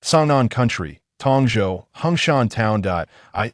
Sangnan Country, Tongzhou, Hengshan Town.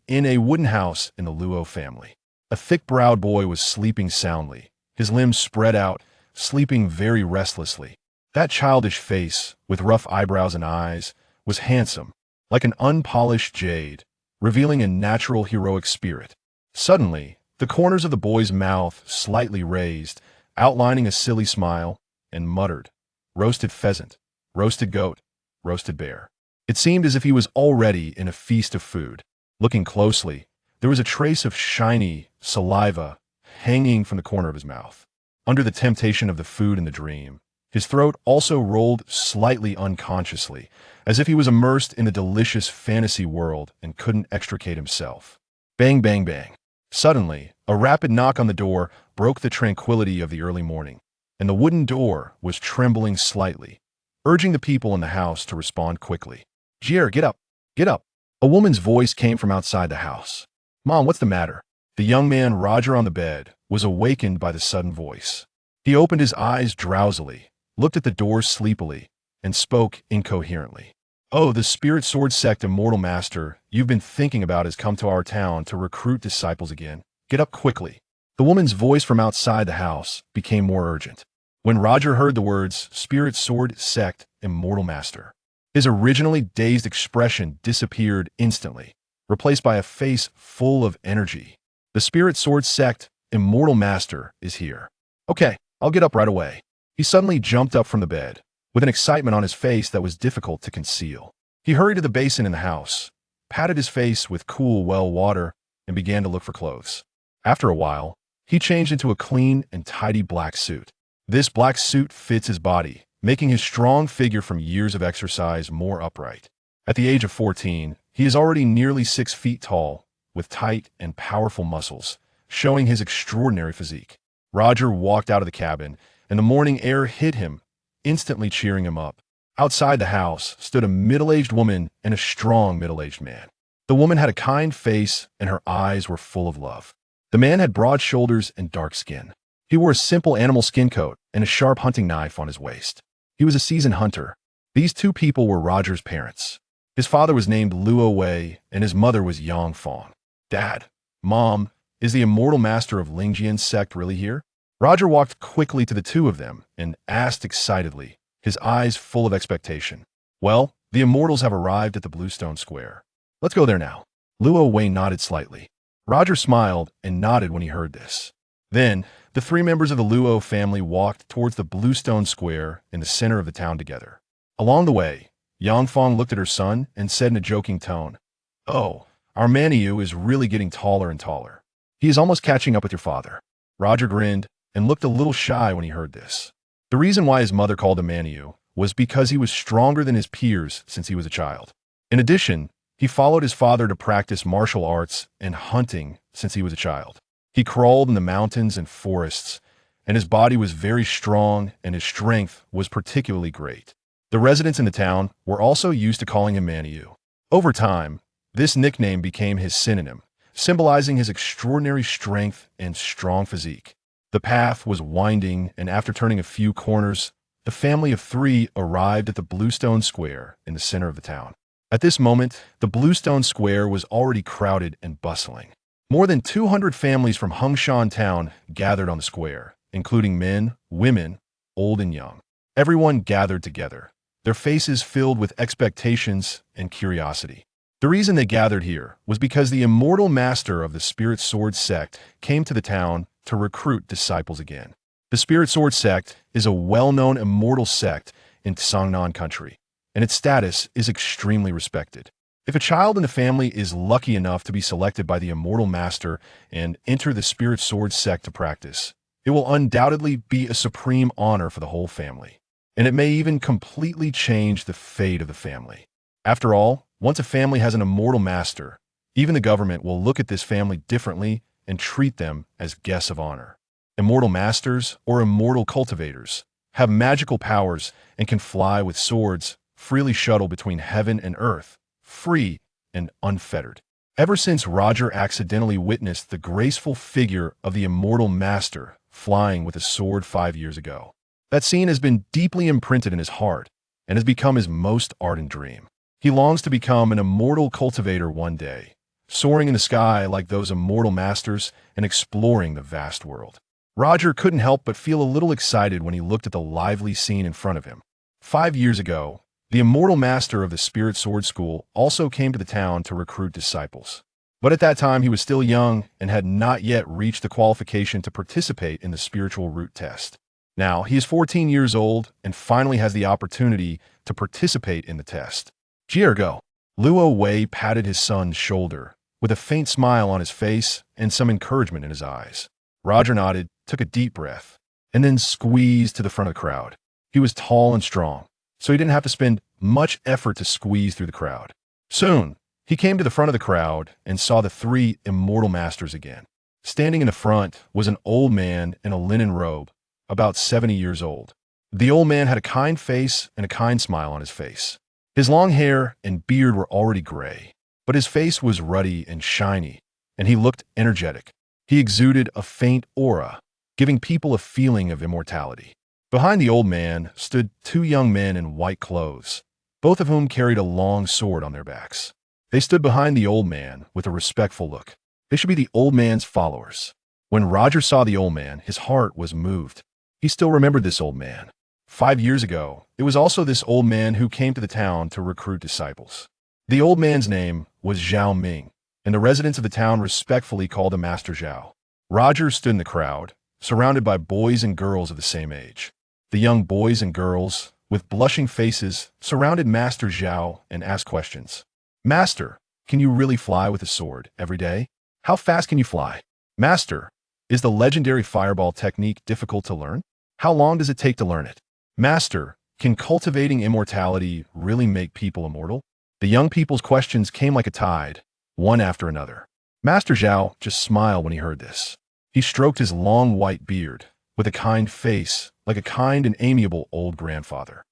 In a wooden house in the Luo family. A thick-browed boy was sleeping soundly, his limbs spread out, sleeping very restlessly. That childish face, with rough eyebrows and eyes, was handsome, like an unpolished jade, revealing a natural heroic spirit. Suddenly, the corners of the boy's mouth slightly raised, outlining a silly smile, and muttered, "Roasted pheasant, roasted goat, roasted bear." It seemed as if he was already in a feast of food. Looking closely, there was a trace of shiny saliva hanging from the corner of his mouth. Under the temptation of the food in the dream, his throat also rolled slightly unconsciously, as if he was immersed in a delicious fantasy world and couldn't extricate himself. Bang, bang, bang. Suddenly, a rapid knock on the door broke the tranquility of the early morning, and the wooden door was trembling slightly, urging the people in the house to respond quickly. "Jier, get up! Get up!" A woman's voice came from outside the house. "Mom, what's the matter?" The young man, Roger, on the bed, was awakened by the sudden voice. He opened his eyes drowsily, looked at the door sleepily, and spoke incoherently. "Oh, the Spirit Sword Sect Immortal Master you've been thinking about has come to our town to recruit disciples again. Get up quickly." The woman's voice from outside the house became more urgent. When Roger heard the words, "Spirit Sword Sect Immortal Master," his originally dazed expression disappeared instantly, replaced by a face full of energy. "The Spirit Sword Sect Immortal Master is here. Okay, I'll get up right away." He suddenly jumped up from the bed, with an excitement on his face that was difficult to conceal. He hurried to the basin in the house, patted his face with cool well water, and began to look for clothes. After a while, he changed into a clean and tidy black suit. This black suit fits his body, making his strong figure from years of exercise more upright. At the age of 14, he is already nearly 6 feet tall, with tight and powerful muscles, showing his extraordinary physique. Roger walked out of the cabin, and the morning air hit him, instantly cheering him up. Outside the house stood a middle-aged woman and a strong middle-aged man. The woman had a kind face, and her eyes were full of love. The man had broad shoulders and dark skin. He wore a simple animal skin coat and a sharp hunting knife on his waist. He was a seasoned hunter. These two people were Roger's parents. His father was named Luo Wei, and his mother was Yang Fong. "Dad, Mom, is the Immortal Master of Lingjian's sect really here?" Roger walked quickly to the two of them and asked excitedly, his eyes full of expectation. "Well, the Immortals have arrived at the Bluestone Square. Let's go there now." Luo Wei nodded slightly. Roger smiled and nodded when he heard this. Then, the three members of the Luo family walked towards the Bluestone Square in the center of the town together. Along the way, Yang Fong looked at her son and said in a joking tone, "Oh, our Maniu is really getting taller and taller. He is almost catching up with your father." Roger grinned and looked a little shy when he heard this. The reason why his mother called him Maniu was because he was stronger than his peers since he was a child. In addition, he followed his father to practice martial arts and hunting since he was a child. He crawled in the mountains and forests, and his body was very strong and his strength was particularly great. The residents in the town were also used to calling him Maniu. Over time, this nickname became his synonym, symbolizing his extraordinary strength and strong physique. The path was winding, and after turning a few corners, the family of three arrived at the Bluestone Square in the center of the town. At this moment, the Bluestone Square was already crowded and bustling. More than 200 families from Hengshan Town gathered on the square, including men, women, old and young. Everyone gathered together, their faces filled with expectations and curiosity. The reason they gathered here was because the Immortal Master of the Spirit Sword Sect came to the town to recruit disciples again. The Spirit Sword Sect is a well-known immortal sect in Sangnan Country, and its status is extremely respected. If a child in the family is lucky enough to be selected by the Immortal Master and enter the Spirit Sword Sect to practice, it will undoubtedly be a supreme honor for the whole family, and it may even completely change the fate of the family. After all, once a family has an Immortal Master, even the government will look at this family differently and treat them as guests of honor. Immortal Masters, or Immortal Cultivators, have magical powers and can fly with swords, freely shuttle between heaven and earth, free and unfettered. Ever since Roger accidentally witnessed the graceful figure of the Immortal Master flying with a sword 5 years ago, that scene has been deeply imprinted in his heart and has become his most ardent dream. He longs to become an immortal cultivator one day, soaring in the sky like those immortal masters and exploring the vast world. Roger couldn't help but feel a little excited when he looked at the lively scene in front of him. 5 years ago, the immortal master of the Spirit Sword School also came to the town to recruit disciples. But at that time, he was still young and had not yet reached the qualification to participate in the spiritual root test. Now, he is 14 years old and finally has the opportunity to participate in the test. Jiergo. Luo Wei patted his son's shoulder, with a faint smile on his face and some encouragement in his eyes. Roger nodded, took a deep breath, and then squeezed to the front of the crowd. He was tall and strong, so he didn't have to spend much effort to squeeze through the crowd. Soon, he came to the front of the crowd and saw the three immortal masters again. Standing in the front was an old man in a linen robe, about 70 years old. The old man had a kind face and a kind smile on his face. His long hair and beard were already gray, but his face was ruddy and shiny, and he looked energetic. He exuded a faint aura, giving people a feeling of immortality. Behind the old man stood two young men in white clothes, both of whom carried a long sword on their backs. They stood behind the old man with a respectful look. They should be the old man's followers. When Roger saw the old man, his heart was moved. He still remembered this old man. 5 years ago, it was also this old man who came to the town to recruit disciples. The old man's name was Zhao Ming, and the residents of the town respectfully called him Master Zhao. Roger stood in the crowd, surrounded by boys and girls of the same age. The young boys and girls, with blushing faces, surrounded Master Zhao and asked questions. Master, can you really fly with a sword every day? How fast can you fly? Master, is the legendary fireball technique difficult to learn? How long does it take to learn it? Master, can cultivating immortality really make people immortal? The young people's questions came like a tide, one after another. Master Zhao just smiled when he heard this. He stroked his long white beard, with a kind face, like a kind and amiable old grandfather.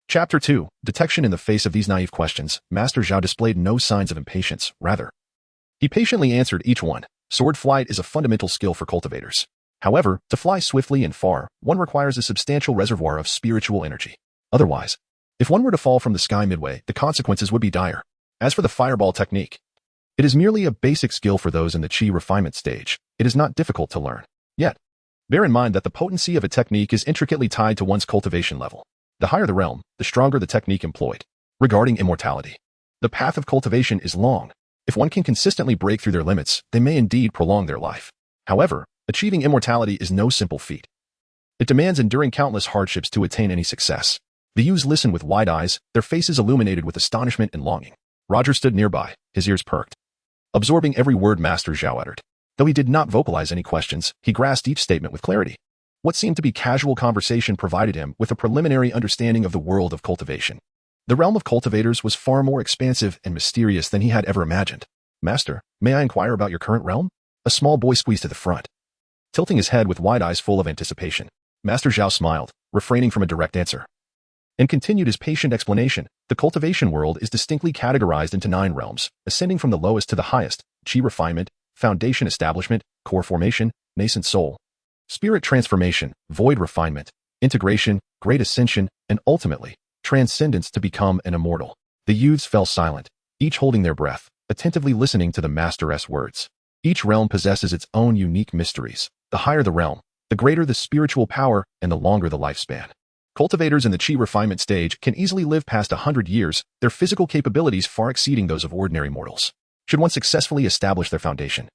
Chapter 2. Detection. In the face of these naive questions, Master Zhao displayed no signs of impatience. Rather, he patiently answered each one. Sword flight is a fundamental skill for cultivators. However, to fly swiftly and far, one requires a substantial reservoir of spiritual energy. Otherwise, if one were to fall from the sky midway, the consequences would be dire. As for the fireball technique, it is merely a basic skill for those in the chi refinement stage. It is not difficult to learn. Yet, bear in mind that the potency of a technique is intricately tied to one's cultivation level. The higher the realm, the stronger the technique employed. Regarding immortality, the path of cultivation is long. If one can consistently break through their limits, they may indeed prolong their life. However, achieving immortality is no simple feat. It demands enduring countless hardships to attain any success. The youths listened with wide eyes, their faces illuminated with astonishment and longing. Roger stood nearby, his ears perked, absorbing every word Master Zhao uttered. Though he did not vocalize any questions, he grasped each statement with clarity. What seemed to be casual conversation provided him with a preliminary understanding of the world of cultivation. The realm of cultivators was far more expansive and mysterious than he had ever imagined. Master, may I inquire about your current realm? A small boy squeezed to the front, tilting his head with wide eyes full of anticipation. Master Zhao smiled, refraining from a direct answer, and continued his patient explanation. The cultivation world is distinctly categorized into 9 realms, ascending from the lowest to the highest: chi refinement, foundation establishment, core formation, nascent soul, spirit transformation, void refinement, integration, great ascension, and ultimately, transcendence to become an immortal. The youths fell silent, each holding their breath, attentively listening to the Master's words. Each realm possesses its own unique mysteries. The higher the realm, the greater the spiritual power and the longer the lifespan. Cultivators in the chi refinement stage can easily live past 100 years, their physical capabilities far exceeding those of ordinary mortals. Should one successfully establish their foundation,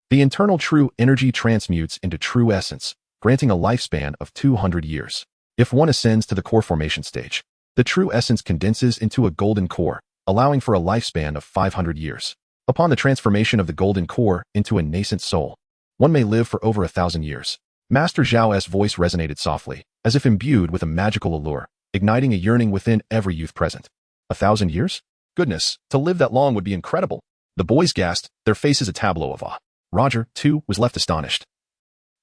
the internal true energy transmutes into true essence, granting a lifespan of 200 years. If one ascends to the core formation stage, the true essence condenses into a golden core, allowing for a lifespan of 500 years. Upon the transformation of the golden core into a nascent soul, one may live for over 1,000 years. Master Zhao's voice resonated softly, as if imbued with a magical allure, igniting a yearning within every youth present. 1,000 years? Goodness, to live that long would be incredible. The boys gasped, their faces a tableau of awe. Roger, too, was left astonished,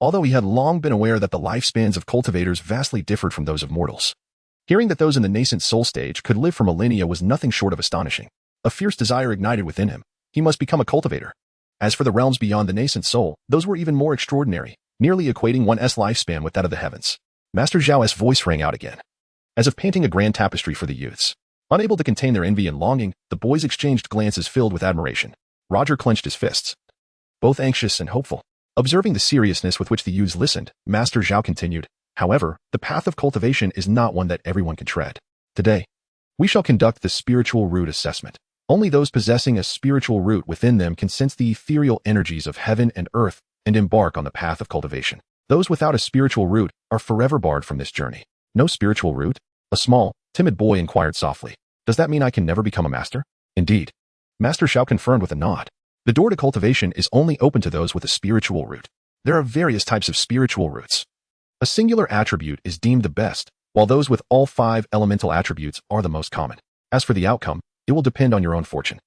although he had long been aware that the lifespans of cultivators vastly differed from those of mortals. Hearing that those in the nascent soul stage could live for millennia was nothing short of astonishing. A fierce desire ignited within him. He must become a cultivator. As for the realms beyond the nascent soul, those were even more extraordinary, nearly equating one's lifespan with that of the heavens. Master Zhao's voice rang out again, as if painting a grand tapestry for the youths. Unable to contain their envy and longing, the boys exchanged glances filled with admiration. Roger clenched his fists, both anxious and hopeful. Observing the seriousness with which the youths listened, Master Zhao continued, "However, the path of cultivation is not one that everyone can tread. Today, we shall conduct the spiritual root assessment. Only those possessing a spiritual root within them can sense the ethereal energies of heaven and earth and embark on the path of cultivation. Those without a spiritual root are forever barred from this journey." "No spiritual root?" A small, timid boy inquired softly. "Does that mean I can never become a master?" "Indeed." Master Zhao confirmed with a nod. "The door to cultivation is only open to those with a spiritual root. There are various types of spiritual roots. A singular attribute is deemed the best, while those with all 5 elemental attributes are the most common. As for the outcome, it will depend on your own fortune."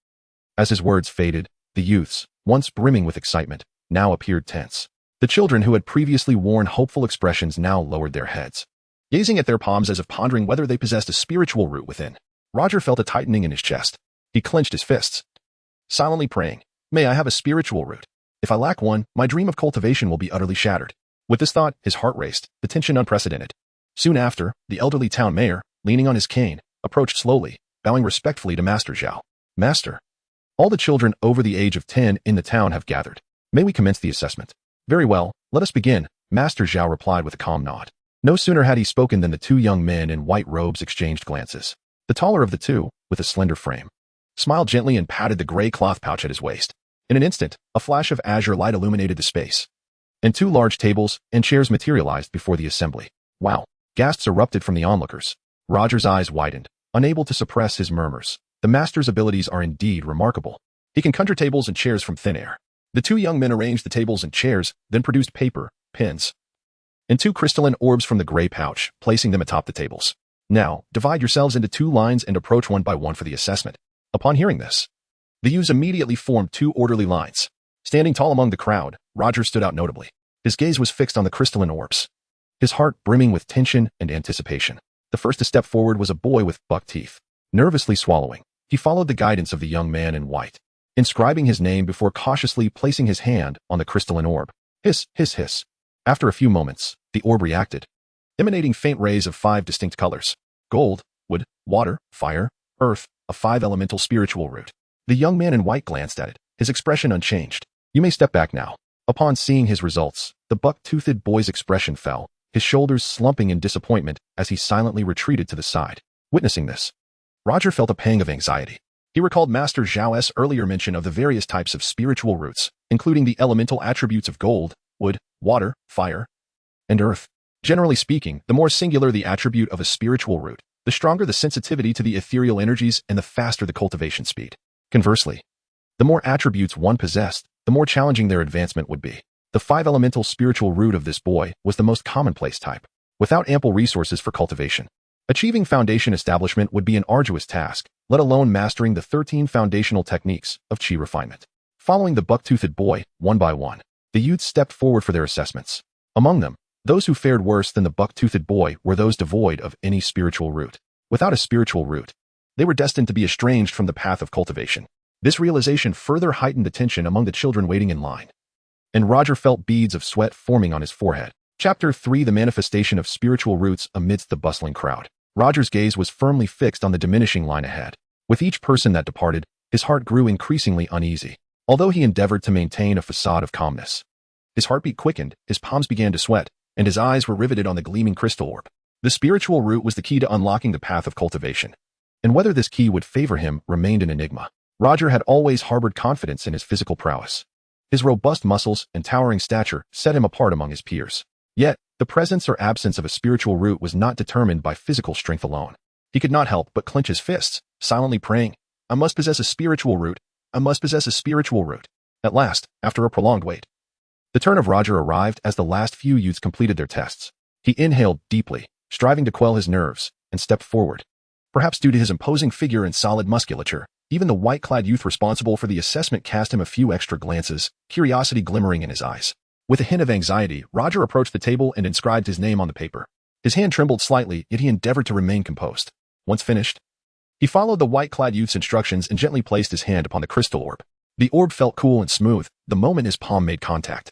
As his words faded, the youths, once brimming with excitement, now appeared tense. The children who had previously worn hopeful expressions now lowered their heads, gazing at their palms as if pondering whether they possessed a spiritual root within. Roger felt a tightening in his chest. He clenched his fists, silently praying, "May I have a spiritual root. If I lack one, my dream of cultivation will be utterly shattered." With this thought, his heart raced, the tension unprecedented. Soon after, the elderly town mayor, leaning on his cane, approached slowly, bowing respectfully to Master Zhao. "Master, all the children over the age of 10 in the town have gathered. May we commence the assessment?" "Very well, let us begin," Master Zhao replied with a calm nod. No sooner had he spoken than the 2 young men in white robes exchanged glances. The taller of the 2, with a slender frame, smiled gently and patted the gray cloth pouch at his waist. In an instant, a flash of azure light illuminated the space, and 2 large tables and chairs materialized before the assembly. "Wow!" Gasps erupted from the onlookers. Roger's eyes widened, unable to suppress his murmurs. The master's abilities are indeed remarkable. He can conjure tables and chairs from thin air. The 2 young men arranged the tables and chairs, then produced paper, pens, and 2 crystalline orbs from the gray pouch, placing them atop the tables. "Now, divide yourselves into 2 lines and approach one by one for the assessment." Upon hearing this, the youths immediately formed 2 orderly lines. Standing tall among the crowd, Roger stood out notably. His gaze was fixed on the crystalline orbs, his heart brimming with tension and anticipation. The first to step forward was a boy with buck teeth. Nervously swallowing, he followed the guidance of the young man in white, inscribing his name before cautiously placing his hand on the crystalline orb. Hiss, hiss, hiss. After a few moments, the orb reacted, emanating faint rays of 5 distinct colors: gold, wood, water, fire, earth, a 5-elemental spiritual root. The young man in white glanced at it, his expression unchanged. "You may step back now." Upon seeing his results, the buck-toothed boy's expression fell, his shoulders slumping in disappointment as he silently retreated to the side. Witnessing this, Roger felt a pang of anxiety. He recalled Master Zhao's earlier mention of the various types of spiritual roots, including the elemental attributes of gold, wood, water, fire, and earth. Generally speaking, the more singular the attribute of a spiritual root, the stronger the sensitivity to the ethereal energies and the faster the cultivation speed. Conversely, the more attributes one possessed, the more challenging their advancement would be. The 5-elemental spiritual root of this boy was the most commonplace type. Without ample resources for cultivation, achieving foundation establishment would be an arduous task, let alone mastering the 13 foundational techniques of chi refinement. Following the buck-toothed boy, one by one, the youths stepped forward for their assessments. Among them, those who fared worse than the buck-toothed boy were those devoid of any spiritual root. Without a spiritual root, they were destined to be estranged from the path of cultivation. This realization further heightened the tension among the children waiting in line, and Roger felt beads of sweat forming on his forehead. Chapter 3: The Manifestation of Spiritual Roots amidst the bustling crowd. Roger's gaze was firmly fixed on the diminishing line ahead. With each person that departed, his heart grew increasingly uneasy. Although he endeavored to maintain a facade of calmness, his heartbeat quickened, his palms began to sweat, and his eyes were riveted on the gleaming crystal orb. The spiritual root was the key to unlocking the path of cultivation, and whether this key would favor him remained an enigma. Roger had always harbored confidence in his physical prowess. His robust muscles and towering stature set him apart among his peers. Yet, the presence or absence of a spiritual root was not determined by physical strength alone. He could not help but clench his fists, silently praying, "I must possess a spiritual root. I must possess a spiritual root." At last, after a prolonged wait, the turn of Roger arrived as the last few youths completed their tests. He inhaled deeply, striving to quell his nerves, and stepped forward. Perhaps due to his imposing figure and solid musculature, even the white-clad youth responsible for the assessment cast him a few extra glances, curiosity glimmering in his eyes. With a hint of anxiety, Roger approached the table and inscribed his name on the paper. His hand trembled slightly, yet he endeavored to remain composed. Once finished, he followed the white-clad youth's instructions and gently placed his hand upon the crystal orb. The orb felt cool and smooth the moment his palm made contact.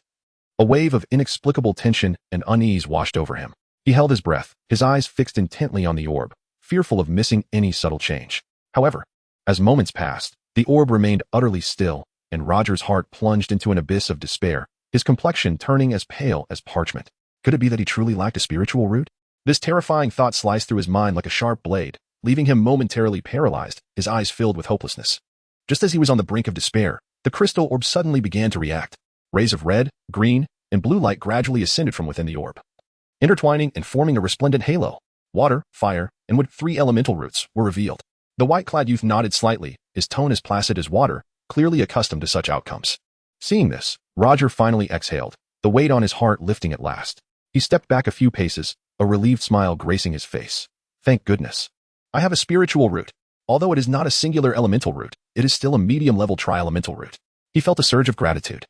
A wave of inexplicable tension and unease washed over him. He held his breath, his eyes fixed intently on the orb, fearful of missing any subtle change. However, as moments passed, the orb remained utterly still, and Roger's heart plunged into an abyss of despair, his complexion turning as pale as parchment. Could it be that he truly lacked a spiritual root? This terrifying thought sliced through his mind like a sharp blade, leaving him momentarily paralyzed, his eyes filled with hopelessness. Just as he was on the brink of despair, the crystal orb suddenly began to react. Rays of red, green, and blue light gradually ascended from within the orb, intertwining and forming a resplendent halo. Water, fire, and wood, 3 elemental roots, were revealed. The white-clad youth nodded slightly, his tone as placid as water, clearly accustomed to such outcomes. Seeing this, Roger finally exhaled, the weight on his heart lifting at last. He stepped back a few paces, a relieved smile gracing his face. Thank goodness. I have a spiritual root. Although it is not a singular elemental root, it is still a medium-level tri-elemental root. He felt a surge of gratitude.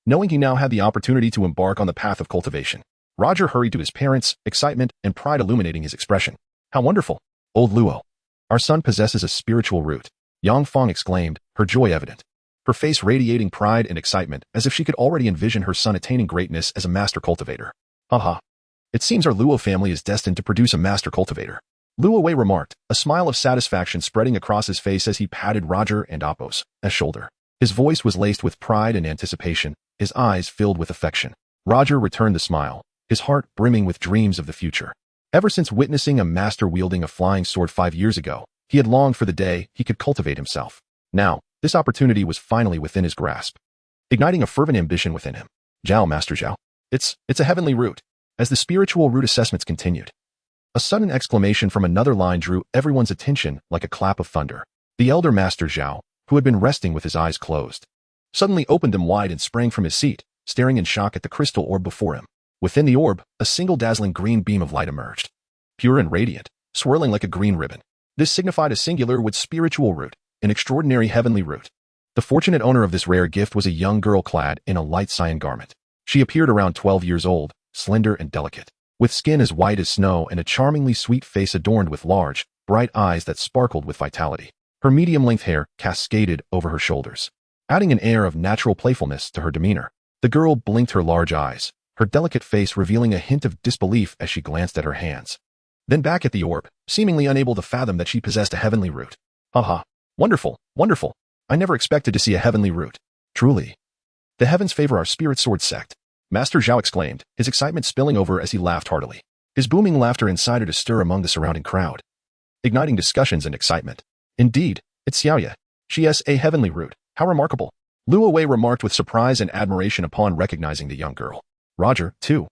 Knowing he now had the opportunity to embark on the path of cultivation, Roger hurried to his parents, excitement and pride illuminating his expression. How wonderful! Old Luo. Our son possesses a spiritual root, Yang Feng exclaimed, her joy evident. Her face radiating pride and excitement as if she could already envision her son attaining greatness as a master cultivator. Haha. It seems our Luo family is destined to produce a master cultivator. Luo Wei remarked, a smile of satisfaction spreading across his face as he patted Roger and Appo's shoulder. His voice was laced with pride and anticipation, his eyes filled with affection. Roger returned the smile, his heart brimming with dreams of the future. Ever since witnessing a master wielding a flying sword 5 years ago, he had longed for the day he could cultivate himself. Now, this opportunity was finally within his grasp, igniting a fervent ambition within him. Zhao, Master Zhao. It's a heavenly root. As the spiritual root assessments continued, a sudden exclamation from another line drew everyone's attention like a clap of thunder. The elder Master Zhao, who had been resting with his eyes closed, suddenly opened them wide and sprang from his seat, staring in shock at the crystal orb before him. Within the orb, a single dazzling green beam of light emerged, pure and radiant, swirling like a green ribbon. This signified a singular with spiritual root, an extraordinary heavenly root. The fortunate owner of this rare gift was a young girl clad in a light cyan garment. She appeared around 12 years old, slender and delicate, with skin as white as snow and a charmingly sweet face adorned with large, bright eyes that sparkled with vitality. Her medium-length hair cascaded over her shoulders, adding an air of natural playfulness to her demeanor. The girl blinked her large eyes, her delicate face revealing a hint of disbelief as she glanced at her hands. Then back at the orb, seemingly unable to fathom that she possessed a heavenly root. Haha. Wonderful, wonderful. I never expected to see a heavenly root. Truly. The heavens favor our spirit sword sect. Master Zhao exclaimed, his excitement spilling over as he laughed heartily. His booming laughter incited a stir among the surrounding crowd, igniting discussions and excitement. Indeed, it's Xiaoya. She has a heavenly root. How remarkable. Luo Wei remarked with surprise and admiration upon recognizing the young girl. Roger, too,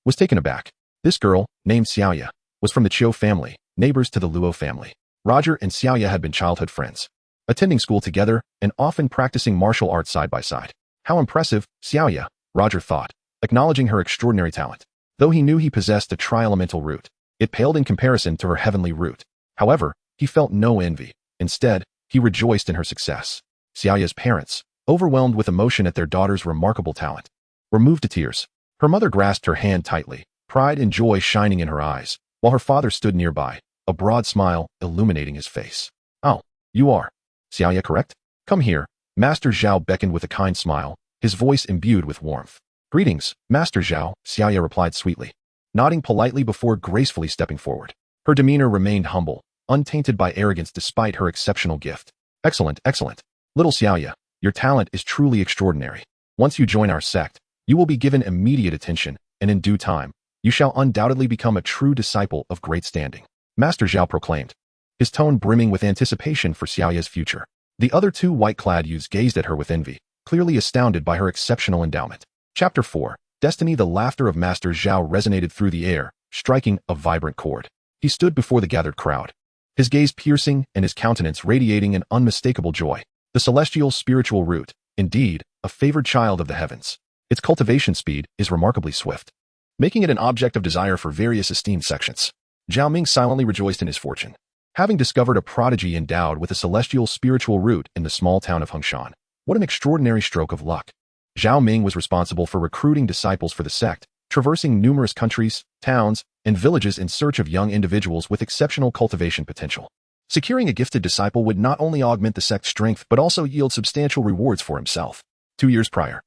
was taken aback. This girl, named Xiaoya, was from the Qiu family, neighbors to the Luo family. Roger and Xiaoya had been childhood friends, attending school together and often practicing martial arts side by side. How impressive, Xiaoya, Roger thought, acknowledging her extraordinary talent. Though he knew he possessed a tri-elemental root, it paled in comparison to her heavenly root. However, he felt no envy. Instead, he rejoiced in her success. Xiaoya's parents, overwhelmed with emotion at their daughter's remarkable talent, were moved to tears. Her mother grasped her hand tightly, pride and joy shining in her eyes, while her father stood nearby, a broad smile illuminating his face. Oh, you are Xiaoya, correct? Come here. Master Zhao beckoned with a kind smile, his voice imbued with warmth. Greetings, Master Zhao, Xiaoya replied sweetly, nodding politely before gracefully stepping forward. Her demeanor remained humble, untainted by arrogance despite her exceptional gift. Excellent, excellent. Little Xiaoya, your talent is truly extraordinary. Once you join our sect, you will be given immediate attention, and in due time, you shall undoubtedly become a true disciple of great standing. Master Zhao proclaimed, his tone brimming with anticipation for Xiaoya's future. The other 2 white-clad youths gazed at her with envy, clearly astounded by her exceptional endowment. Chapter 4. Destiny. The laughter of Master Zhao resonated through the air, striking a vibrant chord. He stood before the gathered crowd, his gaze piercing and his countenance radiating an unmistakable joy. The celestial spiritual root, indeed, a favored child of the heavens. Its cultivation speed is remarkably swift, making it an object of desire for various esteemed sections. Zhao Ming silently rejoiced in his fortune, having discovered a prodigy endowed with a celestial spiritual root in the small town of Hongshan. What an extraordinary stroke of luck. Zhao Ming was responsible for recruiting disciples for the sect, traversing numerous countries, towns, and villages in search of young individuals with exceptional cultivation potential. Securing a gifted disciple would not only augment the sect's strength but also yield substantial rewards for himself. 2 years prior,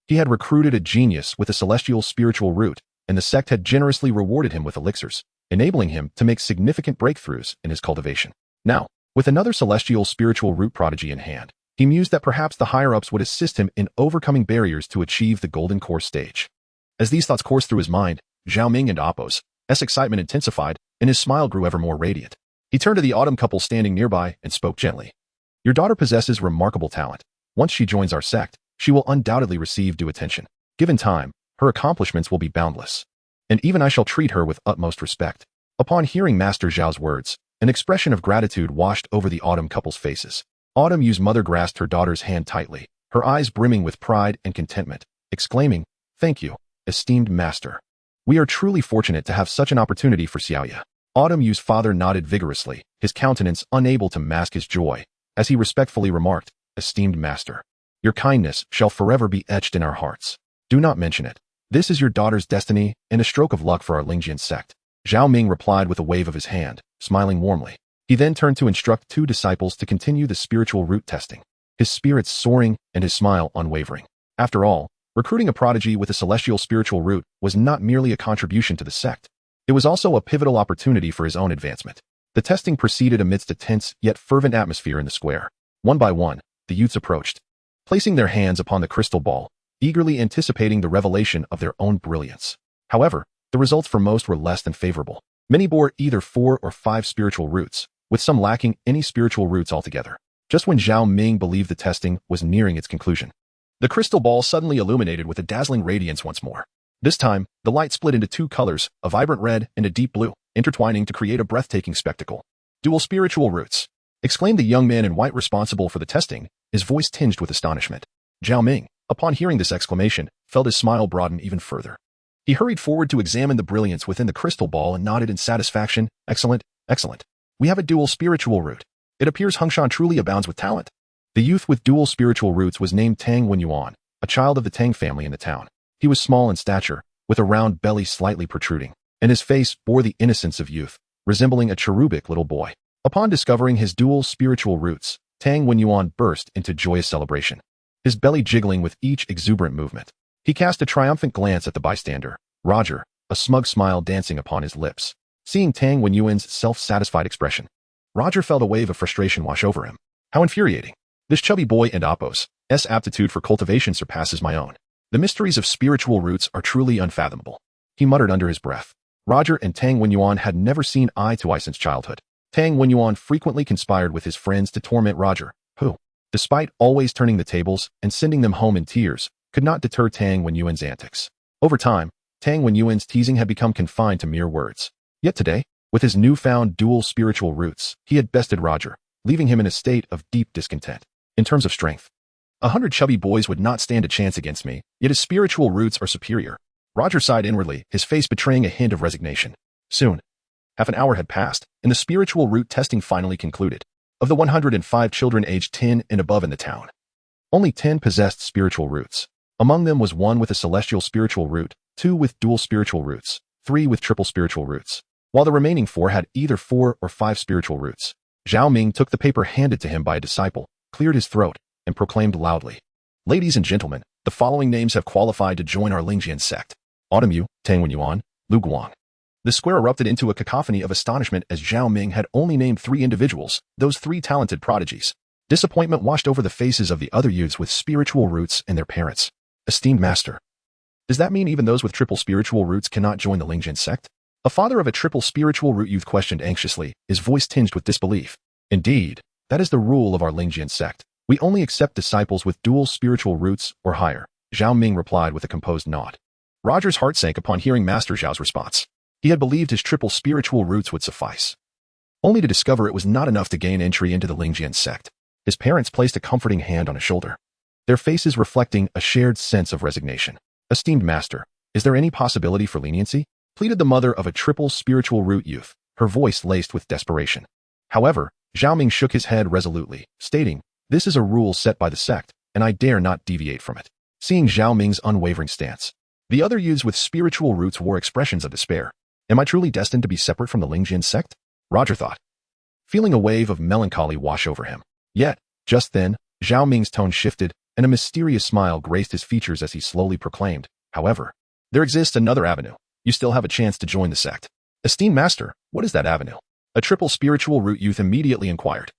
he had recruited a genius with a celestial spiritual root, and the sect had generously rewarded him with elixirs, enabling him to make significant breakthroughs in his cultivation. Now, with another celestial spiritual root prodigy in hand, he mused that perhaps the higher-ups would assist him in overcoming barriers to achieve the golden core stage. As these thoughts coursed through his mind, Zhao Ming and Apos' excitement intensified, and his smile grew ever more radiant. He turned to the autumn couple standing nearby and spoke gently. Your daughter possesses remarkable talent. Once she joins our sect, she will undoubtedly receive due attention. Given time, her accomplishments will be boundless. And even I shall treat her with utmost respect. Upon hearing Master Zhao's words, an expression of gratitude washed over the autumn couple's faces. Autumn Yu's mother grasped her daughter's hand tightly, her eyes brimming with pride and contentment, exclaiming, "Thank you, esteemed master. We are truly fortunate to have such an opportunity for Xiaoya." Autumn Yu's father nodded vigorously, his countenance unable to mask his joy, as he respectfully remarked, "Esteemed master, your kindness shall forever be etched in our hearts. Do not mention it. This is your daughter's destiny and a stroke of luck for our Lingjian sect." Zhao Ming replied with a wave of his hand, smiling warmly. He then turned to instruct 2 disciples to continue the spiritual root testing, his spirits soaring and his smile unwavering. After all, recruiting a prodigy with a celestial spiritual root was not merely a contribution to the sect. It was also a pivotal opportunity for his own advancement. The testing proceeded amidst a tense yet fervent atmosphere in the square. One by one, the youths approached, placing their hands upon the crystal ball, eagerly anticipating the revelation of their own brilliance. However, the results for most were less than favorable. Many bore either 4 or 5 spiritual roots, with some lacking any spiritual roots altogether. Just when Zhao Ming believed the testing was nearing its conclusion, the crystal ball suddenly illuminated with a dazzling radiance once more. This time, the light split into 2 colors, a vibrant red and a deep blue, intertwining to create a breathtaking spectacle. "Dual spiritual roots," exclaimed the young man in white responsible for the testing, his voice tinged with astonishment. Zhao Ming, upon hearing this exclamation, felt his smile broaden even further. He hurried forward to examine the brilliance within the crystal ball and nodded in satisfaction. "Excellent, excellent. We have a dual spiritual root. It appears Hongshan truly abounds with talent." The youth with dual spiritual roots was named Tang Wenyuan, a child of the Tang family in the town. He was small in stature, with a round belly slightly protruding, and his face bore the innocence of youth, resembling a cherubic little boy. Upon discovering his dual spiritual roots, Tang Wenyuan burst into joyous celebration, his belly jiggling with each exuberant movement. He cast a triumphant glance at the bystander, Roger, a smug smile dancing upon his lips. Seeing Tang Wenyuan's self-satisfied expression, Roger felt a wave of frustration wash over him. How infuriating. This chubby boy and Apos' aptitude for cultivation surpasses my own. The mysteries of spiritual roots are truly unfathomable. He muttered under his breath. Roger and Tang Wenyuan had never seen eye to eye since childhood. Tang Wenyuan frequently conspired with his friends to torment Roger, who, despite always turning the tables and sending them home in tears, could not deter Tang Wenyuan's antics. Over time, Tang Wenyuan's teasing had become confined to mere words. Yet today, with his newfound dual spiritual roots, he had bested Roger, leaving him in a state of deep discontent. In terms of strength, 100 chubby boys would not stand a chance against me, yet his spiritual roots are superior. Roger sighed inwardly, his face betraying a hint of resignation. Soon, half an hour had passed, and the spiritual root testing finally concluded. Of the 105 children aged 10 and above in the town, only 10 possessed spiritual roots. Among them was 1 with a celestial spiritual root, 2 with dual spiritual roots, 3 with triple spiritual roots, while the remaining 4 had either 4 or 5 spiritual roots. Zhao Ming took the paper handed to him by a disciple, cleared his throat, and proclaimed loudly, "Ladies and gentlemen, the following names have qualified to join our Lingjian sect: Autumn Yu, Tang Wenyuan, Lu Guang." The square erupted into a cacophony of astonishment as Zhao Ming had only named 3 individuals, those 3 talented prodigies. Disappointment washed over the faces of the other youths with spiritual roots and their parents. "Esteemed master, does that mean even those with triple spiritual roots cannot join the Lingjian sect?" A father of a triple spiritual root youth questioned anxiously, his voice tinged with disbelief. "Indeed, that is the rule of our Lingjian sect. We only accept disciples with dual spiritual roots or higher," Zhao Ming replied with a composed nod. Roger's heart sank upon hearing Master Zhao's response. He had believed his triple spiritual roots would suffice, only to discover it was not enough to gain entry into the Lingjian sect. His parents placed a comforting hand on his shoulder, their faces reflecting a shared sense of resignation. "Esteemed master, is there any possibility for leniency?" pleaded the mother of a triple spiritual root youth, her voice laced with desperation. However, Zhao Ming shook his head resolutely, stating, "This is a rule set by the sect, and I dare not deviate from it." Seeing Zhao Ming's unwavering stance, the other youths with spiritual roots wore expressions of despair. "Am I truly destined to be separate from the Lingjian sect?" Roger thought, feeling a wave of melancholy wash over him. Yet, just then, Zhao Ming's tone shifted, and a mysterious smile graced his features as he slowly proclaimed, "However, there exists another avenue. You still have a chance to join the sect." Esteemed master, what is that avenue? A triple spiritual root youth immediately inquired,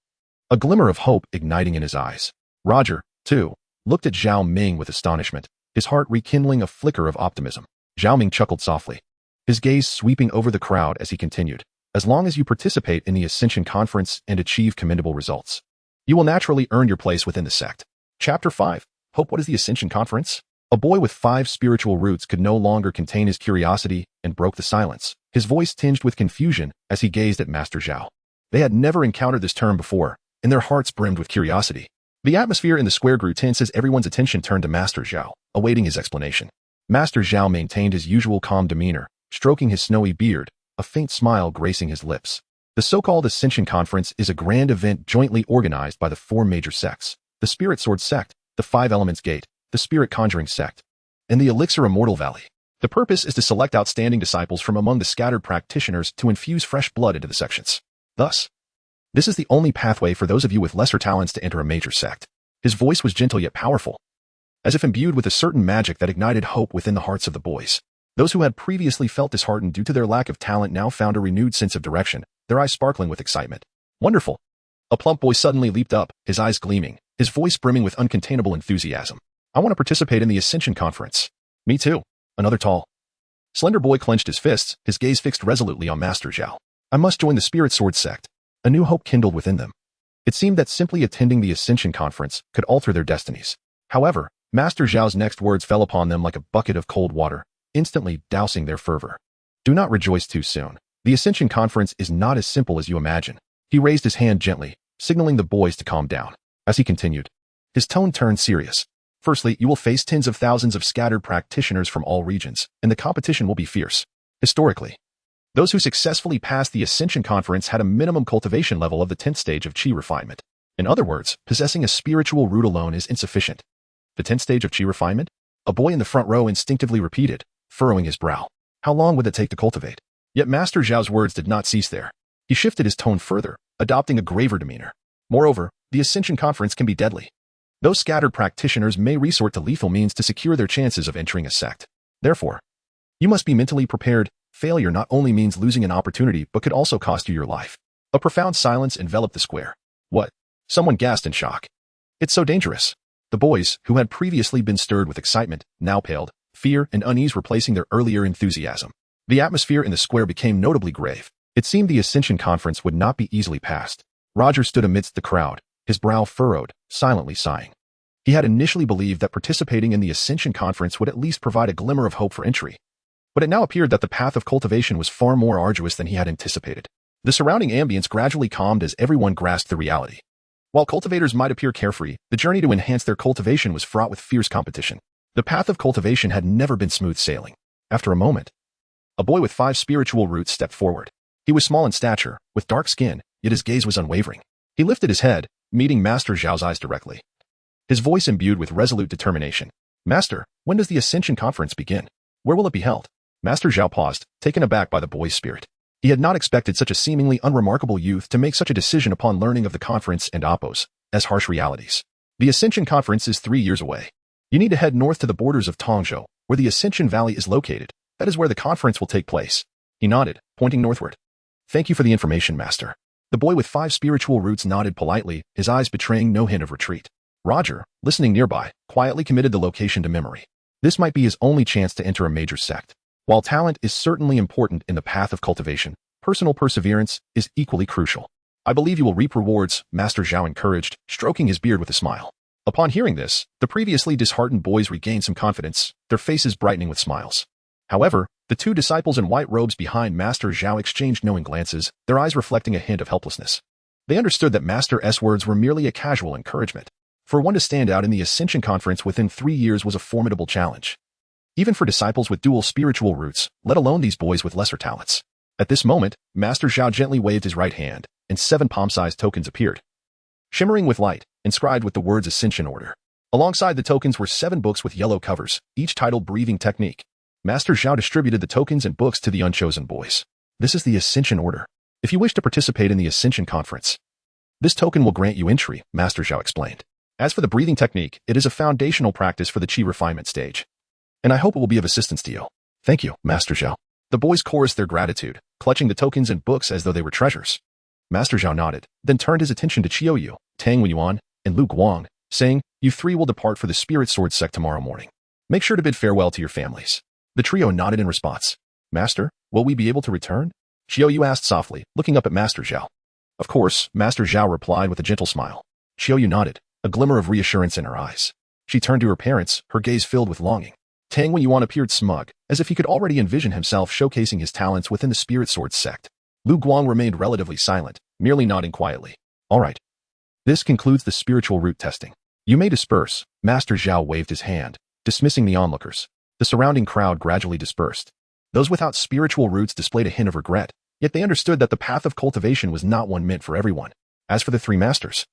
a glimmer of hope igniting in his eyes. Roger, too, looked at Zhao Ming with astonishment, his heart rekindling a flicker of optimism. Zhao Ming chuckled softly, his gaze sweeping over the crowd as he continued, as long as you participate in the Ascension Conference and achieve commendable results, you will naturally earn your place within the sect. Chapter 5. Hope. What is the Ascension Conference? A boy with 5 spiritual roots could no longer contain his curiosity and broke the silence, his voice tinged with confusion as he gazed at Master Zhao. They had never encountered this term before, and their hearts brimmed with curiosity. The atmosphere in the square grew tense as everyone's attention turned to Master Zhao, awaiting his explanation. Master Zhao maintained his usual calm demeanor, stroking his snowy beard, a faint smile gracing his lips. The so-called Ascension Conference is a grand event jointly organized by the 4 major sects, the Spirit Sword Sect, the 5 Elements Gate, the Spirit Conjuring Sect, and the Elixir Immortal Valley. The purpose is to select outstanding disciples from among the scattered practitioners to infuse fresh blood into the sections. Thus, this is the only pathway for those of you with lesser talents to enter a major sect. His voice was gentle yet powerful, as if imbued with a certain magic that ignited hope within the hearts of the boys. Those who had previously felt disheartened due to their lack of talent now found a renewed sense of direction, their eyes sparkling with excitement. Wonderful! A plump boy suddenly leaped up, his eyes gleaming, his voice brimming with uncontainable enthusiasm. I want to participate in the Ascension Conference. Me too. Another tall, slender boy clenched his fists, his gaze fixed resolutely on Master Zhao. I must join the Spirit Sword Sect. A new hope kindled within them. It seemed that simply attending the Ascension Conference could alter their destinies. However, Master Zhao's next words fell upon them like a bucket of cold water, instantly dousing their fervor. Do not rejoice too soon. The Ascension Conference is not as simple as you imagine. He raised his hand gently, signaling the boys to calm down. As he continued, his tone turned serious. Firstly, you will face tens of thousands of scattered practitioners from all regions, and the competition will be fierce. Historically, those who successfully passed the Ascension Conference had a minimum cultivation level of the 10th stage of Qi refinement. In other words, possessing a spiritual root alone is insufficient. The 10th stage of Qi refinement? A boy in the front row instinctively repeated, furrowing his brow. How long would it take to cultivate? Yet Master Zhao's words did not cease there. He shifted his tone further, adopting a graver demeanor. Moreover, the Ascension Conference can be deadly. Those scattered practitioners may resort to lethal means to secure their chances of entering a sect. Therefore, you must be mentally prepared. Failure not only means losing an opportunity but could also cost you your life. A profound silence enveloped the square. What? Someone gasped in shock. It's so dangerous. The boys, who had previously been stirred with excitement, now paled, fear and unease replacing their earlier enthusiasm. The atmosphere in the square became notably grave. It seemed the Ascension Conference would not be easily passed. Roger stood amidst the crowd, his brow furrowed, silently sighing. He had initially believed that participating in the Ascension Conference would at least provide a glimmer of hope for entry. But it now appeared that the path of cultivation was far more arduous than he had anticipated. The surrounding ambience gradually calmed as everyone grasped the reality. While cultivators might appear carefree, the journey to enhance their cultivation was fraught with fierce competition. The path of cultivation had never been smooth sailing. After a moment, a boy with 5 spiritual roots stepped forward. He was small in stature, with dark skin, yet his gaze was unwavering. He lifted his head, meeting Master Zhao's eyes directly. His voice imbued with resolute determination. Master, when does the Ascension Conference begin? Where will it be held? Master Zhao paused, taken aback by the boy's spirit. He had not expected such a seemingly unremarkable youth to make such a decision upon learning of the conference and Oppos, as harsh realities. The Ascension Conference is 3 years away. You need to head north to the borders of Tongzhou, where the Ascension Valley is located. That is where the conference will take place. He nodded, pointing northward. Thank you for the information, Master. The boy with 5 spiritual roots nodded politely, his eyes betraying no hint of retreat. Roger, listening nearby, quietly committed the location to memory. This might be his only chance to enter a major sect. While talent is certainly important in the path of cultivation, personal perseverance is equally crucial. I believe you will reap rewards, Master Zhao encouraged, stroking his beard with a smile. Upon hearing this, the previously disheartened boys regained some confidence, their faces brightening with smiles. However, the 2 disciples in white robes behind Master Zhao exchanged knowing glances, their eyes reflecting a hint of helplessness. They understood that Master S' words were merely a casual encouragement. For one to stand out in the Ascension Conference within 3 years was a formidable challenge. Even for disciples with dual spiritual roots, let alone these boys with lesser talents. At this moment, Master Zhao gently waved his right hand, and 7 palm-sized tokens appeared, shimmering with light, inscribed with the words Ascension Order. Alongside the tokens were 7 books with yellow covers, each titled Breathing Technique. Master Zhao distributed the tokens and books to the unchosen boys. This is the Ascension Order. If you wish to participate in the Ascension Conference, this token will grant you entry, Master Zhao explained. As for the breathing technique, it is a foundational practice for the Qi refinement stage, and I hope it will be of assistance to you. Thank you, Master Zhao. The boys chorused their gratitude, clutching the tokens and books as though they were treasures. Master Zhao nodded, then turned his attention to Qiu Yu, Tang Yuan, and Lu Guang, saying, "You three will depart for the Spirit Sword sect tomorrow morning. Make sure to bid farewell to your families." The trio nodded in response. "Master, will we be able to return?" Qiu Yu asked softly, looking up at Master Zhao. "Of course," Master Zhao replied with a gentle smile. Qiu Yu nodded, a glimmer of reassurance in her eyes. She turned to her parents, her gaze filled with longing. Tang Yuan appeared smug, as if he could already envision himself showcasing his talents within the Spirit Sword sect. Lu Guang remained relatively silent, merely nodding quietly. "All right. This concludes the spiritual root testing. You may disperse." Master Zhao waved his hand, dismissing the onlookers. The surrounding crowd gradually dispersed. Those without spiritual roots displayed a hint of regret, yet they understood that the path of cultivation was not one meant for everyone. As for the three masters,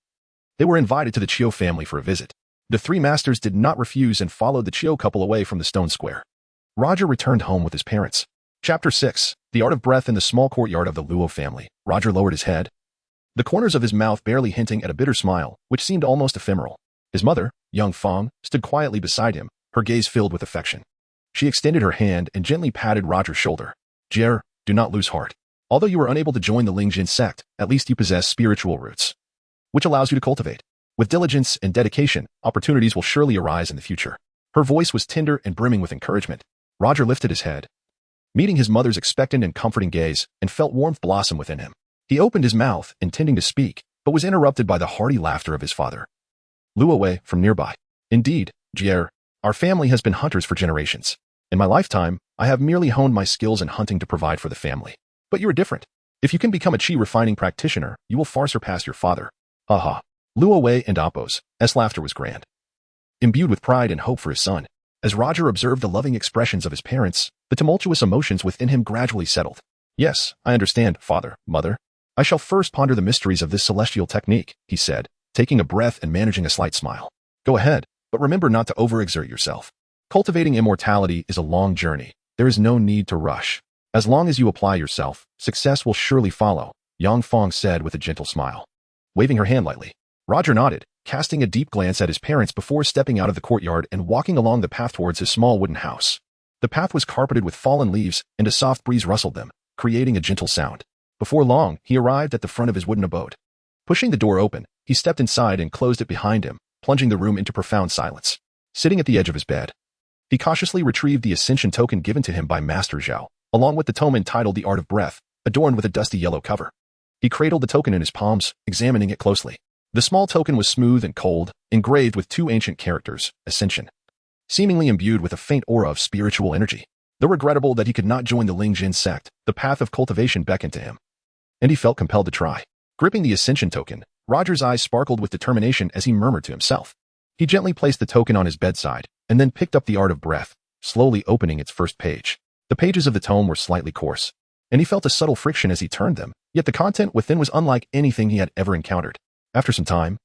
they were invited to the Qiu family for a visit. The three masters did not refuse and followed the Qiu couple away from the stone square. Roger returned home with his parents. Chapter 6. The Art of Breath in the small courtyard of the Luo family. Roger lowered his head, the corners of his mouth barely hinting at a bitter smile, which seemed almost ephemeral. His mother, young Feng, stood quietly beside him, her gaze filled with affection. She extended her hand and gently patted Roger's shoulder. "Jer, do not lose heart. Although you were unable to join the Lingjin sect, at least you possess spiritual roots, which allows you to cultivate. With diligence and dedication, opportunities will surely arise in the future." Her voice was tender and brimming with encouragement. Roger lifted his head, meeting his mother's expectant and comforting gaze, and felt warmth blossom within him. He opened his mouth, intending to speak, but was interrupted by the hearty laughter of his father. Luo Wei, from nearby. "Indeed, Jer, our family has been hunters for generations. In my lifetime, I have merely honed my skills in hunting to provide for the family. But you are different. If you can become a chi refining practitioner, you will far surpass your father." Haha. Luo Wei and Appo's laughter was grand, imbued with pride and hope for his son. As Roger observed the loving expressions of his parents, the tumultuous emotions within him gradually settled. "Yes, I understand, father, mother. I shall first ponder the mysteries of this celestial technique," he said, taking a breath and managing a slight smile. "Go ahead, but remember not to overexert yourself. Cultivating immortality is a long journey. There is no need to rush. As long as you apply yourself, success will surely follow," Yang Feng said with a gentle smile, waving her hand lightly. Roger nodded, casting a deep glance at his parents before stepping out of the courtyard and walking along the path towards his small wooden house. The path was carpeted with fallen leaves, and a soft breeze rustled them, creating a gentle sound. Before long, he arrived at the front of his wooden abode. Pushing the door open, he stepped inside and closed it behind him, plunging the room into profound silence. Sitting at the edge of his bed, he cautiously retrieved the ascension token given to him by Master Zhao, along with the tome entitled The Art of Breath, adorned with a dusty yellow cover. He cradled the token in his palms, examining it closely. The small token was smooth and cold, engraved with two ancient characters, Ascension, seemingly imbued with a faint aura of spiritual energy. Though regrettable that he could not join the Lingjin sect, the path of cultivation beckoned to him, and he felt compelled to try. Gripping the Ascension token, Roger's eyes sparkled with determination as he murmured to himself. He gently placed the token on his bedside, and then picked up the Art of Breath, slowly opening its first page. The pages of the tome were slightly coarse, and he felt a subtle friction as he turned them, yet the content within was unlike anything he had ever encountered. After some time,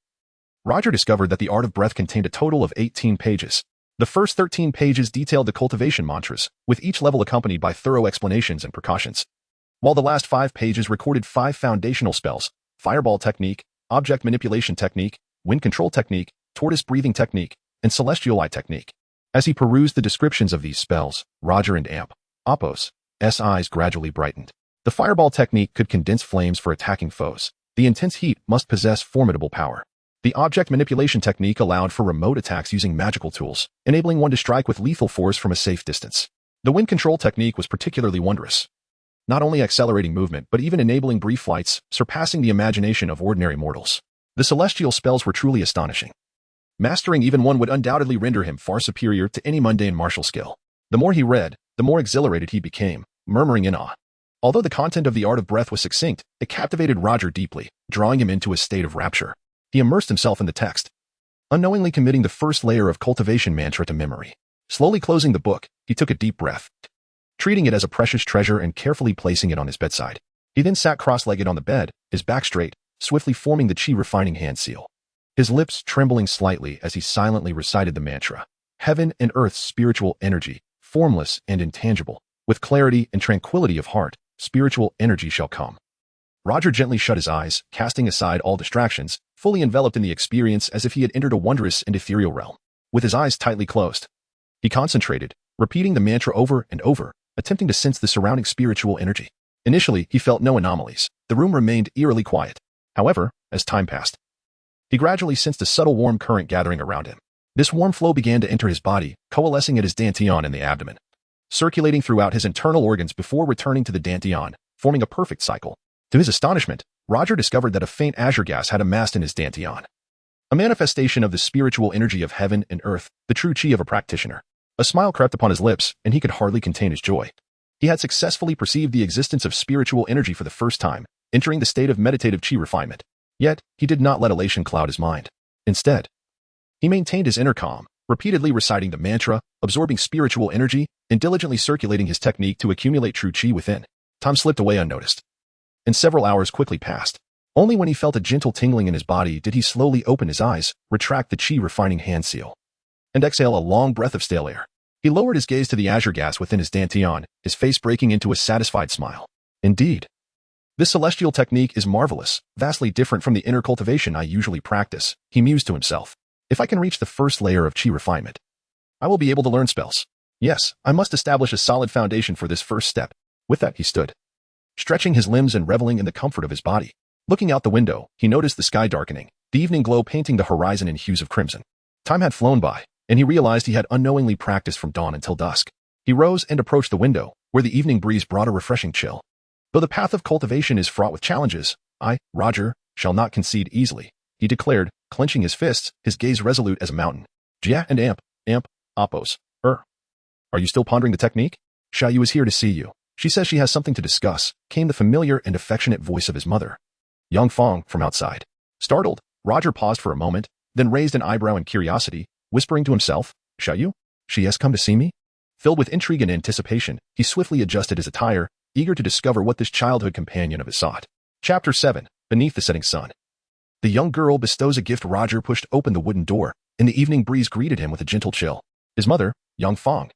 Roger discovered that the Art of Breath contained a total of 18 pages. The first 13 pages detailed the cultivation mantras, with each level accompanied by thorough explanations and precautions, while the last 5 pages recorded 5 foundational spells: Fireball Technique, Object Manipulation Technique, Wind Control Technique, Tortoise Breathing Technique, and Celestial Eye Technique. As he perused the descriptions of these spells, Roger and Appo's eyes gradually brightened. The Fireball Technique could condense flames for attacking foes. The intense heat must possess formidable power. The Object Manipulation Technique allowed for remote attacks using magical tools, enabling one to strike with lethal force from a safe distance. The Wind Control Technique was particularly wondrous, not only accelerating movement but even enabling brief flights, surpassing the imagination of ordinary mortals. The celestial spells were truly astonishing. Mastering even one would undoubtedly render him far superior to any mundane martial skill. The more he read, the more exhilarated he became, murmuring in awe. Although the content of the Art of Breath was succinct, it captivated Roger deeply, drawing him into a state of rapture. He immersed himself in the text, unknowingly committing the first layer of cultivation mantra to memory. Slowly closing the book, he took a deep breath, treating it as a precious treasure and carefully placing it on his bedside. He then sat cross-legged on the bed, his back straight, swiftly forming the chi-refining hand seal, his lips trembling slightly as he silently recited the mantra. Heaven and earth's spiritual energy, formless and intangible, with clarity and tranquility of heart, spiritual energy shall come. Roger gently shut his eyes, casting aside all distractions, fully enveloped in the experience as if he had entered a wondrous and ethereal realm. With his eyes tightly closed, he concentrated, repeating the mantra over and over, attempting to sense the surrounding spiritual energy. Initially, he felt no anomalies. The room remained eerily quiet. However, as time passed, he gradually sensed a subtle warm current gathering around him. This warm flow began to enter his body, coalescing at his dantian in the abdomen, circulating throughout his internal organs before returning to the dantian, forming a perfect cycle. To his astonishment, Roger discovered that a faint azure gas had amassed in his dantian, a manifestation of the spiritual energy of heaven and earth, the true chi of a practitioner. A smile crept upon his lips, and he could hardly contain his joy. He had successfully perceived the existence of spiritual energy for the first time, entering the state of meditative chi refinement. Yet, he did not let elation cloud his mind. Instead, he maintained his inner calm, repeatedly reciting the mantra, absorbing spiritual energy, and diligently circulating his technique to accumulate true chi within. Time slipped away unnoticed, and several hours quickly passed. Only when he felt a gentle tingling in his body did he slowly open his eyes, retract the chi-refining hand seal, and exhale a long breath of stale air. He lowered his gaze to the azure gas within his dantian, his face breaking into a satisfied smile. Indeed, this celestial technique is marvelous, vastly different from the inner cultivation I usually practice, he mused to himself. If I can reach the first layer of chi refinement, I will be able to learn spells. Yes, I must establish a solid foundation for this first step. With that, he stood, stretching his limbs and reveling in the comfort of his body. Looking out the window, he noticed the sky darkening, the evening glow painting the horizon in hues of crimson. Time had flown by, and he realized he had unknowingly practiced from dawn until dusk. He rose and approached the window, where the evening breeze brought a refreshing chill. Though the path of cultivation is fraught with challenges, I, Roger, shall not concede easily, he declared, clenching his fists, his gaze resolute as a mountain. Jia and Amp, Oppos, Are you still pondering the technique? Xiaoyu is here to see you. She says she has something to discuss, came the familiar and affectionate voice of his mother. Yang Fong, from outside. Startled, Roger paused for a moment, then raised an eyebrow in curiosity, whispering to himself, Xiaoyu? She has come to see me? Filled with intrigue and anticipation, he swiftly adjusted his attire, eager to discover what this childhood companion of his sought. Chapter 7. Beneath the Setting Sun. The young girl bestows a gift. Roger pushed open the wooden door, and the evening breeze greeted him with a gentle chill. His mother, Yang Fong,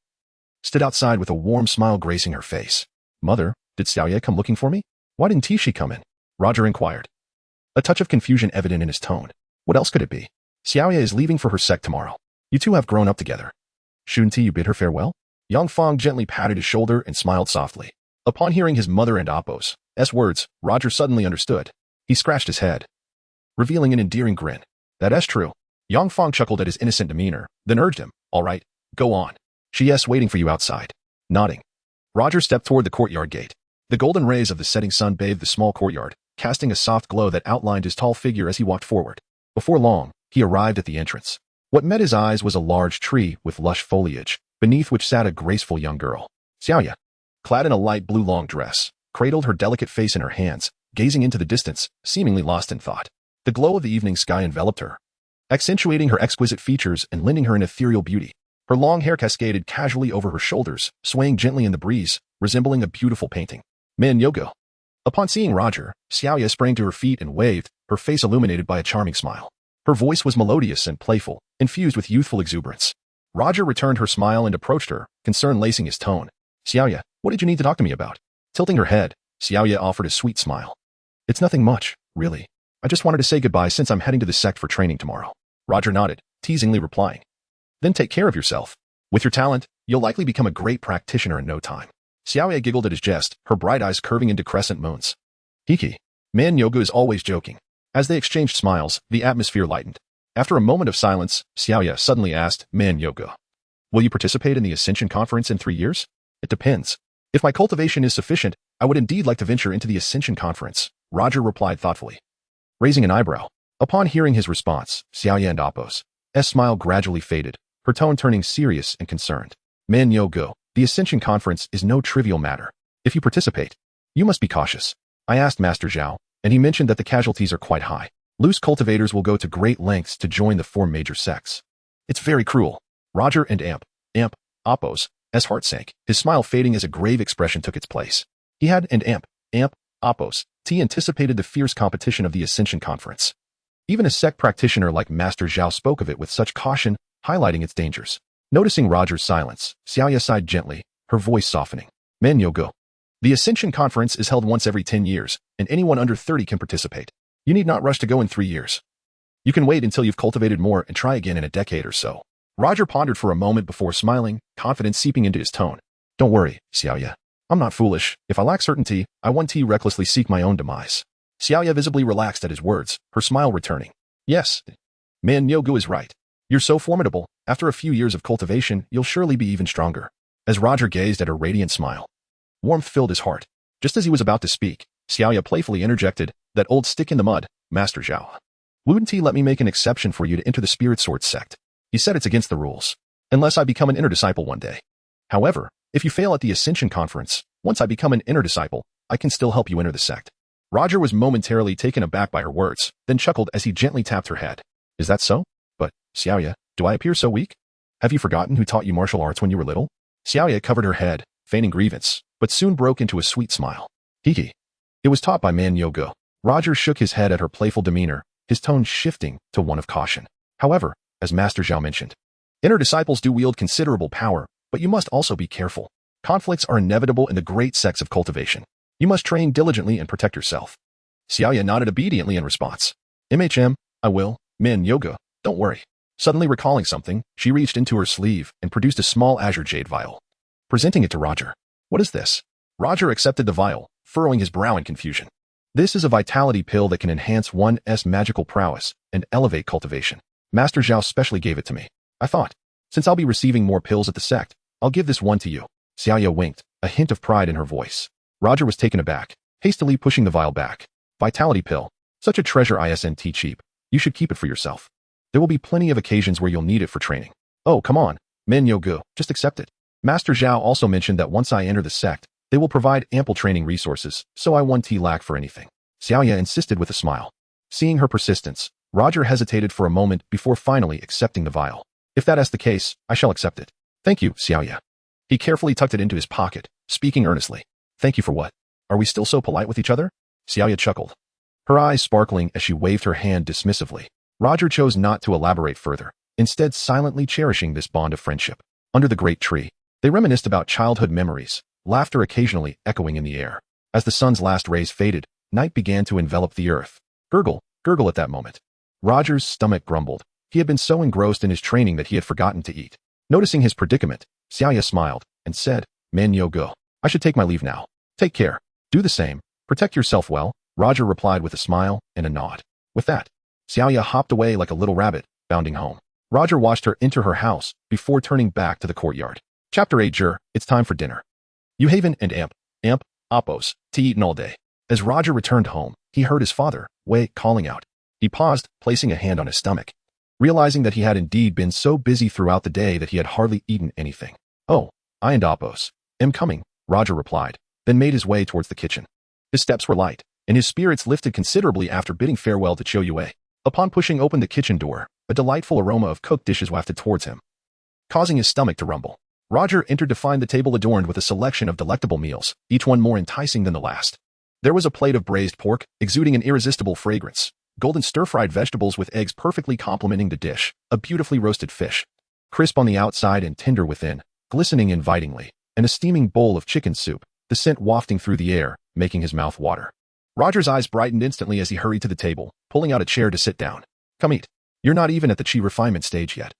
stood outside with a warm smile gracing her face. Mother, did Xiaoye come looking for me? Why didn't she come in? Roger inquired, a touch of confusion evident in his tone. What else could it be? Xiaoye is leaving for her sect tomorrow. You two have grown up together. Shouldn't you bid her farewell? Yang Fong gently patted his shoulder and smiled softly. Upon hearing his mother and Oppos' words, Roger suddenly understood. He scratched his head, revealing an endearing grin. That's true. Yang Fong chuckled at his innocent demeanor, then urged him, all right, go on. She's waiting for you outside. Nodding, Roger stepped toward the courtyard gate. The golden rays of the setting sun bathed the small courtyard, casting a soft glow that outlined his tall figure as he walked forward. Before long, he arrived at the entrance. What met his eyes was a large tree with lush foliage, beneath which sat a graceful young girl. Xiaoya, clad in a light blue long dress, cradled her delicate face in her hands, gazing into the distance, seemingly lost in thought. The glow of the evening sky enveloped her, accentuating her exquisite features and lending her an ethereal beauty. Her long hair cascaded casually over her shoulders, swaying gently in the breeze, resembling a beautiful painting. Man Yogo. Upon seeing Roger, Xiaoya sprang to her feet and waved, her face illuminated by a charming smile. Her voice was melodious and playful, infused with youthful exuberance. Roger returned her smile and approached her, concern lacing his tone. Xiaoya, what did you need to talk to me about? Tilting her head, Xiaoya offered a sweet smile. It's nothing much, really. I just wanted to say goodbye since I'm heading to the sect for training tomorrow. Roger nodded, teasingly replying. Then take care of yourself. With your talent, you'll likely become a great practitioner in no time. Xiaoya giggled at his jest, her bright eyes curving into crescent moons. Hiki. Man Yoga is always joking. As they exchanged smiles, the atmosphere lightened. After a moment of silence, Xiaoya suddenly asked Man Yoga, will you participate in the Ascension Conference in 3 years? It depends. If my cultivation is sufficient, I would indeed like to venture into the Ascension Conference, Roger replied thoughtfully, raising an eyebrow. Upon hearing his response, Xiaoya and Oppos' smile gradually faded, her tone turning serious and concerned. Man Yoga, the Ascension Conference is no trivial matter. If you participate, you must be cautious. I asked Master Zhao, and he mentioned that the casualties are quite high. Loose cultivators will go to great lengths to join the 4 major sects. It's very cruel. Roger and Oppos' heart sank, his smile fading as a grave expression took its place. He had Oppos' anticipated the fierce competition of the Ascension Conference. Even a sect practitioner like Master Zhao spoke of it with such caution, highlighting its dangers. Noticing Roger's silence, Xiaoya sighed gently, her voice softening. Man Yogo. The Ascension Conference is held once every 10 years, and anyone under 30 can participate. You need not rush to go in 3 years. You can wait until you've cultivated more and try again in a decade or so. Roger pondered for a moment before smiling, confidence seeping into his tone. Don't worry, Xiaoya. I'm not foolish. If I lack certainty, I won't recklessly seek my own demise. Xiaoya visibly relaxed at his words, her smile returning. Yes, Man Nyogu is right. You're so formidable. After a few years of cultivation, you'll surely be even stronger. As Roger gazed at her radiant smile, warmth filled his heart. Just as he was about to speak, Xiaoya playfully interjected, that old stick in the mud, Master Zhao. Wouldn't he let me make an exception for you to enter the Spirit Sword sect? He said it's against the rules. Unless I become an inner disciple one day. However, if you fail at the Ascension Conference, once I become an inner disciple, I can still help you enter the sect. Roger was momentarily taken aback by her words, then chuckled as he gently tapped her head. Is that so? But, Xiaoya, do I appear so weak? Have you forgotten who taught you martial arts when you were little? Xiaoya covered her head, feigning grievance, but soon broke into a sweet smile. Hee. It was taught by Man Yogo. Roger shook his head at her playful demeanor, his tone shifting to one of caution. However, as Master Zhao mentioned, inner disciples do wield considerable power, but you must also be careful. Conflicts are inevitable in the great sects of cultivation. You must train diligently and protect yourself. Xiaoya nodded obediently in response. I will. Man Yoga, don't worry. Suddenly recalling something, she reached into her sleeve and produced a small azure jade vial. Presenting it to Roger. What is this? Roger accepted the vial, furrowing his brow in confusion. This is a vitality pill that can enhance one's magical prowess and elevate cultivation. Master Zhao specially gave it to me. I thought, since I'll be receiving more pills at the sect, I'll give this one to you. Xiaoya winked, a hint of pride in her voice. Roger was taken aback, hastily pushing the vial back. Vitality pill. Such a treasure isn't cheap. You should keep it for yourself. There will be plenty of occasions where you'll need it for training. Oh, come on. Men Yogu, just accept it. Master Zhao also mentioned that once I enter the sect, they will provide ample training resources, so I won't lack for anything. Xiaoya insisted with a smile. Seeing her persistence, Roger hesitated for a moment before finally accepting the vial. If that is the case, I shall accept it. Thank you, Xiaoya. He carefully tucked it into his pocket, speaking earnestly. Thank you for what? Are we still so polite with each other? Xiaoya chuckled, her eyes sparkling as she waved her hand dismissively. Roger chose not to elaborate further, instead silently cherishing this bond of friendship. Under the great tree, they reminisced about childhood memories, laughter occasionally echoing in the air. As the sun's last rays faded, night began to envelop the earth. Gurgle, gurgle at that moment. Roger's stomach grumbled. He had been so engrossed in his training that he had forgotten to eat. Noticing his predicament, Xiaoya smiled and said, Man Yo Go. I should take my leave now. Take care. Do the same. Protect yourself well, Roger replied with a smile and a nod. With that, Xiaoya hopped away like a little rabbit, bounding home. Roger watched her enter her house before turning back to the courtyard. Chapter 8 It's time for dinner. Uhaven and Amp, Oppos, tea eaten all day. As Roger returned home, he heard his father, Wei, calling out. He paused, placing a hand on his stomach, realizing that he had indeed been so busy throughout the day that he had hardly eaten anything. Oh, I and Oppos. Am coming, Roger replied, then made his way towards the kitchen. His steps were light, and his spirits lifted considerably after bidding farewell to Chiu Yue. Upon pushing open the kitchen door, a delightful aroma of cooked dishes wafted towards him, causing his stomach to rumble. Roger entered to find the table adorned with a selection of delectable meals, each one more enticing than the last. There was a plate of braised pork, exuding an irresistible fragrance, golden stir-fried vegetables with eggs perfectly complementing the dish, a beautifully roasted fish, crisp on the outside and tender within, glistening invitingly, and a steaming bowl of chicken soup, the scent wafting through the air, making his mouth water. Roger's eyes brightened instantly as he hurried to the table, pulling out a chair to sit down. Come eat. You're not even at the chi refinement stage yet.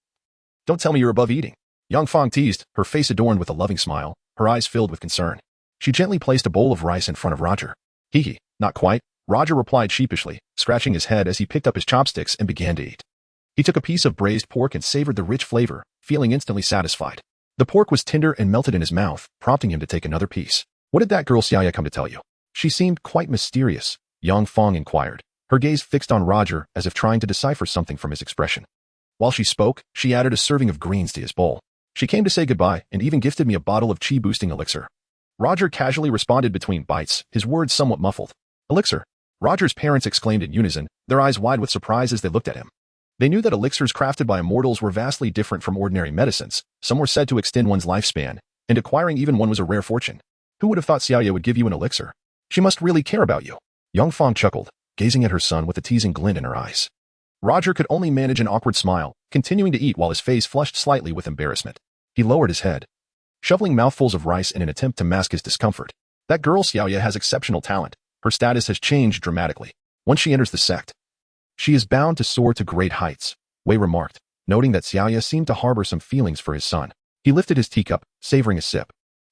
Don't tell me you're above eating. Yang Fang teased, her face adorned with a loving smile, her eyes filled with concern. She gently placed a bowl of rice in front of Roger. Hee, not quite, Roger replied sheepishly, scratching his head as he picked up his chopsticks and began to eat. He took a piece of braised pork and savored the rich flavor, feeling instantly satisfied. The pork was tender and melted in his mouth, prompting him to take another piece. What did that girl Xiaoya come to tell you? She seemed quite mysterious, Yang Fang inquired, her gaze fixed on Roger as if trying to decipher something from his expression. While she spoke, she added a serving of greens to his bowl. She came to say goodbye and even gifted me a bottle of chi-boosting elixir. Roger casually responded between bites, his words somewhat muffled. Elixir? Roger's parents exclaimed in unison, their eyes wide with surprise as they looked at him. They knew that elixirs crafted by immortals were vastly different from ordinary medicines. Some were said to extend one's lifespan, and acquiring even one was a rare fortune. Who would have thought Xiaoya would give you an elixir? She must really care about you. Yang Fang chuckled, gazing at her son with a teasing glint in her eyes. Roger could only manage an awkward smile, continuing to eat while his face flushed slightly with embarrassment. He lowered his head, shoveling mouthfuls of rice in an attempt to mask his discomfort. That girl Xiaoya has exceptional talent. Her status has changed dramatically. Once she enters the sect, she is bound to soar to great heights, Wei remarked, noting that Xiaoya seemed to harbor some feelings for his son. He lifted his teacup, savoring a sip.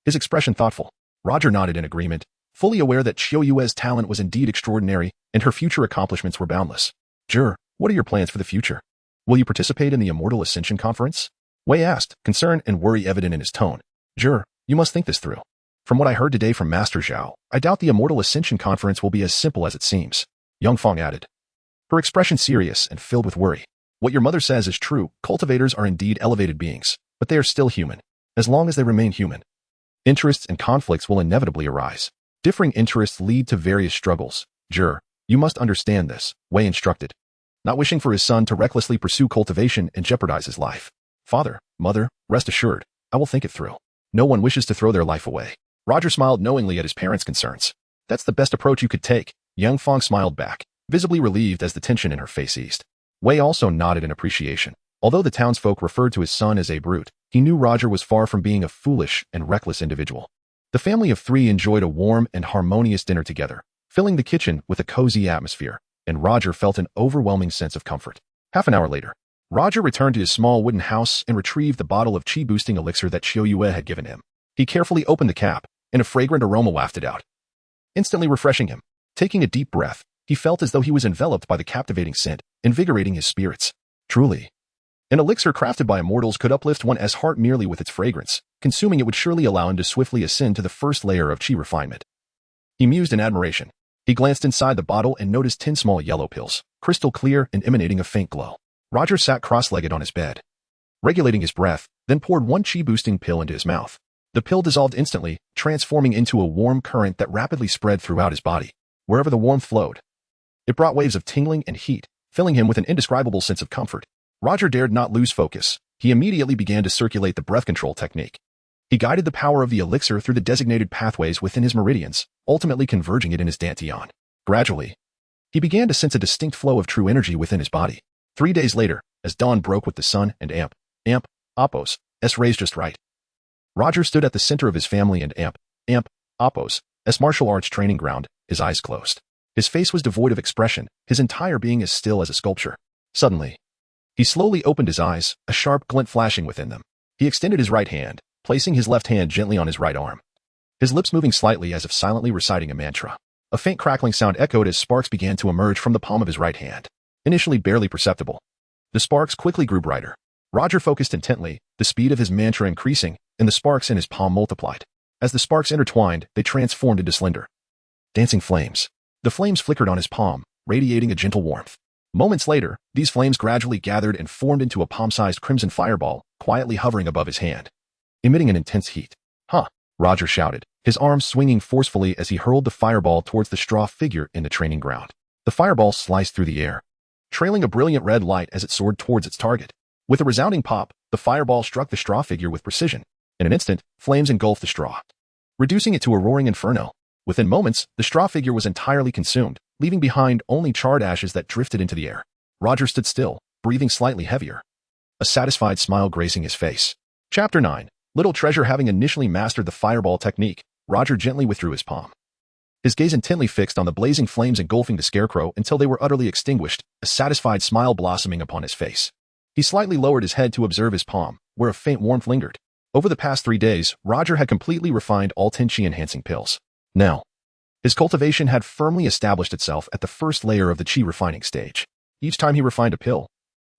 his expression thoughtful. Roger nodded in agreement, fully aware that Qiu Yue's talent was indeed extraordinary and her future accomplishments were boundless. Jur, what are your plans for the future? Will you participate in the Immortal Ascension Conference? Wei asked, concern and worry evident in his tone. Jur, you must think this through. From what I heard today from Master Zhao, I doubt the Immortal Ascension Conference will be as simple as it seems. Young Feng added, her expression serious and filled with worry. What your mother says is true, cultivators are indeed elevated beings, but they are still human. As long as they remain human, interests and conflicts will inevitably arise. Differing interests lead to various struggles. Jur, you must understand this, Wei instructed, not wishing for his son to recklessly pursue cultivation and jeopardize his life. Father, mother, rest assured, I will think it through. No one wishes to throw their life away. Roger smiled knowingly at his parents' concerns. That's the best approach you could take. Young Feng smiled back, visibly relieved as the tension in her face eased. Wei also nodded in appreciation. Although the townsfolk referred to his son as a brute, he knew Roger was far from being a foolish and reckless individual. The family of three enjoyed a warm and harmonious dinner together, filling the kitchen with a cozy atmosphere, and Roger felt an overwhelming sense of comfort. Half an hour later, Roger returned to his small wooden house and retrieved the bottle of chi-boosting elixir that Qiu Yue had given him. He carefully opened the cap, and a fragrant aroma wafted out, instantly refreshing him. Taking a deep breath, he felt as though he was enveloped by the captivating scent, invigorating his spirits. Truly, an elixir crafted by immortals could uplift one's heart merely with its fragrance. Consuming it would surely allow him to swiftly ascend to the first layer of chi refinement. He mused in admiration. He glanced inside the bottle and noticed 10 small yellow pills, crystal clear and emanating a faint glow. Roger sat cross-legged on his bed, regulating his breath, then poured one chi-boosting pill into his mouth. The pill dissolved instantly, transforming into a warm current that rapidly spread throughout his body. Wherever the warmth flowed, it brought waves of tingling and heat, filling him with an indescribable sense of comfort. Roger dared not lose focus. He immediately began to circulate the breath control technique. He guided the power of the elixir through the designated pathways within his meridians, ultimately converging it in his dantian. Gradually, he began to sense a distinct flow of true energy within his body. 3 days later, as dawn broke with the sun and Appos, rays just right, Roger stood at the center of his family and Appos, martial arts training ground, his eyes closed. His face was devoid of expression, his entire being as still as a sculpture. Suddenly, he slowly opened his eyes, a sharp glint flashing within them. He extended his right hand, placing his left hand gently on his right arm, his lips moving slightly as if silently reciting a mantra. A faint crackling sound echoed as sparks began to emerge from the palm of his right hand. Initially barely perceptible, the sparks quickly grew brighter. Roger focused intently, the speed of his mantra increasing, and the sparks in his palm multiplied. As the sparks intertwined, they transformed into slender, dancing flames. The flames flickered on his palm, radiating a gentle warmth. Moments later, these flames gradually gathered and formed into a palm-sized crimson fireball, quietly hovering above his hand, emitting an intense heat. Huh, Roger shouted, his arms swinging forcefully as he hurled the fireball towards the straw figure in the training ground. The fireball sliced through the air, trailing a brilliant red light as it soared towards its target. With a resounding pop, the fireball struck the straw figure with precision. In an instant, flames engulfed the straw, reducing it to a roaring inferno. Within moments, the straw figure was entirely consumed, leaving behind only charred ashes that drifted into the air. Roger stood still, breathing slightly heavier, a satisfied smile gracing his face. Chapter 9. Little Treasure. Having initially mastered the fireball technique, Roger gently withdrew his palm, his gaze intently fixed on the blazing flames engulfing the scarecrow until they were utterly extinguished, a satisfied smile blossoming upon his face. He slightly lowered his head to observe his palm, where a faint warmth lingered. Over the past 3 days, Roger had completely refined all 10 chi-enhancing pills. Now, his cultivation had firmly established itself at the first layer of the chi refining stage. Each time he refined a pill,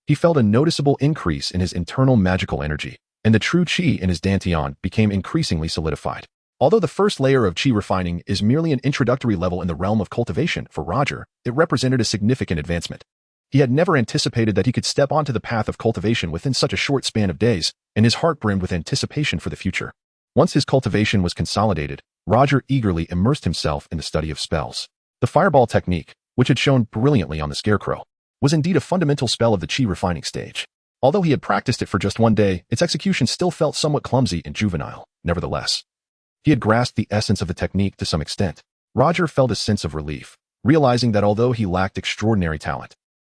he felt a noticeable increase in his internal magical energy, and the true chi in his dantian became increasingly solidified. Although the first layer of chi refining is merely an introductory level in the realm of cultivation, for Roger, it represented a significant advancement. He had never anticipated that he could step onto the path of cultivation within such a short span of days, and his heart brimmed with anticipation for the future. Once his cultivation was consolidated, Roger eagerly immersed himself in the study of spells. The fireball technique, which had shown brilliantly on the scarecrow, was indeed a fundamental spell of the chi refining stage. Although he had practiced it for just 1 day, its execution still felt somewhat clumsy and juvenile. Nevertheless, he had grasped the essence of the technique to some extent. Roger felt a sense of relief, realizing that although he lacked extraordinary talent,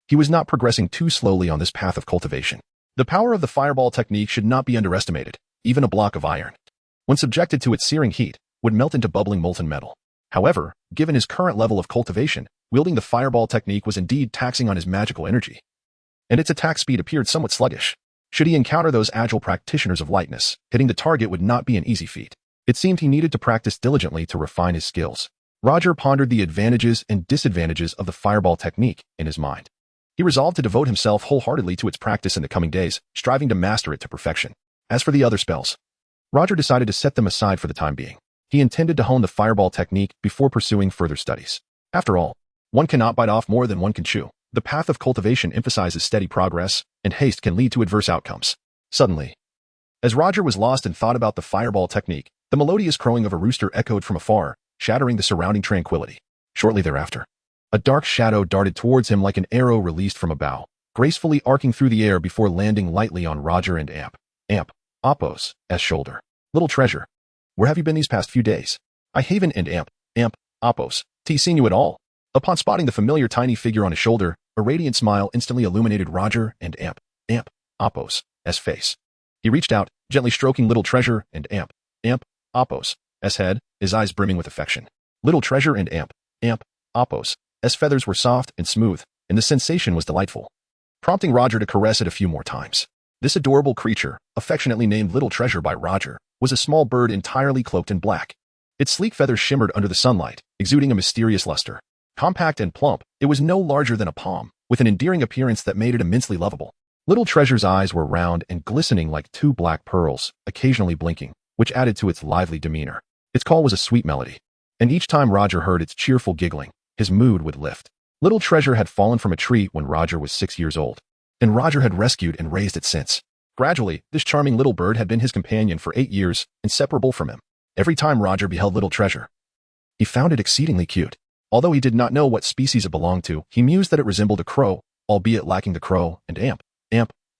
he was not progressing too slowly on this path of cultivation. The power of the fireball technique should not be underestimated. Even a block of iron, when subjected to its searing heat, would melt into bubbling molten metal. However, given his current level of cultivation, wielding the fireball technique was indeed taxing on his magical energy, and its attack speed appeared somewhat sluggish. Should he encounter those agile practitioners of lightness, hitting the target would not be an easy feat. It seemed he needed to practice diligently to refine his skills. Roger pondered the advantages and disadvantages of the fireball technique in his mind. He resolved to devote himself wholeheartedly to its practice in the coming days, striving to master it to perfection. As for the other spells, Roger decided to set them aside for the time being. He intended to hone the fireball technique before pursuing further studies. After all, one cannot bite off more than one can chew. The path of cultivation emphasizes steady progress, and haste can lead to adverse outcomes. Suddenly, as Roger was lost in thought about the fireball technique, the melodious crowing of a rooster echoed from afar, shattering the surrounding tranquility. Shortly thereafter, a dark shadow darted towards him like an arrow released from a bow, gracefully arcing through the air before landing lightly on Roger and Appo's shoulder. Little treasure, where have you been these past few days? I haven't and Appos, seen you at all. Upon spotting the familiar tiny figure on his shoulder, a radiant smile instantly illuminated Roger and Appos' face. He reached out, gently stroking Little Treasure and Appos' head, his eyes brimming with affection. Little Treasure and Appos' feathers were soft and smooth, and the sensation was delightful, prompting Roger to caress it a few more times. This adorable creature, affectionately named Little Treasure by Roger, was a small bird entirely cloaked in black. Its sleek feathers shimmered under the sunlight, exuding a mysterious luster. Compact and plump, it was no larger than a palm, with an endearing appearance that made it immensely lovable. Little Treasure's eyes were round and glistening like two black pearls, occasionally blinking, which added to its lively demeanor. Its call was a sweet melody, and each time Roger heard its cheerful giggling, his mood would lift. Little Treasure had fallen from a tree when Roger was 6 years old, and Roger had rescued and raised it since. Gradually, this charming little bird had been his companion for 8 years, inseparable from him. Every time Roger beheld Little Treasure, he found it exceedingly cute. Although he did not know what species it belonged to, he mused that it resembled a crow, albeit lacking the crow and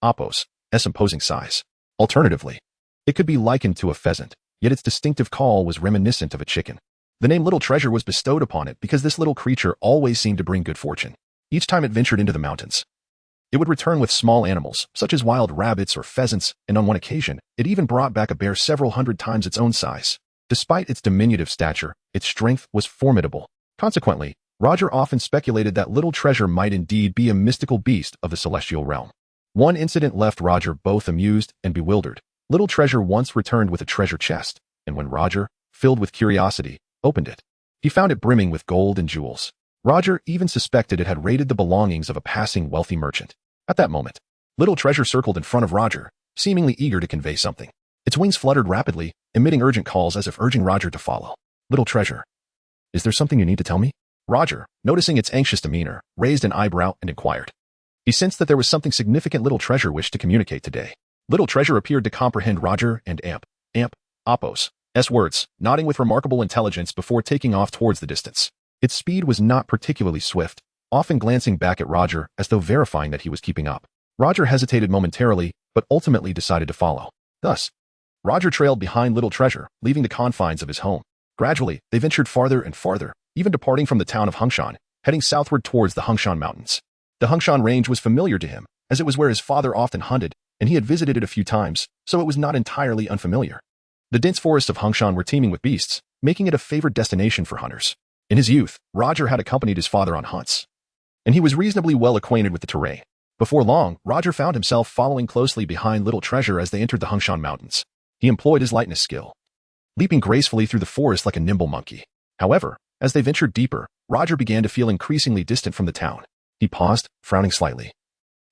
Appos' imposing size. Alternatively, it could be likened to a pheasant, yet its distinctive call was reminiscent of a chicken. The name Little Treasure was bestowed upon it because this little creature always seemed to bring good fortune. Each time it ventured into the mountains, it would return with small animals, such as wild rabbits or pheasants, and on one occasion, it even brought back a bear several hundred times its own size. Despite its diminutive stature, its strength was formidable. Consequently, Roger often speculated that Little Treasure might indeed be a mystical beast of the celestial realm. One incident left Roger both amused and bewildered. Little Treasure once returned with a treasure chest, and when Roger, filled with curiosity, opened it, he found it brimming with gold and jewels. Roger even suspected it had raided the belongings of a passing wealthy merchant. At that moment, Little Treasure circled in front of Roger, seemingly eager to convey something. Its wings fluttered rapidly, emitting urgent calls as if urging Roger to follow. Little Treasure, is there something you need to tell me? Roger, noticing its anxious demeanor, raised an eyebrow and inquired. He sensed that there was something significant Little Treasure wished to communicate today. Little Treasure appeared to comprehend Roger and Appos' words, nodding with remarkable intelligence before taking off towards the distance. Its speed was not particularly swift, often glancing back at Roger as though verifying that he was keeping up. Roger hesitated momentarily, but ultimately decided to follow. Thus, Roger trailed behind Little Treasure, leaving the confines of his home. Gradually, they ventured farther and farther, even departing from the town of Hungshan, heading southward towards the Hungshan Mountains. The Hungshan Range was familiar to him, as it was where his father often hunted, and he had visited it a few times, so it was not entirely unfamiliar. The dense forests of Hungshan were teeming with beasts, making it a favored destination for hunters. In his youth, Roger had accompanied his father on hunts, and he was reasonably well acquainted with the terrain. Before long, Roger found himself following closely behind Little Treasure as they entered the Hungshan Mountains. He employed his lightness skill, leaping gracefully through the forest like a nimble monkey. However, as they ventured deeper, Roger began to feel increasingly distant from the town. He paused, frowning slightly,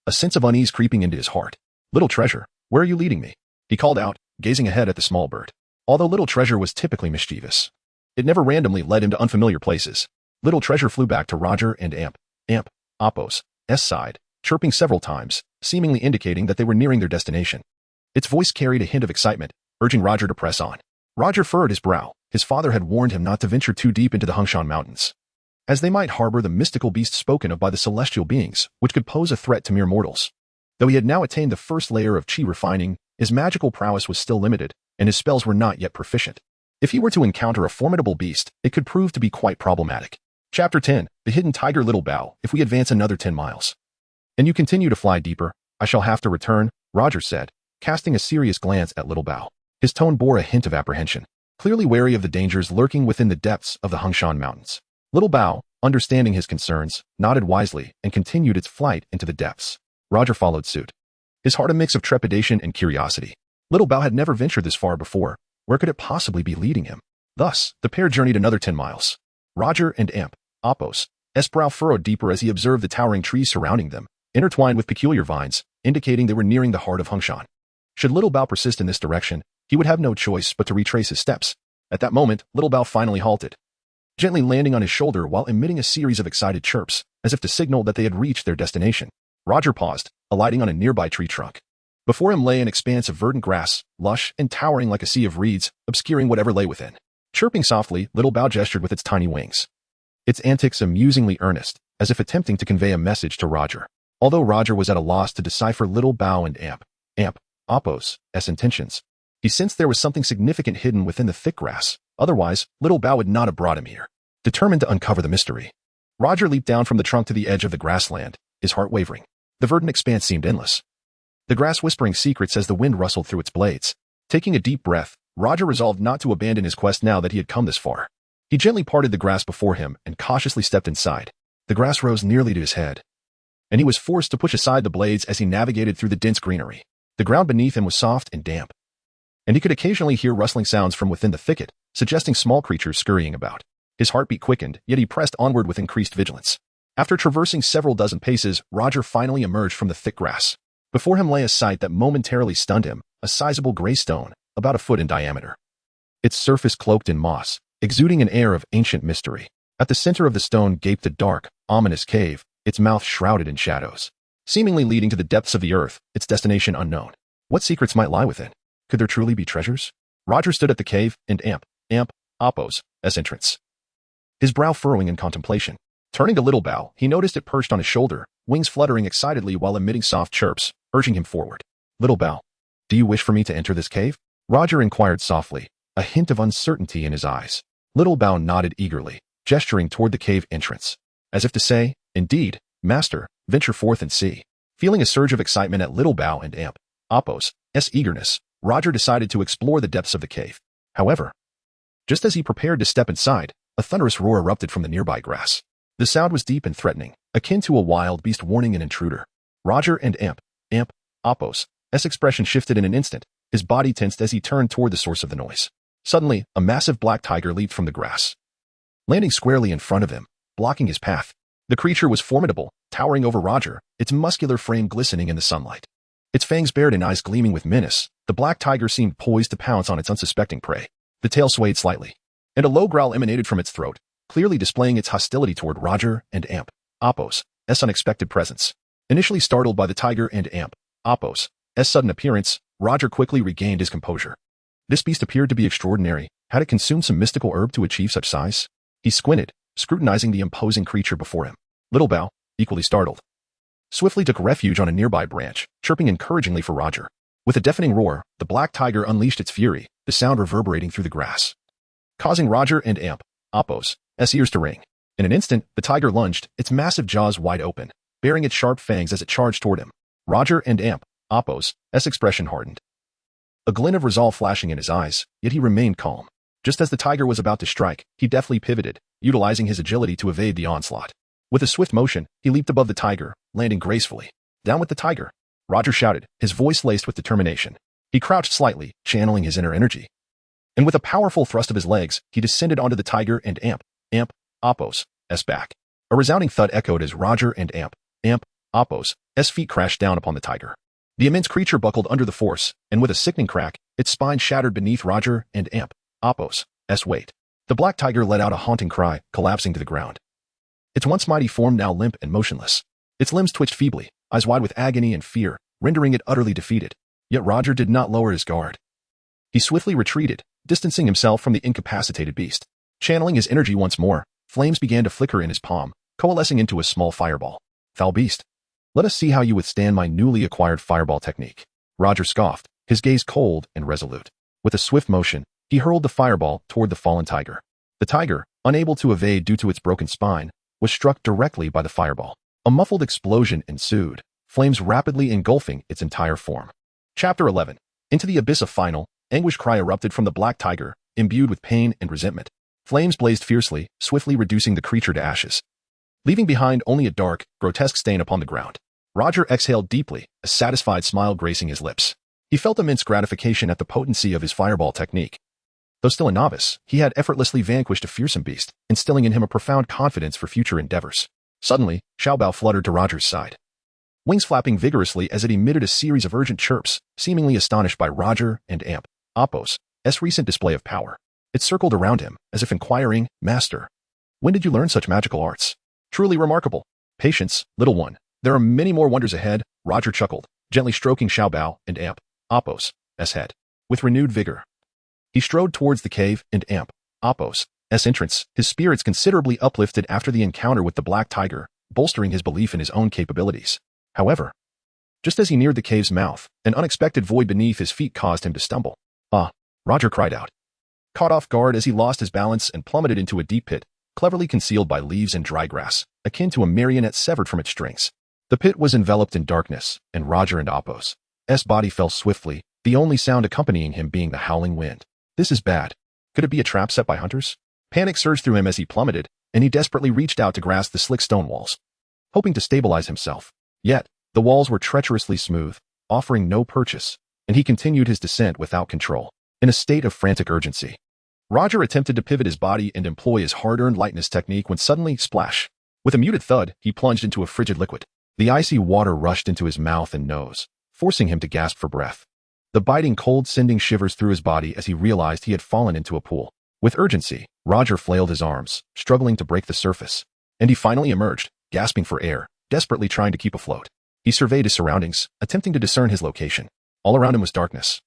a sense of unease creeping into his heart. Little Treasure, where are you leading me? He called out, gazing ahead at the small bird. Although Little Treasure was typically mischievous, it never randomly led him to unfamiliar places. Little Treasure flew back to Roger and Appos' side, chirping several times, seemingly indicating that they were nearing their destination. Its voice carried a hint of excitement, urging Roger to press on. Roger furrowed his brow. His father had warned him not to venture too deep into the Hungshan Mountains, as they might harbor the mystical beast spoken of by the celestial beings, which could pose a threat to mere mortals. Though he had now attained the first layer of chi refining, his magical prowess was still limited, and his spells were not yet proficient. If he were to encounter a formidable beast, it could prove to be quite problematic. Chapter 10, The Hidden Tiger. Little Bow. If we advance another 10 miles, and you continue to fly deeper, I shall have to return, Roger said, casting a serious glance at Little Bow. His tone bore a hint of apprehension, clearly wary of the dangers lurking within the depths of the Hungshan Mountains. Little Bow, understanding his concerns, nodded wisely and continued its flight into the depths. Roger followed suit, his heart a mix of trepidation and curiosity. Little Bow had never ventured this far before, Where could it possibly be leading him? Thus, the pair journeyed another 10 miles. Roger and Amp, Apo's brow furrowed deeper as he observed the towering trees surrounding them, intertwined with peculiar vines, indicating they were nearing the heart of Hungshan. Should Little Bao persist in this direction, he would have no choice but to retrace his steps. At that moment, Little Bao finally halted, gently landing on his shoulder while emitting a series of excited chirps, as if to signal that they had reached their destination. Roger paused, alighting on a nearby tree trunk. Before him lay an expanse of verdant grass, lush and towering like a sea of reeds, obscuring whatever lay within. Chirping softly, Little Bao gestured with its tiny wings, its antics amusingly earnest, as if attempting to convey a message to Roger. Although Roger was at a loss to decipher Little Bao and Amp, Apo's intentions, he sensed there was something significant hidden within the thick grass. Otherwise, Little Bao would not have brought him here. Determined to uncover the mystery, Roger leaped down from the trunk to the edge of the grassland, his heart wavering. The verdant expanse seemed endless, the grass whispering secrets as the wind rustled through its blades. Taking a deep breath, Roger resolved not to abandon his quest now that he had come this far. He gently parted the grass before him and cautiously stepped inside. The grass rose nearly to his head, and he was forced to push aside the blades as he navigated through the dense greenery. The ground beneath him was soft and damp, and he could occasionally hear rustling sounds from within the thicket, suggesting small creatures scurrying about. His heartbeat quickened, yet he pressed onward with increased vigilance. After traversing several dozen paces, Roger finally emerged from the thick grass. Before him lay a sight that momentarily stunned him, a sizable gray stone, about a foot in diameter. Its surface cloaked in moss, exuding an air of ancient mystery. At the center of the stone gaped a dark, ominous cave, its mouth shrouded in shadows, seemingly leading to the depths of the earth, its destination unknown. What secrets might lie within? Could there truly be treasures? Roger stood at the cave and Amp, Apo's entrance, his brow furrowing in contemplation. Turning to Little Bao, he noticed it perched on his shoulder, wings fluttering excitedly while emitting soft chirps, urging him forward. Little Bao, do you wish for me to enter this cave? Roger inquired softly, a hint of uncertainty in his eyes. Little Bao nodded eagerly, gesturing toward the cave entrance, as if to say, indeed, master, venture forth and see. Feeling a surge of excitement at Little Bao and Amp, Apo's eagerness, Roger decided to explore the depths of the cave. However, just as he prepared to step inside, a thunderous roar erupted from the nearby grass. The sound was deep and threatening, akin to a wild beast warning an intruder. Roger and Amp, Apo's expression shifted in an instant, his body tensed as he turned toward the source of the noise. Suddenly, a massive black tiger leaped from the grass, landing squarely in front of him, blocking his path. The creature was formidable, towering over Roger, its muscular frame glistening in the sunlight. Its fangs bared and eyes gleaming with menace, the black tiger seemed poised to pounce on its unsuspecting prey. The tail swayed slightly, and a low growl emanated from its throat, clearly displaying its hostility toward Roger and Amp, Apo's unexpected presence. Initially startled by the tiger and Amp, Apo's sudden appearance, Roger quickly regained his composure. This beast appeared to be extraordinary. Had it consumed some mystical herb to achieve such size? He squinted, scrutinizing the imposing creature before him. Little Bao, equally startled, swiftly took refuge on a nearby branch, chirping encouragingly for Roger. With a deafening roar, the black tiger unleashed its fury, the sound reverberating through the grass, causing Roger and Amp, Apo's ears to ring. In an instant, the tiger lunged, its massive jaws wide open, baring its sharp fangs as it charged toward him. Roger and Amp, Apo's expression hardened, a glint of resolve flashing in his eyes, yet he remained calm. Just as the tiger was about to strike, he deftly pivoted, utilizing his agility to evade the onslaught. With a swift motion, he leaped above the tiger, landing gracefully. Down with the tiger, Roger shouted, his voice laced with determination. He crouched slightly, channeling his inner energy, and with a powerful thrust of his legs, he descended onto the tiger and Amp, Apo's back. A resounding thud echoed as Roger and Amp, Apo's feet crashed down upon the tiger. The immense creature buckled under the force, and with a sickening crack, its spine shattered beneath Roger and Amp, Apo's weight. The black tiger let out a haunting cry, collapsing to the ground. Its once mighty form now limp and motionless. Its limbs twitched feebly, eyes wide with agony and fear, rendering it utterly defeated. Yet Roger did not lower his guard. He swiftly retreated, distancing himself from the incapacitated beast. Channeling his energy once more, flames began to flicker in his palm, coalescing into a small fireball. Foul beast, let us see how you withstand my newly acquired fireball technique. Roger scoffed, his gaze cold and resolute. With a swift motion, he hurled the fireball toward the fallen tiger. The tiger, unable to evade due to its broken spine, was struck directly by the fireball. A muffled explosion ensued, flames rapidly engulfing its entire form. Chapter 11. Into the abyss of final, anguish cry erupted from the black tiger, imbued with pain and resentment. Flames blazed fiercely, swiftly reducing the creature to ashes, leaving behind only a dark, grotesque stain upon the ground. Roger exhaled deeply, a satisfied smile gracing his lips. He felt immense gratification at the potency of his fireball technique. Though still a novice, he had effortlessly vanquished a fearsome beast, instilling in him a profound confidence for future endeavors. Suddenly, Xiaobao fluttered to Roger's side, wings flapping vigorously as it emitted a series of urgent chirps, seemingly astonished by Roger and Apos' recent display of power. It circled around him, as if inquiring, "Master, when did you learn such magical arts? Truly remarkable. Patience, little one. There are many more wonders ahead," Roger chuckled, gently stroking Xiaobao and Apos' head. With renewed vigor, he strode towards the cave and Apos' entrance, his spirits considerably uplifted after the encounter with the black tiger, bolstering his belief in his own capabilities. However, just as he neared the cave's mouth, an unexpected void beneath his feet caused him to stumble. "Ah!" Roger cried out, caught off guard as he lost his balance and plummeted into a deep pit, cleverly concealed by leaves and dry grass, akin to a marionette severed from its strings. The pit was enveloped in darkness, and Roger and Apos' body fell swiftly, the only sound accompanying him being the howling wind. This is bad. Could it be a trap set by hunters? Panic surged through him as he plummeted, and he desperately reached out to grasp the slick stone walls, hoping to stabilize himself. Yet, the walls were treacherously smooth, offering no purchase, and he continued his descent without control. In a state of frantic urgency, Roger attempted to pivot his body and employ his hard-earned lightness technique when suddenly, splash! With a muted thud, he plunged into a frigid liquid. The icy water rushed into his mouth and nose, forcing him to gasp for breath. The biting cold sending shivers through his body as he realized he had fallen into a pool. With urgency, Roger flailed his arms, struggling to break the surface, and he finally emerged, gasping for air, desperately trying to keep afloat. He surveyed his surroundings, attempting to discern his location. All around him was darkness,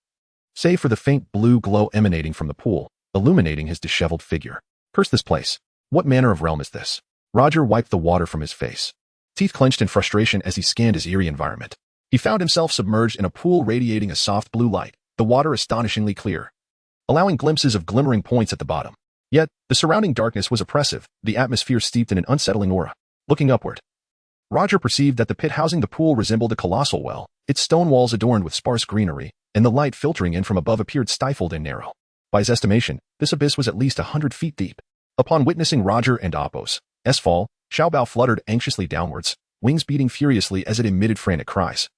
save for the faint blue glow emanating from the pool, illuminating his disheveled figure. Curse this place. What manner of realm is this? Roger wiped the water from his face, teeth clenched in frustration as he scanned his eerie environment. He found himself submerged in a pool radiating a soft blue light, the water astonishingly clear, allowing glimpses of glimmering points at the bottom. Yet, the surrounding darkness was oppressive, the atmosphere steeped in an unsettling aura. Looking upward, Roger perceived that the pit housing the pool resembled a colossal well, its stone walls adorned with sparse greenery, and the light filtering in from above appeared stifled and narrow. By his estimation, this abyss was at least 100 feet deep. Upon witnessing Roger and Apos' fall, Xiaobao fluttered anxiously downwards, wings beating furiously as it emitted frantic cries,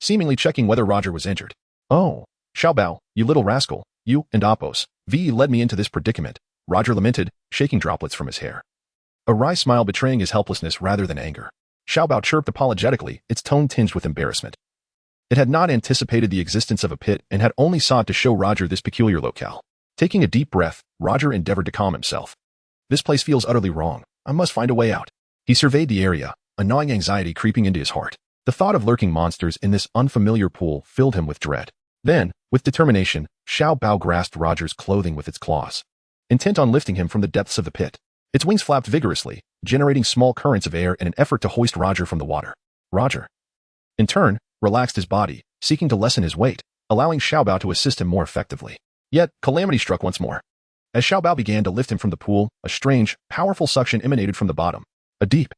seemingly checking whether Roger was injured. "Oh, Xiaobao, you little rascal, you and Apos' led me into this predicament," Roger lamented, shaking droplets from his hair, a wry smile betraying his helplessness rather than anger. Xiaobao chirped apologetically, its tone tinged with embarrassment. It had not anticipated the existence of a pit and had only sought to show Roger this peculiar locale. Taking a deep breath, Roger endeavored to calm himself. "This place feels utterly wrong. I must find a way out." He surveyed the area, a gnawing anxiety creeping into his heart. The thought of lurking monsters in this unfamiliar pool filled him with dread. Then, with determination, Xiaobao grasped Roger's clothing with its claws, intent on lifting him from the depths of the pit. Its wings flapped vigorously, generating small currents of air in an effort to hoist Roger from the water. Roger, in turn, relaxed his body, seeking to lessen his weight, allowing Xiaobao to assist him more effectively. Yet, calamity struck once more. As Xiaobao began to lift him from the pool, a strange, powerful suction emanated from the bottom. A deep,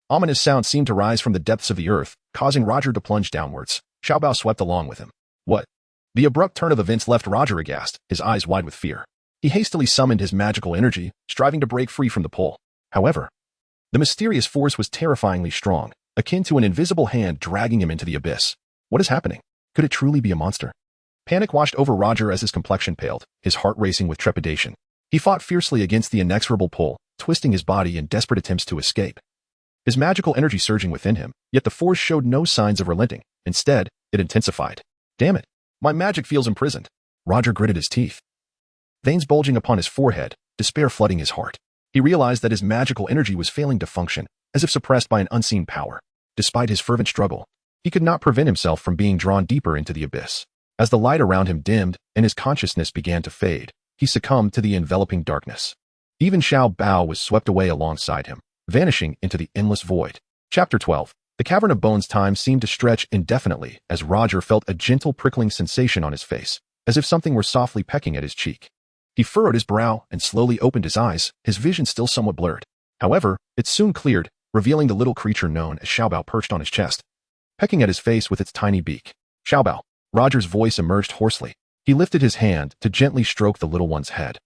ominous sound seemed to rise from the depths of the earth, causing Roger to plunge downwards. Xiaobao swept along with him. What? The abrupt turn of events left Roger aghast, his eyes wide with fear. He hastily summoned his magical energy, striving to break free from the pull. However, the mysterious force was terrifyingly strong, akin to an invisible hand dragging him into the abyss. What is happening? Could it truly be a monster? Panic washed over Roger as his complexion paled, his heart racing with trepidation. He fought fiercely against the inexorable pull, twisting his body in desperate attempts to escape, his magical energy surging within him, yet the force showed no signs of relenting. Instead, it intensified. "Damn it! My magic feels imprisoned." Roger gritted his teeth, veins bulging upon his forehead, despair flooding his heart. He realized that his magical energy was failing to function, as if suppressed by an unseen power. Despite his fervent struggle, he could not prevent himself from being drawn deeper into the abyss. As the light around him dimmed and his consciousness began to fade, he succumbed to the enveloping darkness. Even Xiaobao was swept away alongside him, vanishing into the endless void. Chapter 12. The Cavern of Bones. Time seemed to stretch indefinitely as Roger felt a gentle prickling sensation on his face, as if something were softly pecking at his cheek. He furrowed his brow and slowly opened his eyes, his vision still somewhat blurred. However, it soon cleared, revealing the little creature known as Xiaobao perched on his chest, pecking at his face with its tiny beak. "Xiaobao," Roger's voice emerged hoarsely. He lifted his hand to gently stroke the little one's head,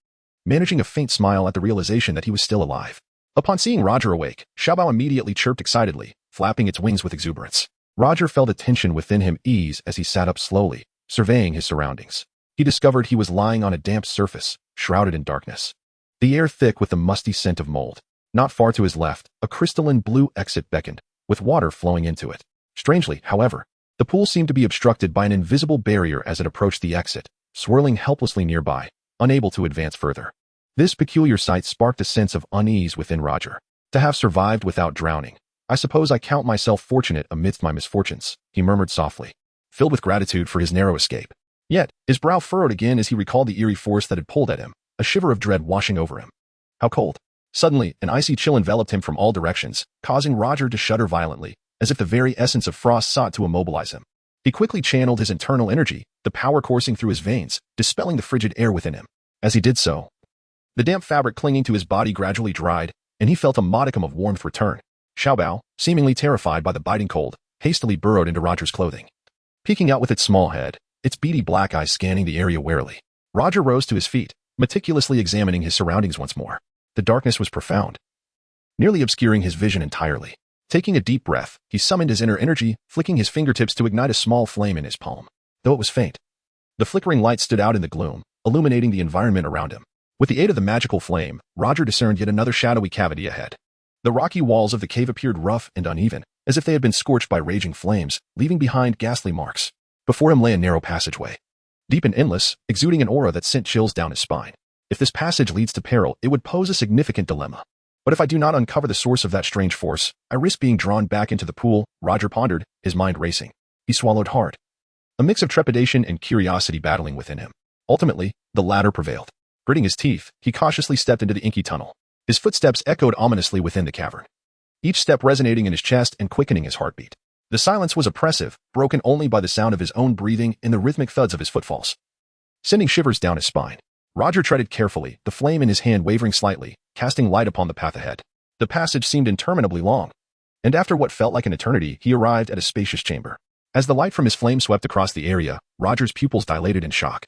managing a faint smile at the realization that he was still alive. Upon seeing Roger awake, Xiaobao immediately chirped excitedly, flapping its wings with exuberance. Roger felt a tension within him ease as he sat up slowly, surveying his surroundings. he discovered he was lying on a damp surface, shrouded in darkness. The air thick with the musty scent of mold. Not far to his left, a crystalline blue exit beckoned, with water flowing into it. Strangely, however, the pool seemed to be obstructed by an invisible barrier as it approached the exit, swirling helplessly nearby, unable to advance further. This peculiar sight sparked a sense of unease within Roger. To have survived without drowning, I suppose I count myself fortunate amidst my misfortunes, he murmured softly, filled with gratitude for his narrow escape. Yet, his brow furrowed again as he recalled the eerie force that had pulled at him, a shiver of dread washing over him. How cold! Suddenly, an icy chill enveloped him from all directions, causing Roger to shudder violently, as if the very essence of frost sought to immobilize him. He quickly channeled his internal energy, the power coursing through his veins, dispelling the frigid air within him. As he did so, the damp fabric clinging to his body gradually dried, and he felt a modicum of warmth return. Xiaobao, seemingly terrified by the biting cold, hastily burrowed into Roger's clothing. Peeking out with its small head, its beady black eyes scanning the area warily, Roger rose to his feet, meticulously examining his surroundings once more. The darkness was profound, nearly obscuring his vision entirely. Taking a deep breath, he summoned his inner energy, flicking his fingertips to ignite a small flame in his palm. Though it was faint, the flickering light stood out in the gloom, illuminating the environment around him. With the aid of the magical flame, Roger discerned yet another shadowy cavity ahead. The rocky walls of the cave appeared rough and uneven, as if they had been scorched by raging flames, leaving behind ghastly marks. Before him lay a narrow passageway, deep and endless, exuding an aura that sent chills down his spine. If this passage leads to peril, it would pose a significant dilemma. But if I do not uncover the source of that strange force, I risk being drawn back into the pool, Roger pondered, his mind racing. He swallowed hard, a mix of trepidation and curiosity battling within him. Ultimately, the latter prevailed. Gritting his teeth, he cautiously stepped into the inky tunnel. His footsteps echoed ominously within the cavern, each step resonating in his chest and quickening his heartbeat. The silence was oppressive, broken only by the sound of his own breathing and the rhythmic thuds of his footfalls. Sending shivers down his spine, Roger treaded carefully, the flame in his hand wavering slightly, casting light upon the path ahead. The passage seemed interminably long, and after what felt like an eternity, he arrived at a spacious chamber. As the light from his flame swept across the area, Roger's pupils dilated in shock,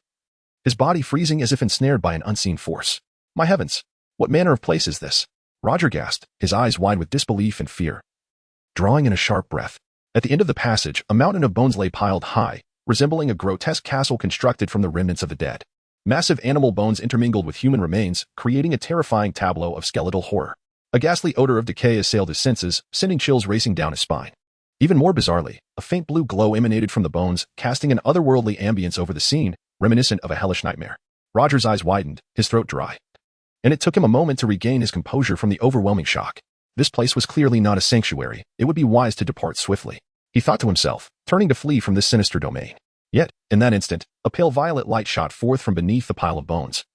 his body freezing as if ensnared by an unseen force. My heavens, what manner of place is this? Roger gasped, his eyes wide with disbelief and fear. Drawing in a sharp breath, at the end of the passage, a mountain of bones lay piled high, resembling a grotesque castle constructed from the remnants of the dead. Massive animal bones intermingled with human remains, creating a terrifying tableau of skeletal horror. A ghastly odor of decay assailed his senses, sending chills racing down his spine. Even more bizarrely, a faint blue glow emanated from the bones, casting an otherworldly ambience over the scene, reminiscent of a hellish nightmare. Roger's eyes widened, his throat dry, and it took him a moment to regain his composure from the overwhelming shock. This place was clearly not a sanctuary. It would be wise to depart swiftly, he thought to himself, turning to flee from this sinister domain. Yet, in that instant, a pale violet light shot forth from beneath the pile of bones,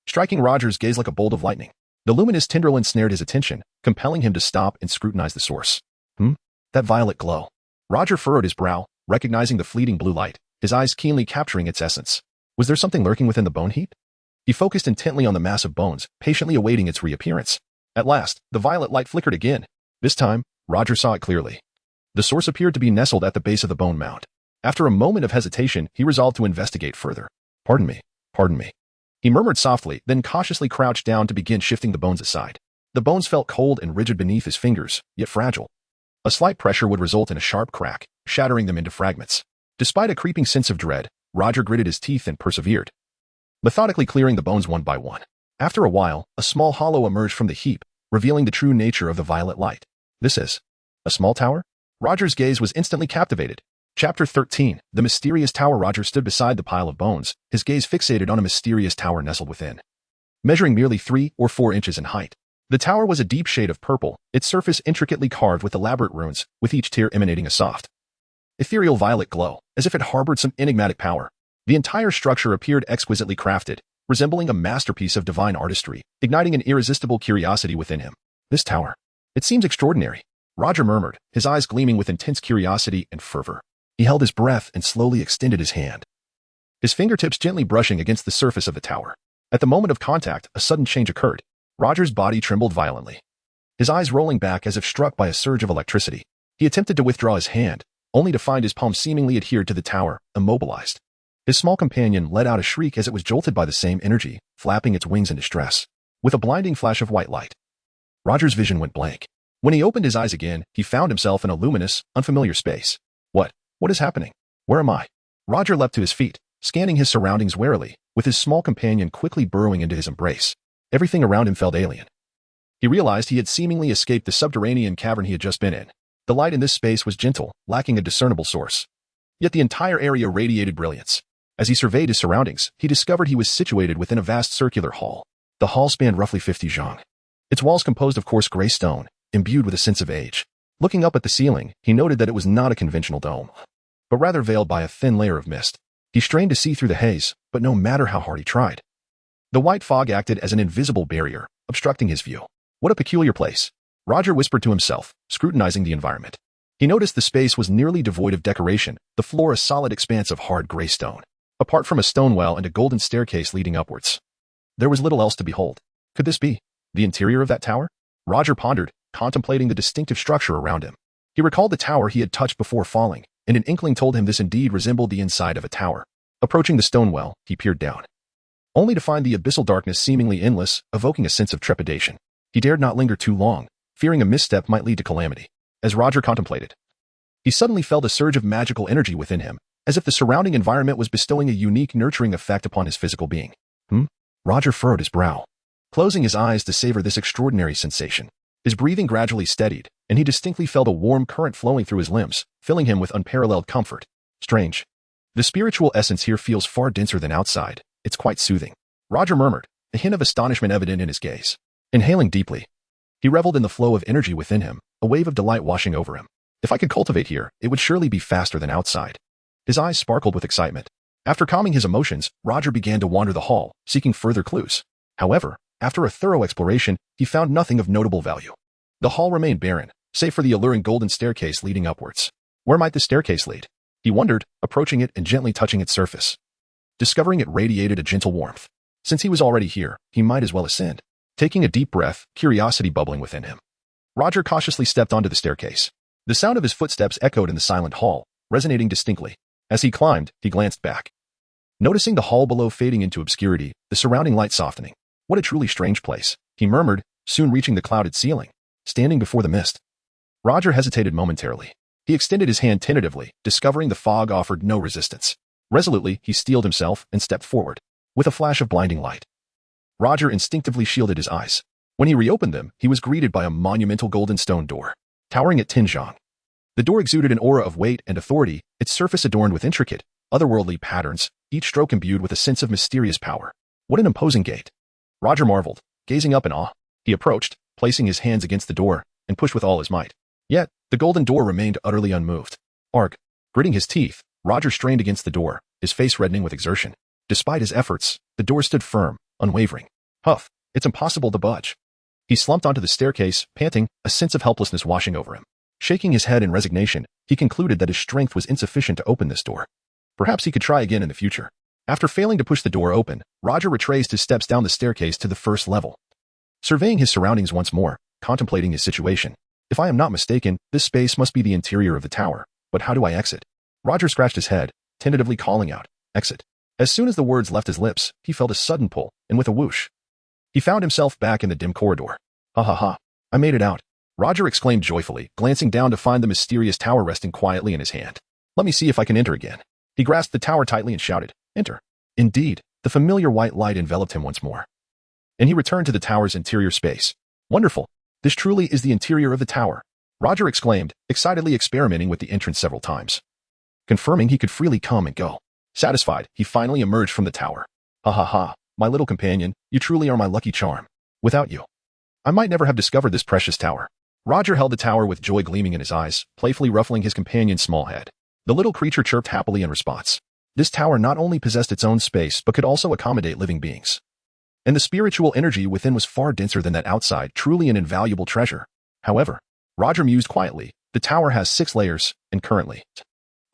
striking Roger's gaze like a bolt of lightning. The luminous tendril ensnared his attention, compelling him to stop and scrutinize the source. That violet glow. Roger furrowed his brow, recognizing the fleeting blue light, his eyes keenly capturing its essence. Was there something lurking within the bone heap? He focused intently on the mass of bones, patiently awaiting its reappearance. At last, the violet light flickered again. This time, Roger saw it clearly. The source appeared to be nestled at the base of the bone mound. After a moment of hesitation, he resolved to investigate further. Pardon me. He murmured softly, then cautiously crouched down to begin shifting the bones aside. The bones felt cold and rigid beneath his fingers, yet fragile. A slight pressure would result in a sharp crack, shattering them into fragments. Despite a creeping sense of dread, Roger gritted his teeth and persevered, methodically clearing the bones one by one. After a while, a small hollow emerged from the heap, revealing the true nature of the violet light. This is a small tower? Roger's gaze was instantly captivated. Chapter 13, The Mysterious Tower. Roger stood beside the pile of bones, his gaze fixated on a mysterious tower nestled within. Measuring merely 3 or 4 inches in height, the tower was a deep shade of purple, its surface intricately carved with elaborate runes, with each tier emanating a soft, ethereal violet glow, as if it harbored some enigmatic power. The entire structure appeared exquisitely crafted, resembling a masterpiece of divine artistry, igniting an irresistible curiosity within him. This tower. It seems extraordinary, Roger murmured, his eyes gleaming with intense curiosity and fervor. He held his breath and slowly extended his hand, his fingertips gently brushing against the surface of the tower. At the moment of contact, a sudden change occurred. Roger's body trembled violently, his eyes rolling back as if struck by a surge of electricity. He attempted to withdraw his hand, only to find his palm seemingly adhered to the tower, immobilized. His small companion let out a shriek as it was jolted by the same energy, flapping its wings in distress. With a blinding flash of white light, Roger's vision went blank. When he opened his eyes again, he found himself in a luminous, unfamiliar space. What is happening? Where am I? Roger leapt to his feet, scanning his surroundings warily, with his small companion quickly burrowing into his embrace. Everything around him felt alien. He realized he had seemingly escaped the subterranean cavern he had just been in. The light in this space was gentle, lacking a discernible source. Yet the entire area radiated brilliance. As he surveyed his surroundings, he discovered he was situated within a vast circular hall. The hall spanned roughly 50 zhang. Its walls composed of coarse gray stone, imbued with a sense of age. Looking up at the ceiling, he noted that it was not a conventional dome, but rather veiled by a thin layer of mist. He strained to see through the haze, but no matter how hard he tried, the white fog acted as an invisible barrier, obstructing his view. What a peculiar place, Roger whispered to himself, scrutinizing the environment. He noticed the space was nearly devoid of decoration, the floor a solid expanse of hard gray stone. Apart from a stone well and a golden staircase leading upwards, there was little else to behold. Could this be the interior of that tower? Roger pondered, contemplating the distinctive structure around him. He recalled the tower he had touched before falling, and an inkling told him this indeed resembled the inside of a tower. Approaching the stone well, he peered down, only to find the abyssal darkness seemingly endless, evoking a sense of trepidation. He dared not linger too long, fearing a misstep might lead to calamity. As Roger contemplated, he suddenly felt a surge of magical energy within him, as if the surrounding environment was bestowing a unique nurturing effect upon his physical being. Roger furrowed his brow, closing his eyes to savor this extraordinary sensation. His breathing gradually steadied, and he distinctly felt a warm current flowing through his limbs, filling him with unparalleled comfort. Strange. The spiritual essence here feels far denser than outside. It's quite soothing, Roger murmured, a hint of astonishment evident in his gaze. Inhaling deeply, he reveled in the flow of energy within him, a wave of delight washing over him. If I could cultivate here, it would surely be faster than outside. His eyes sparkled with excitement. After calming his emotions, Roger began to wander the hall, seeking further clues. However, after a thorough exploration, he found nothing of notable value. The hall remained barren, save for the alluring golden staircase leading upwards. Where might the staircase lead? He wondered, approaching it and gently touching its surface. Discovering it radiated a gentle warmth. Since he was already here, he might as well ascend. Taking a deep breath, curiosity bubbling within him, Roger cautiously stepped onto the staircase. The sound of his footsteps echoed in the silent hall, resonating distinctly. As he climbed, he glanced back, noticing the hall below fading into obscurity, the surrounding light softening. What a truly strange place, he murmured, soon reaching the clouded ceiling. Standing before the mist, Roger hesitated momentarily. He extended his hand tentatively, discovering the fog offered no resistance. Resolutely, he steeled himself and stepped forward. With a flash of blinding light, Roger instinctively shielded his eyes. When he reopened them, he was greeted by a monumental golden stone door, towering at 10 zhang. The door exuded an aura of weight and authority, its surface adorned with intricate, otherworldly patterns, each stroke imbued with a sense of mysterious power. What an imposing gate, Roger marveled, gazing up in awe. He approached, placing his hands against the door, and pushed with all his might. Yet, the golden door remained utterly unmoved. Arg. Gritting his teeth, Roger strained against the door, his face reddening with exertion. Despite his efforts, the door stood firm, unwavering. Huff. It's impossible to budge. He slumped onto the staircase, panting, a sense of helplessness washing over him. Shaking his head in resignation, he concluded that his strength was insufficient to open this door. Perhaps he could try again in the future. After failing to push the door open, Roger retraced his steps down the staircase to the first level. Surveying his surroundings once more, contemplating his situation. If I am not mistaken, this space must be the interior of the tower. But how do I exit? Roger scratched his head, tentatively calling out, "Exit." As soon as the words left his lips, he felt a sudden pull, and with a whoosh, he found himself back in the dim corridor. Ha ha ha. I made it out, Roger exclaimed joyfully, glancing down to find the mysterious tower resting quietly in his hand. Let me see if I can enter again. He grasped the tower tightly and shouted, "Enter." Indeed, the familiar white light enveloped him once more, and he returned to the tower's interior space. Wonderful. This truly is the interior of the tower, Roger exclaimed, excitedly experimenting with the entrance several times, confirming he could freely come and go. Satisfied, he finally emerged from the tower. Ha ha ha, my little companion, you truly are my lucky charm. Without you, I might never have discovered this precious tower. Roger held the tower with joy gleaming in his eyes, playfully ruffling his companion's small head. The little creature chirped happily in response. This tower not only possessed its own space but could also accommodate living beings. And the spiritual energy within was far denser than that outside, truly an invaluable treasure. However, Roger mused quietly, the tower has 6 layers, and currently,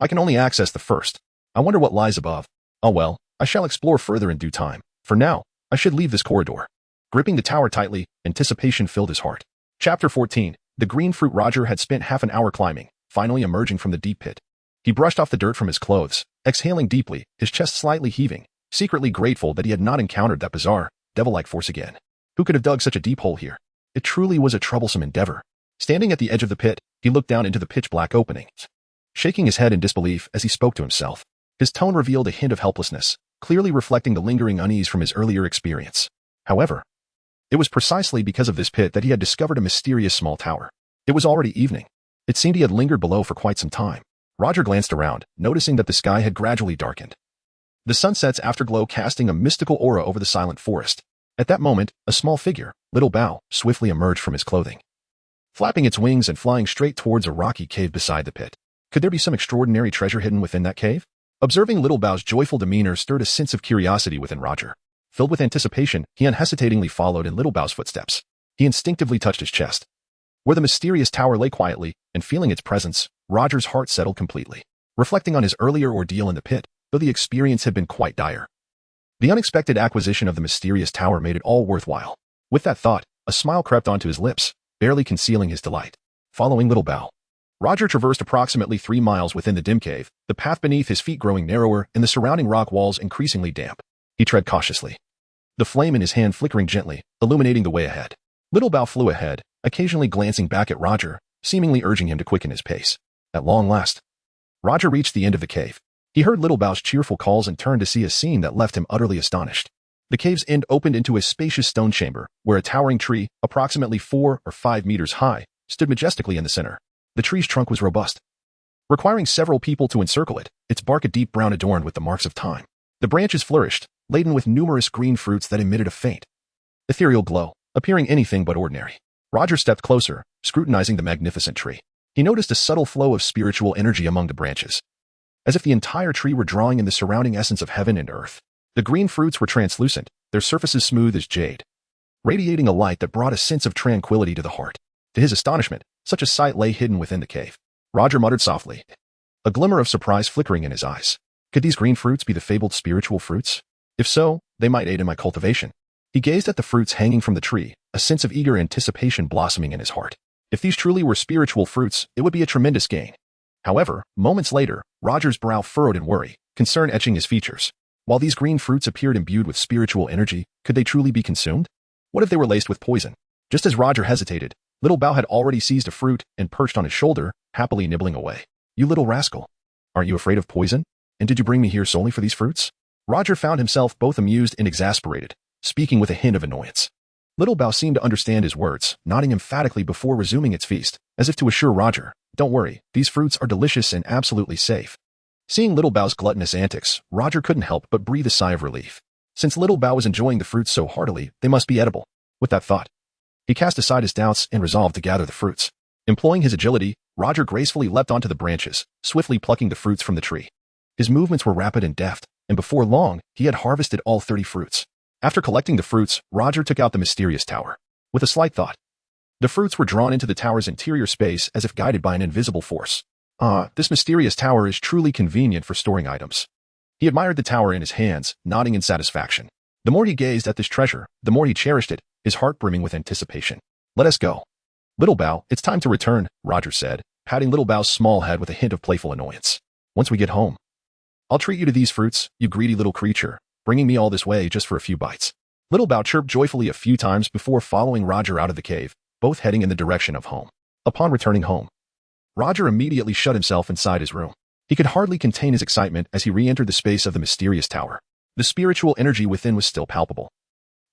I can only access the first. I wonder what lies above. Oh well, I shall explore further in due time. For now, I should leave this corridor. Gripping the tower tightly, anticipation filled his heart. Chapter 14. The green fruit. Roger had spent half an hour climbing, finally emerging from the deep pit. He brushed off the dirt from his clothes, exhaling deeply, his chest slightly heaving, secretly grateful that he had not encountered that bizarre, devil-like force again. Who could have dug such a deep hole here? It truly was a troublesome endeavor. Standing at the edge of the pit, he looked down into the pitch-black opening, shaking his head in disbelief as he spoke to himself. His tone revealed a hint of helplessness, clearly reflecting the lingering unease from his earlier experience. However, it was precisely because of this pit that he had discovered a mysterious small tower. It was already evening. It seemed he had lingered below for quite some time. Roger glanced around, noticing that the sky had gradually darkened. The sunset's afterglow casting a mystical aura over the silent forest. At that moment, a small figure, Little Bao, swiftly emerged from his clothing, flapping its wings and flying straight towards a rocky cave beside the pit. Could there be some extraordinary treasure hidden within that cave? Observing Little Bao's joyful demeanor stirred a sense of curiosity within Roger. Filled with anticipation, he unhesitatingly followed in Little Bao's footsteps. He instinctively touched his chest, where the mysterious tower lay quietly, and feeling its presence, Roger's heart settled completely. Reflecting on his earlier ordeal in the pit, though the experience had been quite dire, the unexpected acquisition of the mysterious tower made it all worthwhile. With that thought, a smile crept onto his lips, barely concealing his delight. Following Little Bao, Roger traversed approximately 3 miles within the dim cave, the path beneath his feet growing narrower and the surrounding rock walls increasingly damp. He tread cautiously, the flame in his hand flickering gently, illuminating the way ahead. Little Bao flew ahead, occasionally glancing back at Roger, seemingly urging him to quicken his pace. At long last, Roger reached the end of the cave. He heard Little Bao's cheerful calls and turned to see a scene that left him utterly astonished. The cave's end opened into a spacious stone chamber, where a towering tree, approximately 4 or 5 meters high, stood majestically in the center. The tree's trunk was robust, requiring several people to encircle it, its bark a deep brown adorned with the marks of time. The branches flourished, laden with numerous green fruits that emitted a faint, ethereal glow, appearing anything but ordinary. Roger stepped closer, scrutinizing the magnificent tree. He noticed a subtle flow of spiritual energy among the branches, as if the entire tree were drawing in the surrounding essence of heaven and earth. The green fruits were translucent, their surfaces smooth as jade, radiating a light that brought a sense of tranquility to the heart. To his astonishment, such a sight lay hidden within the cave. Roger muttered softly, a glimmer of surprise flickering in his eyes. Could these green fruits be the fabled spiritual fruits? If so, they might aid in my cultivation. He gazed at the fruits hanging from the tree, a sense of eager anticipation blossoming in his heart. If these truly were spiritual fruits, it would be a tremendous gain. However, moments later, Roger's brow furrowed in worry, concern etching his features. While these green fruits appeared imbued with spiritual energy, could they truly be consumed? What if they were laced with poison? Just as Roger hesitated, Little Bao had already seized a fruit and perched on his shoulder, happily nibbling away. You little rascal. Aren't you afraid of poison? And did you bring me here solely for these fruits? Roger found himself both amused and exasperated, speaking with a hint of annoyance. Little Bao seemed to understand his words, nodding emphatically before resuming its feast, as if to assure Roger, don't worry, these fruits are delicious and absolutely safe. Seeing Little Bao's gluttonous antics, Roger couldn't help but breathe a sigh of relief. Since Little Bao was enjoying the fruits so heartily, they must be edible. With that thought, he cast aside his doubts and resolved to gather the fruits. Employing his agility, Roger gracefully leapt onto the branches, swiftly plucking the fruits from the tree. His movements were rapid and deft, and before long, he had harvested all 30 fruits. After collecting the fruits, Roger took out the mysterious tower. With a slight thought, the fruits were drawn into the tower's interior space as if guided by an invisible force. This mysterious tower is truly convenient for storing items. He admired the tower in his hands, nodding in satisfaction. The more he gazed at this treasure, the more he cherished it, his heart brimming with anticipation. Let us go. Little Bao, it's time to return, Roger said, patting Little Bao's small head with a hint of playful annoyance. Once we get home, I'll treat you to these fruits, you greedy little creature, bringing me all this way just for a few bites. Little Bao chirped joyfully a few times before following Roger out of the cave, both heading in the direction of home. Upon returning home, Roger immediately shut himself inside his room. He could hardly contain his excitement as he re-entered the space of the mysterious tower. The spiritual energy within was still palpable,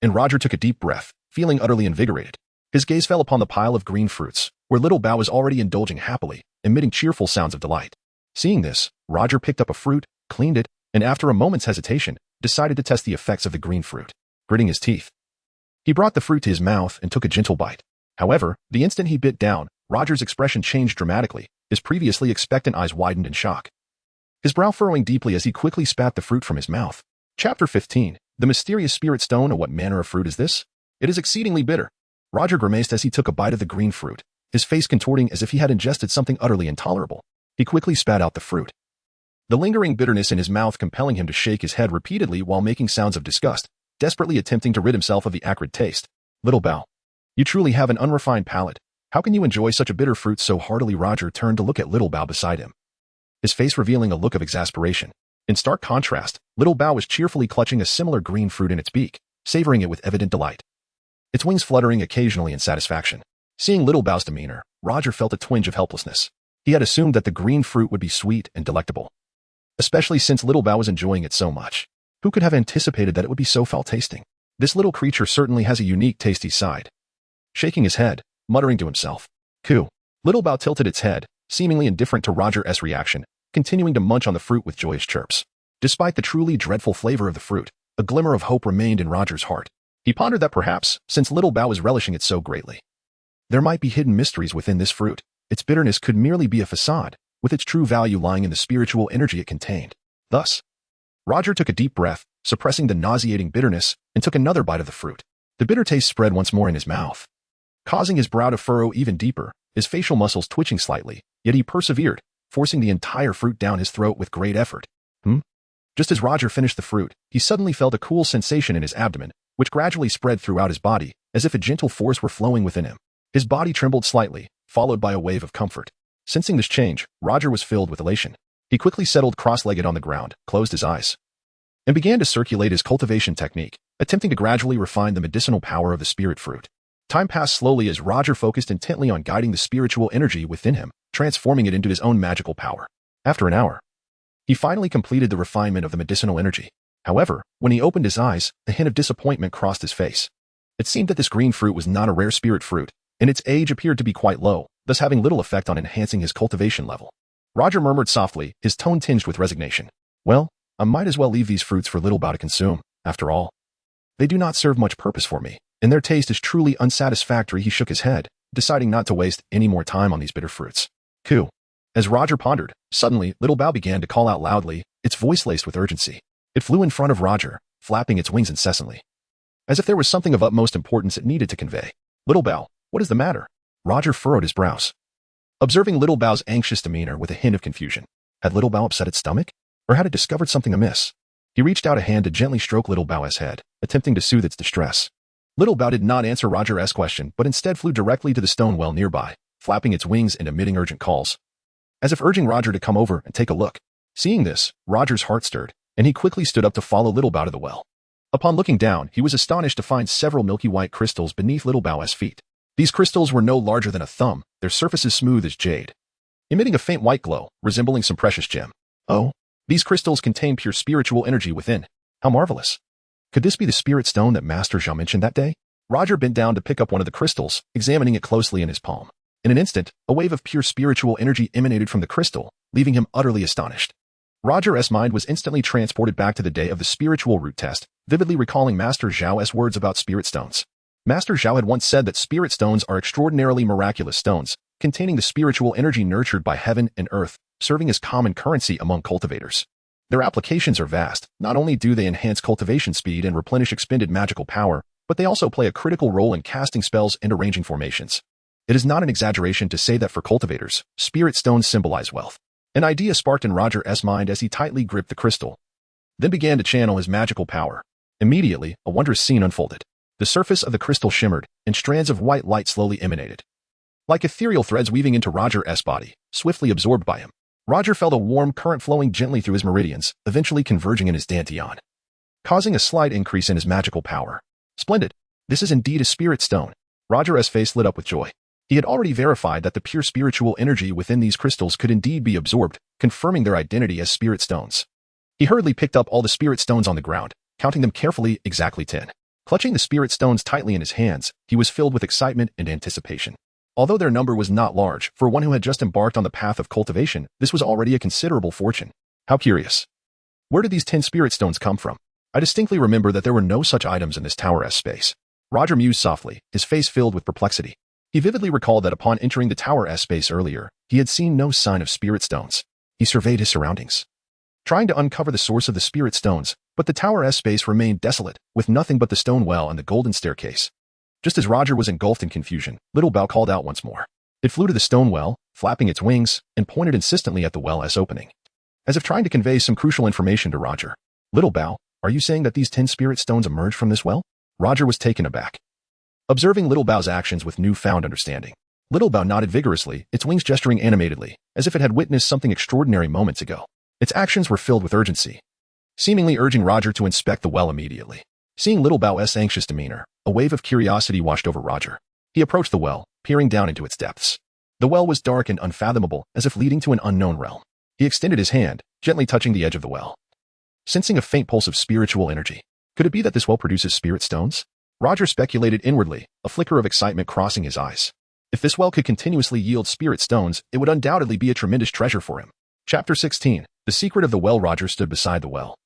and Roger took a deep breath, feeling utterly invigorated. His gaze fell upon the pile of green fruits, where Little Bao was already indulging happily, emitting cheerful sounds of delight. Seeing this, Roger picked up a fruit, cleaned it, and after a moment's hesitation, decided to test the effects of the green fruit. Gritting his teeth, he brought the fruit to his mouth and took a gentle bite. However, the instant he bit down, Roger's expression changed dramatically, his previously expectant eyes widened in shock, his brow furrowing deeply as he quickly spat the fruit from his mouth. Chapter 15. The Mysterious Spirit Stone. What manner of fruit is this? It is exceedingly bitter. Roger grimaced as he took a bite of the green fruit, his face contorting as if he had ingested something utterly intolerable. He quickly spat out the fruit, the lingering bitterness in his mouth compelling him to shake his head repeatedly while making sounds of disgust, desperately attempting to rid himself of the acrid taste. Little Bao, you truly have an unrefined palate. How can you enjoy such a bitter fruit so heartily? Roger turned to look at Little Bao beside him, his face revealing a look of exasperation. In stark contrast, Little Bao was cheerfully clutching a similar green fruit in its beak, savoring it with evident delight, its wings fluttering occasionally in satisfaction. Seeing Little Bao's demeanor, Roger felt a twinge of helplessness. He had assumed that the green fruit would be sweet and delectable, especially since Little Bao was enjoying it so much. Who could have anticipated that it would be so foul-tasting? This little creature certainly has a unique tasty side. Shaking his head, muttering to himself. Coo. Little Bao tilted its head, seemingly indifferent to Roger's reaction, continuing to munch on the fruit with joyous chirps. Despite the truly dreadful flavor of the fruit, a glimmer of hope remained in Roger's heart. He pondered that perhaps, since Little Bao was relishing it so greatly, there might be hidden mysteries within this fruit. Its bitterness could merely be a facade, with its true value lying in the spiritual energy it contained. Thus, Roger took a deep breath, suppressing the nauseating bitterness, and took another bite of the fruit. The bitter taste spread once more in his mouth, causing his brow to furrow even deeper, his facial muscles twitching slightly, yet he persevered, forcing the entire fruit down his throat with great effort. Just as Roger finished the fruit, he suddenly felt a cool sensation in his abdomen, which gradually spread throughout his body, as if a gentle force were flowing within him. His body trembled slightly, followed by a wave of comfort. Sensing this change, Roger was filled with elation. He quickly settled cross-legged on the ground, closed his eyes, and began to circulate his cultivation technique, attempting to gradually refine the medicinal power of the spirit fruit. Time passed slowly as Roger focused intently on guiding the spiritual energy within him, transforming it into his own magical power. After an hour, he finally completed the refinement of the medicinal energy. However, when he opened his eyes, a hint of disappointment crossed his face. It seemed that this green fruit was not a rare spirit fruit, and its age appeared to be quite low, thus having little effect on enhancing his cultivation level. Roger murmured softly, his tone tinged with resignation. Well, I might as well leave these fruits for Little Bao to consume. After all, they do not serve much purpose for me, and their taste is truly unsatisfactory. He shook his head, deciding not to waste any more time on these bitter fruits. Coo. As Roger pondered, suddenly Little Bao began to call out loudly, its voice laced with urgency. It flew in front of Roger, flapping its wings incessantly, as if there was something of utmost importance it needed to convey. Little Bao, what is the matter? Roger furrowed his brows, observing Little Bao's anxious demeanor with a hint of confusion. Had Little Bao upset its stomach? Or had it discovered something amiss? He reached out a hand to gently stroke Little Bao's head, attempting to soothe its distress. Little Bao did not answer Roger's question, but instead flew directly to the stone well nearby, flapping its wings and emitting urgent calls, as if urging Roger to come over and take a look. Seeing this, Roger's heart stirred, and he quickly stood up to follow Little Bao to the well. Upon looking down, he was astonished to find several milky white crystals beneath Little Bao's feet. These crystals were no larger than a thumb, their surfaces smooth as jade, emitting a faint white glow, resembling some precious gem. Oh, these crystals contain pure spiritual energy within. How marvelous. Could this be the spirit stone that Master Zhao mentioned that day? Roger bent down to pick up one of the crystals, examining it closely in his palm. In an instant, a wave of pure spiritual energy emanated from the crystal, leaving him utterly astonished. Roger's mind was instantly transported back to the day of the spiritual root test, vividly recalling Master Zhao's words about spirit stones. Master Zhao had once said that spirit stones are extraordinarily miraculous stones, containing the spiritual energy nurtured by heaven and earth, serving as common currency among cultivators. Their applications are vast. Not only do they enhance cultivation speed and replenish expended magical power, but they also play a critical role in casting spells and arranging formations. It is not an exaggeration to say that for cultivators, spirit stones symbolize wealth. An idea sparked in Roger's mind as he tightly gripped the crystal, then began to channel his magical power. Immediately, a wondrous scene unfolded. The surface of the crystal shimmered, and strands of white light slowly emanated, like ethereal threads weaving into Roger's body, swiftly absorbed by him. Roger felt a warm current flowing gently through his meridians, eventually converging in his dantian, causing a slight increase in his magical power. Splendid! This is indeed a spirit stone. Roger's face lit up with joy. He had already verified that the pure spiritual energy within these crystals could indeed be absorbed, confirming their identity as spirit stones. He hurriedly picked up all the spirit stones on the ground, counting them carefully, exactly 10. Clutching the spirit stones tightly in his hands, he was filled with excitement and anticipation. Although their number was not large, for one who had just embarked on the path of cultivation, this was already a considerable fortune. How curious. Where did these 10 spirit stones come from? I distinctly remember that there were no such items in this tower's space. Roger mused softly, his face filled with perplexity. He vividly recalled that upon entering the tower's space earlier, he had seen no sign of spirit stones. He surveyed his surroundings, trying to uncover the source of the spirit stones, but the tower's space remained desolate, with nothing but the stone well and the golden staircase. Just as Roger was engulfed in confusion, Little Bao called out once more. It flew to the stone well, flapping its wings, and pointed insistently at the well's opening, as if trying to convey some crucial information to Roger. Little Bao, are you saying that these 10 spirit stones emerged from this well? Roger was taken aback, observing Little Bao's actions with newfound understanding. Little Bao nodded vigorously, its wings gesturing animatedly, as if it had witnessed something extraordinary moments ago. Its actions were filled with urgency, seemingly urging Roger to inspect the well immediately. Seeing Little Bao's anxious demeanor, a wave of curiosity washed over Roger. He approached the well, peering down into its depths. The well was dark and unfathomable, as if leading to an unknown realm. He extended his hand, gently touching the edge of the well. Sensing a faint pulse of spiritual energy. Could it be that this well produces spirit stones? Roger speculated inwardly, a flicker of excitement crossing his eyes. If this well could continuously yield spirit stones, it would undoubtedly be a tremendous treasure for him. Chapter 16. The Secret of the Well. Roger stood beside the well.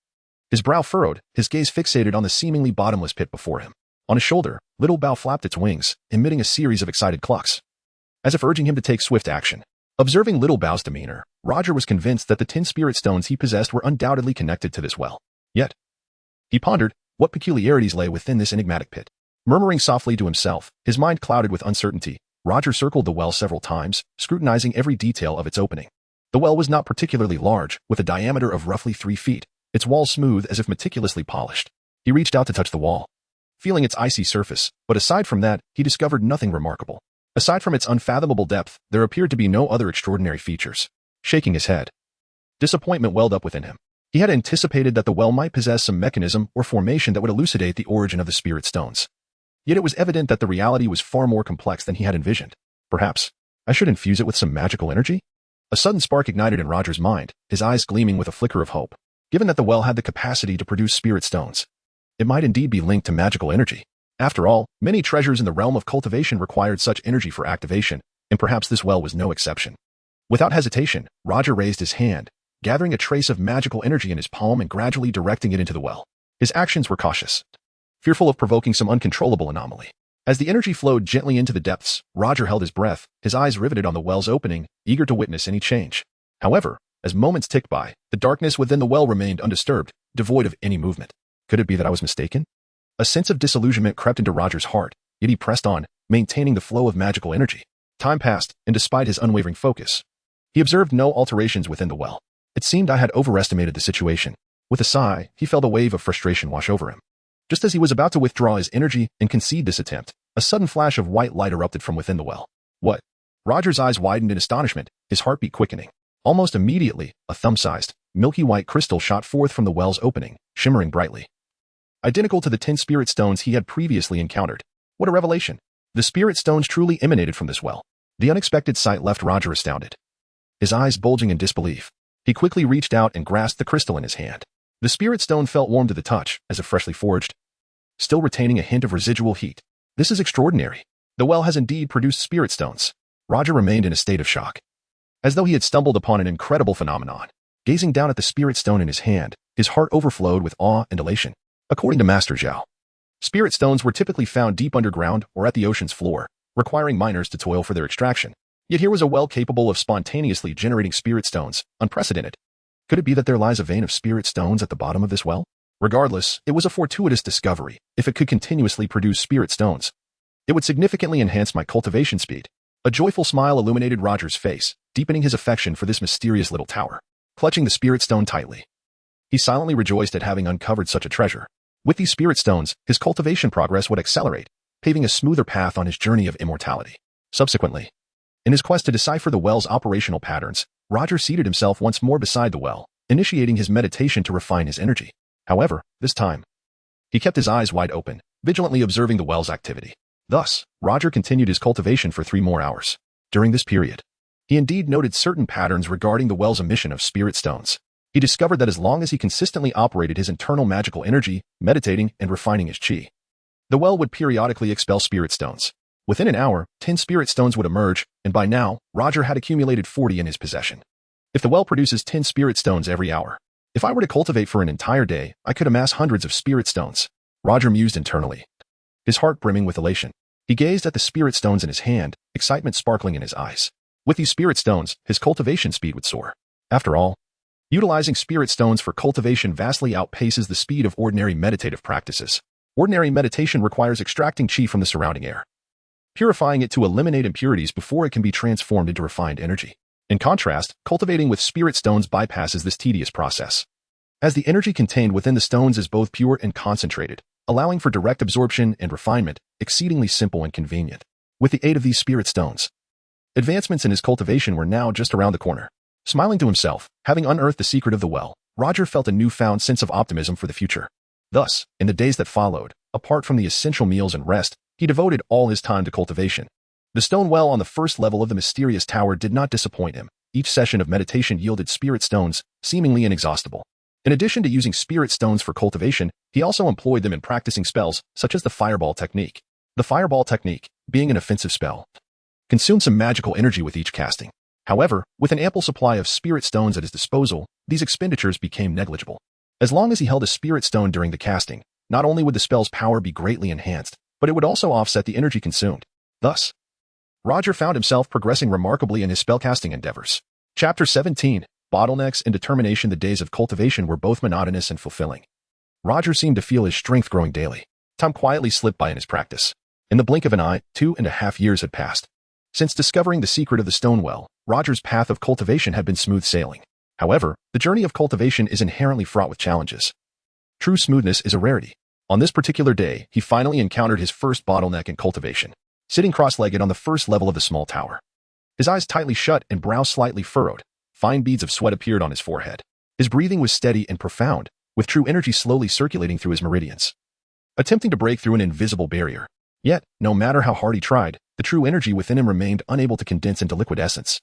His brow furrowed, his gaze fixated on the seemingly bottomless pit before him. On his shoulder, Little Bow flapped its wings, emitting a series of excited clucks, as if urging him to take swift action. Observing Little Bow's demeanor, Roger was convinced that the 10 spirit stones he possessed were undoubtedly connected to this well. Yet, he pondered, what peculiarities lay within this enigmatic pit? Murmuring softly to himself, his mind clouded with uncertainty, Roger circled the well several times, scrutinizing every detail of its opening. The well was not particularly large, with a diameter of roughly 3 feet, its walls smooth as if meticulously polished. He reached out to touch the wall, feeling its icy surface, but aside from that, he discovered nothing remarkable. Aside from its unfathomable depth, there appeared to be no other extraordinary features. Shaking his head, disappointment welled up within him. He had anticipated that the well might possess some mechanism or formation that would elucidate the origin of the spirit stones. Yet it was evident that the reality was far more complex than he had envisioned. Perhaps, I should infuse it with some magical energy? A sudden spark ignited in Roger's mind, his eyes gleaming with a flicker of hope. Given that the well had the capacity to produce spirit stones, it might indeed be linked to magical energy. After all, many treasures in the realm of cultivation required such energy for activation, and perhaps this well was no exception. Without hesitation, Roger raised his hand, gathering a trace of magical energy in his palm and gradually directing it into the well. His actions were cautious, fearful of provoking some uncontrollable anomaly. As the energy flowed gently into the depths, Roger held his breath, his eyes riveted on the well's opening, eager to witness any change. However, as moments ticked by, the darkness within the well remained undisturbed, devoid of any movement. Could it be that I was mistaken? A sense of disillusionment crept into Roger's heart, yet he pressed on, maintaining the flow of magical energy. Time passed, and despite his unwavering focus, he observed no alterations within the well. It seemed I had overestimated the situation. With a sigh, he felt a wave of frustration wash over him. Just as he was about to withdraw his energy and concede this attempt, a sudden flash of white light erupted from within the well. What? Roger's eyes widened in astonishment, his heartbeat quickening. Almost immediately, a thumb-sized, milky white crystal shot forth from the well's opening, shimmering brightly, identical to the 10 spirit stones he had previously encountered. What a revelation! The spirit stones truly emanated from this well. The unexpected sight left Roger astounded, his eyes bulging in disbelief. He quickly reached out and grasped the crystal in his hand. The spirit stone felt warm to the touch, as if freshly forged, still retaining a hint of residual heat. This is extraordinary. The well has indeed produced spirit stones. Roger remained in a state of shock, as though he had stumbled upon an incredible phenomenon. Gazing down at the spirit stone in his hand, his heart overflowed with awe and elation. According to Master Zhao, spirit stones were typically found deep underground or at the ocean's floor, requiring miners to toil for their extraction. Yet here was a well capable of spontaneously generating spirit stones, unprecedented. Could it be that there lies a vein of spirit stones at the bottom of this well? Regardless, it was a fortuitous discovery. If it could continuously produce spirit stones, it would significantly enhance my cultivation speed. A joyful smile illuminated Roger's face, deepening his affection for this mysterious little tower. Clutching the spirit stone tightly, he silently rejoiced at having uncovered such a treasure. With these spirit stones, his cultivation progress would accelerate, paving a smoother path on his journey of immortality. Subsequently, in his quest to decipher the well's operational patterns, Roger seated himself once more beside the well, initiating his meditation to refine his energy. However, this time, he kept his eyes wide open, vigilantly observing the well's activity. Thus, Roger continued his cultivation for 3 more hours. During this period, he indeed noted certain patterns regarding the well's emission of spirit stones. He discovered that as long as he consistently operated his internal magical energy, meditating and refining his chi, the well would periodically expel spirit stones. Within an hour, 10 spirit stones would emerge, and by now, Roger had accumulated 40 in his possession. If the well produces 10 spirit stones every hour, if I were to cultivate for an entire day, I could amass hundreds of spirit stones. Roger mused internally, his heart brimming with elation. He gazed at the spirit stones in his hand, excitement sparkling in his eyes. With these spirit stones, his cultivation speed would soar. After all, utilizing spirit stones for cultivation vastly outpaces the speed of ordinary meditative practices. Ordinary meditation requires extracting chi from the surrounding air, purifying it to eliminate impurities before it can be transformed into refined energy. In contrast, cultivating with spirit stones bypasses this tedious process, as the energy contained within the stones is both pure and concentrated, allowing for direct absorption and refinement, exceedingly simple and convenient. With the aid of these spirit stones, advancements in his cultivation were now just around the corner. Smiling to himself, having unearthed the secret of the well, Roger felt a newfound sense of optimism for the future. Thus, in the days that followed, apart from the essential meals and rest, he devoted all his time to cultivation. The stone well on the first level of the mysterious tower did not disappoint him. each session of meditation yielded spirit stones, seemingly inexhaustible. In addition to using spirit stones for cultivation, he also employed them in practicing spells, such as the fireball technique. The fireball technique, being an offensive spell, consumed some magical energy with each casting. However, with an ample supply of spirit stones at his disposal, these expenditures became negligible. As long as he held a spirit stone during the casting, not only would the spell's power be greatly enhanced, but it would also offset the energy consumed. Thus, Roger found himself progressing remarkably in his spellcasting endeavors. Chapter 17, Bottlenecks and Determination. The days of cultivation were both monotonous and fulfilling. Roger seemed to feel his strength growing daily. Time quietly slipped by in his practice. In the blink of an eye, 2.5 years had passed. Since discovering the secret of the stone well, Roger's path of cultivation had been smooth sailing. However, the journey of cultivation is inherently fraught with challenges. True smoothness is a rarity. On this particular day, he finally encountered his first bottleneck in cultivation. Sitting cross-legged on the first level of the small tower. His eyes tightly shut and brow slightly furrowed, fine beads of sweat appeared on his forehead. His breathing was steady and profound, with true energy slowly circulating through his meridians. Attempting to break through an invisible barrier. Yet, no matter how hard he tried, the true energy within him remained unable to condense into liquid essence.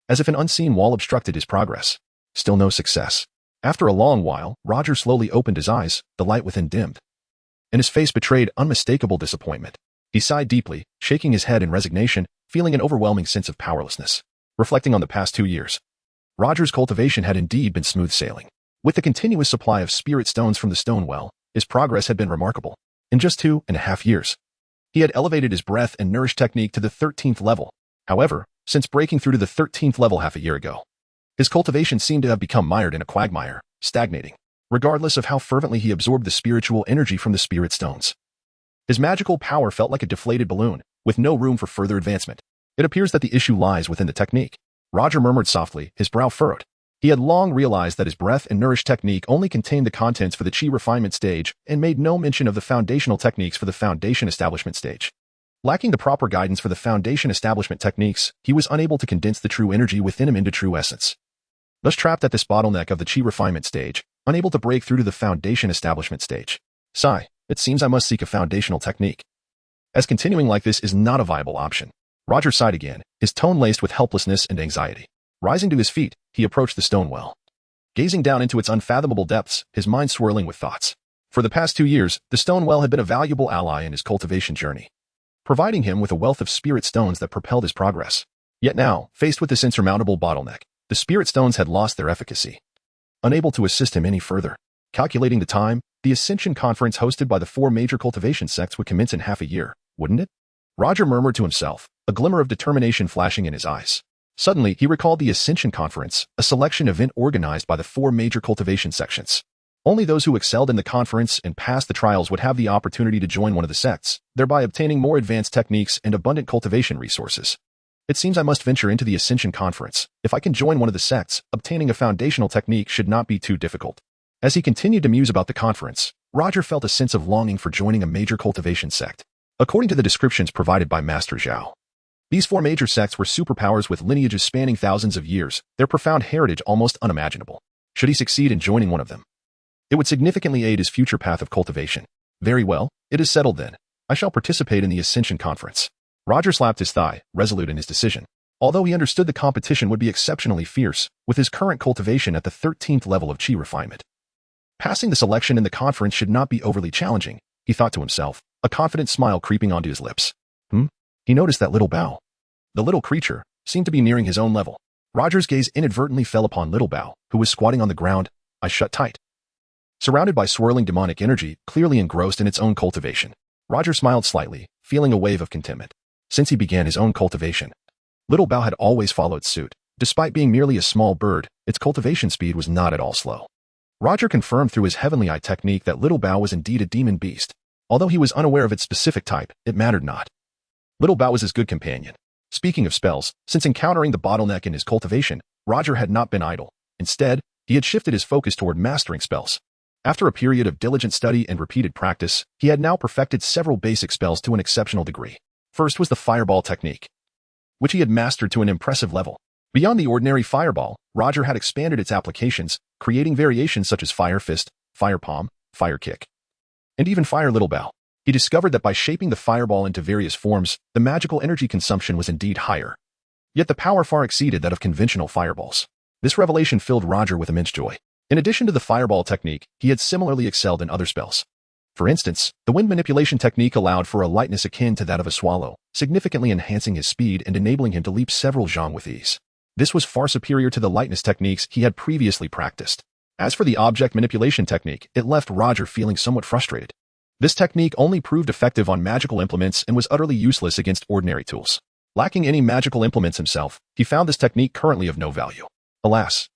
As if an unseen wall obstructed his progress. Still no success. After a long while, Roger slowly opened his eyes, the light within dimmed. And his face betrayed unmistakable disappointment. He sighed deeply, shaking his head in resignation, feeling an overwhelming sense of powerlessness. Reflecting on the past 2 years, Roger's cultivation had indeed been smooth sailing. With the continuous supply of spirit stones from the stone well, his progress had been remarkable. In just 2.5 years, he had elevated his breath and nourish technique to the 13th level. However, since breaking through to the 13th level half a year ago, his cultivation seemed to have become mired in a quagmire, stagnating, regardless of how fervently he absorbed the spiritual energy from the spirit stones. His magical power felt like a deflated balloon, with no room for further advancement. It appears that the issue lies within the technique. Roger murmured softly, his brow furrowed. He had long realized that his breath and nourish technique only contained the contents for the chi refinement stage and made no mention of the foundational techniques for the foundation establishment stage. Lacking the proper guidance for the foundation establishment techniques, he was unable to condense the true energy within him into true essence. Thus trapped at this bottleneck of the chi refinement stage, unable to break through to the foundation establishment stage. Sigh. It seems I must seek a foundational technique. As continuing like this is not a viable option. Roger sighed again, his tone laced with helplessness and anxiety. Rising to his feet, he approached the stone well. Gazing down into its unfathomable depths, his mind swirling with thoughts. For the past 2 years, the stone well had been a valuable ally in his cultivation journey, providing him with a wealth of spirit stones that propelled his progress. Yet now, faced with this insurmountable bottleneck, the spirit stones had lost their efficacy, unable to assist him any further. Calculating the time, the Ascension Conference hosted by the 4 major cultivation sects would commence in half a year, wouldn't it? Roger murmured to himself, a glimmer of determination flashing in his eyes. Suddenly, he recalled the Ascension Conference, a selection event organized by the 4 major cultivation sections. Only those who excelled in the conference and passed the trials would have the opportunity to join one of the sects, thereby obtaining more advanced techniques and abundant cultivation resources. It seems I must venture into the Ascension Conference. If I can join one of the sects, obtaining a foundational technique should not be too difficult. As he continued to muse about the conference, Roger felt a sense of longing for joining a major cultivation sect. According to the descriptions provided by Master Zhao, these 4 major sects were superpowers with lineages spanning thousands of years, their profound heritage almost unimaginable. Should he succeed in joining one of them, it would significantly aid his future path of cultivation. Very well, it is settled then. I shall participate in the Ascension Conference. Roger slapped his thigh, resolute in his decision. Although he understood the competition would be exceptionally fierce, with his current cultivation at the 13th level of chi refinement, passing the selection in the conference should not be overly challenging, he thought to himself, a confident smile creeping onto his lips. He noticed that little Bao. The little creature seemed to be nearing his own level. Roger's gaze inadvertently fell upon little Bao, who was squatting on the ground, eyes shut tight. Surrounded by swirling demonic energy, clearly engrossed in its own cultivation, Roger smiled slightly, feeling a wave of contentment. Since he began his own cultivation, little Bao had always followed suit. Despite being merely a small bird, its cultivation speed was not at all slow. Roger confirmed through his heavenly eye technique that little Bao was indeed a demon beast. Although he was unaware of its specific type, it mattered not. Little Bao was his good companion. Speaking of spells, since encountering the bottleneck in his cultivation, Roger had not been idle. Instead, he had shifted his focus toward mastering spells. After a period of diligent study and repeated practice, he had now perfected several basic spells to an exceptional degree. First was the fireball technique, which he had mastered to an impressive level. Beyond the ordinary fireball, Roger had expanded its applications, creating variations such as fire fist, fire palm, fire kick, and even fire little Bao. He discovered that by shaping the fireball into various forms, the magical energy consumption was indeed higher. Yet the power far exceeded that of conventional fireballs. This revelation filled Roger with immense joy. In addition to the fireball technique, he had similarly excelled in other spells. For instance, the wind manipulation technique allowed for a lightness akin to that of a swallow, significantly enhancing his speed and enabling him to leap several zhang with ease. This was far superior to the lightness techniques he had previously practiced. As for the object manipulation technique, it left Roger feeling somewhat frustrated. This technique only proved effective on magical implements and was utterly useless against ordinary tools. Lacking any magical implements himself, he found this technique currently of no value. Alas,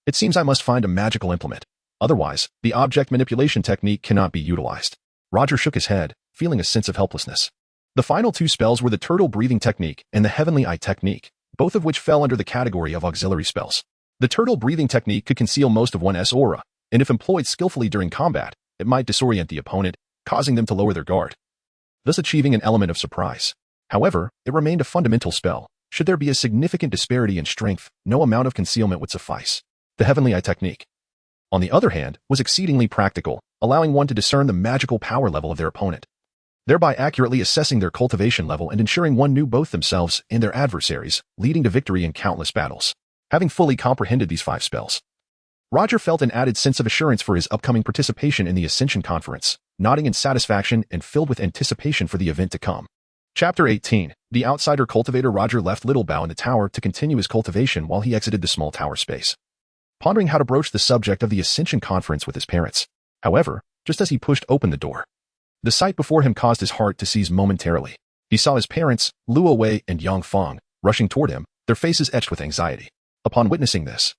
it seems I must find a magical implement. Otherwise, the object manipulation technique cannot be utilized. Roger shook his head, feeling a sense of helplessness. The final two spells were the turtle breathing technique and the heavenly eye technique, both of which fell under the category of auxiliary spells. The turtle breathing technique could conceal most of one's aura, and if employed skillfully during combat, it might disorient the opponent, causing them to lower their guard, thus achieving an element of surprise. However, it remained a fundamental spell. Should there be a significant disparity in strength, no amount of concealment would suffice. The heavenly eye technique, on the other hand, was exceedingly practical, allowing one to discern the magical power level of their opponent, thereby accurately assessing their cultivation level and ensuring one knew both themselves and their adversaries, leading to victory in countless battles. Having fully comprehended these 5 spells, Roger felt an added sense of assurance for his upcoming participation in the Ascension Conference, nodding in satisfaction and filled with anticipation for the event to come. Chapter 18. The Outsider Cultivator. Roger left Little Bow in the tower to continue his cultivation while he exited the small tower space, pondering how to broach the subject of the Ascension Conference with his parents. However, just as he pushed open the door, the sight before him caused his heart to seize momentarily. He saw his parents, Luo Wei and Yang Feng, rushing toward him, their faces etched with anxiety. Upon witnessing this,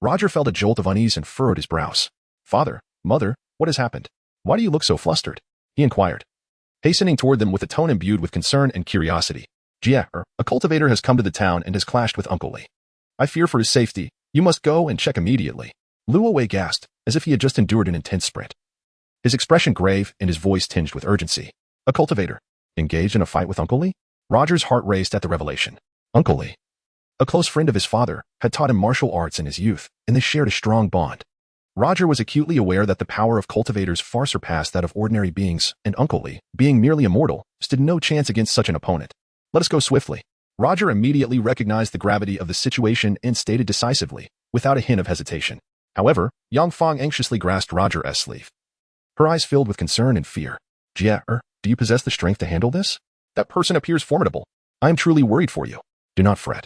Roger felt a jolt of unease and furrowed his brows. "Father, mother, what has happened? Why do you look so flustered?" he inquired, hastening toward them with a tone imbued with concern and curiosity. "Jie, a cultivator has come to the town and has clashed with Uncle Li. I fear for his safety. You must go and check immediately." Luo Wei gasped, as if he had just endured an intense sprint, his expression grave and his voice tinged with urgency. A cultivator, engaged in a fight with Uncle Li? Roger's heart raced at the revelation. Uncle Li, a close friend of his father, had taught him martial arts in his youth, and they shared a strong bond. Roger was acutely aware that the power of cultivators far surpassed that of ordinary beings, and Uncle Li, being merely immortal, stood no chance against such an opponent. "Let us go swiftly." Roger immediately recognized the gravity of the situation and stated decisively, without a hint of hesitation. However, Yang Feng anxiously grasped Roger's sleeve, her eyes filled with concern and fear. "Jie, do you possess the strength to handle this? That person appears formidable. I am truly worried for you." "Do not fret,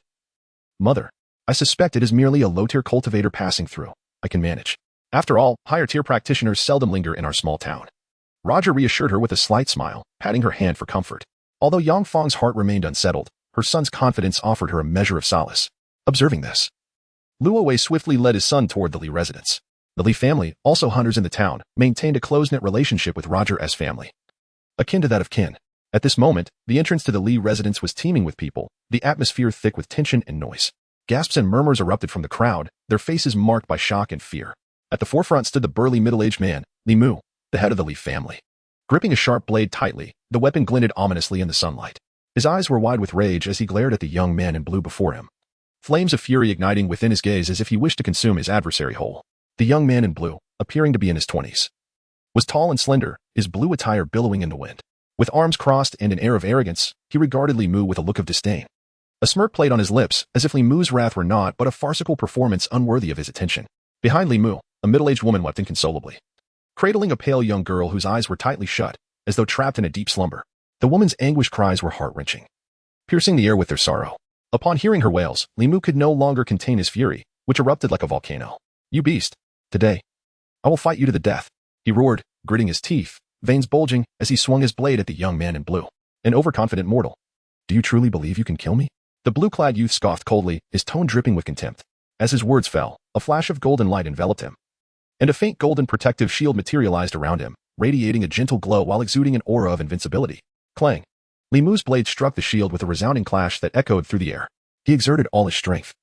Mother. I suspect it is merely a low-tier cultivator passing through. I can manage. After all, higher-tier practitioners seldom linger in our small town." Roger reassured her with a slight smile, patting her hand for comfort. Although Yang Feng's heart remained unsettled, her son's confidence offered her a measure of solace. Observing this, Luo Wei swiftly led his son toward the Li residence. The Li family, also hunters in the town, maintained a close-knit relationship with Roger's family, akin to that of kin. At this moment, the entrance to the Li residence was teeming with people, the atmosphere thick with tension and noise. Gasps and murmurs erupted from the crowd, their faces marked by shock and fear. At the forefront stood the burly middle-aged man, Li Mu, the head of the Li family. Gripping a sharp blade tightly, the weapon glinted ominously in the sunlight. His eyes were wide with rage as he glared at the young man in blue before him, flames of fury igniting within his gaze as if he wished to consume his adversary whole. The young man in blue, appearing to be in his 20s, was tall and slender, his blue attire billowing in the wind. With arms crossed and an air of arrogance, he regarded Li Mu with a look of disdain. A smirk played on his lips, as if Li Mu's wrath were naught but a farcical performance unworthy of his attention. Behind Li Mu, a middle-aged woman wept inconsolably, cradling a pale young girl whose eyes were tightly shut, as though trapped in a deep slumber. The woman's anguished cries were heart-wrenching, piercing the air with their sorrow. Upon hearing her wails, Li Mu could no longer contain his fury, which erupted like a volcano. "You beast! Today, I will fight you to the death," he roared, gritting his teeth, veins bulging as he swung his blade at the young man in blue. "An overconfident mortal. Do you truly believe you can kill me?" The blue-clad youth scoffed coldly, his tone dripping with contempt. As his words fell, a flash of golden light enveloped him, and a faint golden protective shield materialized around him, radiating a gentle glow while exuding an aura of invincibility. Clang! Li Mu's blade struck the shield with a resounding clash that echoed through the air. He exerted all his strength,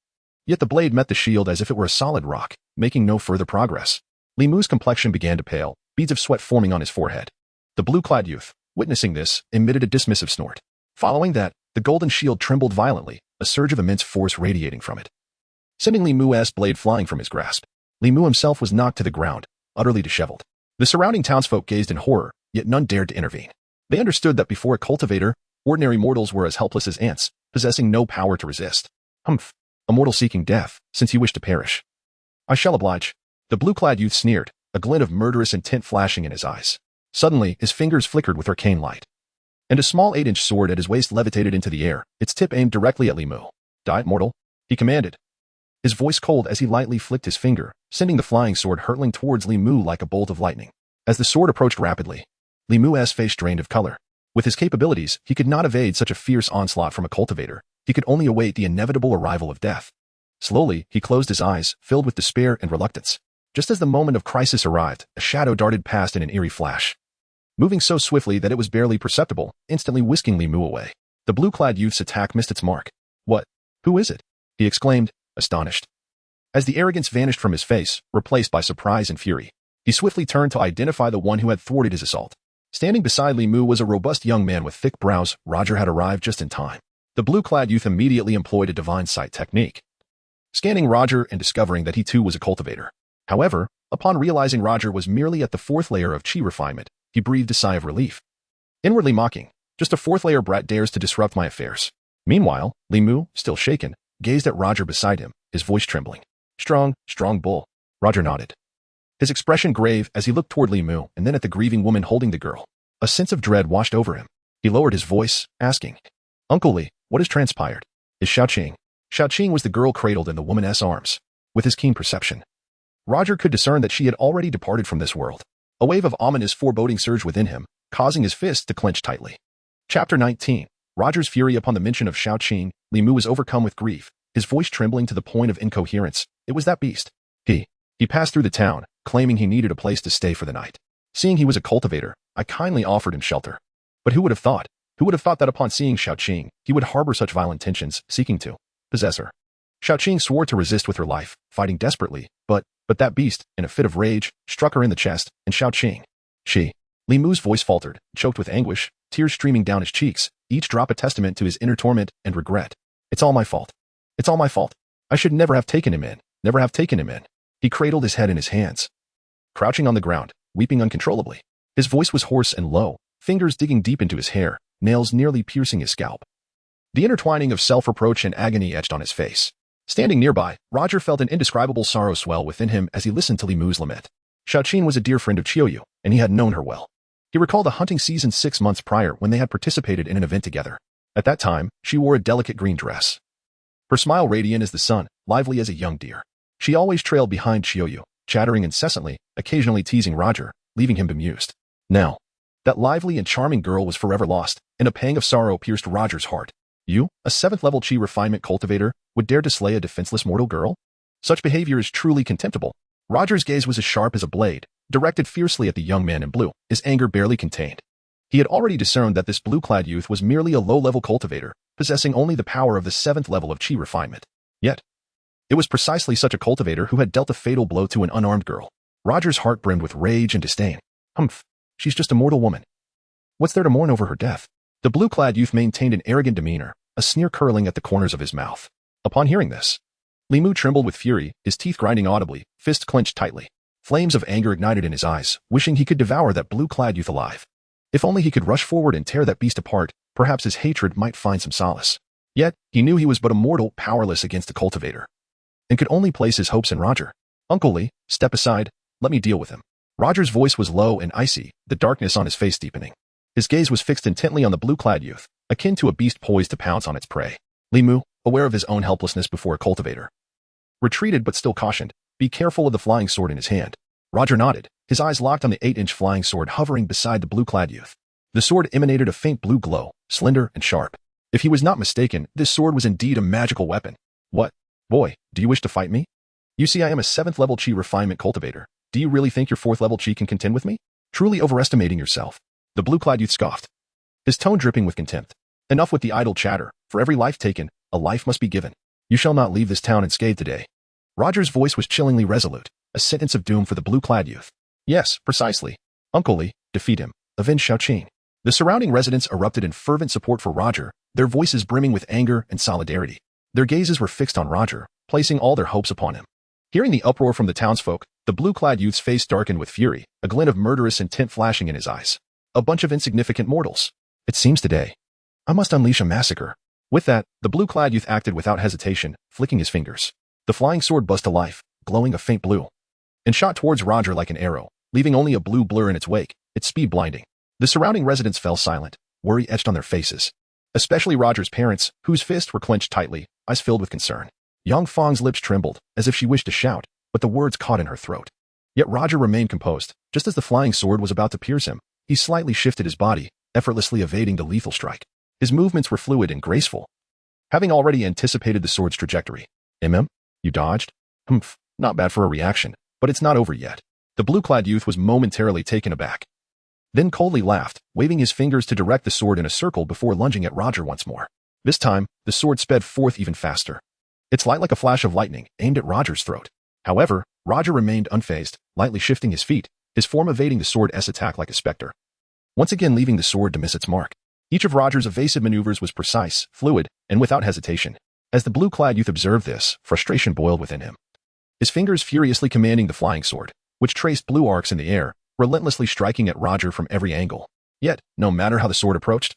yet the blade met the shield as if it were a solid rock, making no further progress. Li Mu's complexion began to pale, beads of sweat forming on his forehead. The blue-clad youth, witnessing this, emitted a dismissive snort. Following that, the golden shield trembled violently, a surge of immense force radiating from it, sending Li Mu's blade flying from his grasp. Li Mu himself was knocked to the ground, utterly disheveled. The surrounding townsfolk gazed in horror, yet none dared to intervene. They understood that before a cultivator, ordinary mortals were as helpless as ants, possessing no power to resist. Humph. A mortal seeking death, since you wish to perish. I shall oblige. The blue-clad youth sneered, a glint of murderous intent flashing in his eyes. Suddenly, his fingers flickered with arcane light. And a small 8-inch sword at his waist levitated into the air, its tip aimed directly at Li Mu. Die, mortal, he commanded. His voice cold as he lightly flicked his finger, sending the flying sword hurtling towards Li Mu like a bolt of lightning. As the sword approached rapidly, Li Mu's face drained of color. With his capabilities, he could not evade such a fierce onslaught from a cultivator. He could only await the inevitable arrival of death. Slowly, he closed his eyes, filled with despair and reluctance. Just as the moment of crisis arrived, a shadow darted past in an eerie flash, moving so swiftly that it was barely perceptible, instantly whisking Li Mu away. The blue-clad youth's attack missed its mark. What? Who is it? He exclaimed, astonished. As the arrogance vanished from his face, replaced by surprise and fury, he swiftly turned to identify the one who had thwarted his assault. Standing beside Li Mu was a robust young man with thick brows. Roger had arrived just in time. The blue-clad youth immediately employed a divine sight technique, scanning Roger and discovering that he too was a cultivator. However, upon realizing Roger was merely at the 4th layer of chi refinement, he breathed a sigh of relief. Inwardly mocking, just a 4th-layer brat dares to disrupt my affairs. Meanwhile, Li Mu, still shaken, gazed at Roger beside him, his voice trembling. Strong bull. Roger nodded, his expression grave as he looked toward Li Mu and then at the grieving woman holding the girl. A sense of dread washed over him. He lowered his voice, asking, Uncle Li, what has transpired? Is Xiaoqing? Xiaoqing was the girl cradled in the woman's arms. With his keen perception, Roger could discern that she had already departed from this world. A wave of ominous foreboding surged within him, causing his fists to clench tightly. Chapter 19. Roger's fury upon the mention of Xiaoqing. Li Mu was overcome with grief, his voice trembling to the point of incoherence. It was that beast. He passed through the town, claiming he needed a place to stay for the night. Seeing he was a cultivator, I kindly offered him shelter. But who would have thought? Who would have thought that upon seeing Xiaoqing, he would harbor such vile intentions, seeking to possess her? Xiaoqing swore to resist with her life, fighting desperately, but that beast, in a fit of rage, struck her in the chest, and Xiaoqing. Li Mu's voice faltered, choked with anguish, tears streaming down his cheeks, each drop a testament to his inner torment and regret. It's all my fault. It's all my fault. I should never have taken him in. Never have taken him in. He cradled his head in his hands, crouching on the ground, weeping uncontrollably. His voice was hoarse and low, fingers digging deep into his hair, nails nearly piercing his scalp. The intertwining of self-reproach and agony etched on his face. Standing nearby, Roger felt an indescribable sorrow swell within him as he listened to Li Mu's lament. Xiaoqing was a dear friend of Qiuyu, and he had known her well. He recalled a hunting season 6 months prior when they had participated in an event together. At that time, she wore a delicate green dress, her smile radiant as the sun, lively as a young deer. She always trailed behind Qiuyu, chattering incessantly, occasionally teasing Roger, leaving him bemused. Now, that lively and charming girl was forever lost, and a pang of sorrow pierced Roger's heart. You, a 7th-level chi refinement cultivator, would dare to slay a defenseless mortal girl? Such behavior is truly contemptible. Roger's gaze was as sharp as a blade, directed fiercely at the young man in blue, his anger barely contained. He had already discerned that this blue-clad youth was merely a low-level cultivator, possessing only the power of the 7th level of chi refinement. Yet, it was precisely such a cultivator who had dealt a fatal blow to an unarmed girl. Roger's heart brimmed with rage and disdain. Humph, she's just a mortal woman. What's there to mourn over her death? The blue-clad youth maintained an arrogant demeanor, a sneer curling at the corners of his mouth. Upon hearing this, Li Mu trembled with fury, his teeth grinding audibly, fists clenched tightly. Flames of anger ignited in his eyes, wishing he could devour that blue-clad youth alive. If only he could rush forward and tear that beast apart, perhaps his hatred might find some solace. Yet, he knew he was but a mortal powerless against the cultivator, and could only place his hopes in Roger. Uncle Li, step aside, let me deal with him. Roger's voice was low and icy, the darkness on his face deepening. His gaze was fixed intently on the blue-clad youth, akin to a beast poised to pounce on its prey. Li Mu, aware of his own helplessness before a cultivator, retreated but still cautioned, be careful of the flying sword in his hand. Roger nodded, his eyes locked on the 8-inch flying sword hovering beside the blue-clad youth. The sword emanated a faint blue glow, slender and sharp. If he was not mistaken, this sword was indeed a magical weapon. What? Boy, do you wish to fight me? You see, I am a 7th-level chi refinement cultivator. Do you really think your 4th-level chi can contend with me? Truly overestimating yourself. The blue-clad youth scoffed, his tone dripping with contempt. Enough with the idle chatter. For every life taken, a life must be given. You shall not leave this town unscathed today. Roger's voice was chillingly resolute, a sentence of doom for the blue-clad youth. Yes, precisely. Uncle Li, defeat him. Avenge Xiaoqing. The surrounding residents erupted in fervent support for Roger, their voices brimming with anger and solidarity. Their gazes were fixed on Roger, placing all their hopes upon him. Hearing the uproar from the townsfolk, the blue-clad youth's face darkened with fury, a glint of murderous intent flashing in his eyes. A bunch of insignificant mortals. It seems today, I must unleash a massacre. With that, the blue-clad youth acted without hesitation, flicking his fingers. The flying sword buzzed to life, glowing a faint blue, and shot towards Roger like an arrow, leaving only a blue blur in its wake, its speed blinding. The surrounding residents fell silent, worry etched on their faces. Especially Roger's parents, whose fists were clenched tightly, eyes filled with concern. Yang Fang's lips trembled, as if she wished to shout, but the words caught in her throat. Yet Roger remained composed. Just as the flying sword was about to pierce him, he slightly shifted his body, effortlessly evading the lethal strike. His movements were fluid and graceful, having already anticipated the sword's trajectory. You dodged? Humph, not bad for a reaction, but it's not over yet. The blue-clad youth was momentarily taken aback, then coldly laughed, waving his fingers to direct the sword in a circle before lunging at Roger once more. This time, the sword sped forth even faster. Its light like a flash of lightning, aimed at Roger's throat. However, Roger remained unfazed, lightly shifting his feet, his form evading the sword's attack like a specter, once again leaving the sword to miss its mark. Each of Roger's evasive maneuvers was precise, fluid, and without hesitation. As the blue-clad youth observed this, frustration boiled within him. His fingers furiously commanding the flying sword, which traced blue arcs in the air, relentlessly striking at Roger from every angle. Yet, no matter how the sword approached,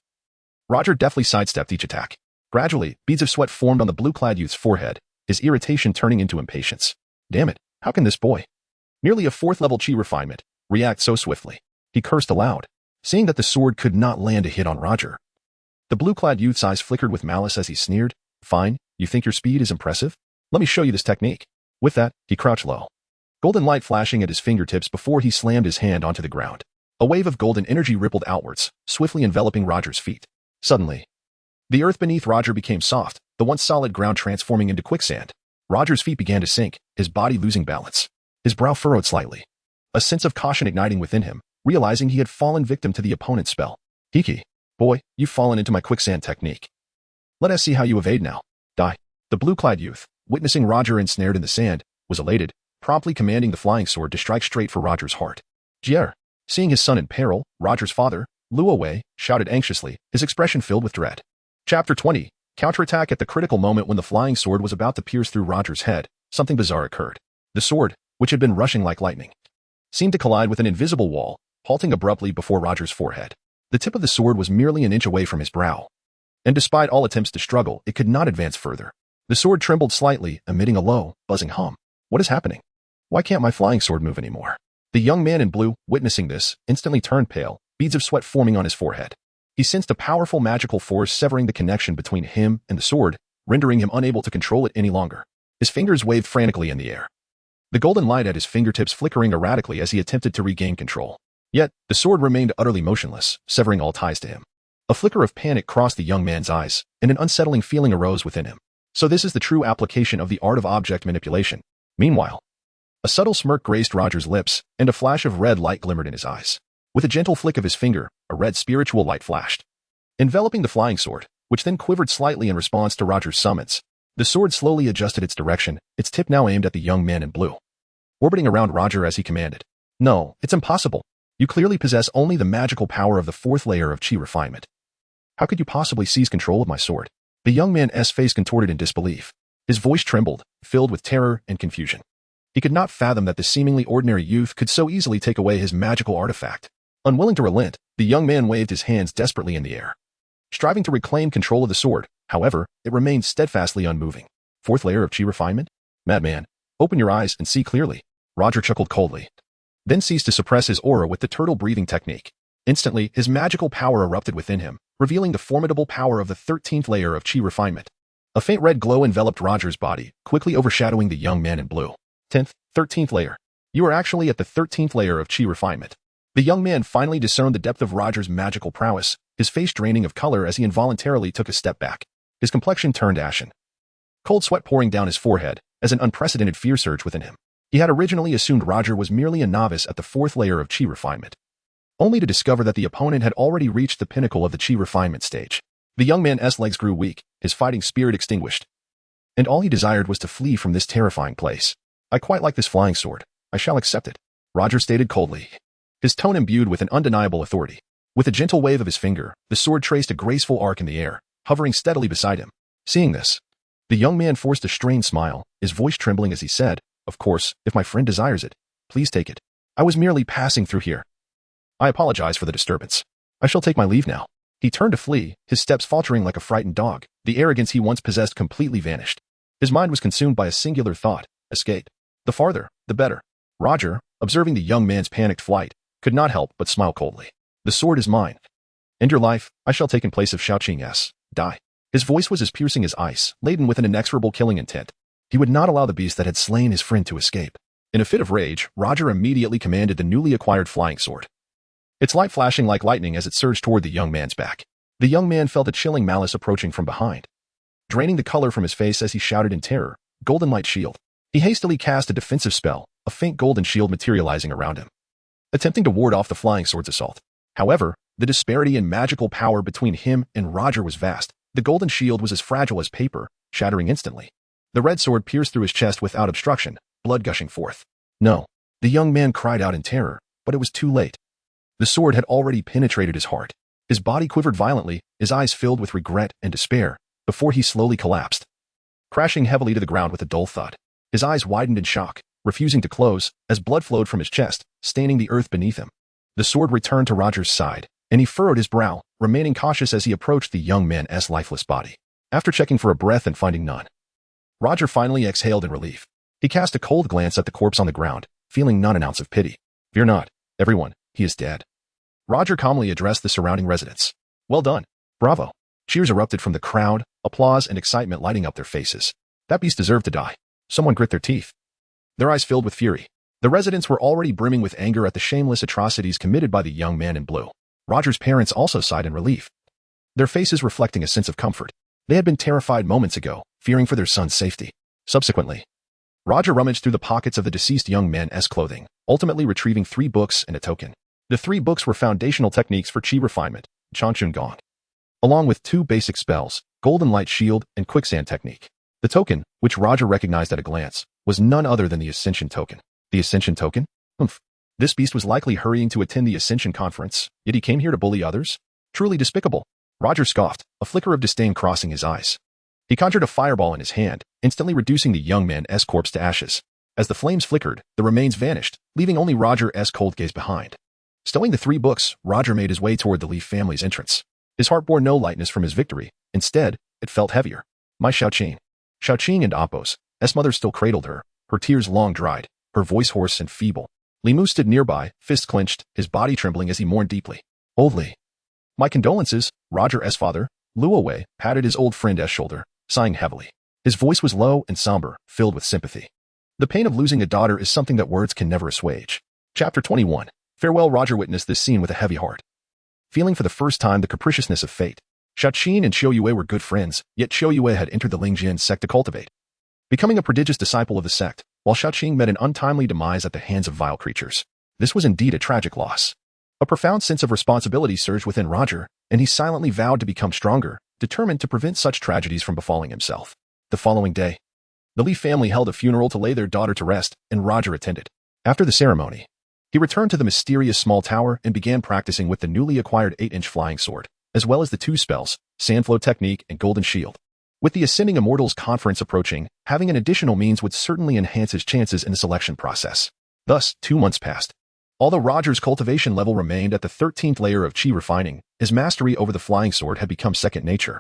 Roger deftly sidestepped each attack. Gradually, beads of sweat formed on the blue-clad youth's forehead, his irritation turning into impatience. Damn it, how can this boy, nearly a fourth-level chi refinement, react so swiftly? He cursed aloud, seeing that the sword could not land a hit on Roger. The blue-clad youth's eyes flickered with malice as he sneered. Fine, you think your speed is impressive? Let me show you this technique. With that, he crouched low, golden light flashing at his fingertips before he slammed his hand onto the ground. A wave of golden energy rippled outwards, swiftly enveloping Roger's feet. Suddenly, the earth beneath Roger became soft, the once solid ground transforming into quicksand. Roger's feet began to sink, his body losing balance. His brow furrowed slightly, a sense of caution igniting within him, realizing he had fallen victim to the opponent's spell. Hiki, boy, you've fallen into my quicksand technique. Let us see how you evade now. Die. The blue-clad youth, witnessing Roger ensnared in the sand, was elated, promptly commanding the flying sword to strike straight for Roger's heart. Jier, seeing his son in peril, Roger's father, Luo Wei, shouted anxiously, his expression filled with dread. Chapter 20. Counterattack. At the critical moment when the flying sword was about to pierce through Roger's head, something bizarre occurred. The sword, which had been rushing like lightning, seemed to collide with an invisible wall, halting abruptly before Roger's forehead. The tip of the sword was merely an inch away from his brow, and despite all attempts to struggle, it could not advance further. The sword trembled slightly, emitting a low, buzzing hum. What is happening? Why can't my flying sword move anymore? The young man in blue, witnessing this, instantly turned pale, beads of sweat forming on his forehead. He sensed a powerful magical force severing the connection between him and the sword, rendering him unable to control it any longer. His fingers waved frantically in the air, the golden light at his fingertips flickering erratically as he attempted to regain control. Yet, the sword remained utterly motionless, severing all ties to him. A flicker of panic crossed the young man's eyes, and an unsettling feeling arose within him. So this is the true application of the art of object manipulation. Meanwhile, a subtle smirk graced Roger's lips, and a flash of red light glimmered in his eyes. With a gentle flick of his finger, a red spiritual light flashed, enveloping the flying sword, which then quivered slightly in response to Roger's summons. The sword slowly adjusted its direction, its tip now aimed at the young man in blue, orbiting around Roger as he commanded. No, it's impossible. You clearly possess only the magical power of the fourth layer of chi refinement. How could you possibly seize control of my sword? The young man's face contorted in disbelief. His voice trembled, filled with terror and confusion. He could not fathom that the seemingly ordinary youth could so easily take away his magical artifact. Unwilling to relent, the young man waved his hands desperately in the air, striving to reclaim control of the sword. However, it remained steadfastly unmoving. Fourth layer of chi refinement? Madman, open your eyes and see clearly. Roger chuckled coldly, then ceased to suppress his aura with the turtle breathing technique. Instantly, his magical power erupted within him, revealing the formidable power of the 13th layer of chi refinement. A faint red glow enveloped Roger's body, quickly overshadowing the young man in blue. 10th, 13th layer. You are actually at the 13th layer of chi refinement. The young man finally discerned the depth of Roger's magical prowess, his face draining of color as he involuntarily took a step back. His complexion turned ashen, cold sweat pouring down his forehead as an unprecedented fear surged within him. He had originally assumed Roger was merely a novice at the 4th layer of chi refinement, only to discover that the opponent had already reached the pinnacle of the chi refinement stage. The young man's legs grew weak, his fighting spirit extinguished, and all he desired was to flee from this terrifying place. I quite like this flying sword. I shall accept it, Roger stated coldly, his tone imbued with an undeniable authority. With a gentle wave of his finger, the sword traced a graceful arc in the air, hovering steadily beside him. Seeing this, the young man forced a strained smile, his voice trembling as he said, "Of course, if my friend desires it, please take it. I was merely passing through here. I apologize for the disturbance. I shall take my leave now." He turned to flee, his steps faltering like a frightened dog, The arrogance he once possessed completely vanished. His mind was consumed by a singular thought: escape. The farther, the better. Roger, observing the young man's panicked flight, could not help but smile coldly. The sword is mine. And your life, I shall take in place of Xiaoqing's. Die. His voice was as piercing as ice, laden with an inexorable killing intent. He would not allow the beast that had slain his friend to escape. In a fit of rage, Roger immediately commanded the newly acquired flying sword, its light flashing like lightning as it surged toward the young man's back. The young man felt a chilling malice approaching from behind, draining the color from his face as he shouted in terror, "Golden light shield." He hastily cast a defensive spell, a faint golden shield materializing around him, attempting to ward off the flying sword's assault. However, the disparity in magical power between him and Roger was vast. The golden shield was as fragile as paper, shattering instantly. The red sword pierced through his chest without obstruction, blood gushing forth. No. The young man cried out in terror, but it was too late. The sword had already penetrated his heart. His body quivered violently, his eyes filled with regret and despair, before he slowly collapsed, crashing heavily to the ground with a dull thud. His eyes widened in shock, refusing to close, as blood flowed from his chest, staining the earth beneath him. The sword returned to Roger's side, and he furrowed his brow, remaining cautious as he approached the young man's lifeless body. After checking for a breath and finding none, Roger finally exhaled in relief. He cast a cold glance at the corpse on the ground, feeling not an ounce of pity. "Fear not, everyone, he is dead." Roger calmly addressed the surrounding residents. "Well done. Bravo." Cheers erupted from the crowd, applause and excitement lighting up their faces. That beast deserved to die. Someone grit their teeth, their eyes filled with fury. The residents were already brimming with anger at the shameless atrocities committed by the young man in blue. Roger's parents also sighed in relief, their faces reflecting a sense of comfort. They had been terrified moments ago, fearing for their son's safety. Subsequently, Roger rummaged through the pockets of the deceased young man's clothing, ultimately retrieving 3 books and a token. The 3 books were foundational techniques for chi refinement, Changchun Gong, along with 2 basic spells, Golden Light Shield and Quicksand Technique. The token, which Roger recognized at a glance, was none other than the Ascension Token. The Ascension Token? Humph. This beast was likely hurrying to attend the Ascension Conference, yet he came here to bully others? Truly despicable. Roger scoffed, a flicker of disdain crossing his eyes. He conjured a fireball in his hand, instantly reducing the young man's corpse to ashes. As the flames flickered, the remains vanished, leaving only Roger's cold gaze behind. Stowing the 3 books, Roger made his way toward the Leaf family's entrance. His heart bore no lightness from his victory. Instead, it felt heavier. My Xiaoqing. Xiaoqing and Appo's mother still cradled her, her tears long dried, her voice hoarse and feeble. Limu stood nearby, fists clenched, his body trembling as he mourned deeply. Old Li. My condolences, Roger's father. Luowei patted his old friend's shoulder, sighing heavily. His voice was low and somber, filled with sympathy. The pain of losing a daughter is something that words can never assuage. Chapter 21. Farewell. Roger witnessed this scene with a heavy heart, feeling for the first time the capriciousness of fate. Xiaoqing and Qiu Yue were good friends, yet Qiu Yue had entered the Lingjin sect to cultivate, becoming a prodigious disciple of the sect, while Xiaoqing met an untimely demise at the hands of vile creatures. This was indeed a tragic loss. A profound sense of responsibility surged within Roger, and he silently vowed to become stronger, determined to prevent such tragedies from befalling himself. The following day, the Li family held a funeral to lay their daughter to rest, and Roger attended. After the ceremony, he returned to the mysterious small tower and began practicing with the newly acquired 8-inch flying sword, as well as the 2 spells, Sandflow Technique and Golden Shield. With the Ascending Immortals conference approaching, having an additional means would certainly enhance his chances in the selection process. Thus, 2 months passed. Although Roger's cultivation level remained at the 13th layer of chi refining, his mastery over the flying sword had become second nature,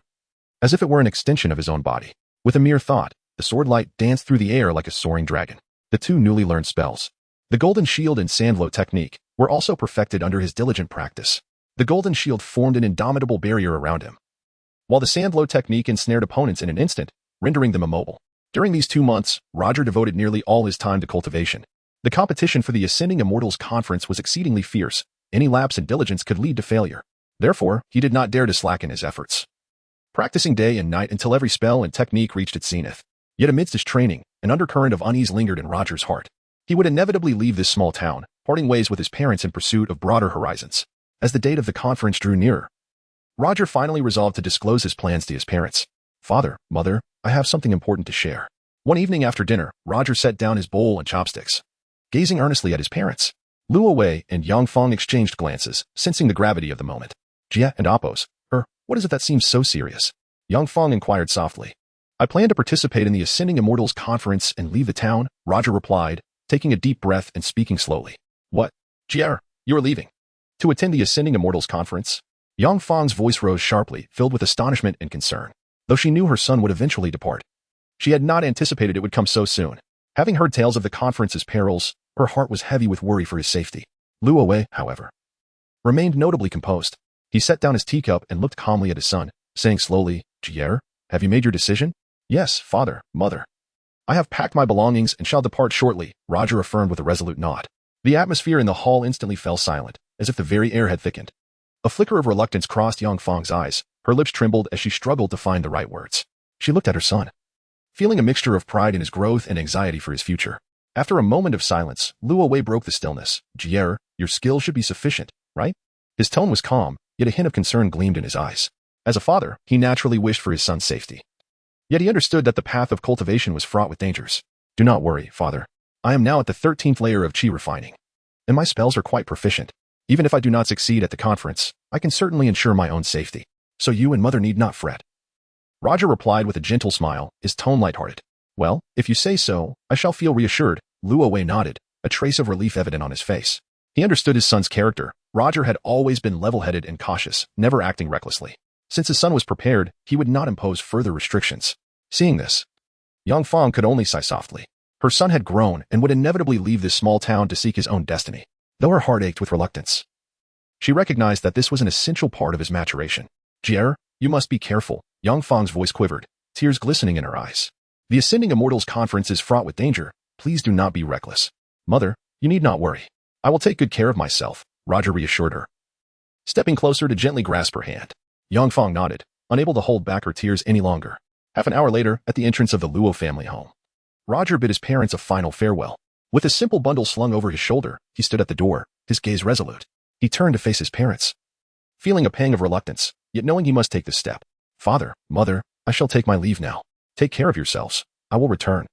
as if it were an extension of his own body. With a mere thought, the sword light danced through the air like a soaring dragon. The 2 newly learned spells, the Golden Shield and Sandflow Technique, were also perfected under his diligent practice. The Golden Shield formed an indomitable barrier around him, while the Sandflow Technique ensnared opponents in an instant, rendering them immobile. During these 2 months, Roger devoted nearly all his time to cultivation. The competition for the Ascending Immortals Conference was exceedingly fierce. Any lapse in diligence could lead to failure. Therefore, he did not dare to slacken his efforts, practicing day and night until every spell and technique reached its zenith. Yet amidst his training, an undercurrent of unease lingered in Roger's heart. He would inevitably leave this small town, parting ways with his parents in pursuit of broader horizons. As the date of the conference drew nearer, Roger finally resolved to disclose his plans to his parents. Father, Mother, I have something important to share. One evening after dinner, Roger set down his bowl and chopsticks, gazing earnestly at his parents. Luo Wei and Yang Feng exchanged glances, sensing the gravity of the moment. Jia and Appo's, what is it that seems so serious? Yang Feng inquired softly. I plan to participate in the Ascending Immortals Conference and leave the town, Roger replied, taking a deep breath and speaking slowly. What? Jia, you are leaving? To attend the Ascending Immortals Conference? Yang Feng's voice rose sharply, filled with astonishment and concern. though she knew her son would eventually depart. She had not anticipated it would come so soon. Having heard tales of the conference's perils, her heart was heavy with worry for his safety. Luo Wei, however, remained notably composed. He set down his teacup and looked calmly at his son, saying slowly, "Jier, have you made your decision?" "Yes, father, mother. I have packed my belongings and shall depart shortly," Roger affirmed with a resolute nod. The atmosphere in the hall instantly fell silent, as if the very air had thickened. A flicker of reluctance crossed Yangfang's eyes. Her lips trembled as she struggled to find the right words. She looked at her son, feeling a mixture of pride in his growth and anxiety for his future. After a moment of silence, Luo Wei broke the stillness. "Jier, your skill should be sufficient, right?" His tone was calm, yet a hint of concern gleamed in his eyes. As a father, he naturally wished for his son's safety. Yet he understood that the path of cultivation was fraught with dangers. "Do not worry, father. I am now at the 13th layer of qi refining, and my spells are quite proficient. Even if I do not succeed at the conference, I can certainly ensure my own safety. So you and mother need not fret." Roger replied with a gentle smile, his tone lighthearted. "Well, if you say so, I shall feel reassured." Luo Wei nodded, a trace of relief evident on his face. He understood his son's character. Roger had always been level-headed and cautious, never acting recklessly. Since his son was prepared, he would not impose further restrictions. Seeing this, Yangfang could only sigh softly. Her son had grown and would inevitably leave this small town to seek his own destiny, though her heart ached with reluctance. She recognized that this was an essential part of his maturation. "Jier, you must be careful." Yangfang's voice quivered, tears glistening in her eyes. "The Ascending Immortals Conference is fraught with danger. Please do not be reckless." "Mother, you need not worry. I will take good care of myself," Roger reassured her, stepping closer to gently grasp her hand. Yangfang nodded, unable to hold back her tears any longer. Half an hour later, at the entrance of the Luo family home, Roger bid his parents a final farewell. With a simple bundle slung over his shoulder, he stood at the door, his gaze resolute. He turned to face his parents, feeling a pang of reluctance, yet knowing he must take this step. "Father, mother, I shall take my leave now. Take care of yourselves. I will return."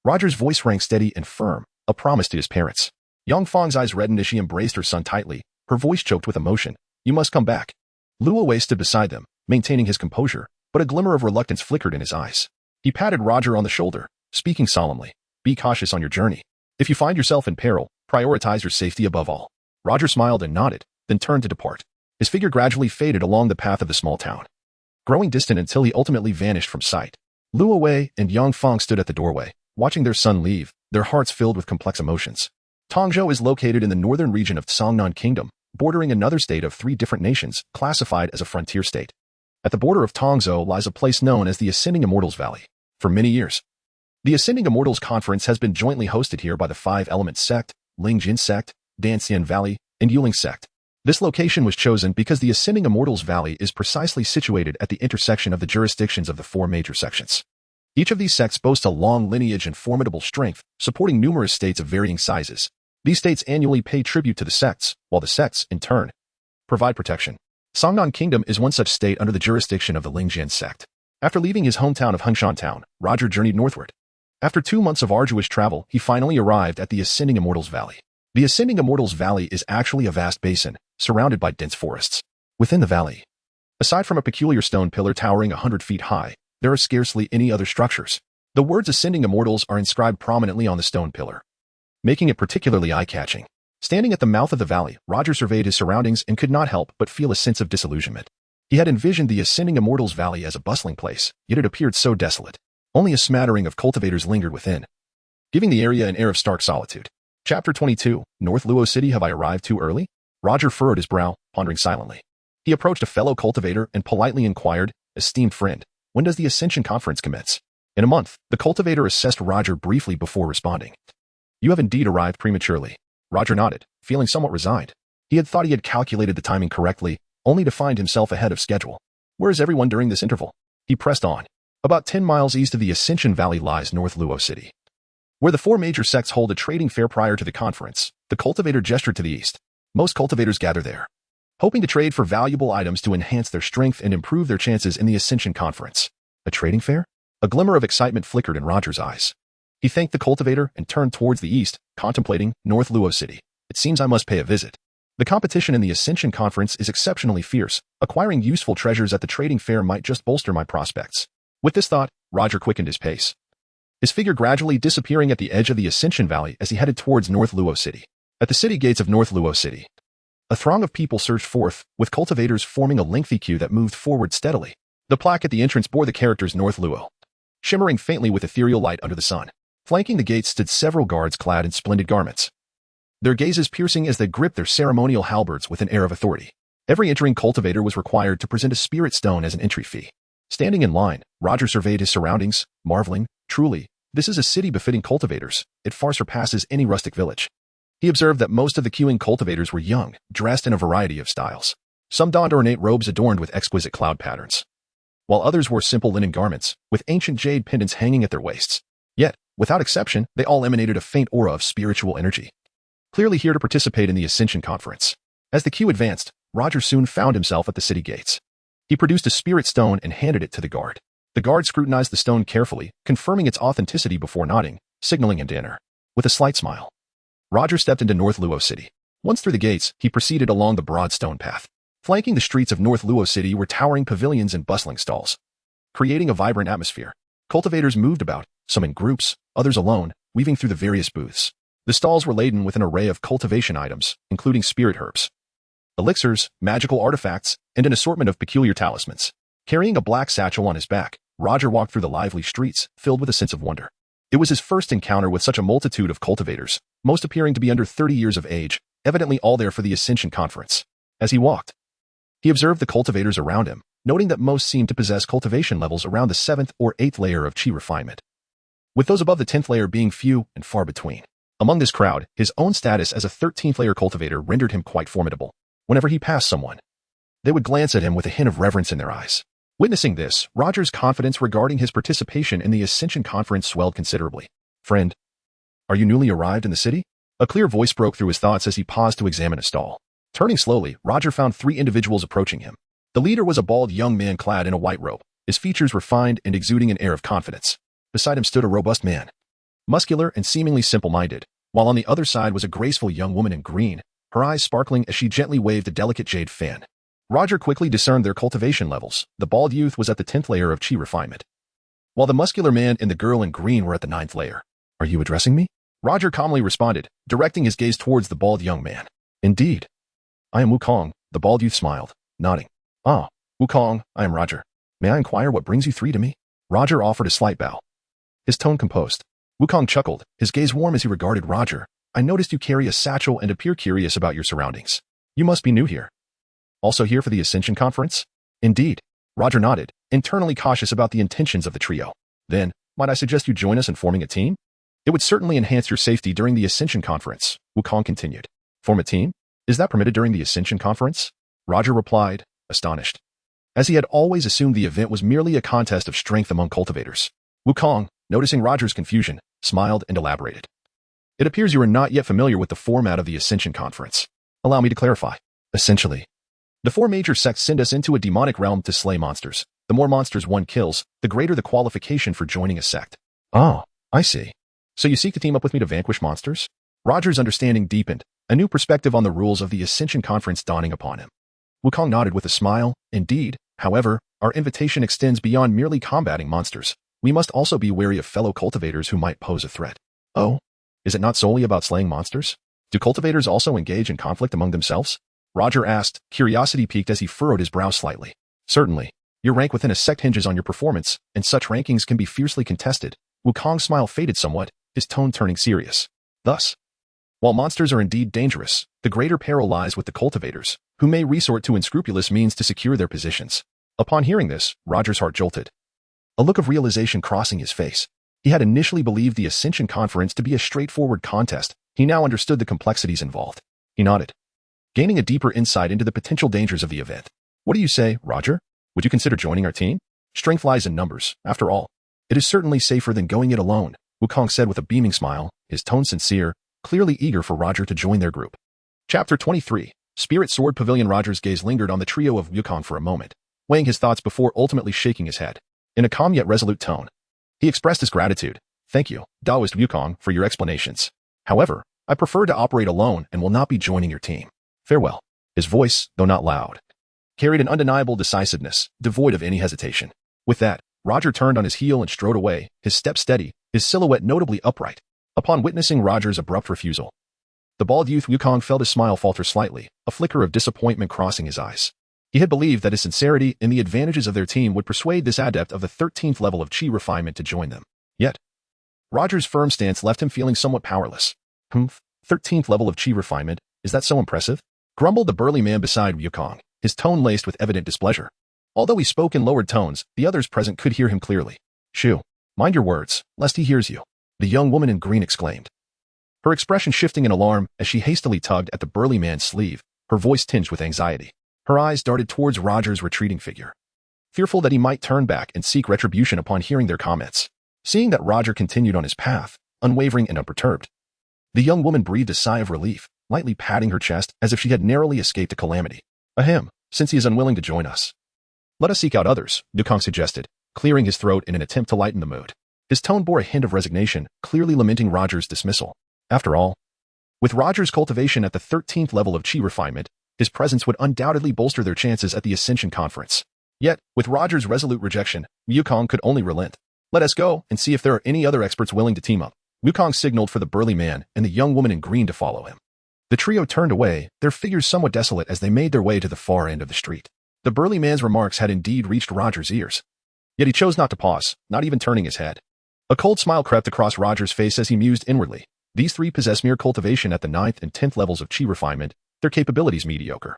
Roger's voice rang steady and firm, a promise to his parents. Yangfang's eyes reddened as she embraced her son tightly, her voice choked with emotion. "You must come back." Luo Wei stood beside them, maintaining his composure, but a glimmer of reluctance flickered in his eyes. He patted Roger on the shoulder, speaking solemnly. "Be cautious on your journey. If you find yourself in peril, prioritize your safety above all." Roger smiled and nodded, then turned to depart. His figure gradually faded along the path of the small town, growing distant until he ultimately vanished from sight. Luo Wei and Yangfang stood at the doorway, watching their son leave, their hearts filled with complex emotions. Tongzhou is located in the northern region of Songnan Kingdom, bordering another state of 3 different nations, classified as a frontier state. At the border of Tongzhou lies a place known as the Ascending Immortals Valley. For many years, the Ascending Immortals Conference has been jointly hosted here by the 5 Elements Sect, Lingjin Sect, Danxian Valley, and Yuling Sect. This location was chosen because the Ascending Immortals Valley is precisely situated at the intersection of the jurisdictions of the 4 major sections. Each of these sects boasts a long lineage and formidable strength, supporting numerous states of varying sizes. These states annually pay tribute to the sects, while the sects, in turn, provide protection. Songnan Kingdom is one such state under the jurisdiction of the Lingjian sect. After leaving his hometown of Hengshan Town, Roger journeyed northward. After 2 months of arduous travel, he finally arrived at the Ascending Immortals Valley. The Ascending Immortals Valley is actually a vast basin, surrounded by dense forests. Within the valley, aside from a peculiar stone pillar towering 100 feet high, there are scarcely any other structures. The words Ascending Immortals are inscribed prominently on the stone pillar, making it particularly eye-catching. Standing at the mouth of the valley, Roger surveyed his surroundings and could not help but feel a sense of disillusionment. He had envisioned the Ascending Immortals Valley as a bustling place, yet it appeared so desolate. Only a smattering of cultivators lingered within, giving the area an air of stark solitude. Chapter 22, North Luo City. Have I arrived too early? Roger furrowed his brow, pondering silently. He approached a fellow cultivator and politely inquired, "Esteemed friend, when does the Ascension Conference commence?" "In a month," the cultivator assessed Roger briefly before responding. "You have indeed arrived prematurely." Roger nodded, feeling somewhat resigned. He had thought he had calculated the timing correctly, only to find himself ahead of schedule. Where is everyone during this interval? He pressed on. About 10 miles east of the Ascension Valley lies North Luo City, where the 4 major sects hold a trading fair prior to the conference. The cultivator gestured to the east. Most cultivators gather there, hoping to trade for valuable items to enhance their strength and improve their chances in the Ascension Conference. A trading fair? A glimmer of excitement flickered in Roger's eyes. He thanked the cultivator and turned towards the east, contemplating North Luo City. It seems I must pay a visit. The competition in the Ascension Conference is exceptionally fierce. Acquiring useful treasures at the trading fair might just bolster my prospects. With this thought, Roger quickened his pace, his figure gradually disappearing at the edge of the Ascension Valley as he headed towards North Luo City. At the city gates of North Luo City, a throng of people surged forth, with cultivators forming a lengthy queue that moved forward steadily. The plaque at the entrance bore the characters North Luo, shimmering faintly with ethereal light under the sun. Flanking the gates stood several guards clad in splendid garments, their gazes piercing as they gripped their ceremonial halberds with an air of authority. Every entering cultivator was required to present a spirit stone as an entry fee. Standing in line, Roger surveyed his surroundings, marveling, truly, this is a city befitting cultivators. It far surpasses any rustic village. He observed that most of the queuing cultivators were young, dressed in a variety of styles. Some donned ornate robes adorned with exquisite cloud patterns, while others wore simple linen garments, with ancient jade pendants hanging at their waists. Yet, without exception, they all emanated a faint aura of spiritual energy, clearly here to participate in the Ascension Conference. As the queue advanced, Roger soon found himself at the city gates. He produced a spirit stone and handed it to the guard. The guard scrutinized the stone carefully, confirming its authenticity before nodding, signaling him to enter. With a slight smile, Roger stepped into North Luo City. Once through the gates, he proceeded along the broad stone path. Flanking the streets of North Luo City were towering pavilions and bustling stalls, creating a vibrant atmosphere. Cultivators moved about, some in groups, others alone, weaving through the various booths. The stalls were laden with an array of cultivation items, including spirit herbs, elixirs, magical artifacts, and an assortment of peculiar talismans. Carrying a black satchel on his back, Roger walked through the lively streets, filled with a sense of wonder. It was his first encounter with such a multitude of cultivators, most appearing to be under 30 years of age, evidently all there for the Ascension Conference. As he walked, he observed the cultivators around him, noting that most seemed to possess cultivation levels around the 7th or 8th layer of Qi refinement, with those above the 10th layer being few and far between. Among this crowd, his own status as a 13th layer cultivator rendered him quite formidable. Whenever he passed someone, they would glance at him with a hint of reverence in their eyes. Witnessing this, Roger's confidence regarding his participation in the Ascension Conference swelled considerably. Friend, are you newly arrived in the city? A clear voice broke through his thoughts as he paused to examine a stall. Turning slowly, Roger found 3 individuals approaching him. The leader was a bald young man clad in a white robe, his features refined and exuding an air of confidence. Beside him stood a robust man, muscular and seemingly simple-minded, while on the other side was a graceful young woman in green, her eyes sparkling as she gently waved a delicate jade fan. Roger quickly discerned their cultivation levels. The bald youth was at the 10th layer of Qi refinement, while the muscular man and the girl in green were at the 9th layer. Are you addressing me? Roger calmly responded, directing his gaze towards the bald young man. Indeed. I am Wukong, the bald youth smiled, nodding. Ah, Wukong, I am Roger. May I inquire what brings you 3 to me? Roger offered a slight bow, his tone composed. Wukong chuckled, his gaze warm as he regarded Roger. I noticed you carry a satchel and appear curious about your surroundings. You must be new here. Also here for the Ascension Conference? Indeed. Roger nodded, internally cautious about the intentions of the trio. Then, might I suggest you join us in forming a team? It would certainly enhance your safety during the Ascension Conference, Wukong continued. Form a team? Is that permitted during the Ascension Conference? Roger replied, astonished, as he had always assumed the event was merely a contest of strength among cultivators. Wukong, noticing Roger's confusion, smiled and elaborated. It appears you are not yet familiar with the format of the Ascension Conference. Allow me to clarify. Essentially, the 4 major sects send us into a demonic realm to slay monsters. The more monsters one kills, the greater the qualification for joining a sect. Oh, I see. So you seek to team up with me to vanquish monsters? Roger's understanding deepened, a new perspective on the rules of the Ascension Conference dawning upon him. Wukong nodded with a smile. Indeed, however, our invitation extends beyond merely combating monsters. We must also be wary of fellow cultivators who might pose a threat. Oh? Is it not solely about slaying monsters? Do cultivators also engage in conflict among themselves? Roger asked, curiosity piqued as he furrowed his brow slightly. Certainly. Your rank within a sect hinges on your performance, and such rankings can be fiercely contested. Wukong's smile faded somewhat, his tone turning serious. Thus, while monsters are indeed dangerous, the greater peril lies with the cultivators, who may resort to unscrupulous means to secure their positions. Upon hearing this, Roger's heart jolted, a look of realization crossing his face. He had initially believed the Ascension Conference to be a straightforward contest. He now understood the complexities involved. He nodded, gaining a deeper insight into the potential dangers of the event. What do you say, Roger? Would you consider joining our team? Strength lies in numbers, after all. It is certainly safer than going it alone, Wukong said with a beaming smile, his tone sincere, clearly eager for Roger to join their group. Chapter 23. Spirit Sword Pavilion. Roger's gaze lingered on the trio of Wukong for a moment, weighing his thoughts before ultimately shaking his head. In a calm yet resolute tone, he expressed his gratitude. Thank you, Taoist Wukong, for your explanations. However, I prefer to operate alone and will not be joining your team. Farewell. His voice, though not loud, carried an undeniable decisiveness, devoid of any hesitation. With that, Roger turned on his heel and strode away, his step steady, his silhouette notably upright. Upon witnessing Roger's abrupt refusal, the bald youth Wukong felt his smile falter slightly, a flicker of disappointment crossing his eyes. He had believed that his sincerity and the advantages of their team would persuade this adept of the 13th level of chi refinement to join them. Yet, Roger's firm stance left him feeling somewhat powerless. 13th level of chi refinement, is that so impressive? Grumbled the burly man beside Wukong, his tone laced with evident displeasure. Although he spoke in lowered tones, the others present could hear him clearly. Shu, mind your words, lest he hears you, the young woman in green exclaimed. Her expression shifting in alarm as she hastily tugged at the burly man's sleeve, her voice tinged with anxiety. Her eyes darted towards Roger's retreating figure, fearful that he might turn back and seek retribution upon hearing their comments. Seeing that Roger continued on his path, unwavering and unperturbed, the young woman breathed a sigh of relief, lightly patting her chest as if she had narrowly escaped a calamity. Ahem, since he is unwilling to join us, let us seek out others, Wukong suggested, clearing his throat in an attempt to lighten the mood. His tone bore a hint of resignation, clearly lamenting Roger's dismissal. After all, with Roger's cultivation at the 13th level of chi refinement, his presence would undoubtedly bolster their chances at the Ascension Conference. Yet, with Roger's resolute rejection, Wukong could only relent. Let us go and see if there are any other experts willing to team up. Wukong signaled for the burly man and the young woman in green to follow him. The trio turned away, their figures somewhat desolate as they made their way to the far end of the street. The burly man's remarks had indeed reached Roger's ears. Yet he chose not to pause, not even turning his head. A cold smile crept across Roger's face as he mused inwardly. These three possess mere cultivation at the 9th and 10th levels of chi refinement, their capabilities mediocre.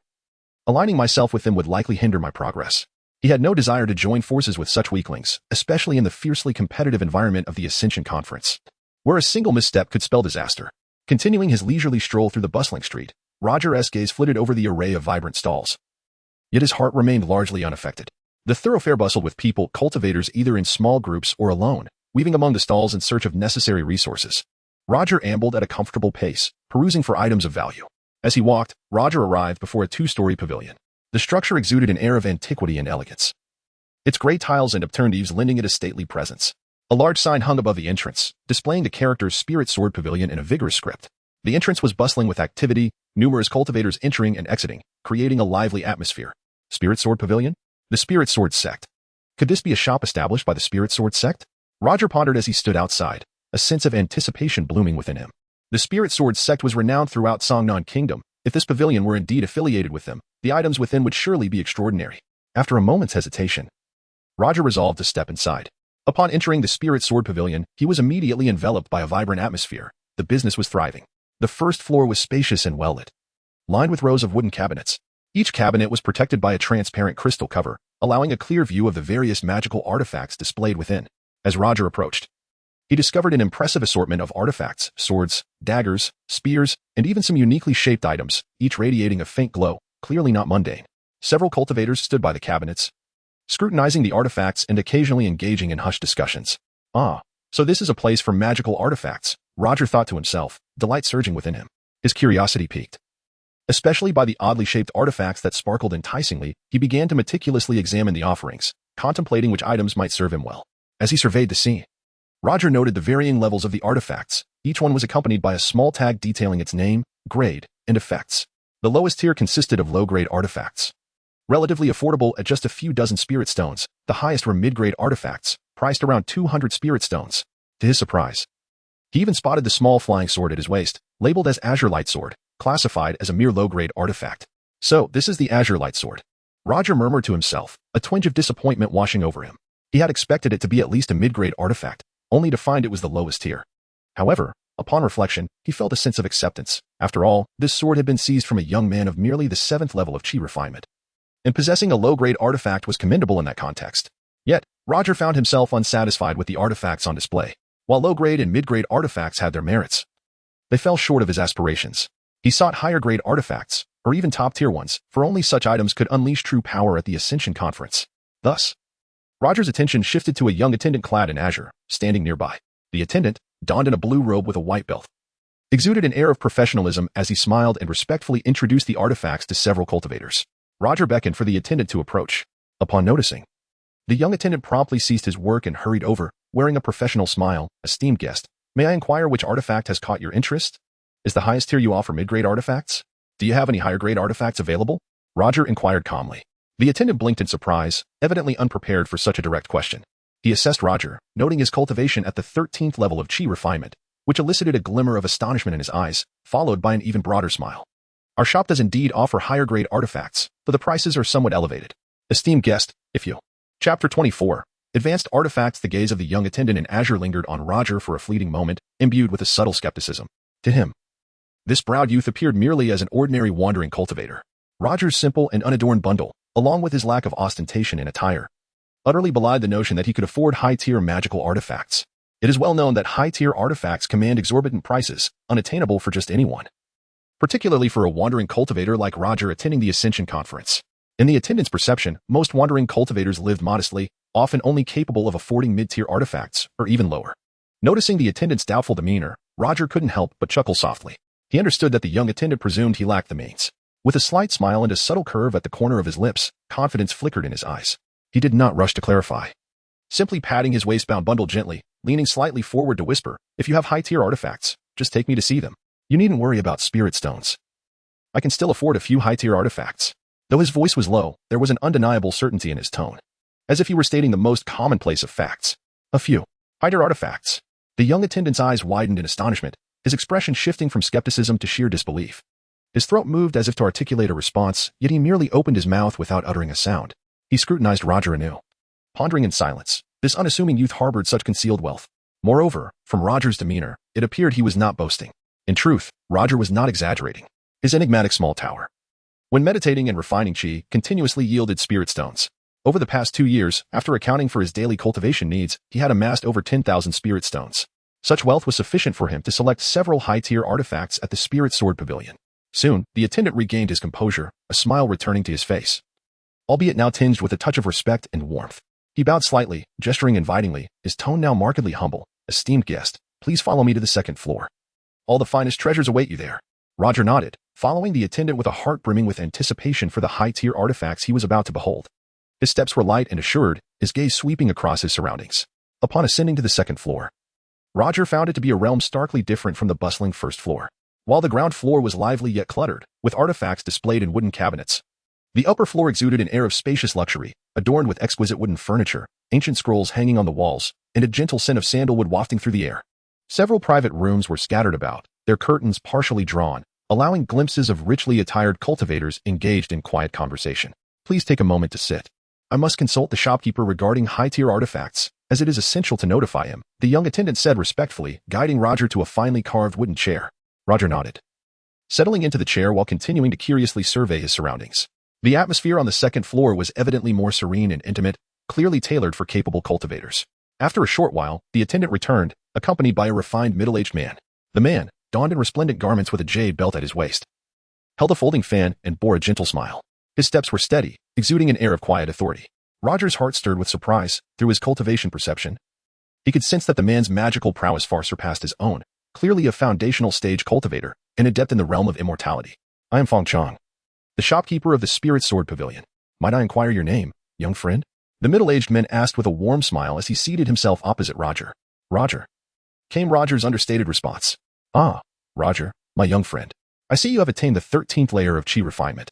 Aligning myself with them would likely hinder my progress. He had no desire to join forces with such weaklings, especially in the fiercely competitive environment of the Ascension Conference, where a single misstep could spell disaster. Continuing his leisurely stroll through the bustling street, Roger's gaze flitted over the array of vibrant stalls. Yet his heart remained largely unaffected. The thoroughfare bustled with people, cultivators either in small groups or alone, weaving among the stalls in search of necessary resources. Roger ambled at a comfortable pace, perusing for items of value. As he walked, Roger arrived before a two-story pavilion. The structure exuded an air of antiquity and elegance, its gray tiles and upturned eaves lending it a stately presence. A large sign hung above the entrance, displaying the character's Spirit Sword Pavilion in a vigorous script. The entrance was bustling with activity, numerous cultivators entering and exiting, creating a lively atmosphere. Spirit Sword Pavilion? The Spirit Sword Sect. Could this be a shop established by the Spirit Sword Sect? Roger pondered as he stood outside, a sense of anticipation blooming within him. The Spirit Sword Sect was renowned throughout Songnan Kingdom. If this pavilion were indeed affiliated with them, the items within would surely be extraordinary. After a moment's hesitation, Roger resolved to step inside. Upon entering the Spirit Sword Pavilion, he was immediately enveloped by a vibrant atmosphere. The business was thriving. The first floor was spacious and well-lit, lined with rows of wooden cabinets. Each cabinet was protected by a transparent crystal cover, allowing a clear view of the various magical artifacts displayed within. As Roger approached, he discovered an impressive assortment of artifacts, swords, daggers, spears, and even some uniquely shaped items, each radiating a faint glow, clearly not mundane. Several cultivators stood by the cabinets, scrutinizing the artifacts and occasionally engaging in hushed discussions. Ah, so this is a place for magical artifacts, Roger thought to himself, delight surging within him. His curiosity piqued, especially by the oddly shaped artifacts that sparkled enticingly. He began to meticulously examine the offerings, contemplating which items might serve him well. As he surveyed the scene, Roger noted the varying levels of the artifacts. Each one was accompanied by a small tag detailing its name, grade, and effects. The lowest tier consisted of low-grade artifacts, relatively affordable at just a few dozen spirit stones. The highest were mid-grade artifacts, priced around 200 spirit stones. To his surprise, he even spotted the small flying sword at his waist, labeled as Azure Light Sword, classified as a mere low-grade artifact. So, this is the Azure Light Sword. Roger murmured to himself, a twinge of disappointment washing over him. He had expected it to be at least a mid-grade artifact, only to find it was the lowest tier. However, upon reflection, he felt a sense of acceptance. After all, this sword had been seized from a young man of merely the 7th level of chi refinement, and possessing a low-grade artifact was commendable in that context. Yet, Roger found himself unsatisfied with the artifacts on display. While low-grade and mid-grade artifacts had their merits, they fell short of his aspirations. He sought higher-grade artifacts, or even top-tier ones, for only such items could unleash true power at the Ascension Conference. Thus, Roger's attention shifted to a young attendant clad in azure, standing nearby. The attendant, donned in a blue robe with a white belt, exuded an air of professionalism as he smiled and respectfully introduced the artifacts to several cultivators. Roger beckoned for the attendant to approach. Upon noticing, the young attendant promptly ceased his work and hurried over, wearing a professional smile. Esteemed guest, may I inquire which artifact has caught your interest? Is the highest tier you offer mid-grade artifacts? Do you have any higher-grade artifacts available? Roger inquired calmly. The attendant blinked in surprise, evidently unprepared for such a direct question. He assessed Roger, noting his cultivation at the 13th level of chi refinement, which elicited a glimmer of astonishment in his eyes, followed by an even broader smile. Our shop does indeed offer higher-grade artifacts, but the prices are somewhat elevated. Esteemed guest, if you. Chapter 24. Advanced Artifacts. The gaze of the young attendant in azure lingered on Roger for a fleeting moment, imbued with a subtle skepticism. To him, this browed youth appeared merely as an ordinary wandering cultivator. Roger's simple and unadorned bundle, along with his lack of ostentation in attire, utterly belied the notion that he could afford high-tier magical artifacts. It is well known that high-tier artifacts command exorbitant prices, unattainable for just anyone, particularly for a wandering cultivator like Roger attending the Ascension Conference. In the attendant's perception, most wandering cultivators lived modestly, often only capable of affording mid-tier artifacts, or even lower. Noticing the attendant's doubtful demeanor, Roger couldn't help but chuckle softly. He understood that the young attendant presumed he lacked the means. With a slight smile and a subtle curve at the corner of his lips, confidence flickered in his eyes. He did not rush to clarify. Simply patting his waistbound bundle gently, leaning slightly forward to whisper, "If you have high-tier artifacts, just take me to see them. You needn't worry about spirit stones. I can still afford a few high-tier artifacts." Though his voice was low, there was an undeniable certainty in his tone, as if he were stating the most commonplace of facts. A few high-tier artifacts. The young attendant's eyes widened in astonishment, his expression shifting from skepticism to sheer disbelief. His throat moved as if to articulate a response, yet he merely opened his mouth without uttering a sound. He scrutinized Roger anew, pondering in silence. This unassuming youth harbored such concealed wealth. Moreover, from Roger's demeanor, it appeared he was not boasting. In truth, Roger was not exaggerating. His enigmatic small tower, when meditating and refining chi, continuously yielded spirit stones. Over the past 2 years, after accounting for his daily cultivation needs, he had amassed over 10,000 spirit stones. Such wealth was sufficient for him to select several high-tier artifacts at the Spirit Sword Pavilion. Soon, the attendant regained his composure, a smile returning to his face, albeit now tinged with a touch of respect and warmth. He bowed slightly, gesturing invitingly, his tone now markedly humble. "Esteemed guest, please follow me to the second floor. All the finest treasures await you there." Roger nodded, following the attendant with a heart brimming with anticipation for the high-tier artifacts he was about to behold. His steps were light and assured, his gaze sweeping across his surroundings. Upon ascending to the second floor, Roger found it to be a realm starkly different from the bustling first floor. While the ground floor was lively yet cluttered, with artifacts displayed in wooden cabinets, the upper floor exuded an air of spacious luxury, adorned with exquisite wooden furniture, ancient scrolls hanging on the walls, and a gentle scent of sandalwood wafting through the air. Several private rooms were scattered about, their curtains partially drawn, allowing glimpses of richly attired cultivators engaged in quiet conversation. "Please take a moment to sit. I must consult the shopkeeper regarding high-tier artifacts, as it is essential to notify him," the young attendant said respectfully, guiding Roger to a finely carved wooden chair. Roger nodded, settling into the chair while continuing to curiously survey his surroundings. The atmosphere on the second floor was evidently more serene and intimate, clearly tailored for capable cultivators. After a short while, the attendant returned, accompanied by a refined middle-aged man. The man, donned in resplendent garments with a jade belt at his waist, held a folding fan and bore a gentle smile. His steps were steady, exuding an air of quiet authority. Roger's heart stirred with surprise. Through his cultivation perception, he could sense that the man's magical prowess far surpassed his own, clearly a foundational stage cultivator, an adept in the realm of immortality. "I am Fong Chong, the shopkeeper of the Spirit Sword Pavilion. Might I inquire your name, young friend?" The middle-aged man asked with a warm smile as he seated himself opposite Roger. "Roger," came Roger's understated response. "Ah, Roger, my young friend. I see you have attained the 13th layer of chi refinement.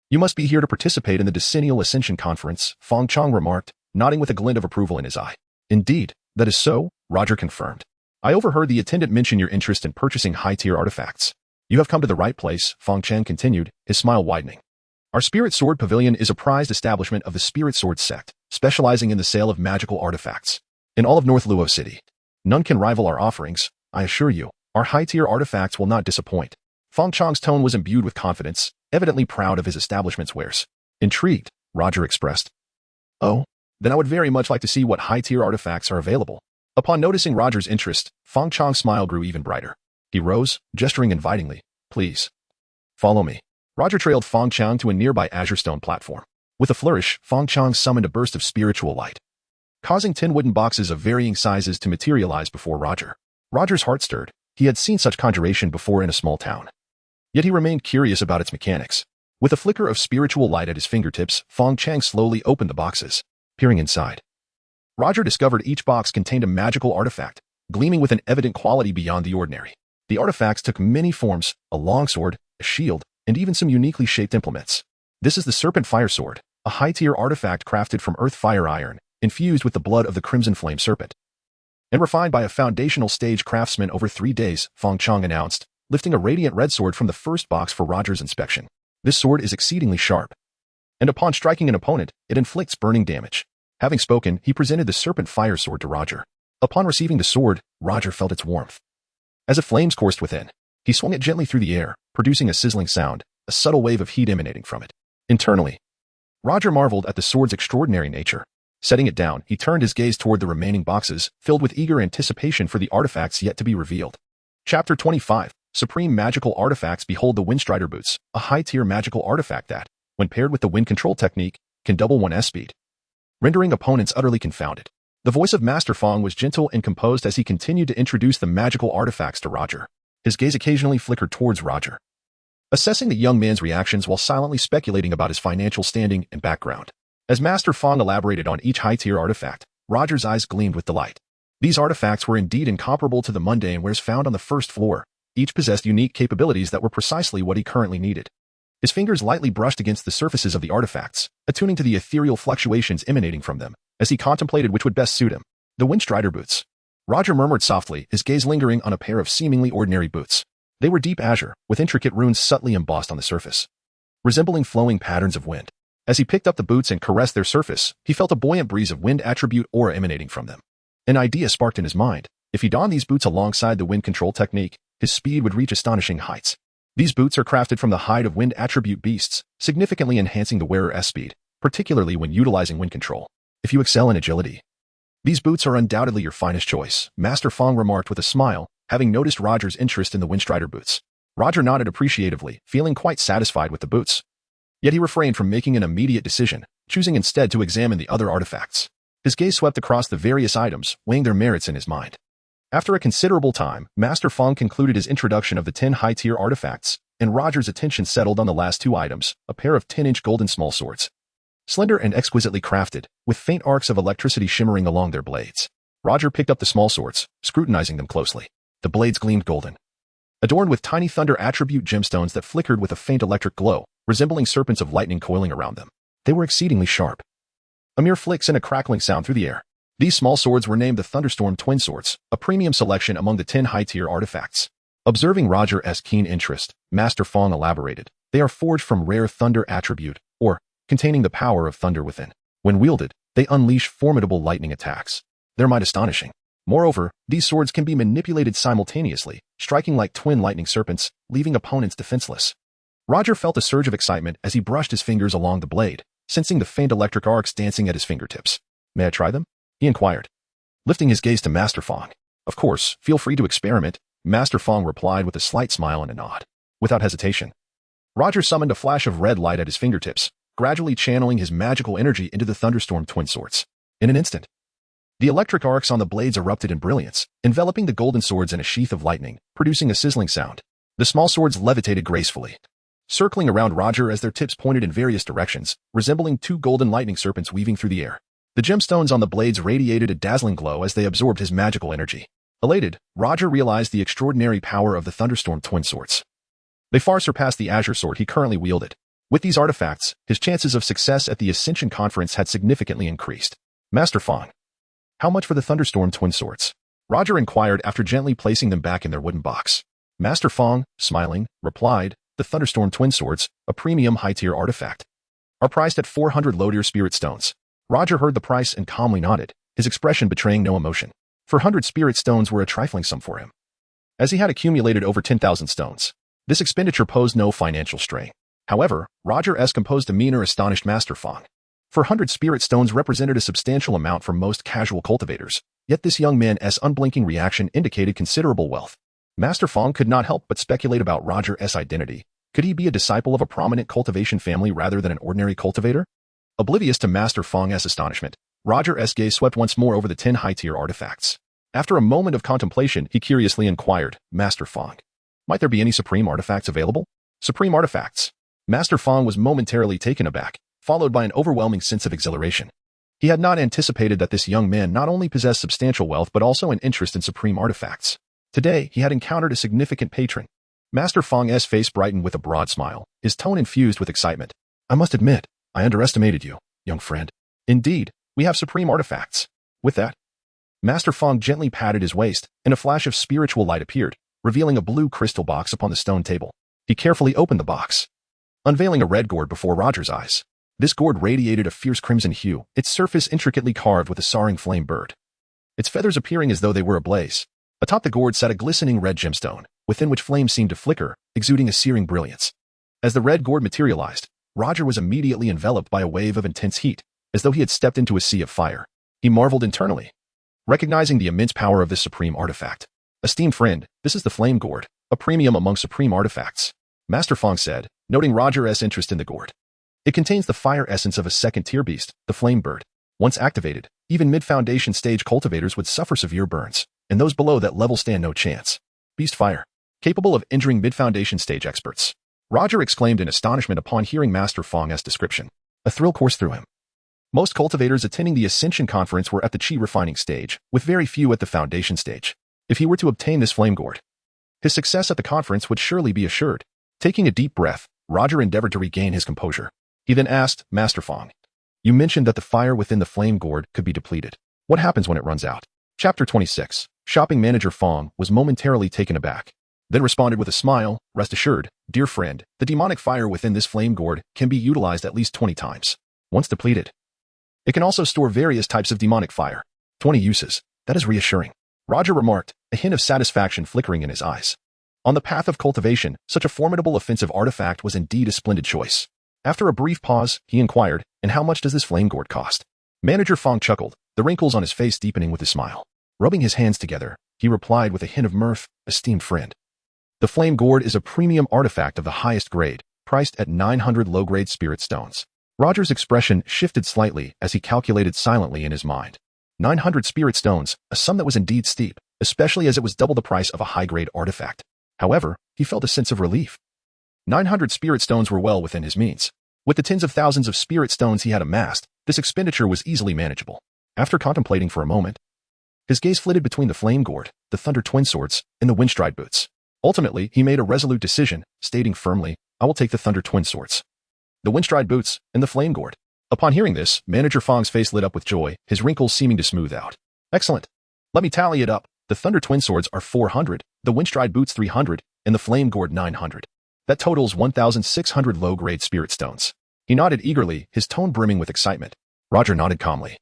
You must be here to participate in the decennial Ascension Conference," Fong Chong remarked, nodding with a glint of approval in his eye. "Indeed, that is so," Roger confirmed. "I overheard the attendant mention your interest in purchasing high-tier artifacts. You have come to the right place," Fong Chong continued, his smile widening. "Our Spirit Sword Pavilion is a prized establishment of the Spirit Sword sect, specializing in the sale of magical artifacts. In all of North Luo City, none can rival our offerings. I assure you, our high-tier artifacts will not disappoint." Fong Chong's tone was imbued with confidence, evidently proud of his establishment's wares. Intrigued, Roger expressed, "Oh, then I would very much like to see what high-tier artifacts are available." Upon noticing Roger's interest, Fong Chong's smile grew even brighter. He rose, gesturing invitingly. "Please, follow me." Roger trailed Fong Chong to a nearby azure stone platform. With a flourish, Fong Chong summoned a burst of spiritual light, causing 10 wooden boxes of varying sizes to materialize before Roger. Roger's heart stirred. He had seen such conjuration before in a small town, yet he remained curious about its mechanics. With a flicker of spiritual light at his fingertips, Fong Chong slowly opened the boxes. Peering inside, Roger discovered each box contained a magical artifact, gleaming with an evident quality beyond the ordinary. The artifacts took many forms: a longsword, a shield, and even some uniquely shaped implements. "This is the Serpent Fire Sword, a high-tier artifact crafted from earth fire iron, infused with the blood of the Crimson Flame Serpent, and refined by a foundational stage craftsman over 3 days," Fong Chong announced, lifting a radiant red sword from the first box for Roger's inspection. "This sword is exceedingly sharp, and upon striking an opponent, it inflicts burning damage. Having spoken, he presented the serpent fire sword to Roger. Upon receiving the sword, Roger felt its warmth. As the flames coursed within, he swung it gently through the air, producing a sizzling sound, a subtle wave of heat emanating from it. Internally, Roger marveled at the sword's extraordinary nature. Setting it down, he turned his gaze toward the remaining boxes, filled with eager anticipation for the artifacts yet to be revealed. Chapter 25. Supreme Magical Artifacts. Behold the Windstrider Boots, a high-tier magical artifact that, when paired with the wind control technique, can double one's speed, rendering opponents utterly confounded. The voice of Master Fong was gentle and composed as he continued to introduce the magical artifacts to Roger. His gaze occasionally flickered towards Roger, assessing the young man's reactions while silently speculating about his financial standing and background. As Master Fong elaborated on each high-tier artifact, Roger's eyes gleamed with delight. These artifacts were indeed incomparable to the mundane wares found on the first floor. Each possessed unique capabilities that were precisely what he currently needed. His fingers lightly brushed against the surfaces of the artifacts, attuning to the ethereal fluctuations emanating from them, as he contemplated which would best suit him. The Windstrider Boots. Roger murmured softly, his gaze lingering on a pair of seemingly ordinary boots. They were deep azure, with intricate runes subtly embossed on the surface, resembling flowing patterns of wind. As he picked up the boots and caressed their surface, he felt a buoyant breeze of wind attribute aura emanating from them. An idea sparked in his mind. If he donned these boots alongside the wind control technique, his speed would reach astonishing heights. These boots are crafted from the hide of wind attribute beasts, significantly enhancing the wearer's speed, particularly when utilizing wind control. If you excel in agility, these boots are undoubtedly your finest choice, Master Fong remarked with a smile, having noticed Roger's interest in the Windstrider boots. Roger nodded appreciatively, feeling quite satisfied with the boots. Yet he refrained from making an immediate decision, choosing instead to examine the other artifacts. His gaze swept across the various items, weighing their merits in his mind. After a considerable time, Master Fong concluded his introduction of the 10 high-tier artifacts, and Roger's attention settled on the last two items, a pair of 10-inch golden small swords. Slender and exquisitely crafted, with faint arcs of electricity shimmering along their blades. Roger picked up the small swords, scrutinizing them closely. The blades gleamed golden, adorned with tiny thunder attribute gemstones that flickered with a faint electric glow, resembling serpents of lightning coiling around them. They were exceedingly sharp. A mere flick sent a crackling sound through the air. These small swords were named the Thunderstorm Twin Swords, a premium selection among the 10 high-tier artifacts. Observing Roger's keen interest, Master Fong elaborated. They are forged from rare thunder attribute, or containing the power of thunder within. When wielded, they unleash formidable lightning attacks. Their might astonishing. Moreover, these swords can be manipulated simultaneously, striking like twin lightning serpents, leaving opponents defenseless. Roger felt a surge of excitement as he brushed his fingers along the blade, sensing the faint electric arcs dancing at his fingertips. May I try them? He inquired, lifting his gaze to Master Fong. Of course, feel free to experiment, Master Fong replied with a slight smile and a nod. Without hesitation, Roger summoned a flash of red light at his fingertips, gradually channeling his magical energy into the Thunderstorm Twin Swords. In an instant, the electric arcs on the blades erupted in brilliance, enveloping the golden swords in a sheath of lightning, producing a sizzling sound. The small swords levitated gracefully, circling around Roger as their tips pointed in various directions, resembling two golden lightning serpents weaving through the air. The gemstones on the blades radiated a dazzling glow as they absorbed his magical energy. Elated, Roger realized the extraordinary power of the Thunderstorm Twin Swords. They far surpassed the Azure Sword he currently wielded. With these artifacts, his chances of success at the Ascension Conference had significantly increased. Master Fong, how much for the Thunderstorm Twin Swords? Roger inquired after gently placing them back in their wooden box. Master Fong, smiling, replied, the Thunderstorm Twin Swords, a premium high-tier artifact, are priced at 400 Lodier Spirit Stones. Roger heard the price and calmly nodded, his expression betraying no emotion. 400 Spirit Stones were a trifling sum for him, as he had accumulated over 10,000 stones. This expenditure posed no financial strain. However, Roger's composed demeanor astonished Master Fong. 400 Spirit Stones represented a substantial amount for most casual cultivators, yet this young man's unblinking reaction indicated considerable wealth. Master Fong could not help but speculate about Roger's identity. Could he be a disciple of a prominent cultivation family rather than an ordinary cultivator? Oblivious to Master Fong's astonishment, Roger's gaze swept once more over the 10 high-tier artifacts. After a moment of contemplation, he curiously inquired, Master Fong, might there be any supreme artifacts available? Supreme artifacts. Master Fong was momentarily taken aback, followed by an overwhelming sense of exhilaration. He had not anticipated that this young man not only possessed substantial wealth but also an interest in supreme artifacts. Today, he had encountered a significant patron. Master Fong's face brightened with a broad smile, his tone infused with excitement. I must admit, I underestimated you, young friend. Indeed, we have supreme artifacts. With that, Master Fong gently patted his waist, and a flash of spiritual light appeared, revealing a blue crystal box upon the stone table. He carefully opened the box, unveiling a red gourd before Roger's eyes. This gourd radiated a fierce crimson hue, its surface intricately carved with a soaring flame bird, its feathers appearing as though they were ablaze. Atop the gourd sat a glistening red gemstone, within which flames seemed to flicker, exuding a searing brilliance. As the red gourd materialized, Roger was immediately enveloped by a wave of intense heat, as though he had stepped into a sea of fire. He marveled internally, recognizing the immense power of this supreme artifact. Esteemed friend, this is the flame gourd, a premium among supreme artifacts, Master Fong said, noting Roger's interest in the gourd. It contains the fire essence of a second-tier beast, the flame bird. Once activated, even mid-foundation stage cultivators would suffer severe burns, and those below that level stand no chance. Beast fire, capable of injuring mid-foundation stage experts. Roger exclaimed in astonishment upon hearing Master Fong's description. A thrill coursed through him. Most cultivators attending the Ascension Conference were at the Qi refining stage, with very few at the foundation stage. If he were to obtain this flame gourd, his success at the conference would surely be assured. Taking a deep breath, Roger endeavored to regain his composure. He then asked, Master Fong, you mentioned that the fire within the flame gourd could be depleted. What happens when it runs out? Chapter 26. Shopping manager Fong was momentarily taken aback, then responded with a smile, rest assured, dear friend, the demonic fire within this flame gourd can be utilized at least 20 times. Once depleted, it can also store various types of demonic fire. 20 uses. That is reassuring, Roger remarked, a hint of satisfaction flickering in his eyes. On the path of cultivation, such a formidable offensive artifact was indeed a splendid choice. After a brief pause, he inquired, and how much does this flame gourd cost? Manager Fong chuckled, the wrinkles on his face deepening with a smile. Rubbing his hands together, he replied with a hint of mirth, esteemed friend. The flame gourd is a premium artifact of the highest grade, priced at 900 low-grade spirit stones. Roger's expression shifted slightly as he calculated silently in his mind. 900 spirit stones, a sum that was indeed steep, especially as it was double the price of a high-grade artifact. However, he felt a sense of relief. 900 spirit stones were well within his means. With the tens of thousands of spirit stones he had amassed, this expenditure was easily manageable. After contemplating for a moment, his gaze flitted between the flame gourd, the thunder twin swords, and the windstride boots. Ultimately, he made a resolute decision, stating firmly, I will take the thunder twin swords, the windstride boots, and the flame gourd. Upon hearing this, Manager Fong's face lit up with joy, his wrinkles seeming to smooth out. Excellent. Let me tally it up. The thunder twin swords are 400, the windstride boots 300, and the flame gourd 900. That totals 1,600 low-grade spirit stones. He nodded eagerly, his tone brimming with excitement. Roger nodded calmly,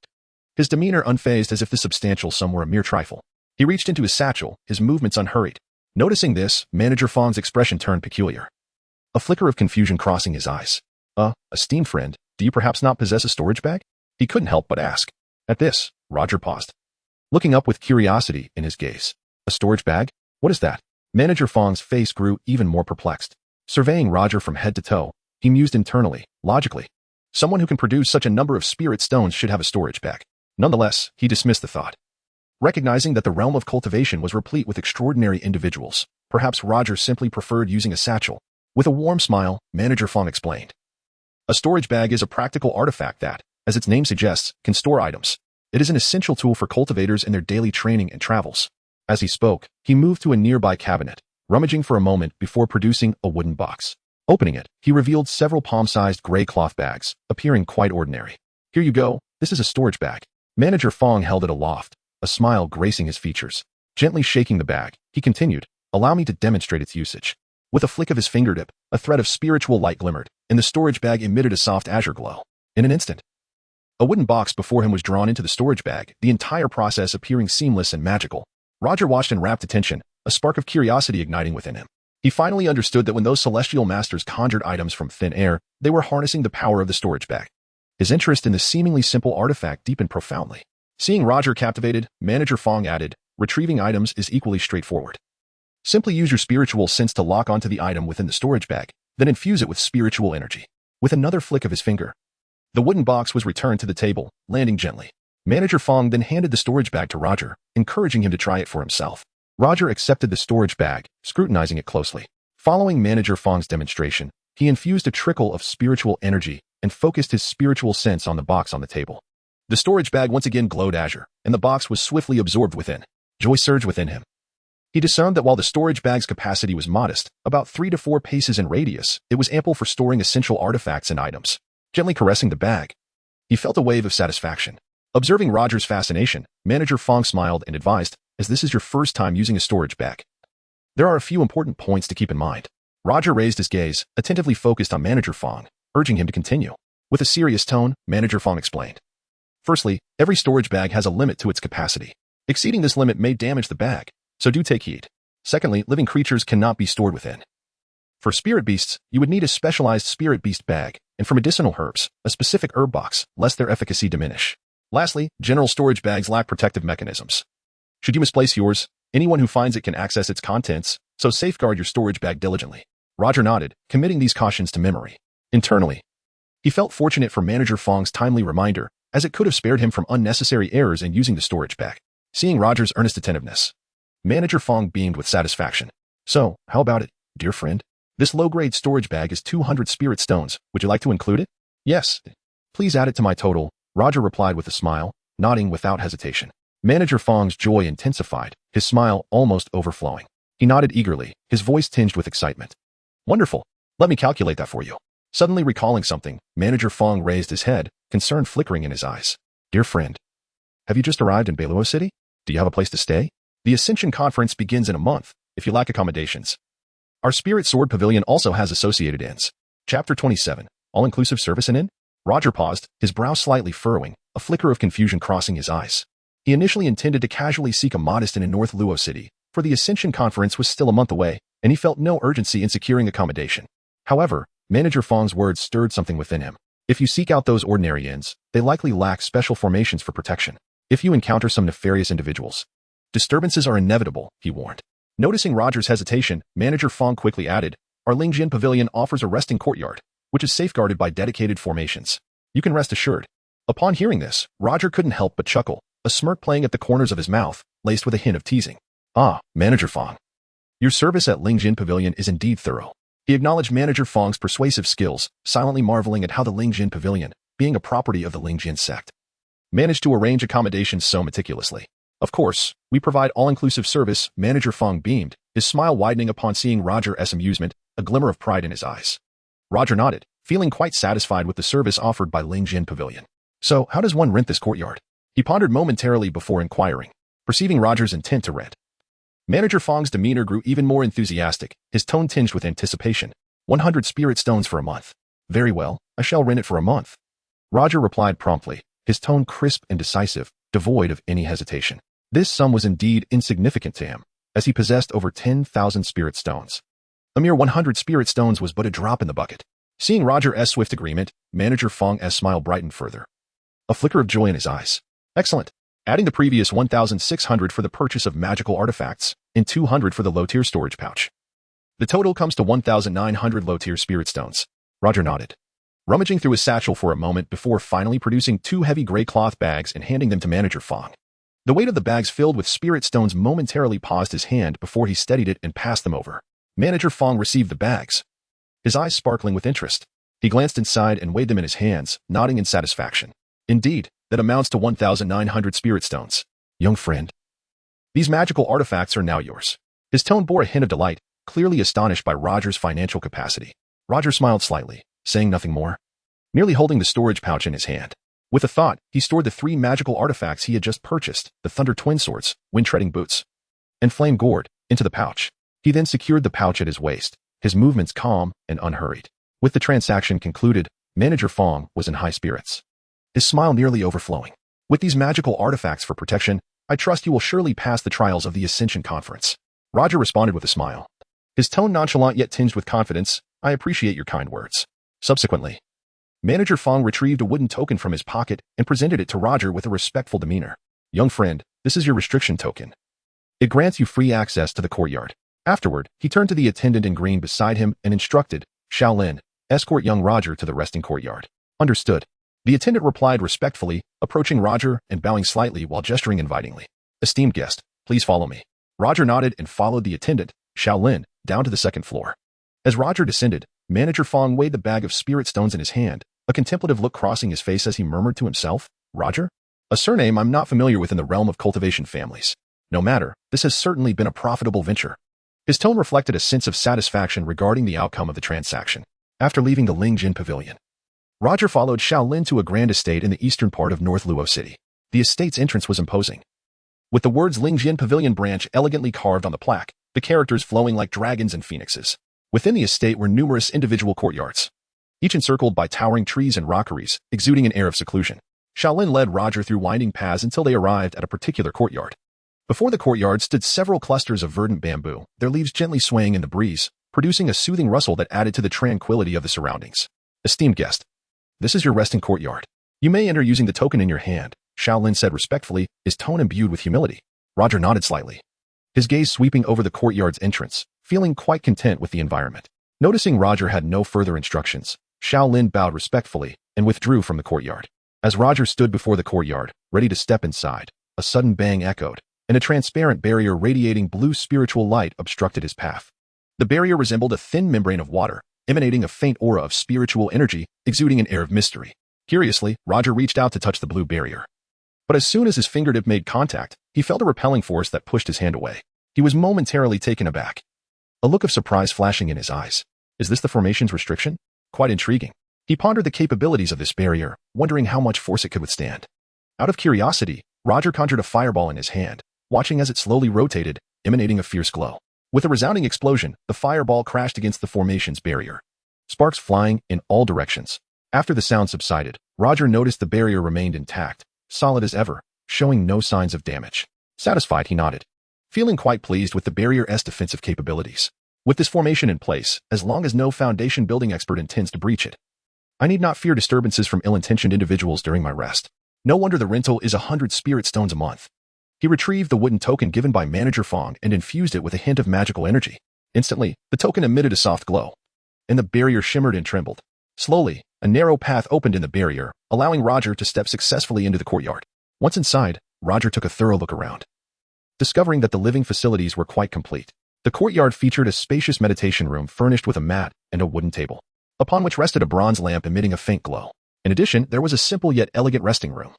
his demeanor unfazed as if the substantial sum were a mere trifle. He reached into his satchel, his movements unhurried. Noticing this, Manager Fong's expression turned peculiar, a flicker of confusion crossing his eyes. Esteemed friend, do you perhaps not possess a storage bag? He couldn't help but ask. At this, Roger paused, looking up with curiosity in his gaze. A storage bag? What is that? Manager Fong's face grew even more perplexed. Surveying Roger from head to toe, he mused internally, logically. Someone who can produce such a number of spirit stones should have a storage bag. Nonetheless, he dismissed the thought, recognizing that the realm of cultivation was replete with extraordinary individuals. Perhaps Roger simply preferred using a satchel. With a warm smile, Manager Fong explained. A storage bag is a practical artifact that, as its name suggests, can store items. It is an essential tool for cultivators in their daily training and travels. As he spoke, he moved to a nearby cabinet, rummaging for a moment before producing a wooden box. Opening it, he revealed several palm-sized gray cloth bags, appearing quite ordinary. Here you go, this is a storage bag. Manager Fong held it aloft, a smile gracing his features. Gently shaking the bag, he continued, allow me to demonstrate its usage. With a flick of his fingertip, a thread of spiritual light glimmered, and the storage bag emitted a soft azure glow. In an instant, a wooden box before him was drawn into the storage bag, the entire process appearing seamless and magical. Roger watched in rapt attention, a spark of curiosity igniting within him. He finally understood that when those celestial masters conjured items from thin air, they were harnessing the power of the storage bag. His interest in the seemingly simple artifact deepened profoundly. Seeing Roger captivated, Manager Fong added, retrieving items is equally straightforward. Simply use your spiritual sense to lock onto the item within the storage bag, then infuse it with spiritual energy. With another flick of his finger, the wooden box was returned to the table, landing gently. Manager Fong then handed the storage bag to Roger, encouraging him to try it for himself. Roger accepted the storage bag, scrutinizing it closely. Following Manager Fong's demonstration, he infused a trickle of spiritual energy and focused his spiritual sense on the box on the table. The storage bag once again glowed azure, and the box was swiftly absorbed within. Joy surged within him. He discerned that while the storage bag's capacity was modest, about 3 to 4 paces in radius, it was ample for storing essential artifacts and items. Gently caressing the bag, he felt a wave of satisfaction. Observing Roger's fascination, Manager Fong smiled and advised, as this is your first time using a storage bag, there are a few important points to keep in mind. Roger raised his gaze, attentively focused on Manager Fong, urging him to continue. With a serious tone, Manager Fong explained. Firstly, every storage bag has a limit to its capacity. Exceeding this limit may damage the bag, so do take heed. Secondly, living creatures cannot be stored within. For spirit beasts, you would need a specialized spirit beast bag, and for medicinal herbs, a specific herb box, lest their efficacy diminish. Lastly, general storage bags lack protective mechanisms. Should you misplace yours, anyone who finds it can access its contents, so safeguard your storage bag diligently. Roger nodded, committing these cautions to memory. Internally, he felt fortunate for Manager Fong's timely reminder, as it could have spared him from unnecessary errors in using the storage bag. Seeing Roger's earnest attentiveness, Manager Fong beamed with satisfaction. So, how about it, dear friend? This low-grade storage bag is 200 spirit stones. Would you like to include it? Yes. Please add it to my total, Roger replied with a smile, nodding without hesitation. Manager Fong's joy intensified, his smile almost overflowing. He nodded eagerly, his voice tinged with excitement. Wonderful. Let me calculate that for you. Suddenly recalling something, Manager Fong raised his head, concern flickering in his eyes. Dear friend, have you just arrived in Beluo City? Do you have a place to stay? The Ascension Conference begins in a month, if you lack accommodations. Our Spirit Sword Pavilion also has associated inns. Chapter 27, All-Inclusive Service and Inn? Roger paused, his brow slightly furrowing, a flicker of confusion crossing his eyes. He initially intended to casually seek a modest inn in North Luo City, for the Ascension Conference was still a month away, and he felt no urgency in securing accommodation. However, Manager Fong's words stirred something within him. If you seek out those ordinary inns, they likely lack special formations for protection. If you encounter some nefarious individuals, disturbances are inevitable, he warned. Noticing Roger's hesitation, Manager Fong quickly added, Our Lingjin Pavilion offers a resting courtyard, which is safeguarded by dedicated formations. You can rest assured. Upon hearing this, Roger couldn't help but chuckle, a smirk playing at the corners of his mouth, laced with a hint of teasing. Ah, Manager Fong. Your service at Lingjin Pavilion is indeed thorough. He acknowledged Manager Fong's persuasive skills, silently marveling at how the Lingjin Pavilion, being a property of the Lingjin sect, managed to arrange accommodations so meticulously. Of course, we provide all-inclusive service, Manager Fong beamed, his smile widening upon seeing Roger's amusement, a glimmer of pride in his eyes. Roger nodded, feeling quite satisfied with the service offered by Lingjin Pavilion. So, how does one rent this courtyard? He pondered momentarily before inquiring, perceiving Roger's intent to rent. Manager Fong's demeanor grew even more enthusiastic, his tone tinged with anticipation. 100 spirit stones for a month. Very well, I shall rent it for a month. Roger replied promptly, his tone crisp and decisive, devoid of any hesitation. This sum was indeed insignificant to him, as he possessed over 10,000 spirit stones. A mere 100 spirit stones was but a drop in the bucket. Seeing Roger's swift agreement, Manager Fong's smile brightened further, a flicker of joy in his eyes. Excellent. Adding the previous 1,600 for the purchase of magical artifacts, and 200 for the low-tier storage pouch. The total comes to 1,900 low-tier spirit stones. Roger nodded, rummaging through his satchel for a moment before finally producing 2 heavy gray cloth bags and handing them to Manager Fong. The weight of the bags filled with spirit stones momentarily paused his hand before he steadied it and passed them over. Manager Fong received the bags, his eyes sparkling with interest. He glanced inside and weighed them in his hands, nodding in satisfaction. Indeed, that amounts to 1,900 spirit stones. Young friend, these magical artifacts are now yours. His tone bore a hint of delight, clearly astonished by Roger's financial capacity. Roger smiled slightly, saying nothing more, merely holding the storage pouch in his hand. With a thought, he stored the 3 magical artifacts he had just purchased, the Thunder Twin Swords, Wind-Treading Boots, and Flame Gourd, into the pouch. He then secured the pouch at his waist, his movements calm and unhurried. With the transaction concluded, Manager Fong was in high spirits, his smile nearly overflowing. With these magical artifacts for protection, I trust you will surely pass the trials of the Ascension Conference. Roger responded with a smile, his tone nonchalant yet tinged with confidence. I appreciate your kind words. Subsequently, Manager Fong retrieved a wooden token from his pocket and presented it to Roger with a respectful demeanor. Young friend, this is your restriction token. It grants you free access to the courtyard. Afterward, he turned to the attendant in green beside him and instructed, Shaolin, escort young Roger to the resting courtyard. Understood. The attendant replied respectfully, approaching Roger and bowing slightly while gesturing invitingly. Esteemed guest, please follow me. Roger nodded and followed the attendant, Shaolin, down to the second floor. As Roger descended, Manager Fong weighed the bag of spirit stones in his hand, a contemplative look crossing his face as he murmured to himself, Roger? A surname I'm not familiar with in the realm of cultivation families. No matter, this has certainly been a profitable venture. His tone reflected a sense of satisfaction regarding the outcome of the transaction. After leaving the Lingjin Pavilion, Roger followed Shaolin to a grand estate in the eastern part of North Luo City. The estate's entrance was imposing, with the words Lingjin Pavilion Branch elegantly carved on the plaque, the characters flowing like dragons and phoenixes. Within the estate were numerous individual courtyards, each encircled by towering trees and rockeries, exuding an air of seclusion. Shaolin led Roger through winding paths until they arrived at a particular courtyard. Before the courtyard stood several clusters of verdant bamboo, their leaves gently swaying in the breeze, producing a soothing rustle that added to the tranquility of the surroundings. Esteemed guest, this is your resting courtyard. You may enter using the token in your hand, Shaolin said respectfully, his tone imbued with humility. Roger nodded slightly, his gaze sweeping over the courtyard's entrance, feeling quite content with the environment. Noticing Roger had no further instructions, Shaolin bowed respectfully and withdrew from the courtyard. As Roger stood before the courtyard, ready to step inside, a sudden bang echoed, and a transparent barrier radiating blue spiritual light obstructed his path. The barrier resembled a thin membrane of water, emanating a faint aura of spiritual energy, exuding an air of mystery. Curiously, Roger reached out to touch the blue barrier. But as soon as his fingertip made contact, he felt a repelling force that pushed his hand away. He was momentarily taken aback, a look of surprise flashing in his eyes. Is this the formation's restriction? Quite intriguing. He pondered the capabilities of this barrier, wondering how much force it could withstand. Out of curiosity, Roger conjured a fireball in his hand, watching as it slowly rotated, emanating a fierce glow. With a resounding explosion, the fireball crashed against the formation's barrier, sparks flying in all directions. After the sound subsided, Roger noticed the barrier remained intact, solid as ever, showing no signs of damage. Satisfied, he nodded, feeling quite pleased with the barrier's defensive capabilities. With this formation in place, as long as no foundation building expert intends to breach it, I need not fear disturbances from ill-intentioned individuals during my rest. No wonder the rental is 100 spirit stones a month. He retrieved the wooden token given by Manager Fong and infused it with a hint of magical energy. Instantly, the token emitted a soft glow, and the barrier shimmered and trembled. Slowly, a narrow path opened in the barrier, allowing Roger to step successfully into the courtyard. Once inside, Roger took a thorough look around, discovering that the living facilities were quite complete. The courtyard featured a spacious meditation room furnished with a mat and a wooden table, upon which rested a bronze lamp emitting a faint glow. In addition, there was a simple yet elegant resting room,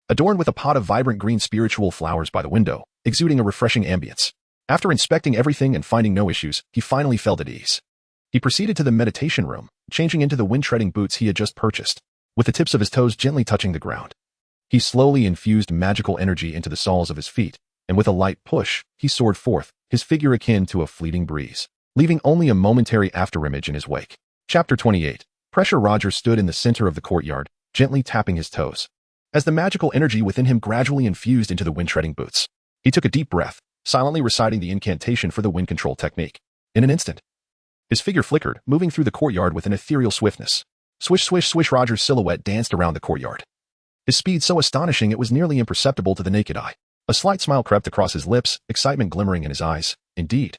adorned with a pot of vibrant green spiritual flowers by the window, exuding a refreshing ambience. After inspecting everything and finding no issues, he finally felt at ease. He proceeded to the meditation room, changing into the wind-treading boots he had just purchased, with the tips of his toes gently touching the ground. He slowly infused magical energy into the soles of his feet, and with a light push, he soared forth, his figure akin to a fleeting breeze, leaving only a momentary afterimage in his wake. Chapter 28. Pressure. Roger stood in the center of the courtyard, gently tapping his toes, as the magical energy within him gradually infused into the wind-treading boots. He took a deep breath, silently reciting the incantation for the wind control technique. In an instant, his figure flickered, moving through the courtyard with an ethereal swiftness. Swish, swish, swish. Roger's silhouette danced around the courtyard, his speed so astonishing it was nearly imperceptible to the naked eye. A slight smile crept across his lips, excitement glimmering in his eyes. Indeed,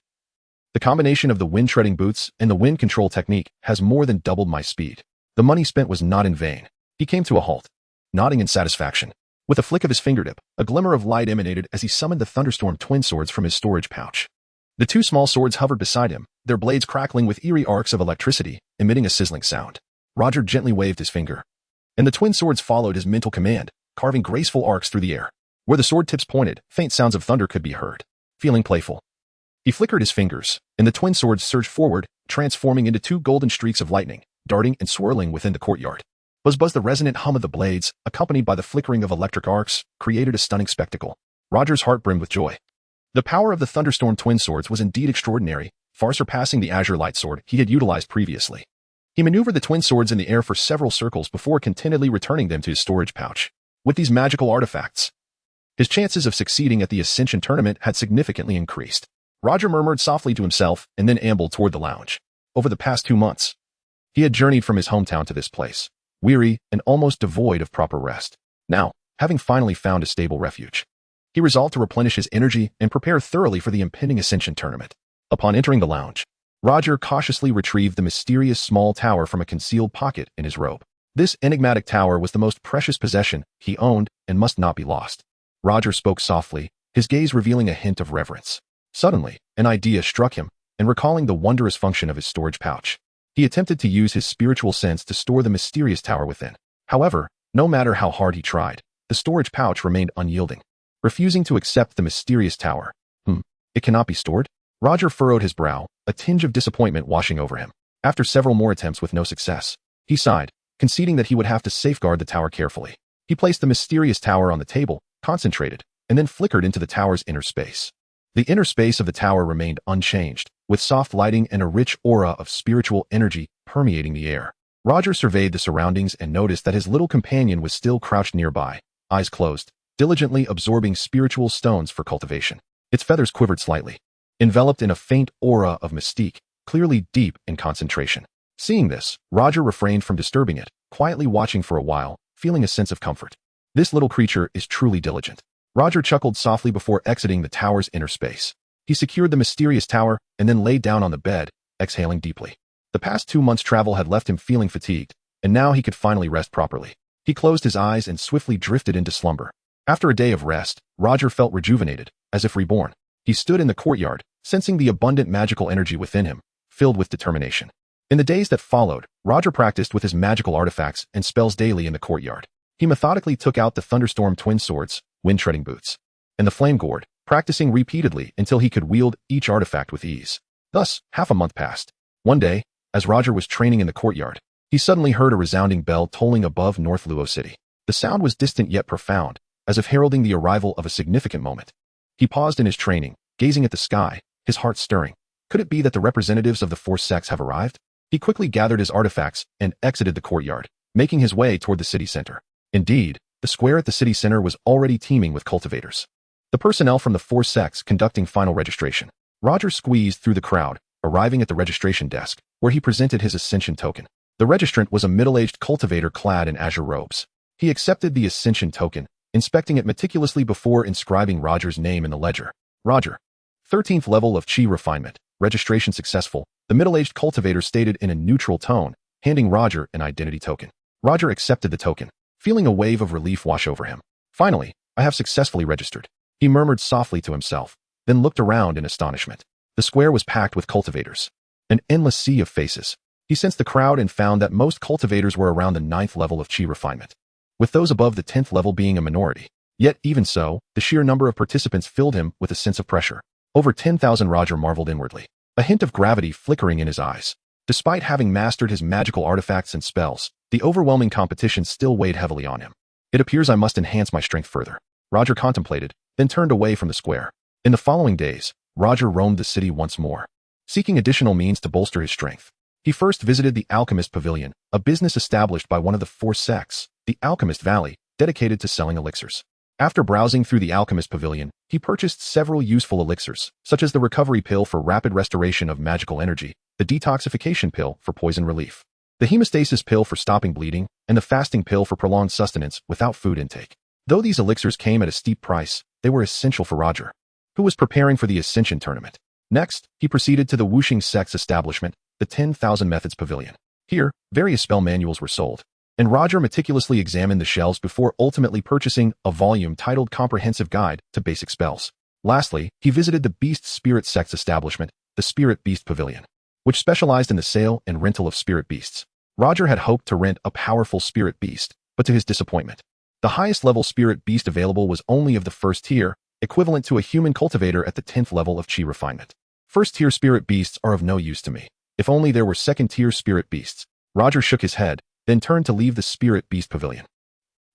the combination of the wind-treading boots and the wind control technique has more than doubled my speed. The money spent was not in vain. He came to a halt, nodding in satisfaction. With a flick of his fingertip, a glimmer of light emanated as he summoned the thunderstorm twin swords from his storage pouch. The two small swords hovered beside him, their blades crackling with eerie arcs of electricity, emitting a sizzling sound. Roger gently waved his finger, and the twin swords followed his mental command, carving graceful arcs through the air. Where the sword tips pointed, faint sounds of thunder could be heard. Feeling playful, he flickered his fingers, and the twin swords surged forward, transforming into two golden streaks of lightning, darting and swirling within the courtyard. Buzz buzz. The resonant hum of the blades, accompanied by the flickering of electric arcs, created a stunning spectacle. Roger's heart brimmed with joy. The power of the thunderstorm twin swords was indeed extraordinary, far surpassing the azure light sword he had utilized previously. He maneuvered the twin swords in the air for several circles before contentedly returning them to his storage pouch. With these magical artifacts, his chances of succeeding at the Ascension tournament had significantly increased. Roger murmured softly to himself and then ambled toward the lounge. Over the past 2 months, he had journeyed from his hometown to this place, weary and almost devoid of proper rest. Now, having finally found a stable refuge, he resolved to replenish his energy and prepare thoroughly for the impending Ascension tournament. Upon entering the lounge, Roger cautiously retrieved the mysterious small tower from a concealed pocket in his robe. This enigmatic tower was the most precious possession he owned and must not be lost. Roger spoke softly, his gaze revealing a hint of reverence. Suddenly, an idea struck him, and recalling the wondrous function of his storage pouch, he attempted to use his spiritual sense to store the mysterious tower within. However, no matter how hard he tried, the storage pouch remained unyielding, refusing to accept the mysterious tower. It cannot be stored? Roger furrowed his brow, a tinge of disappointment washing over him. After several more attempts with no success, he sighed, conceding that he would have to safeguard the tower carefully. He placed the mysterious tower on the table, concentrated, and then flickered into the tower's inner space. The inner space of the tower remained unchanged, with soft lighting and a rich aura of spiritual energy permeating the air. Roger surveyed the surroundings and noticed that his little companion was still crouched nearby, eyes closed, diligently absorbing spiritual stones for cultivation. Its feathers quivered slightly, enveloped in a faint aura of mystique, clearly deep in concentration. Seeing this, Roger refrained from disturbing it, quietly watching for a while, feeling a sense of comfort. This little creature is truly diligent. Roger chuckled softly before exiting the tower's inner space. He secured the mysterious tower and then lay down on the bed, exhaling deeply. The past 2 months' travel had left him feeling fatigued, and now he could finally rest properly. He closed his eyes and swiftly drifted into slumber. After a day of rest, Roger felt rejuvenated, as if reborn. He stood in the courtyard, sensing the abundant magical energy within him, filled with determination. In the days that followed, Roger practiced with his magical artifacts and spells daily in the courtyard. He methodically took out the thunderstorm twin swords, wind-treading boots, and the flame gourd, practicing repeatedly until he could wield each artifact with ease. Thus, half a month passed. One day, as Roger was training in the courtyard, he suddenly heard a resounding bell tolling above North Luo City. The sound was distant yet profound, as if heralding the arrival of a significant moment. He paused in his training, gazing at the sky, his heart stirring. Could it be that the representatives of the four sects have arrived? He quickly gathered his artifacts and exited the courtyard, making his way toward the city center. Indeed, the square at the city center was already teeming with cultivators. The personnel from the four sects conducting final registration. Roger squeezed through the crowd, arriving at the registration desk, where he presented his ascension token. The registrant was a middle-aged cultivator clad in azure robes. He accepted the ascension token, inspecting it meticulously before inscribing Roger's name in the ledger. Roger. 13th level of Chi refinement. Registration successful, the middle-aged cultivator stated in a neutral tone, handing Roger an identity token. Roger accepted the token, feeling a wave of relief wash over him. Finally, I have successfully registered. He murmured softly to himself, then looked around in astonishment. The square was packed with cultivators. An endless sea of faces. He sensed the crowd and found that most cultivators were around the 9th level of Chi refinement, with those above the 10th level being a minority. Yet, even so, the sheer number of participants filled him with a sense of pressure. Over 10,000. Roger marveled inwardly, a hint of gravity flickering in his eyes. Despite having mastered his magical artifacts and spells, the overwhelming competition still weighed heavily on him. It appears I must enhance my strength further. Roger contemplated, then turned away from the square. In the following days, Roger roamed the city once more, seeking additional means to bolster his strength. He first visited the Alchemist Pavilion, a business established by one of the four sects, the Alchemist Valley, dedicated to selling elixirs. After browsing through the Alchemist Pavilion, he purchased several useful elixirs, such as the recovery pill for rapid restoration of magical energy, the detoxification pill for poison relief, the hemostasis pill for stopping bleeding, and the fasting pill for prolonged sustenance without food intake. Though these elixirs came at a steep price, they were essential for Roger, who was preparing for the Ascension tournament. Next, he proceeded to the Wuxing sect's establishment, the 10,000 Methods Pavilion. Here, various spell manuals were sold, and Roger meticulously examined the shelves before ultimately purchasing a volume titled Comprehensive Guide to Basic Spells. Lastly, he visited the Beast Spirit sect's establishment, the Spirit Beast Pavilion, which specialized in the sale and rental of spirit beasts. Roger had hoped to rent a powerful spirit beast, but to his disappointment, the highest level spirit beast available was only of the first tier, equivalent to a human cultivator at the 10th level of Chi refinement. First tier spirit beasts are of no use to me. If only there were second tier spirit beasts. Roger shook his head, then turned to leave the Spirit Beast Pavilion.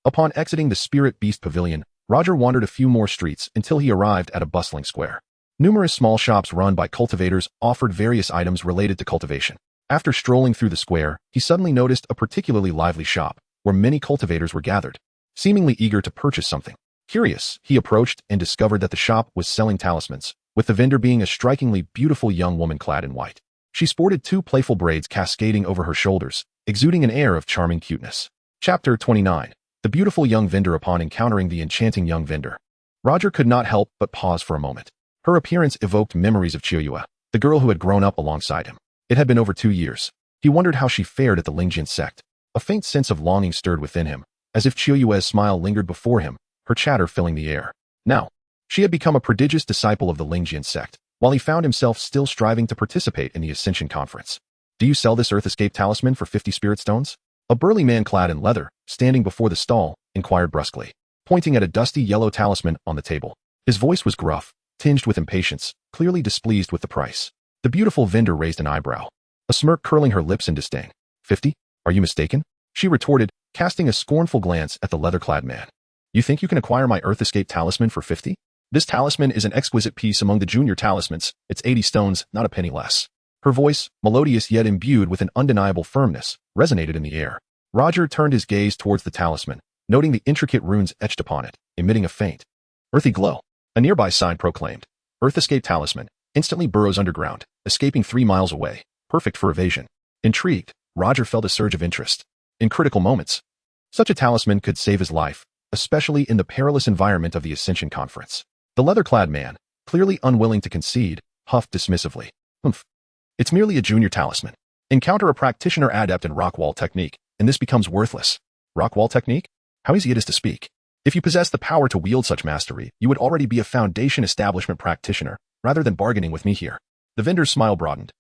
Upon exiting the Spirit Beast Pavilion, Roger wandered a few more streets until he arrived at a bustling square. Numerous small shops run by cultivators offered various items related to cultivation. After strolling through the square, he suddenly noticed a particularly lively shop, where many cultivators were gathered, seemingly eager to purchase something. Curious, he approached and discovered that the shop was selling talismans, with the vendor being a strikingly beautiful young woman clad in white. She sported 2 playful braids cascading over her shoulders, exuding an air of charming cuteness. Chapter 29. The beautiful young vendor. Upon encountering the enchanting young vendor, Roger could not help but pause for a moment. Her appearance evoked memories of Chiyoyue, the girl who had grown up alongside him. It had been over 2 years. He wondered how she fared at the Lingjian sect. A faint sense of longing stirred within him, as if Chiyoyue's smile lingered before him, her chatter filling the air. Now, she had become a prodigious disciple of the Lingjian sect, while he found himself still striving to participate in the Ascension Conference. Do you sell this Earth Escape talisman for 50 spirit stones? A burly man clad in leather, standing before the stall, inquired brusquely, pointing at a dusty yellow talisman on the table. His voice was gruff, tinged with impatience, clearly displeased with the price. The beautiful vendor raised an eyebrow, a smirk curling her lips in disdain. 50? Are you mistaken? She retorted, casting a scornful glance at the leather-clad man. You think you can acquire my Earth Escape talisman for 50? This talisman is an exquisite piece among the junior talismans. It's 80 stones, not a penny less. Her voice, melodious yet imbued with an undeniable firmness, resonated in the air. Roger turned his gaze towards the talisman, noting the intricate runes etched upon it, emitting a faint, earthy glow. A nearby sign proclaimed, "Earth Escape Talisman, instantly burrows underground, escaping 3 miles away, perfect for evasion." Intrigued, Roger felt a surge of interest. In critical moments, such a talisman could save his life, especially in the perilous environment of the Ascension Conference. The leather-clad man, clearly unwilling to concede, huffed dismissively. "Humph. It's merely a junior talisman. Encounter a practitioner adept in Rockwall technique, and this becomes worthless." Rockwall technique? How easy it is to speak. If you possess the power to wield such mastery, you would already be a foundation establishment practitioner, rather than bargaining with me here. The vendor's smile broadened,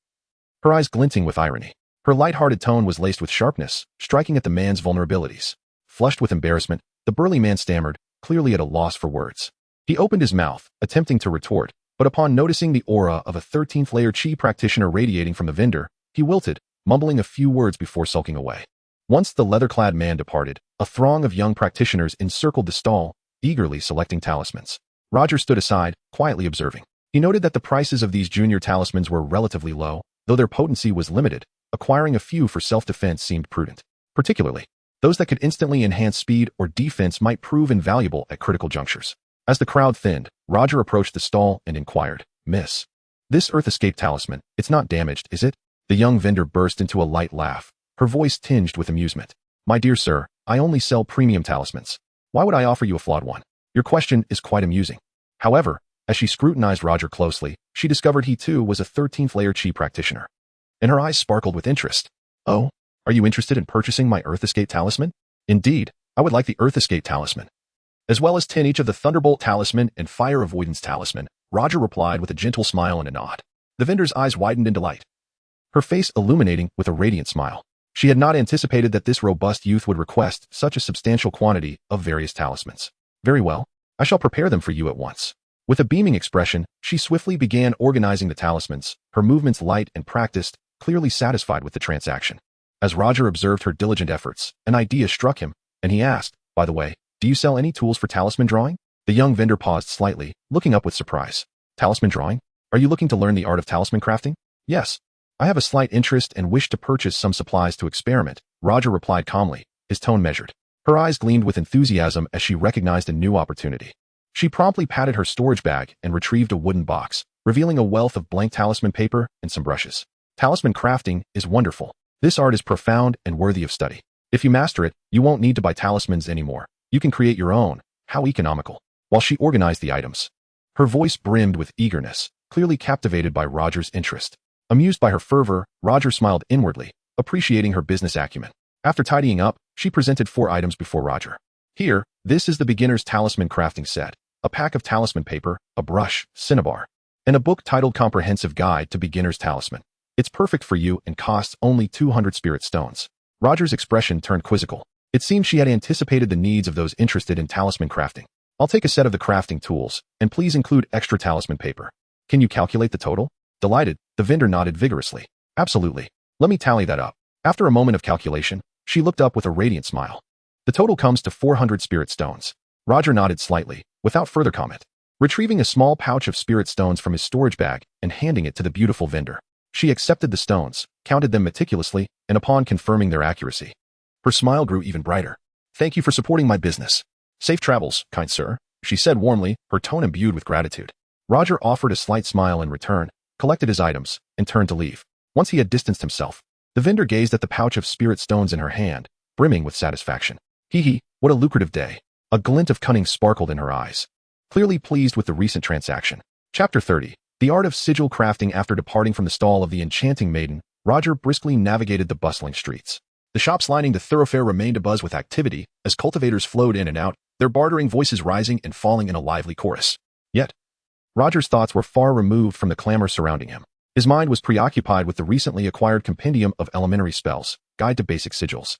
her eyes glinting with irony. Her light-hearted tone was laced with sharpness, striking at the man's vulnerabilities. Flushed with embarrassment, the burly man stammered, clearly at a loss for words. He opened his mouth, attempting to retort, but upon noticing the aura of a 13th-layer chi practitioner radiating from the vendor, he wilted, mumbling a few words before sulking away. Once the leather-clad man departed, a throng of young practitioners encircled the stall, eagerly selecting talismans. Roger stood aside, quietly observing. He noted that the prices of these junior talismans were relatively low, though their potency was limited. Acquiring a few for self-defense seemed prudent. Particularly, those that could instantly enhance speed or defense might prove invaluable at critical junctures. As the crowd thinned, Roger approached the stall and inquired, "Miss, this Earth Escape talisman, it's not damaged, is it?" The young vendor burst into a light laugh, her voice tinged with amusement. "My dear sir, I only sell premium talismans. Why would I offer you a flawed one? Your question is quite amusing." However, as she scrutinized Roger closely, she discovered he too was a 13th-layer chi practitioner. And her eyes sparkled with interest. "Oh, are you interested in purchasing my Earth Escape talisman?" "Indeed, I would like the Earth Escape talisman, as well as 10 each of the Thunderbolt talisman and Fire Avoidance talisman," Roger replied with a gentle smile and a nod. The vendor's eyes widened in delight, her face illuminating with a radiant smile. She had not anticipated that this robust youth would request such a substantial quantity of various talismans. "Very well, I shall prepare them for you at once." With a beaming expression, she swiftly began organizing the talismans, her movements light and practiced, clearly satisfied with the transaction. As Roger observed her diligent efforts, an idea struck him, and he asked, "By the way, do you sell any tools for talisman drawing?" The young vendor paused slightly, looking up with surprise. "Talisman drawing? Are you looking to learn the art of talisman crafting?" "Yes. I have a slight interest and wish to purchase some supplies to experiment," Roger replied calmly, his tone measured. Her eyes gleamed with enthusiasm as she recognized a new opportunity. She promptly patted her storage bag and retrieved a wooden box, revealing a wealth of blank talisman paper and some brushes. "Talisman crafting is wonderful. This art is profound and worthy of study. If you master it, you won't need to buy talismans anymore. You can create your own. How economical." While she organized the items, her voice brimmed with eagerness, clearly captivated by Roger's interest. Amused by her fervor, Roger smiled inwardly, appreciating her business acumen. After tidying up, she presented 4 items before Roger. "Here, this is the beginner's talisman crafting set, a pack of talisman paper, a brush, cinnabar, and a book titled Comprehensive Guide to Beginner's Talisman. It's perfect for you and costs only 200 spirit stones." Roger's expression turned quizzical. It seemed she had anticipated the needs of those interested in talisman crafting. "I'll take a set of the crafting tools, and please include extra talisman paper. Can you calculate the total?" Delighted, the vendor nodded vigorously. "Absolutely. Let me tally that up." After a moment of calculation, she looked up with a radiant smile. "The total comes to 400 spirit stones." Roger nodded slightly, without further comment, retrieving a small pouch of spirit stones from his storage bag and handing it to the beautiful vendor. She accepted the stones, counted them meticulously, and upon confirming their accuracy, her smile grew even brighter. "Thank you for supporting my business. Safe travels, kind sir," she said warmly, her tone imbued with gratitude. Roger offered a slight smile in return, collected his items, and turned to leave. Once he had distanced himself, the vendor gazed at the pouch of spirit stones in her hand, brimming with satisfaction. Hee, what a lucrative day. A glint of cunning sparkled in her eyes, clearly pleased with the recent transaction. Chapter 30. The Art of Sigil Crafting. After departing from the stall of the Enchanting Maiden, Roger briskly navigated the bustling streets. The shops lining the thoroughfare remained abuzz with activity as cultivators flowed in and out, their bartering voices rising and falling in a lively chorus. Yet, Roger's thoughts were far removed from the clamor surrounding him. His mind was preoccupied with the recently acquired compendium of elementary spells, Guide to Basic Sigils,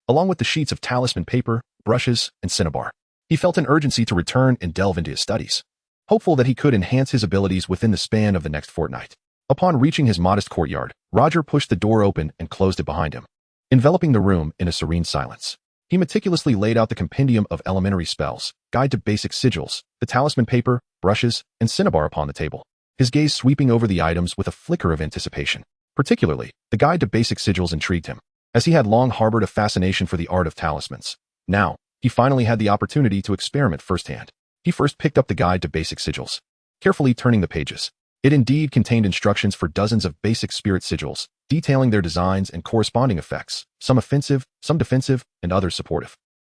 along with the sheets of talisman paper, brushes, and cinnabar. He felt an urgency to return and delve into his studies, hopeful that he could enhance his abilities within the span of the next fortnight. Upon reaching his modest courtyard, Roger pushed the door open and closed it behind him, enveloping the room in a serene silence. He meticulously laid out the compendium of elementary spells, Guide to Basic Sigils, the talisman paper, brushes, and cinnabar upon the table, his gaze sweeping over the items with a flicker of anticipation. Particularly, the Guide to Basic Sigils intrigued him. as he had long harbored a fascination for the art of talismans. Now, he finally had the opportunity to experiment firsthand. He first picked up the guide to basic sigils, carefully turning the pages. It indeed contained instructions for dozens of basic spirit sigils, detailing their designs and corresponding effects, some offensive, some defensive, and others supportive.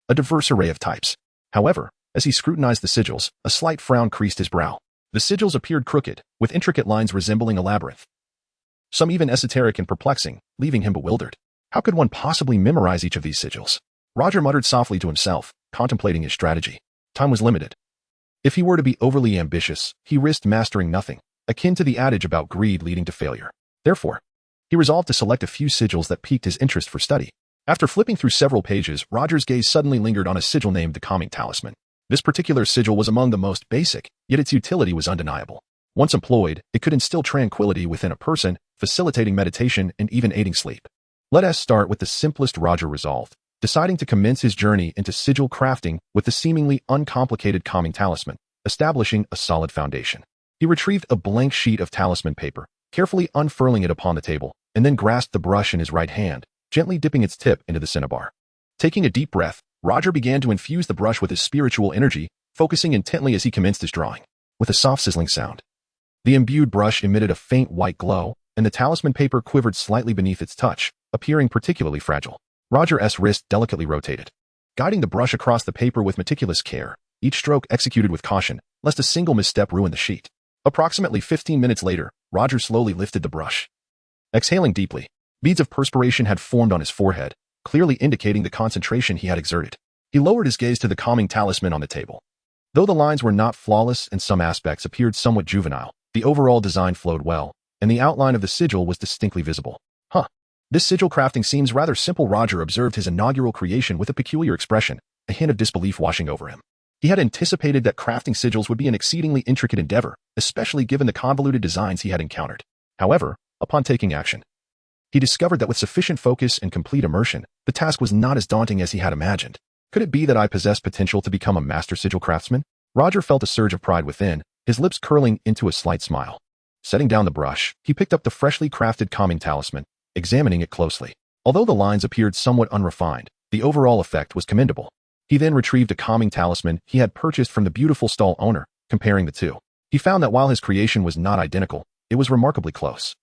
A diverse array of types. However, as he scrutinized the sigils, a slight frown creased his brow. The sigils appeared crooked, with intricate lines resembling a labyrinth. Some even esoteric and perplexing, leaving him bewildered. How could one possibly memorize each of these sigils? Roger muttered softly to himself, contemplating his strategy. Time was limited. If he were to be overly ambitious, he risked mastering nothing, akin to the adage about greed leading to failure. Therefore, he resolved to select a few sigils that piqued his interest for study. After flipping through several pages, Roger's gaze suddenly lingered on a sigil named the Calming Talisman. This particular sigil was among the most basic, yet its utility was undeniable. Once employed, it could instill tranquility within a person, facilitating meditation and even aiding sleep. Let us start with the simplest. Roger resolved, deciding to commence his journey into sigil crafting with the seemingly uncomplicated Calming Talisman, establishing a solid foundation. He retrieved a blank sheet of talisman paper, carefully unfurling it upon the table, and then grasped the brush in his right hand, gently dipping its tip into the cinnabar. Taking a deep breath, Roger began to infuse the brush with his spiritual energy, focusing intently as he commenced his drawing. With a soft sizzling sound, the imbued brush emitted a faint white glow, and the talisman paper quivered slightly beneath its touch, appearing particularly fragile. Roger's wrist delicately rotated, guiding the brush across the paper with meticulous care, each stroke executed with caution, lest a single misstep ruin the sheet. Approximately 15 minutes later, Roger slowly lifted the brush. Exhaling deeply, beads of perspiration had formed on his forehead, clearly indicating the concentration he had exerted. He lowered his gaze to the Calming Talisman on the table. Though the lines were not flawless and some aspects appeared somewhat juvenile, the overall design flowed well, and the outline of the sigil was distinctly visible. This sigil crafting seems rather simple. Roger observed his inaugural creation with a peculiar expression, a hint of disbelief washing over him. He had anticipated that crafting sigils would be an exceedingly intricate endeavor, especially given the convoluted designs he had encountered. However, upon taking action, he discovered that with sufficient focus and complete immersion, the task was not as daunting as he had imagined. Could it be that I possessed potential to become a master sigil craftsman? Roger felt a surge of pride within, his lips curling into a slight smile. Setting down the brush, he picked up the freshly crafted Calming Talisman, examining it closely. Although the lines appeared somewhat unrefined, the overall effect was commendable. He then retrieved a Calming Talisman he had purchased from the beautiful stall owner, comparing the two. He found that while his creation was not identical, it was remarkably close.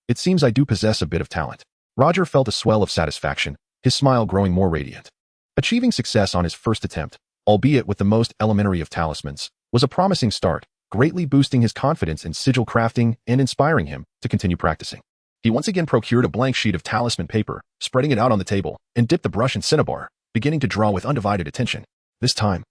It seems I do possess a bit of talent. Roger felt a swell of satisfaction, his smile growing more radiant. Achieving success on his first attempt, albeit with the most elementary of talismans, was a promising start, greatly boosting his confidence in sigil crafting and inspiring him to continue practicing. He once again procured a blank sheet of talisman paper, spreading it out on the table, and dipped the brush in cinnabar, beginning to draw with undivided attention. This time,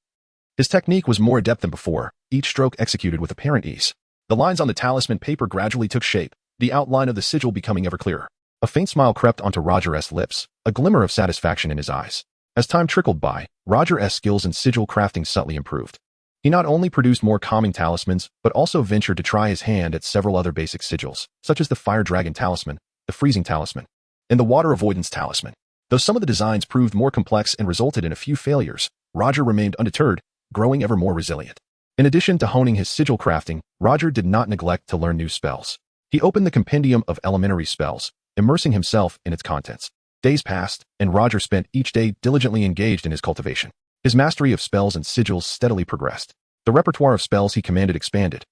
his technique was more adept than before, each stroke executed with apparent ease. The lines on the talisman paper gradually took shape, the outline of the sigil becoming ever clearer. A faint smile crept onto Roger's lips, a glimmer of satisfaction in his eyes. As time trickled by, Roger's skills in sigil crafting subtly improved. He not only produced more Calming Talismans, but also ventured to try his hand at several other basic sigils, such as the Fire Dragon Talisman, the Freezing Talisman, and the Water Avoidance Talisman. Though some of the designs proved more complex and resulted in a few failures, Roger remained undeterred, growing ever more resilient. In addition to honing his sigil crafting, Roger did not neglect to learn new spells. He opened the compendium of elementary spells, immersing himself in its contents. Days passed, and Roger spent each day diligently engaged in his cultivation. His mastery of spells and sigils steadily progressed. The repertoire of spells he commanded expanded,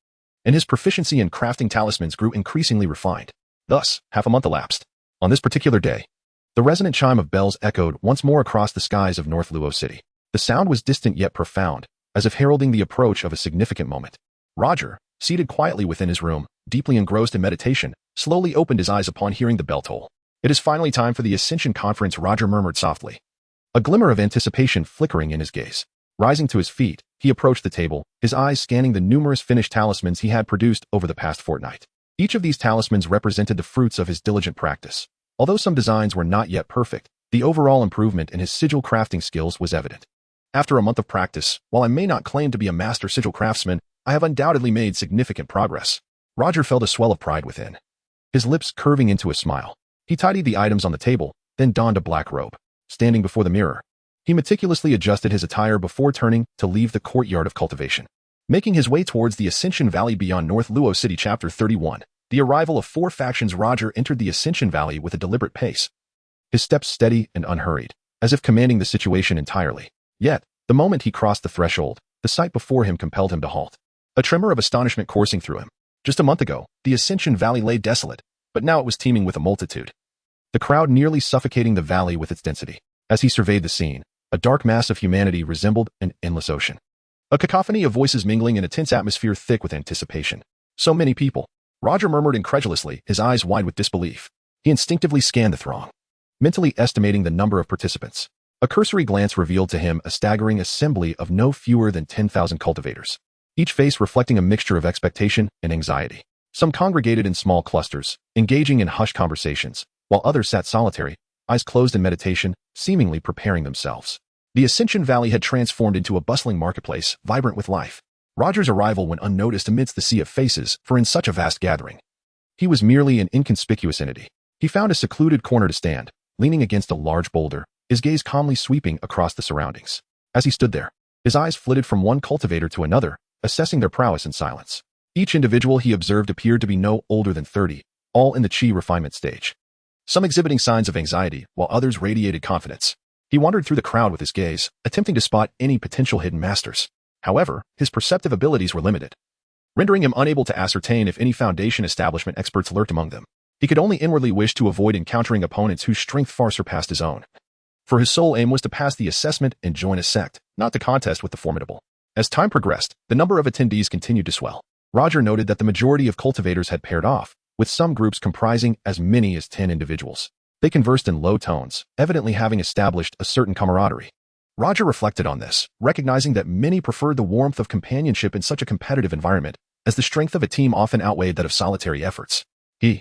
and his proficiency in crafting talismans grew increasingly refined. Thus, half a month elapsed. On this particular day, the resonant chime of bells echoed once more across the skies of North Luo City. The sound was distant yet profound, as if heralding the approach of a significant moment. Roger, seated quietly within his room, deeply engrossed in meditation, slowly opened his eyes upon hearing the bell toll. It is finally time for the Ascension Conference, Roger murmured softly, a glimmer of anticipation flickering in his gaze. Rising to his feet, he approached the table, his eyes scanning the numerous finished talismans he had produced over the past fortnight. Each of these talismans represented the fruits of his diligent practice. Although some designs were not yet perfect, the overall improvement in his sigil crafting skills was evident. After a month of practice, while I may not claim to be a master sigil craftsman, I have undoubtedly made significant progress. Roger felt a swell of pride within, his lips curving into a smile. He tidied the items on the table, then donned a black robe. Standing before the mirror, he meticulously adjusted his attire before turning to leave the courtyard of cultivation. Making his way towards the Ascension Valley beyond North Luo City. Chapter 31. The arrival of 4 factions. Roger entered the Ascension Valley with a deliberate pace, his steps steady and unhurried, as if commanding the situation entirely. Yet, the moment he crossed the threshold, the sight before him compelled him to halt. A tremor of astonishment coursing through him. Just a month ago, the Ascension Valley lay desolate, but now it was teeming with a multitude. The crowd nearly suffocating the valley with its density. As he surveyed the scene, a dark mass of humanity resembled an endless ocean. A cacophony of voices mingling in a tense atmosphere thick with anticipation. So many people. Roger murmured incredulously, his eyes wide with disbelief. He instinctively scanned the throng, mentally estimating the number of participants. A cursory glance revealed to him a staggering assembly of no fewer than 10,000 cultivators, each face reflecting a mixture of expectation and anxiety. Some congregated in small clusters, engaging in hushed conversations, while others sat solitary, eyes closed in meditation, seemingly preparing themselves. The Ascension Valley had transformed into a bustling marketplace, vibrant with life. Roger's arrival went unnoticed amidst the sea of faces, for in such a vast gathering, he was merely an inconspicuous entity. He found a secluded corner to stand, leaning against a large boulder, his gaze calmly sweeping across the surroundings. As he stood there, his eyes flitted from one cultivator to another, assessing their prowess in silence. Each individual he observed appeared to be no older than 30, all in the chi refinement stage. Some exhibiting signs of anxiety, while others radiated confidence. He wandered through the crowd with his gaze, attempting to spot any potential hidden masters. However, his perceptive abilities were limited, rendering him unable to ascertain if any foundation establishment experts lurked among them. He could only inwardly wish to avoid encountering opponents whose strength far surpassed his own. For his sole aim was to pass the assessment and join a sect, not to contest with the formidable. As time progressed, the number of attendees continued to swell. Roger noted that the majority of cultivators had paired off, with some groups comprising as many as 10 individuals. They conversed in low tones, evidently having established a certain camaraderie. Roger reflected on this, recognizing that many preferred the warmth of companionship in such a competitive environment, as the strength of a team often outweighed that of solitary efforts. He,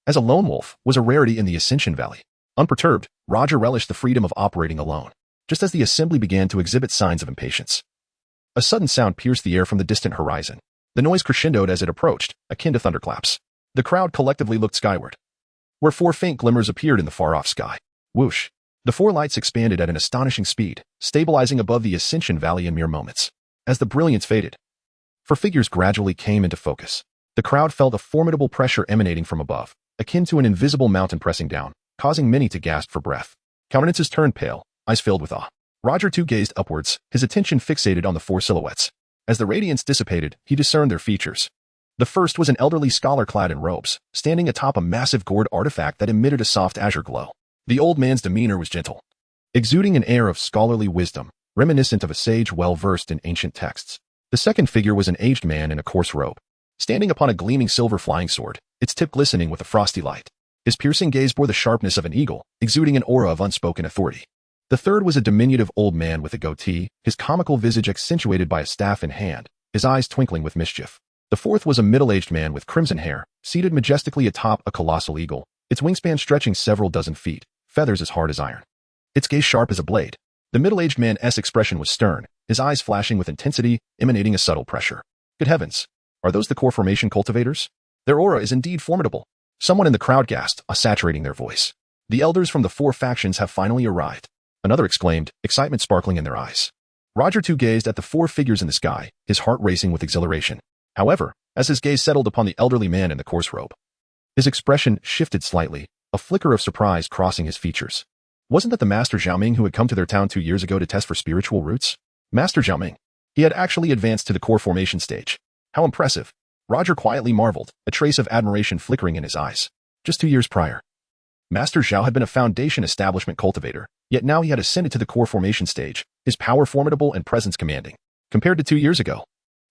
as a lone wolf, was a rarity in the Ascension Valley. Unperturbed, Roger relished the freedom of operating alone, just as the assembly began to exhibit signs of impatience. A sudden sound pierced the air from the distant horizon. The noise crescendoed as it approached, akin to thunderclaps. The crowd collectively looked skyward, where 4 faint glimmers appeared in the far-off sky. Whoosh! The 4 lights expanded at an astonishing speed, stabilizing above the Ascension Valley in mere moments. As the brilliance faded, 4 figures gradually came into focus. The crowd felt a formidable pressure emanating from above, akin to an invisible mountain pressing down, causing many to gasp for breath. Countenances turned pale, eyes filled with awe. Roger too gazed upwards, his attention fixated on the 4 silhouettes. As the radiance dissipated, he discerned their features. The first was an elderly scholar clad in robes, standing atop a massive gourd artifact that emitted a soft azure glow. The old man's demeanor was gentle, exuding an air of scholarly wisdom, reminiscent of a sage well-versed in ancient texts. The second figure was an aged man in a coarse robe, standing upon a gleaming silver flying sword, its tip glistening with a frosty light. His piercing gaze bore the sharpness of an eagle, exuding an aura of unspoken authority. The third was a diminutive old man with a goatee, his comical visage accentuated by a staff in hand, his eyes twinkling with mischief. The fourth was a middle-aged man with crimson hair, seated majestically atop a colossal eagle, its wingspan stretching several dozen feet, feathers as hard as iron, its gaze sharp as a blade. The middle-aged man's expression was stern, his eyes flashing with intensity, emanating a subtle pressure. Good heavens! Are those the core formation cultivators? Their aura is indeed formidable. Someone in the crowd gasped, saturating their voice. The elders from the 4 factions have finally arrived. Another exclaimed, excitement sparkling in their eyes. Roger too gazed at the 4 figures in the sky, his heart racing with exhilaration. However, as his gaze settled upon the elderly man in the coarse robe, his expression shifted slightly, a flicker of surprise crossing his features. Wasn't that the Master Xiaoming who had come to their town 2 years ago to test for spiritual roots? Master Xiaoming. He had actually advanced to the core formation stage. How impressive. Roger quietly marveled, a trace of admiration flickering in his eyes. Just 2 years prior, Master Zhao had been a foundation establishment cultivator, yet now he had ascended to the core formation stage, his power formidable and presence commanding. Compared to 2 years ago,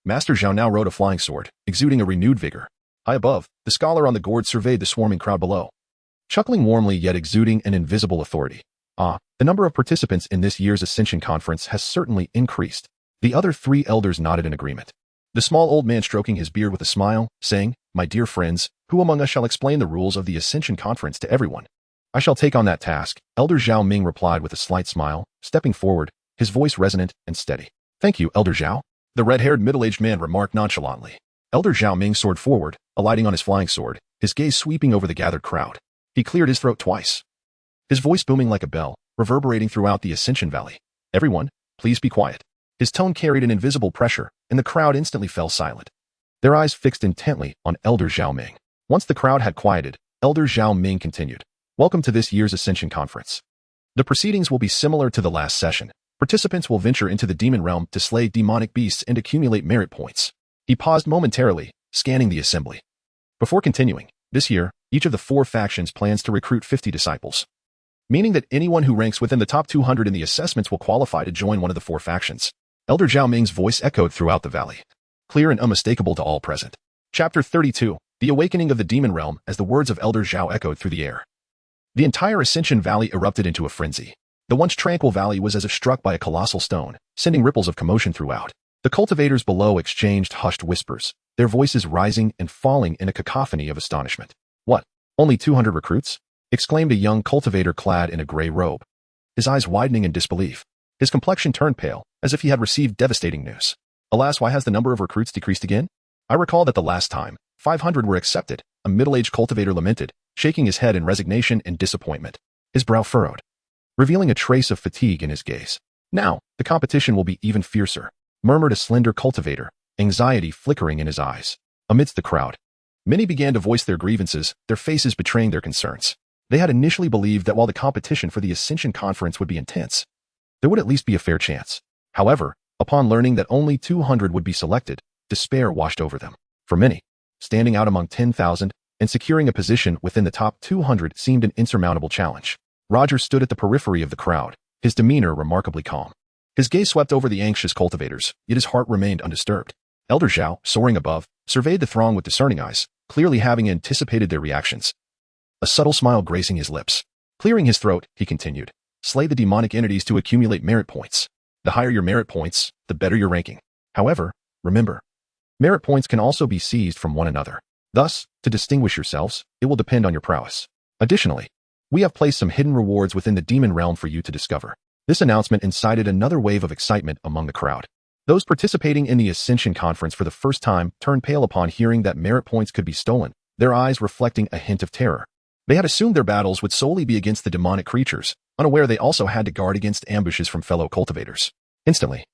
Master Zhao now rode a flying sword, exuding a renewed vigor. High above, the scholar on the gourd surveyed the swarming crowd below, chuckling warmly yet exuding an invisible authority. The number of participants in this year's Ascension Conference has certainly increased. The other 3 elders nodded in agreement. The small old man stroking his beard with a smile, saying, "My dear friends, who among us shall explain the rules of the Ascension Conference to everyone?" "I shall take on that task," Elder Zhao Ming replied with a slight smile, stepping forward, his voice resonant and steady. "Thank you, Elder Zhao," the red-haired middle-aged man remarked nonchalantly. Elder Zhao Ming soared forward, alighting on his flying sword, his gaze sweeping over the gathered crowd. He cleared his throat twice, his voice booming like a bell, reverberating throughout the Ascension Valley. "Everyone, please be quiet." His tone carried an invisible pressure, and the crowd instantly fell silent, their eyes fixed intently on Elder Zhao Ming. Once the crowd had quieted, Elder Zhao Ming continued. Welcome to this year's Ascension Conference. The proceedings will be similar to the last session. Participants will venture into the demon realm to slay demonic beasts and accumulate merit points. He paused momentarily, scanning the assembly. Before continuing, this year, each of the 4 factions plans to recruit 50 disciples, meaning that anyone who ranks within the top 200 in the assessments will qualify to join one of the 4 factions. Elder Zhao Ming's voice echoed throughout the valley, clear and unmistakable to all present. Chapter 32, The Awakening of the Demon Realm, as the words of Elder Zhao echoed through the air. The entire Ascension Valley erupted into a frenzy. The once tranquil valley was as if struck by a colossal stone, sending ripples of commotion throughout. The cultivators below exchanged hushed whispers, their voices rising and falling in a cacophony of astonishment. What? Only 200 recruits? Exclaimed a young cultivator clad in a gray robe, his eyes widening in disbelief. His complexion turned pale, as if he had received devastating news. Alas, why has the number of recruits decreased again? I recall that the last time, 500 were accepted, a middle-aged cultivator lamented, shaking his head in resignation and disappointment. His brow furrowed, revealing a trace of fatigue in his gaze. Now, the competition will be even fiercer, murmured a slender cultivator, anxiety flickering in his eyes. Amidst the crowd, many began to voice their grievances, their faces betraying their concerns. They had initially believed that while the competition for the Ascension Conference would be intense, there would at least be a fair chance. However, upon learning that only 200 would be selected, despair washed over them. For many, standing out among 10,000 and securing a position within the top 200 seemed an insurmountable challenge. Roger stood at the periphery of the crowd, his demeanor remarkably calm. His gaze swept over the anxious cultivators, yet his heart remained undisturbed. Elder Zhao, soaring above, surveyed the throng with discerning eyes, clearly having anticipated their reactions. A subtle smile gracing his lips. Clearing his throat, he continued, slay the demonic entities to accumulate merit points. The higher your merit points, the better your ranking. However, remember, merit points can also be seized from one another. Thus, to distinguish yourselves, it will depend on your prowess. Additionally, we have placed some hidden rewards within the demon realm for you to discover. This announcement incited another wave of excitement among the crowd. Those participating in the Ascension Conference for the first time turned pale upon hearing that merit points could be stolen, their eyes reflecting a hint of terror. They had assumed their battles would solely be against the demonic creatures, unaware they also had to guard against ambushes from fellow cultivators. Instantly,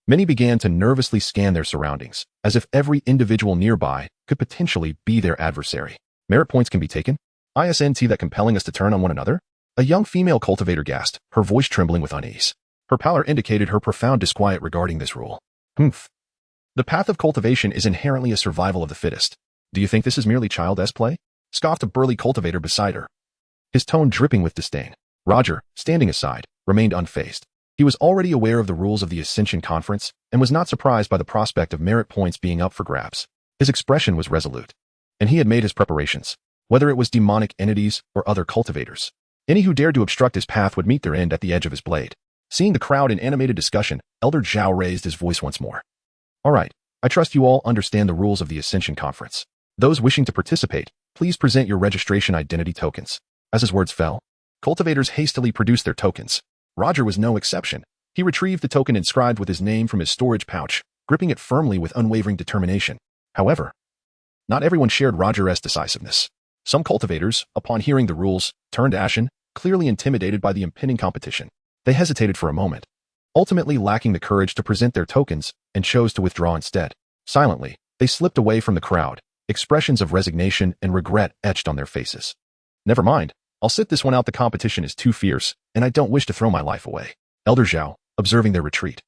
many began to nervously scan their surroundings, as if every individual nearby could potentially be their adversary. Merit points can be taken? Isn't that compelling us to turn on one another? A young female cultivator gasped, her voice trembling with unease. Her pallor indicated her profound disquiet regarding this rule. The path of cultivation is inherently a survival of the fittest. Do you think this is merely childish play? Scoffed a burly cultivator beside her, his tone dripping with disdain. Roger, standing aside, remained unfazed. He was already aware of the rules of the Ascension Conference and was not surprised by the prospect of merit points being up for grabs. His expression was resolute, and he had made his preparations, whether it was demonic entities or other cultivators. Any who dared to obstruct his path would meet their end at the edge of his blade. Seeing the crowd in animated discussion, Elder Zhao raised his voice once more. All right, I trust you all understand the rules of the Ascension Conference. Those wishing to participate, please present your registration identity tokens. As his words fell, cultivators hastily produced their tokens. Roger was no exception. He retrieved the token inscribed with his name from his storage pouch, gripping it firmly with unwavering determination. However, not everyone shared Roger's decisiveness. Some cultivators, upon hearing the rules, turned ashen, clearly intimidated by the impending competition. They hesitated for a moment, ultimately lacking the courage to present their tokens, and chose to withdraw instead. Silently, they slipped away from the crowd, expressions of resignation and regret etched on their faces. Never mind, I'll sit this one out. The competition is too fierce, and I don't wish to throw my life away. Elder Zhao, observing their retreat,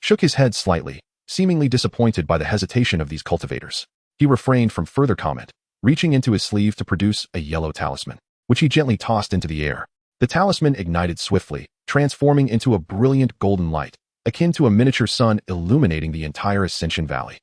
shook his head slightly, seemingly disappointed by the hesitation of these cultivators. He refrained from further comment, reaching into his sleeve to produce a yellow talisman, which he gently tossed into the air. The talisman ignited swiftly, transforming into a brilliant golden light, akin to a miniature sun illuminating the entire Ascension Valley.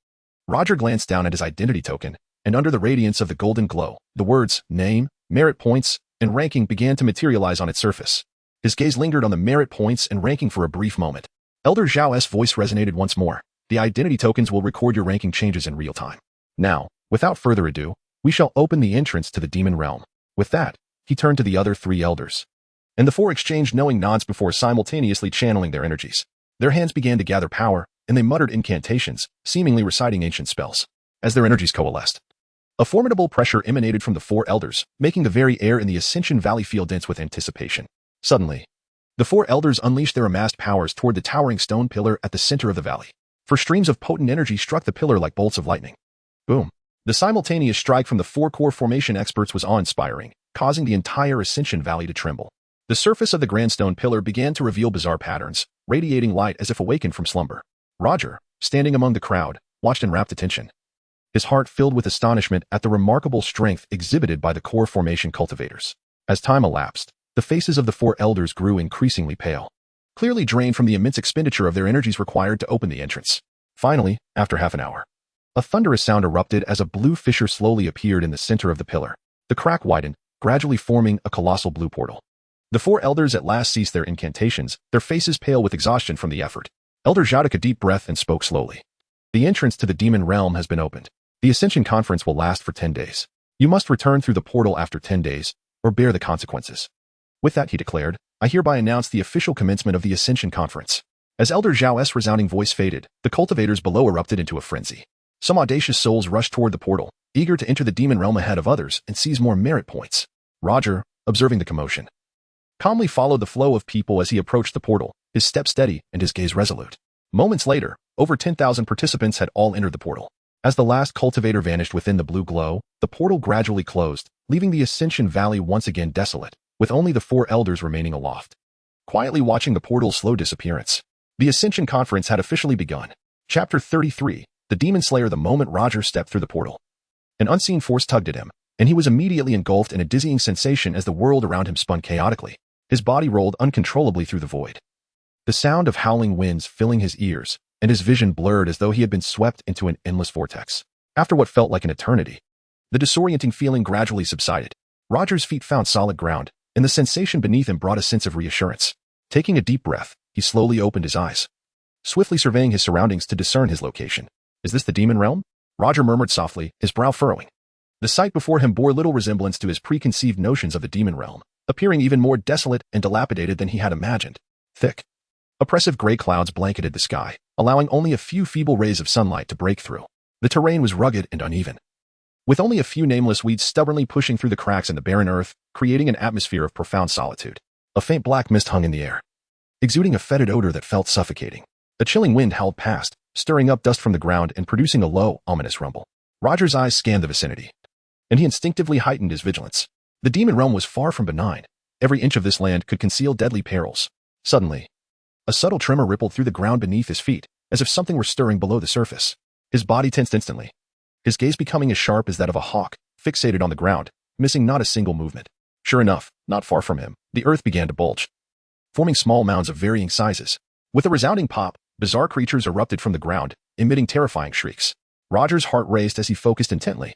Roger glanced down at his identity token, and under the radiance of the golden glow, the words, name, merit points, and ranking began to materialize on its surface. His gaze lingered on the merit points and ranking for a brief moment. Elder Zhao's voice resonated once more. The identity tokens will record your ranking changes in real time. Now, without further ado, we shall open the entrance to the demon realm. With that, he turned to the other 3 elders, and the 4 exchanged knowing nods before simultaneously channeling their energies. Their hands began to gather power, and they muttered incantations, seemingly reciting ancient spells. As their energies coalesced, a formidable pressure emanated from the 4 elders, making the very air in the Ascension Valley feel dense with anticipation. Suddenly, the 4 elders unleashed their amassed powers toward the towering stone pillar at the center of the valley. For streams of potent energy struck the pillar like bolts of lightning. Boom. The simultaneous strike from the 4 core formation experts was awe-inspiring, causing the entire Ascension Valley to tremble. The surface of the grand stone pillar began to reveal bizarre patterns, radiating light as if awakened from slumber. Roger, standing among the crowd, watched in rapt attention. His heart filled with astonishment at the remarkable strength exhibited by the core formation cultivators. As time elapsed, the faces of the four elders grew increasingly pale, clearly drained from the immense expenditure of their energies required to open the entrance. Finally, after half an hour, a thunderous sound erupted as a blue fissure slowly appeared in the center of the pillar. The crack widened, gradually forming a colossal blue portal. The four elders at last ceased their incantations, their faces pale with exhaustion from the effort. Elder Zhao took a deep breath and spoke slowly. The entrance to the demon realm has been opened. The Ascension Conference will last for 10 days. You must return through the portal after 10 days, or bear the consequences. With that, he declared, I hereby announce the official commencement of the Ascension Conference. As Elder Zhao's resounding voice faded, the cultivators below erupted into a frenzy. Some audacious souls rushed toward the portal, eager to enter the demon realm ahead of others and seize more merit points. Roger, observing the commotion, calmly followed the flow of people as he approached the portal, his step steady and his gaze resolute. Moments later, over 10,000 participants had all entered the portal. As the last cultivator vanished within the blue glow, the portal gradually closed, leaving the Ascension Valley once again desolate, with only the four elders remaining aloft, quietly watching the portal's slow disappearance. The Ascension Conference had officially begun. Chapter 33, The Demon Slayer. The moment Roger stepped through the portal, an unseen force tugged at him, and he was immediately engulfed in a dizzying sensation as the world around him spun chaotically. His body rolled uncontrollably through the void, the sound of howling winds filling his ears, and his vision blurred as though he had been swept into an endless vortex. After what felt like an eternity, the disorienting feeling gradually subsided. Roger's feet found solid ground, and the sensation beneath him brought a sense of reassurance. Taking a deep breath, he slowly opened his eyes, swiftly surveying his surroundings to discern his location. Is this the demon realm? Roger murmured softly, his brow furrowing. The sight before him bore little resemblance to his preconceived notions of the demon realm, appearing even more desolate and dilapidated than he had imagined. Thick, oppressive gray clouds blanketed the sky, allowing only a few feeble rays of sunlight to break through. The terrain was rugged and uneven, with only a few nameless weeds stubbornly pushing through the cracks in the barren earth, creating an atmosphere of profound solitude. A faint black mist hung in the air, exuding a fetid odor that felt suffocating. A chilling wind howled past, stirring up dust from the ground and producing a low, ominous rumble. Roger's eyes scanned the vicinity, and he instinctively heightened his vigilance. The demon realm was far from benign. Every inch of this land could conceal deadly perils. Suddenly, a subtle tremor rippled through the ground beneath his feet, as if something were stirring below the surface. His body tensed instantly, his gaze becoming as sharp as that of a hawk, fixated on the ground, missing not a single movement. Sure enough, not far from him, the earth began to bulge, forming small mounds of varying sizes. With a resounding pop, bizarre creatures erupted from the ground, emitting terrifying shrieks. Roger's heart raced as he focused intently.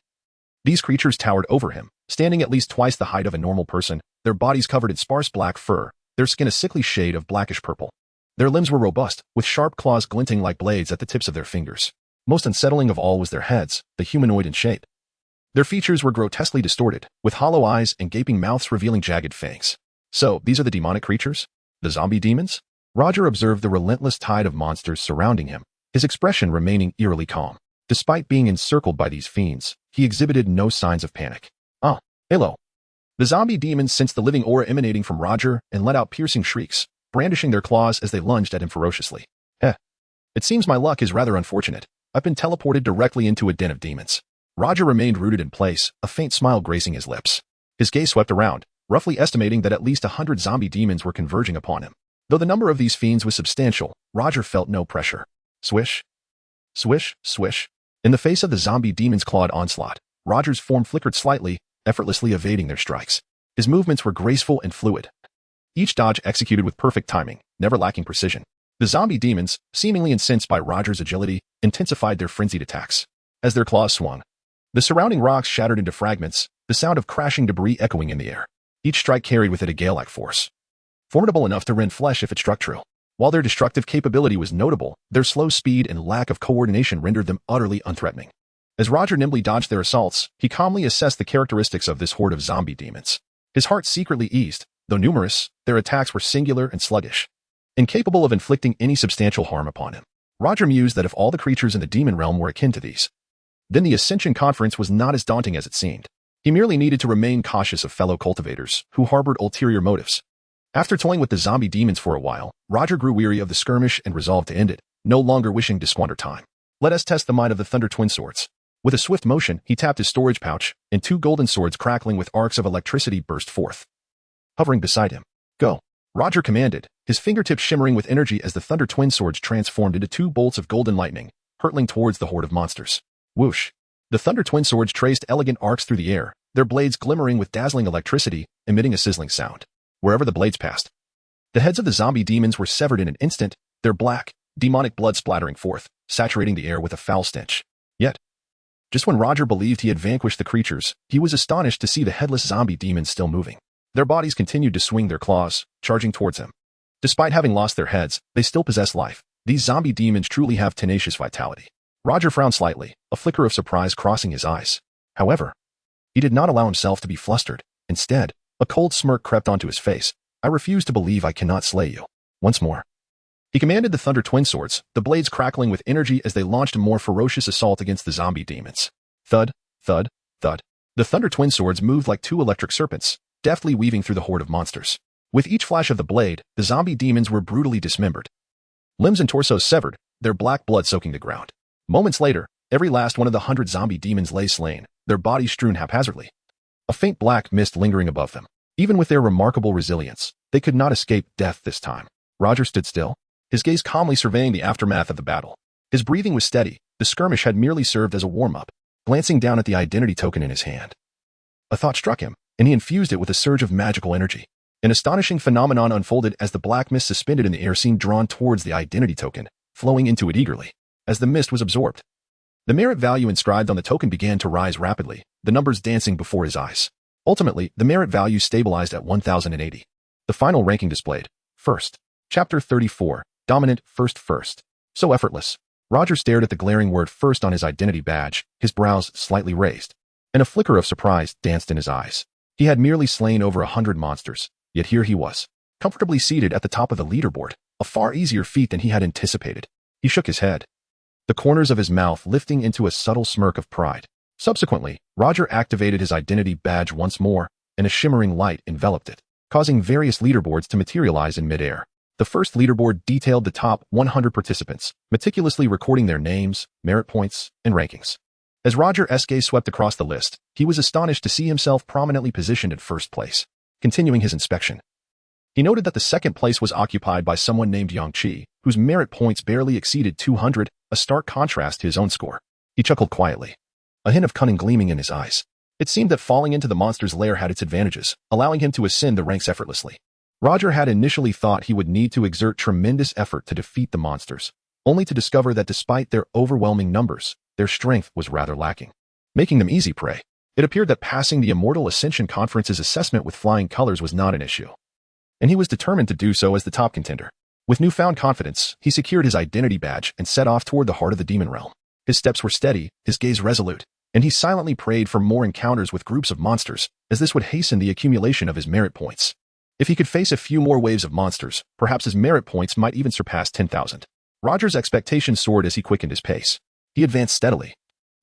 These creatures towered over him, standing at least twice the height of a normal person, their bodies covered in sparse black fur, their skin a sickly shade of blackish purple. Their limbs were robust, with sharp claws glinting like blades at the tips of their fingers. Most unsettling of all was their heads, the humanoid in shape. Their features were grotesquely distorted, with hollow eyes and gaping mouths revealing jagged fangs. So, these are the demonic creatures? The zombie demons? Roger observed the relentless tide of monsters surrounding him, his expression remaining eerily calm. Despite being encircled by these fiends, he exhibited no signs of panic. Ah, hello. The zombie demons sensed the living aura emanating from Roger and let out piercing shrieks, brandishing their claws as they lunged at him ferociously. It seems my luck is rather unfortunate. I've been teleported directly into a den of demons. Roger remained rooted in place, a faint smile gracing his lips. His gaze swept around, roughly estimating that at least 100 zombie demons were converging upon him. Though the number of these fiends was substantial, Roger felt no pressure. Swish, swish, swish. In the face of the zombie demon's clawed onslaught, Roger's form flickered slightly, effortlessly evading their strikes. His movements were graceful and fluid, each dodge executed with perfect timing, never lacking precision. The zombie demons, seemingly incensed by Roger's agility, intensified their frenzied attacks. As their claws swung, the surrounding rocks shattered into fragments, the sound of crashing debris echoing in the air. Each strike carried with it a gale-like force, formidable enough to rend flesh if it struck true. While their destructive capability was notable, their slow speed and lack of coordination rendered them utterly unthreatening. As Roger nimbly dodged their assaults, he calmly assessed the characteristics of this horde of zombie demons. His heart secretly eased. Though numerous, their attacks were singular and sluggish, incapable of inflicting any substantial harm upon him. Roger mused that if all the creatures in the demon realm were akin to these, then the Ascension Conference was not as daunting as it seemed. He merely needed to remain cautious of fellow cultivators who harbored ulterior motives. After toying with the zombie demons for a while, Roger grew weary of the skirmish and resolved to end it, no longer wishing to squander time. Let us test the might of the Thunder Twin Swords. With a swift motion, he tapped his storage pouch, and two golden swords crackling with arcs of electricity burst forth. Hovering beside him. Go. Roger commanded, his fingertips shimmering with energy as the Thunder Twin Swords transformed into two bolts of golden lightning, hurtling towards the horde of monsters. Whoosh. The Thunder Twin Swords traced elegant arcs through the air, their blades glimmering with dazzling electricity, emitting a sizzling sound. Wherever the blades passed, the heads of the zombie demons were severed in an instant, their black, demonic blood splattering forth, saturating the air with a foul stench. Yet, just when Roger believed he had vanquished the creatures, he was astonished to see the headless zombie demons still moving. Their bodies continued to swing their claws, charging towards him. Despite having lost their heads, they still possess life. These zombie demons truly have tenacious vitality. Roger frowned slightly, a flicker of surprise crossing his eyes. However, he did not allow himself to be flustered. Instead, a cold smirk crept onto his face. I refuse to believe I cannot slay you. Once more. He commanded the Thunder Twin Swords, the blades crackling with energy as they launched a more ferocious assault against the zombie demons. Thud, thud, thud. The Thunder Twin Swords moved like two electric serpents, deftly weaving through the horde of monsters. With each flash of the blade, the zombie demons were brutally dismembered. Limbs and torsos severed, their black blood soaking the ground. Moments later, every last one of the 100 zombie demons lay slain, their bodies strewn haphazardly. A faint black mist lingering above them. Even with their remarkable resilience, they could not escape death this time. Roger stood still, his gaze calmly surveying the aftermath of the battle. His breathing was steady, the skirmish had merely served as a warm-up, glancing down at the identity token in his hand. A thought struck him, and he infused it with a surge of magical energy. An astonishing phenomenon unfolded as the black mist suspended in the air seemed drawn towards the identity token, flowing into it eagerly. As the mist was absorbed, the merit value inscribed on the token began to rise rapidly, the numbers dancing before his eyes. Ultimately, the merit value stabilized at 1080. The final ranking displayed. First. Chapter 34. Dominant First. So effortless. Roger stared at the glaring word first on his identity badge, his brows slightly raised, and a flicker of surprise danced in his eyes. He had merely slain over 100 monsters, yet here he was, comfortably seated at the top of the leaderboard, a far easier feat than he had anticipated. He shook his head, the corners of his mouth lifting into a subtle smirk of pride. Subsequently, Roger activated his identity badge once more, and a shimmering light enveloped it, causing various leaderboards to materialize in midair. The first leaderboard detailed the top 100 participants, meticulously recording their names, merit points, and rankings. As Roger's gaze swept across the list, he was astonished to see himself prominently positioned in first place. Continuing his inspection, he noted that the second place was occupied by someone named Yang Qi, whose merit points barely exceeded 200, a stark contrast to his own score. He chuckled quietly, a hint of cunning gleaming in his eyes. It seemed that falling into the monster's lair had its advantages, allowing him to ascend the ranks effortlessly. Roger had initially thought he would need to exert tremendous effort to defeat the monsters, only to discover that despite their overwhelming numbers, their strength was rather lacking, making them easy prey. It appeared that passing the Immortal Ascension Conference's assessment with flying colors was not an issue, and he was determined to do so as the top contender. With newfound confidence, he secured his identity badge and set off toward the heart of the demon realm. His steps were steady, his gaze resolute, and he silently prayed for more encounters with groups of monsters, as this would hasten the accumulation of his merit points. If he could face a few more waves of monsters, perhaps his merit points might even surpass 10,000. Roger's expectations soared as he quickened his pace. He advanced steadily,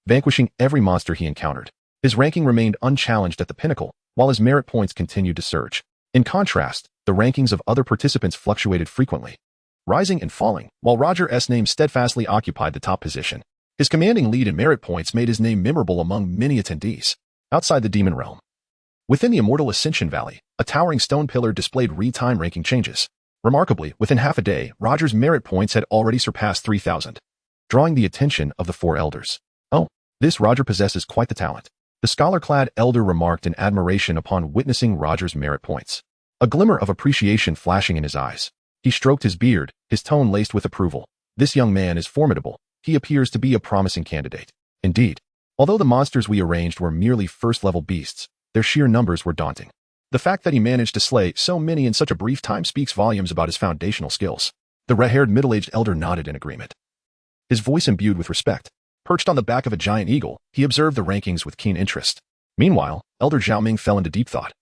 vanquishing every monster he encountered. His ranking remained unchallenged at the pinnacle, while his merit points continued to surge. In contrast, the rankings of other participants fluctuated frequently, rising and falling, while Roger's name steadfastly occupied the top position. His commanding lead in merit points made his name memorable among many attendees. Outside the demon realm, within the Immortal Ascension Valley, a towering stone pillar displayed real-time ranking changes. Remarkably, within half a day, Roger's merit points had already surpassed 3,000, drawing the attention of the four elders. Oh, this Roger possesses quite the talent, the scholar-clad elder remarked in admiration upon witnessing Roger's merit points, a glimmer of appreciation flashing in his eyes. He stroked his beard, his tone laced with approval. This young man is formidable. He appears to be a promising candidate. Indeed, although the monsters we arranged were merely first-level beasts, their sheer numbers were daunting. The fact that he managed to slay so many in such a brief time speaks volumes about his foundational skills. The red-haired middle-aged elder nodded in agreement, his voice imbued with respect. Perched on the back of a giant eagle, he observed the rankings with keen interest. Meanwhile, Elder Zhaoming fell into deep thought,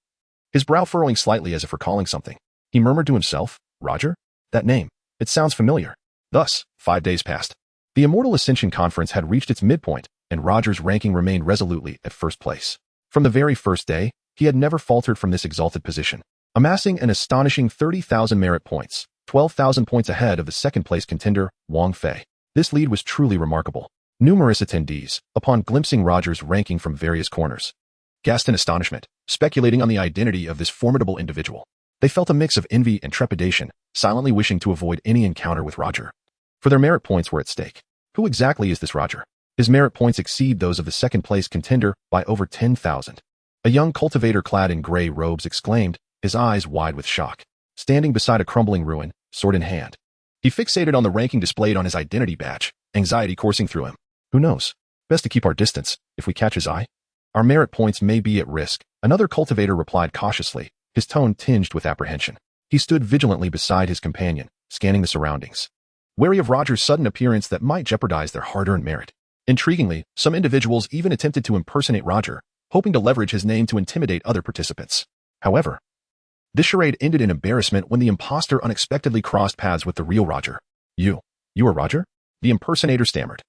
his brow furrowing slightly as if recalling something. He murmured to himself, Roger? That name. It sounds familiar. Thus, 5 days passed. The Immortal Ascension Conference had reached its midpoint, and Roger's ranking remained resolutely at first place. From the very first day, he had never faltered from this exalted position, amassing an astonishing 30,000 merit points, 12,000 points ahead of the second-place contender, Wang Fei. This lead was truly remarkable. Numerous attendees, upon glimpsing Roger's ranking from various corners, gasped in astonishment, speculating on the identity of this formidable individual. They felt a mix of envy and trepidation, silently wishing to avoid any encounter with Roger. For their merit points were at stake. Who exactly is this Roger? His merit points exceed those of the second-place contender by over 10,000. A young cultivator clad in gray robes exclaimed, his eyes wide with shock, standing beside a crumbling ruin, sword in hand. He fixated on the ranking displayed on his identity badge, anxiety coursing through him. Who knows? Best to keep our distance, if we catch his eye. Our merit points may be at risk, another cultivator replied cautiously, his tone tinged with apprehension. He stood vigilantly beside his companion, scanning the surroundings, wary of Roger's sudden appearance that might jeopardize their hard-earned merit. Intriguingly, some individuals even attempted to impersonate Roger, hoping to leverage his name to intimidate other participants. However, this charade ended in embarrassment when the imposter unexpectedly crossed paths with the real Roger. You are Roger? The impersonator stammered,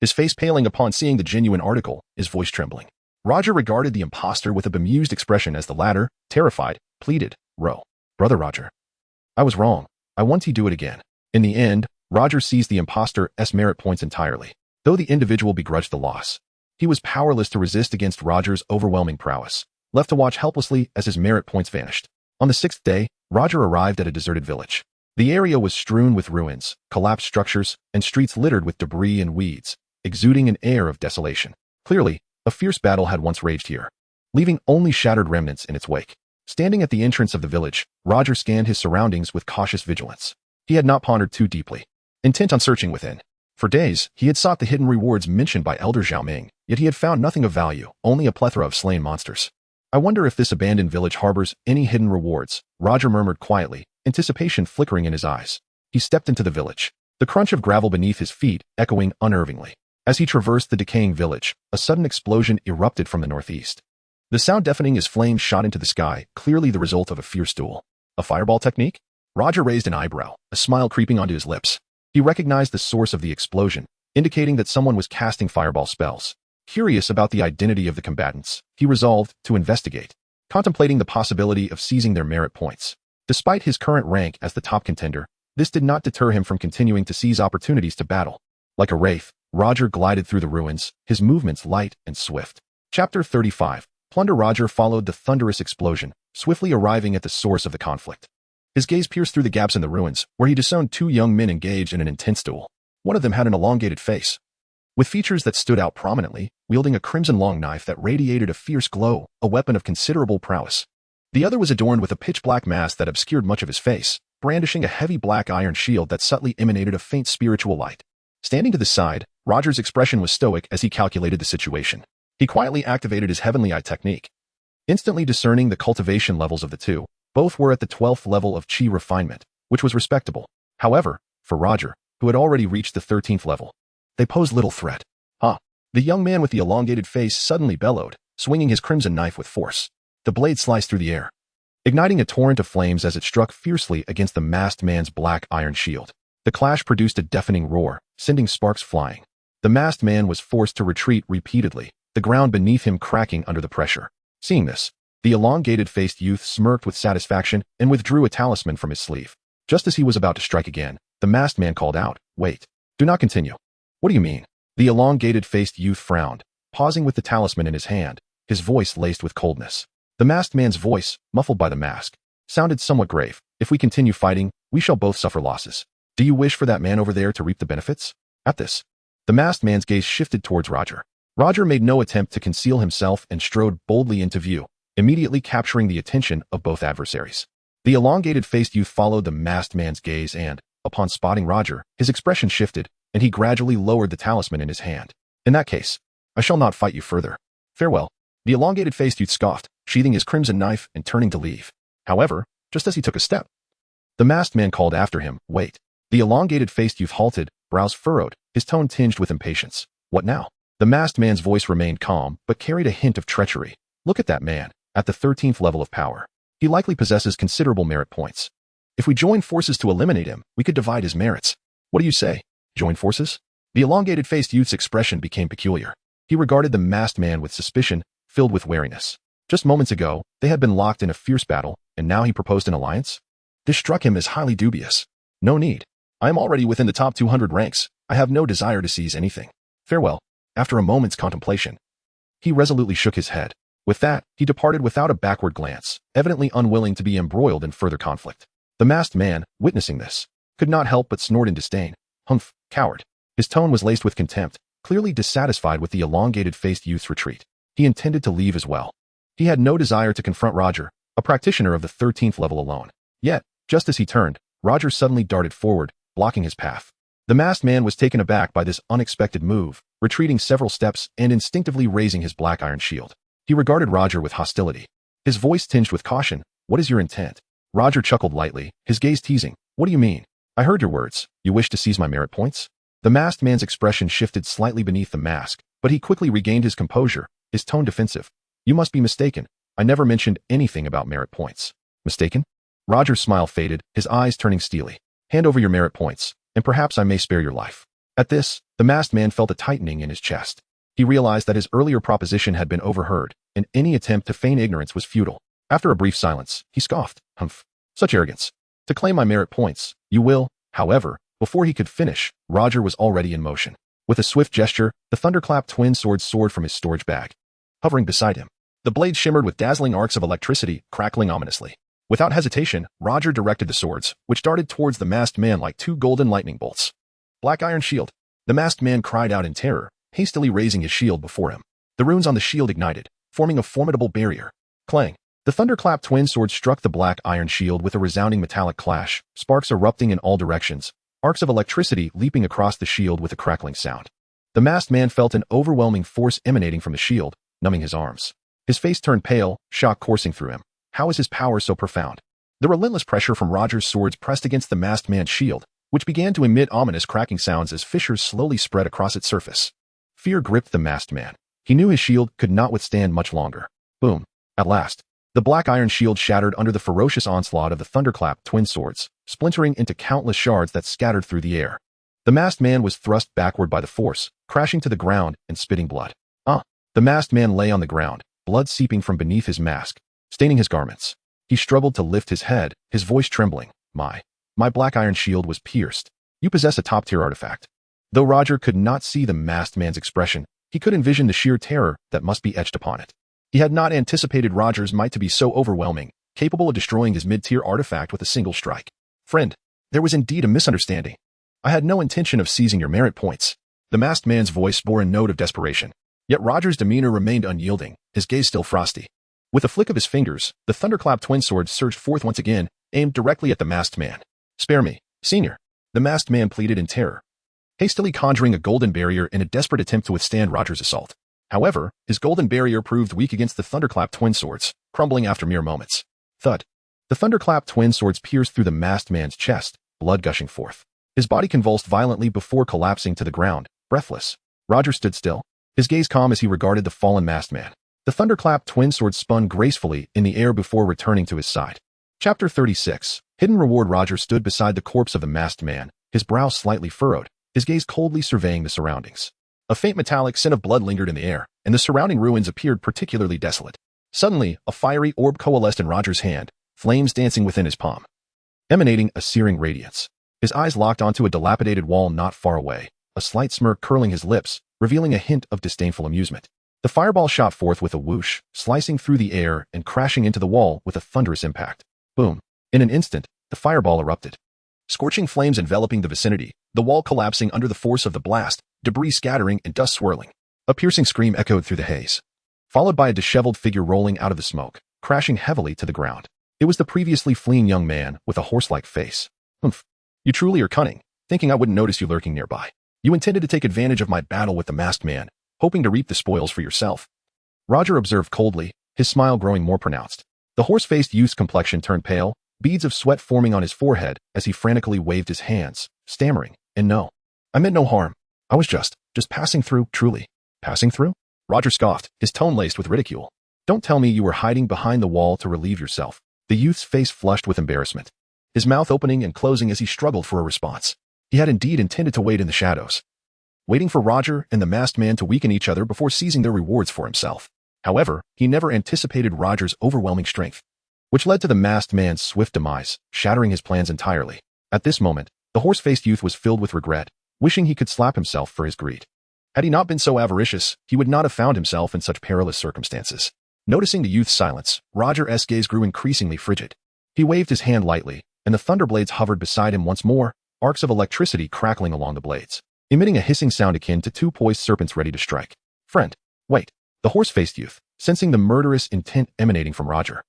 his face paling upon seeing the genuine article, his voice trembling. Roger regarded the imposter with a bemused expression as the latter, terrified, pleaded, Brother Roger. I was wrong. I want to do it again. In the end, Roger seized the imposter's merit points entirely. Though the individual begrudged the loss, he was powerless to resist against Roger's overwhelming prowess, left to watch helplessly as his merit points vanished. On the 6th day, Roger arrived at a deserted village. The area was strewn with ruins, collapsed structures, and streets littered with debris and weeds, exuding an air of desolation. Clearly, a fierce battle had once raged here, leaving only shattered remnants in its wake. Standing at the entrance of the village, Roger scanned his surroundings with cautious vigilance. He had not pondered too deeply, intent on searching within. For days, he had sought the hidden rewards mentioned by Elder Zhao Ming, yet he had found nothing of value, only a plethora of slain monsters. I wonder if this abandoned village harbors any hidden rewards, Roger murmured quietly, anticipation flickering in his eyes. He stepped into the village, the crunch of gravel beneath his feet echoing unnervingly. As he traversed the decaying village, a sudden explosion erupted from the northeast. The sound deafening as flames shot into the sky, clearly the result of a fierce duel. A fireball technique? Roger raised an eyebrow, a smile creeping onto his lips. He recognized the source of the explosion, indicating that someone was casting fireball spells. Curious about the identity of the combatants, he resolved to investigate, contemplating the possibility of seizing their merit points. Despite his current rank as the top contender, this did not deter him from continuing to seize opportunities to battle. Like a wraith, Roger glided through the ruins, his movements light and swift. Chapter 35. Plunder. Roger followed the thunderous explosion, swiftly arriving at the source of the conflict. His gaze pierced through the gaps in the ruins, where he discerned two young men engaged in an intense duel. One of them had an elongated face, with features that stood out prominently, wielding a crimson long knife that radiated a fierce glow, a weapon of considerable prowess. The other was adorned with a pitch-black mask that obscured much of his face, brandishing a heavy black iron shield that subtly emanated a faint spiritual light. Standing to the side, Roger's expression was stoic as he calculated the situation. He quietly activated his heavenly eye technique, instantly discerning the cultivation levels of the two. Both were at the 12th level of chi refinement, which was respectable. However, for Roger, who had already reached the 13th level, they posed little threat. The young man with the elongated face suddenly bellowed, swinging his crimson knife with force. The blade sliced through the air, igniting a torrent of flames as it struck fiercely against the masked man's black iron shield. The clash produced a deafening roar, sending sparks flying. The masked man was forced to retreat repeatedly, the ground beneath him cracking under the pressure. Seeing this, the elongated-faced youth smirked with satisfaction and withdrew a talisman from his sleeve. Just as he was about to strike again, the masked man called out, "Wait. Do not continue." "What do you mean?" The elongated-faced youth frowned, pausing with the talisman in his hand, his voice laced with coldness. The masked man's voice, muffled by the mask, sounded somewhat grave. "If we continue fighting, we shall both suffer losses. Do you wish for that man over there to reap the benefits?" At this, the masked man's gaze shifted towards Roger. Roger made no attempt to conceal himself and strode boldly into view, immediately capturing the attention of both adversaries. The elongated-faced youth followed the masked man's gaze and, upon spotting Roger, his expression shifted, and he gradually lowered the talisman in his hand. "In that case, I shall not fight you further. Farewell." The elongated-faced youth scoffed, sheathing his crimson knife and turning to leave. However, just as he took a step, the masked man called after him, "Wait." The elongated-faced youth halted, brows furrowed, his tone tinged with impatience. "What now?" The masked man's voice remained calm, but carried a hint of treachery. "Look at that man, at the 13th level of power. He likely possesses considerable merit points. If we join forces to eliminate him, we could divide his merits. What do you say? Join forces?" The elongated-faced youth's expression became peculiar. He regarded the masked man with suspicion, filled with wariness. Just moments ago, they had been locked in a fierce battle, and now he proposed an alliance? This struck him as highly dubious. "No need. I am already within the top 200 ranks. I have no desire to seize anything." Farewell. After a moment's contemplation, he resolutely shook his head. With that, he departed without a backward glance, evidently unwilling to be embroiled in further conflict. The masked man, witnessing this, could not help but snort in disdain. Humph, coward. His tone was laced with contempt, clearly dissatisfied with the elongated-faced youth's retreat. He intended to leave as well. He had no desire to confront Roger, a practitioner of the 13th level alone. Yet, just as he turned, Roger suddenly darted forward, blocking his path. The masked man was taken aback by this unexpected move, retreating several steps and instinctively raising his black iron shield. He regarded Roger with hostility. His voice tinged with caution. What is your intent? Roger chuckled lightly, his gaze teasing. What do you mean? I heard your words. You wish to seize my merit points? The masked man's expression shifted slightly beneath the mask, but he quickly regained his composure, his tone defensive. You must be mistaken. I never mentioned anything about merit points. Mistaken? Roger's smile faded, his eyes turning steely. Hand over your merit points, and perhaps I may spare your life. At this, the masked man felt a tightening in his chest. He realized that his earlier proposition had been overheard, and any attempt to feign ignorance was futile. After a brief silence, he scoffed. Humph. Such arrogance. To claim my merit points, you will. However, before he could finish, Roger was already in motion. With a swift gesture, the thunderclap twin swords soared from his storage bag. Hovering beside him, the blade shimmered with dazzling arcs of electricity, crackling ominously. Without hesitation, Roger directed the swords, which darted towards the masked man like two golden lightning bolts. Black iron shield. The masked man cried out in terror, hastily raising his shield before him. The runes on the shield ignited, forming a formidable barrier. Clang. The thunderclap twin sword struck the black iron shield with a resounding metallic clash, sparks erupting in all directions, arcs of electricity leaping across the shield with a crackling sound. The masked man felt an overwhelming force emanating from the shield, numbing his arms. His face turned pale, shock coursing through him. How is his power so profound? The relentless pressure from Roger's swords pressed against the masked man's shield, which began to emit ominous cracking sounds as fissures slowly spread across its surface. Fear gripped the masked man. He knew his shield could not withstand much longer. Boom. At last, the black iron shield shattered under the ferocious onslaught of the thunderclap twin swords, splintering into countless shards that scattered through the air. The masked man was thrust backward by the force, crashing to the ground and spitting blood. The masked man lay on the ground, blood seeping from beneath his mask, staining his garments. He struggled to lift his head, his voice trembling. My black iron shield was pierced. You possess a top-tier artifact. Though Roger could not see the masked man's expression, he could envision the sheer terror that must be etched upon it. He had not anticipated Roger's might to be so overwhelming, capable of destroying his mid-tier artifact with a single strike. Friend, there was indeed a misunderstanding. I had no intention of seizing your merit points. The masked man's voice bore a note of desperation. Yet Roger's demeanor remained unyielding, his gaze still frosty. With a flick of his fingers, the thunderclap twin sword surged forth once again, aimed directly at the masked man. Spare me, senior. The masked man pleaded in terror, hastily conjuring a golden barrier in a desperate attempt to withstand Roger's assault. However, his golden barrier proved weak against the thunderclap twin swords, crumbling after mere moments. Thud. The thunderclap twin swords pierced through the masked man's chest, blood gushing forth. His body convulsed violently before collapsing to the ground, breathless. Roger stood still, his gaze calm as he regarded the fallen masked man. The thunderclap twin sword spun gracefully in the air before returning to his side. Chapter 36. Hidden Reward. Roger stood beside the corpse of the masked man, his brow slightly furrowed, his gaze coldly surveying the surroundings. A faint metallic scent of blood lingered in the air, and the surrounding ruins appeared particularly desolate. Suddenly, a fiery orb coalesced in Roger's hand, flames dancing within his palm, emanating a searing radiance. His eyes locked onto a dilapidated wall not far away, a slight smirk curling his lips, revealing a hint of disdainful amusement. The fireball shot forth with a whoosh, slicing through the air and crashing into the wall with a thunderous impact. Boom. In an instant, the fireball erupted. Scorching flames enveloping the vicinity, the wall collapsing under the force of the blast, debris scattering and dust swirling. A piercing scream echoed through the haze, followed by a disheveled figure rolling out of the smoke, crashing heavily to the ground. It was the previously fleeing young man with a horse-like face. Humph. You truly are cunning, thinking I wouldn't notice you lurking nearby. You intended to take advantage of my battle with the masked man, hoping to reap the spoils for yourself. Roger observed coldly, his smile growing more pronounced. The horse-faced youth's complexion turned pale, beads of sweat forming on his forehead as he frantically waved his hands, stammering, and no. I meant no harm. I was just passing through, truly. Passing through? Roger scoffed, his tone laced with ridicule. Don't tell me you were hiding behind the wall to relieve yourself. The youth's face flushed with embarrassment, his mouth opening and closing as he struggled for a response. He had indeed intended to wait in the shadows, waiting for Roger and the masked man to weaken each other before seizing their rewards for himself. However, he never anticipated Roger's overwhelming strength, which led to the masked man's swift demise, shattering his plans entirely. At this moment, the horse-faced youth was filled with regret, wishing he could slap himself for his greed. Had he not been so avaricious, he would not have found himself in such perilous circumstances. Noticing the youth's silence, Roger's gaze grew increasingly frigid. He waved his hand lightly, and the thunderblades hovered beside him once more, arcs of electricity crackling along the blades, emitting a hissing sound akin to two poised serpents ready to strike. Friend, wait. The horse-faced youth, sensing the murderous intent emanating from Roger,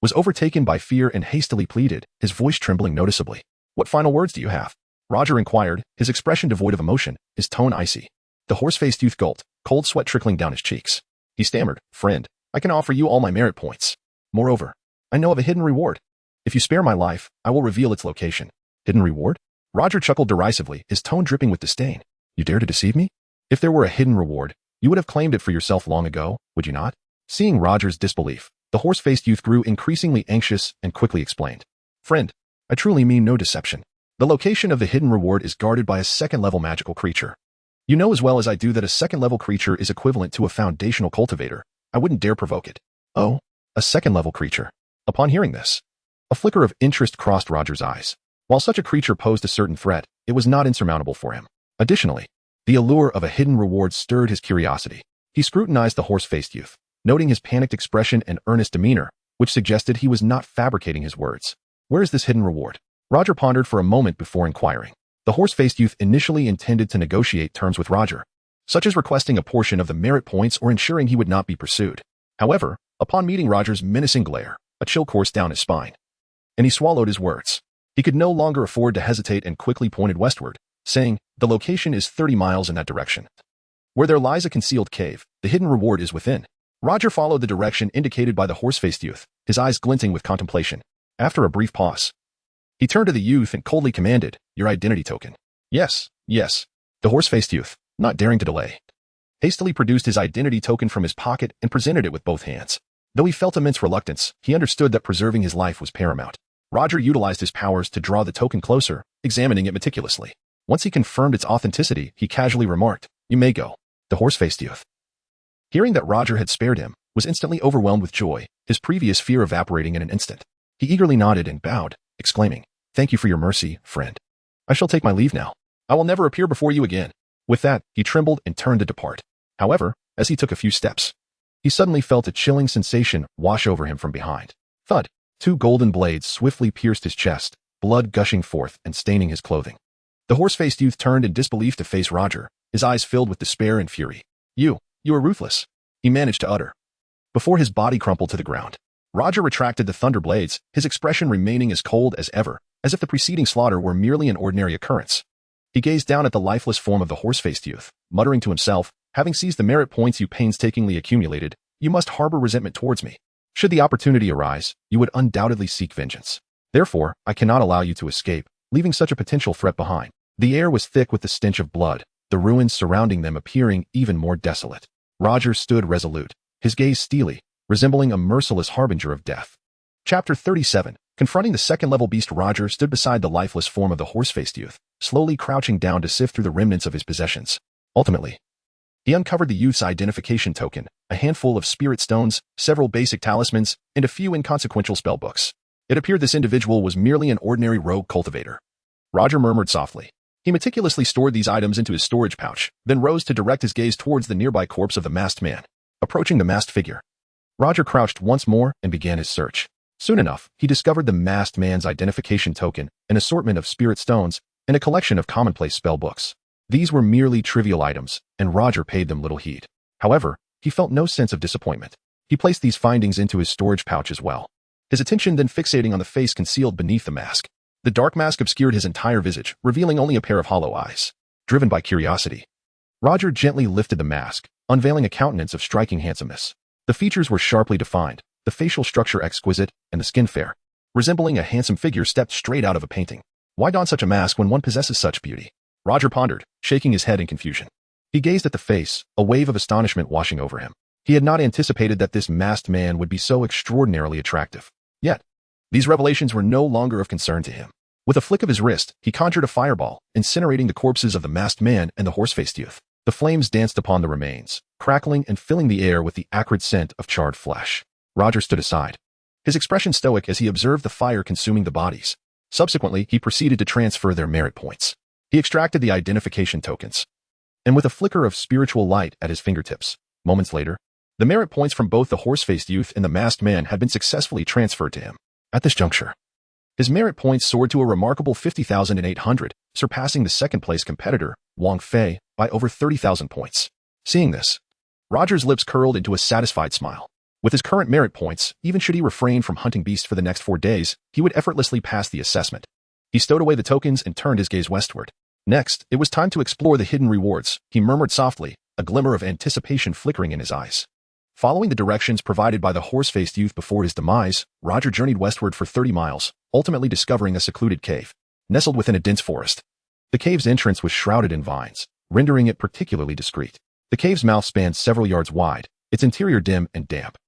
was overtaken by fear and hastily pleaded, his voice trembling noticeably. What final words do you have? Roger inquired, his expression devoid of emotion, his tone icy. The horse-faced youth gulped, cold sweat trickling down his cheeks. He stammered, Friend, I can offer you all my merit points. Moreover, I know of a hidden reward. If you spare my life, I will reveal its location. Hidden reward? Roger chuckled derisively, his tone dripping with disdain. You dare to deceive me? If there were a hidden reward, you would have claimed it for yourself long ago, would you not? Seeing Roger's disbelief, the horse-faced youth grew increasingly anxious and quickly explained. Friend, I truly mean no deception. The location of the hidden reward is guarded by a second-level magical creature. You know as well as I do that a second-level creature is equivalent to a foundational cultivator. I wouldn't dare provoke it. Oh, a second-level creature. Upon hearing this, a flicker of interest crossed Roger's eyes. While such a creature posed a certain threat, it was not insurmountable for him. Additionally, the allure of a hidden reward stirred his curiosity. He scrutinized the horse-faced youth, noting his panicked expression and earnest demeanor, which suggested he was not fabricating his words. Where is this hidden reward? Roger pondered for a moment before inquiring. The horse-faced youth initially intended to negotiate terms with Roger, such as requesting a portion of the merit points or ensuring he would not be pursued. However, upon meeting Roger's menacing glare, a chill coursed down his spine, and he swallowed his words. He could no longer afford to hesitate and quickly pointed westward, saying, The location is 30 miles in that direction. Where there lies a concealed cave, the hidden reward is within. Roger followed the direction indicated by the horse-faced youth, his eyes glinting with contemplation. After a brief pause, he turned to the youth and coldly commanded, Your identity token. Yes, yes. The horse-faced youth, not daring to delay, hastily produced his identity token from his pocket and presented it with both hands. Though he felt immense reluctance, he understood that preserving his life was paramount. Roger utilized his powers to draw the token closer, examining it meticulously. Once he confirmed its authenticity, he casually remarked, You may go. The horse-faced youth, hearing that Roger had spared him, was instantly overwhelmed with joy, his previous fear evaporating in an instant. He eagerly nodded and bowed, exclaiming, Thank you for your mercy, friend. I shall take my leave now. I will never appear before you again. With that, he trembled and turned to depart. However, as he took a few steps, he suddenly felt a chilling sensation wash over him from behind. Thud! 2 golden blades swiftly pierced his chest, blood gushing forth and staining his clothing. The horse-faced youth turned in disbelief to face Roger, his eyes filled with despair and fury. You are ruthless, he managed to utter, before his body crumpled to the ground. Roger retracted the thunder blades, his expression remaining as cold as ever, as if the preceding slaughter were merely an ordinary occurrence. He gazed down at the lifeless form of the horse-faced youth, muttering to himself, Having seized the merit points you painstakingly accumulated, you must harbor resentment towards me. Should the opportunity arise, you would undoubtedly seek vengeance. Therefore, I cannot allow you to escape, leaving such a potential threat behind. The air was thick with the stench of blood, the ruins surrounding them appearing even more desolate. Roger stood resolute, his gaze steely, resembling a merciless harbinger of death. Chapter 37. Confronting the second-level beast, Roger stood beside the lifeless form of the horse-faced youth, slowly crouching down to sift through the remnants of his possessions. Ultimately, he uncovered the youth's identification token, a handful of spirit stones, several basic talismans, and a few inconsequential spellbooks. It appeared this individual was merely an ordinary rogue cultivator. Roger murmured softly. He meticulously stored these items into his storage pouch, then rose to direct his gaze towards the nearby corpse of the masked man. Approaching the masked figure, Roger crouched once more and began his search. Soon enough, he discovered the masked man's identification token, an assortment of spirit stones, and a collection of commonplace spellbooks. These were merely trivial items, and Roger paid them little heed. However, he felt no sense of disappointment. He placed these findings into his storage pouch as well, his attention then fixating on the face concealed beneath the mask. The dark mask obscured his entire visage, revealing only a pair of hollow eyes. Driven by curiosity, Roger gently lifted the mask, unveiling a countenance of striking handsomeness. The features were sharply defined, the facial structure exquisite, and the skin fair, resembling a handsome figure stepped straight out of a painting. Why don such a mask when one possesses such beauty? Roger pondered, shaking his head in confusion. He gazed at the face, a wave of astonishment washing over him. He had not anticipated that this masked man would be so extraordinarily attractive. Yet, these revelations were no longer of concern to him. With a flick of his wrist, he conjured a fireball, incinerating the corpses of the masked man and the horse-faced youth. The flames danced upon the remains, crackling and filling the air with the acrid scent of charred flesh. Roger stood aside, his expression stoic as he observed the fire consuming the bodies. Subsequently, he proceeded to transfer their merit points. He extracted the identification tokens, and with a flicker of spiritual light at his fingertips. Moments later, the merit points from both the horse-faced youth and the masked man had been successfully transferred to him. At this juncture, his merit points soared to a remarkable 50,800, surpassing the second-place competitor, Wang Fei, by over 30,000 points. Seeing this, Roger's lips curled into a satisfied smile. With his current merit points, even should he refrain from hunting beasts for the next 4 days, he would effortlessly pass the assessment. He stowed away the tokens and turned his gaze westward. Next, it was time to explore the hidden rewards, he murmured softly, a glimmer of anticipation flickering in his eyes. Following the directions provided by the horse-faced youth before his demise, Roger journeyed westward for 30 miles, ultimately discovering a secluded cave, nestled within a dense forest. The cave's entrance was shrouded in vines, rendering it particularly discreet. The cave's mouth spanned several yards wide, its interior dim and damp,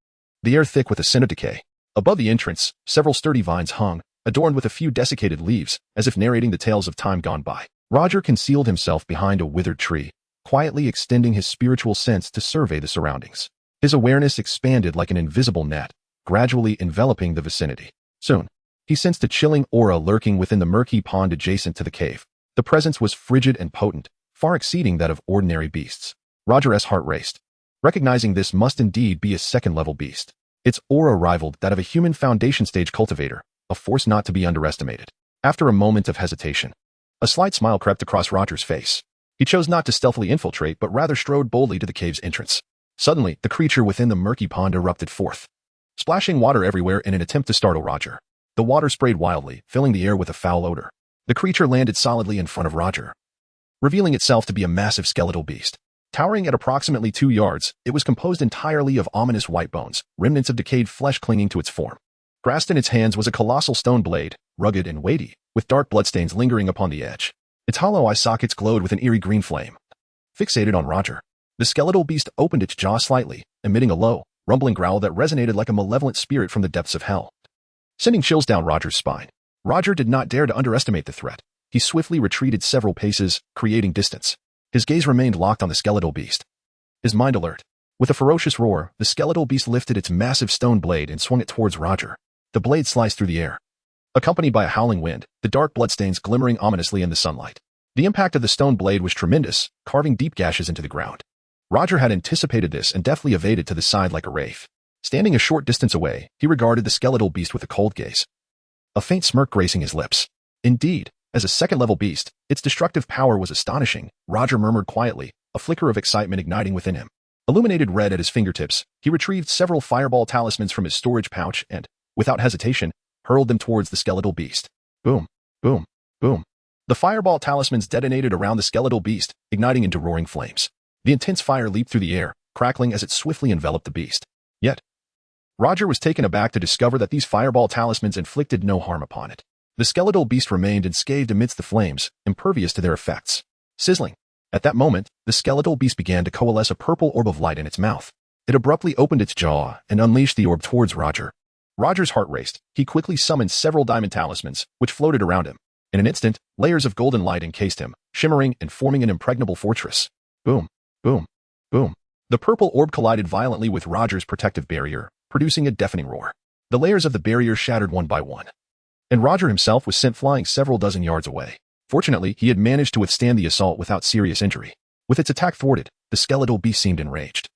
the air thick with a scent of decay. Above the entrance, several sturdy vines hung, adorned with a few desiccated leaves, as if narrating the tales of time gone by. Roger concealed himself behind a withered tree, quietly extending his spiritual sense to survey the surroundings. His awareness expanded like an invisible net, gradually enveloping the vicinity. Soon, he sensed a chilling aura lurking within the murky pond adjacent to the cave. The presence was frigid and potent, far exceeding that of ordinary beasts. Roger's heart raced. Recognizing this must indeed be a second-level beast. Its aura rivaled that of a human foundation-stage cultivator, a force not to be underestimated. After a moment of hesitation, a slight smile crept across Roger's face. He chose not to stealthily infiltrate but rather strode boldly to the cave's entrance. Suddenly, the creature within the murky pond erupted forth, splashing water everywhere in an attempt to startle Roger. The water sprayed wildly, filling the air with a foul odor. The creature landed solidly in front of Roger, revealing itself to be a massive skeletal beast. Towering at approximately 2 yards, it was composed entirely of ominous white bones, remnants of decayed flesh clinging to its form. Grasped in its hands was a colossal stone blade, rugged and weighty, with dark bloodstains lingering upon the edge. Its hollow eye sockets glowed with an eerie green flame. Fixated on Roger, the skeletal beast opened its jaw slightly, emitting a low, rumbling growl that resonated like a malevolent spirit from the depths of hell, sending chills down Roger's spine. Roger did not dare to underestimate the threat. He swiftly retreated several paces, creating distance. His gaze remained locked on the skeletal beast, his mind alert. With a ferocious roar, the skeletal beast lifted its massive stone blade and swung it towards Roger. The blade sliced through the air, accompanied by a howling wind, the dark bloodstains glimmering ominously in the sunlight. The impact of the stone blade was tremendous, carving deep gashes into the ground. Roger had anticipated this and deftly evaded to the side like a wraith. Standing a short distance away, he regarded the skeletal beast with a cold gaze, a faint smirk gracing his lips. Indeed, as a second-level beast, its destructive power was astonishing, Roger murmured quietly, a flicker of excitement igniting within him. Illuminated red at his fingertips, he retrieved several fireball talismans from his storage pouch and, without hesitation, hurled them towards the skeletal beast. Boom, boom, boom. The fireball talismans detonated around the skeletal beast, igniting into roaring flames. The intense fire leaped through the air, crackling as it swiftly enveloped the beast. Yet, Roger was taken aback to discover that these fireball talismans inflicted no harm upon it. The skeletal beast remained unscathed amidst the flames, impervious to their effects. Sizzling. At that moment, the skeletal beast began to coalesce a purple orb of light in its mouth. It abruptly opened its jaw and unleashed the orb towards Roger. Roger's heart raced. He quickly summoned several diamond talismans, which floated around him. In an instant, layers of golden light encased him, shimmering and forming an impregnable fortress. Boom, boom, boom. The purple orb collided violently with Roger's protective barrier, producing a deafening roar. The layers of the barrier shattered one by one, and Roger himself was sent flying several dozen yards away. Fortunately, he had managed to withstand the assault without serious injury. With its attack thwarted, the skeletal beast seemed enraged,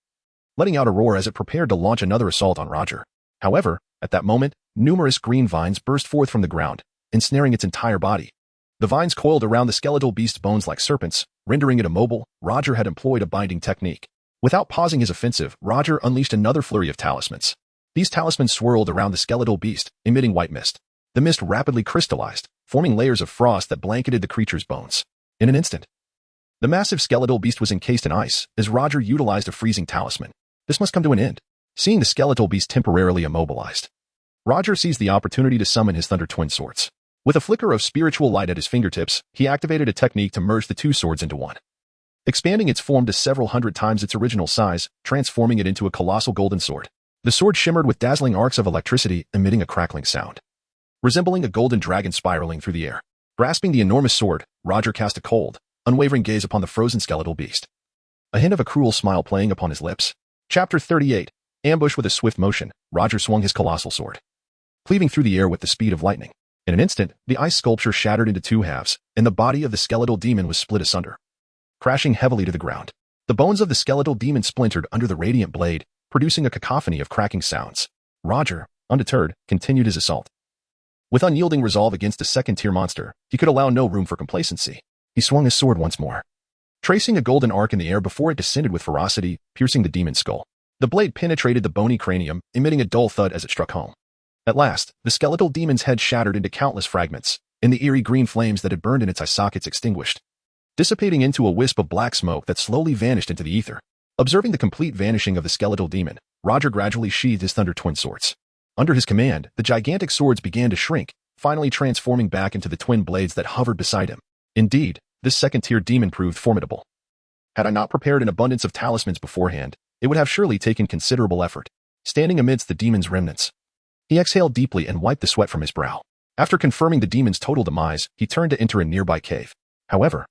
letting out a roar as it prepared to launch another assault on Roger. However, at that moment, numerous green vines burst forth from the ground, ensnaring its entire body. The vines coiled around the skeletal beast's bones like serpents, rendering it immobile. Roger had employed a binding technique. Without pausing his offensive, Roger unleashed another flurry of talismans. These talismans swirled around the skeletal beast, emitting white mist. The mist rapidly crystallized, forming layers of frost that blanketed the creature's bones. In an instant, the massive skeletal beast was encased in ice as Roger utilized a freezing talisman. This must come to an end. Seeing the skeletal beast temporarily immobilized, Roger seized the opportunity to summon his Thunder Twin Swords. With a flicker of spiritual light at his fingertips, he activated a technique to merge the two swords into one, expanding its form to several hundred times its original size, transforming it into a colossal golden sword. The sword shimmered with dazzling arcs of electricity, emitting a crackling sound, resembling a golden dragon spiraling through the air. Grasping the enormous sword, Roger cast a cold, unwavering gaze upon the frozen skeletal beast, a hint of a cruel smile playing upon his lips. Chapter 38. Ambush. With a swift motion, Roger swung his colossal sword, cleaving through the air with the speed of lightning. In an instant, the ice sculpture shattered into two halves, and the body of the skeletal demon was split asunder, crashing heavily to the ground. The bones of the skeletal demon splintered under the radiant blade, producing a cacophony of cracking sounds. Roger, undeterred, continued his assault. With unyielding resolve against a second-tier monster, he could allow no room for complacency. He swung his sword once more, tracing a golden arc in the air before it descended with ferocity, piercing the demon's skull. The blade penetrated the bony cranium, emitting a dull thud as it struck home. At last, the skeletal demon's head shattered into countless fragments, and the eerie green flames that had burned in its eye sockets extinguished, dissipating into a wisp of black smoke that slowly vanished into the ether. Observing the complete vanishing of the skeletal demon, Roger gradually sheathed his Thunder Twin swords. Under his command, the gigantic swords began to shrink, finally transforming back into the twin blades that hovered beside him. Indeed, this second-tier demon proved formidable. Had I not prepared an abundance of talismans beforehand, it would have surely taken considerable effort. Standing amidst the demon's remnants, he exhaled deeply and wiped the sweat from his brow. After confirming the demon's total demise, he turned to enter a nearby cave. However,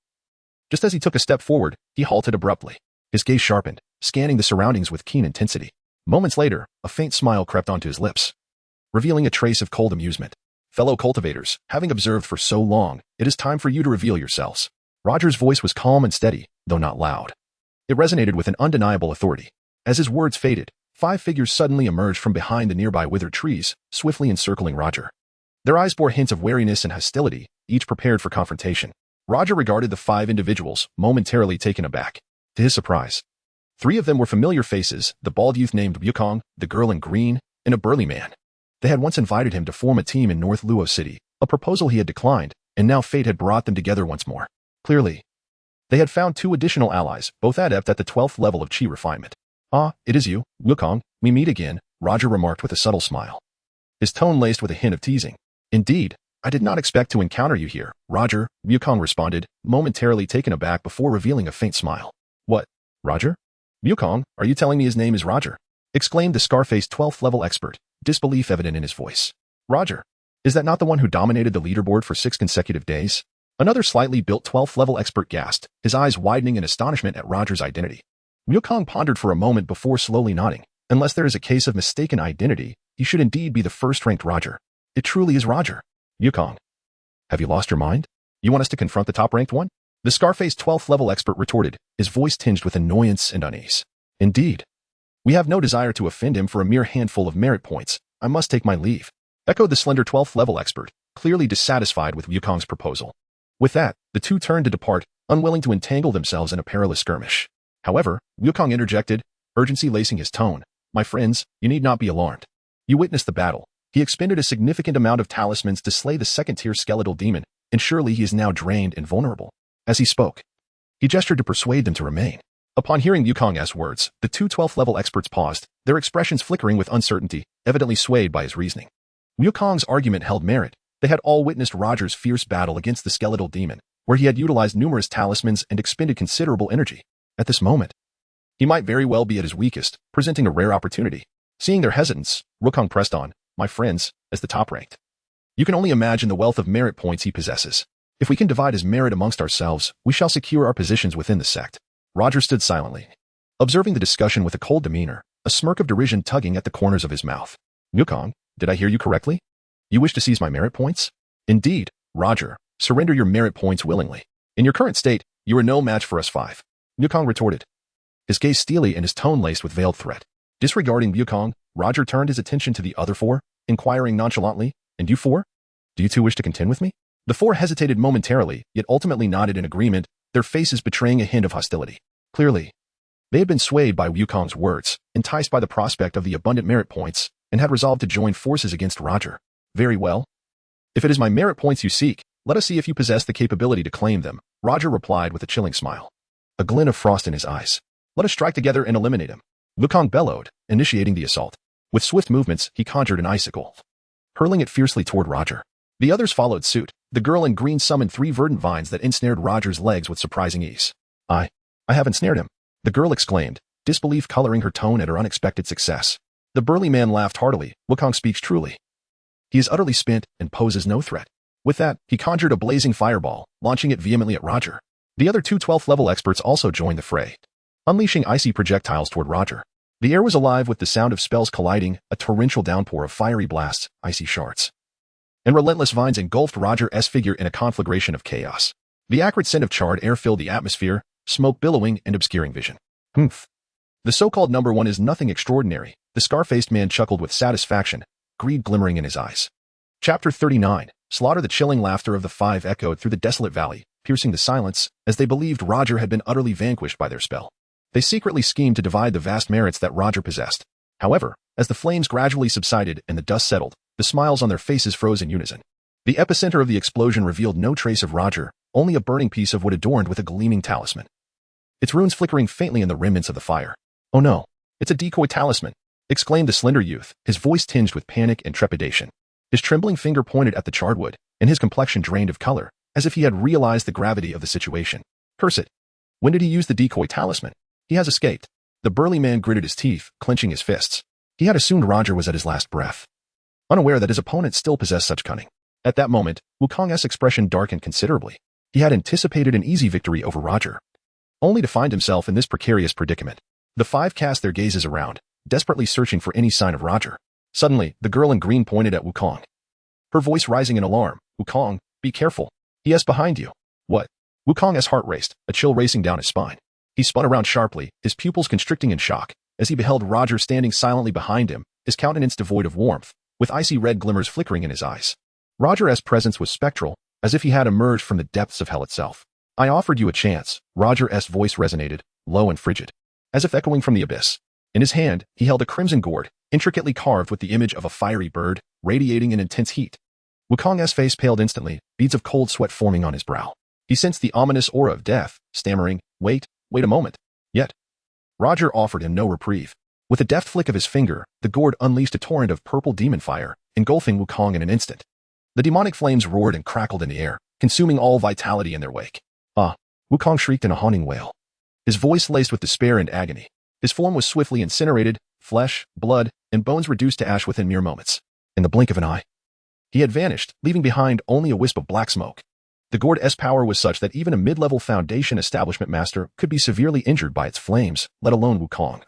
just as he took a step forward, he halted abruptly. His gaze sharpened, scanning the surroundings with keen intensity. Moments later, a faint smile crept onto his lips, revealing a trace of cold amusement. Fellow cultivators, having observed for so long, it is time for you to reveal yourselves. Roger's voice was calm and steady, though not loud. It resonated with an undeniable authority. As his words faded, 5 figures suddenly emerged from behind the nearby withered trees, swiftly encircling Roger. Their eyes bore hints of wariness and hostility, each prepared for confrontation. Roger regarded the 5 individuals, momentarily taken aback. To his surprise, 3 of them were familiar faces, the bald youth named Wukong, the girl in green, and a burly man. They had once invited him to form a team in North Luo City, a proposal he had declined, and now fate had brought them together once more. Clearly, they had found 2 additional allies, both adept at the 12th level of Qi refinement. Ah, it is you, Wukong, we meet again, Roger remarked with a subtle smile, his tone laced with a hint of teasing. Indeed, I did not expect to encounter you here, Roger, Wukong responded, momentarily taken aback before revealing a faint smile. What, Roger? Wukong, are you telling me his name is Roger? Exclaimed the scar-faced 12th level expert, disbelief evident in his voice. Roger, is that not the one who dominated the leaderboard for 6 consecutive days? Another slightly built 12th level expert gasped, his eyes widening in astonishment at Roger's identity. Wukong pondered for a moment before slowly nodding. Unless there is a case of mistaken identity, he should indeed be the first-ranked Roger. It truly is Roger. Wukong, have you lost your mind? You want us to confront the top-ranked one? The scar-faced 12th level expert retorted, his voice tinged with annoyance and unease. Indeed. We have no desire to offend him for a mere handful of merit points. I must take my leave, echoed the slender 12th level expert, clearly dissatisfied with Wukong's proposal. With that, the 2 turned to depart, unwilling to entangle themselves in a perilous skirmish. However, Wukong interjected, urgency lacing his tone. My friends, you need not be alarmed. You witnessed the battle. He expended a significant amount of talismans to slay the second-tier skeletal demon, and surely he is now drained and vulnerable. As he spoke, he gestured to persuade them to remain. Upon hearing Wukong's words, the 2 12th level experts paused, their expressions flickering with uncertainty, evidently swayed by his reasoning. Wukong's argument held merit. They had all witnessed Roger's fierce battle against the skeletal demon, where he had utilized numerous talismans and expended considerable energy. At this moment, he might very well be at his weakest, presenting a rare opportunity. Seeing their hesitance, Wukong pressed on, my friends, as the top-ranked. You can only imagine the wealth of merit points he possesses. If we can divide his merit amongst ourselves, we shall secure our positions within the sect. Roger stood silently, observing the discussion with a cold demeanor, a smirk of derision tugging at the corners of his mouth. Wukong, did I hear you correctly? You wish to seize my merit points? Indeed, Roger, surrender your merit points willingly. In your current state, you are no match for us 5. Wukong retorted, his gaze steely and his tone laced with veiled threat. Disregarding Wukong, Roger turned his attention to the other 4, inquiring nonchalantly, and you 4? Do you 2 wish to contend with me? The 4 hesitated momentarily, yet ultimately nodded in agreement, their faces betraying a hint of hostility. Clearly, they had been swayed by Wukong's words, enticed by the prospect of the abundant merit points, and had resolved to join forces against Roger. Very well. If it is my merit points you seek, let us see if you possess the capability to claim them, Roger replied with a chilling smile, a glint of frost in his eyes. Let us strike together and eliminate him. Wukong bellowed, initiating the assault. With swift movements, he conjured an icicle, hurling it fiercely toward Roger. The others followed suit. The girl in green summoned 3 verdant vines that ensnared Roger's legs with surprising ease. I haven't snared him, the girl exclaimed, disbelief coloring her tone at her unexpected success. The burly man laughed heartily. Wukong speaks truly. He is utterly spent and poses no threat. With that, he conjured a blazing fireball, launching it vehemently at Roger. The other 2 12th level experts also joined the fray, unleashing icy projectiles toward Roger. The air was alive with the sound of spells colliding, a torrential downpour of fiery blasts, icy shards, and relentless vines engulfed Roger's figure in a conflagration of chaos. The acrid scent of charred air filled the atmosphere, smoke billowing and obscuring vision. Humph. The so-called number one is nothing extraordinary, the scar-faced man chuckled with satisfaction, greed glimmering in his eyes. Chapter 39. Slaughter. The chilling laughter of the five echoed through the desolate valley, piercing the silence, as they believed Roger had been utterly vanquished by their spell. They secretly schemed to divide the vast merits that Roger possessed. However, as the flames gradually subsided and the dust settled, the smiles on their faces froze in unison. The epicenter of the explosion revealed no trace of Roger, only a burning piece of wood adorned with a gleaming talisman, its runes flickering faintly in the remnants of the fire. "Oh no, it's a decoy talisman," exclaimed the slender youth, his voice tinged with panic and trepidation. His trembling finger pointed at the charred wood, and his complexion drained of color, as if he had realized the gravity of the situation. "Curse it! When did he use the decoy talisman? He has escaped." The burly man gritted his teeth, clenching his fists. He had assumed Roger was at his last breath, unaware that his opponent still possessed such cunning. At that moment, Wukong's expression darkened considerably. He had anticipated an easy victory over Roger, only to find himself in this precarious predicament. The five cast their gazes around, desperately searching for any sign of Roger. Suddenly, the girl in green pointed at Wukong, her voice rising in alarm. "Wukong, be careful. He is behind you." "What?" Wukong's heart raced, a chill racing down his spine. He spun around sharply, his pupils constricting in shock, as he beheld Roger standing silently behind him, his countenance devoid of warmth, with icy red glimmers flickering in his eyes. Roger's presence was spectral, as if he had emerged from the depths of hell itself. "I offered you a chance," Roger's voice resonated, low and frigid, as if echoing from the abyss. In his hand, he held a crimson gourd, intricately carved with the image of a fiery bird, radiating an intense heat. Wukong's face paled instantly, beads of cold sweat forming on his brow. He sensed the ominous aura of death, stammering, wait a moment." Yet, Roger offered him no reprieve. With a deft flick of his finger, the gourd unleashed a torrent of purple demon fire, engulfing Wukong in an instant. The demonic flames roared and crackled in the air, consuming all vitality in their wake. "Ah!" Wukong shrieked in a haunting wail, his voice laced with despair and agony. His form was swiftly incinerated, flesh, blood, and bones reduced to ash within mere moments. In the blink of an eye, he had vanished, leaving behind only a wisp of black smoke. The gourd's power was such that even a mid-level Foundation establishment master could be severely injured by its flames, let alone Wukong,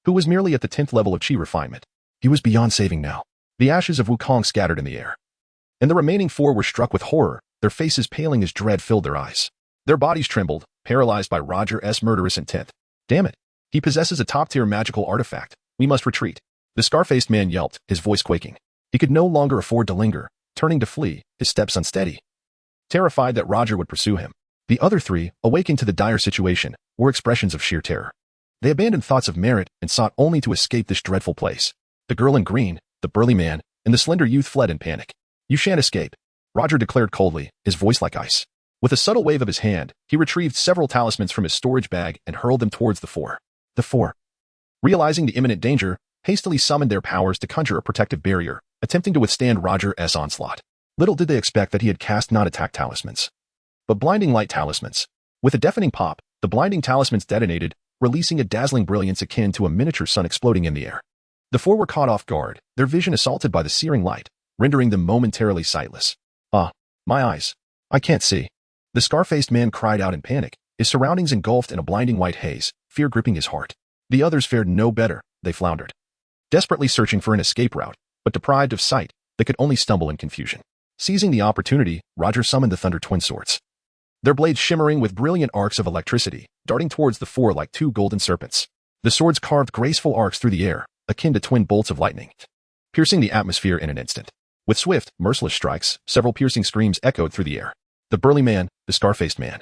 who was merely at the 10th level of Qi refinement. He was beyond saving now. The ashes of Wukong scattered in the air, and the remaining four were struck with horror, their faces paling as dread filled their eyes. Their bodies trembled, paralyzed by Roger's murderous intent. "Damn it! He possesses a top-tier magical artifact. We must retreat." The scar-faced man yelped, his voice quaking. He could no longer afford to linger, turning to flee, his steps unsteady, terrified that Roger would pursue him. The other three, awakened to the dire situation, were expressions of sheer terror. They abandoned thoughts of merit and sought only to escape this dreadful place. The girl in green, the burly man, and the slender youth fled in panic. "You shan't escape," Roger declared coldly, his voice like ice. With a subtle wave of his hand, he retrieved several talismans from his storage bag and hurled them towards the four. The four, realizing the imminent danger, hastily summoned their powers to conjure a protective barrier, attempting to withstand Roger's onslaught. Little did they expect that he had cast not attack talismans, but blinding light talismans. With a deafening pop, the blinding talismans detonated, releasing a dazzling brilliance akin to a miniature sun exploding in the air. The four were caught off guard, their vision assaulted by the searing light, rendering them momentarily sightless. "Ah, my eyes. I can't see." The scar-faced man cried out in panic, his surroundings engulfed in a blinding white haze, fear gripping his heart. The others fared no better, they floundered, desperately searching for an escape route, but deprived of sight, they could only stumble in confusion. Seizing the opportunity, Roger summoned the Thunder Twin Swords, their blades shimmering with brilliant arcs of electricity, darting towards the four like two golden serpents. The swords carved graceful arcs through the air, akin to twin bolts of lightning, piercing the atmosphere in an instant. With swift, merciless strikes, several piercing screams echoed through the air. The burly man, the scar-faced man,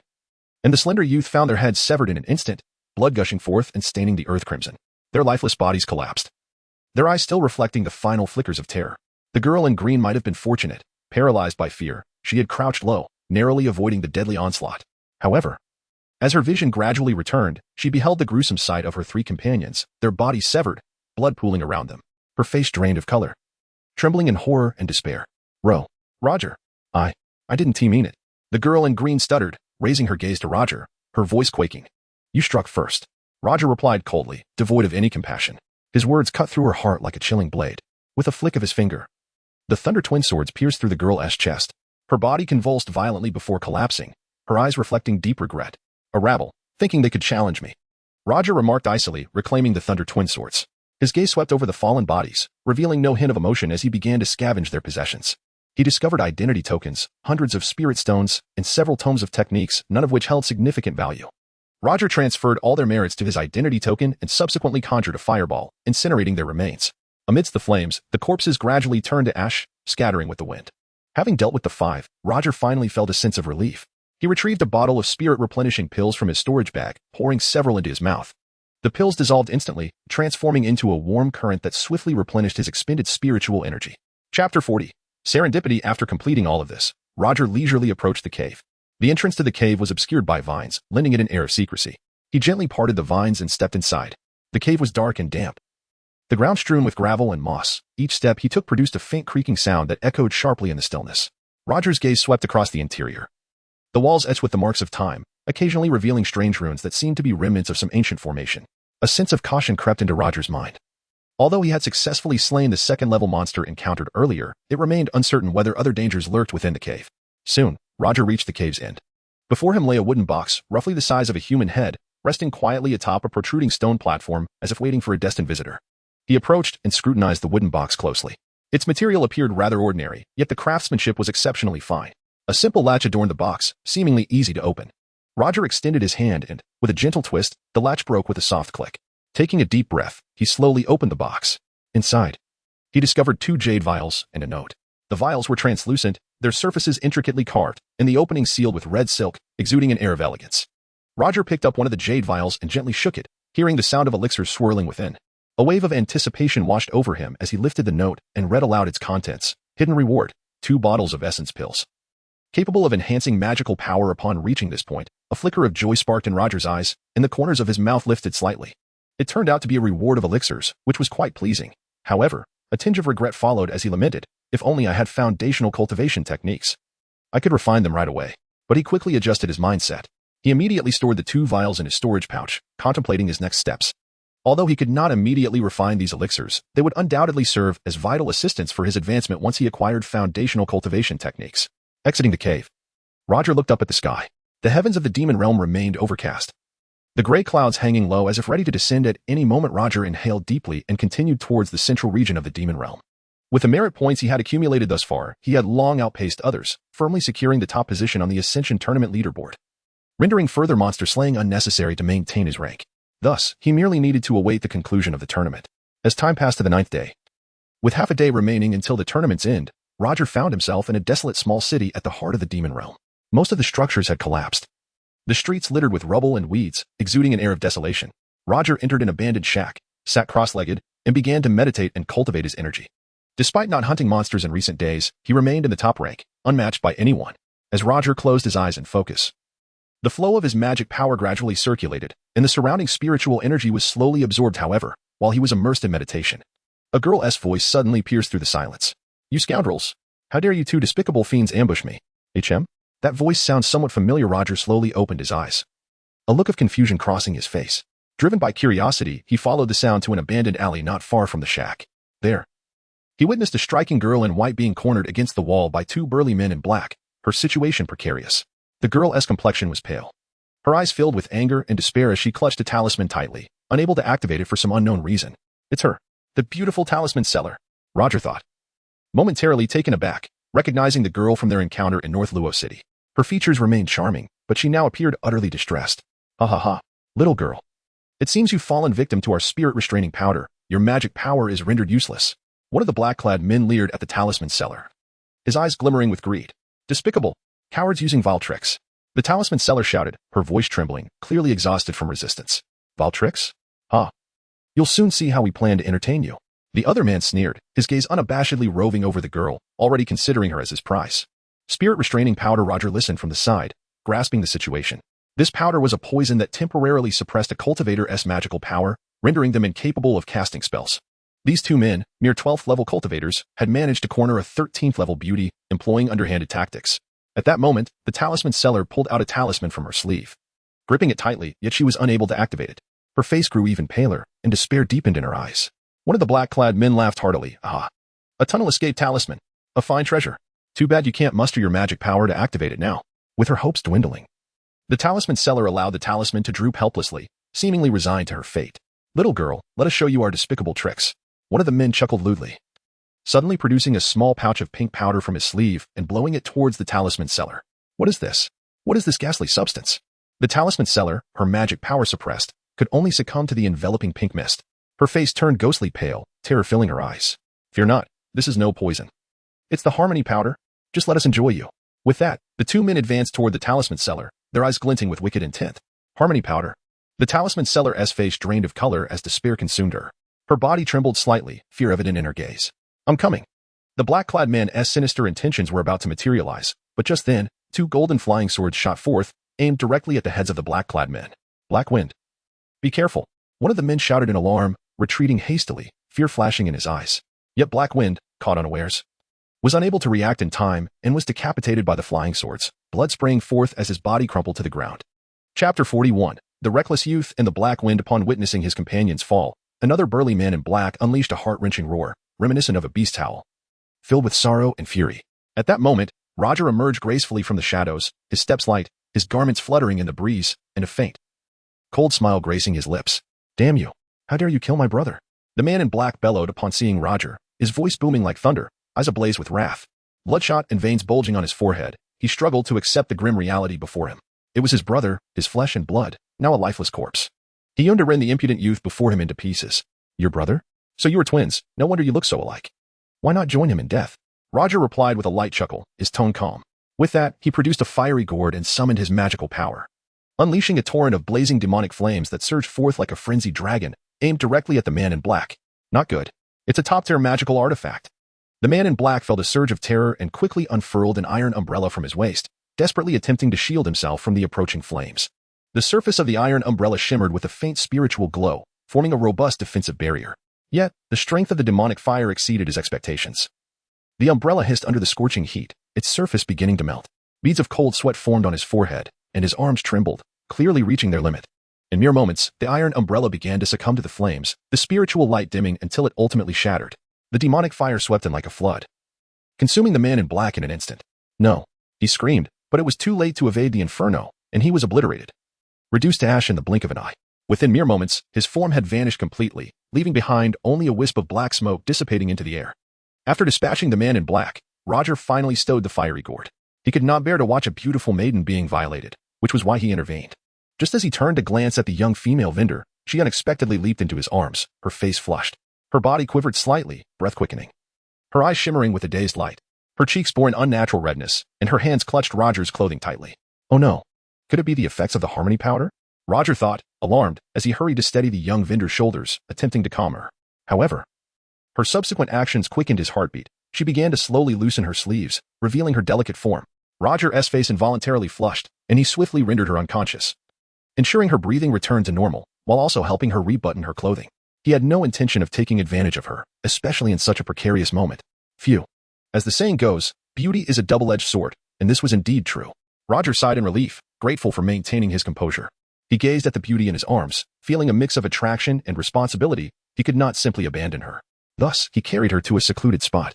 and the slender youth found their heads severed in an instant, blood gushing forth and staining the earth crimson. Their lifeless bodies collapsed, their eyes still reflecting the final flickers of terror. The girl in green might have been fortunate. Paralyzed by fear, she had crouched low, narrowly avoiding the deadly onslaught. However, as her vision gradually returned, she beheld the gruesome sight of her three companions, their bodies severed, blood pooling around them, her face drained of color, trembling in horror and despair. Roger, I didn't mean it." The girl in green stuttered, raising her gaze to Roger, her voice quaking. "You struck first," Roger replied coldly, devoid of any compassion. His words cut through her heart like a chilling blade. With a flick of his finger, the Thunder Twin Swords pierced through the girl's chest. Her body convulsed violently before collapsing, her eyes reflecting deep regret. "A rabble, thinking they could challenge me," Roger remarked icily, reclaiming the Thunder Twin Swords. His gaze swept over the fallen bodies, revealing no hint of emotion as he began to scavenge their possessions. He discovered identity tokens, hundreds of spirit stones, and several tomes of techniques, none of which held significant value. Roger transferred all their merits to his identity token and subsequently conjured a fireball, incinerating their remains. Amidst the flames, the corpses gradually turned to ash, scattering with the wind. Having dealt with the 5, Roger finally felt a sense of relief. He retrieved a bottle of spirit-replenishing pills from his storage bag, pouring several into his mouth. The pills dissolved instantly, transforming into a warm current that swiftly replenished his expended spiritual energy. Chapter 40. Serendipity. After completing all of this, Roger leisurely approached the cave. The entrance to the cave was obscured by vines, lending it an air of secrecy. He gently parted the vines and stepped inside. The cave was dark and damp. The ground strewn with gravel and moss. Each step he took produced a faint creaking sound that echoed sharply in the stillness. Roger's gaze swept across the interior. The walls etched with the marks of time, occasionally revealing strange ruins that seemed to be remnants of some ancient formation. A sense of caution crept into Roger's mind. Although he had successfully slain the second-level monster encountered earlier, it remained uncertain whether other dangers lurked within the cave. Soon, Roger reached the cave's end. Before him lay a wooden box, roughly the size of a human head, resting quietly atop a protruding stone platform as if waiting for a destined visitor. He approached and scrutinized the wooden box closely. Its material appeared rather ordinary, yet the craftsmanship was exceptionally fine. A simple latch adorned the box, seemingly easy to open. Roger extended his hand and, with a gentle twist, the latch broke with a soft click. Taking a deep breath, he slowly opened the box. Inside, he discovered 2 jade vials and a note. The vials were translucent, their surfaces intricately carved, and the opening sealed with red silk, exuding an air of elegance. Roger picked up one of the jade vials and gently shook it, hearing the sound of elixirs swirling within. A wave of anticipation washed over him as he lifted the note and read aloud its contents. Hidden reward: 2 bottles of essence pills. Capable of enhancing magical power. Upon reaching this point, a flicker of joy sparked in Roger's eyes, and the corners of his mouth lifted slightly. It turned out to be a reward of elixirs, which was quite pleasing. However, a tinge of regret followed as he lamented, if only I had foundational cultivation techniques. I could refine them right away. But he quickly adjusted his mindset. He immediately stored the 2 vials in his storage pouch, contemplating his next steps. Although he could not immediately refine these elixirs, they would undoubtedly serve as vital assistance for his advancement once he acquired foundational cultivation techniques. Exiting the cave, Roger looked up at the sky. The heavens of the demon realm remained overcast. The gray clouds hanging low as if ready to descend at any moment. Roger inhaled deeply and continued towards the central region of the demon realm. With the merit points he had accumulated thus far, he had long outpaced others, firmly securing the top position on the Ascension Tournament leaderboard, rendering further monster slaying unnecessary to maintain his rank. Thus, he merely needed to await the conclusion of the tournament. As time passed to the 9th day, with half a day remaining until the tournament's end, Roger found himself in a desolate small city at the heart of the demon realm. Most of the structures had collapsed. The streets littered with rubble and weeds, exuding an air of desolation. Roger entered an abandoned shack, sat cross-legged, and began to meditate and cultivate his energy. Despite not hunting monsters in recent days, he remained in the top rank, unmatched by anyone. As Roger closed his eyes in focus, the flow of his magic power gradually circulated, and the surrounding spiritual energy was slowly absorbed. However, while he was immersed in meditation, a girl's voice suddenly pierced through the silence. "You scoundrels! How dare you 2 despicable fiends ambush me? HM?" That voice sounds somewhat familiar. Roger slowly opened his eyes, a look of confusion crossing his face. Driven by curiosity, he followed the sound to an abandoned alley not far from the shack. There, he witnessed a striking girl in white being cornered against the wall by 2 burly men in black, her situation precarious. The girl's complexion was pale. Her eyes filled with anger and despair as she clutched a talisman tightly, unable to activate it for some unknown reason. It's her, the beautiful talisman seller, Roger thought, momentarily taken aback, recognizing the girl from their encounter in North Luo City. Her features remained charming, but she now appeared utterly distressed. "Ha ha ha, little girl. It seems you've fallen victim to our spirit-restraining powder. Your magic power is rendered useless." One of the black-clad men leered at the talisman seller, his eyes glimmering with greed. "Despicable! Cowards using vile tricks!" The talisman seller shouted, her voice trembling, clearly exhausted from resistance. "Vile tricks? Ha! You'll soon see how we plan to entertain you." The other man sneered, his gaze unabashedly roving over the girl, already considering her as his prize. Spirit-restraining powder. Roger listened from the side, grasping the situation. This powder was a poison that temporarily suppressed a cultivator's magical power, rendering them incapable of casting spells. These 2 men, mere 12th-level cultivators, had managed to corner a 13th-level beauty, employing underhanded tactics. At that moment, the talisman seller pulled out a talisman from her sleeve. Gripping it tightly, yet she was unable to activate it. Her face grew even paler, and despair deepened in her eyes. One of the black-clad men laughed heartily. "Ah, a tunnel escape talisman. A fine treasure. Too bad you can't muster your magic power to activate it now." With her hopes dwindling, the talisman seller allowed the talisman to droop helplessly, seemingly resigned to her fate. "Little girl, let us show you our despicable tricks." One of the men chuckled lewdly, suddenly producing a small pouch of pink powder from his sleeve and blowing it towards the talisman seller. "What is this? What is this ghastly substance?" The talisman seller, her magic power suppressed, could only succumb to the enveloping pink mist. Her face turned ghostly pale, terror filling her eyes. Fear not, this is no poison. It's the harmony powder. Just let us enjoy you. With that, the two men advanced toward the talisman seller, their eyes glinting with wicked intent. Harmony powder. The talisman seller's face drained of color as despair consumed her. Her body trembled slightly, fear evident in her gaze. I'm coming. The black-clad man's sinister intentions were about to materialize, but just then, two golden flying swords shot forth, aimed directly at the heads of the black-clad men. Black Wind. Be careful. One of the men shouted in alarm, retreating hastily, fear flashing in his eyes. Yet Black Wind, caught unawares, was unable to react in time and was decapitated by the flying swords, blood spraying forth as his body crumpled to the ground. Chapter 41. The reckless youth and the Black Wind. Upon witnessing his companion's fall, another burly man in black unleashed a heart-wrenching roar, reminiscent of a beast howl, filled with sorrow and fury. At that moment, Roger emerged gracefully from the shadows, his steps light, his garments fluttering in the breeze, and a faint, cold smile gracing his lips. Damn you! How dare you kill my brother? The man in black bellowed upon seeing Roger, his voice booming like thunder, eyes ablaze with wrath. Bloodshot and veins bulging on his forehead, he struggled to accept the grim reality before him. It was his brother, his flesh and blood, now a lifeless corpse. He yearned to rend the impudent youth before him into pieces. Your brother? So you are twins, no wonder you look so alike. Why not join him in death? Roger replied with a light chuckle, his tone calm. With that, he produced a fiery gourd and summoned his magical power, unleashing a torrent of blazing demonic flames that surged forth like a frenzied dragon, aimed directly at the man in black. Not good. It's a top-tier magical artifact. The man in black felt a surge of terror and quickly unfurled an iron umbrella from his waist, desperately attempting to shield himself from the approaching flames. The surface of the iron umbrella shimmered with a faint spiritual glow, forming a robust defensive barrier. Yet, the strength of the demonic fire exceeded his expectations. The umbrella hissed under the scorching heat, its surface beginning to melt. Beads of cold sweat formed on his forehead, and his arms trembled, clearly reaching their limit. In mere moments, the iron umbrella began to succumb to the flames, the spiritual light dimming until it ultimately shattered. The demonic fire swept in like a flood, consuming the man in black in an instant. No, he screamed, but it was too late to evade the inferno, and he was obliterated, reduced to ash in the blink of an eye. Within mere moments, his form had vanished completely, leaving behind only a wisp of black smoke dissipating into the air. After dispatching the man in black, Roger finally stowed the fiery gourd. He could not bear to watch a beautiful maiden being violated, which was why he intervened. Just as he turned to glance at the young female vendor, she unexpectedly leaped into his arms, her face flushed. Her body quivered slightly, breath quickening, her eyes shimmering with a dazed light. Her cheeks bore an unnatural redness, and her hands clutched Roger's clothing tightly. Oh no. Could it be the effects of the harmony powder? Roger thought, alarmed, as he hurried to steady the young vendor's shoulders, attempting to calm her. However, her subsequent actions quickened his heartbeat. She began to slowly loosen her sleeves, revealing her delicate form. Roger's face involuntarily flushed, and he swiftly rendered her unconscious, ensuring her breathing returned to normal, while also helping her rebutton her clothing. He had no intention of taking advantage of her, especially in such a precarious moment. Phew. As the saying goes, beauty is a double-edged sword, and this was indeed true. Roger sighed in relief, grateful for maintaining his composure. He gazed at the beauty in his arms, feeling a mix of attraction and responsibility. He could not simply abandon her. Thus, he carried her to a secluded spot,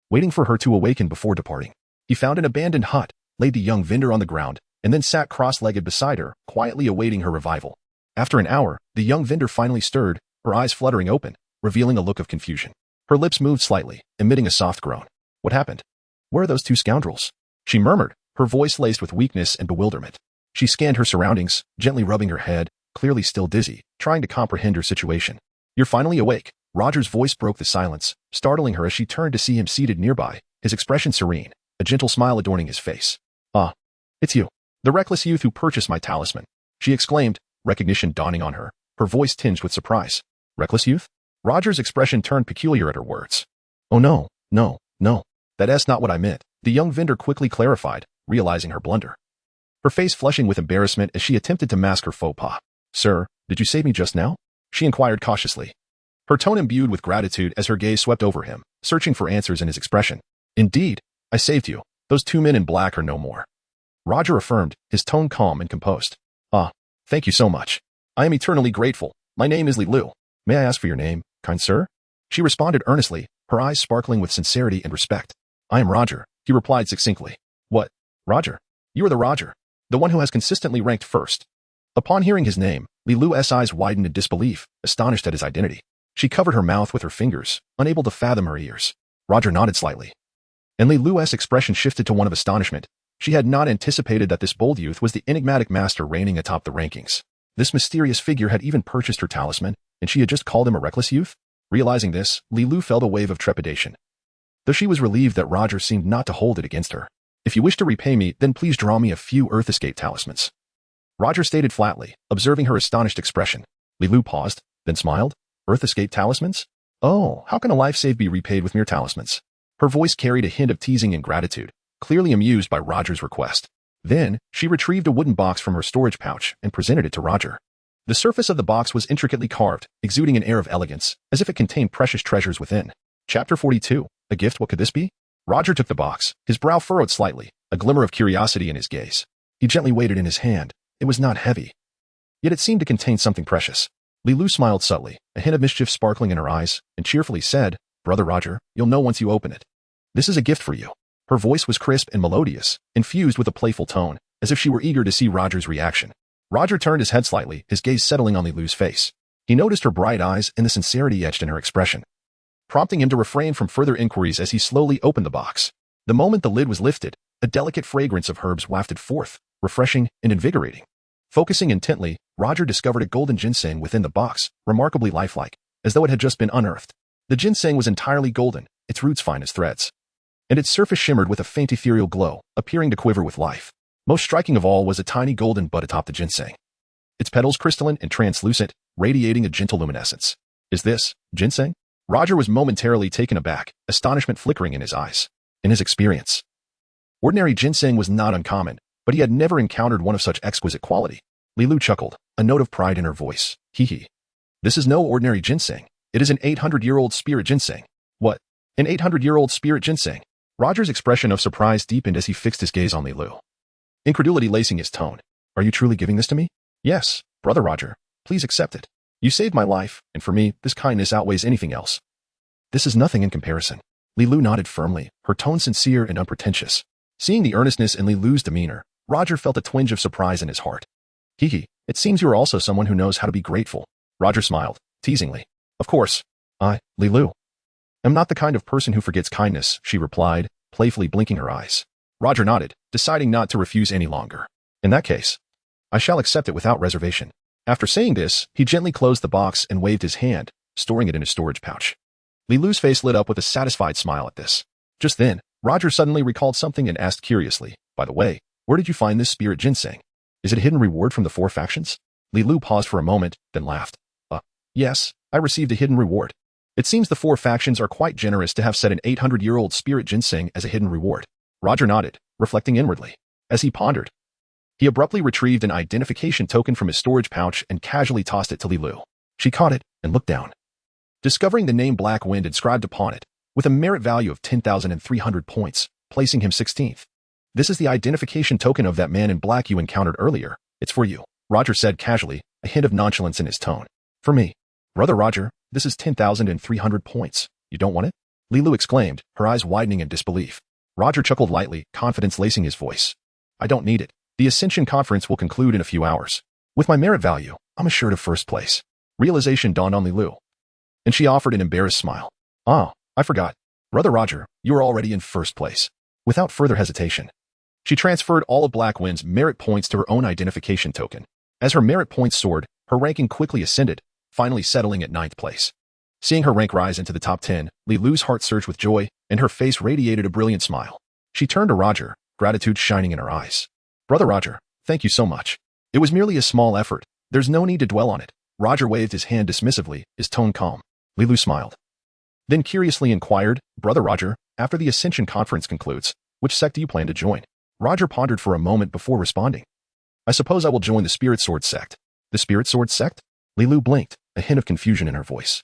waiting for her to awaken before departing. He found an abandoned hut, laid the young vendor on the ground, and then sat cross-legged beside her, quietly awaiting her revival. After an hour, the young vendor finally stirred, her eyes fluttering open, revealing a look of confusion. Her lips moved slightly, emitting a soft groan. What happened? Where are those two scoundrels? She murmured, her voice laced with weakness and bewilderment. She scanned her surroundings, gently rubbing her head, clearly still dizzy, trying to comprehend her situation. You're finally awake. Roger's voice broke the silence, startling her as she turned to see him seated nearby, his expression serene, a gentle smile adorning his face. Ah, it's you, the reckless youth who purchased my talisman, she exclaimed, recognition dawning on her, her voice tinged with surprise. Reckless youth? Roger's expression turned peculiar at her words. Oh no, no. That's not what I meant, the young vendor quickly clarified, realizing her blunder. Her face flushing with embarrassment as she attempted to mask her faux pas. Sir, did you save me just now? She inquired cautiously, her tone imbued with gratitude as her gaze swept over him, searching for answers in his expression. Indeed, I saved you. Those two men in black are no more. Roger affirmed, his tone calm and composed. Ah, thank you so much. I am eternally grateful. My name is Li Lu. May I ask for your name, kind sir? She responded earnestly, her eyes sparkling with sincerity and respect. I am Roger, he replied succinctly. What? Roger? You are the Roger, the one who has consistently ranked first. Upon hearing his name, Li Lu's eyes widened in disbelief, astonished at his identity. She covered her mouth with her fingers, unable to fathom her ears. Roger nodded slightly, and Li Lu's expression shifted to one of astonishment. She had not anticipated that this bold youth was the enigmatic master reigning atop the rankings. This mysterious figure had even purchased her talisman, and she had just called him a reckless youth? Realizing this, Li Lu felt a wave of trepidation, though she was relieved that Roger seemed not to hold it against her. If you wish to repay me, then please draw me a few Earth Escape talismans. Roger stated flatly, observing her astonished expression. Li Lu paused, then smiled. Earth Escape talismans? Oh, how can a life save be repaid with mere talismans? Her voice carried a hint of teasing and gratitude, clearly amused by Roger's request. Then, she retrieved a wooden box from her storage pouch and presented it to Roger. The surface of the box was intricately carved, exuding an air of elegance, as if it contained precious treasures within. Chapter 42. A gift, what could this be? Roger took the box, his brow furrowed slightly, a glimmer of curiosity in his gaze. He gently weighed it in his hand. It was not heavy, yet it seemed to contain something precious. Li Lu smiled subtly, a hint of mischief sparkling in her eyes, and cheerfully said, Brother Roger, you'll know once you open it. This is a gift for you. Her voice was crisp and melodious, infused with a playful tone, as if she were eager to see Roger's reaction. Roger turned his head slightly, his gaze settling on Li Lu's face. He noticed her bright eyes and the sincerity etched in her expression, prompting him to refrain from further inquiries as he slowly opened the box. The moment the lid was lifted, a delicate fragrance of herbs wafted forth, refreshing and invigorating. Focusing intently, Roger discovered a golden ginseng within the box, remarkably lifelike, as though it had just been unearthed. The ginseng was entirely golden, its roots fine as threads, and its surface shimmered with a faint ethereal glow, appearing to quiver with life. Most striking of all was a tiny golden bud atop the ginseng, its petals crystalline and translucent, radiating a gentle luminescence. Is this ginseng? Roger was momentarily taken aback, astonishment flickering in his eyes. In his experience, ordinary ginseng was not uncommon, but he had never encountered one of such exquisite quality. Li Lu chuckled, a note of pride in her voice. Hee. This is no ordinary ginseng. It is an 800-year-old spirit ginseng. What? An 800-year-old spirit ginseng? Roger's expression of surprise deepened as he fixed his gaze on Li Lu, incredulity lacing his tone. Are you truly giving this to me? Yes, Brother Roger. Please accept it. You saved my life, and for me, this kindness outweighs anything else. This is nothing in comparison. Li Lu nodded firmly, her tone sincere and unpretentious. Seeing the earnestness in Li Lu's demeanor, Roger felt a twinge of surprise in his heart. It seems you are also someone who knows how to be grateful. Roger smiled, teasingly. Of course. I, Li Lu, am not the kind of person who forgets kindness, she replied, playfully blinking her eyes. Roger nodded, deciding not to refuse any longer. In that case, I shall accept it without reservation. After saying this, he gently closed the box and waved his hand, storing it in his storage pouch. Li Lu's face lit up with a satisfied smile at this. Just then, Roger suddenly recalled something and asked curiously, by the way, where did you find this spirit ginseng? Is it a hidden reward from the 4 factions? Li Lu paused for a moment, then laughed. Yes, I received a hidden reward. It seems the 4 factions are quite generous to have set an 800-year-old spirit ginseng as a hidden reward. Roger nodded, reflecting inwardly. As he pondered, he abruptly retrieved an identification token from his storage pouch and casually tossed it to Li Lu. She caught it and looked down, discovering the name Black Wind inscribed upon it, with a merit value of 10,300 points, placing him 16th. This is the identification token of that man in black you encountered earlier. It's for you, Roger said casually, a hint of nonchalance in his tone. For me. Brother Roger, this is 10,300 points. You don't want it? Li Lu exclaimed, her eyes widening in disbelief. Roger chuckled lightly, confidence lacing his voice. I don't need it. The Ascension Conference will conclude in a few hours. With my merit value, I'm assured of first place. Realization dawned on Li Lu, and she offered an embarrassed smile. Ah, I forgot. Brother Roger, you are already in first place. Without further hesitation, she transferred all of Black Wind's merit points to her own identification token. As her merit points soared, her ranking quickly ascended, finally settling at 9th place. Seeing her rank rise into the top 10, Li Lu's heart surged with joy, and her face radiated a brilliant smile. She turned to Roger, gratitude shining in her eyes. Brother Roger, thank you so much. It was merely a small effort. There's no need to dwell on it. Roger waved his hand dismissively, his tone calm. Li Lu smiled, then curiously inquired, Brother Roger, after the Ascension Conference concludes, which sect do you plan to join? Roger pondered for a moment before responding. I suppose I will join the Spirit Sword sect. The Spirit Sword sect? Li Lu blinked, a hint of confusion in her voice.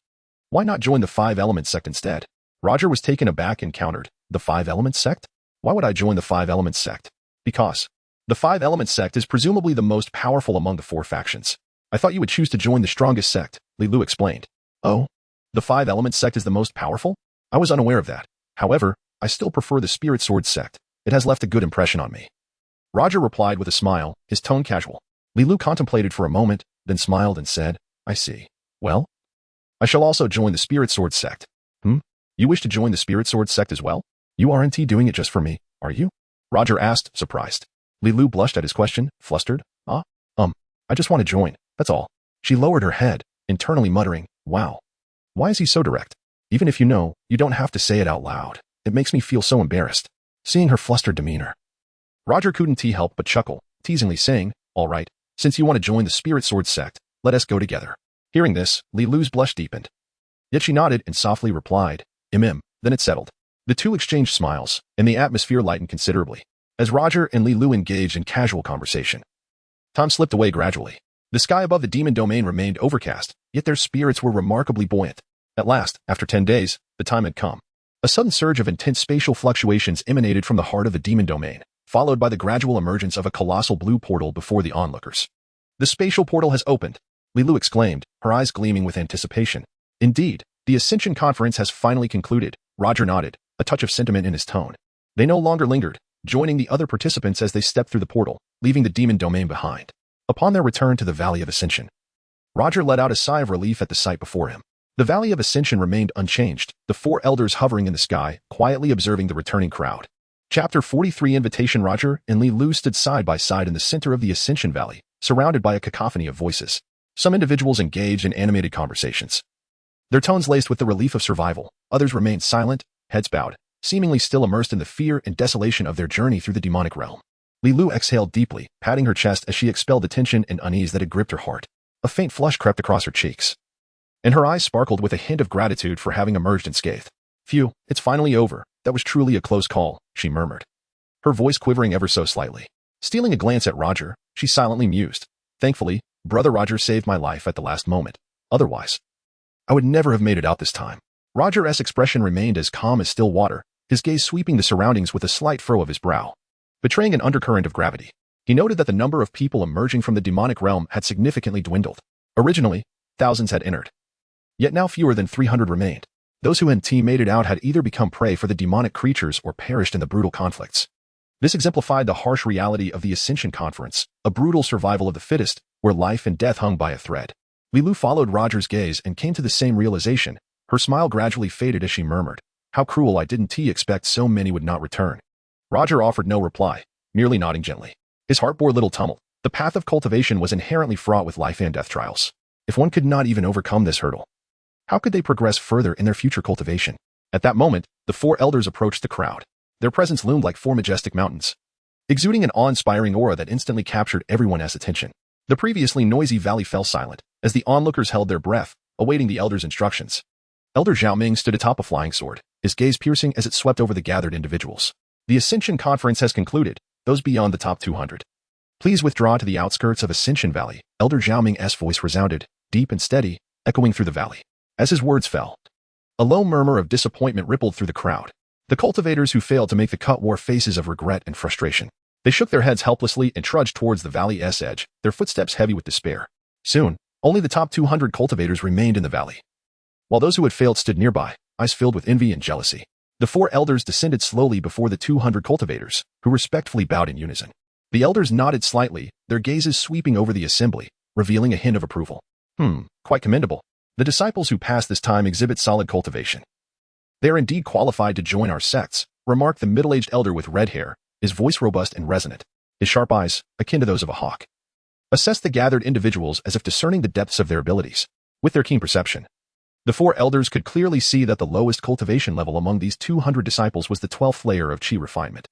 Why not join the 5 Elements sect instead? Roger was taken aback and countered, the 5 Elements sect? Why would I join the 5 Elements sect? Because the 5 Elements sect is presumably the most powerful among the 4 factions. I thought you would choose to join the strongest sect, Li Lu explained. Oh, the 5 Elements sect is the most powerful? I was unaware of that. However, I still prefer the Spirit Sword sect. It has left a good impression on me. Roger replied with a smile, his tone casual. Li Lu contemplated for a moment, then smiled and said, I see. Well, I shall also join the Spirit Sword sect. You wish to join the Spirit Sword sect as well? You aren't doing it just for me, are you? Roger asked, surprised. Li Lu blushed at his question, flustered. I just want to join, that's all. She lowered her head, internally muttering, wow. Why is he so direct? Even if you know, you don't have to say it out loud. It makes me feel so embarrassed. Seeing her flustered demeanor. Roger couldn't help but chuckle, teasingly saying, all right, since you want to join the Spirit Sword sect, let us go together. Hearing this, Li Lu's blush deepened. Yet she nodded and softly replied, then it settled. The two exchanged smiles, and the atmosphere lightened considerably, as Roger and Li Lu engaged in casual conversation. Time slipped away gradually. The sky above the demon domain remained overcast, yet their spirits were remarkably buoyant. At last, after 10 days, the time had come. A sudden surge of intense spatial fluctuations emanated from the heart of the demon domain, followed by the gradual emergence of a colossal blue portal before the onlookers. The spatial portal has opened, Li Lu exclaimed, her eyes gleaming with anticipation. Indeed, the Ascension Conference has finally concluded, Roger nodded, a touch of sentiment in his tone. They no longer lingered, joining the other participants as they stepped through the portal, leaving the demon domain behind. Upon their return to the Valley of Ascension, Roger let out a sigh of relief at the sight before him. The Valley of Ascension remained unchanged, the four elders hovering in the sky, quietly observing the returning crowd. Chapter 43 Invitation. Roger and Li Lu stood side by side in the center of the Ascension Valley, surrounded by a cacophony of voices. Some individuals engaged in animated conversations, their tones laced with the relief of survival. Others remained silent, heads bowed, seemingly still immersed in the fear and desolation of their journey through the demonic realm. Li Lu exhaled deeply, patting her chest as she expelled the tension and unease that had gripped her heart. A faint flush crept across her cheeks, and her eyes sparkled with a hint of gratitude for having emerged unscathed. Phew, it's finally over. That was truly a close call, she murmured, her voice quivering ever so slightly. Stealing a glance at Roger, she silently mused. Thankfully, Brother Roger saved my life at the last moment. Otherwise, I would never have made it out this time. Roger's expression remained as calm as still water, his gaze sweeping the surroundings with a slight furrow of his brow, betraying an undercurrent of gravity. He noted that the number of people emerging from the demonic realm had significantly dwindled. Originally, thousands had entered, yet now fewer than 300 remained. Those who had made it out had either become prey for the demonic creatures or perished in the brutal conflicts. This exemplified the harsh reality of the Ascension Conference, a brutal survival of the fittest, where life and death hung by a thread. Li Lu followed Roger's gaze and came to the same realization. Her smile gradually faded as she murmured, how cruel. I didn't expect so many would not return. Roger offered no reply, merely nodding gently. His heart bore little tumult. The path of cultivation was inherently fraught with life and death trials. If one could not even overcome this hurdle, how could they progress further in their future cultivation? At that moment, the four elders approached the crowd. Their presence loomed like four majestic mountains, exuding an awe-inspiring aura that instantly captured everyone's attention. The previously noisy valley fell silent, as the onlookers held their breath, awaiting the elders' instructions. Elder Xiaoming stood atop a flying sword, his gaze piercing as it swept over the gathered individuals. The Ascension Conference has concluded. Those beyond the top 200, please withdraw to the outskirts of Ascension Valley. Elder Xiaoming's voice resounded, deep and steady, echoing through the valley. As his words fell, a low murmur of disappointment rippled through the crowd. The cultivators who failed to make the cut wore faces of regret and frustration. They shook their heads helplessly and trudged towards the valley's edge, their footsteps heavy with despair. Soon, only the top 200 cultivators remained in the valley, while those who had failed stood nearby, eyes filled with envy and jealousy. The four elders descended slowly before the 200 cultivators, who respectfully bowed in unison. The elders nodded slightly, their gazes sweeping over the assembly, revealing a hint of approval. Quite commendable. The disciples who pass this time exhibit solid cultivation. They are indeed qualified to join our sects, remarked the middle-aged elder with red hair, his voice robust and resonant. His sharp eyes, akin to those of a hawk, assessed the gathered individuals as if discerning the depths of their abilities. With their keen perception, the four elders could clearly see that the lowest cultivation level among these 200 disciples was the 12th layer of Qi refinement,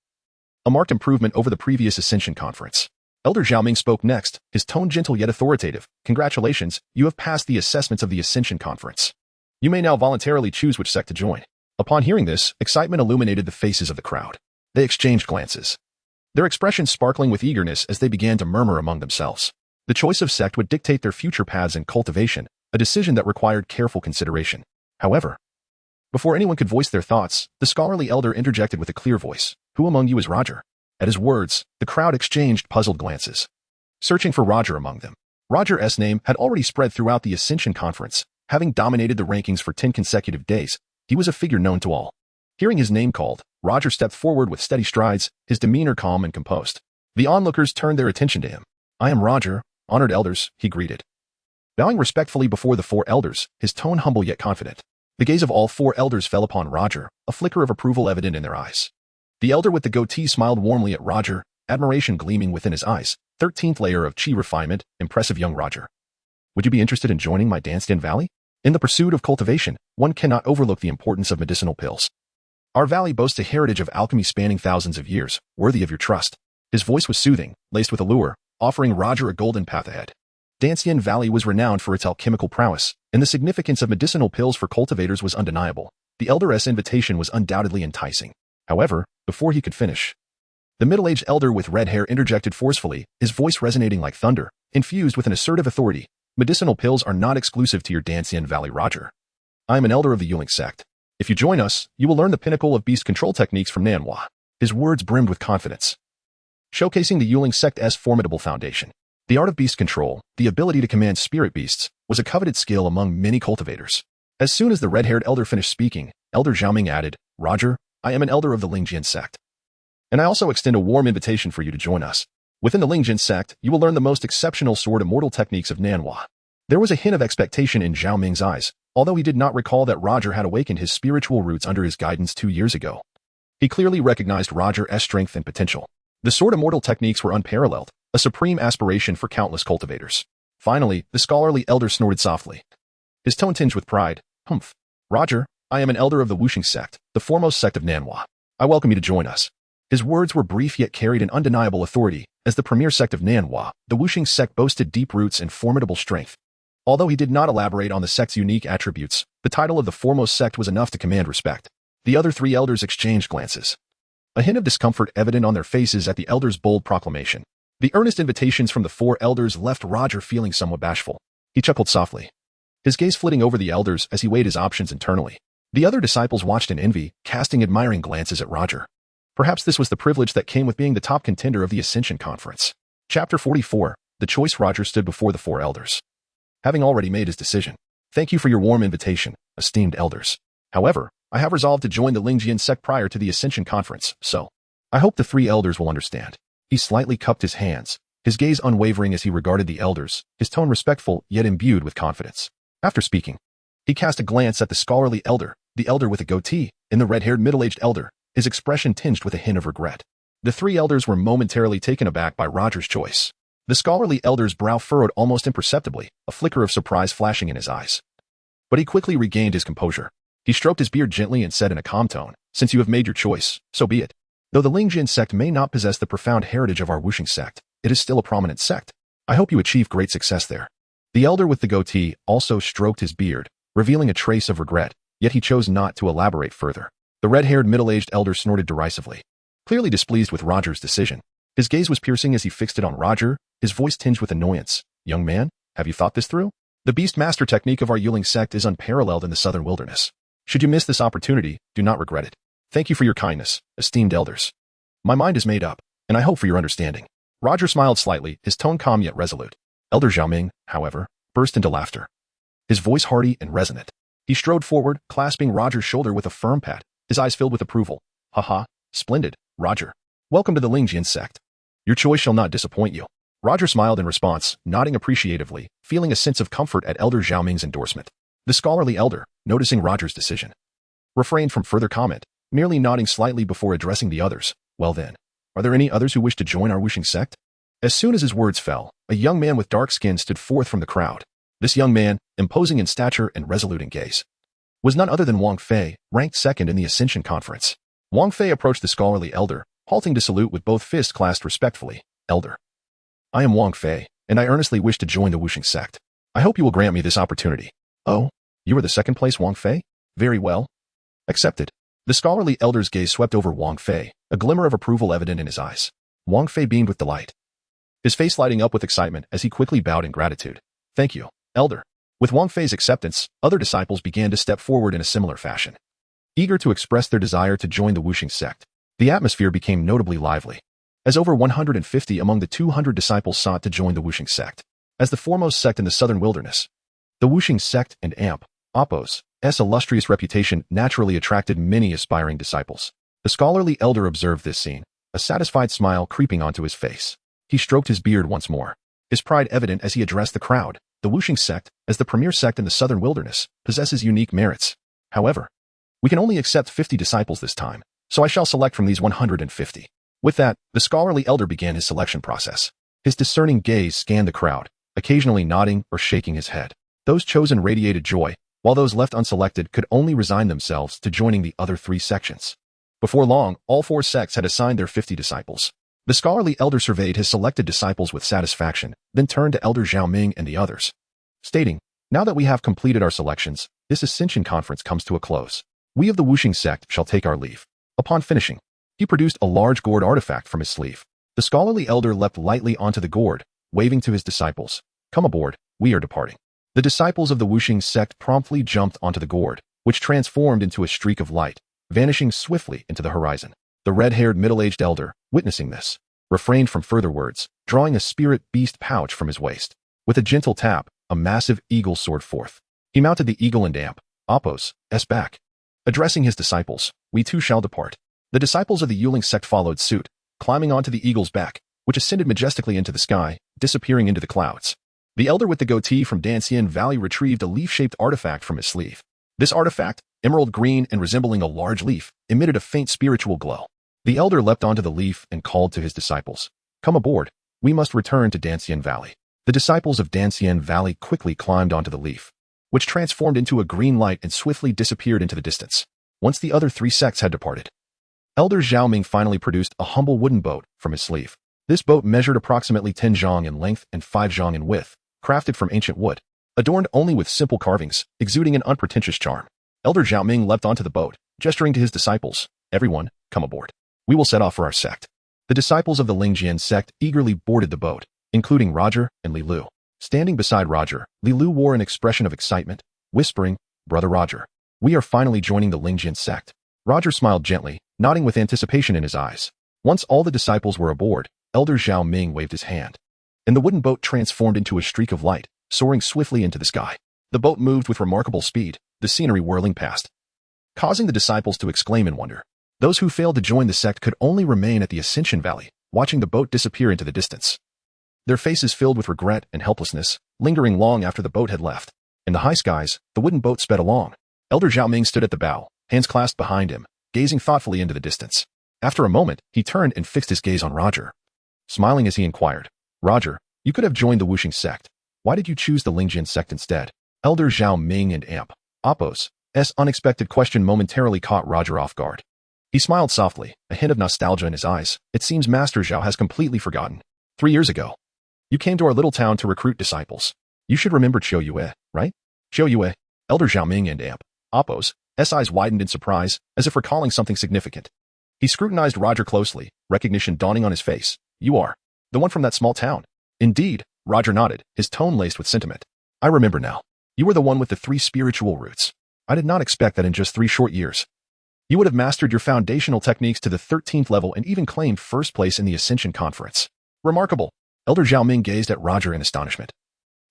a marked improvement over the previous Ascension Conference. Elder Xiaoming spoke next, his tone gentle yet authoritative. Congratulations, you have passed the assessments of the Ascension Conference. You may now voluntarily choose which sect to join. Upon hearing this, excitement illuminated the faces of the crowd. They exchanged glances, their expressions sparkling with eagerness as they began to murmur among themselves. The choice of sect would dictate their future paths in cultivation, a decision that required careful consideration. However, before anyone could voice their thoughts, the scholarly elder interjected with a clear voice, "Who among you is Roger?" At his words, the crowd exchanged puzzled glances, searching for Roger among them. Roger's name had already spread throughout the Ascension Conference, having dominated the rankings for 10 consecutive days. He was a figure known to all. Hearing his name called, Roger stepped forward with steady strides, his demeanor calm and composed. The onlookers turned their attention to him. "I am Roger, honored elders," he greeted, bowing respectfully before the four elders, his tone humble yet confident. The gaze of all four elders fell upon Roger, a flicker of approval evident in their eyes. The elder with the goatee smiled warmly at Roger, admiration gleaming within his eyes. 13th layer of chi refinement, impressive young Roger. Would you be interested in joining my Danstan Valley? In the pursuit of cultivation, one cannot overlook the importance of medicinal pills. Our valley boasts a heritage of alchemy spanning thousands of years, worthy of your trust. His voice was soothing, laced with allure, offering Roger a golden path ahead. Danstan Valley was renowned for its alchemical prowess, and the significance of medicinal pills for cultivators was undeniable. The elder's invitation was undoubtedly enticing. However, before he could finish, the middle-aged elder with red hair interjected forcefully, his voice resonating like thunder, infused with an assertive authority. Medicinal pills are not exclusive to your Danstan Valley, Roger. I am an elder of the Yuling sect. If you join us, you will learn the pinnacle of beast control techniques from Nanhua. His words brimmed with confidence, showcasing the Yuling sect's formidable foundation. The art of beast control, the ability to command spirit beasts, was a coveted skill among many cultivators. As soon as the red-haired elder finished speaking, Elder Xiaoming added, Roger, I am an elder of the Lingjian sect. And I also extend a warm invitation for you to join us. Within the Lingjian sect, you will learn the most exceptional sword immortal techniques of Nanhua. There was a hint of expectation in Zhao Ming's eyes, although he did not recall that Roger had awakened his spiritual roots under his guidance 2 years ago. He clearly recognized Roger's strength and potential. The sword immortal techniques were unparalleled, a supreme aspiration for countless cultivators. Finally, the scholarly elder snorted softly, his tone tinged with pride. Humph. Roger, I am an elder of the Wuxing sect, the foremost sect of Nanhua. I welcome you to join us. His words were brief yet carried an undeniable authority. As the premier sect of Nanhua, the Wuxing sect boasted deep roots and formidable strength. Although he did not elaborate on the sect's unique attributes, the title of the foremost sect was enough to command respect. The other 3 elders exchanged glances, a hint of discomfort evident on their faces at the elder's bold proclamation. The earnest invitations from the 4 elders left Roger feeling somewhat bashful. He chuckled softly, his gaze flitting over the elders as he weighed his options internally. The other disciples watched in envy, casting admiring glances at Roger. Perhaps this was the privilege that came with being the top contender of the Ascension Conference. Chapter 44. The choice. Roger stood before the 4 elders, having already made his decision. Thank you for your warm invitation, esteemed elders. However, I have resolved to join the Lingjian sect prior to the Ascension Conference, so I hope the 3 elders will understand. He slightly cupped his hands, his gaze unwavering as he regarded the elders, his tone respectful yet imbued with confidence. After speaking, he cast a glance at the scholarly elder, the elder with a goatee, and the red-haired middle-aged elder, his expression tinged with a hint of regret. The 3 elders were momentarily taken aback by Roger's choice. The scholarly elder's brow furrowed almost imperceptibly, a flicker of surprise flashing in his eyes. But he quickly regained his composure. He stroked his beard gently and said in a calm tone, Since you have made your choice, so be it. Though the Lingjian sect may not possess the profound heritage of our Wuxing sect, it is still a prominent sect. I hope you achieve great success there. The elder with the goatee also stroked his beard, revealing a trace of regret, yet he chose not to elaborate further. The red-haired middle-aged elder snorted derisively, clearly displeased with Roger's decision. His gaze was piercing as he fixed it on Roger, his voice tinged with annoyance. Young man, have you thought this through? The beast master technique of our Yuling sect is unparalleled in the southern wilderness. Should you miss this opportunity, do not regret it. Thank you for your kindness, esteemed elders. My mind is made up, and I hope for your understanding. Roger smiled slightly, his tone calm yet resolute. Elder Xiaoming, however, burst into laughter, his voice hearty and resonant. He strode forward, clasping Roger's shoulder with a firm pat, his eyes filled with approval. Haha, splendid, Roger. Welcome to the Lingjian sect. Your choice shall not disappoint you. Roger smiled in response, nodding appreciatively, feeling a sense of comfort at Elder Xiaoming's endorsement. The scholarly elder, noticing Roger's decision, refrained from further comment, merely nodding slightly before addressing the others. Well then, are there any others who wish to join our Wuxing sect? As soon as his words fell, a young man with dark skin stood forth from the crowd. This young man, imposing in stature and resolute in gaze, was none other than Wang Fei, ranked 2nd in the Ascension Conference. Wang Fei approached the scholarly elder, halting to salute with both fists clasped respectfully. Elder, I am Wang Fei, and I earnestly wish to join the Wuxing sect. I hope you will grant me this opportunity. Oh, you are the 2nd place Wang Fei? Very well. Accepted. The scholarly elder's gaze swept over Wang Fei, a glimmer of approval evident in his eyes. Wang Fei beamed with delight, his face lighting up with excitement as he quickly bowed in gratitude. Thank you, elder. With Wang Fei's acceptance, other disciples began to step forward in a similar fashion, eager to express their desire to join the Wuxing sect. The atmosphere became notably lively, as over 150 among the 200 disciples sought to join the Wuxing sect. As the foremost sect in the southern wilderness, the Wuxing sect and Appo's illustrious reputation naturally attracted many aspiring disciples. The scholarly elder observed this scene, a satisfied smile creeping onto his face. He stroked his beard once more, his pride evident as he addressed the crowd. The Wuxing sect, as the premier sect in the southern wilderness, possesses unique merits. However, we can only accept 50 disciples this time, so I shall select from these 150. With that, the scholarly elder began his selection process. His discerning gaze scanned the crowd, occasionally nodding or shaking his head. Those chosen radiated joy, while those left unselected could only resign themselves to joining the other 3 sections. Before long, all 4 sects had assigned their 50 disciples. The scholarly elder surveyed his selected disciples with satisfaction, then turned to Elder Zhao Ming and the others, stating, "Now that we have completed our selections, this Ascension Conference comes to a close. We of the Wuxing sect shall take our leave." Upon finishing, he produced a large gourd artifact from his sleeve. The scholarly elder leapt lightly onto the gourd, waving to his disciples, "Come aboard, we are departing." The disciples of the Wuxing sect promptly jumped onto the gourd, which transformed into a streak of light, vanishing swiftly into the horizon. The red-haired middle-aged elder, witnessing this, refrained from further words, drawing a spirit beast pouch from his waist. With a gentle tap, a massive eagle soared forth. He mounted the eagle and Appos' back. Addressing his disciples, "We too shall depart." The disciples of the Yuling sect followed suit, climbing onto the eagle's back, which ascended majestically into the sky, disappearing into the clouds. The elder with the goatee from Danxian Valley retrieved a leaf-shaped artifact from his sleeve. This artifact, emerald green and resembling a large leaf, emitted a faint spiritual glow. The elder leapt onto the leaf and called to his disciples, "Come aboard, we must return to Danxian Valley." The disciples of Danxian Valley quickly climbed onto the leaf, which transformed into a green light and swiftly disappeared into the distance. Once the other 3 sects had departed, Elder Zhao Ming finally produced a humble wooden boat from his sleeve. This boat measured approximately 10 zhang in length and 5 zhang in width, crafted from ancient wood, adorned only with simple carvings, exuding an unpretentious charm. Elder Zhao Ming leapt onto the boat, gesturing to his disciples, "Everyone, come aboard. We will set off for our sect." The disciples of the Lingjian sect eagerly boarded the boat, including Roger and Li Lu. Standing beside Roger, Li Lu wore an expression of excitement, whispering, "Brother Roger, we are finally joining the Lingjian sect." Roger smiled gently, nodding with anticipation in his eyes. Once all the disciples were aboard, Elder Zhao Ming waved his hand, and the wooden boat transformed into a streak of light, soaring swiftly into the sky. The boat moved with remarkable speed, the scenery whirling past, causing the disciples to exclaim in wonder. Those who failed to join the sect could only remain at the Ascension Valley, watching the boat disappear into the distance. Their faces filled with regret and helplessness, lingering long after the boat had left. In the high skies, the wooden boat sped along. Elder Zhao Ming stood at the bow, hands clasped behind him, gazing thoughtfully into the distance. After a moment, he turned and fixed his gaze on Roger. Smiling as he inquired, "Roger, you could have joined the Wuxing sect. Why did you choose the Lingjian sect instead?" Elder Zhao Ming and Appos' unexpected question momentarily caught Roger off guard. He smiled softly, a hint of nostalgia in his eyes. "It seems Master Zhao has completely forgotten. 3 years ago, you came to our little town to recruit disciples. You should remember Qiu Yue, right?" Qiu Yue, Elder Zhao Ming and Appos' eyes widened in surprise, as if recalling something significant. He scrutinized Roger closely, recognition dawning on his face. "You are the one from that small town." "Indeed," Roger nodded, his tone laced with sentiment. "I remember now. You were the one with the 3 spiritual roots. I did not expect that in just 3 short years you would have mastered your foundational techniques to the 13th level and even claimed first place in the Ascension Conference. Remarkable." Elder Zhao Ming gazed at Roger in astonishment,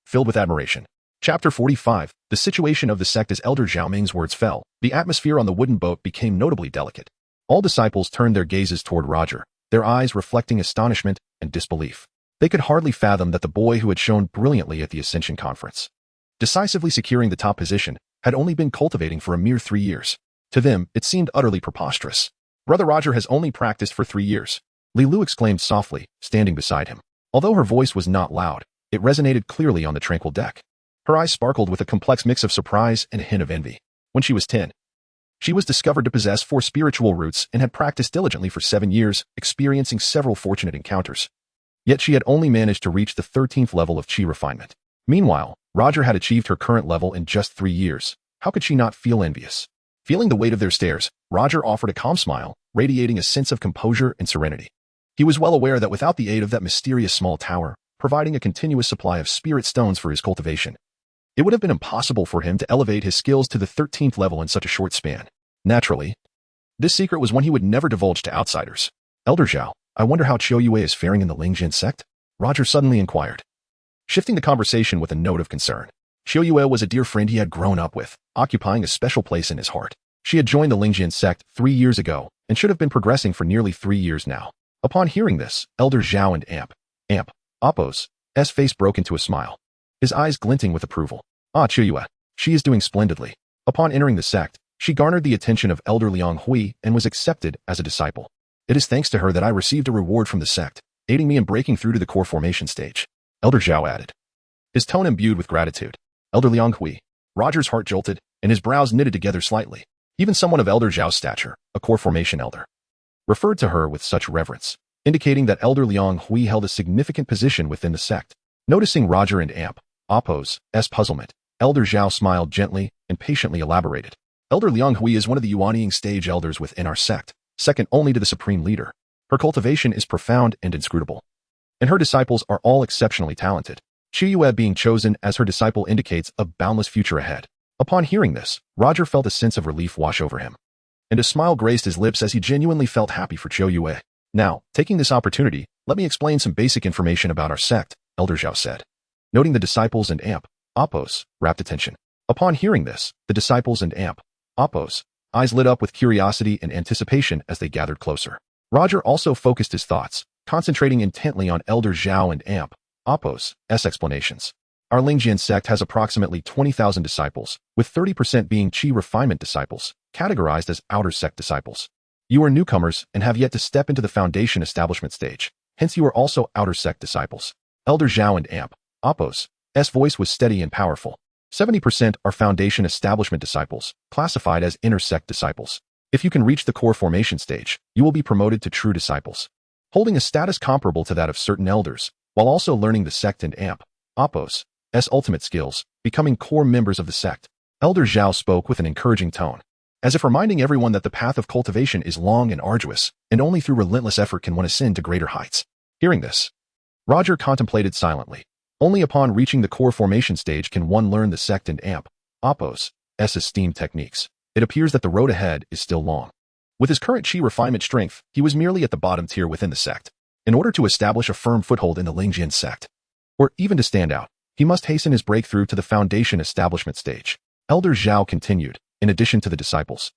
filled with admiration. Chapter 45, the situation of the sect. As Elder Zhao Ming's words fell, the atmosphere on the wooden boat became notably delicate. All disciples turned their gazes toward Roger, their eyes reflecting astonishment and disbelief. They could hardly fathom that the boy who had shone brilliantly at the Ascension Conference, decisively securing the top position, had only been cultivating for a mere 3 years. To them, it seemed utterly preposterous. "Brother Roger has only practiced for 3 years," Li Lu exclaimed softly, standing beside him. Although her voice was not loud, it resonated clearly on the tranquil deck. Her eyes sparkled with a complex mix of surprise and a hint of envy. When she was 10, she was discovered to possess 4 spiritual roots and had practiced diligently for 7 years, experiencing several fortunate encounters. Yet she had only managed to reach the 13th level of chi refinement. Meanwhile, Roger had achieved her current level in just 3 years. How could she not feel envious? Feeling the weight of their stares, Roger offered a calm smile, radiating a sense of composure and serenity. He was well aware that without the aid of that mysterious small tower, providing a continuous supply of spirit stones for his cultivation, it would have been impossible for him to elevate his skills to the 13th level in such a short span. Naturally, this secret was one he would never divulge to outsiders. "Elder Zhao, I wonder how Qiu Yue is faring in the Lingjian sect?" Roger suddenly inquired, shifting the conversation with a note of concern. Qiu Yue was a dear friend he had grown up with, occupying a special place in his heart. She had joined the Lingjian sect 3 years ago, and should have been progressing for nearly 3 years now. Upon hearing this, Elder Zhao and Appos' face broke into a smile, his eyes glinting with approval. "Ah, Qiu Yue, she is doing splendidly." Upon entering the sect, She garnered the attention of Elder Liang Hui and was accepted as a disciple. It is thanks to her that I received a reward from the sect, aiding me in breaking through to the core formation stage. Elder Zhao added, his tone imbued with gratitude. Elder Liang Hui. Roger's heart jolted, and his brows knitted together slightly. Even someone of Elder Zhao's stature, a core formation elder, referred to her with such reverence, indicating that Elder Liang Hui held a significant position within the sect. Noticing Roger and Amp, Appo's puzzlement, Elder Zhao smiled gently and patiently elaborated. Elder Liang Hui is one of the Yuanying stage elders within our sect, second only to the supreme leader. Her cultivation is profound and inscrutable, and her disciples are all exceptionally talented. Qiyue being chosen as her disciple indicates a boundless future ahead. Upon hearing this, Roger felt a sense of relief wash over him, and a smile graced his lips as he genuinely felt happy for Qiyue. Now, taking this opportunity, let me explain some basic information about our sect, Elder Zhao said. Noting the disciples and Amp, Appo's rapt attention. Upon hearing this, the disciples and Amp, Appo's eyes lit up with curiosity and anticipation as they gathered closer. Roger also focused his thoughts, concentrating intently on Elder Zhao and Amp, Appo's explanations. Our Lingjian sect has approximately 20,000 disciples, with 30% being Qi refinement disciples, categorized as outer sect disciples. You are newcomers and have yet to step into the foundation establishment stage, hence you are also outer sect disciples. Elder Zhao and Amp, Appo's voice was steady and powerful. 70% are foundation establishment disciples, classified as inner sect disciples. If you can reach the core formation stage, you will be promoted to true disciples, holding a status comparable to that of certain elders, while also learning the sect and Amp, Appo's ultimate skills, becoming core members of the sect. Elder Zhao spoke with an encouraging tone, as if reminding everyone that the path of cultivation is long and arduous, and only through relentless effort can one ascend to greater heights. Hearing this, Roger contemplated silently. Only upon reaching the core formation stage can one learn the sect and Amp, Appo's esteemed techniques. It appears that the road ahead is still long. With his current Qi refinement strength, he was merely at the bottom tier within the sect. In order to establish a firm foothold in the Lingjian sect, or even to stand out, he must hasten his breakthrough to the foundation establishment stage. Elder Zhao continued, in addition to the disciples.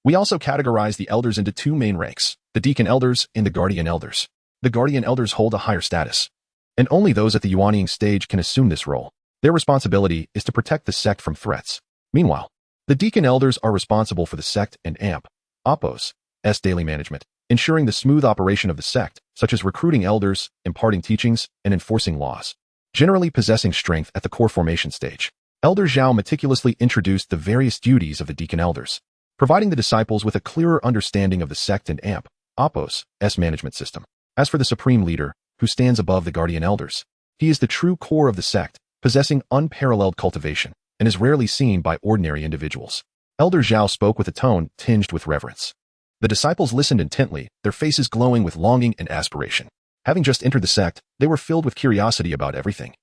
We also categorize the elders into two main ranks, the deacon elders and the guardian elders. The guardian elders hold a higher status, and only those at the Yuanying stage can assume this role. Their responsibility is to protect the sect from threats. Meanwhile, the deacon elders are responsible for the sect and Amp, Appo's daily management, ensuring the smooth operation of the sect, such as recruiting elders, imparting teachings, and enforcing laws. Generally possessing strength at the core formation stage, Elder Zhao meticulously introduced the various duties of the deacon elders, providing the disciples with a clearer understanding of the sect and Amp, Appo's management system. As for the supreme leader, who stands above the guardian elders, he is the true core of the sect, possessing unparalleled cultivation, and is rarely seen by ordinary individuals. Elder Zhao spoke with a tone tinged with reverence. The disciples listened intently, their faces glowing with longing and aspiration. Having just entered the sect, they were filled with curiosity about everything.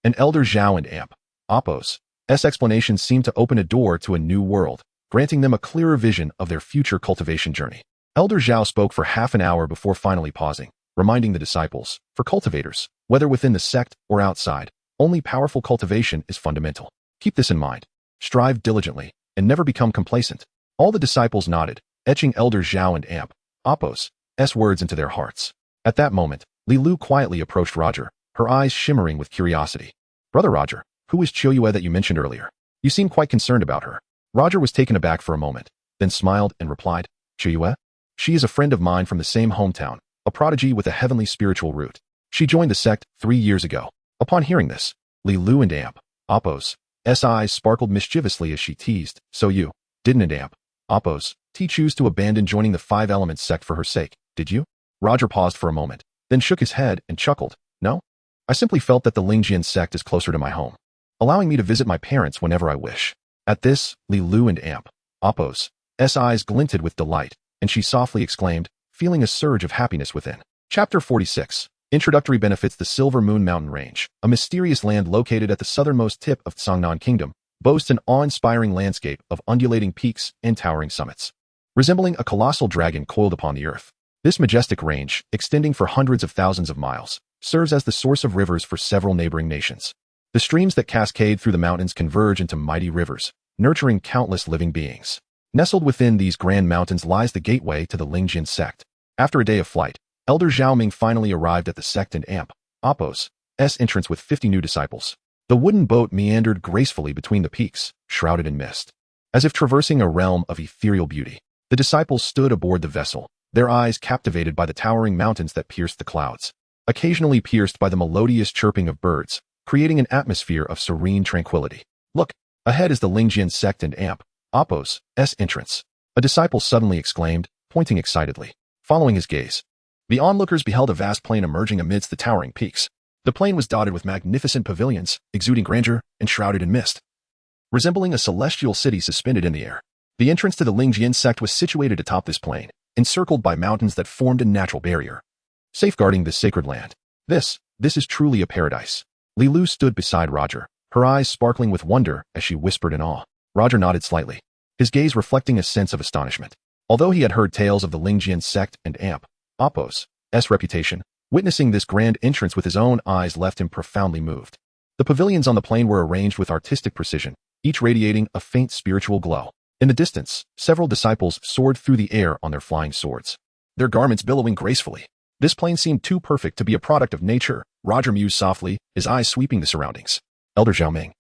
And Elder Zhao and Amp, Appo's explanations seemed to open a door to a new world, granting them a clearer vision of their future cultivation journey. Elder Zhao spoke for half an hour before finally pausing, reminding the disciples, for cultivators, whether within the sect or outside, only powerful cultivation is fundamental. Keep this in mind. Strive diligently, and never become complacent. All the disciples nodded, etching Elder Zhao and Amp, Appo's words into their hearts. At that moment, Li Lu quietly approached Roger, her eyes shimmering with curiosity. Brother Roger, who is Qiyue that you mentioned earlier? You seem quite concerned about her. Roger was taken aback for a moment, then smiled and replied, Qiyue? She is a friend of mine from the same hometown, a prodigy with a heavenly spiritual root. She joined the sect 3 years ago. Upon hearing this, Li Lu and Amp, Appo's eyes sparkled mischievously as she teased, so you didn't Amp, Appo's choose to abandon joining the Five Elements sect for her sake, did you? Roger paused for a moment, then shook his head and chuckled. No? I simply felt that the Lingjian sect is closer to my home, allowing me to visit my parents whenever I wish. At this, Li Lu and Amp, Appo's eyes glinted with delight, and she softly exclaimed, feeling a surge of happiness within. Chapter 46. Introductory benefits. The Silver Moon Mountain Range, a mysterious land located at the southernmost tip of Tsangnan Kingdom, boasts an awe-inspiring landscape of undulating peaks and towering summits, resembling a colossal dragon coiled upon the earth. This majestic range, extending for hundreds of thousands of miles, serves as the source of rivers for several neighboring nations. The streams that cascade through the mountains converge into mighty rivers, nurturing countless living beings. Nestled within these grand mountains lies the gateway to the Lingjian sect. After a day of flight, Elder Zhaoming finally arrived at the sect and Amp, Appo's entrance with 50 new disciples. The wooden boat meandered gracefully between the peaks, shrouded in mist. as if traversing a realm of ethereal beauty. The disciples stood aboard the vessel, their eyes captivated by the towering mountains that pierced the clouds, occasionally pierced by the melodious chirping of birds, creating an atmosphere of serene tranquility. Look, ahead is the Lingjian sect and Amp, Apos, S entrance. A disciple suddenly exclaimed, pointing excitedly. Following his gaze, the onlookers beheld a vast plain emerging amidst the towering peaks. The plain was dotted with magnificent pavilions, exuding grandeur and shrouded in mist, resembling a celestial city suspended in the air. The entrance to the Lingjian sect was situated atop this plain, encircled by mountains that formed a natural barrier, safeguarding this sacred land. This is truly a paradise. Li Lu stood beside Roger, her eyes sparkling with wonder as she whispered in awe. Roger nodded slightly, his gaze reflecting a sense of astonishment. Although he had heard tales of the Lingjian sect and Amp, Apos, S reputation, witnessing this grand entrance with his own eyes left him profoundly moved. The pavilions on the plain were arranged with artistic precision, each radiating a faint spiritual glow. In the distance, several disciples soared through the air on their flying swords, their garments billowing gracefully. This plain seemed too perfect to be a product of nature, Roger mused softly, his eyes sweeping the surroundings. Elder Xiaoming,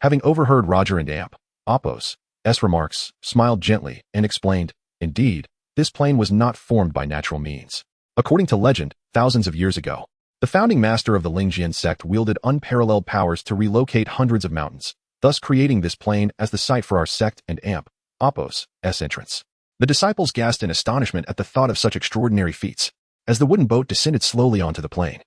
having overheard Roger and Amp, Apos, S remarks, smiled gently and explained, indeed, this plain was not formed by natural means. According to legend, thousands of years ago, the founding master of the Lingjian sect wielded unparalleled powers to relocate hundreds of mountains, thus creating this plain as the site for our sect and Amp, Apos, S entrance. The disciples gasped in astonishment at the thought of such extraordinary feats. As the wooden boat descended slowly onto the plain,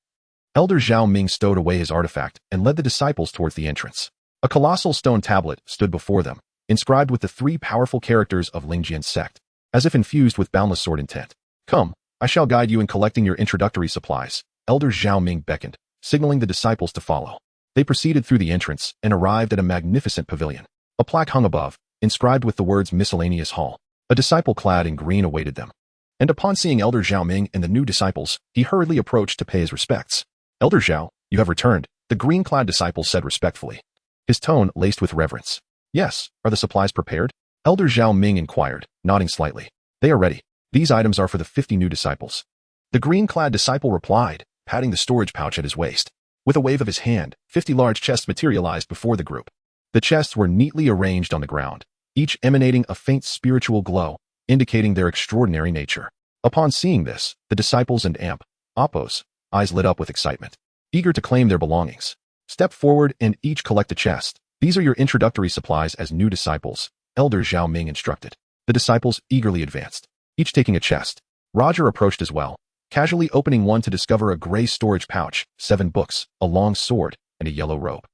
Elder Zhao Ming stowed away his artifact and led the disciples towards the entrance. A colossal stone tablet stood before them, inscribed with the three powerful characters of Lingjian sect, as if infused with boundless sword intent. Come, I shall guide you in collecting your introductory supplies. Elder Zhao Ming beckoned, signaling the disciples to follow. They proceeded through the entrance and arrived at a magnificent pavilion. A plaque hung above, inscribed with the words Miscellaneous Hall. A disciple clad in green awaited them. And upon seeing Elder Zhao Ming and the new disciples, he hurriedly approached to pay his respects. Elder Zhao, you have returned, the green-clad disciple said respectfully, his tone laced with reverence. Yes, are the supplies prepared? Elder Zhao Ming inquired, nodding slightly. They are ready. These items are for the 50 new disciples. The green-clad disciple replied, patting the storage pouch at his waist. With a wave of his hand, 50 large chests materialized before the group. The chests were neatly arranged on the ground, each emanating a faint spiritual glow, indicating their extraordinary nature. Upon seeing this, the disciples and Amp, Apos, eyes lit up with excitement, eager to claim their belongings. Step forward and each collect a chest. These are your introductory supplies as new disciples, Elder Zhao Ming instructed. The disciples eagerly advanced, each taking a chest. Roger approached as well, casually opening one to discover a gray storage pouch, 7 books, a long sword, and a yellow robe.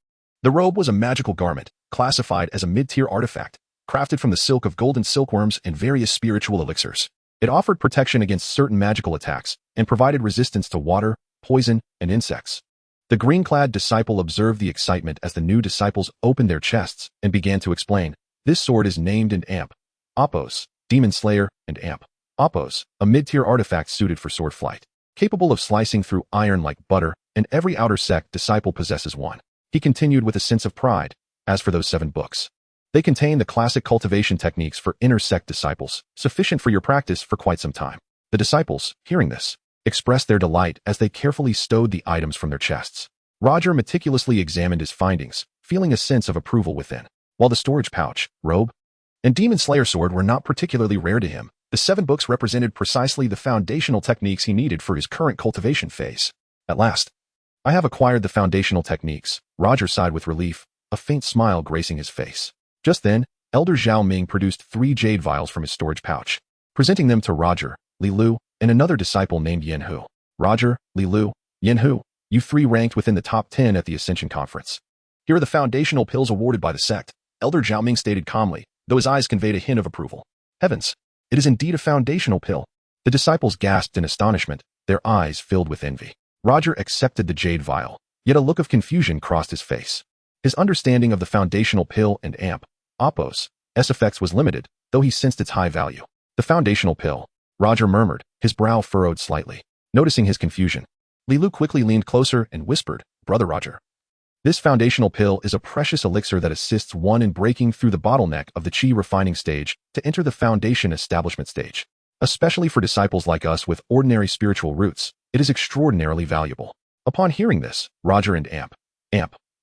The robe was a magical garment, classified as a mid-tier artifact, crafted from the silk of golden silkworms and various spiritual elixirs. It offered protection against certain magical attacks and provided resistance to water, poison, and insects. The green-clad disciple observed the excitement as the new disciples opened their chests and began to explain. This sword is named in Amp, Apos, Demon Slayer, and Amp, Apos, a mid-tier artifact suited for sword flight, capable of slicing through iron like butter, and every outer sect disciple possesses one. He continued with a sense of pride. As for those 7 books, they contain the classic cultivation techniques for inner sect disciples, sufficient for your practice for quite some time. The disciples, hearing this, expressed their delight as they carefully stowed the items from their chests. Roger meticulously examined his findings, feeling a sense of approval within. While the storage pouch, robe, and Demon Slayer sword were not particularly rare to him, the 7 books represented precisely the foundational techniques he needed for his current cultivation phase. At last, I have acquired the foundational techniques. Roger sighed with relief, a faint smile gracing his face. Just then, Elder Zhao Ming produced 3 jade vials from his storage pouch, presenting them to Roger, Li Lu, and another disciple named Yen Hu. Roger, Li Lu, Yen Hu, you 3 ranked within the top 10 at the Ascension Conference. Here are the foundational pills awarded by the sect, Elder Zhao Ming stated calmly, though his eyes conveyed a hint of approval. Heavens, it is indeed a foundational pill. The disciples gasped in astonishment, their eyes filled with envy. Roger accepted the jade vial, yet a look of confusion crossed his face. His understanding of the foundational pill and Amp, Apos, S effects was limited, though he sensed its high value. The foundational pill, Roger murmured, his brow furrowed slightly. Noticing his confusion, Li Lu quickly leaned closer and whispered, Brother Roger. This foundational pill is a precious elixir that assists one in breaking through the bottleneck of the qi refining stage to enter the foundation establishment stage. Especially for disciples like us with ordinary spiritual roots, it is extraordinarily valuable. Upon hearing this, Roger and Amp,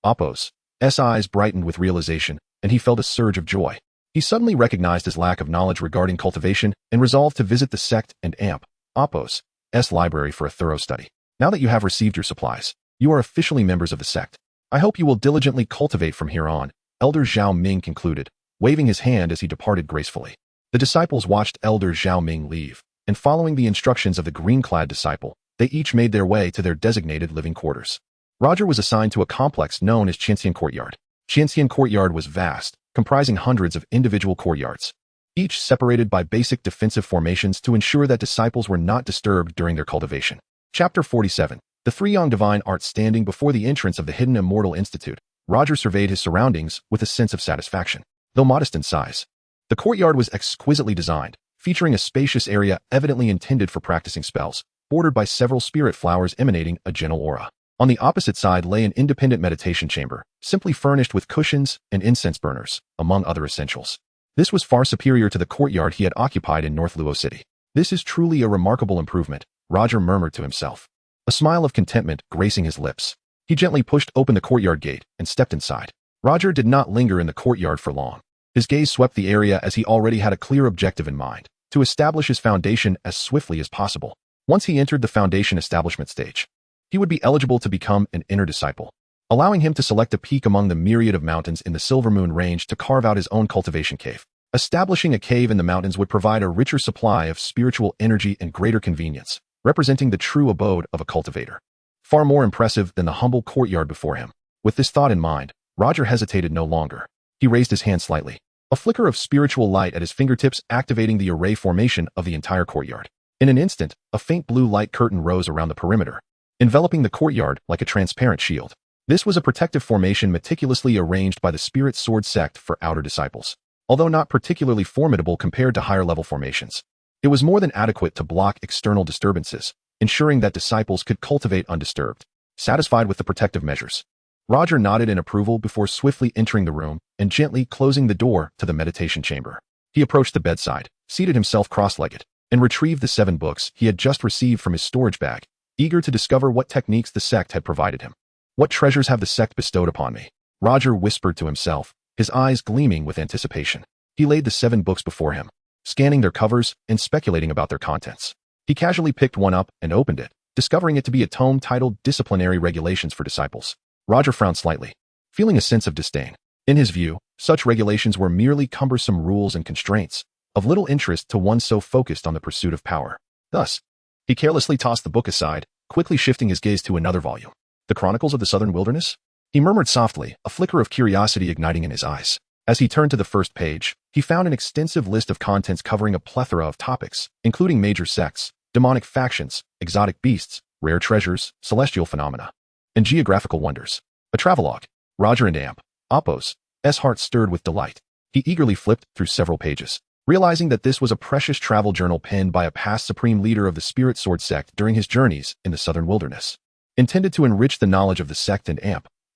Apos, S eyes brightened with realization, and he felt a surge of joy. He suddenly recognized his lack of knowledge regarding cultivation and resolved to visit the sect and Appos' library for a thorough study. Now that you have received your supplies, you are officially members of the sect. I hope you will diligently cultivate from here on, Elder Zhao Ming concluded, waving his hand as he departed gracefully. The disciples watched Elder Zhao Ming leave, and following the instructions of the green-clad disciple, they each made their way to their designated living quarters. Roger was assigned to a complex known as Qianxian Courtyard. Qianxian Courtyard was vast, comprising hundreds of individual courtyards, each separated by basic defensive formations to ensure that disciples were not disturbed during their cultivation. Chapter 47. The three young divine arts standing before the entrance of the hidden Immortal Institute. Roger surveyed his surroundings with a sense of satisfaction. Though modest in size, the courtyard was exquisitely designed, featuring a spacious area evidently intended for practicing spells, bordered by several spirit flowers emanating a gentle aura. On the opposite side lay an independent meditation chamber, simply furnished with cushions and incense burners, among other essentials. This was far superior to the courtyard he had occupied in North Luo City. This is truly a remarkable improvement, Roger murmured to himself, a smile of contentment gracing his lips. He gently pushed open the courtyard gate and stepped inside. Roger did not linger in the courtyard for long. His gaze swept the area as he already had a clear objective in mind, to establish his foundation as swiftly as possible. Once he entered the foundation establishment stage, he would be eligible to become an inner disciple, allowing him to select a peak among the myriad of mountains in the Silver Moon Range to carve out his own cultivation cave. Establishing a cave in the mountains would provide a richer supply of spiritual energy and greater convenience, representing the true abode of a cultivator. Far more impressive than the humble courtyard before him. With this thought in mind, Roger hesitated no longer. He raised his hand slightly, a flicker of spiritual light at his fingertips activating the array formation of the entire courtyard. In an instant, a faint blue light curtain rose around the perimeter, enveloping the courtyard like a transparent shield. This was a protective formation meticulously arranged by the Spirit Sword sect for outer disciples. Although not particularly formidable compared to higher-level formations, it was more than adequate to block external disturbances, ensuring that disciples could cultivate undisturbed. Satisfied with the protective measures, Roger nodded in approval before swiftly entering the room and gently closing the door to the meditation chamber. He approached the bedside, seated himself cross-legged, and retrieved the 7 books he had just received from his storage bag, eager to discover what techniques the sect had provided him. What treasures have the sect bestowed upon me? Roger whispered to himself, his eyes gleaming with anticipation. He laid the 7 books before him, scanning their covers and speculating about their contents. He casually picked one up and opened it, discovering it to be a tome titled Disciplinary Regulations for Disciples. Roger frowned slightly, feeling a sense of disdain. In his view, such regulations were merely cumbersome rules and constraints, of little interest to one so focused on the pursuit of power. Thus, he carelessly tossed the book aside, quickly shifting his gaze to another volume. The Chronicles of the Southern Wilderness? He murmured softly, a flicker of curiosity igniting in his eyes. As he turned to the first page, he found an extensive list of contents covering a plethora of topics, including major sects, demonic factions, exotic beasts, rare treasures, celestial phenomena, and geographical wonders. A travelogue. Roger and Appos' heart stirred with delight. He eagerly flipped through several pages, realizing that this was a precious travel journal penned by a past supreme leader of the Spirit Sword sect during his journeys in the Southern Wilderness, intended to enrich the knowledge of the sect and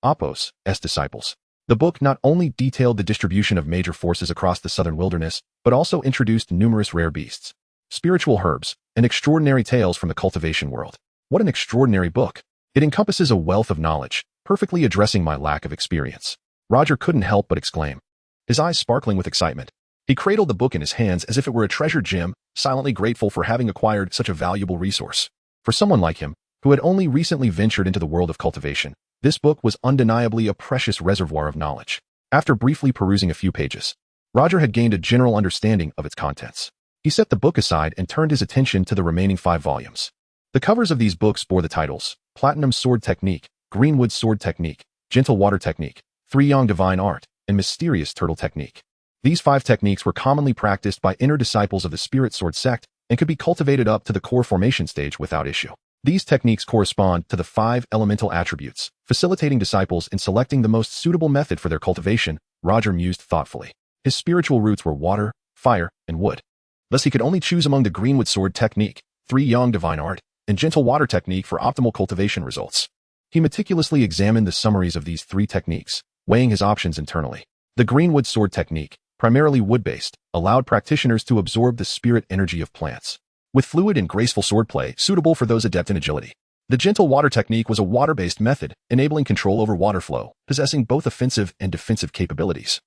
Appos' disciples. The book not only detailed the distribution of major forces across the Southern Wilderness, but also introduced numerous rare beasts, spiritual herbs, and extraordinary tales from the cultivation world. What an extraordinary book! It encompasses a wealth of knowledge, perfectly addressing my lack of experience. Roger couldn't help but exclaim, his eyes sparkling with excitement. He cradled the book in his hands as if it were a treasured gem, silently grateful for having acquired such a valuable resource. For someone like him, who had only recently ventured into the world of cultivation, this book was undeniably a precious reservoir of knowledge. After briefly perusing a few pages, Roger had gained a general understanding of its contents. He set the book aside and turned his attention to the remaining 5 volumes. The covers of these books bore the titles, Platinum Sword Technique, Greenwood Sword Technique, Gentle Water Technique, Three Yang Divine Art, and Mysterious Turtle Technique. These 5 techniques were commonly practiced by inner disciples of the Spirit Sword sect and could be cultivated up to the core formation stage without issue. These techniques correspond to the 5 elemental attributes, facilitating disciples in selecting the most suitable method for their cultivation. Roger mused thoughtfully. His spiritual roots were water, fire, and wood. Thus he could only choose among the Greenwood Sword Technique, Three Yang Divine Art, and Gentle Water Technique for optimal cultivation results. He meticulously examined the summaries of these 3 techniques, weighing his options internally. The Greenwood Sword Technique, primarily wood-based, allowed practitioners to absorb the spirit energy of plants, with fluid and graceful swordplay suitable for those adept in agility. The Gentle Water Technique was a water-based method, enabling control over water flow, possessing both offensive and defensive capabilities.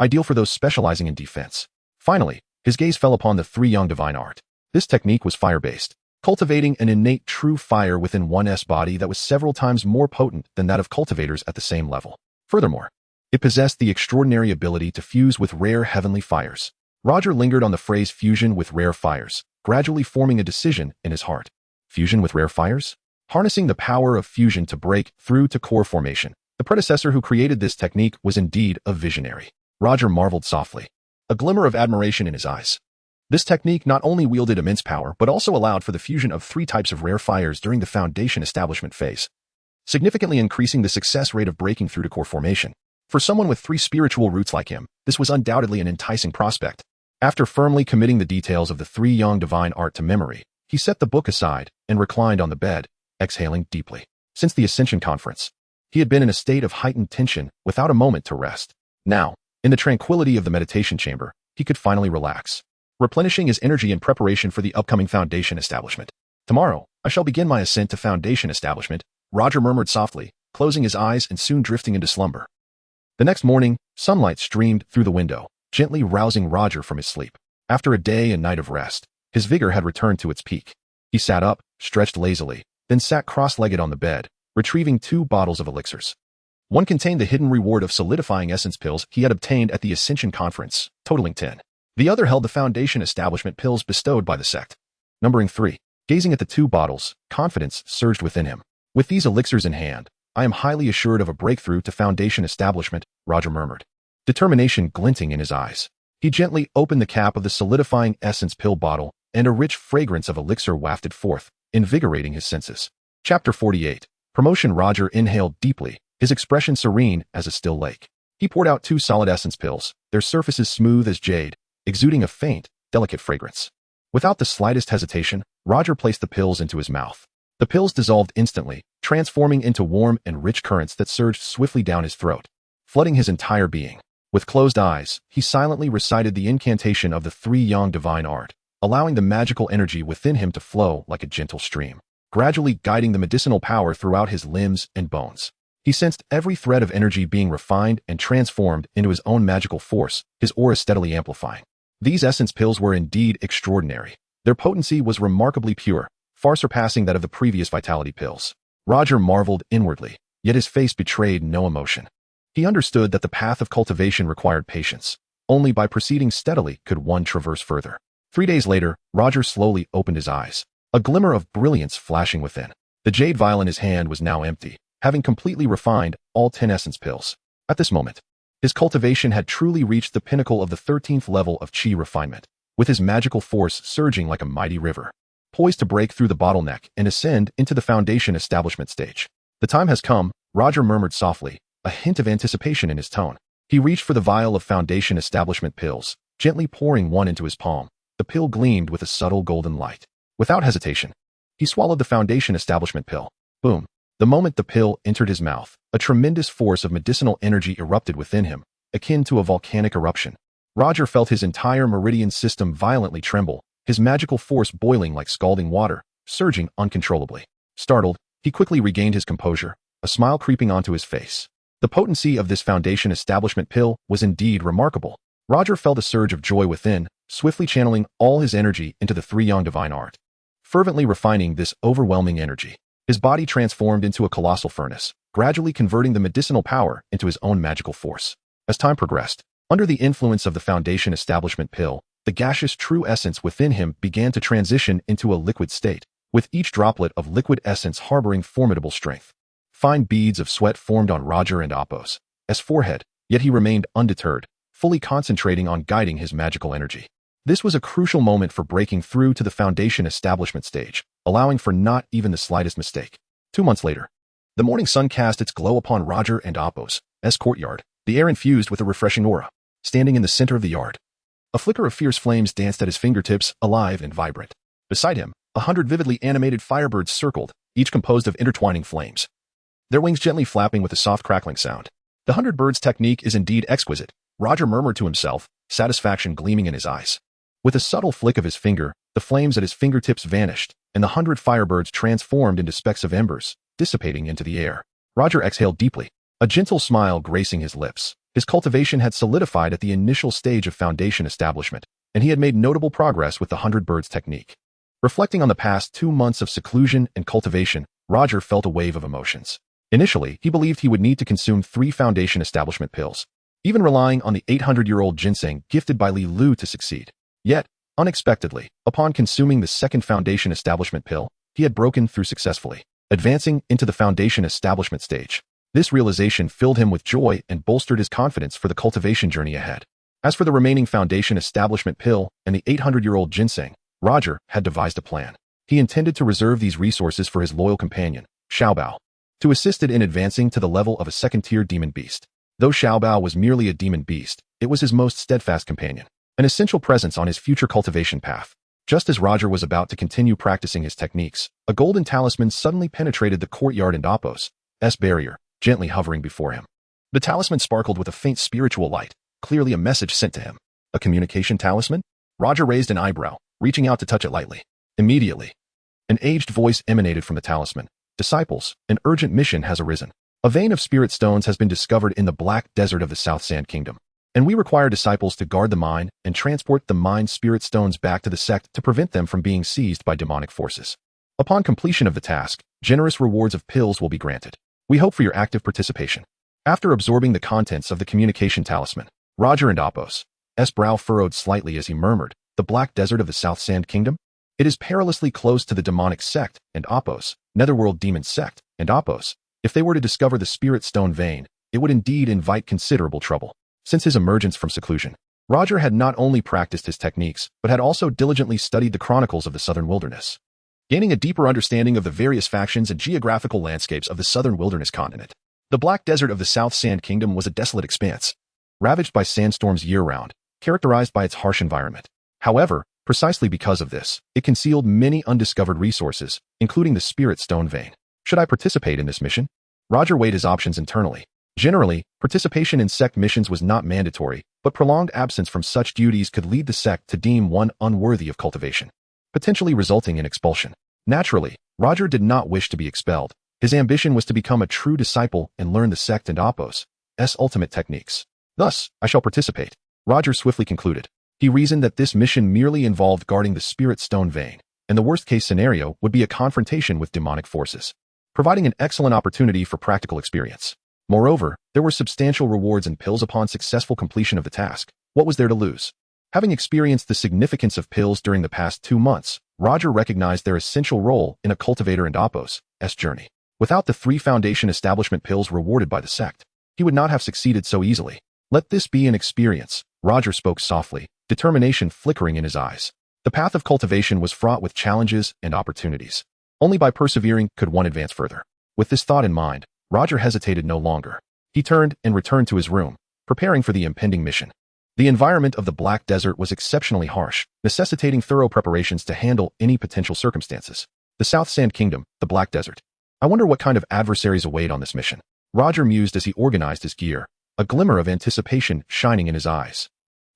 ideal for those specializing in defense. Finally, his gaze fell upon the three young divine art. This technique was fire-based, cultivating an innate true fire within one's body that was several times more potent than that of cultivators at the same level. Furthermore, it possessed the extraordinary ability to fuse with rare heavenly fires. Roger lingered on the phrase fusion with rare fires, gradually forming a decision in his heart. Fusion with rare fires? Harnessing the power of fusion to break through to core formation. The predecessor who created this technique was indeed a visionary. Roger marveled softly, a glimmer of admiration in his eyes. This technique not only wielded immense power, but also allowed for the fusion of 3 types of rare fires during the foundation establishment phase, significantly increasing the success rate of breaking through to core formation. For someone with 3 spiritual roots like him, this was undoubtedly an enticing prospect. After firmly committing the details of the 3 young divine art to memory, he set the book aside and reclined on the bed, exhaling deeply. Since the Ascension Conference, he had been in a state of heightened tension without a moment to rest. Now, in the tranquility of the meditation chamber, he could finally relax, replenishing his energy in preparation for the upcoming foundation establishment. Tomorrow, I shall begin my ascent to foundation establishment, Roger murmured softly, closing his eyes and soon drifting into slumber. The next morning, sunlight streamed through the window, gently rousing Roger from his sleep. After a day and night of rest, his vigor had returned to its peak. He sat up, stretched lazily, then sat cross-legged on the bed, retrieving 2 bottles of elixirs. One contained the hidden reward of solidifying essence pills he had obtained at the Ascension Conference, totaling 10. The other held the foundation establishment pills bestowed by the sect, numbering 3. Gazing at the 2 bottles, confidence surged within him. With these elixirs in hand, I am highly assured of a breakthrough to foundation establishment, Roger murmured, determination glinting in his eyes. He gently opened the cap of the solidifying essence pill bottle, and a rich fragrance of elixir wafted forth, invigorating his senses. Chapter 48. Promotion. Roger inhaled deeply, his expression serene as a still lake. He poured out 2 solid essence pills, their surfaces smooth as jade, exuding a faint, delicate fragrance. Without the slightest hesitation, Roger placed the pills into his mouth. The pills dissolved instantly, transforming into warm and rich currents that surged swiftly down his throat, flooding his entire being. With closed eyes, he silently recited the incantation of the 3 young divine art, allowing the magical energy within him to flow like a gentle stream, gradually guiding the medicinal power throughout his limbs and bones. He sensed every thread of energy being refined and transformed into his own magical force, his aura steadily amplifying. These essence pills were indeed extraordinary. Their potency was remarkably pure, far surpassing that of the previous vitality pills. Roger marveled inwardly, yet his face betrayed no emotion. He understood that the path of cultivation required patience. Only by proceeding steadily could one traverse further. 3 days later, Roger slowly opened his eyes, a glimmer of brilliance flashing within. The jade vial in his hand was now empty, having completely refined all 10 essence pills. At this moment, his cultivation had truly reached the pinnacle of the 13th level of chi refinement, with his magical force surging like a mighty river, poised to break through the bottleneck and ascend into the foundation establishment stage. The time has come, Roger murmured softly, a hint of anticipation in his tone. He reached for the vial of foundation establishment pills, gently pouring one into his palm. The pill gleamed with a subtle golden light. Without hesitation, he swallowed the foundation establishment pill. Boom. The moment the pill entered his mouth, a tremendous force of medicinal energy erupted within him, akin to a volcanic eruption. Roger felt his entire meridian system violently tremble, his magical force boiling like scalding water, surging uncontrollably. Startled, he quickly regained his composure, a smile creeping onto his face. The potency of this foundation establishment pill was indeed remarkable. Roger felt a surge of joy within, swiftly channeling all his energy into the 3 young divine art. Fervently refining this overwhelming energy, his body transformed into a colossal furnace, gradually converting the medicinal power into his own magical force. As time progressed, under the influence of the foundation establishment pill, the gaseous true essence within him began to transition into a liquid state, with each droplet of liquid essence harboring formidable strength. Fine beads of sweat formed on Roger and Appo's forehead, yet he remained undeterred, fully concentrating on guiding his magical energy. This was a crucial moment for breaking through to the foundation establishment stage, allowing for not even the slightest mistake. 2 months later, the morning sun cast its glow upon Roger and Appo's courtyard, the air infused with a refreshing aura. Standing in the center of the yard, a flicker of fierce flames danced at his fingertips, alive and vibrant. Beside him, 100 vividly animated firebirds circled, each composed of intertwining flames, their wings gently flapping with a soft crackling sound. The 100 birds technique is indeed exquisite, Roger murmured to himself, satisfaction gleaming in his eyes. With a subtle flick of his finger, the flames at his fingertips vanished, and the 100 firebirds transformed into specks of embers, dissipating into the air. Roger exhaled deeply, a gentle smile gracing his lips. His cultivation had solidified at the initial stage of foundation establishment, and he had made notable progress with the 100 birds technique. Reflecting on the past 2 months of seclusion and cultivation, Roger felt a wave of emotions. Initially, he believed he would need to consume 3 foundation establishment pills, even relying on the 800-year-old ginseng gifted by Li Lu to succeed. Yet, unexpectedly, upon consuming the second foundation establishment pill, he had broken through successfully, advancing into the foundation establishment stage. This realization filled him with joy and bolstered his confidence for the cultivation journey ahead. As for the remaining foundation establishment pill and the 800-year-old ginseng, Roger had devised a plan. He intended to reserve these resources for his loyal companion, Xiaobao, to assist it in advancing to the level of a second-tier demon beast. Though Xiaobao was merely a demon beast, it was his most steadfast companion, an essential presence on his future cultivation path. Just as Roger was about to continue practicing his techniques, a golden talisman suddenly penetrated the courtyard and Apos' barrier, gently hovering before him. The talisman sparkled with a faint spiritual light, clearly a message sent to him. A communication talisman? Roger raised an eyebrow, reaching out to touch it lightly. Immediately, an aged voice emanated from the talisman. Disciples, an urgent mission has arisen. A vein of spirit stones has been discovered in the black desert of the South Sand Kingdom, and we require disciples to guard the mine and transport the mine spirit stones back to the sect to prevent them from being seized by demonic forces. Upon completion of the task, generous rewards of pills will be granted. We hope for your active participation. After absorbing the contents of the communication talisman, Roger and Apos' brow furrowed slightly as he murmured, "The black desert of the South Sand Kingdom? It is perilously close to the demonic sect and Apos, netherworld demon sect, and Apos. If they were to discover the spirit stone vein, it would indeed invite considerable trouble." Since his emergence from seclusion, Roger had not only practiced his techniques, but had also diligently studied the chronicles of the southern wilderness, gaining a deeper understanding of the various factions and geographical landscapes of the southern wilderness continent. The black desert of the South Sand Kingdom was a desolate expanse, ravaged by sandstorms year-round, characterized by its harsh environment. However, precisely because of this, it concealed many undiscovered resources, including the spirit stone vein. Should I participate in this mission? Roger weighed his options internally. Generally, participation in sect missions was not mandatory, but prolonged absence from such duties could lead the sect to deem one unworthy of cultivation, potentially resulting in expulsion. Naturally, Roger did not wish to be expelled. His ambition was to become a true disciple and learn the sect and Apos' ultimate techniques. Thus, I shall participate. Roger swiftly concluded. He reasoned that this mission merely involved guarding the spirit stone vein, and the worst-case scenario would be a confrontation with demonic forces, providing an excellent opportunity for practical experience. Moreover, there were substantial rewards and pills upon successful completion of the task. What was there to lose? Having experienced the significance of pills during the past 2 months, Roger recognized their essential role in a cultivator and Apos' journey. Without the 3 foundation establishment pills rewarded by the sect, he would not have succeeded so easily. Let this be an experience, Roger spoke softly, determination flickering in his eyes. The path of cultivation was fraught with challenges and opportunities. Only by persevering could one advance further. With this thought in mind, Roger hesitated no longer. He turned and returned to his room, preparing for the impending mission. The environment of the Black Desert was exceptionally harsh, necessitating thorough preparations to handle any potential circumstances. The South Sand Kingdom, the Black Desert. I wonder what kind of adversaries await on this mission. Roger mused as he organized his gear, a glimmer of anticipation shining in his eyes.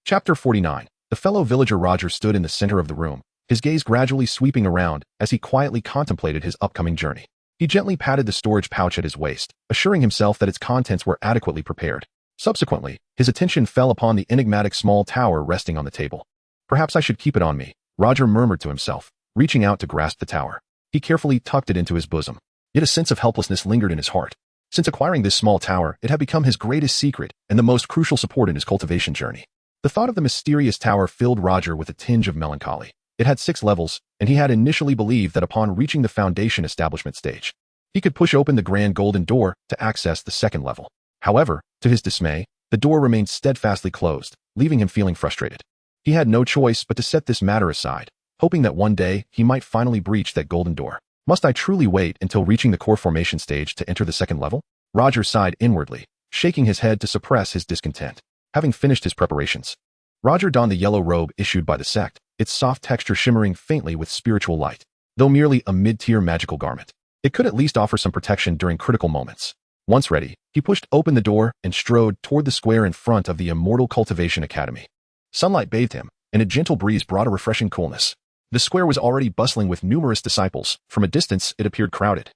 Chapter 49. The fellow villager Roger stood in the center of the room, his gaze gradually sweeping around as he quietly contemplated his upcoming journey. He gently patted the storage pouch at his waist, assuring himself that its contents were adequately prepared. Subsequently, his attention fell upon the enigmatic small tower resting on the table. Perhaps I should keep it on me, Roger murmured to himself, reaching out to grasp the tower. He carefully tucked it into his bosom. Yet a sense of helplessness lingered in his heart. Since acquiring this small tower, it had become his greatest secret and the most crucial support in his cultivation journey. The thought of the mysterious tower filled Roger with a tinge of melancholy. It had 6 levels, and he had initially believed that upon reaching the foundation establishment stage, he could push open the grand golden door to access the 2nd level. However, to his dismay, the door remained steadfastly closed, leaving him feeling frustrated. He had no choice but to set this matter aside, hoping that one day he might finally breach that golden door. Must I truly wait until reaching the core formation stage to enter the 2nd level? Roger sighed inwardly, shaking his head to suppress his discontent. Having finished his preparations, Roger donned the yellow robe issued by the sect, its soft texture shimmering faintly with spiritual light. Though merely a mid-tier magical garment, it could at least offer some protection during critical moments. Once ready, he pushed open the door and strode toward the square in front of the Immortal Cultivation Academy. Sunlight bathed him, and a gentle breeze brought a refreshing coolness. The square was already bustling with numerous disciples. From a distance, it appeared crowded,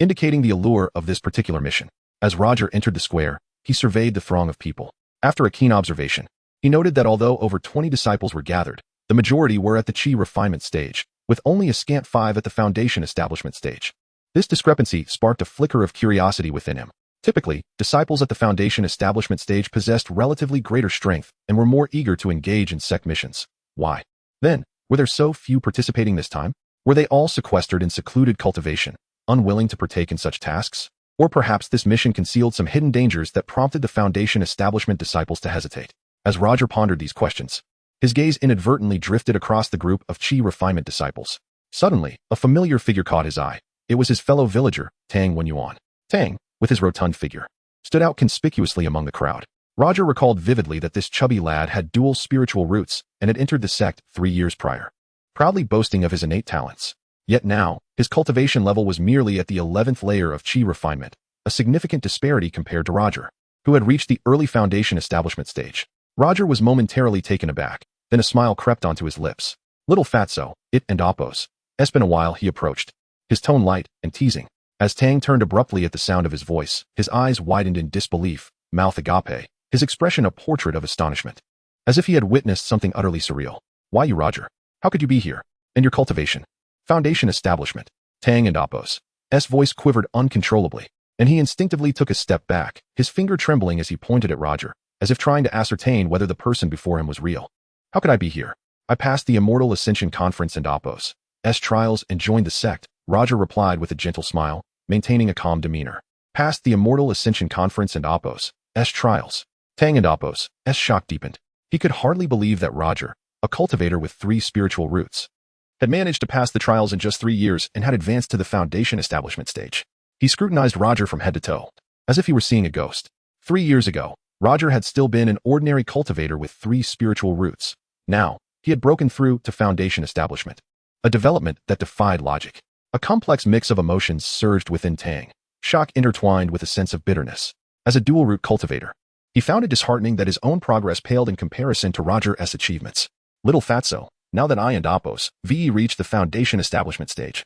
indicating the allure of this particular mission. As Roger entered the square, he surveyed the throng of people. After a keen observation, he noted that although over 20 disciples were gathered, the majority were at the chi refinement stage, with only a scant 5 at the foundation establishment stage. This discrepancy sparked a flicker of curiosity within him. Typically, disciples at the foundation establishment stage possessed relatively greater strength and were more eager to engage in sect missions. Why? Then, were there so few participating this time? Were they all sequestered in secluded cultivation, unwilling to partake in such tasks? Or perhaps this mission concealed some hidden dangers that prompted the foundation establishment disciples to hesitate. As Roger pondered these questions, his gaze inadvertently drifted across the group of chi refinement disciples. Suddenly, a familiar figure caught his eye. It was his fellow villager, Tang Wenyuan. Tang, with his rotund figure, stood out conspicuously among the crowd. Roger recalled vividly that this chubby lad had dual spiritual roots and had entered the sect 3 years prior, proudly boasting of his innate talents. Yet now, his cultivation level was merely at the 11th layer of chi refinement, a significant disparity compared to Roger, who had reached the early foundation establishment stage. Roger was momentarily taken aback, then a smile crept onto his lips. Little fatso, it and Oppos. It's been a while, he approached, his tone light and teasing. As Tang turned abruptly at the sound of his voice, his eyes widened in disbelief, mouth agape, his expression a portrait of astonishment, as if he had witnessed something utterly surreal. Why you, Roger? How could you be here? And your cultivation? Foundation establishment. Tang and Oppos' voice quivered uncontrollably, and he instinctively took a step back, his finger trembling as he pointed at Roger, as if trying to ascertain whether the person before him was real. How could I be here? I passed the Immortal Ascension Conference and Oppos' trials and joined the sect, Roger replied with a gentle smile, maintaining a calm demeanor. Past the Immortal Ascension Conference and Oppos' trials. Tang and Oppos' shock deepened. He could hardly believe that Roger, a cultivator with 3 spiritual roots, had managed to pass the trials in just 3 years and had advanced to the foundation establishment stage. He scrutinized Roger from head to toe, as if he were seeing a ghost. 3 years ago, Roger had still been an ordinary cultivator with 3 spiritual roots. Now, he had broken through to foundation establishment, a development that defied logic. A complex mix of emotions surged within Tang, shock intertwined with a sense of bitterness. As a dual-root cultivator, he found it disheartening that his own progress paled in comparison to Roger's achievements. Little fatso, now that I and Oppos' reached the foundation establishment stage,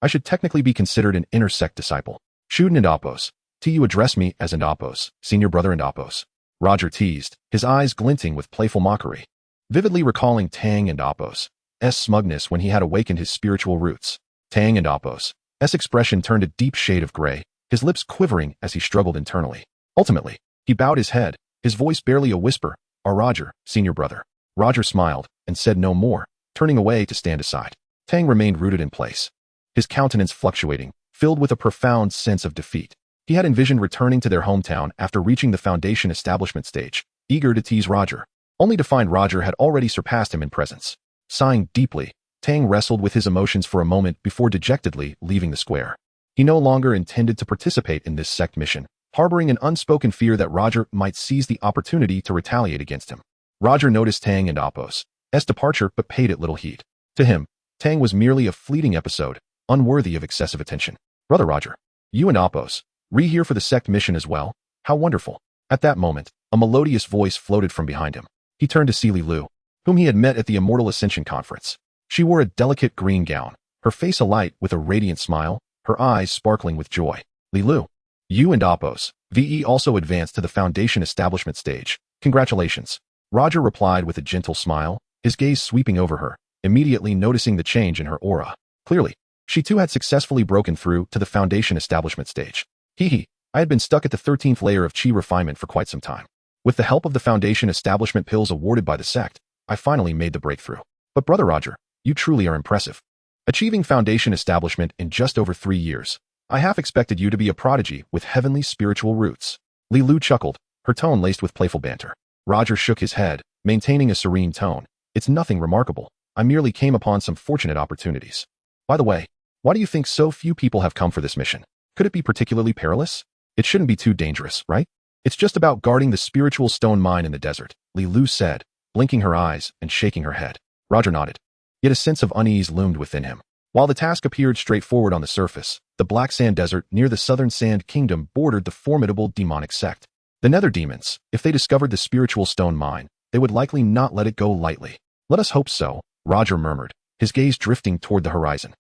I should technically be considered an intersect disciple. Shuden and Oppos, you address me as and Oppos, senior brother and Oppos. Roger teased, his eyes glinting with playful mockery, vividly recalling Tang and Oppos' smugness when he had awakened his spiritual roots. Tang and Oppos' expression turned a deep shade of gray, his lips quivering as he struggled internally. Ultimately, he bowed his head, his voice barely a whisper. Roger, senior brother. Roger smiled and said no more, turning away to stand aside. Tang remained rooted in place, his countenance fluctuating, filled with a profound sense of defeat. He had envisioned returning to their hometown after reaching the foundation establishment stage, eager to tease Roger, only to find Roger had already surpassed him in presence. Sighing deeply, Tang wrestled with his emotions for a moment before dejectedly leaving the square. He no longer intended to participate in this sect mission, harboring an unspoken fear that Roger might seize the opportunity to retaliate against him. Roger noticed Tang and Oppos' departure but paid it little heed. To him, Tang was merely a fleeting episode, unworthy of excessive attention. Brother Roger, you and Oppos, here for the sect mission as well? How wonderful. At that moment, a melodious voice floated from behind him. He turned to see Li Lu, whom he had met at the Immortal Ascension Conference. She wore a delicate green gown, her face alight with a radiant smile, her eyes sparkling with joy. Li Lu, you and Oppos' also advanced to the foundation establishment stage. Congratulations. Roger replied with a gentle smile, his gaze sweeping over her, immediately noticing the change in her aura. Clearly, she too had successfully broken through to the foundation establishment stage. I had been stuck at the 13th layer of chi refinement for quite some time. With the help of the foundation establishment pills awarded by the sect, I finally made the breakthrough. But brother Roger, you truly are impressive. Achieving foundation establishment in just over 3 years. I half expected you to be a prodigy with heavenly spiritual roots. Li Lu chuckled, her tone laced with playful banter. Roger shook his head, maintaining a serene tone. It's nothing remarkable. I merely came upon some fortunate opportunities. By the way, why do you think so few people have come for this mission? Could it be particularly perilous? It shouldn't be too dangerous, right? It's just about guarding the spiritual stone mine in the desert, Li Lu said, blinking her eyes and shaking her head. Roger nodded. Yet a sense of unease loomed within him. While the task appeared straightforward on the surface, the Black Sand Desert near the Southern Sand Kingdom bordered the formidable demonic sect. The Nether Demons, if they discovered the spiritual stone mine, they would likely not let it go lightly. Let us hope so, Roger murmured, his gaze drifting toward the horizon.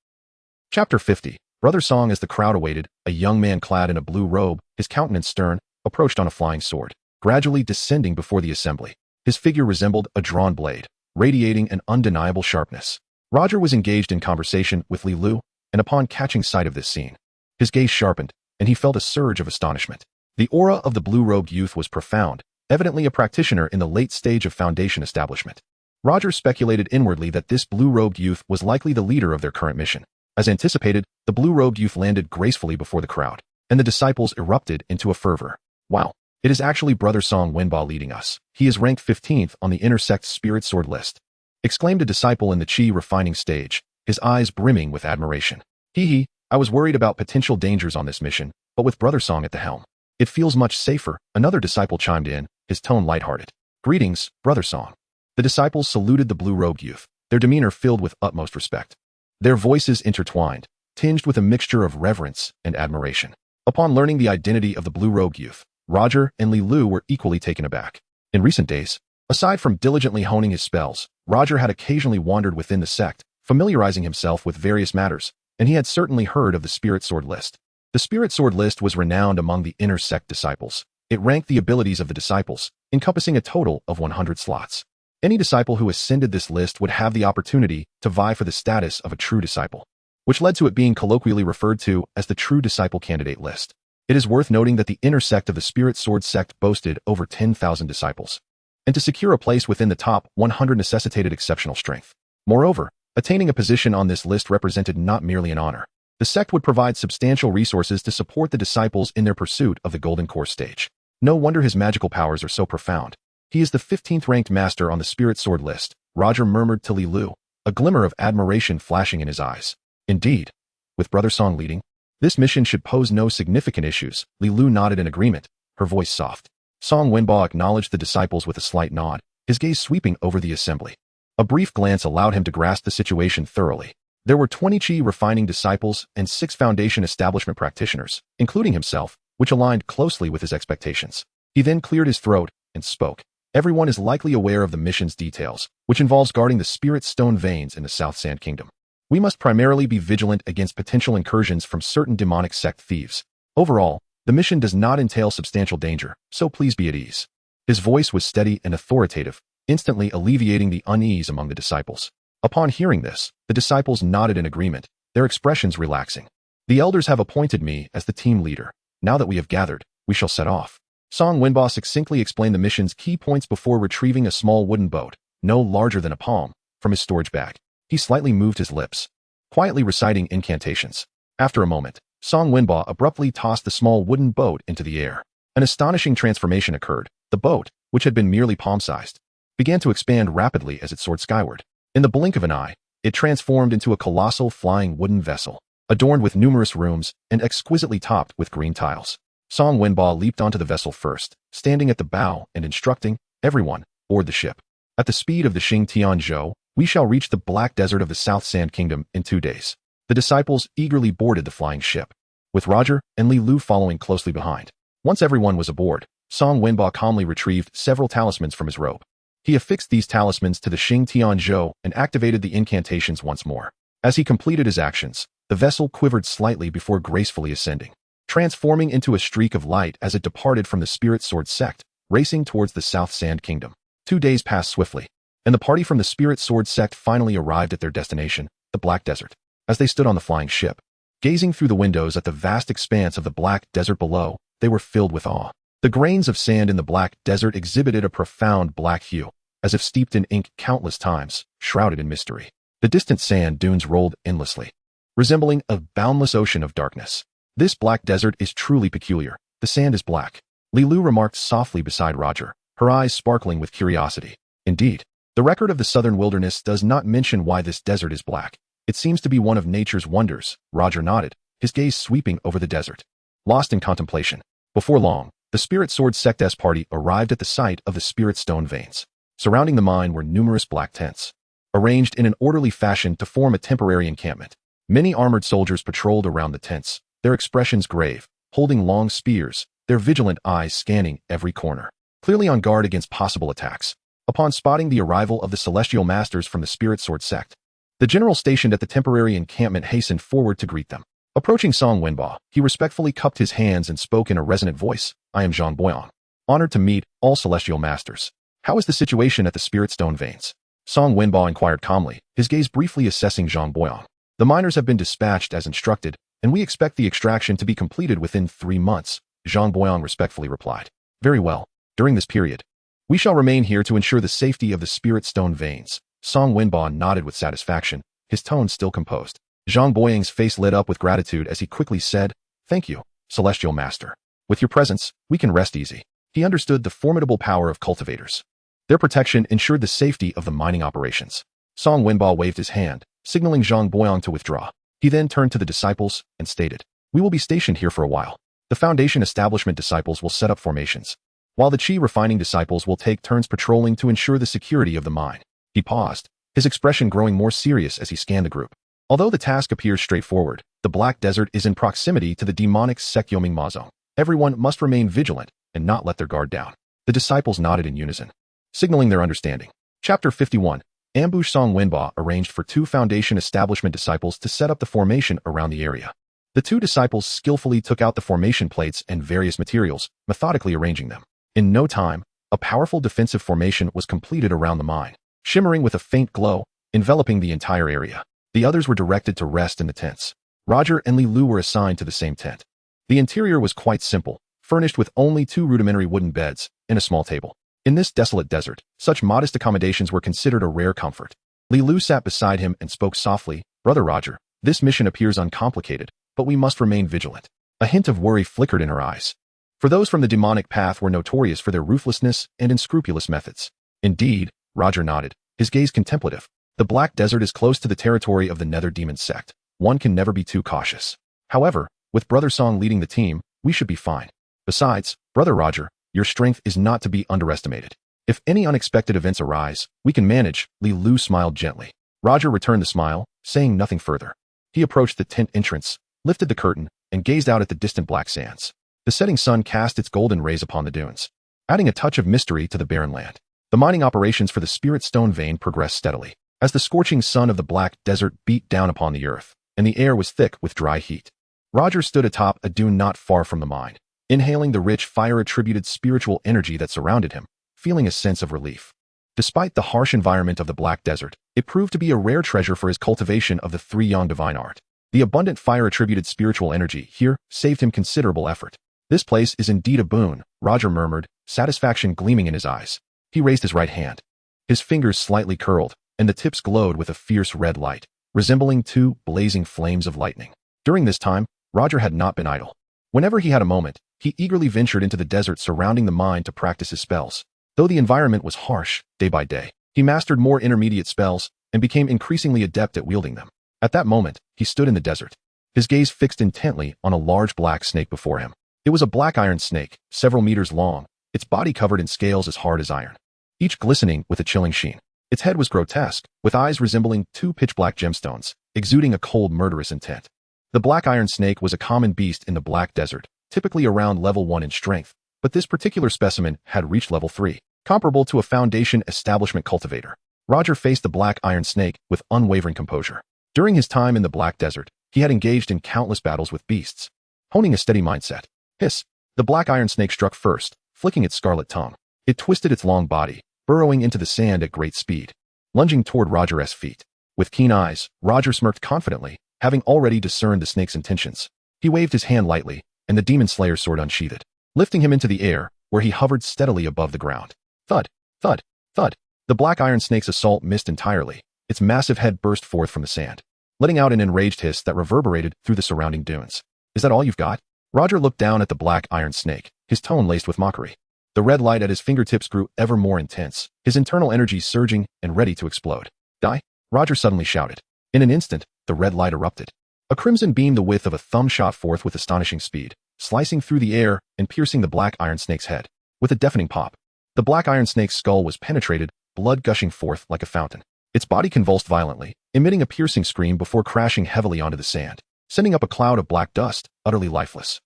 Chapter 50. Brother Song. As the crowd awaited, a young man clad in a blue robe, his countenance stern, approached on a flying sword, gradually descending before the assembly. His figure resembled a drawn blade, radiating an undeniable sharpness. Roger was engaged in conversation with Li Lu, and upon catching sight of this scene, his gaze sharpened, and he felt a surge of astonishment. The aura of the blue-robed youth was profound, evidently a practitioner in the late stage of Foundation establishment. Roger speculated inwardly that this blue-robed youth was likely the leader of their current mission. As anticipated, the blue-robed youth landed gracefully before the crowd, and the disciples erupted into a fervor. Wow! It is actually Brother Song Wenba leading us. He is ranked 15th on the Intersect Spirit Sword list, exclaimed a disciple in the Chi refining stage, his eyes brimming with admiration. Hee, I was worried about potential dangers on this mission, but with Brother Song at the helm, it feels much safer. Another disciple chimed in, his tone lighthearted. Greetings, Brother Song. The disciples saluted the blue-robed youth, their demeanor filled with utmost respect. Their voices intertwined, tinged with a mixture of reverence and admiration. Upon learning the identity of the blue-robed youth, Roger and Li Lu were equally taken aback. In recent days, aside from diligently honing his spells, Roger had occasionally wandered within the sect, familiarizing himself with various matters, and he had certainly heard of the Spirit Sword list. The Spirit Sword list was renowned among the inner sect disciples. It ranked the abilities of the disciples, encompassing a total of 100 slots. Any disciple who ascended this list would have the opportunity to vie for the status of a true disciple, which led to it being colloquially referred to as the True Disciple Candidate list. It is worth noting that the inner sect of the Spirit Sword sect boasted over 10,000 disciples, and to secure a place within the top 100 necessitated exceptional strength. Moreover, attaining a position on this list represented not merely an honor. The sect would provide substantial resources to support the disciples in their pursuit of the Golden Core stage. No wonder his magical powers are so profound. He is the 15th ranked master on the Spirit Sword list, Roger murmured to Li Lu, a glimmer of admiration flashing in his eyes. Indeed, with Brother Song leading, this mission should pose no significant issues. Li Lu nodded in agreement, her voice soft. Song Wenba acknowledged the disciples with a slight nod, his gaze sweeping over the assembly. A brief glance allowed him to grasp the situation thoroughly. There were 20 Chi refining disciples and 6 Foundation establishment practitioners, including himself, which aligned closely with his expectations. He then cleared his throat and spoke. Everyone is likely aware of the mission's details, which involves guarding the Spirit Stone veins in the South Sand Kingdom. We must primarily be vigilant against potential incursions from certain demonic sect thieves. Overall, the mission does not entail substantial danger, so please be at ease. His voice was steady and authoritative, instantly alleviating the unease among the disciples. Upon hearing this, the disciples nodded in agreement, their expressions relaxing. The elders have appointed me as the team leader. Now that we have gathered, we shall set off. Song Wenba succinctly explained the mission's key points before retrieving a small wooden boat, no larger than a palm, from his storage bag. He slightly moved his lips, quietly reciting incantations. After a moment, Song Wenba abruptly tossed the small wooden boat into the air. An astonishing transformation occurred. The boat, which had been merely palm-sized, began to expand rapidly as it soared skyward. In the blink of an eye, it transformed into a colossal flying wooden vessel, adorned with numerous rooms and exquisitely topped with green tiles. Song Wenba leaped onto the vessel first, standing at the bow and instructing everyone board the ship. At the speed of the Xing Tianzhou, we shall reach the Black Desert of the South Sand Kingdom in 2 days. The disciples eagerly boarded the flying ship, with Roger and Li Lu following closely behind. Once everyone was aboard, Song Wenba calmly retrieved several talismans from his robe. He affixed these talismans to the Xing Tianzhou and activated the incantations once more. As he completed his actions, the vessel quivered slightly before gracefully ascending, transforming into a streak of light as it departed from the Spirit Sword sect, racing towards the South Sand Kingdom. 2 days passed swiftly, and the party from the Spirit Sword sect finally arrived at their destination, the Black Desert. As they stood on the flying ship, gazing through the windows at the vast expanse of the Black Desert below, they were filled with awe. The grains of sand in the Black Desert exhibited a profound black hue, as if steeped in ink countless times, shrouded in mystery. The distant sand dunes rolled endlessly, resembling a boundless ocean of darkness. This Black Desert is truly peculiar. The sand is black. Li Lu remarked softly beside Roger, her eyes sparkling with curiosity. Indeed, the record of the southern wilderness does not mention why this desert is black. It seems to be one of nature's wonders. Roger nodded, his gaze sweeping over the desert, lost in contemplation. Before long, the Spirit Sword Sect's party arrived at the site of the Spirit Stone veins. Surrounding the mine were numerous black tents, arranged in an orderly fashion to form a temporary encampment. Many armored soldiers patrolled around the tents, their expressions grave, holding long spears, their vigilant eyes scanning every corner, clearly on guard against possible attacks. Upon spotting the arrival of the Celestial Masters from the Spirit Sword sect, the general stationed at the temporary encampment hastened forward to greet them. Approaching Song Wenba, he respectfully cupped his hands and spoke in a resonant voice. I am Jean Boyang. Honored to meet all celestial masters. How is the situation at the Spirit Stone veins? Song Wenba inquired calmly, his gaze briefly assessing Jean Boyang. The miners have been dispatched as instructed, and we expect the extraction to be completed within 3 months, Jean Boyang respectfully replied. Very well. During this period, we shall remain here to ensure the safety of the Spirit Stone veins. Song Wenba nodded with satisfaction, his tone still composed. Jean Boyang's face lit up with gratitude as he quickly said, Thank you, Celestial Master. With your presence, we can rest easy. He understood the formidable power of cultivators. Their protection ensured the safety of the mining operations. Song Wenba waved his hand, signaling Jean Boyang to withdraw. He then turned to the disciples and stated, We will be stationed here for a while. The Foundation Establishment disciples will set up formations, while the Chi Refining disciples will take turns patrolling to ensure the security of the mine. He paused, his expression growing more serious as he scanned the group. Although the task appears straightforward, the Black Desert is in proximity to the demonic Sekyoming Mazong. Everyone must remain vigilant and not let their guard down. The disciples nodded in unison, signaling their understanding. Chapter 51. Ambush. Song Wenba arranged for 2 Foundation Establishment disciples to set up the formation around the area. The 2 disciples skillfully took out the formation plates and various materials, methodically arranging them. In no time, a powerful defensive formation was completed around the mine, shimmering with a faint glow, enveloping the entire area. The others were directed to rest in the tents. Roger and Li Lu were assigned to the same tent. The interior was quite simple, furnished with only 2 rudimentary wooden beds and a small table. In this desolate desert, such modest accommodations were considered a rare comfort. Li Lu sat beside him and spoke softly, Brother Roger, this mission appears uncomplicated, but we must remain vigilant. A hint of worry flickered in her eyes. For those from the demonic path were notorious for their ruthlessness and unscrupulous methods. Indeed, Roger nodded, his gaze contemplative. The Black Desert is close to the territory of the Nether Demon sect. One can never be too cautious. However, with Brother Song leading the team, we should be fine. Besides, Brother Roger, your strength is not to be underestimated. If any unexpected events arise, we can manage. Li Lu smiled gently. Roger returned the smile, saying nothing further. He approached the tent entrance, lifted the curtain, and gazed out at the distant black sands. The setting sun cast its golden rays upon the dunes, adding a touch of mystery to the barren land. The mining operations for the Spirit Stone vein progressed steadily, as the scorching sun of the Black Desert beat down upon the earth, and the air was thick with dry heat. Roger stood atop a dune not far from the mine, inhaling the rich fire-attributed spiritual energy that surrounded him, feeling a sense of relief. Despite the harsh environment of the Black Desert, it proved to be a rare treasure for his cultivation of the 3-yang divine art. The abundant fire-attributed spiritual energy here saved him considerable effort. This place is indeed a boon, Roger murmured, satisfaction gleaming in his eyes. He raised his right hand. His fingers slightly curled, and the tips glowed with a fierce red light, resembling 2 blazing flames of lightning. During this time, Roger had not been idle. Whenever he had a moment, he eagerly ventured into the desert surrounding the mine to practice his spells. Though the environment was harsh, day by day, he mastered more intermediate spells and became increasingly adept at wielding them. At that moment, he stood in the desert, his gaze fixed intently on a large black snake before him. It was a black iron snake, several meters long, its body covered in scales as hard as iron, each glistening with a chilling sheen. Its head was grotesque, with eyes resembling 2 pitch-black gemstones, exuding a cold, murderous intent. The black iron snake was a common beast in the Black Desert, typically around level 1 in strength, but this particular specimen had reached level 3, comparable to a Foundation Establishment cultivator. Roger faced the black iron snake with unwavering composure. During his time in the Black Desert, he had engaged in countless battles with beasts, honing a steady mindset. Hiss! The black iron snake struck first, flicking its scarlet tongue. It twisted its long body, burrowing into the sand at great speed, lunging toward Roger's feet. With keen eyes, Roger smirked confidently, having already discerned the snake's intentions. He waved his hand lightly, and the demon slayer's sword unsheathed, lifting him into the air, where he hovered steadily above the ground. Thud! Thud! Thud! The black iron snake's assault missed entirely. Its massive head burst forth from the sand, letting out an enraged hiss that reverberated through the surrounding dunes. Is that all you've got? Roger looked down at the black iron snake, his tone laced with mockery. The red light at his fingertips grew ever more intense, his internal energy surging and ready to explode. Die! Roger suddenly shouted. In an instant, the red light erupted. A crimson beam the width of a thumb shot forth with astonishing speed, slicing through the air and piercing the black iron snake's head. With a deafening pop, the black iron snake's skull was penetrated, blood gushing forth like a fountain. Its body convulsed violently, emitting a piercing scream before crashing heavily onto the sand, sending up a cloud of black dust, utterly lifeless.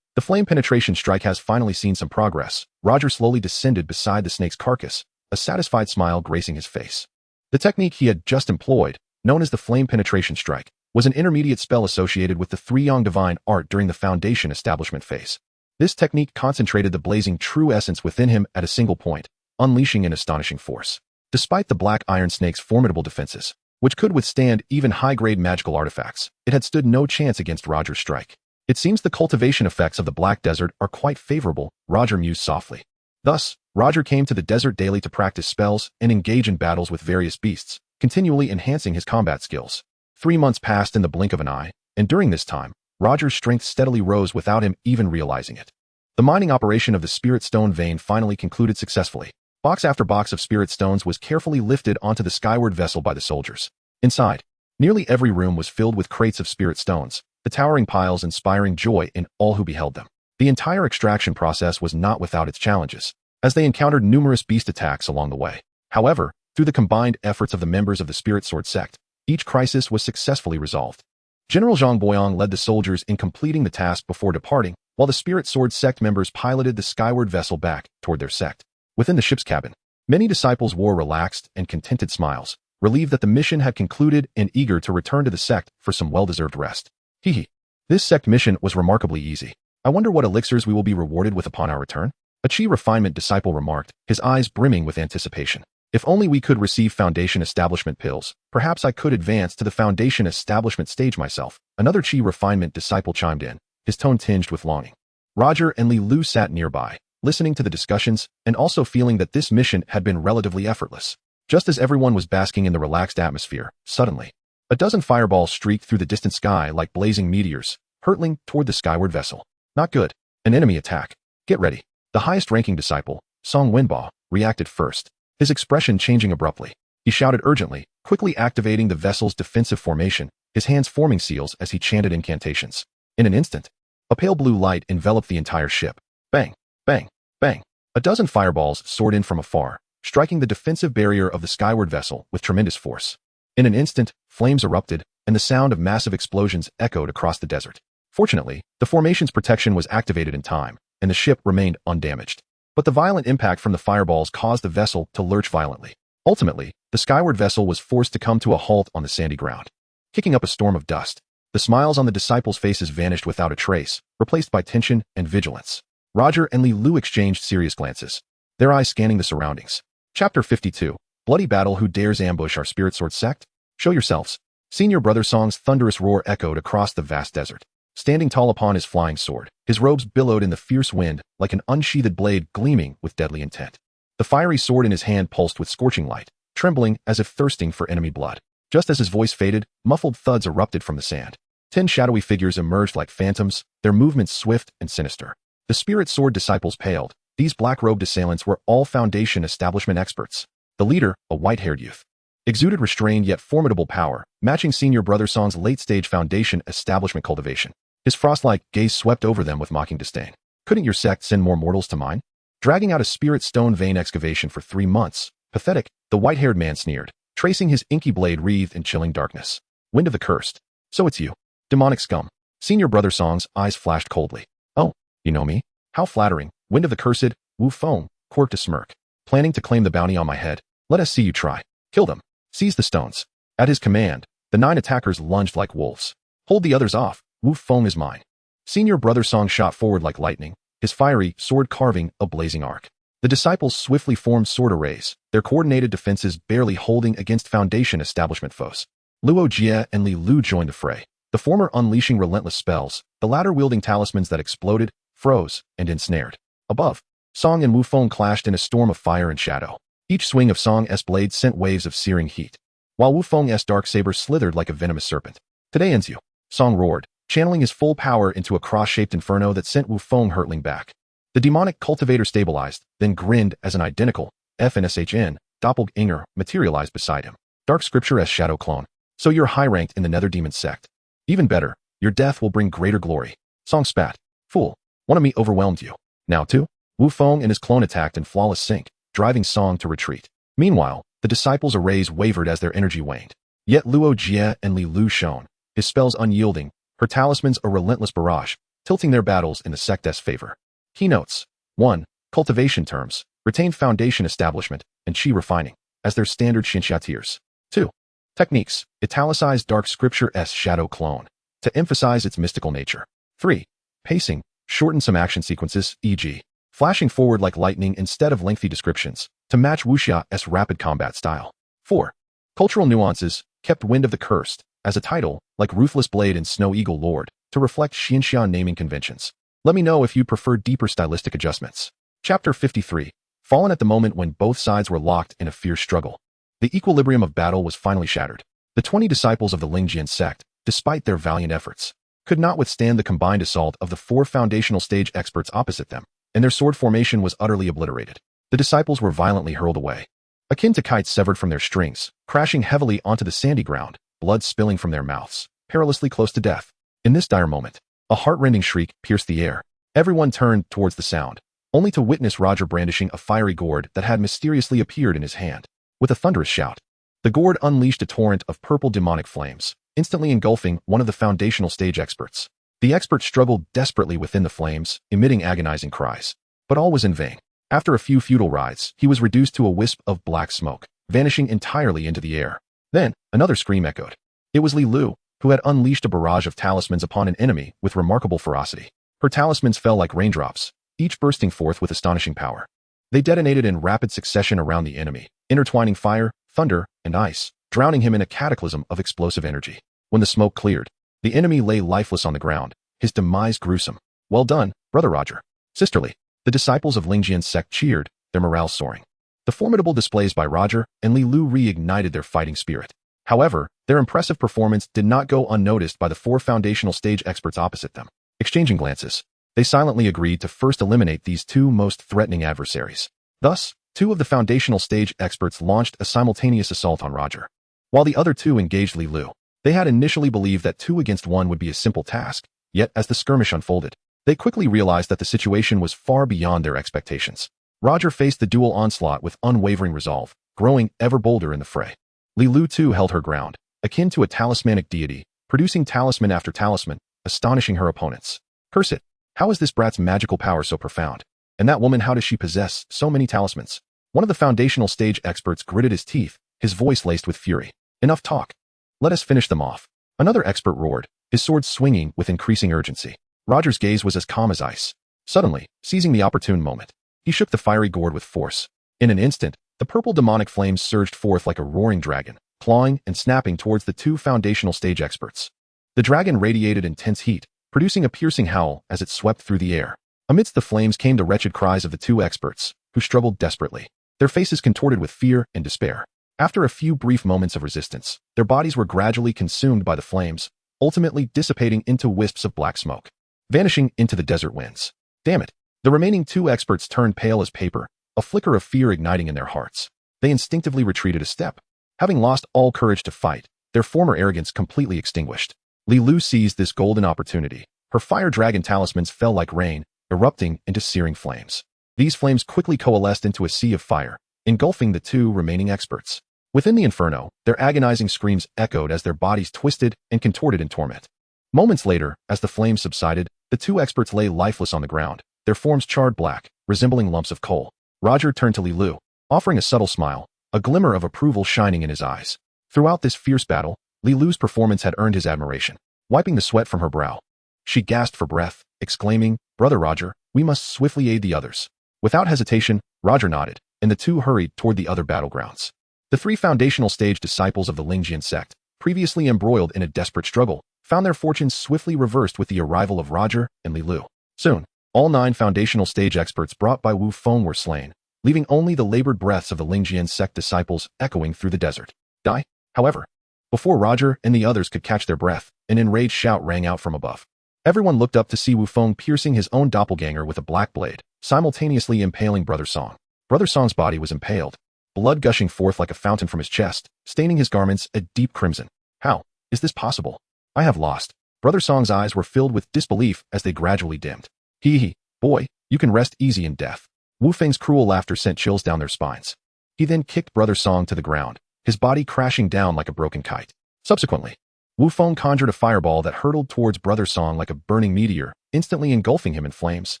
The flame penetration strike has finally seen some progress. Roger slowly descended beside the snake's carcass, a satisfied smile gracing his face. The technique he had just employed, known as the flame penetration strike, was an intermediate spell associated with the 3-yang divine art during the Foundation Establishment phase. This technique concentrated the blazing true essence within him at a single point, unleashing an astonishing force. Despite the black iron snake's formidable defenses, which could withstand even high-grade magical artifacts, it had stood no chance against Roger's strike. It seems the cultivation effects of the Black Desert are quite favorable, Roger mused softly. Thus, Roger came to the desert daily to practice spells and engage in battles with various beasts, continually enhancing his combat skills. 3 months passed in the blink of an eye, and during this time, Roger's strength steadily rose without him even realizing it. The mining operation of the Spirit Stone vein finally concluded successfully. Box after box of Spirit Stones was carefully lifted onto the skyward vessel by the soldiers. Inside, nearly every room was filled with crates of Spirit Stones, the towering piles inspiring joy in all who beheld them. The entire extraction process was not without its challenges, as they encountered numerous beast attacks along the way. However, through the combined efforts of the members of the Spirit Sword sect, each crisis was successfully resolved. General Zhang Boyang led the soldiers in completing the task before departing, while the Spirit Sword sect members piloted the skyward vessel back toward their sect. Within the ship's cabin, many disciples wore relaxed and contented smiles, relieved that the mission had concluded and eager to return to the sect for some well-deserved rest. Hee. This sect mission was remarkably easy. I wonder what elixirs we will be rewarded with upon our return? A Chi refinement disciple remarked, his eyes brimming with anticipation. If only we could receive Foundation Establishment pills, perhaps I could advance to the Foundation Establishment stage myself. Another Chi refinement disciple chimed in, his tone tinged with longing. Roger and Li Lu sat nearby, listening to the discussions and also feeling that this mission had been relatively effortless. Just as everyone was basking in the relaxed atmosphere, suddenly, a dozen fireballs streaked through the distant sky like blazing meteors, hurtling toward the skyward vessel. Not good. An enemy attack. Get ready. The highest-ranking disciple, Song Wenba, reacted first, his expression changing abruptly. He shouted urgently, quickly activating the vessel's defensive formation, his hands forming seals as he chanted incantations. In an instant, a pale blue light enveloped the entire ship. Bang, bang, bang. A dozen fireballs soared in from afar, striking the defensive barrier of the skyward vessel with tremendous force. In an instant, flames erupted, and the sound of massive explosions echoed across the desert. Fortunately, the formation's protection was activated in time, and the ship remained undamaged. But the violent impact from the fireballs caused the vessel to lurch violently. Ultimately, the skyward vessel was forced to come to a halt on the sandy ground, kicking up a storm of dust. The smiles on the disciples' faces vanished without a trace, replaced by tension and vigilance. Roger and Li Lu exchanged serious glances, their eyes scanning the surroundings. Chapter 52. Bloody Battle. Who dares ambush our Spirit Sword sect? Show yourselves. Senior Brother Song's thunderous roar echoed across the vast desert. Standing tall upon his flying sword, his robes billowed in the fierce wind like an unsheathed blade gleaming with deadly intent. The fiery sword in his hand pulsed with scorching light, trembling as if thirsting for enemy blood. Just as his voice faded, muffled thuds erupted from the sand. 10 shadowy figures emerged like phantoms, their movements swift and sinister. The Spirit Sword disciples paled. These black-robed assailants were all Foundation Establishment experts. The leader, a white-haired youth, exuded restrained yet formidable power, matching Senior Brother Song's late-stage Foundation Establishment cultivation. His frost-like gaze swept over them with mocking disdain. Couldn't your sect send more mortals to mine? Dragging out a Spirit Stone vein excavation for 3 months. Pathetic, the white-haired man sneered, tracing his inky blade wreathed in chilling darkness. Wind of the cursed. So it's you. Demonic scum. Senior Brother Song's eyes flashed coldly. Oh, you know me? How flattering. Wind of the cursed. Wu Feng quirked a smirk. Planning to claim the bounty on my head? Let us see you try. Kill them. Seize the stones. At his command, the 9 attackers lunged like wolves. Hold the others off. Wu Feng is mine. Senior Brother Song shot forward like lightning, his fiery sword carving a blazing arc. The disciples swiftly formed sword arrays, their coordinated defenses barely holding against Foundation Establishment foes. Luo Jie and Li Lu joined the fray, the former unleashing relentless spells, the latter wielding talismans that exploded, froze, and ensnared. Above, Song and Wu Feng clashed in a storm of fire and shadow. Each swing of Song's blade sent waves of searing heat, while Wu Feng's dark saber slithered like a venomous serpent. Today ends you, Song roared, channeling his full power into a cross-shaped inferno that sent Wu Feng hurtling back. The demonic cultivator stabilized, then grinned as an identical FNSHN doppelganger materialized beside him. Dark Scripture as shadow clone. So you're high-ranked in the Nether Demon sect. Even better, your death will bring greater glory. Song spat. Fool, one of me overwhelmed you. Now too? Wu Feng and his clone attacked in flawless sync, driving Song to retreat. Meanwhile, the disciples' arrays wavered as their energy waned. Yet Luo Jie and Li Lu shone, his spells unyielding, her talismans a relentless barrage, tilting their battles in the sect's favor. Keynotes. 1. Cultivation terms, retained Foundation Establishment, and Chi refining, as their standard Xinxia tiers. 2. Techniques, italicized Dark Scripture S shadow clone, to emphasize its mystical nature. 3. Pacing, shorten some action sequences, e.g., flashing forward like lightning instead of lengthy descriptions, to match wuxia's rapid combat style. 4. Cultural nuances, kept Wind of the Cursed, as a title, like Ruthless Blade and Snow Eagle Lord, to reflect Xianxia naming conventions. Let me know if you prefer deeper stylistic adjustments. Chapter 53. Fallen at the moment when both sides were locked in a fierce struggle. The equilibrium of battle was finally shattered. The 20 disciples of the Lingjian sect, despite their valiant efforts, could not withstand the combined assault of the 4 foundational stage experts opposite them, and their sword formation was utterly obliterated. The disciples were violently hurled away, akin to kites severed from their strings, crashing heavily onto the sandy ground, blood spilling from their mouths, perilously close to death. In this dire moment, a heart-rending shriek pierced the air. Everyone turned towards the sound, only to witness Roger brandishing a fiery gourd that had mysteriously appeared in his hand. With a thunderous shout, the gourd unleashed a torrent of purple demonic flames, instantly engulfing one of the foundational stage experts. The expert struggled desperately within the flames, emitting agonizing cries. But all was in vain. After a few futile writhes, he was reduced to a wisp of black smoke, vanishing entirely into the air. Then, another scream echoed. It was Li Lu, who had unleashed a barrage of talismans upon an enemy with remarkable ferocity. Her talismans fell like raindrops, each bursting forth with astonishing power. They detonated in rapid succession around the enemy, intertwining fire, thunder, and ice, drowning him in a cataclysm of explosive energy. When the smoke cleared, the enemy lay lifeless on the ground, his demise gruesome. Well done, Brother Roger. Sisterly, the disciples of Lingjian's sect cheered, their morale soaring. The formidable displays by Roger and Li Lu reignited their fighting spirit. However, their impressive performance did not go unnoticed by the 4 foundational stage experts opposite them. Exchanging glances, they silently agreed to first eliminate these 2 most threatening adversaries. Thus, 2 of the foundational stage experts launched a simultaneous assault on Roger, while the other 2 engaged Li Lu. They had initially believed that 2 against 1 would be a simple task, yet as the skirmish unfolded, they quickly realized that the situation was far beyond their expectations. Roger faced the dual onslaught with unwavering resolve, growing ever bolder in the fray. Li Lu too held her ground, akin to a talismanic deity, producing talisman after talisman, astonishing her opponents. Curse it! How is this brat's magical power so profound? And that woman, how does she possess so many talismans? One of the foundational stage experts gritted his teeth, his voice laced with fury. Enough talk. Let us finish them off. Another expert roared, his sword swinging with increasing urgency. Roger's gaze was as calm as ice. Suddenly, seizing the opportune moment, he shook the fiery gourd with force. In an instant, the purple demonic flames surged forth like a roaring dragon, clawing and snapping towards the 2 foundational stage experts. The dragon radiated intense heat, producing a piercing howl as it swept through the air. Amidst the flames came the wretched cries of the 2 experts, who struggled desperately, their faces contorted with fear and despair. After a few brief moments of resistance, their bodies were gradually consumed by the flames, ultimately dissipating into wisps of black smoke, vanishing into the desert winds. Damn it! The remaining 2 experts turned pale as paper, a flicker of fear igniting in their hearts. They instinctively retreated a step. Having lost all courage to fight, their former arrogance completely extinguished. Li Lu seized this golden opportunity. Her fire dragon talismans fell like rain, erupting into searing flames. These flames quickly coalesced into a sea of fire, engulfing the 2 remaining experts. Within the inferno, their agonizing screams echoed as their bodies twisted and contorted in torment. Moments later, as the flames subsided, the 2 experts lay lifeless on the ground, their forms charred black, resembling lumps of coal. Roger turned to Li Lu, offering a subtle smile, a glimmer of approval shining in his eyes. Throughout this fierce battle, Li Lu's performance had earned his admiration. Wiping the sweat from her brow, she gasped for breath, exclaiming, "Brother Roger, we must swiftly aid the others." Without hesitation, Roger nodded, and the 2 hurried toward the other battlegrounds. The 3 foundational stage disciples of the Lingjian sect, previously embroiled in a desperate struggle, found their fortunes swiftly reversed with the arrival of Roger and Li Lu. Soon, all 9 foundational stage experts brought by Wu Feng were slain, leaving only the labored breaths of the Lingjian sect disciples echoing through the desert. Die, however. Before Roger and the others could catch their breath, an enraged shout rang out from above. Everyone looked up to see Wu Feng piercing his own doppelganger with a black blade, simultaneously impaling Brother Song. Brother Song's body was impaled, blood gushing forth like a fountain from his chest, staining his garments a deep crimson. How is this possible? I have lost. Brother Song's eyes were filled with disbelief as they gradually dimmed. Hee, boy, you can rest easy in death. Wu Feng's cruel laughter sent chills down their spines. He then kicked Brother Song to the ground, his body crashing down like a broken kite. Subsequently, Wu Feng conjured a fireball that hurtled towards Brother Song like a burning meteor, instantly engulfing him in flames,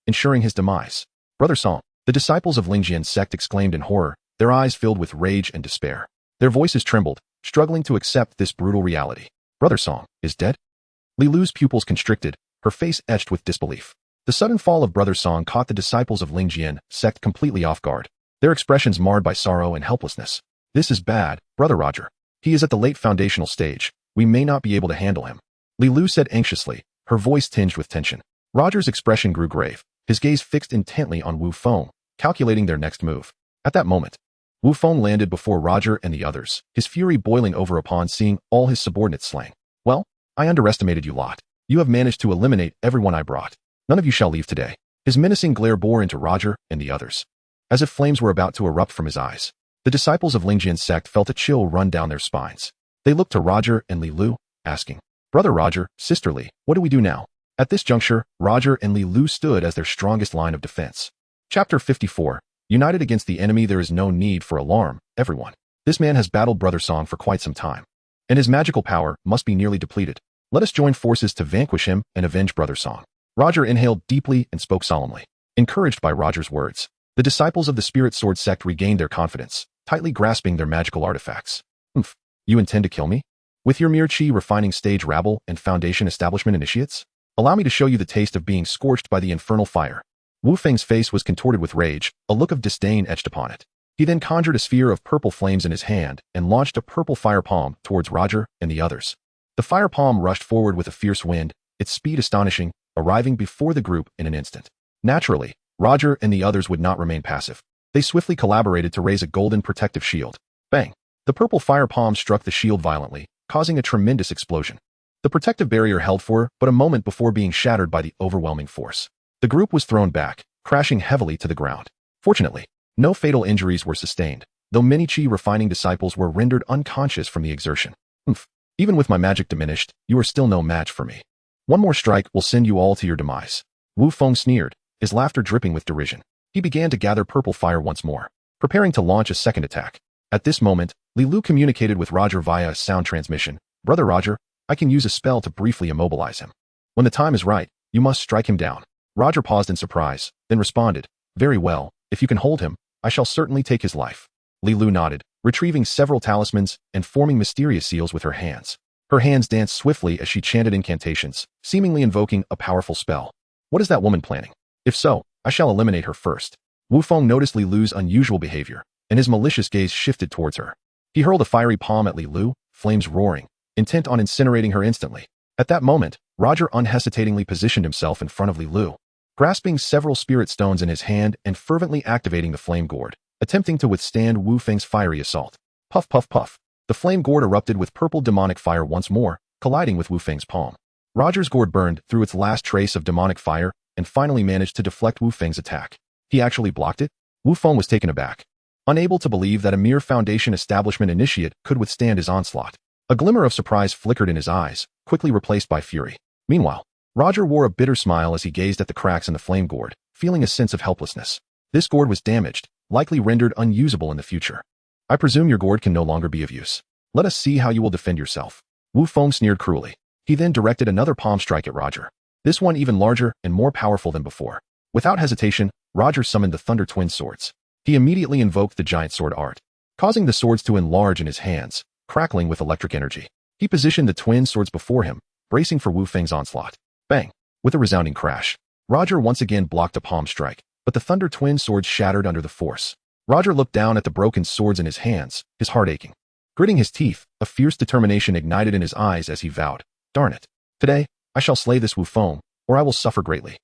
ensuring his demise. Brother Song, the disciples of Lingjian's sect exclaimed in horror, their eyes filled with rage and despair. Their voices trembled, struggling to accept this brutal reality. Brother Song is dead? Li Lu's pupils constricted, her face etched with disbelief. The sudden fall of Brother Song caught the disciples of Lingjian sect completely off guard, their expressions marred by sorrow and helplessness. This is bad, Brother Roger. He is at the late foundational stage. We may not be able to handle him. Li Lu said anxiously, her voice tinged with tension. Roger's expression grew grave, his gaze fixed intently on Wu Feng, calculating their next move. At that moment, Wu Feng landed before Roger and the others, his fury boiling over upon seeing all his subordinates slain. Well, I underestimated you lot. You have managed to eliminate everyone I brought. None of you shall leave today. His menacing glare bore into Roger and the others, as if flames were about to erupt from his eyes. The disciples of Lingjian's sect felt a chill run down their spines. They looked to Roger and Li Lu, asking, Brother Roger, Sister Li, what do we do now? At this juncture, Roger and Li Lu stood as their strongest line of defense. Chapter 54. United against the enemy, there is no need for alarm, everyone. This man has battled Brother Song for quite some time, and his magical power must be nearly depleted. Let us join forces to vanquish him and avenge Brother Song. Roger inhaled deeply and spoke solemnly. Encouraged by Roger's words, the disciples of the Spirit Sword sect regained their confidence, tightly grasping their magical artifacts. You intend to kill me? With your mere chi refining stage rabble and foundation establishment initiates? Allow me to show you the taste of being scorched by the infernal fire. Wu Feng's face was contorted with rage, a look of disdain etched upon it. He then conjured a sphere of purple flames in his hand and launched a purple fire palm towards Roger and the others. The fire palm rushed forward with a fierce wind, its speed astonishing, arriving before the group in an instant. Naturally, Roger and the others would not remain passive. They swiftly collaborated to raise a golden protective shield. Bang! The purple fire palm struck the shield violently, causing a tremendous explosion. The protective barrier held for but a moment before being shattered by the overwhelming force. The group was thrown back, crashing heavily to the ground. Fortunately, no fatal injuries were sustained, though many chi refining disciples were rendered unconscious from the exertion. Even with my magic diminished, you are still no match for me. One more strike will send you all to your demise. Wu Feng sneered, his laughter dripping with derision. He began to gather purple fire once more, preparing to launch a second attack. At this moment, Li Lu communicated with Roger via a sound transmission. Brother Roger, I can use a spell to briefly immobilize him. When the time is right, you must strike him down. Roger paused in surprise, then responded, Very well, if you can hold him, I shall certainly take his life. Li Lu nodded, retrieving several talismans and forming mysterious seals with her hands. Her hands danced swiftly as she chanted incantations, seemingly invoking a powerful spell. What is that woman planning? If so, I shall eliminate her first. Wu Feng noticed Li Lu's unusual behavior, and his malicious gaze shifted towards her. He hurled a fiery palm at Li Lu, flames roaring, intent on incinerating her instantly. At that moment, Roger unhesitatingly positioned himself in front of Li Lu, grasping several spirit stones in his hand and fervently activating the flame gourd, attempting to withstand Wu Feng's fiery assault. Puff puff puff. The flame gourd erupted with purple demonic fire once more, colliding with Wu Feng's palm. Roger's gourd burned through its last trace of demonic fire and finally managed to deflect Wu Feng's attack. He actually blocked it? Wu Feng was taken aback, unable to believe that a mere foundation establishment initiate could withstand his onslaught. A glimmer of surprise flickered in his eyes, quickly replaced by fury. Meanwhile, Roger wore a bitter smile as he gazed at the cracks in the flame gourd, feeling a sense of helplessness. This gourd was damaged, likely rendered unusable in the future. I presume your gourd can no longer be of use. Let us see how you will defend yourself. Wu Feng sneered cruelly. He then directed another palm strike at Roger, this one even larger and more powerful than before. Without hesitation, Roger summoned the Thunder Twin Swords. He immediately invoked the giant sword art, causing the swords to enlarge in his hands, crackling with electric energy. He positioned the twin swords before him, bracing for Wu Feng's onslaught. Bang! With a resounding crash, Roger once again blocked a palm strike, but the Thunder Twin Swords shattered under the force. Roger looked down at the broken swords in his hands, his heart aching. Gritting his teeth, a fierce determination ignited in his eyes as he vowed, Darn it. Today, I shall slay this Wu Feng, or I will suffer greatly.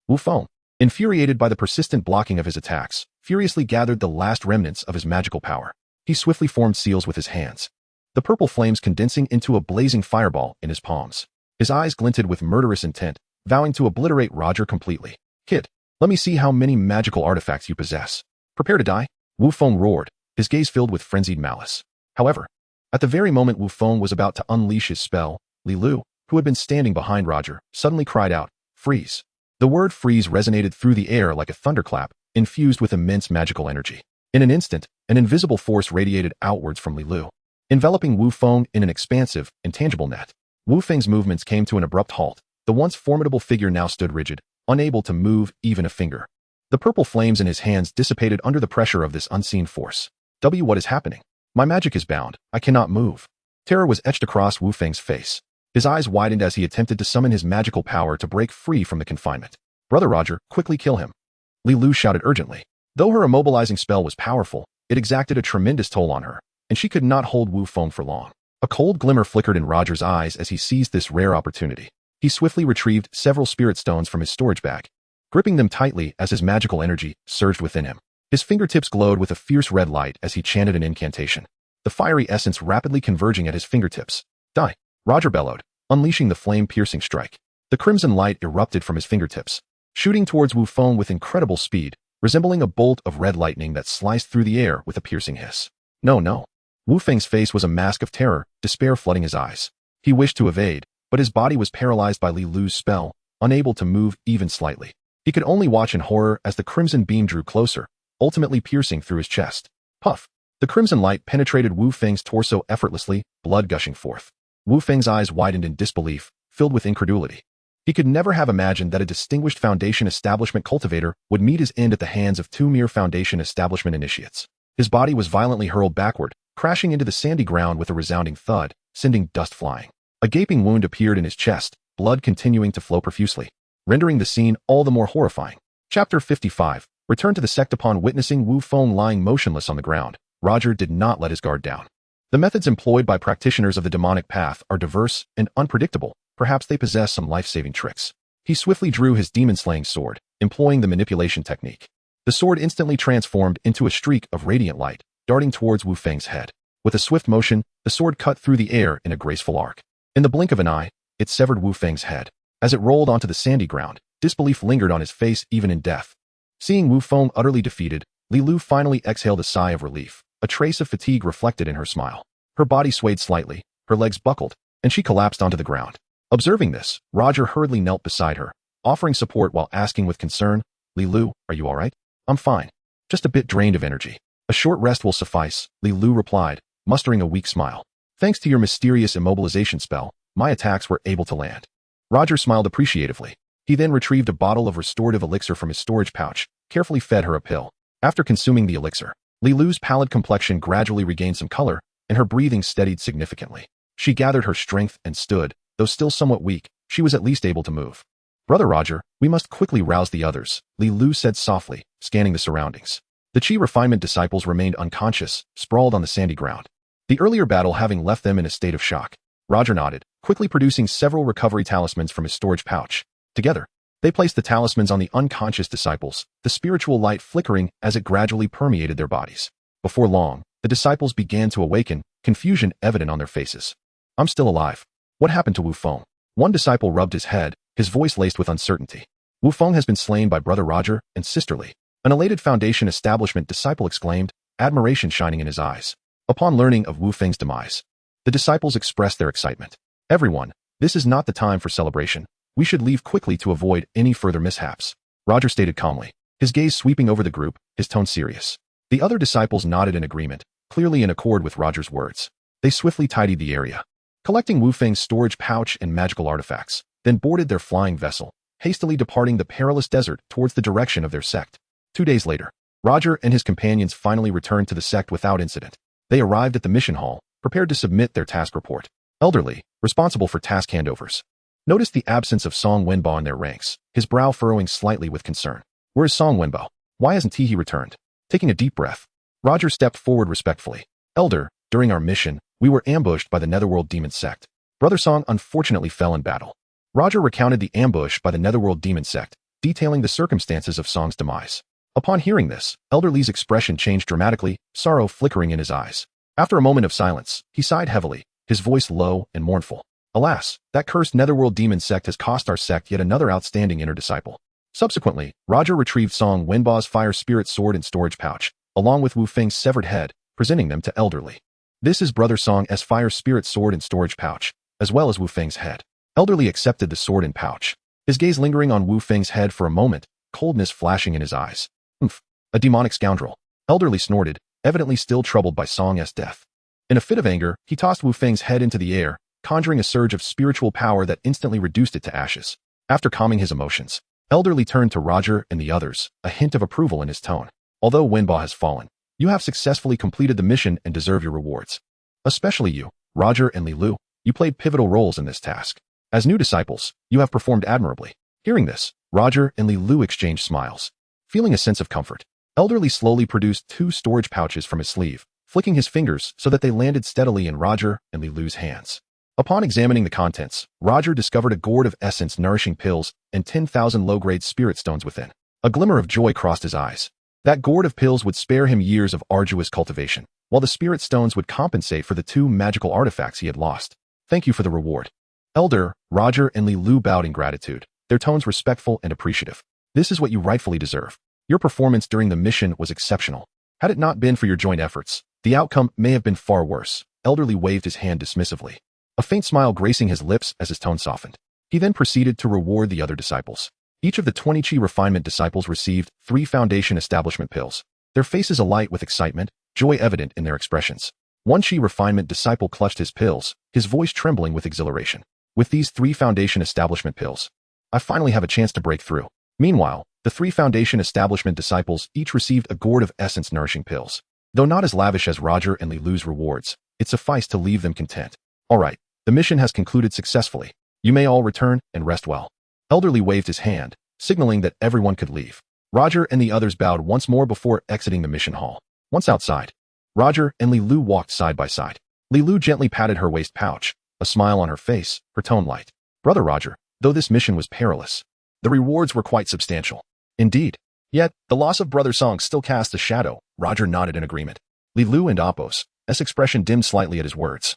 Wu Feng, infuriated by the persistent blocking of his attacks, furiously gathered the last remnants of his magical power. He swiftly formed seals with his hands, the purple flames condensing into a blazing fireball in his palms. His eyes glinted with murderous intent, vowing to obliterate Roger completely. Kid, let me see how many magical artifacts you possess. Prepare to die? Wu Feng roared, his gaze filled with frenzied malice. However, at the very moment Wu Feng was about to unleash his spell, Li Lu, who had been standing behind Roger, suddenly cried out, Freeze. The word freeze resonated through the air like a thunderclap, infused with immense magical energy. In an instant, an invisible force radiated outwards from Li Lu, enveloping Wu Feng in an expansive, intangible net. Wu Feng's movements came to an abrupt halt. The once formidable figure now stood rigid, unable to move even a finger. The purple flames in his hands dissipated under the pressure of this unseen force. What is happening? My magic is bound. I cannot move. Terror was etched across Wu Feng's face. His eyes widened as he attempted to summon his magical power to break free from the confinement. Brother Roger, quickly kill him. Li Lu shouted urgently. Though her immobilizing spell was powerful, it exacted a tremendous toll on her, and she could not hold Wu Feng for long. A cold glimmer flickered in Roger's eyes as he seized this rare opportunity. He swiftly retrieved several spirit stones from his storage bag, gripping them tightly as his magical energy surged within him. His fingertips glowed with a fierce red light as he chanted an incantation, the fiery essence rapidly converging at his fingertips. Die! Roger bellowed, unleashing the flame-piercing strike. The crimson light erupted from his fingertips, shooting towards Wu Feng with incredible speed, resembling a bolt of red lightning that sliced through the air with a piercing hiss. No. Wu Feng's face was a mask of terror, despair flooding his eyes. He wished to evade, but his body was paralyzed by Li Lu's spell, unable to move even slightly. He could only watch in horror as the crimson beam drew closer, ultimately piercing through his chest. Puff! The crimson light penetrated Wu Feng's torso effortlessly, blood gushing forth. Wu Feng's eyes widened in disbelief, filled with incredulity. He could never have imagined that a distinguished Foundation Establishment cultivator would meet his end at the hands of two mere Foundation Establishment initiates. His body was violently hurled backward, crashing into the sandy ground with a resounding thud, sending dust flying. A gaping wound appeared in his chest, blood continuing to flow profusely, rendering the scene all the more horrifying. Chapter 55. Return to the sect. Upon witnessing Wu Feng lying motionless on the ground, Roger did not let his guard down. The methods employed by practitioners of the demonic path are diverse and unpredictable. Perhaps they possess some life-saving tricks. He swiftly drew his demon-slaying sword, employing the manipulation technique. The sword instantly transformed into a streak of radiant light, darting towards Wu Feng's head. With a swift motion, the sword cut through the air in a graceful arc. In the blink of an eye, it severed Wu Feng's head. As it rolled onto the sandy ground, disbelief lingered on his face even in death. Seeing Wu Feng utterly defeated, Li Lu finally exhaled a sigh of relief, a trace of fatigue reflected in her smile. Her body swayed slightly, her legs buckled, and she collapsed onto the ground. Observing this, Roger hurriedly knelt beside her, offering support while asking with concern, Li Lu, are you all right? I'm fine. Just a bit drained of energy. A short rest will suffice, Li Lu replied, mustering a weak smile. Thanks to your mysterious immobilization spell, my attacks were able to land. Roger smiled appreciatively. He then retrieved a bottle of restorative elixir from his storage pouch, carefully fed her a pill. After consuming the elixir, Li Lu's pallid complexion gradually regained some color, and her breathing steadied significantly. She gathered her strength and stood. Though still somewhat weak, she was at least able to move. Brother Roger, we must quickly rouse the others, Li Lu said softly, scanning the surroundings. The Qi refinement disciples remained unconscious, sprawled on the sandy ground, the earlier battle having left them in a state of shock. Roger nodded, quickly producing several recovery talismans from his storage pouch. Together, they placed the talismans on the unconscious disciples, the spiritual light flickering as it gradually permeated their bodies. Before long, the disciples began to awaken, confusion evident on their faces. I'm still alive. What happened to Wu Feng? One disciple rubbed his head, his voice laced with uncertainty. Wu Feng has been slain by Brother Roger and Sister Li. An elated Foundation Establishment disciple exclaimed, admiration shining in his eyes. Upon learning of Wu Feng's demise, the disciples expressed their excitement. Everyone, this is not the time for celebration. We should leave quickly to avoid any further mishaps. Roger stated calmly, his gaze sweeping over the group, his tone serious. The other disciples nodded in agreement, clearly in accord with Roger's words. They swiftly tidied the area, collecting Wu Feng's storage pouch and magical artifacts, then boarded their flying vessel, hastily departing the perilous desert towards the direction of their sect. 2 days later, Roger and his companions finally returned to the sect without incident. They arrived at the mission hall, prepared to submit their task report. Elderly, responsible for task handovers, noticed the absence of Song Wenbo in their ranks, his brow furrowing slightly with concern. Where is Song Wenbo? Why hasn't he returned? Taking a deep breath, Roger stepped forward respectfully. Elder, during our mission, we were ambushed by the Netherworld Demon Sect. Brother Song unfortunately fell in battle. Roger recounted the ambush by the Netherworld Demon Sect, detailing the circumstances of Song's demise. Upon hearing this, Elder Li's expression changed dramatically, sorrow flickering in his eyes. After a moment of silence, he sighed heavily, his voice low and mournful. Alas, that cursed Netherworld Demon Sect has cost our sect yet another outstanding inner disciple. Subsequently, Roger retrieved Song Wenbo's fire spirit sword and storage pouch, along with Wu Feng's severed head, presenting them to Elder Li. This is Brother Song's fire spirit sword and storage pouch, as well as Wu Feng's head. Elder Li accepted the sword and pouch, his gaze lingering on Wu Feng's head for a moment, coldness flashing in his eyes. A demonic scoundrel. Elder Li snorted, evidently still troubled by Song's death. In a fit of anger, he tossed Wu Feng's head into the air, conjuring a surge of spiritual power that instantly reduced it to ashes. After calming his emotions, Elder Li turned to Roger and the others, a hint of approval in his tone. Although Wenbo has fallen, you have successfully completed the mission and deserve your rewards. Especially you, Roger and Li Lu, you played pivotal roles in this task. As new disciples, you have performed admirably. Hearing this, Roger and Li Lu exchanged smiles. Feeling a sense of comfort, Elder Li slowly produced 2 storage pouches from his sleeve, flicking his fingers so that they landed steadily in Roger and Li Lu's hands. Upon examining the contents, Roger discovered a gourd of essence-nourishing pills and 10,000 low-grade spirit stones within. A glimmer of joy crossed his eyes. That gourd of pills would spare him years of arduous cultivation, while the spirit stones would compensate for the 2 magical artifacts he had lost. Thank you for the reward. Elder, Roger and Li Lu bowed in gratitude, their tones respectful and appreciative. This is what you rightfully deserve. Your performance during the mission was exceptional. Had it not been for your joint efforts, the outcome may have been far worse. Elder Li waved his hand dismissively, a faint smile gracing his lips as his tone softened. He then proceeded to reward the other disciples. Each of the 20 Qi refinement disciples received 3 foundation establishment pills, their faces alight with excitement, joy evident in their expressions. One Qi refinement disciple clutched his pills, his voice trembling with exhilaration. With these 3 foundation establishment pills, I finally have a chance to break through. Meanwhile, the 3 foundation establishment disciples each received a gourd of essence-nourishing pills. Though not as lavish as Roger and Li Lu's rewards, it sufficed to leave them content. All right, the mission has concluded successfully. You may all return and rest well. Elder Li waved his hand, signaling that everyone could leave. Roger and the others bowed once more before exiting the mission hall. Once outside, Roger and Li Lu walked side by side. Li Lu gently patted her waist pouch, a smile on her face, her tone light. Brother Roger, though this mission was perilous, the rewards were quite substantial. Indeed. Yet, the loss of Brother Song still cast a shadow. Roger nodded in agreement. Li Lu and Apos' expression dimmed slightly at his words.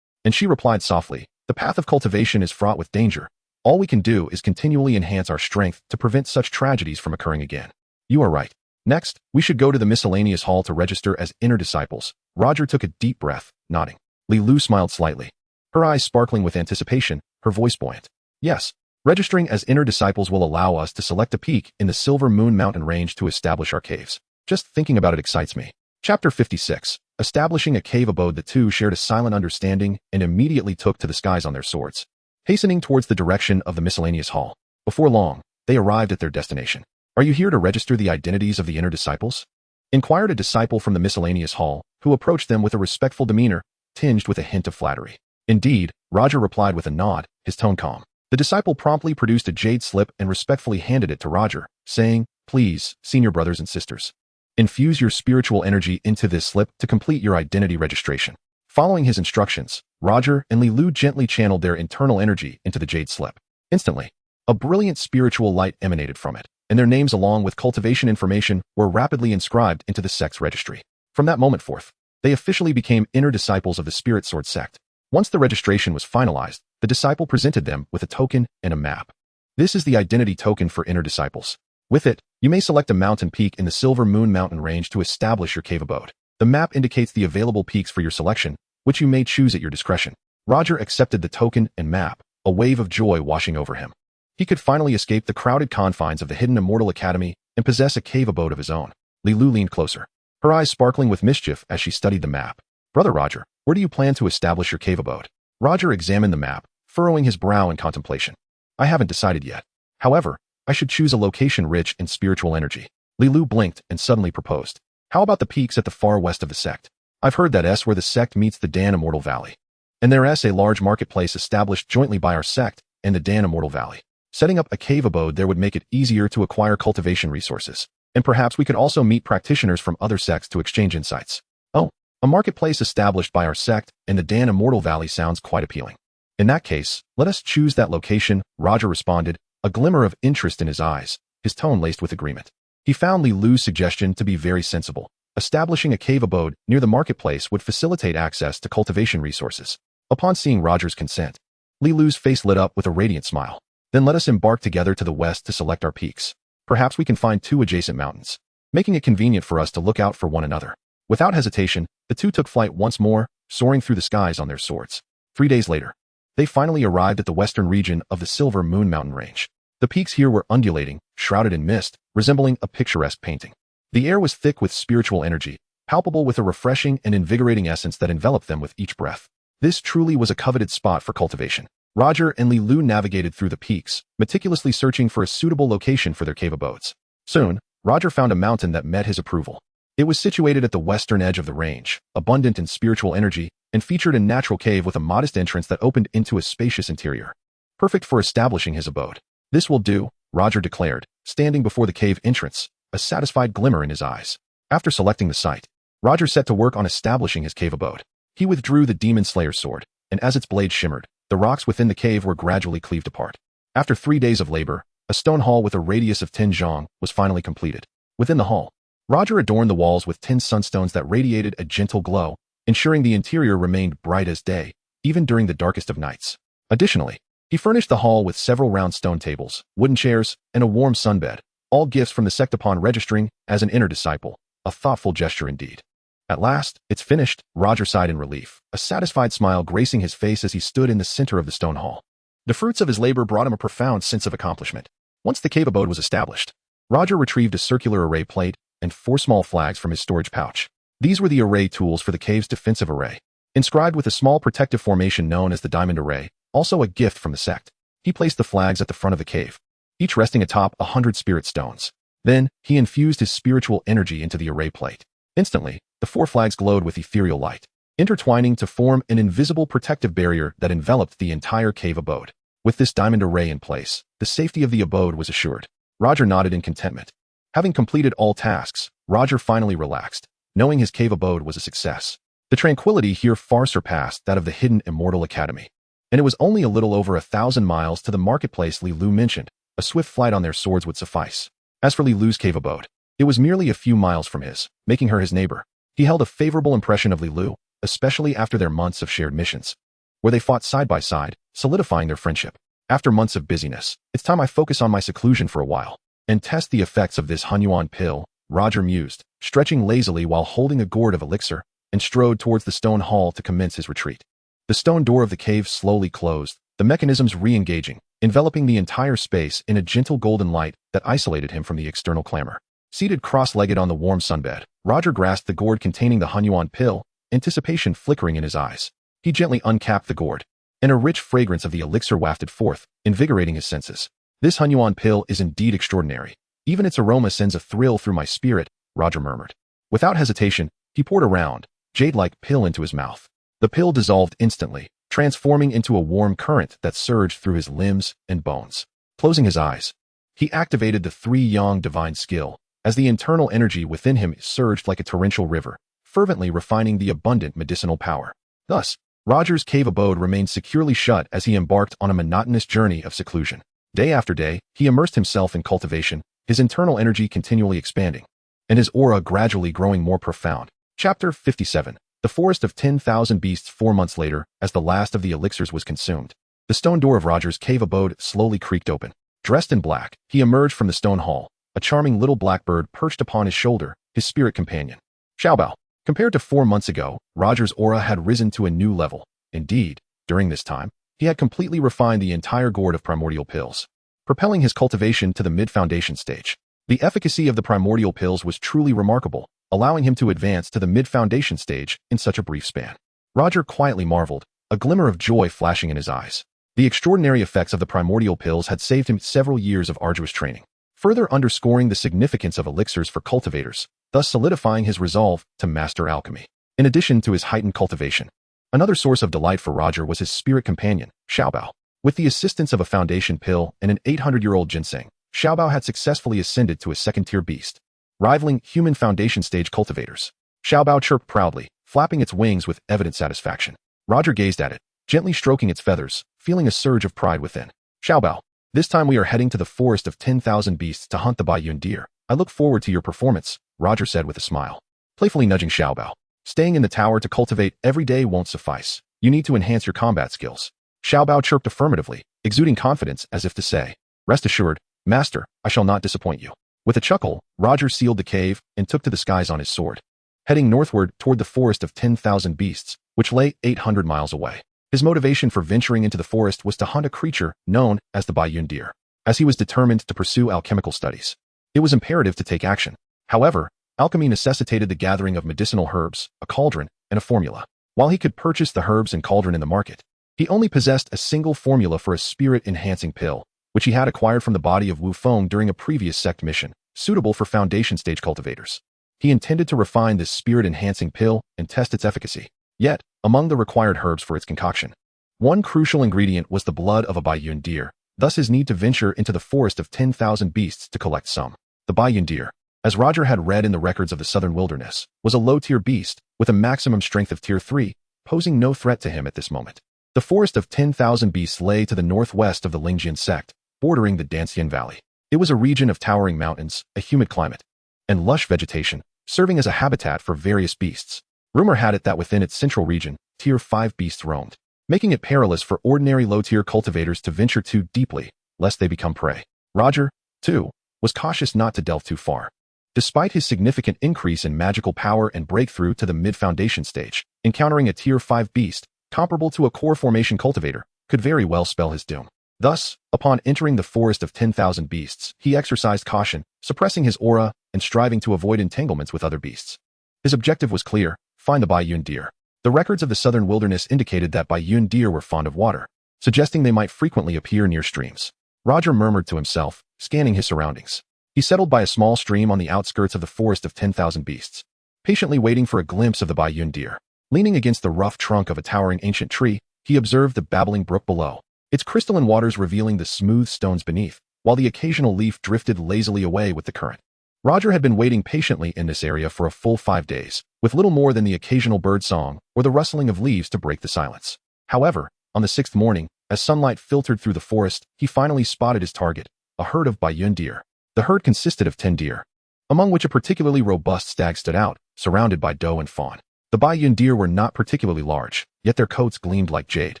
And she replied softly, the path of cultivation is fraught with danger. All we can do is continually enhance our strength to prevent such tragedies from occurring again. You are right. Next, we should go to the miscellaneous hall to register as inner disciples. Roger took a deep breath, nodding. Li Lu smiled slightly, her eyes sparkling with anticipation, her voice buoyant. Yes. Registering as inner disciples will allow us to select a peak in the Silver Moon Mountain range to establish our caves. Just thinking about it excites me. Chapter 56. Establishing a cave abode. The 2 shared a silent understanding and immediately took to the skies on their swords, hastening towards the direction of the miscellaneous hall. Before long, they arrived at their destination. Are you here to register the identities of the inner disciples? Inquired a disciple from the miscellaneous hall, who approached them with a respectful demeanor, tinged with a hint of flattery. Indeed, Roger replied with a nod, his tone calm. The disciple promptly produced a jade slip and respectfully handed it to Roger, saying, please, senior brothers and sisters, infuse your spiritual energy into this slip to complete your identity registration. Following his instructions, Roger and Li Lu gently channeled their internal energy into the jade slip. Instantly, a brilliant spiritual light emanated from it, and their names along with cultivation information were rapidly inscribed into the sect's registry. From that moment forth, they officially became inner disciples of the Spirit Sword sect. Once the registration was finalized, the disciple presented them with a token and a map. This is the identity token for inner disciples. With it, you may select a mountain peak in the Silver Moon Mountain range to establish your cave abode. The map indicates the available peaks for your selection, which you may choose at your discretion. Roger accepted the token and map, a wave of joy washing over him. He could finally escape the crowded confines of the hidden Immortal Academy and possess a cave abode of his own. Li Lu leaned closer, her eyes sparkling with mischief as she studied the map. Brother Roger, where do you plan to establish your cave abode? Roger examined the map, furrowing his brow in contemplation. I haven't decided yet. However, I should choose a location rich in spiritual energy. Li Lu blinked and suddenly proposed. How about the peaks at the far west of the sect? I've heard that where the sect meets the Dan Immortal Valley. And there's a large marketplace established jointly by our sect and the Dan Immortal Valley. Setting up a cave abode there would make it easier to acquire cultivation resources. And perhaps we could also meet practitioners from other sects to exchange insights. Oh, a marketplace established by our sect and the Dan Immortal Valley sounds quite appealing. In that case, let us choose that location, Roger responded, a glimmer of interest in his eyes, his tone laced with agreement. He found Li Lu's suggestion to be very sensible. Establishing a cave abode near the marketplace would facilitate access to cultivation resources. Upon seeing Roger's consent, Li Lu's face lit up with a radiant smile. Then let us embark together to the west to select our peaks. Perhaps we can find 2 adjacent mountains, making it convenient for us to look out for one another. Without hesitation, the 2 took flight once more, soaring through the skies on their swords. 3 days later, they finally arrived at the western region of the Silver Moon Mountain range. The peaks here were undulating, shrouded in mist, resembling a picturesque painting. The air was thick with spiritual energy, palpable with a refreshing and invigorating essence that enveloped them with each breath. This truly was a coveted spot for cultivation. Roger and Li Lu navigated through the peaks, meticulously searching for a suitable location for their cave abodes. Soon, Roger found a mountain that met his approval. It was situated at the western edge of the range, abundant in spiritual energy, and featured a natural cave with a modest entrance that opened into a spacious interior. Perfect for establishing his abode. This will do, Roger declared, standing before the cave entrance, a satisfied glimmer in his eyes. After selecting the site, Roger set to work on establishing his cave abode. He withdrew the Demon Slayer's sword, and as its blade shimmered, the rocks within the cave were gradually cleaved apart. After 3 days of labor, a stone hall with a radius of 10 zhang was finally completed. Within the hall, Roger adorned the walls with 10 sunstones that radiated a gentle glow, ensuring the interior remained bright as day, even during the darkest of nights. Additionally, he furnished the hall with several round stone tables, wooden chairs, and a warm sunbed, all gifts from the sect upon registering as an inner disciple, a thoughtful gesture indeed. At last, it's finished, Roger sighed in relief, a satisfied smile gracing his face as he stood in the center of the stone hall. The fruits of his labor brought him a profound sense of accomplishment. Once the cave abode was established, Roger retrieved a circular array plate and 4 small flags from his storage pouch. These were the array tools for the cave's defensive array, inscribed with a small protective formation known as the diamond array, also a gift from the sect. He placed the flags at the front of the cave, each resting atop 100 spirit stones. Then, he infused his spiritual energy into the array plate. Instantly, the 4 flags glowed with ethereal light, intertwining to form an invisible protective barrier that enveloped the entire cave abode. With this diamond array in place, the safety of the abode was assured. Roger nodded in contentment. Having completed all tasks, Roger finally relaxed, knowing his cave abode was a success. The tranquility here far surpassed that of the hidden Immortal Academy. And it was only a little over 1,000 miles to the marketplace Li Lu mentioned. A swift flight on their swords would suffice. As for Li Lu's cave abode, it was merely a few miles from his, making her his neighbor. He held a favorable impression of Li Lu, especially after their months of shared missions, where they fought side by side, solidifying their friendship. After months of busyness, it's time I focus on my seclusion for a while and test the effects of this Hunyuan pill, Roger mused, stretching lazily while holding a gourd of elixir, and strode towards the stone hall to commence his retreat. The stone door of the cave slowly closed, the mechanisms re-engaging, enveloping the entire space in a gentle golden light that isolated him from the external clamor. Seated cross-legged on the warm sunbed, Roger grasped the gourd containing the Hunyuan pill, anticipation flickering in his eyes. He gently uncapped the gourd, and a rich fragrance of the elixir wafted forth, invigorating his senses. This Hunyuan pill is indeed extraordinary. Even its aroma sends a thrill through my spirit, Roger murmured. Without hesitation, he poured a round, jade-like pill into his mouth. The pill dissolved instantly, transforming into a warm current that surged through his limbs and bones. Closing his eyes, he activated the 3-yang divine skill, as the internal energy within him surged like a torrential river, fervently refining the abundant medicinal power. Thus, Roger's cave abode remained securely shut as he embarked on a monotonous journey of seclusion. Day after day, he immersed himself in cultivation, his internal energy continually expanding, and his aura gradually growing more profound. Chapter 57. The Forest of 10,000 Beasts. 4 months later, as the last of the elixirs was consumed, the stone door of Roger's cave abode slowly creaked open. Dressed in black, he emerged from the stone hall, a charming little blackbird perched upon his shoulder, his spirit companion. Xiaobao. Compared to 4 months ago, Roger's aura had risen to a new level. Indeed, during this time, he had completely refined the entire gourd of primordial pills, propelling his cultivation to the mid-foundation stage. The efficacy of the primordial pills was truly remarkable, allowing him to advance to the mid-foundation stage in such a brief span. Roger quietly marveled, a glimmer of joy flashing in his eyes. The extraordinary effects of the primordial pills had saved him several years of arduous training, further underscoring the significance of elixirs for cultivators, thus solidifying his resolve to master alchemy. In addition to his heightened cultivation, another source of delight for Roger was his spirit companion, Xiaobao. With the assistance of a foundation pill and an 800-year-old ginseng, Xiaobao had successfully ascended to a second-tier beast, rivaling human foundation stage cultivators. Xiaobao chirped proudly, flapping its wings with evident satisfaction. Roger gazed at it, gently stroking its feathers, feeling a surge of pride within. Xiaobao, this time we are heading to the forest of 10,000 beasts to hunt the Baiyun deer. I look forward to your performance, Roger said with a smile, playfully nudging Xiaobao. Staying in the tower to cultivate every day won't suffice. You need to enhance your combat skills. Xiaobao chirped affirmatively, exuding confidence as if to say, rest assured, master, I shall not disappoint you. With a chuckle, Roger sealed the cave and took to the skies on his sword, heading northward toward the forest of 10,000 beasts, which lay 800 miles away. His motivation for venturing into the forest was to hunt a creature known as the Baiyun deer, as he was determined to pursue alchemical studies. It was imperative to take action. However, alchemy necessitated the gathering of medicinal herbs, a cauldron, and a formula. While he could purchase the herbs and cauldron in the market, he only possessed a single formula for a spirit-enhancing pill, which he had acquired from the body of Wu Feng during a previous sect mission, suitable for foundation stage cultivators. He intended to refine this spirit-enhancing pill and test its efficacy. Yet, among the required herbs for its concoction, one crucial ingredient was the blood of a Baiyun deer, thus his need to venture into the forest of 10,000 beasts to collect some. The Bayou deer, as Roger had read in the records of the southern wilderness, was a low-tier beast with a maximum strength of tier 3, posing no threat to him at this moment. The forest of 10,000 beasts lay to the northwest of the Lingjian sect, bordering the Dancian Valley. It was a region of towering mountains, a humid climate, and lush vegetation, serving as a habitat for various beasts. Rumor had it that within its central region, tier 5 beasts roamed, making it perilous for ordinary low-tier cultivators to venture too deeply, lest they become prey. Roger, too, was cautious not to delve too far. Despite his significant increase in magical power and breakthrough to the mid-foundation stage, encountering a tier 5 beast, comparable to a core formation cultivator, could very well spell his doom. Thus, upon entering the forest of 10,000 beasts, he exercised caution, suppressing his aura and striving to avoid entanglements with other beasts. His objective was clear: find the Bayou deer. The records of the southern wilderness indicated that Bayou deer were fond of water, suggesting they might frequently appear near streams. Roger murmured to himself, scanning his surroundings. He settled by a small stream on the outskirts of the forest of 10,000 beasts, patiently waiting for a glimpse of the Bayou deer. Leaning against the rough trunk of a towering ancient tree, he observed the babbling brook below, its crystalline waters revealing the smooth stones beneath, while the occasional leaf drifted lazily away with the current. Roger had been waiting patiently in this area for a full 5 days, with little more than the occasional bird song or the rustling of leaves to break the silence. However, on the 6th morning, as sunlight filtered through the forest, he finally spotted his target, a herd of Bayou deer. The herd consisted of 10 deer, among which a particularly robust stag stood out, surrounded by doe and fawn. The Bayou deer were not particularly large, yet their coats gleamed like jade,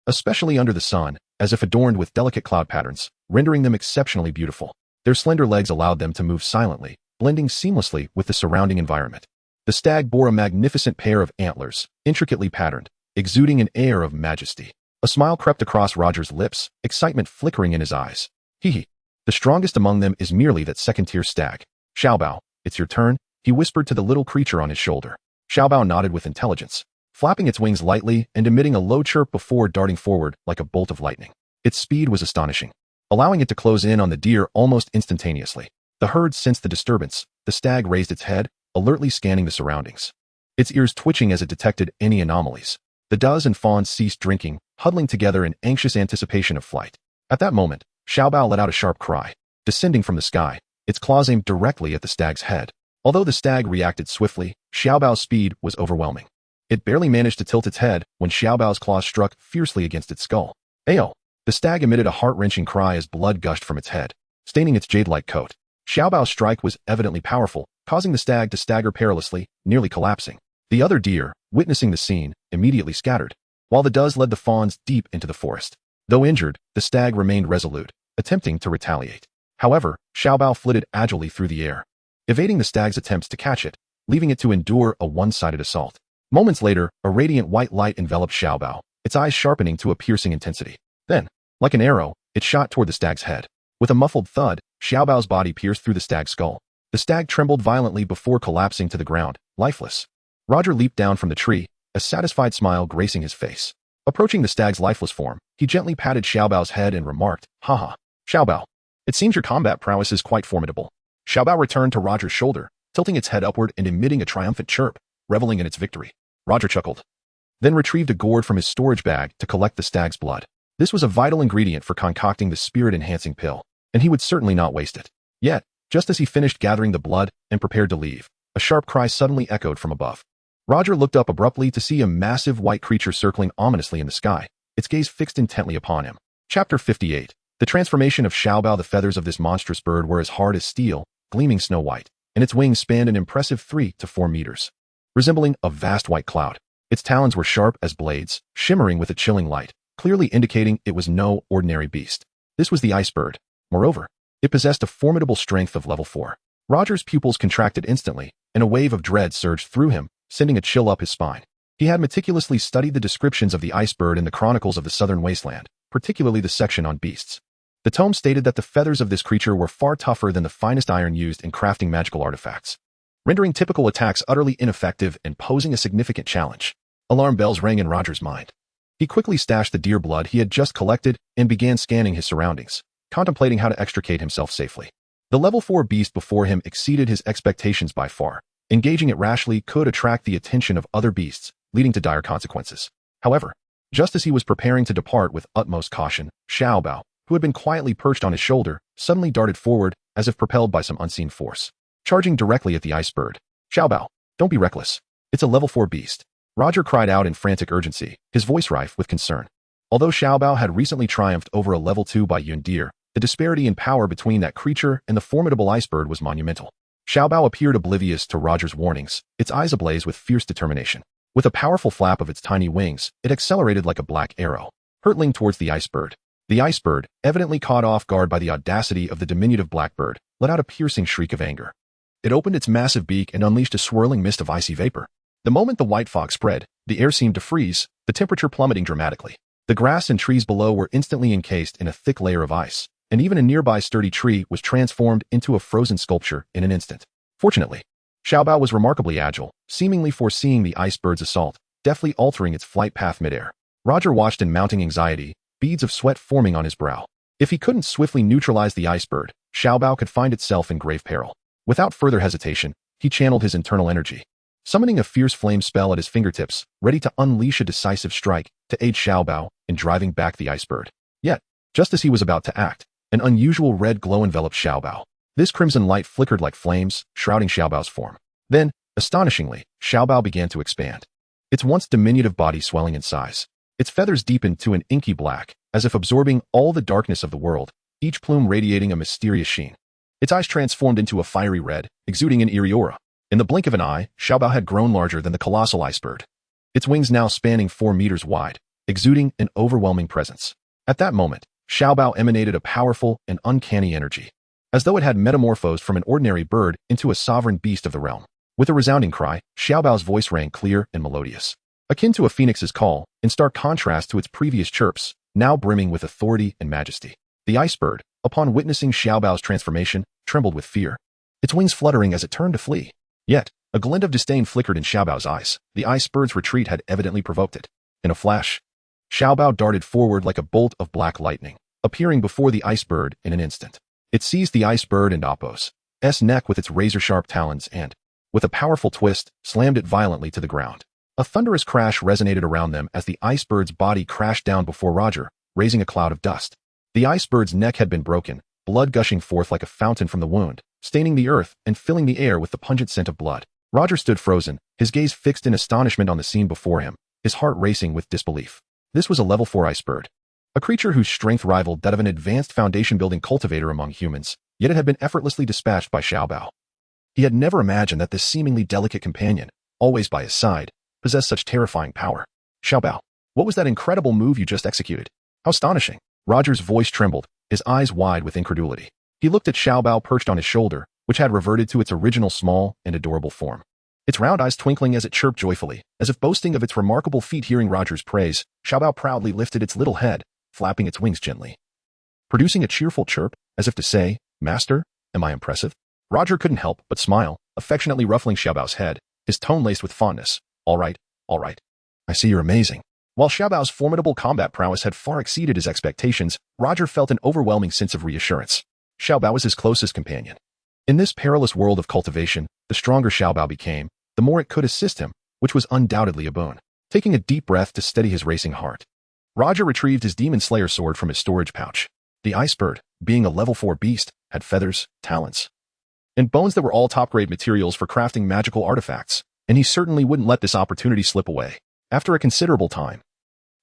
especially under the sun, as if adorned with delicate cloud patterns, rendering them exceptionally beautiful. Their slender legs allowed them to move silently, blending seamlessly with the surrounding environment. The stag bore a magnificent pair of antlers, intricately patterned, exuding an air of majesty. A smile crept across Roger's lips, excitement flickering in his eyes. Hee. The strongest among them is merely that second-tier stag. Xiaobao, it's your turn, he whispered to the little creature on his shoulder. Xiaobao nodded with intelligence, flapping its wings lightly and emitting a low chirp before darting forward like a bolt of lightning. Its speed was astonishing, allowing it to close in on the deer almost instantaneously. The herd sensed the disturbance. The stag raised its head, alertly scanning the surroundings, its ears twitching as it detected any anomalies. The does and fawns ceased drinking, huddling together in anxious anticipation of flight. At that moment, Xiaobao let out a sharp cry. Descending from the sky, its claws aimed directly at the stag's head. Although the stag reacted swiftly, Xiaobao's speed was overwhelming. It barely managed to tilt its head when Xiaobao's claws struck fiercely against its skull. Ayo! The stag emitted a heart-wrenching cry as blood gushed from its head, staining its jade-like coat. Xiaobao's strike was evidently powerful, causing the stag to stagger perilously, nearly collapsing. The other deer, witnessing the scene, immediately scattered, while the does led the fawns deep into the forest. Though injured, the stag remained resolute, attempting to retaliate. However, Xiaobao flitted agilely through the air, evading the stag's attempts to catch it, leaving it to endure a one-sided assault. Moments later, a radiant white light enveloped Xiaobao, its eyes sharpening to a piercing intensity. Then, like an arrow, it shot toward the stag's head. With a muffled thud, Xiaobao's body pierced through the stag's skull. The stag trembled violently before collapsing to the ground, lifeless. Roger leaped down from the tree, a satisfied smile gracing his face. Approaching the stag's lifeless form, he gently patted Xiaobao's head and remarked, "Haha, Xiaobao, it seems your combat prowess is quite formidable." Xiaobao returned to Roger's shoulder, tilting its head upward and emitting a triumphant chirp, reveling in its victory. Roger chuckled, then retrieved a gourd from his storage bag to collect the stag's blood. This was a vital ingredient for concocting the spirit-enhancing pill, and he would certainly not waste it. Yet, just as he finished gathering the blood and prepared to leave, a sharp cry suddenly echoed from above. Roger looked up abruptly to see a massive white creature circling ominously in the sky, its gaze fixed intently upon him. Chapter 58. The transformation of Xiaobao. The feathers of this monstrous bird were as hard as steel, gleaming snow-white, and its wings spanned an impressive 3 to 4 meters, resembling a vast white cloud. Its talons were sharp as blades, shimmering with a chilling light, clearly indicating it was no ordinary beast. This was the ice bird. Moreover, it possessed a formidable strength of level 4. Roger's pupils contracted instantly, and a wave of dread surged through him, sending a chill up his spine. He had meticulously studied the descriptions of the ice bird in the chronicles of the southern wasteland, particularly the section on beasts. The tome stated that the feathers of this creature were far tougher than the finest iron used in crafting magical artifacts, rendering typical attacks utterly ineffective and posing a significant challenge. Alarm bells rang in Roger's mind. He quickly stashed the deer blood he had just collected and began scanning his surroundings, contemplating how to extricate himself safely. The level 4 beast before him exceeded his expectations by far. Engaging it rashly could attract the attention of other beasts, leading to dire consequences. However, just as he was preparing to depart with utmost caution, Xiaobao, who had been quietly perched on his shoulder, suddenly darted forward as if propelled by some unseen force, charging directly at the ice bird. Xiaobao, don't be reckless. It's a level 4 beast. Roger cried out in frantic urgency, his voice rife with concern. Although Xiaobao had recently triumphed over a level 2 by Yundir, the disparity in power between that creature and the formidable ice bird was monumental. Xiaobao appeared oblivious to Roger's warnings, its eyes ablaze with fierce determination. With a powerful flap of its tiny wings, it accelerated like a black arrow, hurtling towards the ice bird. The ice bird, evidently caught off guard by the audacity of the diminutive blackbird, let out a piercing shriek of anger. It opened its massive beak and unleashed a swirling mist of icy vapor. The moment the white fog spread, the air seemed to freeze, the temperature plummeting dramatically. The grass and trees below were instantly encased in a thick layer of ice, and even a nearby sturdy tree was transformed into a frozen sculpture in an instant. Fortunately, Xiaobao was remarkably agile, seemingly foreseeing the ice bird's assault, deftly altering its flight path midair. Roger watched in mounting anxiety, beads of sweat forming on his brow. If he couldn't swiftly neutralize the ice bird, Xiaobao could find itself in grave peril. Without further hesitation, he channeled his internal energy, summoning a fierce flame spell at his fingertips, ready to unleash a decisive strike to aid Xiaobao in driving back the ice bird. Yet, just as he was about to act, an unusual red glow enveloped Xiaobao. This crimson light flickered like flames, shrouding Xiaobao's form. Then, astonishingly, Xiaobao began to expand, its once diminutive body swelling in size. Its feathers deepened to an inky black, as if absorbing all the darkness of the world, each plume radiating a mysterious sheen. Its eyes transformed into a fiery red, exuding an eerie aura. In the blink of an eye, Xiaobao had grown larger than the colossal ice bird, its wings now spanning 4 meters wide, exuding an overwhelming presence. At that moment, Xiaobao emanated a powerful and uncanny energy, as though it had metamorphosed from an ordinary bird into a sovereign beast of the realm. With a resounding cry, Xiaobao's voice rang clear and melodious, akin to a phoenix's call, in stark contrast to its previous chirps, now brimming with authority and majesty. The ice bird, upon witnessing Xiaobao's transformation, trembled with fear, its wings fluttering as it turned to flee. Yet, a glint of disdain flickered in Xiaobao's eyes. The ice bird's retreat had evidently provoked it. In a flash, Xiaobao darted forward like a bolt of black lightning, appearing before the ice bird in an instant. It seized the ice bird and Appo's neck with its razor-sharp talons and, with a powerful twist, slammed it violently to the ground. A thunderous crash resonated around them as the ice bird's body crashed down before Roger, raising a cloud of dust. The ice bird's neck had been broken, blood gushing forth like a fountain from the wound, staining the earth and filling the air with the pungent scent of blood. Roger stood frozen, his gaze fixed in astonishment on the scene before him, his heart racing with disbelief. This was a level 4 ice bird, a creature whose strength rivaled that of an advanced foundation-building cultivator among humans, yet it had been effortlessly dispatched by Xiaobao. He had never imagined that this seemingly delicate companion, always by his side, possessed such terrifying power. Xiaobao, what was that incredible move you just executed? How astonishing! Roger's voice trembled, his eyes wide with incredulity. He looked at Xiaobao perched on his shoulder, which had reverted to its original small and adorable form. Its round eyes twinkling as it chirped joyfully, as if boasting of its remarkable feat. Hearing Roger's praise, Xiaobao proudly lifted its little head, flapping its wings gently, producing a cheerful chirp, as if to say, "Master, am I impressive?" Roger couldn't help but smile, affectionately ruffling Xiaobao's head, his tone laced with fondness. All right. I see you're amazing." While Xiaobao's formidable combat prowess had far exceeded his expectations, Roger felt an overwhelming sense of reassurance. Xiaobao was his closest companion. In this perilous world of cultivation, the stronger Xiaobao became, the more it could assist him, which was undoubtedly a boon. Taking a deep breath to steady his racing heart, Roger retrieved his Demon Slayer sword from his storage pouch. The ice bird, being a level 4 beast, had feathers, talons, and bones that were all top-grade materials for crafting magical artifacts, and he certainly wouldn't let this opportunity slip away. After a considerable time,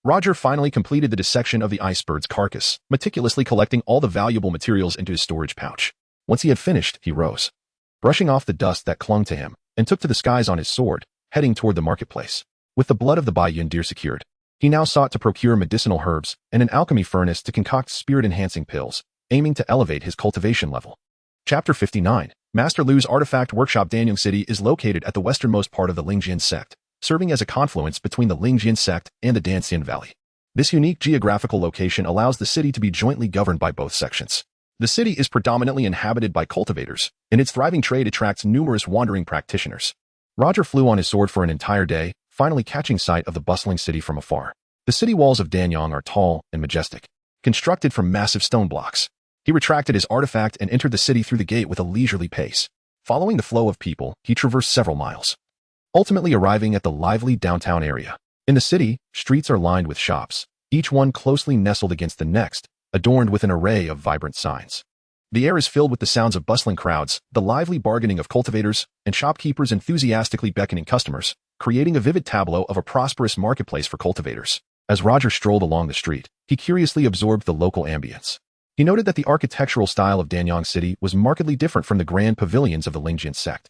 Roger finally completed the dissection of the ice bird's carcass, meticulously collecting all the valuable materials into his storage pouch. Once he had finished, he rose, brushing off the dust that clung to him, and took to the skies on his sword, heading toward the marketplace. With the blood of the Baiyun deer secured, he now sought to procure medicinal herbs and an alchemy furnace to concoct spirit-enhancing pills, aiming to elevate his cultivation level. Chapter 59. Master Lu's Artifact Workshop. Danyang City is located at the westernmost part of the Lingjin sect, serving as a confluence between the Lingjin sect and the Danxian Valley. This unique geographical location allows the city to be jointly governed by both sections. The city is predominantly inhabited by cultivators, and its thriving trade attracts numerous wandering practitioners. Roger flew on his sword for an entire day, finally catching sight of the bustling city from afar. The city walls of Danyang are tall and majestic, constructed from massive stone blocks. He retracted his artifact and entered the city through the gate with a leisurely pace. Following the flow of people, he traversed several miles, ultimately arriving at the lively downtown area. In the city, streets are lined with shops, each one closely nestled against the next, adorned with an array of vibrant signs. The air is filled with the sounds of bustling crowds, the lively bargaining of cultivators, and shopkeepers enthusiastically beckoning customers, creating a vivid tableau of a prosperous marketplace for cultivators. As Roger strolled along the street, he curiously absorbed the local ambience. He noted that the architectural style of Danyang City was markedly different from the grand pavilions of the Lingjin sect.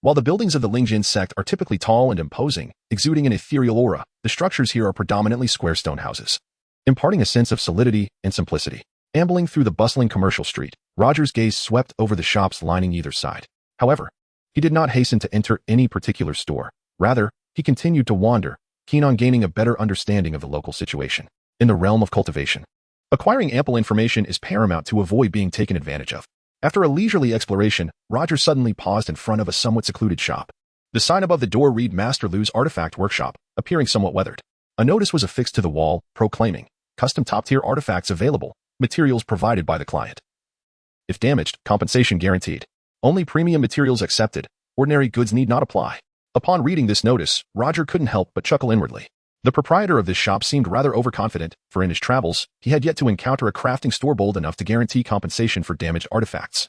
While the buildings of the Lingjin sect are typically tall and imposing, exuding an ethereal aura, the structures here are predominantly square stone houses, imparting a sense of solidity and simplicity. Ambling through the bustling commercial street, Roger's gaze swept over the shops lining either side. However, he did not hasten to enter any particular store. Rather, he continued to wander, keen on gaining a better understanding of the local situation. In the realm of cultivation, acquiring ample information is paramount to avoid being taken advantage of. After a leisurely exploration, Roger suddenly paused in front of a somewhat secluded shop. The sign above the door read Master Lu's Artifact Workshop, appearing somewhat weathered. A notice was affixed to the wall, proclaiming, "Custom top-tier artifacts available. Materials provided by the client. If damaged, compensation guaranteed. Only premium materials accepted. Ordinary goods need not apply." Upon reading this notice, Roger couldn't help but chuckle inwardly. The proprietor of this shop seemed rather overconfident, for in his travels, he had yet to encounter a crafting store bold enough to guarantee compensation for damaged artifacts,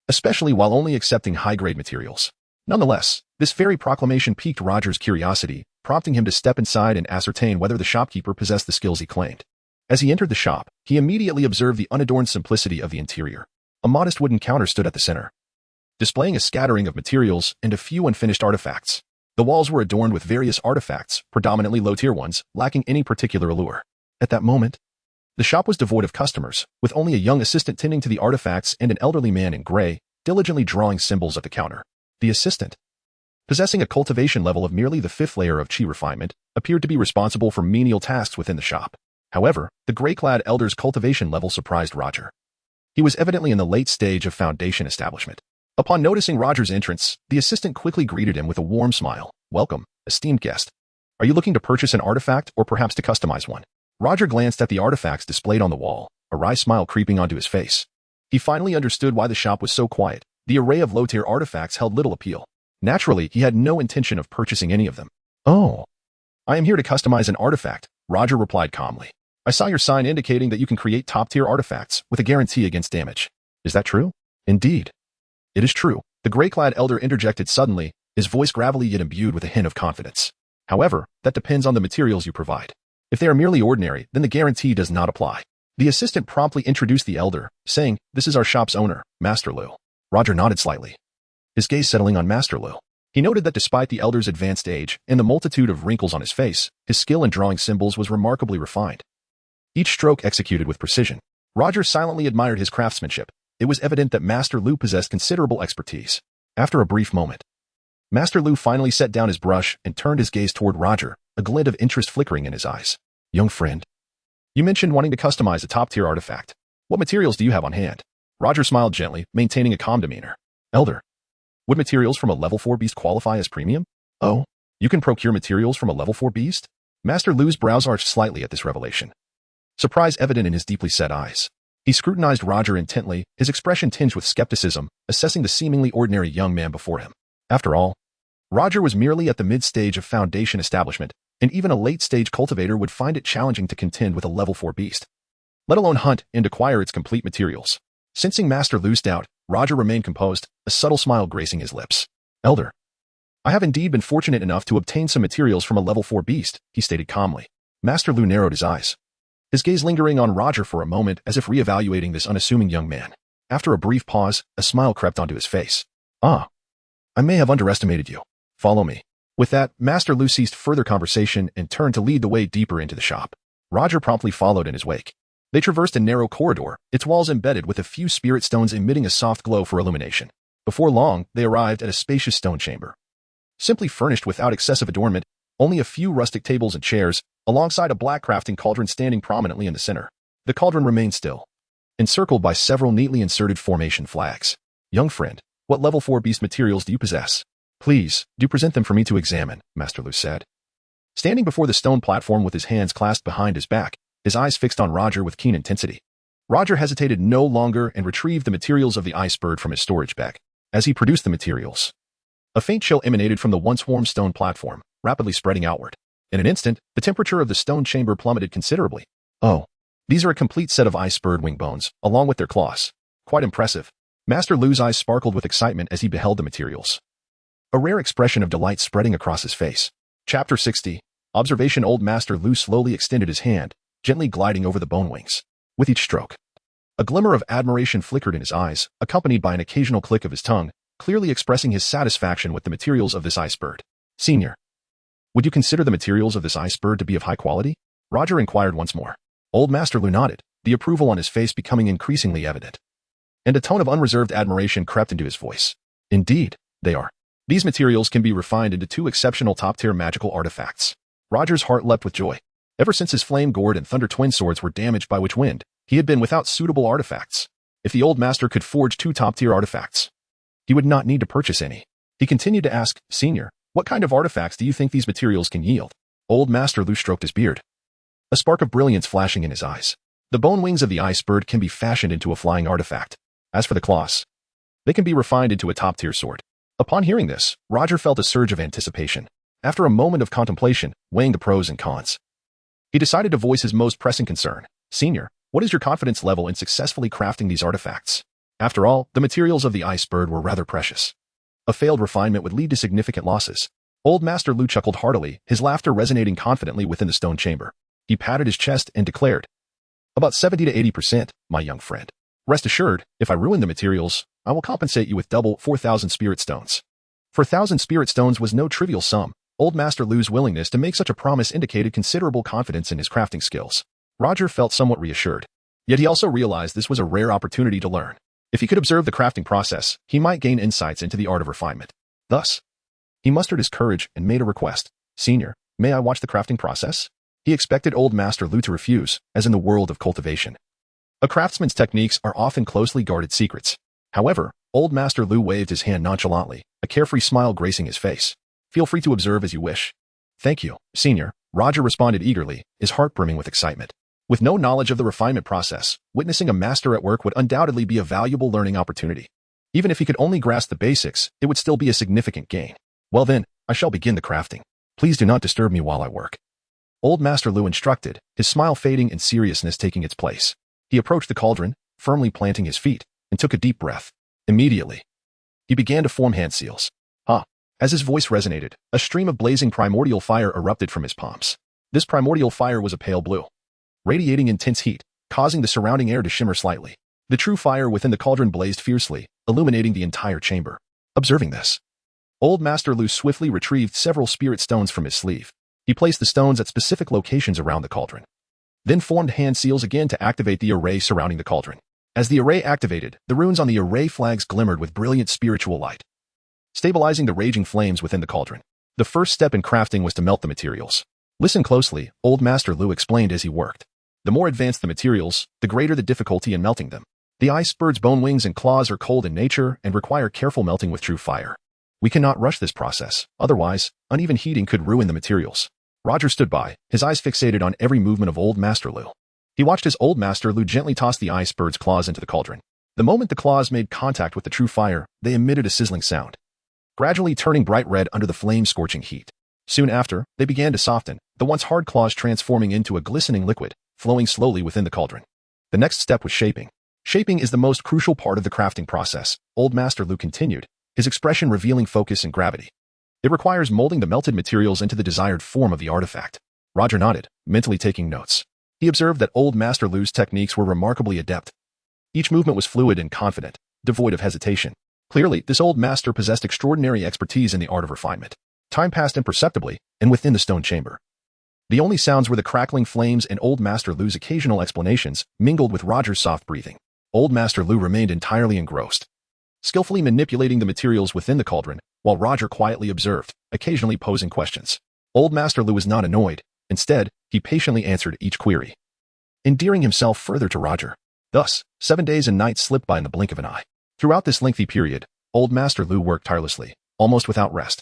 especially while only accepting high-grade materials. Nonetheless, this very proclamation piqued Roger's curiosity, prompting him to step inside and ascertain whether the shopkeeper possessed the skills he claimed. As he entered the shop, he immediately observed the unadorned simplicity of the interior. A modest wooden counter stood at the center, displaying a scattering of materials and a few unfinished artifacts. The walls were adorned with various artifacts, predominantly low-tier ones, lacking any particular allure. At that moment, the shop was devoid of customers, with only a young assistant tending to the artifacts and an elderly man in gray, diligently drawing symbols at the counter. The assistant, possessing a cultivation level of merely the 5th layer of chi refinement, appeared to be responsible for menial tasks within the shop. However, the gray-clad elder's cultivation level surprised Roger. He was evidently in the late stage of foundation establishment. Upon noticing Roger's entrance, the assistant quickly greeted him with a warm smile. "Welcome, esteemed guest. Are you looking to purchase an artifact or perhaps to customize one?" Roger glanced at the artifacts displayed on the wall, a wry smile creeping onto his face. He finally understood why the shop was so quiet. The array of low-tier artifacts held little appeal. Naturally, he had no intention of purchasing any of them. "Oh, I am here to customize an artifact," Roger replied calmly. "I saw your sign indicating that you can create top-tier artifacts with a guarantee against damage. Is that true?" "Indeed. It is true," the gray-clad elder interjected suddenly, his voice gravelly yet imbued with a hint of confidence. "However, that depends on the materials you provide. If they are merely ordinary, then the guarantee does not apply." The assistant promptly introduced the elder, saying, "This is our shop's owner, Master Lu." Roger nodded slightly, his gaze settling on Master Lu. He noted that despite the elder's advanced age and the multitude of wrinkles on his face, his skill in drawing symbols was remarkably refined, each stroke executed with precision. Roger silently admired his craftsmanship. It was evident that Master Lu possessed considerable expertise. After a brief moment, Master Lu finally set down his brush and turned his gaze toward Roger, a glint of interest flickering in his eyes. "Young friend, you mentioned wanting to customize a top-tier artifact. What materials do you have on hand?" Roger smiled gently, maintaining a calm demeanor. "Elder, would materials from a level 4 beast qualify as premium?" "Oh, you can procure materials from a level 4 beast?" Master Lu's brows arched slightly at this revelation, surprise evident in his deeply set eyes. He scrutinized Roger intently, his expression tinged with skepticism, assessing the seemingly ordinary young man before him. After all, Roger was merely at the mid-stage of foundation establishment, and even a late-stage cultivator would find it challenging to contend with a level 4 beast, let alone hunt and acquire its complete materials. Sensing Master Lu's doubt, Roger remained composed, a subtle smile gracing his lips. "Elder, I have indeed been fortunate enough to obtain some materials from a level 4 beast," he stated calmly. Master Lu narrowed his eyes, his gaze lingering on Roger for a moment as if re-evaluating this unassuming young man. After a brief pause, a smile crept onto his face. "Ah, I may have underestimated you. Follow me." With that, Master Lu ceased further conversation and turned to lead the way deeper into the shop. Roger promptly followed in his wake. They traversed a narrow corridor, its walls embedded with a few spirit stones emitting a soft glow for illumination. Before long, they arrived at a spacious stone chamber, simply furnished without excessive adornment, only a few rustic tables and chairs, alongside a black crafting cauldron standing prominently in the center. The cauldron remained still, encircled by several neatly inserted formation flags. "Young friend, what level 4 beast materials do you possess? Please, do present them for me to examine," Master Lu said. Standing before the stone platform with his hands clasped behind his back, his eyes fixed on Roger with keen intensity. Roger hesitated no longer and retrieved the materials of the ice bird from his storage bag. As he produced the materials, a faint chill emanated from the once warm stone platform, rapidly spreading outward. In an instant, the temperature of the stone chamber plummeted considerably. "Oh, These are a complete set of ice bird wing bones, along with their claws. Quite impressive. Master Lu's eyes sparkled with excitement as he beheld the materials. A rare expression of delight spreading across his face. Chapter 60. Observation. Old Master Lu slowly extended his hand, gently gliding over the bone wings. With each stroke, a glimmer of admiration flickered in his eyes, accompanied by an occasional click of his tongue, clearly expressing his satisfaction with the materials of this ice bird. Senior, would you consider the materials of this ice bird to be of high quality? Roger inquired once more. Old Master Lu nodded, the approval on his face becoming increasingly evident. And a tone of unreserved admiration crept into his voice. Indeed, they are. These materials can be refined into two exceptional top-tier magical artifacts. Roger's heart leapt with joy. Ever since his flame gourd and thunder twin swords were damaged by witch wind, he had been without suitable artifacts. If the old master could forge two top-tier artifacts, he would not need to purchase any. He continued to ask, Senior, what kind of artifacts do you think these materials can yield? Old Master Lu stroked his beard, a spark of brilliance flashing in his eyes. The bone wings of the ice bird can be fashioned into a flying artifact. As for the claws, they can be refined into a top-tier sword. Upon hearing this, Roger felt a surge of anticipation. After a moment of contemplation, weighing the pros and cons, he decided to voice his most pressing concern. Senior, what is your confidence level in successfully crafting these artifacts? After all, the materials of the ice bird were rather precious. A failed refinement would lead to significant losses. Old Master Lu chuckled heartily, his laughter resonating confidently within the stone chamber. He patted his chest and declared, About 70 to 80%, my young friend. Rest assured, if I ruin the materials, I will compensate you with double 4,000 spirit stones. 4,000 spirit stones was no trivial sum. Old Master Lu's willingness to make such a promise indicated considerable confidence in his crafting skills. Roger felt somewhat reassured. Yet he also realized this was a rare opportunity to learn. If he could observe the crafting process, he might gain insights into the art of refinement. Thus, he mustered his courage and made a request. Senior, may I watch the crafting process? He expected Old Master Lu to refuse, as in the world of cultivation. A craftsman's techniques are often closely guarded secrets. However, Old Master Lu waved his hand nonchalantly, a carefree smile gracing his face. Feel free to observe as you wish. Thank you, Senior, Roger responded eagerly, his heart brimming with excitement. With no knowledge of the refinement process, witnessing a master at work would undoubtedly be a valuable learning opportunity. Even if he could only grasp the basics, it would still be a significant gain. Well then, I shall begin the crafting. Please do not disturb me while I work. Old Master Lu instructed, his smile fading and seriousness taking its place. He approached the cauldron, firmly planting his feet, and took a deep breath. Immediately, he began to form hand seals. As his voice resonated, a stream of blazing primordial fire erupted from his palms. This primordial fire was a pale blue, radiating intense heat, causing the surrounding air to shimmer slightly. The true fire within the cauldron blazed fiercely, illuminating the entire chamber. Observing this, Old Master Lu swiftly retrieved several spirit stones from his sleeve. He placed the stones at specific locations around the cauldron, then formed hand seals again to activate the array surrounding the cauldron. As the array activated, the runes on the array flags glimmered with brilliant spiritual light, stabilizing the raging flames within the cauldron. The first step in crafting was to melt the materials. Listen closely, Old Master Lu explained as he worked. The more advanced the materials, the greater the difficulty in melting them. The ice bird's bone wings and claws are cold in nature and require careful melting with true fire. We cannot rush this process, otherwise, uneven heating could ruin the materials. Roger stood by, his eyes fixated on every movement of Old Master Lu. He watched as Old Master Lu gently tossed the ice bird's claws into the cauldron. The moment the claws made contact with the true fire, they emitted a sizzling sound, gradually turning bright red under the flame-scorching heat. Soon after, they began to soften, the once hard claws transforming into a glistening liquid, flowing slowly within the cauldron. The next step was shaping. Shaping is the most crucial part of the crafting process, Old Master Lu continued, his expression revealing focus and gravity. It requires molding the melted materials into the desired form of the artifact. Roger nodded, mentally taking notes. He observed that Old Master Lu's techniques were remarkably adept. Each movement was fluid and confident, devoid of hesitation. Clearly, this old master possessed extraordinary expertise in the art of refinement. Time passed imperceptibly, and within the stone chamber, the only sounds were the crackling flames and Old Master Lu's occasional explanations, mingled with Roger's soft breathing. Old Master Lu remained entirely engrossed, skillfully manipulating the materials within the cauldron, while Roger quietly observed, occasionally posing questions. Old Master Lu was not annoyed. Instead, he patiently answered each query, endearing himself further to Roger. Thus, 7 days and nights slipped by in the blink of an eye. Throughout this lengthy period, Old Master Lu worked tirelessly, almost without rest,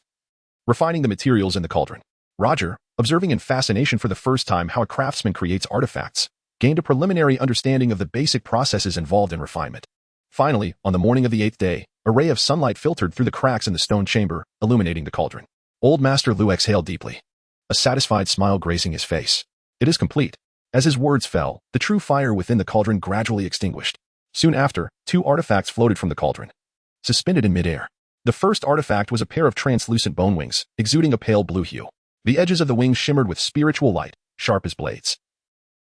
refining the materials in the cauldron. Roger, observing in fascination for the first time how a craftsman creates artifacts, gained a preliminary understanding of the basic processes involved in refinement. Finally, on the morning of the 8th day, a ray of sunlight filtered through the cracks in the stone chamber, illuminating the cauldron. Old Master Lu exhaled deeply, a satisfied smile gracing his face. It is complete. As his words fell, the true fire within the cauldron gradually extinguished. Soon after, two artifacts floated from the cauldron, suspended in midair. The first artifact was a pair of translucent bone wings, exuding a pale blue hue. The edges of the wings shimmered with spiritual light, sharp as blades.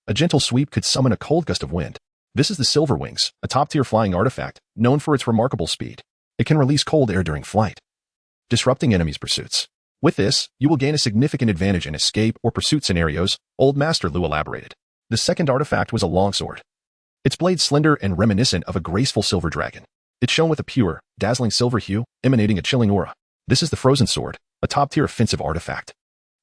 A gentle sweep could summon a cold gust of wind. This is the Silver Wings, a top-tier flying artifact, known for its remarkable speed. It can release cold air during flight, disrupting enemies' pursuits. With this, you will gain a significant advantage in escape or pursuit scenarios, Old Master Lu elaborated. The second artifact was a longsword. Its blade slender and reminiscent of a graceful silver dragon. It shone with a pure, dazzling silver hue, emanating a chilling aura. This is the Frozen Sword, a top-tier offensive artifact.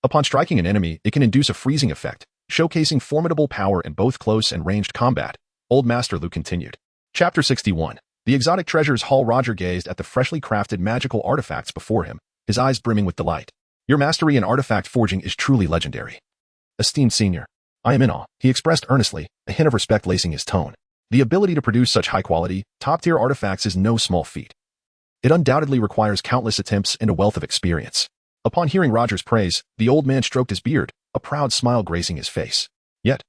Upon striking an enemy, it can induce a freezing effect, showcasing formidable power in both close and ranged combat. Old Master Lu continued. Chapter 61. The Exotic Treasures Hall. Roger gazed at the freshly crafted magical artifacts before him, his eyes brimming with delight. Your mastery in artifact forging is truly legendary. Esteemed senior, I am in awe, he expressed earnestly, a hint of respect lacing his tone. The ability to produce such high-quality, top-tier artifacts is no small feat. It undoubtedly requires countless attempts and a wealth of experience. Upon hearing Roger's praise, the old man stroked his beard, a proud smile gracing his face. Yet,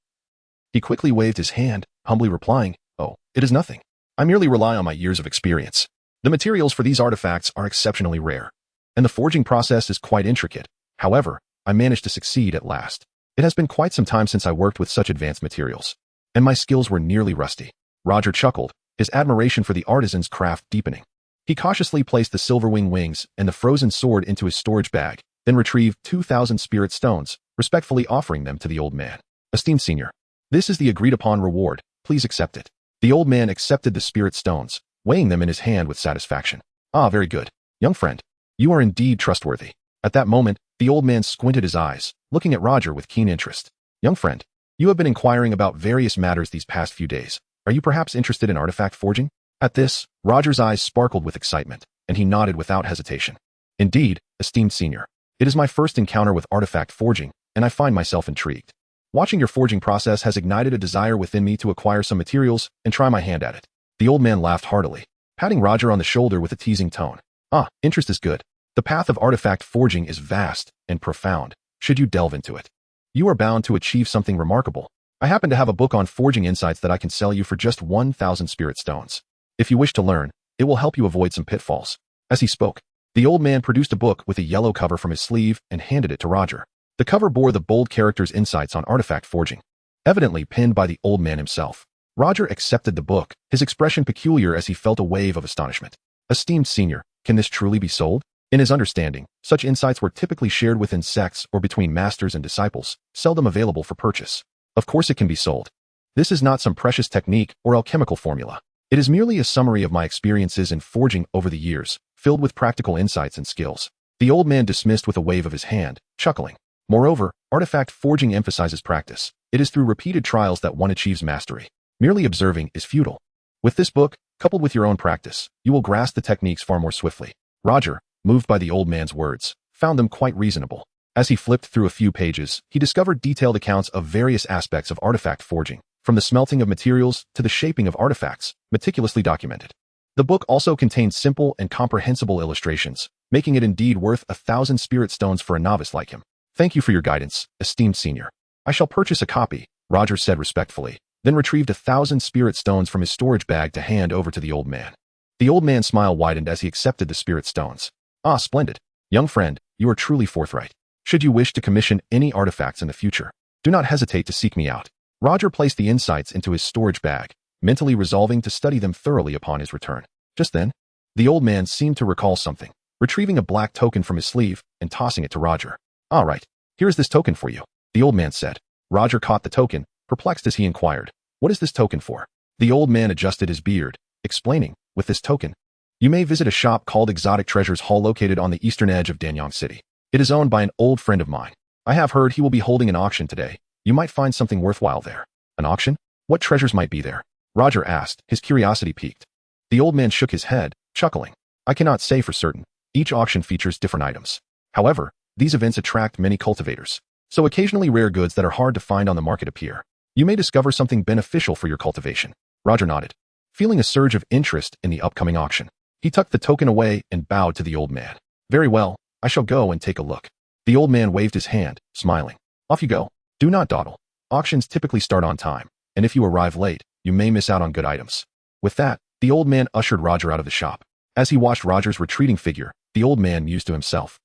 he quickly waved his hand, humbly replying, "Oh, it is nothing. I merely rely on my years of experience. The materials for these artifacts are exceptionally rare, and the forging process is quite intricate. However, I managed to succeed at last. It has been quite some time since I worked with such advanced materials, and my skills were nearly rusty." Roger chuckled, his admiration for the artisan's craft deepening. He cautiously placed the Silverwing wings and the frozen sword into his storage bag, then retrieved 2,000 spirit stones, respectfully offering them to the old man. "Esteemed senior, this is the agreed-upon reward. Please accept it." The old man accepted the spirit stones, weighing them in his hand with satisfaction. "Ah, very good. Young friend, you are indeed trustworthy." At that moment, the old man squinted his eyes, looking at Roger with keen interest. "Young friend, you have been inquiring about various matters these past few days. Are you perhaps interested in artifact forging?" At this, Roger's eyes sparkled with excitement, and he nodded without hesitation. "Indeed, esteemed senior. It is my first encounter with artifact forging, and I find myself intrigued. Watching your forging process has ignited a desire within me to acquire some materials and try my hand at it." The old man laughed heartily, patting Roger on the shoulder with a teasing tone. "Ah, interest is good. The path of artifact forging is vast and profound. Should you delve into it, you are bound to achieve something remarkable. I happen to have a book on forging insights that I can sell you for just 1,000 spirit stones. If you wish to learn, it will help you avoid some pitfalls." As he spoke, the old man produced a book with a yellow cover from his sleeve and handed it to Roger. The cover bore the bold characters insights on artifact forging, evidently penned by the old man himself. Roger accepted the book, his expression peculiar as he felt a wave of astonishment. "Esteemed senior, can this truly be sold?" In his understanding, such insights were typically shared within sects or between masters and disciples, seldom available for purchase. Of course it can be sold. This is not some precious technique or alchemical formula. It is merely a summary of my experiences in forging over the years, filled with practical insights and skills. The old man dismissed with a wave of his hand, chuckling. Moreover, artifact forging emphasizes practice. It is through repeated trials that one achieves mastery. Merely observing is futile. With this book, coupled with your own practice, you will grasp the techniques far more swiftly. Roger, moved by the old man's words, found them quite reasonable. As he flipped through a few pages, he discovered detailed accounts of various aspects of artifact forging, from the smelting of materials to the shaping of artifacts, meticulously documented. The book also contained simple and comprehensible illustrations, making it indeed worth 1,000 spirit stones for a novice like him. "Thank you for your guidance, esteemed senior. I shall purchase a copy," Roger said respectfully, then retrieved 1,000 spirit stones from his storage bag to hand over to the old man. The old man's smile widened as he accepted the spirit stones. "Ah, splendid. Young friend, you are truly forthright. Should you wish to commission any artifacts in the future, do not hesitate to seek me out." Roger placed the insights into his storage bag, mentally resolving to study them thoroughly upon his return. Just then, the old man seemed to recall something, retrieving a black token from his sleeve and tossing it to Roger. "All right, here is this token for you," the old man said. Roger caught the token, perplexed as he inquired, "What is this token for?" The old man adjusted his beard, explaining, "With this token, you may visit a shop called Exotic Treasures Hall located on the eastern edge of Danyang City. It is owned by an old friend of mine. I have heard he will be holding an auction today. You might find something worthwhile there." "An auction? What treasures might be there?" Roger asked, his curiosity piqued. The old man shook his head, chuckling. "I cannot say for certain. Each auction features different items. However, these events attract many cultivators, so occasionally rare goods that are hard to find on the market appear. You may discover something beneficial for your cultivation." Roger nodded, feeling a surge of interest in the upcoming auction. He tucked the token away and bowed to the old man. "Very well, I shall go and take a look." The old man waved his hand, smiling. "Off you go. Do not dawdle. Auctions typically start on time, and if you arrive late, you may miss out on good items. With that, the old man ushered Roger out of the shop. As he watched Roger's retreating figure, the old man mused to himself.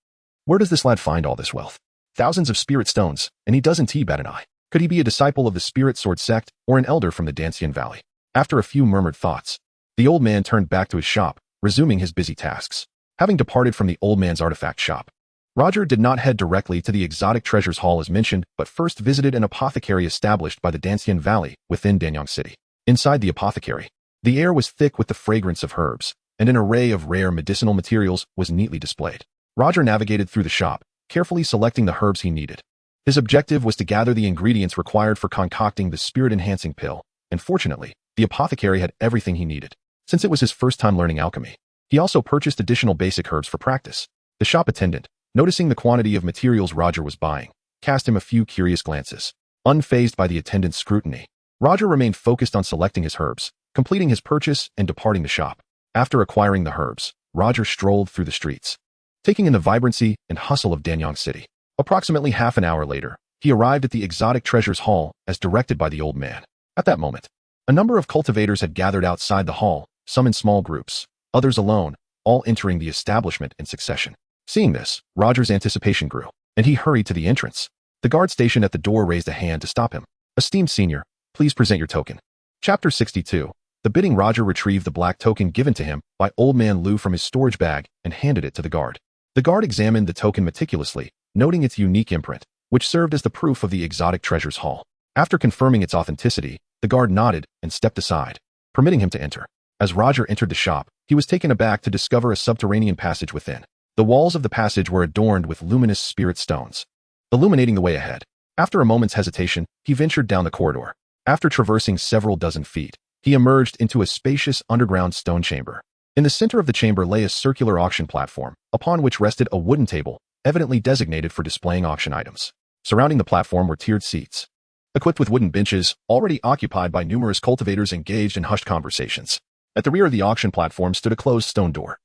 Where does this lad find all this wealth? Thousands of spirit stones, and he doesn't bat an eye. Could he be a disciple of the Spirit Sword sect or an elder from the Dancian Valley? After a few murmured thoughts, the old man turned back to his shop, resuming his busy tasks. Having departed from the old man's artifact shop, Roger did not head directly to the exotic treasures hall as mentioned, but first visited an apothecary established by the Dancian Valley within Danyang City. Inside the apothecary, the air was thick with the fragrance of herbs, and an array of rare medicinal materials was neatly displayed. Roger navigated through the shop, carefully selecting the herbs he needed. His objective was to gather the ingredients required for concocting the spirit-enhancing pill, and fortunately, the apothecary had everything he needed. Since it was his first time learning alchemy, he also purchased additional basic herbs for practice. The shop attendant, noticing the quantity of materials Roger was buying, cast him a few curious glances. Unfazed by the attendant's scrutiny, Roger remained focused on selecting his herbs, completing his purchase and departing the shop. After acquiring the herbs, Roger strolled through the streets, taking in the vibrancy and hustle of Danyang City. Approximately half an hour later, he arrived at the exotic treasures hall as directed by the old man. At that moment, a number of cultivators had gathered outside the hall, some in small groups, others alone, all entering the establishment in succession. Seeing this, Roger's anticipation grew, and he hurried to the entrance. The guard stationed at the door raised a hand to stop him. Esteemed senior, please present your token. Chapter 62. The bidding Roger retrieved the black token given to him by Old Man Lu from his storage bag and handed it to the guard. The guard examined the token meticulously, noting its unique imprint, which served as the proof of the exotic treasures hall. After confirming its authenticity, the guard nodded and stepped aside, permitting him to enter. As Roger entered the shop, he was taken aback to discover a subterranean passage within. The walls of the passage were adorned with luminous spirit stones, illuminating the way ahead. After a moment's hesitation, he ventured down the corridor. After traversing several dozen feet, he emerged into a spacious underground stone chamber. In the center of the chamber lay a circular auction platform, upon which rested a wooden table, evidently designated for displaying auction items. Surrounding the platform were tiered seats, equipped with wooden benches, already occupied by numerous cultivators engaged in hushed conversations. At the rear of the auction platform stood a closed stone door,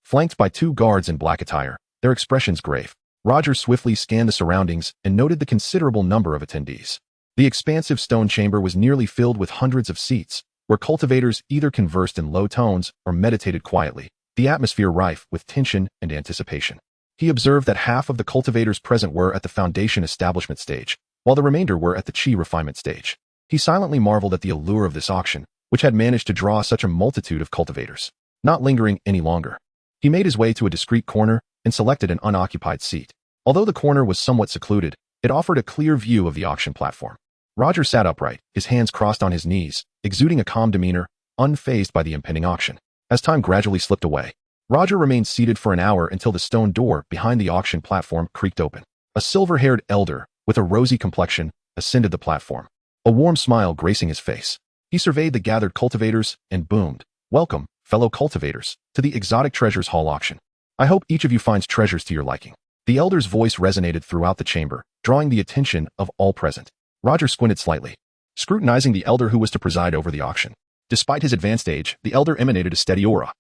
flanked by two guards in black attire, their expressions grave. Roger swiftly scanned the surroundings and noted the considerable number of attendees. The expansive stone chamber was nearly filled with hundreds of seats, where cultivators either conversed in low tones or meditated quietly, the atmosphere rife with tension and anticipation. He observed that half of the cultivators present were at the foundation establishment stage, while the remainder were at the chi refinement stage. He silently marveled at the allure of this auction, which had managed to draw such a multitude of cultivators. Not lingering any longer, he made his way to a discreet corner and selected an unoccupied seat. Although the corner was somewhat secluded, it offered a clear view of the auction platform. Roger sat upright, his hands crossed on his knees, exuding a calm demeanor, unfazed by the impending auction. As time gradually slipped away, Roger remained seated for an hour until the stone door behind the auction platform creaked open. A silver-haired elder, with a rosy complexion, ascended the platform, a warm smile gracing his face. He surveyed the gathered cultivators and boomed, "Welcome, fellow cultivators, to the Exotic Treasures Hall auction. I hope each of you finds treasures to your liking." The elder's voice resonated throughout the chamber, drawing the attention of all present. Roger squinted slightly, scrutinizing the elder who was to preside over the auction. Despite his advanced age, the elder emanated a steady aura,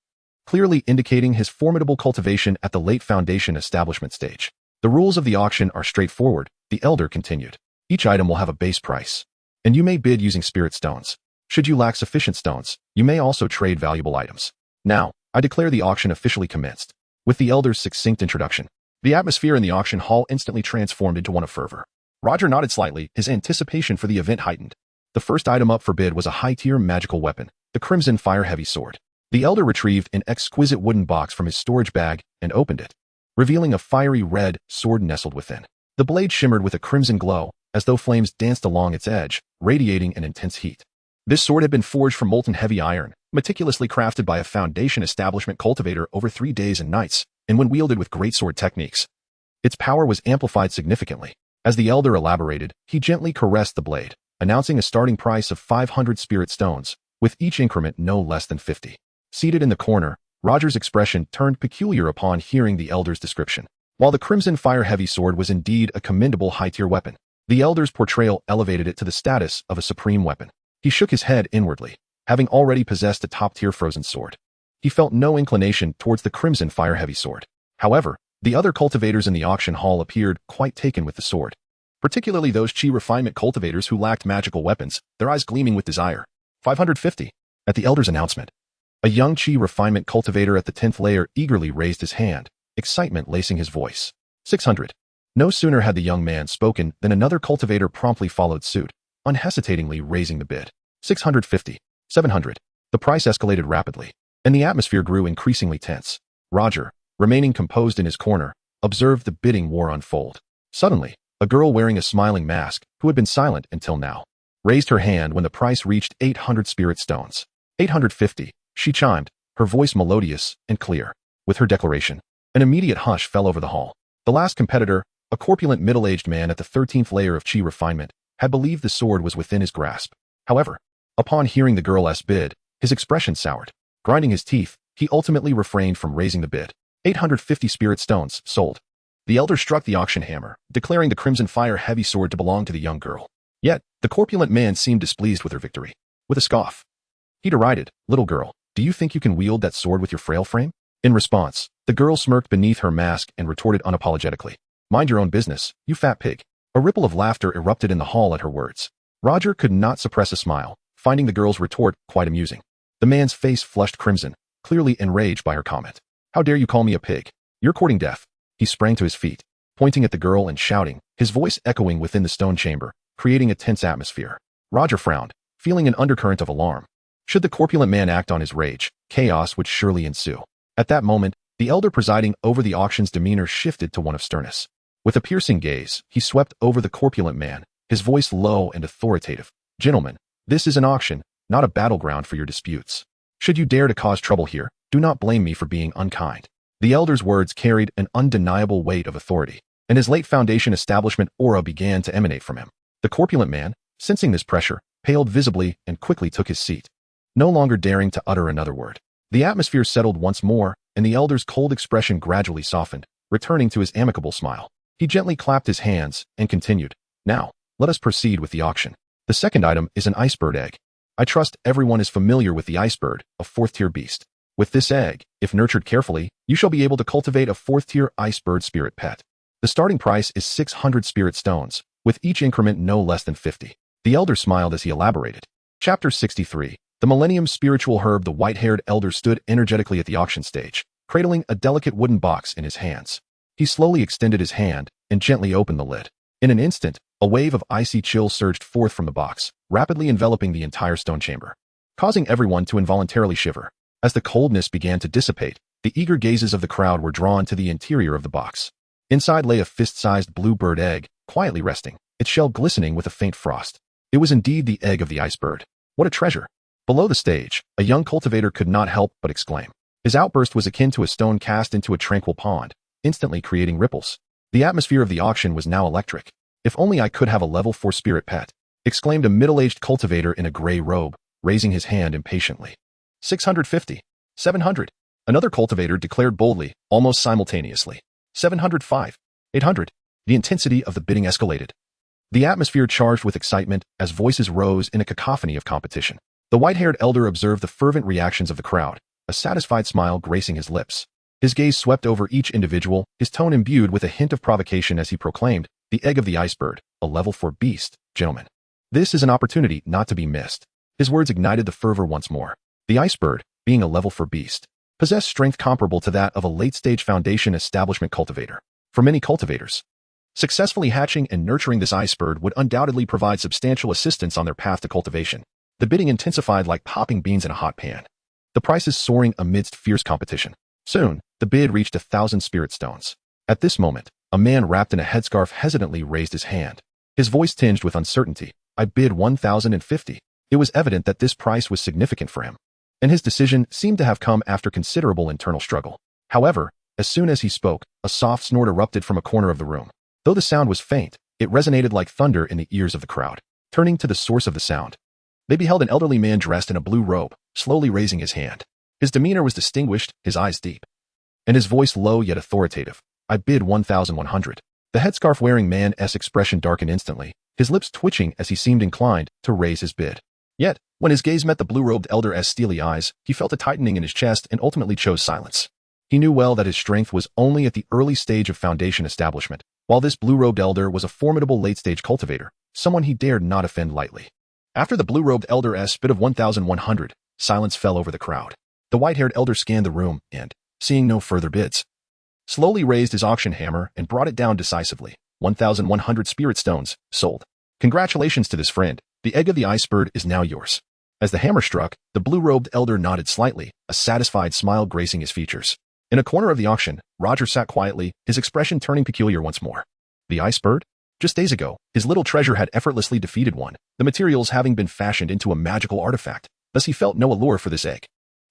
clearly indicating his formidable cultivation at the late foundation establishment stage. "The rules of the auction are straightforward," the elder continued. "Each item will have a base price, and you may bid using spirit stones. Should you lack sufficient stones, you may also trade valuable items. Now, I declare the auction officially commenced." With the elder's succinct introduction, the atmosphere in the auction hall instantly transformed into one of fervor. Roger nodded slightly, his anticipation for the event heightened. The first item up for bid was a high-tier magical weapon, the Crimson Fire Heavy Sword. The elder retrieved an exquisite wooden box from his storage bag and opened it, revealing a fiery red sword nestled within. The blade shimmered with a crimson glow, as though flames danced along its edge, radiating an intense heat. This sword had been forged from molten heavy iron, meticulously crafted by a foundation establishment cultivator over 3 days and nights, and when wielded with greatsword techniques, its power was amplified significantly. As the elder elaborated, he gently caressed the blade, announcing a starting price of 500 spirit stones, with each increment no less than 50. Seated in the corner, Roger's expression turned peculiar upon hearing the elder's description. While the Crimson Fire Heavy Sword was indeed a commendable high-tier weapon, the elder's portrayal elevated it to the status of a supreme weapon. He shook his head inwardly, having already possessed a top-tier frozen sword. He felt no inclination towards the Crimson Fire Heavy Sword. However, the other cultivators in the auction hall appeared quite taken with the sword, particularly those chi refinement cultivators who lacked magical weapons, their eyes gleaming with desire. 550. At the elder's announcement, a young chi refinement cultivator at the 10th layer eagerly raised his hand, excitement lacing his voice. 600. No sooner had the young man spoken than another cultivator promptly followed suit, unhesitatingly raising the bid. 650. 700. The price escalated rapidly, and the atmosphere grew increasingly tense. Roger, remaining composed in his corner, observed the bidding war unfold. Suddenly, a girl wearing a smiling mask, who had been silent until now, raised her hand when the price reached 800 spirit stones. 850, she chimed, her voice melodious and clear. With her declaration, an immediate hush fell over the hall. The last competitor, a corpulent middle-aged man at the 13th layer of chi refinement, had believed the sword was within his grasp. However, upon hearing the girl's bid, his expression soured. Grinding his teeth, he ultimately refrained from raising the bid. 850 spirit stones, sold. The elder struck the auction hammer, declaring the crimson fire heavy sword to belong to the young girl. Yet, the corpulent man seemed displeased with her victory. With a scoff, he derided, "Little girl, do you think you can wield that sword with your frail frame?" In response, the girl smirked beneath her mask and retorted unapologetically, "Mind your own business, you fat pig." A ripple of laughter erupted in the hall at her words. Roger could not suppress a smile, finding the girl's retort quite amusing. The man's face flushed crimson, clearly enraged by her comment. "How dare you call me a pig? You're courting death." He sprang to his feet, pointing at the girl and shouting, his voice echoing within the stone chamber, creating a tense atmosphere. Roger frowned, feeling an undercurrent of alarm. Should the corpulent man act on his rage, chaos would surely ensue. At that moment, the elder presiding over the auction's demeanor shifted to one of sternness. With a piercing gaze, he swept over the corpulent man, his voice low and authoritative. "Gentlemen, this is an auction, not a battleground for your disputes. Should you dare to cause trouble here, do not blame me for being unkind." The elder's words carried an undeniable weight of authority, and his late foundation establishment aura began to emanate from him. The corpulent man, sensing this pressure, paled visibly and quickly took his seat, no longer daring to utter another word. The atmosphere settled once more, and the elder's cold expression gradually softened, returning to his amicable smile. He gently clapped his hands and continued, "Now, let us proceed with the auction. The second item is an icebird egg. I trust everyone is familiar with the icebird, a fourth-tier beast. With this egg, if nurtured carefully, you shall be able to cultivate a fourth-tier icebird spirit pet. The starting price is 600 spirit stones, with each increment no less than 50. The elder smiled as he elaborated. Chapter 63. The Millennium Spiritual Herb. The white-haired elder stood energetically at the auction stage, cradling a delicate wooden box in his hands. He slowly extended his hand and gently opened the lid. In an instant, a wave of icy chill surged forth from the box, rapidly enveloping the entire stone chamber, causing everyone to involuntarily shiver. As the coldness began to dissipate, the eager gazes of the crowd were drawn to the interior of the box. Inside lay a fist-sized bluebird egg, quietly resting, its shell glistening with a faint frost. It was indeed the egg of the icebird. What a treasure! Below the stage, a young cultivator could not help but exclaim. His outburst was akin to a stone cast into a tranquil pond, instantly creating ripples. The atmosphere of the auction was now electric. "If only I could have a level 4 spirit pet," exclaimed a middle-aged cultivator in a gray robe, raising his hand impatiently. 650. 700. Another cultivator declared boldly, almost simultaneously. 705. 800. The intensity of the bidding escalated. The atmosphere charged with excitement as voices rose in a cacophony of competition. The white-haired elder observed the fervent reactions of the crowd, a satisfied smile gracing his lips. His gaze swept over each individual, his tone imbued with a hint of provocation as he proclaimed, "The egg of the icebird, a level 4 beast, gentlemen. This is an opportunity not to be missed." His words ignited the fervor once more. The icebird, being a level 4 beast, possessed strength comparable to that of a late-stage foundation establishment cultivator. For many cultivators, successfully hatching and nurturing this icebird would undoubtedly provide substantial assistance on their path to cultivation. The bidding intensified like popping beans in a hot pan, the prices soaring amidst fierce competition. Soon, the bid reached 1,000 spirit stones. At this moment, a man wrapped in a headscarf hesitantly raised his hand, his voice tinged with uncertainty. "I bid 1,050. It was evident that this price was significant for him, and his decision seemed to have come after considerable internal struggle. However, as soon as he spoke, a soft snort erupted from a corner of the room. Though the sound was faint, it resonated like thunder in the ears of the crowd. Turning to the source of the sound, they beheld an elderly man dressed in a blue robe, slowly raising his hand. His demeanor was distinguished, his eyes deep, and his voice low yet authoritative. "I bid 1,100. The headscarf-wearing man's expression darkened instantly, his lips twitching as he seemed inclined to raise his bid. Yet, when his gaze met the blue-robed elder's steely eyes, he felt a tightening in his chest and ultimately chose silence. He knew well that his strength was only at the early stage of foundation establishment, while this blue-robed elder was a formidable late-stage cultivator, someone he dared not offend lightly. After the blue-robed elder's bid of 1,100, silence fell over the crowd. The white-haired elder scanned the room and, seeing no further bids, slowly raised his auction hammer and brought it down decisively. 1,100 spirit stones, sold. Congratulations to this friend. The egg of the iceberg is now yours. As the hammer struck, the blue-robed elder nodded slightly, a satisfied smile gracing his features. In a corner of the auction, Roger sat quietly, his expression turning peculiar once more. The iceberg? Just days ago, his little treasure had effortlessly defeated one, the materials having been fashioned into a magical artifact. Thus he felt no allure for this egg.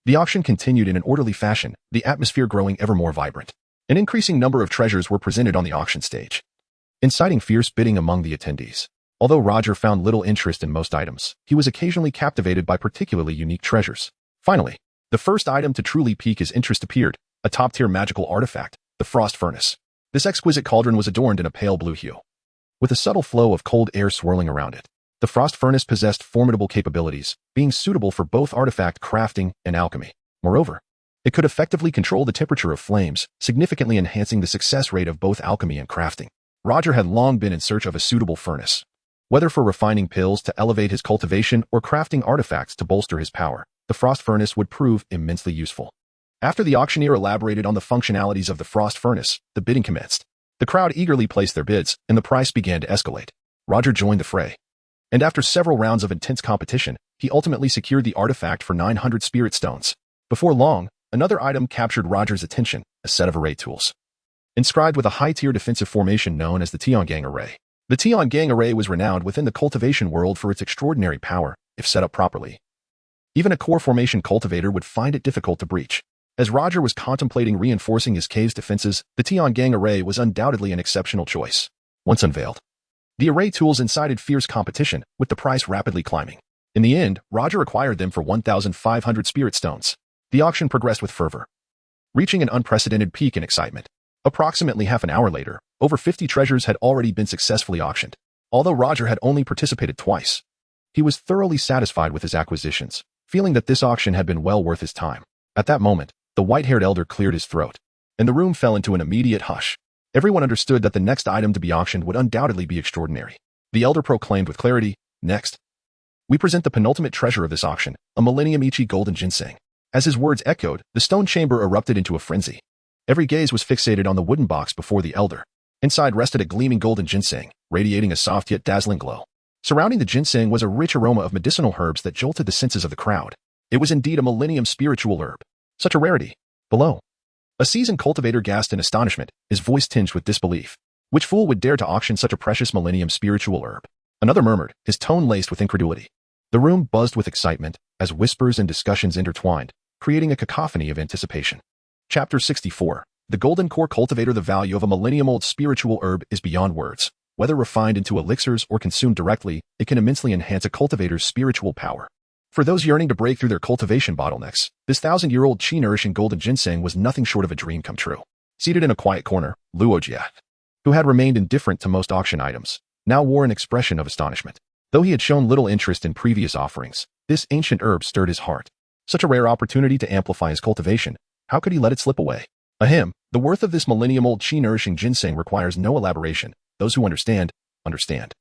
The auction continued in an orderly fashion, the atmosphere growing ever more vibrant. An increasing number of treasures were presented on the auction stage, inciting fierce bidding among the attendees. Although Roger found little interest in most items, he was occasionally captivated by particularly unique treasures. Finally, the first item to truly pique his interest appeared, a top-tier magical artifact, the frost furnace. This exquisite cauldron was adorned in a pale blue hue, with a subtle flow of cold air swirling around it. The frost furnace possessed formidable capabilities, being suitable for both artifact crafting and alchemy. Moreover, it could effectively control the temperature of flames, significantly enhancing the success rate of both alchemy and crafting. Roger had long been in search of a suitable furnace, whether for refining pills to elevate his cultivation or crafting artifacts to bolster his power. The frost furnace would prove immensely useful. After the auctioneer elaborated on the functionalities of the frost furnace, the bidding commenced. The crowd eagerly placed their bids, and the price began to escalate. Roger joined the fray, and after several rounds of intense competition, he ultimately secured the artifact for 900 spirit stones. Before long, another item captured Roger's attention, a set of array tools, inscribed with a high-tier defensive formation known as the Tiangang Array. The Tiangang Array was renowned within the cultivation world for its extraordinary power, if set up properly. Even a core formation cultivator would find it difficult to breach. As Roger was contemplating reinforcing his cave's defenses, the Tiangang Array was undoubtedly an exceptional choice. Once unveiled, the array tools incited fierce competition, with the price rapidly climbing. In the end, Roger acquired them for 1,500 spirit stones. The auction progressed with fervor, reaching an unprecedented peak in excitement. Approximately half an hour later, over 50 treasures had already been successfully auctioned. Although Roger had only participated twice, he was thoroughly satisfied with his acquisitions, feeling that this auction had been well worth his time. At that moment, the white-haired elder cleared his throat, and the room fell into an immediate hush. Everyone understood that the next item to be auctioned would undoubtedly be extraordinary. The elder proclaimed with clarity, "Next, we present the penultimate treasure of this auction, a Millennium Ichi golden ginseng." As his words echoed, the stone chamber erupted into a frenzy. Every gaze was fixated on the wooden box before the elder. Inside rested a gleaming golden ginseng, radiating a soft yet dazzling glow. Surrounding the ginseng was a rich aroma of medicinal herbs that jolted the senses of the crowd. It was indeed a millennium spiritual herb. Such a rarity. Below, a seasoned cultivator gasped in astonishment, his voice tinged with disbelief. Which fool would dare to auction such a precious millennium spiritual herb? Another murmured, his tone laced with incredulity. The room buzzed with excitement as whispers and discussions intertwined, creating a cacophony of anticipation. Chapter 64. The Golden Core Cultivator. The value of a millennium-old spiritual herb is beyond words. Whether refined into elixirs or consumed directly, it can immensely enhance a cultivator's spiritual power. For those yearning to break through their cultivation bottlenecks, this 1,000-year-old chi-nourishing golden ginseng was nothing short of a dream come true. Seated in a quiet corner, Luo Jia, who had remained indifferent to most auction items, now wore an expression of astonishment. Though he had shown little interest in previous offerings, this ancient herb stirred his heart. Such a rare opportunity to amplify his cultivation, how could he let it slip away? Ahem, the worth of this millennium-old chi-nourishing ginseng requires no elaboration. Those who understand, understand.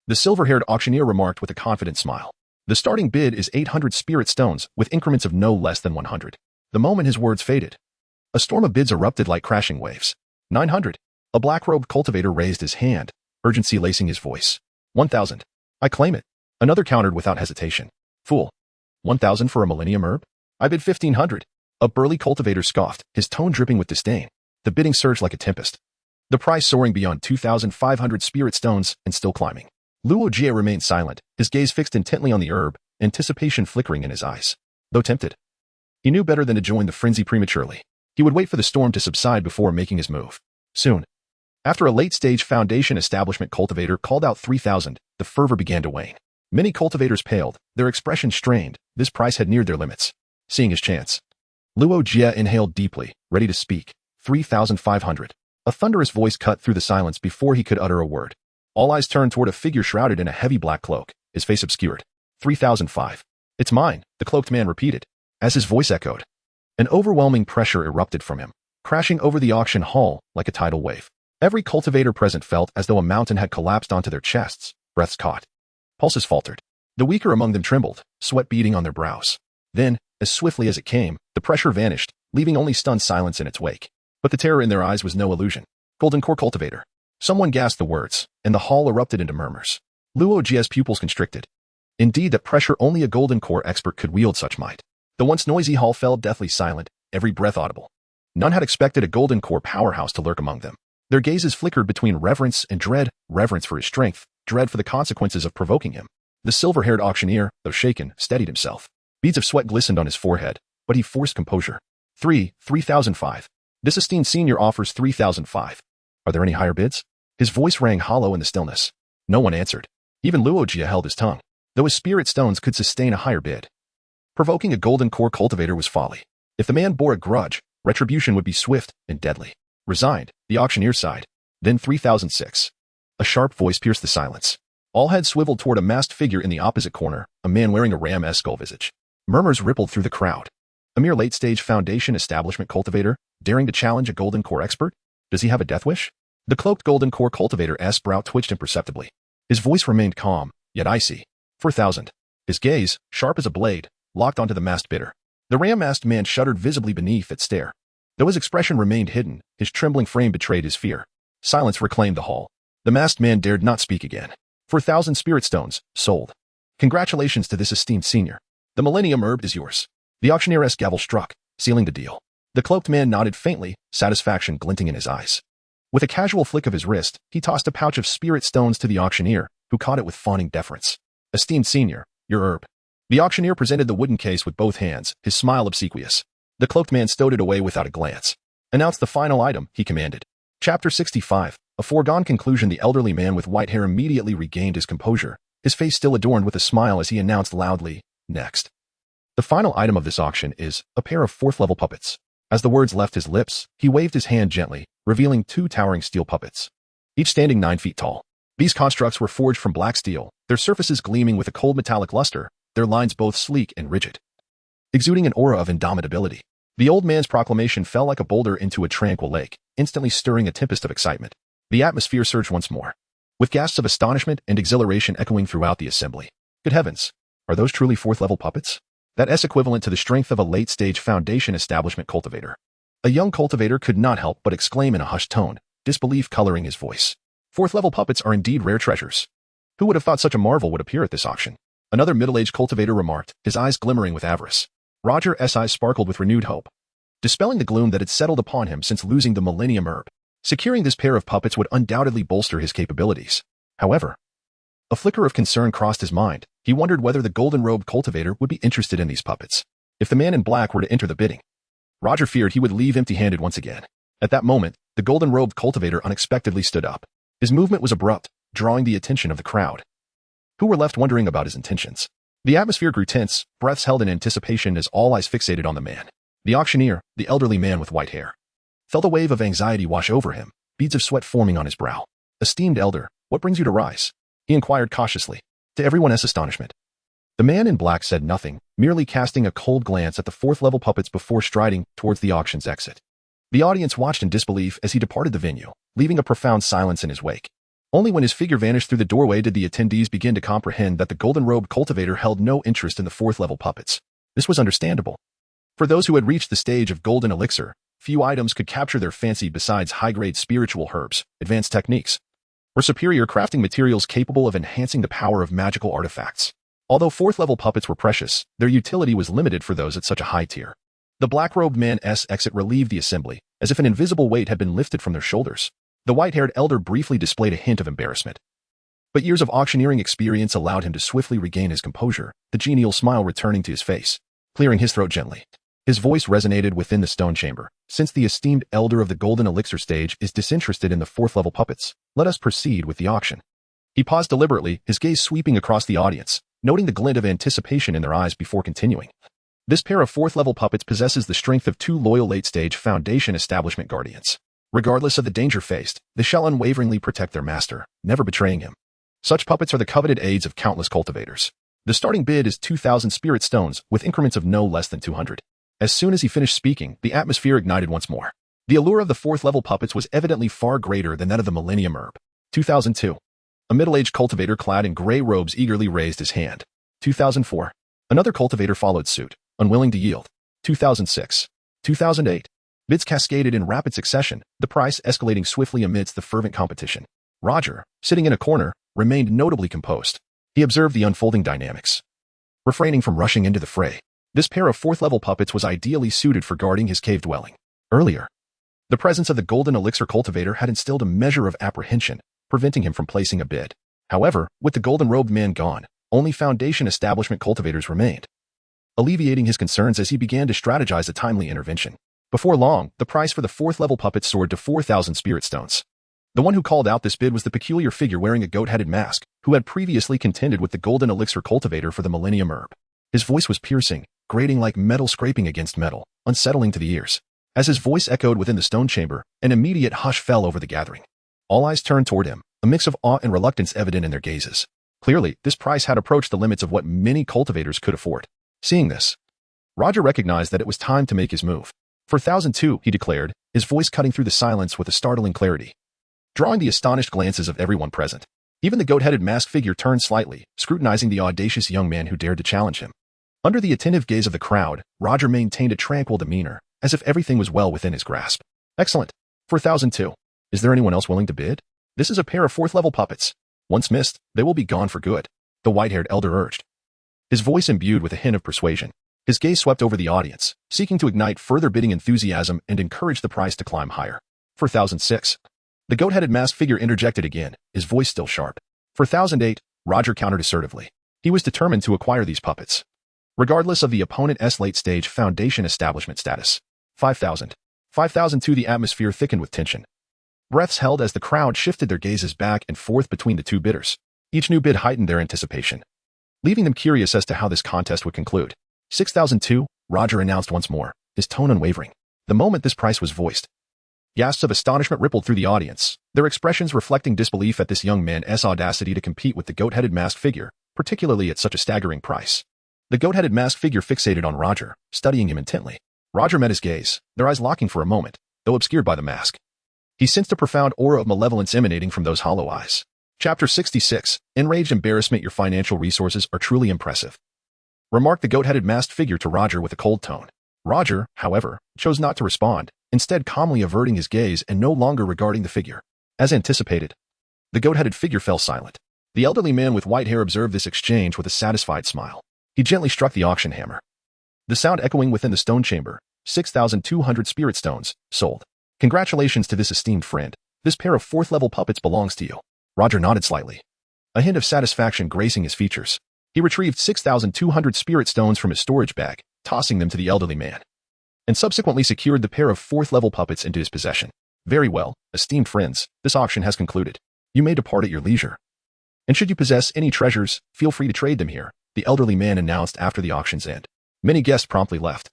The silver-haired auctioneer remarked with a confident smile. The starting bid is 800 spirit stones, with increments of no less than 100. The moment his words faded, a storm of bids erupted like crashing waves. 900. A black-robed cultivator raised his hand, urgency lacing his voice. 1,000. I claim it. Another countered without hesitation. Fool. 1,000 for a millennium herb? I bid 1,500. A burly cultivator scoffed, his tone dripping with disdain. The bidding surged like a tempest, the price soaring beyond 2,500 spirit stones and still climbing. Luo Jie remained silent, his gaze fixed intently on the herb, anticipation flickering in his eyes. Though tempted, he knew better than to join the frenzy prematurely. He would wait for the storm to subside before making his move. Soon, after a late-stage foundation establishment cultivator called out 3,000, the fervor began to wane. Many cultivators paled, their expressions strained. This price had neared their limits. Seeing his chance, Luo Jie inhaled deeply, ready to speak. 3,500. A thunderous voice cut through the silence before he could utter a word. All eyes turned toward a figure shrouded in a heavy black cloak, his face obscured. 3,005. It's mine, the cloaked man repeated. As his voice echoed, an overwhelming pressure erupted from him, crashing over the auction hall like a tidal wave. Every cultivator present felt as though a mountain had collapsed onto their chests, breaths caught. Pulses faltered. The weaker among them trembled, sweat beading on their brows. Then, as swiftly as it came, the pressure vanished, leaving only stunned silence in its wake. But the terror in their eyes was no illusion. Golden Core Cultivator. Someone gasped the words, and the hall erupted into murmurs. Luoji's pupils constricted. Indeed, that pressure only a Golden Core expert could wield such might. The once noisy hall fell deathly silent, every breath audible. None had expected a Golden Core powerhouse to lurk among them. Their gazes flickered between reverence and dread, reverence for his strength, dread for the consequences of provoking him. The silver-haired auctioneer, though shaken, steadied himself. Beads of sweat glistened on his forehead, but he forced composure. 3,005. This esteemed senior offers 3,005. Are there any higher bids? His voice rang hollow in the stillness. No one answered. Even Luojia held his tongue, though his spirit stones could sustain a higher bid. Provoking a Golden Core Cultivator was folly. If the man bore a grudge, retribution would be swift and deadly. Resigned, the auctioneer sighed. Then 3,006. A sharp voice pierced the silence. All heads swiveled toward a masked figure in the opposite corner, a man wearing a ram-esque skull visage. Murmurs rippled through the crowd. A mere late-stage foundation establishment cultivator, daring to challenge a Golden Core expert? Does he have a death wish? The cloaked Golden Core Cultivator's brow twitched imperceptibly. His voice remained calm, yet icy. 4,000. His gaze, sharp as a blade, locked onto the masked bidder. The ram-masked man shuddered visibly beneath its stare. Though his expression remained hidden, his trembling frame betrayed his fear. Silence reclaimed the hall. The masked man dared not speak again. 4,000 spirit stones, sold. Congratulations to this esteemed senior. The Millennium Herb is yours. The auctioneer's gavel struck, sealing the deal. The cloaked man nodded faintly, satisfaction glinting in his eyes. With a casual flick of his wrist, he tossed a pouch of spirit stones to the auctioneer, who caught it with fawning deference. Esteemed senior, your herb. The auctioneer presented the wooden case with both hands, his smile obsequious. The cloaked man stowed it away without a glance. Announce the final item, he commanded. Chapter 65. A foregone conclusion. The elderly man with white hair immediately regained his composure, his face still adorned with a smile as he announced loudly, next. The final item of this auction is a pair of 4th-level puppets. As the words left his lips, he waved his hand gently, revealing 2 towering steel puppets, each standing 9 feet tall. These constructs were forged from black steel, their surfaces gleaming with a cold metallic luster, their lines both sleek and rigid, exuding an aura of indomitability. The old man's proclamation fell like a boulder into a tranquil lake, instantly stirring a tempest of excitement. The atmosphere surged once more, with gasps of astonishment and exhilaration echoing throughout the assembly. Good heavens! Are those truly 4th-level puppets? That is equivalent to the strength of a late-stage foundation establishment cultivator. A young cultivator could not help but exclaim in a hushed tone, disbelief coloring his voice. 4th-level puppets are indeed rare treasures. Who would have thought such a marvel would appear at this auction? Another middle-aged cultivator remarked, his eyes glimmering with avarice. Roger's eyes sparkled with renewed hope, dispelling the gloom that had settled upon him since losing the Millennium Herb. Securing this pair of puppets would undoubtedly bolster his capabilities. However, a flicker of concern crossed his mind. He wondered whether the golden-robed cultivator would be interested in these puppets. If the man in black were to enter the bidding, Roger feared he would leave empty-handed once again. At that moment, the golden-robed cultivator unexpectedly stood up. His movement was abrupt, drawing the attention of the crowd, who were left wondering about his intentions. The atmosphere grew tense, breaths held in anticipation as all eyes fixated on the man. The auctioneer, the elderly man with white hair, felt a wave of anxiety wash over him, beads of sweat forming on his brow. Esteemed elder, what brings you to rise? He inquired cautiously, to everyone's astonishment. The man in black said nothing, merely casting a cold glance at the 4th-level puppets before striding towards the auction's exit. The audience watched in disbelief as he departed the venue, leaving a profound silence in his wake. Only when his figure vanished through the doorway did the attendees begin to comprehend that the golden-robed cultivator held no interest in the 4th-level puppets. This was understandable. For those who had reached the stage of golden elixir, few items could capture their fancy besides high-grade spiritual herbs, advanced techniques, or superior crafting materials capable of enhancing the power of magical artifacts. Although 4th-level puppets were precious, their utility was limited for those at such a high tier. The black-robed man's exit relieved the assembly, as if an invisible weight had been lifted from their shoulders. The white-haired elder briefly displayed a hint of embarrassment, but years of auctioneering experience allowed him to swiftly regain his composure, the genial smile returning to his face, clearing his throat gently. His voice resonated within the stone chamber. Since the esteemed elder of the golden elixir stage is disinterested in the 4th-level puppets, let us proceed with the auction. He paused deliberately, his gaze sweeping across the audience, noting the glint of anticipation in their eyes before continuing. This pair of 4th-level puppets possesses the strength of 2 loyal late-stage foundation establishment guardians. Regardless of the danger faced, they shall unwaveringly protect their master, never betraying him. Such puppets are the coveted aids of countless cultivators. The starting bid is 2,000 spirit stones, with increments of no less than 200. As soon as he finished speaking, the atmosphere ignited once more. The allure of the fourth-level puppets was evidently far greater than that of the Millennium Herb. 2002. A middle-aged cultivator clad in gray robes eagerly raised his hand. 2004. Another cultivator followed suit, unwilling to yield. 2006. 2008. Bids cascaded in rapid succession, the price escalating swiftly amidst the fervent competition. Roger, sitting in a corner, remained notably composed. He observed the unfolding dynamics, refraining from rushing into the fray. This pair of fourth-level puppets was ideally suited for guarding his cave dwelling. Earlier, the presence of the golden elixir cultivator had instilled a measure of apprehension, preventing him from placing a bid. However, with the golden-robed man gone, only foundation establishment cultivators remained, alleviating his concerns as he began to strategize a timely intervention. Before long, the price for the fourth-level puppet soared to 4,000 spirit stones. The one who called out this bid was the peculiar figure wearing a goat-headed mask, who had previously contended with the golden elixir cultivator for the Millennium Herb. His voice was piercing, grating like metal scraping against metal, unsettling to the ears. As his voice echoed within the stone chamber, an immediate hush fell over the gathering. All eyes turned toward him, a mix of awe and reluctance evident in their gazes. Clearly, this price had approached the limits of what many cultivators could afford. Seeing this, Roger recognized that it was time to make his move. For 1,002, he declared, his voice cutting through the silence with a startling clarity, drawing the astonished glances of everyone present. Even the goat-headed masked figure turned slightly, scrutinizing the audacious young man who dared to challenge him. Under the attentive gaze of the crowd, Roger maintained a tranquil demeanor, as if everything was well within his grasp. Excellent. For 1,002. Is there anyone else willing to bid? This is a pair of fourth-level puppets. Once missed, they will be gone for good, the white-haired elder urged, his voice imbued with a hint of persuasion. His gaze swept over the audience, seeking to ignite further bidding enthusiasm and encourage the price to climb higher. For 1,006. The goat-headed masked figure interjected again, his voice still sharp. For 1,008, Roger countered assertively. He was determined to acquire these puppets, regardless of the opponent's late-stage foundation establishment status. 5,000. 5,002. The atmosphere thickened with tension. Breaths held as the crowd shifted their gazes back and forth between the two bidders. Each new bid heightened their anticipation, leaving them curious as to how this contest would conclude. 6,002, Roger announced once more, his tone unwavering. The moment this price was voiced, gasps of astonishment rippled through the audience, their expressions reflecting disbelief at this young man's audacity to compete with the goat-headed masked figure, particularly at such a staggering price. The goat-headed masked figure fixated on Roger, studying him intently. Roger met his gaze, their eyes locking for a moment, though obscured by the mask. He sensed a profound aura of malevolence emanating from those hollow eyes. Chapter 66. Enraged embarrassment. Your financial resources are truly impressive, remarked the goat-headed masked figure to Roger with a cold tone. Roger, however, chose not to respond, instead calmly averting his gaze and no longer regarding the figure. As anticipated, the goat-headed figure fell silent. The elderly man with white hair observed this exchange with a satisfied smile. He gently struck the auction hammer, the sound echoing within the stone chamber. 6,200 spirit stones, sold. Congratulations to this esteemed friend. This pair of fourth-level puppets belongs to you. Roger nodded slightly, a hint of satisfaction gracing his features. He retrieved 6,200 spirit stones from his storage bag, tossing them to the elderly man, and subsequently secured the pair of fourth-level puppets into his possession. Very well, esteemed friends, this auction has concluded. You may depart at your leisure. And should you possess any treasures, feel free to trade them here, the elderly man announced after the auction's end. Many guests promptly left,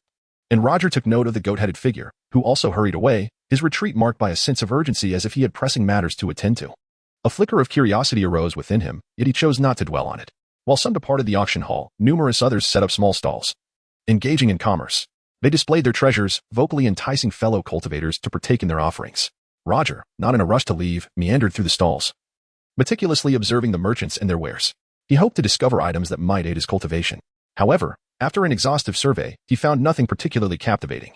and Roger took note of the goat-headed figure, who also hurried away, his retreat marked by a sense of urgency as if he had pressing matters to attend to. A flicker of curiosity arose within him, yet he chose not to dwell on it. While some departed the auction hall, numerous others set up small stalls, engaging in commerce. They displayed their treasures, vocally enticing fellow cultivators to partake in their offerings. Roger, not in a rush to leave, meandered through the stalls, meticulously observing the merchants and their wares. He hoped to discover items that might aid his cultivation. However, after an exhaustive survey, he found nothing particularly captivating,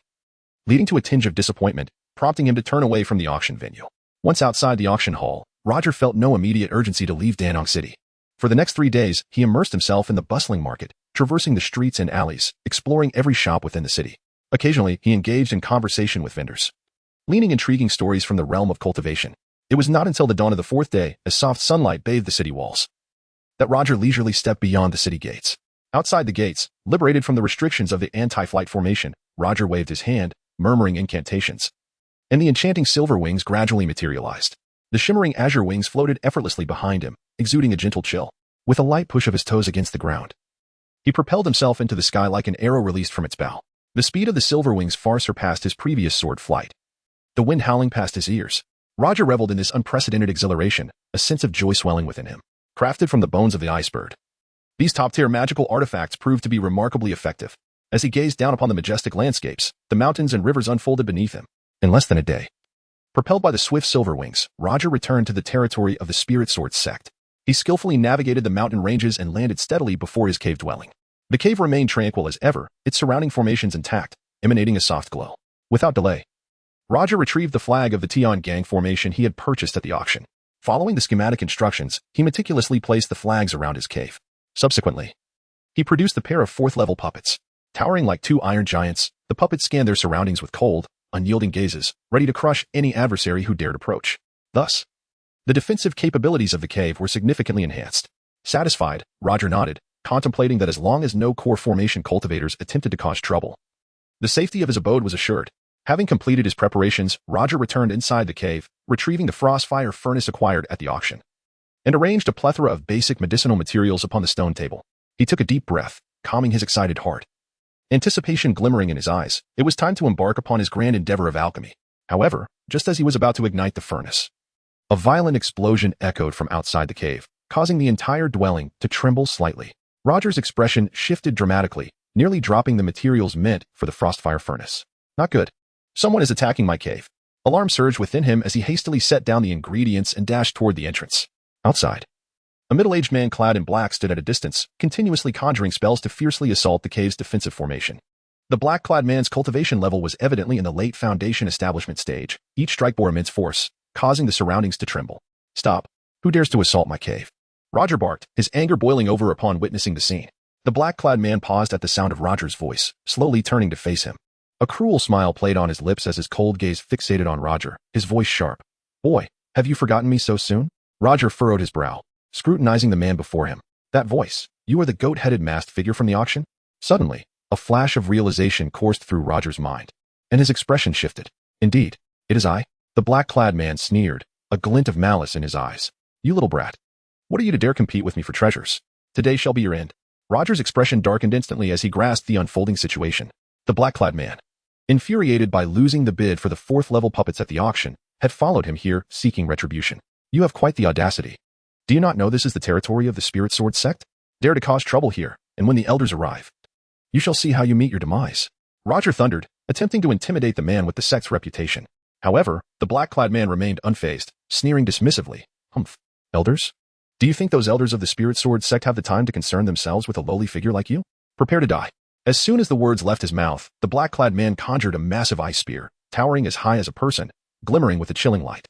leading to a tinge of disappointment, prompting him to turn away from the auction venue. Once outside the auction hall, Roger felt no immediate urgency to leave Danong City. For the next 3 days, he immersed himself in the bustling market, traversing the streets and alleys, exploring every shop within the city. Occasionally, he engaged in conversation with vendors, leaning intriguing stories from the realm of cultivation. It was not until the dawn of the 4th day, as soft sunlight bathed the city walls, that Roger leisurely stepped beyond the city gates. Outside the gates, liberated from the restrictions of the anti-flight formation, Roger waved his hand, murmuring incantations, and the enchanting silver wings gradually materialized. The shimmering azure wings floated effortlessly behind him, exuding a gentle chill. With a light push of his toes against the ground, he propelled himself into the sky like an arrow released from its bow. The speed of the silver wings far surpassed his previous soared flight, the wind howling past his ears. Roger reveled in this unprecedented exhilaration, a sense of joy swelling within him. Crafted from the bones of the icebird, these top-tier magical artifacts proved to be remarkably effective. As he gazed down upon the majestic landscapes, the mountains and rivers unfolded beneath him, In less than a day, propelled by the swift silver wings, Roger returned to the territory of the Spirit Sword sect. He skillfully navigated the mountain ranges and landed steadily before his cave dwelling. The cave remained tranquil as ever, its surrounding formations intact, emanating a soft glow. Without delay, Roger retrieved the flag of the Tian Gang formation he had purchased at the auction. Following the schematic instructions, he meticulously placed the flags around his cave. Subsequently, he produced a pair of fourth-level puppets. Towering like two iron giants, the puppets scanned their surroundings with cold, unyielding gazes, ready to crush any adversary who dared approach. Thus, the defensive capabilities of the cave were significantly enhanced. Satisfied, Roger nodded, contemplating that as long as no core formation cultivators attempted to cause trouble, the safety of his abode was assured. Having completed his preparations, Roger returned inside the cave, retrieving the frostfire furnace acquired at the auction, and arranged a plethora of basic medicinal materials upon the stone table. He took a deep breath, calming his excited heart. Anticipation glimmering in his eyes, it was time to embark upon his grand endeavor of alchemy. However, just as he was about to ignite the furnace, a violent explosion echoed from outside the cave, causing the entire dwelling to tremble slightly. Roger's expression shifted dramatically, nearly dropping the materials meant for the frostfire furnace. Not good. Someone is attacking my cave. Alarm surged within him as he hastily set down the ingredients and dashed toward the entrance. Outside, a middle-aged man clad in black stood at a distance, continuously conjuring spells to fiercely assault the cave's defensive formation. The black-clad man's cultivation level was evidently in the late foundation establishment stage. Each strike bore immense force, causing the surroundings to tremble. Stop! Who dares to assault my cave? Roger barked, his anger boiling over upon witnessing the scene. The black-clad man paused at the sound of Roger's voice, slowly turning to face him. A cruel smile played on his lips as his cold gaze fixated on Roger, his voice sharp. Boy, have you forgotten me so soon? Roger furrowed his brow, scrutinizing the man before him. That voice, you are the goat-headed masked figure from the auction? Suddenly, a flash of realization coursed through Roger's mind, and his expression shifted. Indeed, it is I. The black-clad man sneered, a glint of malice in his eyes. You little brat. What are you to dare compete with me for treasures? Today shall be your end. Roger's expression darkened instantly as he grasped the unfolding situation. The black-clad man, infuriated by losing the bid for the fourth-level puppets at the auction, had followed him here, seeking retribution. You have quite the audacity. Do you not know this is the territory of the Spirit Sword sect? Dare to cause trouble here, and when the elders arrive, you shall see how you meet your demise. Roger thundered, attempting to intimidate the man with the sect's reputation. However, the black-clad man remained unfazed, sneering dismissively. Humph. Elders? Do you think those elders of the Spirit Sword sect have the time to concern themselves with a lowly figure like you? Prepare to die. As soon as the words left his mouth, the black-clad man conjured a massive ice spear, towering as high as a person, glimmering with a chilling light.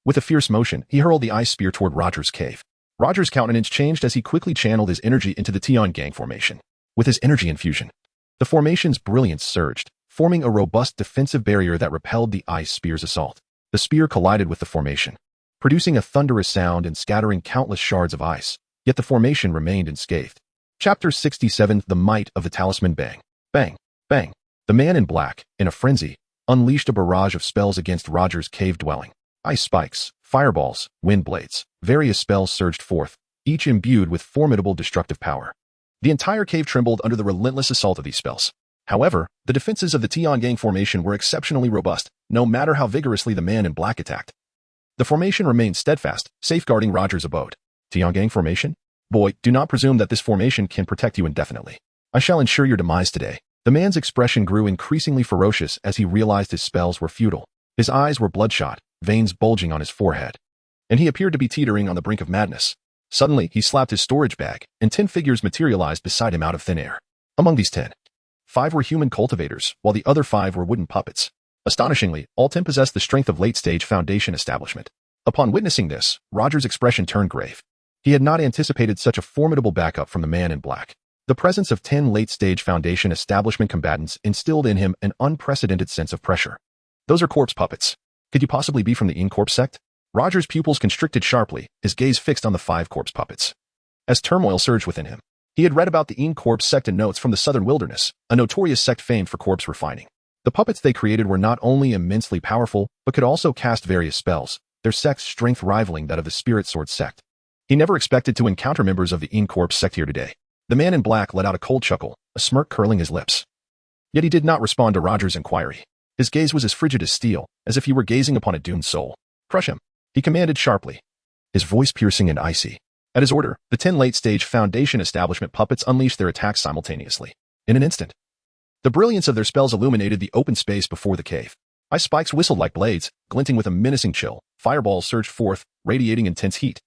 With a fierce motion, he hurled the ice spear toward Roger's cave. Roger's countenance changed as he quickly channeled his energy into the Tian Gang formation. With his energy infusion, the formation's brilliance surged, forming a robust defensive barrier that repelled the ice spear's assault. The spear collided with the formation, producing a thunderous sound and scattering countless shards of ice, yet the formation remained unscathed. Chapter 67 The Might of the Talisman. Bang! Bang! Bang! The man in black, in a frenzy, unleashed a barrage of spells against Roger's cave dwelling. Ice spikes, fireballs, wind blades, various spells surged forth, each imbued with formidable destructive power. The entire cave trembled under the relentless assault of these spells. However, the defenses of the Tian Gang formation were exceptionally robust, no matter how vigorously the man in black attacked. The formation remained steadfast, safeguarding Roger's abode. Tian Gang formation? Boy, do not presume that this formation can protect you indefinitely. I shall ensure your demise today. The man's expression grew increasingly ferocious as he realized his spells were futile. His eyes were bloodshot, veins bulging on his forehead, and he appeared to be teetering on the brink of madness. Suddenly, he slapped his storage bag, and 10 figures materialized beside him out of thin air. Among these 10, 5 were human cultivators, while the other 5 were wooden puppets. Astonishingly, all 10 possessed the strength of late-stage foundation establishment. Upon witnessing this, Roger's expression turned grave. He had not anticipated such a formidable backup from the man in black. The presence of 10 late-stage foundation establishment combatants instilled in him an unprecedented sense of pressure. Those are corpse puppets. Could you possibly be from the in-corpse sect? Roger's pupils constricted sharply, his gaze fixed on the 5 corpse puppets. As turmoil surged within him, he had read about the in-corpse sect in notes from the southern wilderness, a notorious sect famed for corpse refining. The puppets they created were not only immensely powerful, but could also cast various spells, their sect's strength rivaling that of the Spirit Sword sect. He never expected to encounter members of the in-corpse sect here today. The man in black let out a cold chuckle, a smirk curling his lips. Yet he did not respond to Roger's inquiry. His gaze was as frigid as steel, as if he were gazing upon a doomed soul. Crush him, he commanded sharply, his voice piercing and icy. At his order, the 10 late-stage foundation establishment puppets unleashed their attacks simultaneously. In an instant, the brilliance of their spells illuminated the open space before the cave. Ice spikes whistled like blades, glinting with a menacing chill. Fireballs surged forth, radiating intense heat.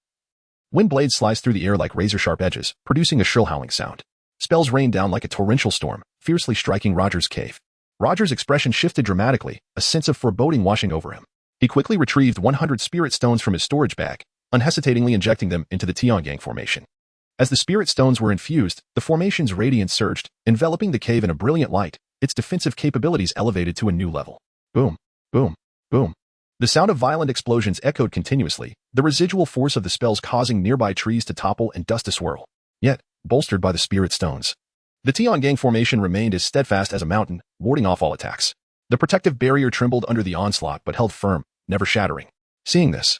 Wind blades sliced through the air like razor-sharp edges, producing a shrill howling sound. Spells rained down like a torrential storm, fiercely striking Roger's cave. Roger's expression shifted dramatically, a sense of foreboding washing over him. He quickly retrieved 100 spirit stones from his storage bag, unhesitatingly injecting them into the Tiangang formation. As the spirit stones were infused, the formation's radiance surged, enveloping the cave in a brilliant light, its defensive capabilities elevated to a new level. Boom, boom, boom. The sound of violent explosions echoed continuously, the residual force of the spells causing nearby trees to topple and dust to swirl, yet bolstered by the spirit stones. The Tiangang formation remained as steadfast as a mountain, warding off all attacks. The protective barrier trembled under the onslaught but held firm, never shattering. Seeing this,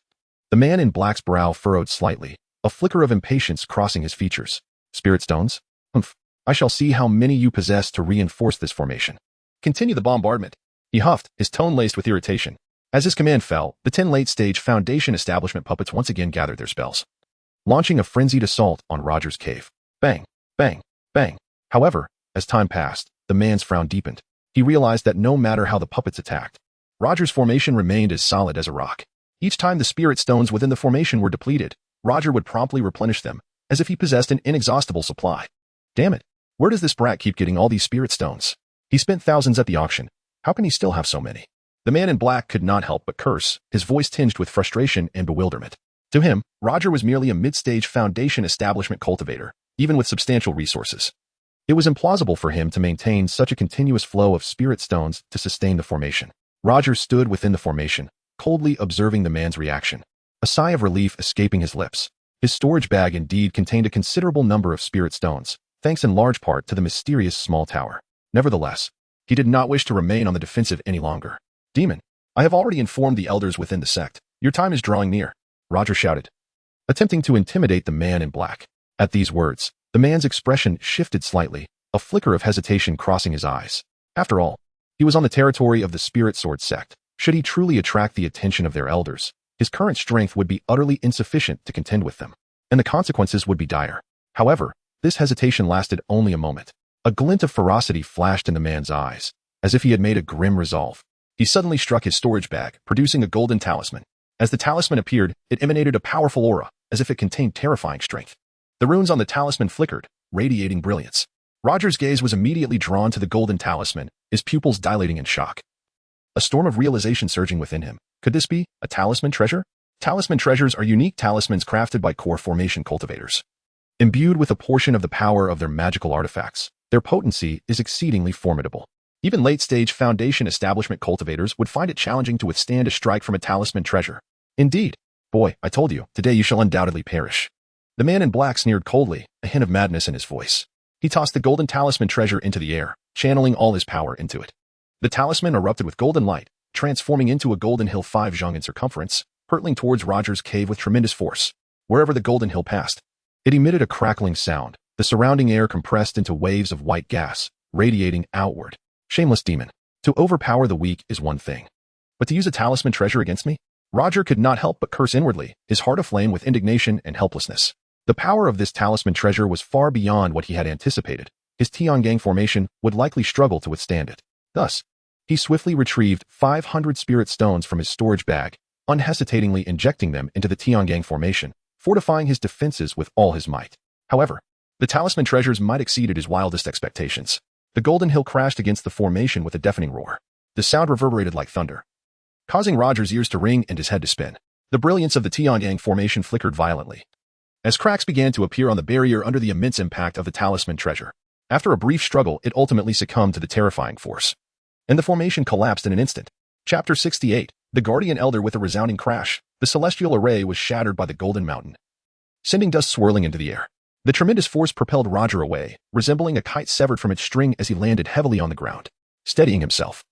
the man in black's brow furrowed slightly, a flicker of impatience crossing his features. Spirit stones? Humph. I shall see how many you possess to reinforce this formation. Continue the bombardment. He huffed, his tone laced with irritation. As his command fell, the 10 late-stage Foundation establishment puppets once again gathered their spells, launching a frenzied assault on Roger's cave. Bang, bang, bang. However, as time passed, the man's frown deepened. He realized that no matter how the puppets attacked, Roger's formation remained as solid as a rock. Each time the spirit stones within the formation were depleted, Roger would promptly replenish them, as if he possessed an inexhaustible supply. Damn it, where does this brat keep getting all these spirit stones? He spent thousands at the auction. How can he still have so many? The man in black could not help but curse, his voice tinged with frustration and bewilderment. To him, Roger was merely a mid-stage Foundation establishment cultivator, even with substantial resources. It was implausible for him to maintain such a continuous flow of spirit stones to sustain the formation. Roger stood within the formation, coldly observing the man's reaction, a sigh of relief escaping his lips. His storage bag indeed contained a considerable number of spirit stones, thanks in large part to the mysterious small tower. Nevertheless, he did not wish to remain on the defensive any longer. Demon, I have already informed the elders within the sect. Your time is drawing near, Roger shouted, attempting to intimidate the man in black. At these words, the man's expression shifted slightly, a flicker of hesitation crossing his eyes. After all, he was on the territory of the Spirit Sword sect. Should he truly attract the attention of their elders, his current strength would be utterly insufficient to contend with them, and the consequences would be dire. However, this hesitation lasted only a moment. A glint of ferocity flashed in the man's eyes, as if he had made a grim resolve. He suddenly struck his storage bag, producing a golden talisman. As the talisman appeared, it emanated a powerful aura, as if it contained terrifying strength. The runes on the talisman flickered, radiating brilliance. Roger's gaze was immediately drawn to the golden talisman, his pupils dilating in shock. A storm of realization surging within him. Could this be a talisman treasure? Talisman treasures are unique talismans crafted by core formation cultivators. Imbued with a portion of the power of their magical artifacts, their potency is exceedingly formidable. Even late-stage Foundation establishment cultivators would find it challenging to withstand a strike from a talisman treasure. Indeed. Boy, I told you, today you shall undoubtedly perish. The man in black sneered coldly, a hint of madness in his voice. He tossed the golden talisman treasure into the air, channeling all his power into it. The talisman erupted with golden light, transforming into a golden hill 5 zhang in circumference, hurtling towards Roger's cave with tremendous force. Wherever the golden hill passed, it emitted a crackling sound. The surrounding air compressed into waves of white gas, radiating outward. Shameless demon. To overpower the weak is one thing, but to use a talisman treasure against me? Roger could not help but curse inwardly, his heart aflame with indignation and helplessness. The power of this talisman treasure was far beyond what he had anticipated. His Tiangang formation would likely struggle to withstand it. Thus, he swiftly retrieved 500 spirit stones from his storage bag, unhesitatingly injecting them into the Tiangang formation, fortifying his defenses with all his might. However, the talisman treasures might exceeded his wildest expectations. The golden hill crashed against the formation with a deafening roar. The sound reverberated like thunder, causing Roger's ears to ring and his head to spin. The brilliance of the Tiangang formation flickered violently, as cracks began to appear on the barrier under the immense impact of the talisman treasure. After a brief struggle, it ultimately succumbed to the terrifying force, and the formation collapsed in an instant. Chapter 68. The Guardian Elder. With a resounding crash, the celestial array was shattered by the golden mountain, sending dust swirling into the air. The tremendous force propelled Roger away, resembling a kite severed from its string as he landed heavily on the ground. Steadying himself,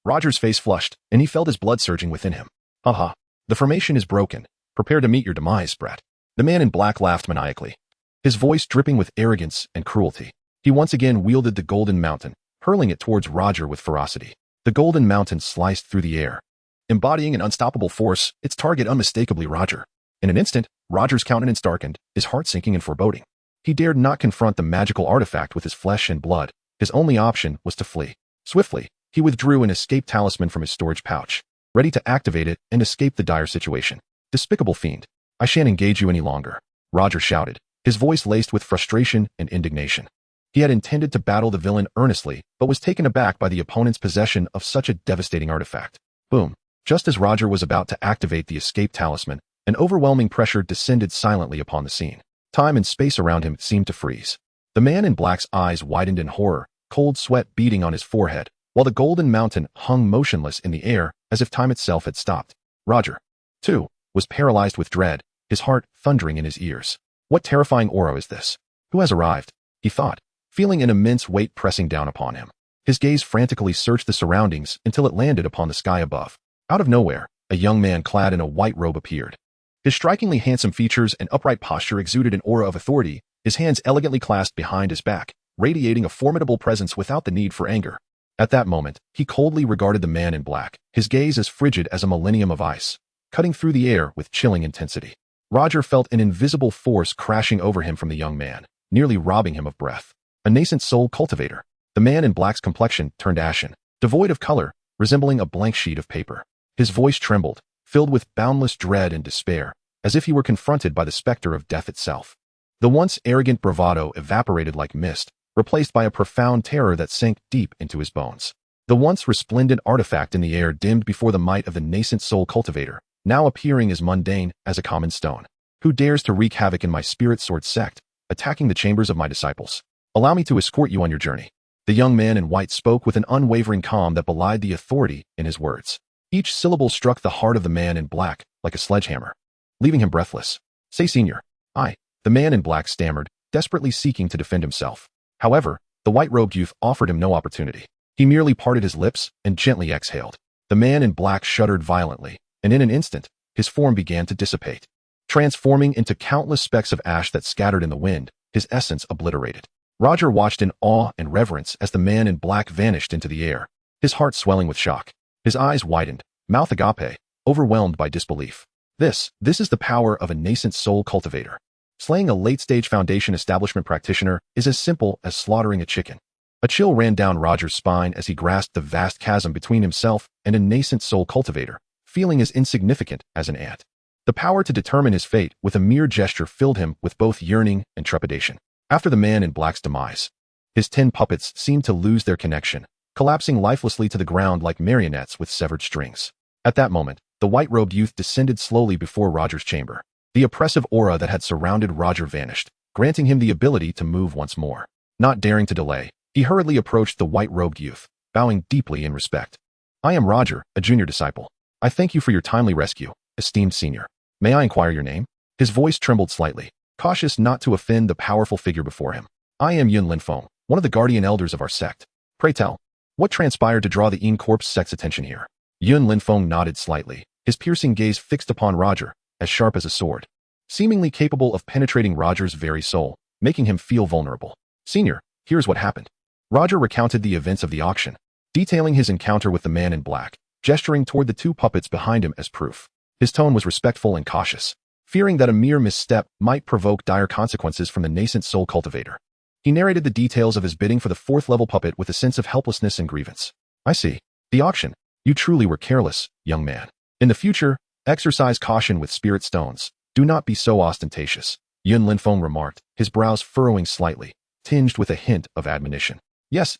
Roger's face flushed, and he felt his blood surging within him. Haha, the formation is broken. Prepare to meet your demise, brat. The man in black laughed maniacally, his voice dripping with arrogance and cruelty. He once again wielded the golden mountain, hurling it towards Roger with ferocity. The golden mountain sliced through the air, embodying an unstoppable force, its target unmistakably Roger. In an instant, Roger's countenance darkened, his heart sinking in foreboding. He dared not confront the magical artifact with his flesh and blood. His only option was to flee. Swiftly, He withdrew an escape talisman from his storage pouch, ready to activate it and escape the dire situation. Despicable fiend. I shan't engage you any longer, Roger shouted, his voice laced with frustration and indignation. He had intended to battle the villain earnestly, but was taken aback by the opponent's possession of such a devastating artifact. Boom. Just as Roger was about to activate the escape talisman, an overwhelming pressure descended silently upon the scene. Time and space around him seemed to freeze. The man in black's eyes widened in horror, cold sweat beading on his forehead, while the golden mountain hung motionless in the air as if time itself had stopped. Roger, too, was paralyzed with dread, his heart thundering in his ears. What terrifying aura is this? Who has arrived? He thought, feeling an immense weight pressing down upon him. His gaze frantically searched the surroundings until it landed upon the sky above. Out of nowhere, a young man clad in a white robe appeared. His strikingly handsome features and upright posture exuded an aura of authority, his hands elegantly clasped behind his back, radiating a formidable presence without the need for anger. At that moment, he coldly regarded the man in black, his gaze as frigid as a millennium of ice, cutting through the air with chilling intensity. Roger felt an invisible force crashing over him from the young man, nearly robbing him of breath. A nascent soul cultivator. The man in black's complexion turned ashen, devoid of color, resembling a blank sheet of paper. His voice trembled, filled with boundless dread and despair, as if he were confronted by the specter of death itself. The once arrogant bravado evaporated like mist, replaced by a profound terror that sank deep into his bones. The once resplendent artifact in the air dimmed before the might of the nascent soul cultivator, now appearing as mundane as a common stone. Who dares to wreak havoc in my spirit sword sect, attacking the chambers of my disciples? Allow me to escort you on your journey. The young man in white spoke with an unwavering calm that belied the authority in his words. Each syllable struck the heart of the man in black like a sledgehammer, leaving him breathless. Say, Senior. The man in black stammered, desperately seeking to defend himself. However, the white-robed youth offered him no opportunity. He merely parted his lips and gently exhaled. The man in black shuddered violently, and in an instant, his form began to dissipate, transforming into countless specks of ash that scattered in the wind, his essence obliterated. Roger watched in awe and reverence as the man in black vanished into the air, his heart swelling with shock. His eyes widened, mouth agape, overwhelmed by disbelief. This is the power of a nascent soul cultivator. Slaying a late-stage Foundation establishment practitioner is as simple as slaughtering a chicken. A chill ran down Roger's spine as he grasped the vast chasm between himself and a nascent soul cultivator, feeling as insignificant as an ant. The power to determine his fate with a mere gesture filled him with both yearning and trepidation. After the man in black's demise, his 10 puppets seemed to lose their connection, collapsing lifelessly to the ground like marionettes with severed strings. At that moment, the white-robed youth descended slowly before Roger's chamber. The oppressive aura that had surrounded Roger vanished, granting him the ability to move once more. Not daring to delay, he hurriedly approached the white-robed youth, bowing deeply in respect. I am Roger, a junior disciple. I thank you for your timely rescue, esteemed senior. May I inquire your name? His voice trembled slightly, cautious not to offend the powerful figure before him. I am Yun Linfeng, one of the guardian elders of our sect. Pray tell, what transpired to draw the In Corp's sect's attention here? Yun Linfeng nodded slightly, his piercing gaze fixed upon Roger, as sharp as a sword, seemingly capable of penetrating Roger's very soul, making him feel vulnerable. Senior, here's what happened. Roger recounted the events of the auction, detailing his encounter with the man in black, gesturing toward the 2 puppets behind him as proof. His tone was respectful and cautious, fearing that a mere misstep might provoke dire consequences from the nascent soul cultivator. He narrated the details of his bidding for the 4th-level puppet with a sense of helplessness and grievance. I see. The auction. You truly were careless, young man. In the future, exercise caution with spirit stones. Do not be so ostentatious, Yun Linfeng remarked, his brows furrowing slightly, tinged with a hint of admonition. Yes.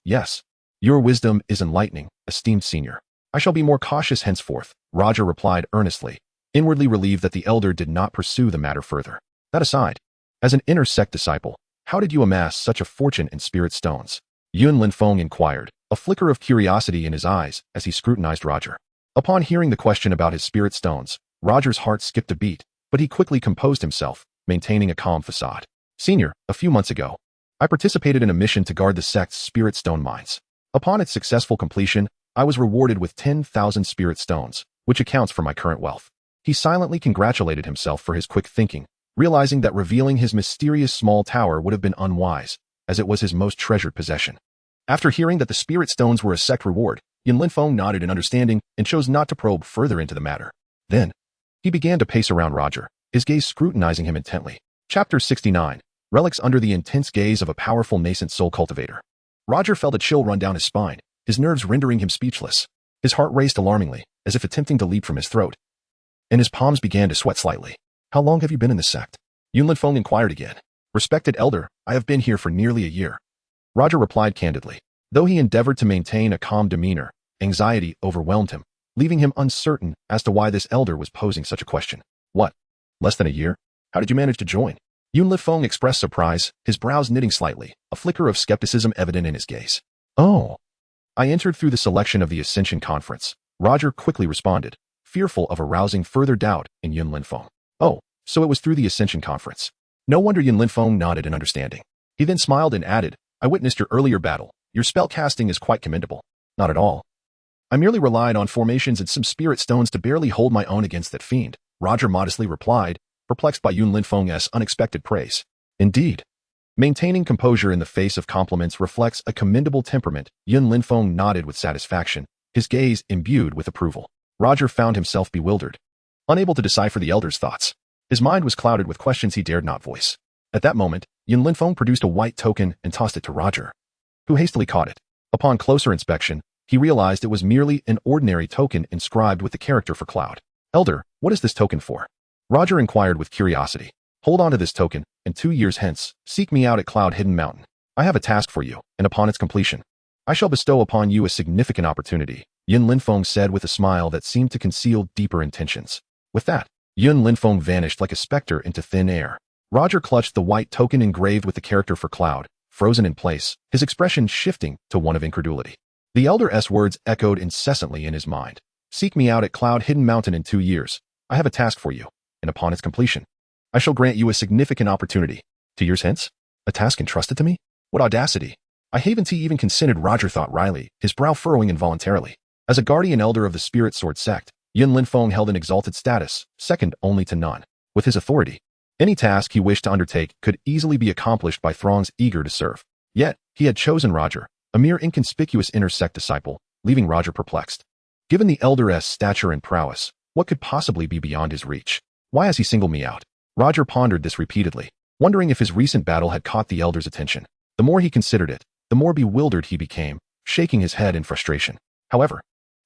Your wisdom is enlightening, esteemed senior. I shall be more cautious henceforth, Roger replied earnestly, inwardly relieved that the elder did not pursue the matter further. That aside, as an inner sect disciple, how did you amass such a fortune in spirit stones? Yun Linfeng inquired, a flicker of curiosity in his eyes as he scrutinized Roger. Upon hearing the question about his spirit stones, Roger's heart skipped a beat, but he quickly composed himself, maintaining a calm facade. Senior, a few months ago, I participated in a mission to guard the sect's spirit stone mines. Upon its successful completion, I was rewarded with 10,000 spirit stones, which accounts for my current wealth. He silently congratulated himself for his quick thinking, realizing that revealing his mysterious small tower would have been unwise, as it was his most treasured possession. After hearing that the spirit stones were a sect reward, Yun Linfeng nodded in understanding and chose not to probe further into the matter. Then, he began to pace around Roger, his gaze scrutinizing him intently. Chapter 69. Relics under the intense gaze of a powerful nascent soul cultivator. Roger felt a chill run down his spine, his nerves rendering him speechless. His heart raced alarmingly, as if attempting to leap from his throat, and his palms began to sweat slightly. How long have you been in this sect? Yunlin Feng inquired again. Respected elder, I have been here for nearly a year. Roger replied candidly. Though he endeavored to maintain a calm demeanor, anxiety overwhelmed him, leaving him uncertain as to why this elder was posing such a question. What? Less than a year? How did you manage to join? Yunlin Feng expressed surprise, his brows knitting slightly, a flicker of skepticism evident in his gaze. Oh. I entered through the selection of the Ascension Conference. Roger quickly responded, fearful of arousing further doubt in Yunlin Feng. Oh, so it was through the Ascension Conference. No wonder Yunlin Feng nodded in understanding. He then smiled and added, I witnessed your earlier battle. Your spell casting is quite commendable. Not at all. I merely relied on formations and some spirit stones to barely hold my own against that fiend, Roger modestly replied, perplexed by Yunlin Feng's unexpected praise. Indeed. Maintaining composure in the face of compliments reflects a commendable temperament. Yunlin Feng nodded with satisfaction, his gaze imbued with approval. Roger found himself bewildered, unable to decipher the elder's thoughts. His mind was clouded with questions he dared not voice. At that moment, Yunlin Feng produced a white token and tossed it to Roger, who hastily caught it. Upon closer inspection, he realized it was merely an ordinary token inscribed with the character for Cloud. Elder, what is this token for? Roger inquired with curiosity. Hold on to this token, and 2 years hence, seek me out at Cloud Hidden Mountain. I have a task for you, and upon its completion, I shall bestow upon you a significant opportunity, Yunlin Feng said with a smile that seemed to conceal deeper intentions. With that, Yunlin Feng vanished like a specter into thin air. Roger clutched the white token engraved with the character for Cloud, frozen in place, his expression shifting to one of incredulity. The elder's words echoed incessantly in his mind. Seek me out at Cloud Hidden Mountain in 2 years. I have a task for you, and upon its completion, I shall grant you a significant opportunity. 2 years hence? A task entrusted to me? What audacity! I haven't even considered, Roger thought wryly, his brow furrowing involuntarily. As a guardian elder of the Spirit Sword sect, Yunlin Feng held an exalted status, second only to none. With his authority, any task he wished to undertake could easily be accomplished by throngs eager to serve. Yet, he had chosen Roger, a mere inconspicuous inner sect disciple, leaving Roger perplexed. Given the elder's stature and prowess, what could possibly be beyond his reach? Why has he singled me out? Roger pondered this repeatedly, wondering if his recent battle had caught the elder's attention. The more he considered it, the more bewildered he became, shaking his head in frustration. However,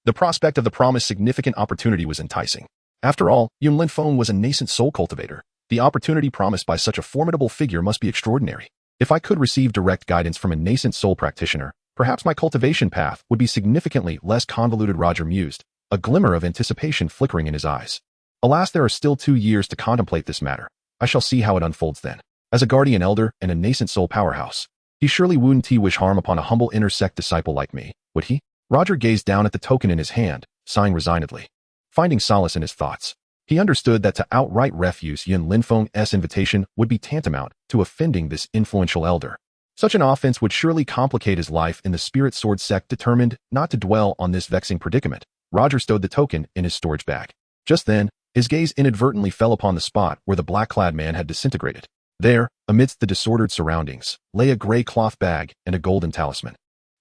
the prospect of the promised significant opportunity was enticing. After all, Yunlin Feng was a nascent soul cultivator. The opportunity promised by such a formidable figure must be extraordinary. If I could receive direct guidance from a nascent soul practitioner, perhaps my cultivation path would be significantly less convoluted, Roger mused, a glimmer of anticipation flickering in his eyes. Alas, there are still 2 years to contemplate this matter. I shall see how it unfolds then. As a guardian elder and a nascent soul powerhouse, he surely wouldn't wish harm upon a humble inner sect disciple like me, would he? Roger gazed down at the token in his hand, sighing resignedly. Finding solace in his thoughts, he understood that to outright refuse Yunlin Feng's invitation would be tantamount to offending this influential elder. Such an offense would surely complicate his life in the Spirit Sword sect. Determined not to dwell on this vexing predicament, Roger stowed the token in his storage bag. Just then, his gaze inadvertently fell upon the spot where the black-clad man had disintegrated. There, amidst the disordered surroundings, lay a gray cloth bag and a golden talisman,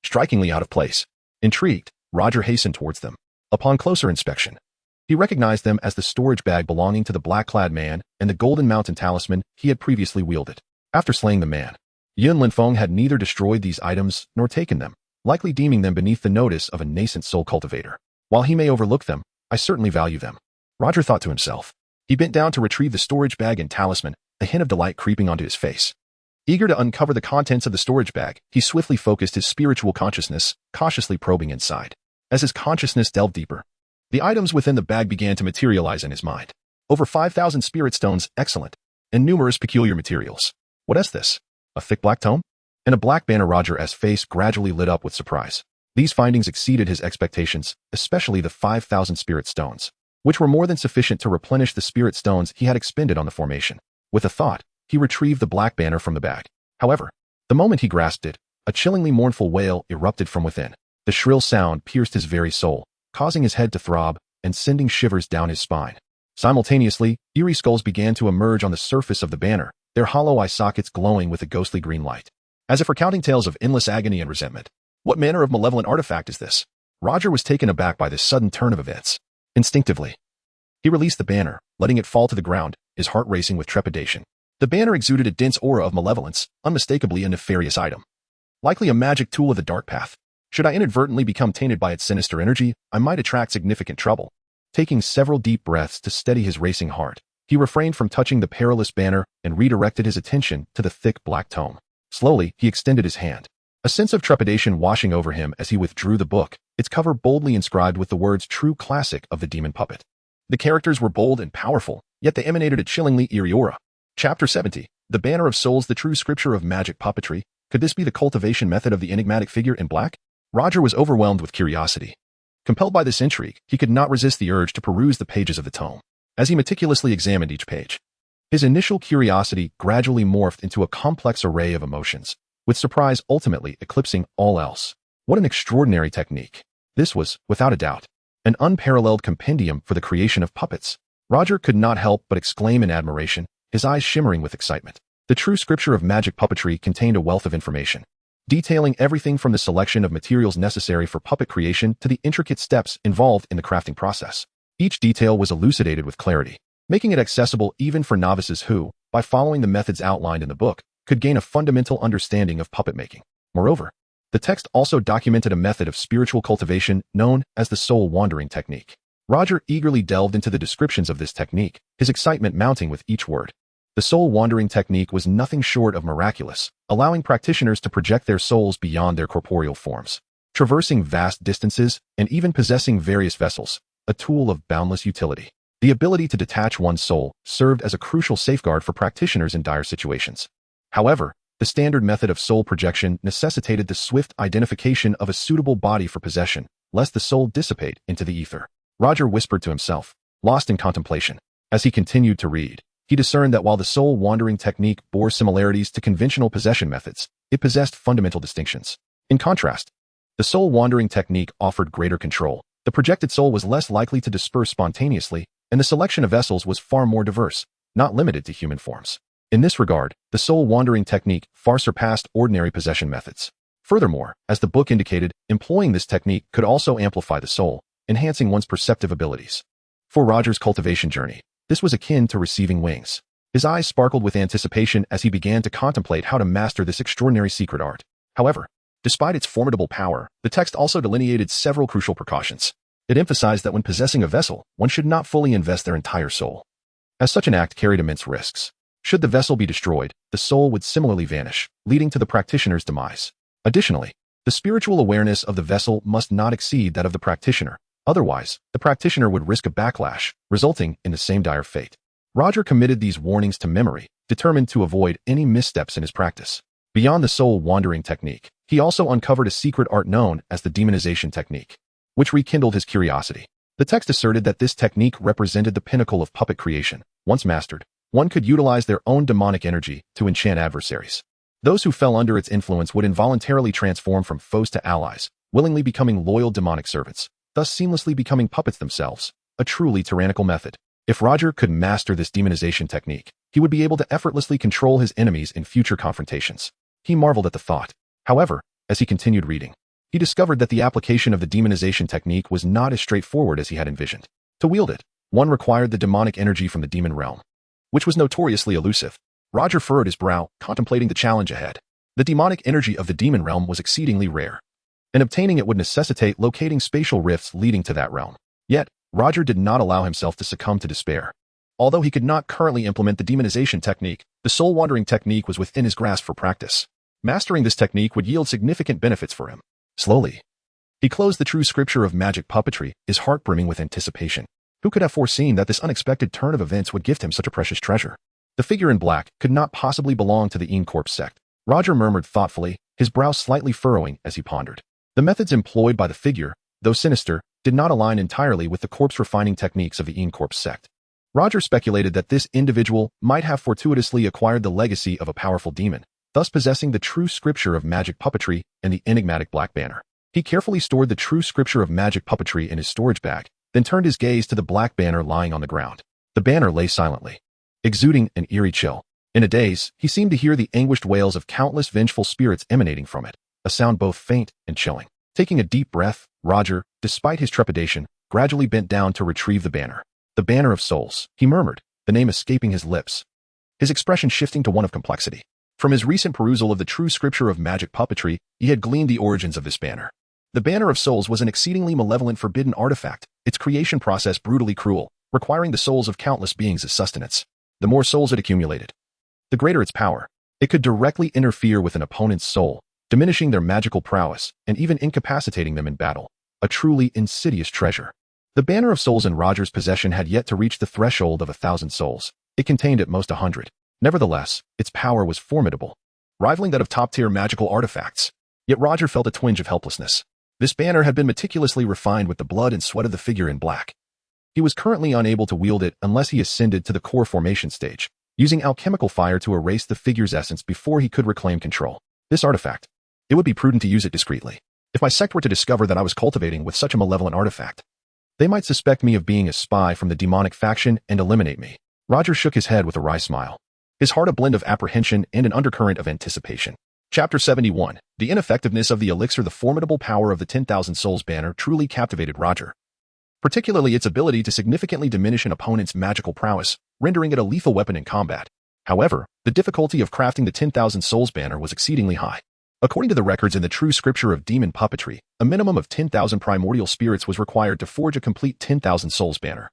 strikingly out of place. Intrigued, Roger hastened towards them. Upon closer inspection, he recognized them as the storage bag belonging to the black-clad man and the golden mountain talisman he had previously wielded. After slaying the man, Yunlin Feng had neither destroyed these items nor taken them, likely deeming them beneath the notice of a nascent soul cultivator. While he may overlook them, I certainly value them, Roger thought to himself. He bent down to retrieve the storage bag and talisman, a hint of delight creeping onto his face. Eager to uncover the contents of the storage bag, he swiftly focused his spiritual consciousness, cautiously probing inside. As his consciousness delved deeper, the items within the bag began to materialize in his mind. Over 5,000 spirit stones, excellent, and numerous peculiar materials. What is this? A thick black tome? And a black banner. Roger's face gradually lit up with surprise. These findings exceeded his expectations, especially the 5,000 spirit stones, which were more than sufficient to replenish the spirit stones he had expended on the formation. With a thought, he retrieved the black banner from the bag. However, the moment he grasped it, a chillingly mournful wail erupted from within. The shrill sound pierced his very soul, causing his head to throb and sending shivers down his spine. Simultaneously, eerie skulls began to emerge on the surface of the banner, their hollow eye sockets glowing with a ghostly green light, as if recounting tales of endless agony and resentment. What manner of malevolent artifact is this? Roger was taken aback by this sudden turn of events. Instinctively, he released the banner, letting it fall to the ground, his heart racing with trepidation. The banner exuded a dense aura of malevolence, unmistakably a nefarious item. Likely a magic tool of the dark path. Should I inadvertently become tainted by its sinister energy, I might attract significant trouble. Taking several deep breaths to steady his racing heart, he refrained from touching the perilous banner and redirected his attention to the thick black tome. Slowly, he extended his hand. A sense of trepidation washing over him as he withdrew the book, its cover boldly inscribed with the words "True Classic of the Demon Puppet." The characters were bold and powerful, yet they emanated a chillingly eerie aura. Chapter 70. The Banner of Souls, the True Scripture of Magic Puppetry. Could this be the cultivation method of the enigmatic figure in black? Roger was overwhelmed with curiosity. Compelled by this intrigue, he could not resist the urge to peruse the pages of the tome. As he meticulously examined each page, his initial curiosity gradually morphed into a complex array of emotions, with surprise ultimately eclipsing all else. What an extraordinary technique. This was, without a doubt, an unparalleled compendium for the creation of puppets. Roger could not help but exclaim in admiration, his eyes shimmering with excitement. The True Scripture of Magic Puppetry contained a wealth of information, detailing everything from the selection of materials necessary for puppet creation to the intricate steps involved in the crafting process. Each detail was elucidated with clarity, making it accessible even for novices who, by following the methods outlined in the book, could gain a fundamental understanding of puppet making. Moreover, the text also documented a method of spiritual cultivation known as the soul wandering technique. Roger eagerly delved into the descriptions of this technique, his excitement mounting with each word. The soul wandering technique was nothing short of miraculous, allowing practitioners to project their souls beyond their corporeal forms, traversing vast distances and even possessing various vessels, a tool of boundless utility. The ability to detach one's soul served as a crucial safeguard for practitioners in dire situations. However, the standard method of soul projection necessitated the swift identification of a suitable body for possession, lest the soul dissipate into the ether. Roger whispered to himself, lost in contemplation. As he continued to read, he discerned that while the soul wandering technique bore similarities to conventional possession methods, it possessed fundamental distinctions. In contrast, the soul wandering technique offered greater control. The projected soul was less likely to disperse spontaneously, and the selection of vessels was far more diverse, not limited to human forms. In this regard, the soul wandering technique far surpassed ordinary possession methods. Furthermore, as the book indicated, employing this technique could also amplify the soul, enhancing one's perceptive abilities. For Roger's cultivation journey, this was akin to receiving wings. His eyes sparkled with anticipation as he began to contemplate how to master this extraordinary secret art. However, despite its formidable power, the text also delineated several crucial precautions. It emphasized that when possessing a vessel, one should not fully invest their entire soul, as such an act carried immense risks. Should the vessel be destroyed, the soul would similarly vanish, leading to the practitioner's demise. Additionally, the spiritual awareness of the vessel must not exceed that of the practitioner. Otherwise, the practitioner would risk a backlash, resulting in the same dire fate. Roger committed these warnings to memory, determined to avoid any missteps in his practice. Beyond the soul wandering technique, he also uncovered a secret art known as the demonization technique, which rekindled his curiosity. The text asserted that this technique represented the pinnacle of puppet creation. Once mastered, one could utilize their own demonic energy to enchant adversaries. Those who fell under its influence would involuntarily transform from foes to allies, willingly becoming loyal demonic servants, thus seamlessly becoming puppets themselves, a truly tyrannical method. If Roger could master this demonization technique, he would be able to effortlessly control his enemies in future confrontations. He marveled at the thought. However, as he continued reading, he discovered that the application of the demonization technique was not as straightforward as he had envisioned. To wield it, one required the demonic energy from the demon realm, which was notoriously elusive. Roger furrowed his brow, contemplating the challenge ahead. The demonic energy of the demon realm was exceedingly rare, and obtaining it would necessitate locating spatial rifts leading to that realm. Yet, Roger did not allow himself to succumb to despair. Although he could not currently implement the demonization technique, the soul-wandering technique was within his grasp for practice. Mastering this technique would yield significant benefits for him. Slowly, he closed the True Scripture of Magic Puppetry, his heart brimming with anticipation. Who could have foreseen that this unexpected turn of events would gift him such a precious treasure? The figure in black could not possibly belong to the Immortal sect. Roger murmured thoughtfully, his brow slightly furrowing as he pondered. The methods employed by the figure, though sinister, did not align entirely with the corpse-refining techniques of the Immortal sect. Roger speculated that this individual might have fortuitously acquired the legacy of a powerful demon, thus possessing the True Scripture of Magic Puppetry and the enigmatic Black Banner. He carefully stored the True Scripture of Magic Puppetry in his storage bag, then turned his gaze to the Black Banner lying on the ground. The banner lay silently, exuding an eerie chill. In a daze, he seemed to hear the anguished wails of countless vengeful spirits emanating from it, a sound both faint and chilling. Taking a deep breath, Roger, despite his trepidation, gradually bent down to retrieve the banner. The Banner of Souls, he murmured, the name escaping his lips, his expression shifting to one of complexity. From his recent perusal of the True Scripture of Magic Puppetry, he had gleaned the origins of this banner. The Banner of Souls was an exceedingly malevolent forbidden artifact, its creation process brutally cruel, requiring the souls of countless beings as sustenance. The more souls it accumulated, the greater its power. It could directly interfere with an opponent's soul, diminishing their magical prowess and even incapacitating them in battle. A truly insidious treasure. The Banner of Souls in Roger's possession had yet to reach the threshold of 1,000 souls. It contained at most 100. Nevertheless, its power was formidable, rivaling that of top-tier magical artifacts. Yet Roger felt a twinge of helplessness. This banner had been meticulously refined with the blood and sweat of the figure in black. He was currently unable to wield it unless he ascended to the core formation stage, using alchemical fire to erase the figure's essence before he could reclaim control. This artifact. It would be prudent to use it discreetly. If my sect were to discover that I was cultivating with such a malevolent artifact, they might suspect me of being a spy from the demonic faction and eliminate me. Roger shook his head with a wry smile, his heart a blend of apprehension and an undercurrent of anticipation. Chapter 71. The ineffectiveness of the elixir. The formidable power of the 10,000 Souls banner truly captivated Roger, particularly its ability to significantly diminish an opponent's magical prowess, rendering it a lethal weapon in combat. However, the difficulty of crafting the 10,000 Souls banner was exceedingly high. According to the records in the true scripture of demon puppetry, a minimum of 10,000 primordial spirits was required to forge a complete 10,000 Souls banner,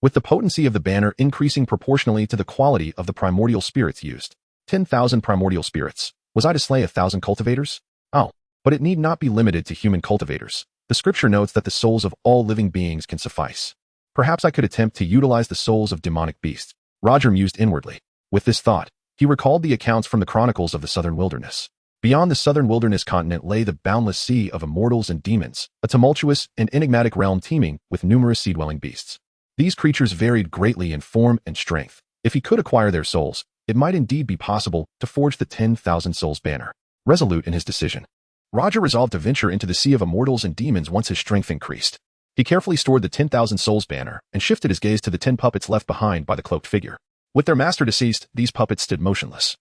with the potency of the banner increasing proportionally to the quality of the primordial spirits used. 10,000 primordial spirits. Was I to slay 1,000 cultivators? Oh, but it need not be limited to human cultivators. The scripture notes that the souls of all living beings can suffice. Perhaps I could attempt to utilize the souls of demonic beasts. Roger mused inwardly. With this thought, he recalled the accounts from the chronicles of the southern wilderness. Beyond the southern wilderness continent lay the boundless sea of immortals and demons, a tumultuous and enigmatic realm teeming with numerous sea-dwelling beasts. These creatures varied greatly in form and strength. If he could acquire their souls, it might indeed be possible to forge the 10,000 Souls banner. Resolute in his decision, Roger resolved to venture into the sea of immortals and demons once his strength increased. He carefully stored the 10,000 Souls banner and shifted his gaze to the 10 puppets left behind by the cloaked figure. With their master deceased, these puppets stood motionless,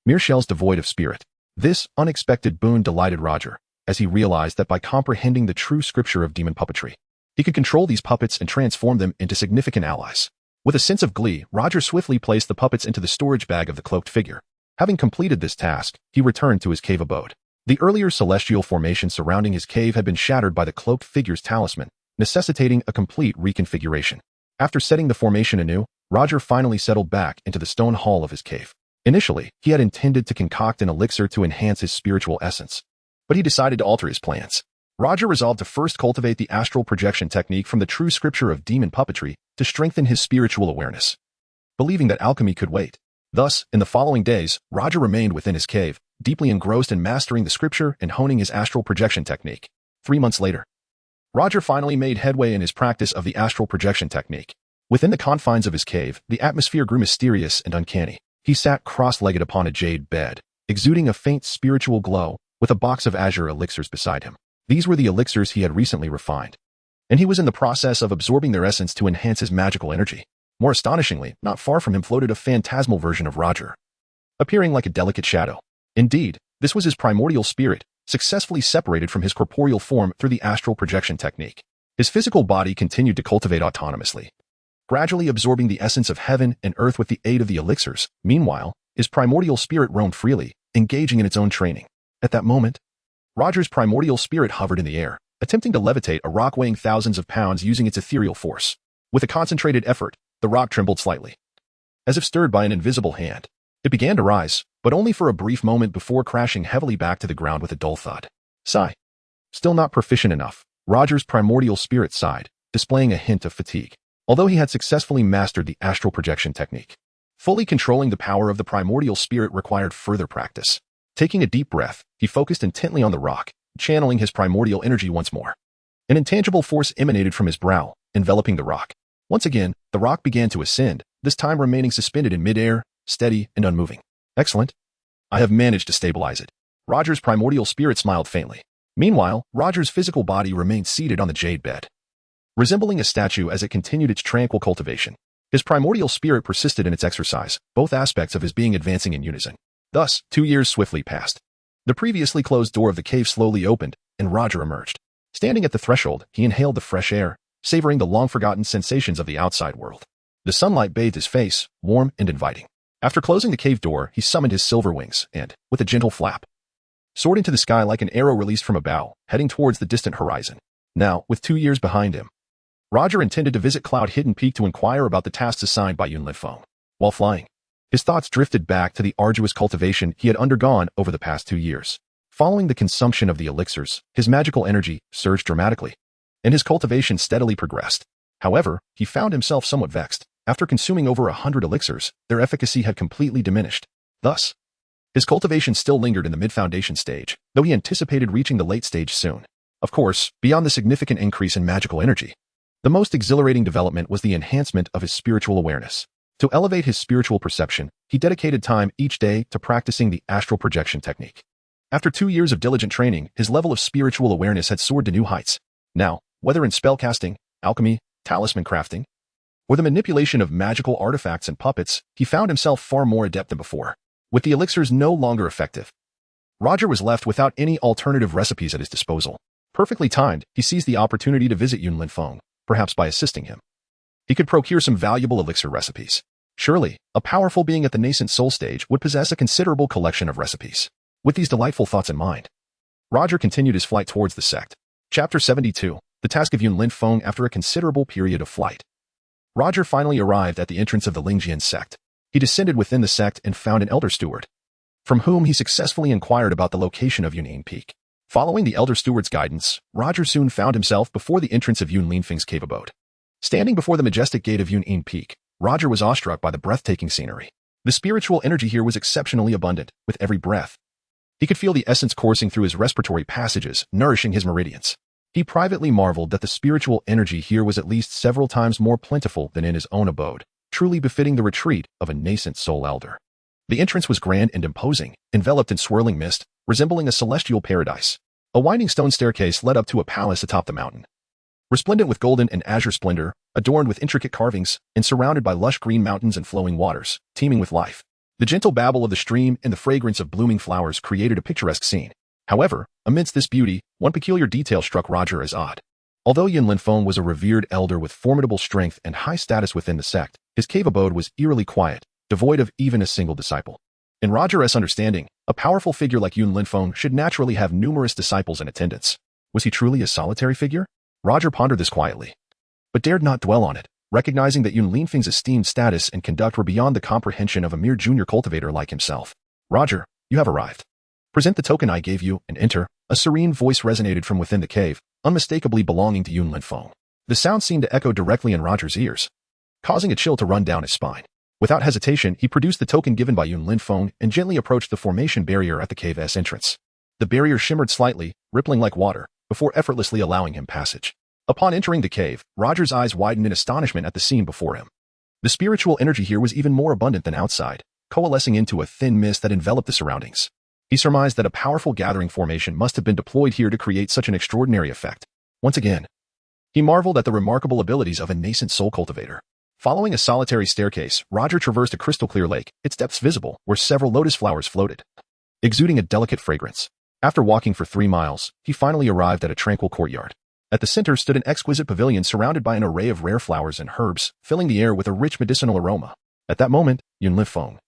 mere shells devoid of spirit. This unexpected boon delighted Roger, as he realized that by comprehending the true scripture of demon puppetry, he could control these puppets and transform them into significant allies. With a sense of glee, Roger swiftly placed the puppets into the storage bag of the cloaked figure. Having completed this task, he returned to his cave abode. The earlier celestial formation surrounding his cave had been shattered by the cloaked figure's talisman, necessitating a complete reconfiguration. After setting the formation anew, Roger finally settled back into the stone hall of his cave. Initially, he had intended to concoct an elixir to enhance his spiritual essence, but he decided to alter his plans. Roger resolved to first cultivate the astral projection technique from the true scripture of demon puppetry to strengthen his spiritual awareness, believing that alchemy could wait. Thus, in the following days, Roger remained within his cave, deeply engrossed in mastering the scripture and honing his astral projection technique. 3 months later, Roger finally made headway in his practice of the astral projection technique. Within the confines of his cave, the atmosphere grew mysterious and uncanny. He sat cross-legged upon a jade bed, exuding a faint spiritual glow, with a box of azure elixirs beside him. These were the elixirs he had recently refined, and he was in the process of absorbing their essence to enhance his magical energy. More astonishingly, not far from him floated a phantasmal version of Roger, appearing like a delicate shadow. Indeed, this was his primordial spirit, successfully separated from his corporeal form through the astral projection technique. His physical body continued to cultivate autonomously, gradually absorbing the essence of heaven and earth with the aid of the elixirs. Meanwhile, his primordial spirit roamed freely, engaging in its own training. At that moment, Roger's primordial spirit hovered in the air, attempting to levitate a rock weighing thousands of pounds using its ethereal force. With a concentrated effort, the rock trembled slightly, as if stirred by an invisible hand. It began to rise, but only for a brief moment before crashing heavily back to the ground with a dull thud. Sigh. Still not proficient enough, Roger's primordial spirit sighed, displaying a hint of fatigue. Although he had successfully mastered the astral projection technique, fully controlling the power of the primordial spirit required further practice. Taking a deep breath, he focused intently on the rock, channeling his primordial energy once more. An intangible force emanated from his brow, enveloping the rock. Once again, the rock began to ascend, this time remaining suspended in midair, steady and unmoving. Excellent. I have managed to stabilize it. Roger's primordial spirit smiled faintly. Meanwhile, Roger's physical body remained seated on the jade bed, resembling a statue as it continued its tranquil cultivation. His primordial spirit persisted in its exercise, both aspects of his being advancing in unison. Thus, 2 years swiftly passed. The previously closed door of the cave slowly opened, and Roger emerged. Standing at the threshold, he inhaled the fresh air, savoring the long-forgotten sensations of the outside world. The sunlight bathed his face, warm and inviting. After closing the cave door, he summoned his silver wings and, with a gentle flap, soared into the sky like an arrow released from a bow, heading towards the distant horizon. Now, with 2 years behind him, Roger intended to visit Cloud Hidden Peak to inquire about the tasks assigned by Yunlin Feng. While flying, his thoughts drifted back to the arduous cultivation he had undergone over the past 2 years. Following the consumption of the elixirs, his magical energy surged dramatically, and his cultivation steadily progressed. However, he found himself somewhat vexed. After consuming over 100 elixirs, their efficacy had completely diminished. Thus, his cultivation still lingered in the mid-foundation stage, though he anticipated reaching the late stage soon. Of course, beyond the significant increase in magical energy, the most exhilarating development was the enhancement of his spiritual awareness. To elevate his spiritual perception, he dedicated time each day to practicing the astral projection technique. After 2 years of diligent training, his level of spiritual awareness had soared to new heights. Now, whether in spellcasting, alchemy, talisman crafting, or the manipulation of magical artifacts and puppets, he found himself far more adept than before. With the elixirs no longer effective, Roger was left without any alternative recipes at his disposal. Perfectly timed, he seized the opportunity to visit Yunlin Feng, perhaps by assisting him. He could procure some valuable elixir recipes. Surely, a powerful being at the nascent soul stage would possess a considerable collection of recipes. With these delightful thoughts in mind, Roger continued his flight towards the sect. Chapter 72, The Task of Yunlin Feng. After a considerable period of flight, Roger finally arrived at the entrance of the Lingjian sect. He descended within the sect and found an elder steward, from whom he successfully inquired about the location of Yunlin Peak. Following the elder steward's guidance, Roger soon found himself before the entrance of Yunlin Feng's cave abode. Standing before the majestic gate of Yunlin Peak, Roger was awestruck by the breathtaking scenery. The spiritual energy here was exceptionally abundant. With every breath, he could feel the essence coursing through his respiratory passages, nourishing his meridians. He privately marveled that the spiritual energy here was at least several times more plentiful than in his own abode, truly befitting the retreat of a nascent soul elder. The entrance was grand and imposing, enveloped in swirling mist, resembling a celestial paradise. A winding stone staircase led up to a palace atop the mountain, resplendent with golden and azure splendor, adorned with intricate carvings, and surrounded by lush green mountains and flowing waters, teeming with life. The gentle babble of the stream and the fragrance of blooming flowers created a picturesque scene. However, amidst this beauty, one peculiar detail struck Roger as odd. Although Yunlin Feng was a revered elder with formidable strength and high status within the sect, his cave abode was eerily quiet, devoid of even a single disciple. In Roger's understanding, a powerful figure like Yunlin Feng should naturally have numerous disciples in attendance. Was he truly a solitary figure? Roger pondered this quietly, but dared not dwell on it, recognizing that Yunlin Feng's esteemed status and conduct were beyond the comprehension of a mere junior cultivator like himself. Roger, you have arrived. Present the token I gave you and enter. A serene voice resonated from within the cave, unmistakably belonging to Yunlin Feng. The sound seemed to echo directly in Roger's ears, causing a chill to run down his spine. Without hesitation, he produced the token given by Yunlin Feng and gently approached the formation barrier at the cave's entrance. The barrier shimmered slightly, rippling like water, before effortlessly allowing him passage. Upon entering the cave, Roger's eyes widened in astonishment at the scene before him. The spiritual energy here was even more abundant than outside, coalescing into a thin mist that enveloped the surroundings. He surmised that a powerful gathering formation must have been deployed here to create such an extraordinary effect. Once again, he marveled at the remarkable abilities of a nascent soul cultivator. Following a solitary staircase, Roger traversed a crystal-clear lake, its depths visible, where several lotus flowers floated, exuding a delicate fragrance. After walking for 3 miles, he finally arrived at a tranquil courtyard. At the center stood an exquisite pavilion surrounded by an array of rare flowers and herbs, filling the air with a rich medicinal aroma. At that moment, Yunlin Feng,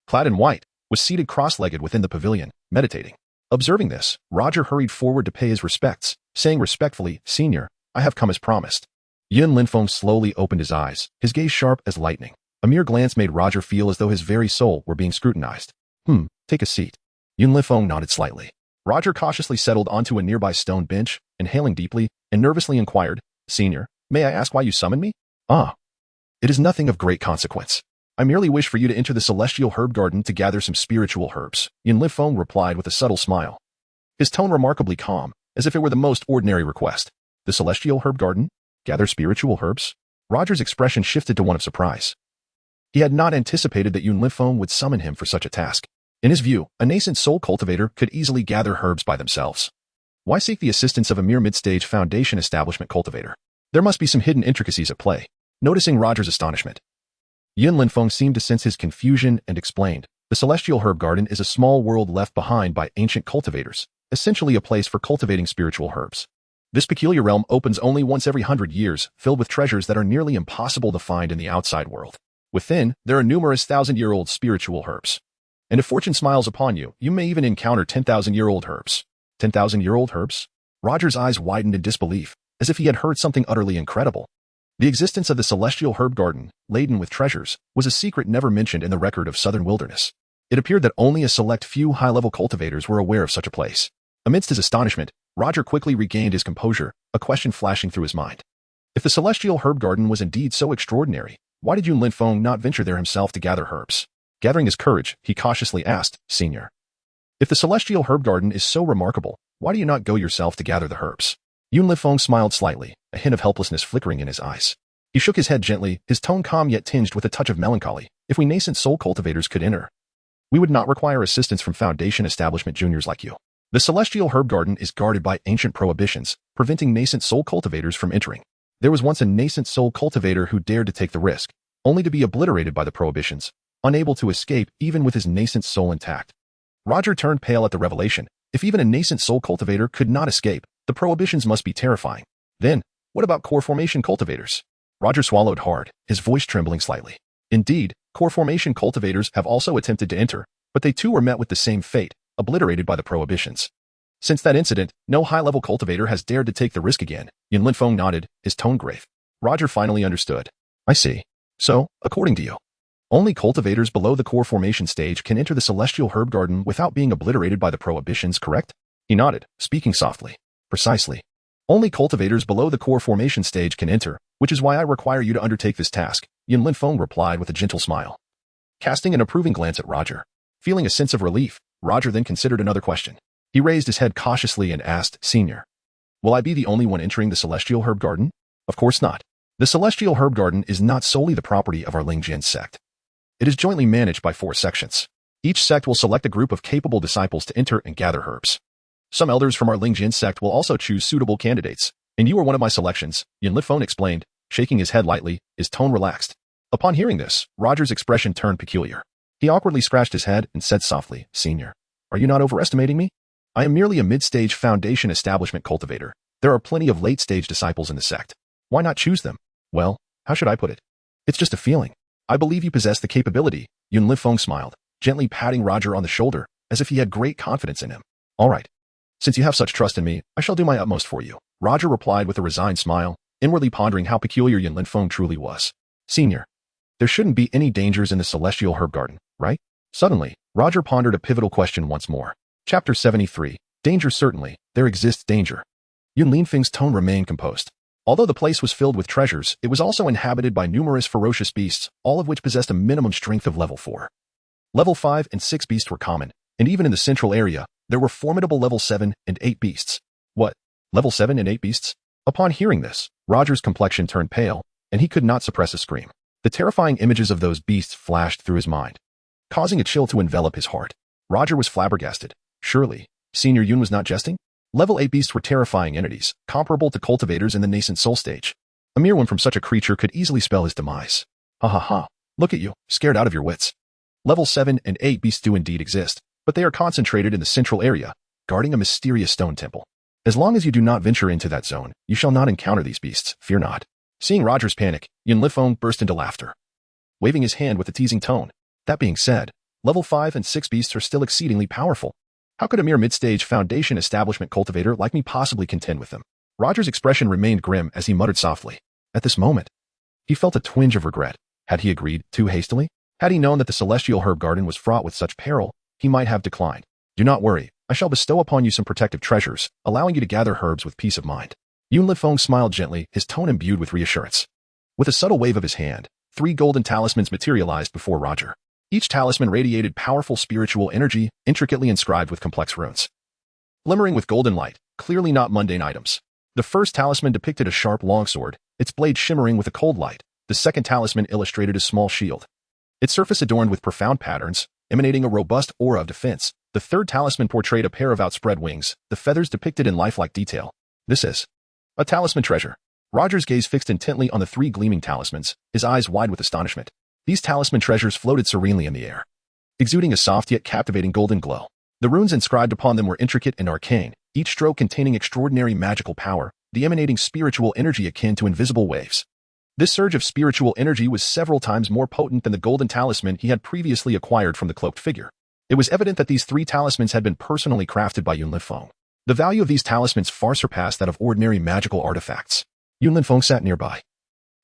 clad in white, was seated cross-legged within the pavilion, meditating. Observing this, Roger hurried forward to pay his respects, saying respectfully, "Senior, I have come as promised." Yunlin Feng slowly opened his eyes, his gaze sharp as lightning. A mere glance made Roger feel as though his very soul were being scrutinized. Take a seat." Yunlin Feng nodded slightly. Roger cautiously settled onto a nearby stone bench, inhaling deeply, and nervously inquired, "Senior, may I ask why you summoned me?" "Ah, it is nothing of great consequence. I merely wish for you to enter the celestial herb garden to gather some spiritual herbs," Yunlin Feng replied with a subtle smile, his tone remarkably calm, as if it were the most ordinary request. "The celestial herb garden? Gather spiritual herbs?" Roger's expression shifted to one of surprise. He had not anticipated that Yunlin Feng would summon him for such a task. In his view, a nascent soul cultivator could easily gather herbs by themselves. Why seek the assistance of a mere mid-stage foundation establishment cultivator? There must be some hidden intricacies at play. Noticing Roger's astonishment, Yunlin Feng seemed to sense his confusion and explained, "The celestial herb garden is a small world left behind by ancient cultivators, essentially a place for cultivating spiritual herbs. This peculiar realm opens only once every 100 years, filled with treasures that are nearly impossible to find in the outside world. Within, there are numerous 1,000-year-old spiritual herbs. And if fortune smiles upon you, you may even encounter 10,000-year-old herbs. 10,000-year-old herbs? Roger's eyes widened in disbelief, as if he had heard something utterly incredible. The existence of the celestial herb garden, laden with treasures, was a secret never mentioned in the record of southern wilderness. It appeared that only a select few high-level cultivators were aware of such a place. Amidst his astonishment, Roger quickly regained his composure, a question flashing through his mind. If the celestial herb garden was indeed so extraordinary, why did Yun Linfeng not venture there himself to gather herbs? Gathering his courage, he cautiously asked, Senior. If the celestial herb garden is so remarkable, why do you not go yourself to gather the herbs? Yun Linfeng smiled slightly, a hint of helplessness flickering in his eyes. He shook his head gently, his tone calm yet tinged with a touch of melancholy. If we nascent soul cultivators could enter, we would not require assistance from Foundation establishment juniors like you. The celestial herb garden is guarded by ancient prohibitions, preventing nascent soul cultivators from entering. There was once a nascent soul cultivator who dared to take the risk, only to be obliterated by the prohibitions, unable to escape even with his nascent soul intact. Roger turned pale at the revelation. If even a nascent soul cultivator could not escape, the prohibitions must be terrifying. Then, what about core formation cultivators? Roger swallowed hard, his voice trembling slightly. Indeed, core formation cultivators have also attempted to enter, but they too were met with the same fate, obliterated by the prohibitions. Since that incident, no high-level cultivator has dared to take the risk again. Yun Linfeng nodded, his tone grave. Roger finally understood. I see. So, according to you, only cultivators below the core formation stage can enter the celestial herb garden without being obliterated by the prohibitions, correct? He nodded, speaking softly. Precisely. Only cultivators below the core formation stage can enter, which is why I require you to undertake this task, Yun Linfeng replied with a gentle smile. Casting an approving glance at Roger. Feeling a sense of relief, Roger then considered another question. He raised his head cautiously and asked, Senior, will I be the only one entering the celestial herb garden? Of course not. The celestial herb garden is not solely the property of our Lingjian sect. It is jointly managed by 4 sections. Each sect will select a group of capable disciples to enter and gather herbs. Some elders from our Lingjian sect will also choose suitable candidates, and you are one of my selections, Yun Linfeng explained, shaking his head lightly, his tone relaxed. Upon hearing this, Roger's expression turned peculiar. He awkwardly scratched his head and said softly, Senior, are you not overestimating me? I am merely a mid-stage Foundation establishment cultivator. There are plenty of late-stage disciples in the sect. Why not choose them? Well, how should I put it? It's just a feeling. I believe you possess the capability, Yun Linfeng smiled, gently patting Roger on the shoulder, as if he had great confidence in him. All right. Since you have such trust in me, I shall do my utmost for you, Roger replied with a resigned smile, inwardly pondering how peculiar Yun Linfeng truly was. Senior, there shouldn't be any dangers in the celestial herb garden, right? Suddenly, Roger pondered a pivotal question once more. Chapter 73. Danger certainly, there exists danger. Yun Linfeng's tone remained composed. Although the place was filled with treasures, it was also inhabited by numerous ferocious beasts, all of which possessed a minimum strength of level 4. Level 5 and 6 beasts were common, and even in the central area, there were formidable level 7 and 8 beasts. What? Level 7 and 8 beasts? Upon hearing this, Roger's complexion turned pale, and he could not suppress a scream. The terrifying images of those beasts flashed through his mind, causing a chill to envelop his heart. Roger was flabbergasted. Surely, Senior Yun was not jesting? Level 8 beasts were terrifying entities, comparable to cultivators in the nascent soul stage. A mere one from such a creature could easily spell his demise. Ha ha ha, look at you, scared out of your wits. Level 7 and 8 beasts do indeed exist, but they are concentrated in the central area, guarding a mysterious stone temple. As long as you do not venture into that zone, you shall not encounter these beasts, fear not. Seeing Roger's panic, Yun Linfeng burst into laughter, waving his hand with a teasing tone. That being said, level 5 and 6 beasts are still exceedingly powerful. How could a mere mid-stage Foundation establishment cultivator like me possibly contend with them? Roger's expression remained grim as he muttered softly. At this moment, he felt a twinge of regret. Had he agreed too hastily? Had he known that the celestial herb garden was fraught with such peril, he might have declined. Do not worry, I shall bestow upon you some protective treasures, allowing you to gather herbs with peace of mind. Yun Linfeng smiled gently, his tone imbued with reassurance. With a subtle wave of his hand, 3 golden talismans materialized before Roger. Each talisman radiated powerful spiritual energy, intricately inscribed with complex runes. Glimmering with golden light, clearly not mundane items. The first talisman depicted a sharp longsword, its blade shimmering with a cold light. The second talisman illustrated a small shield, its surface adorned with profound patterns, emanating a robust aura of defense. The third talisman portrayed a pair of outspread wings, the feathers depicted in lifelike detail. This is a talisman treasure. Roger's gaze fixed intently on the 3 gleaming talismans, his eyes wide with astonishment. These talisman treasures floated serenely in the air, exuding a soft yet captivating golden glow. The runes inscribed upon them were intricate and arcane, each stroke containing extraordinary magical power, the emanating spiritual energy akin to invisible waves. This surge of spiritual energy was several times more potent than the golden talisman he had previously acquired from the cloaked figure. It was evident that these 3 talismans had been personally crafted by Yun Linfeng. The value of these talismans far surpassed that of ordinary magical artifacts. Yun Linfeng sat nearby,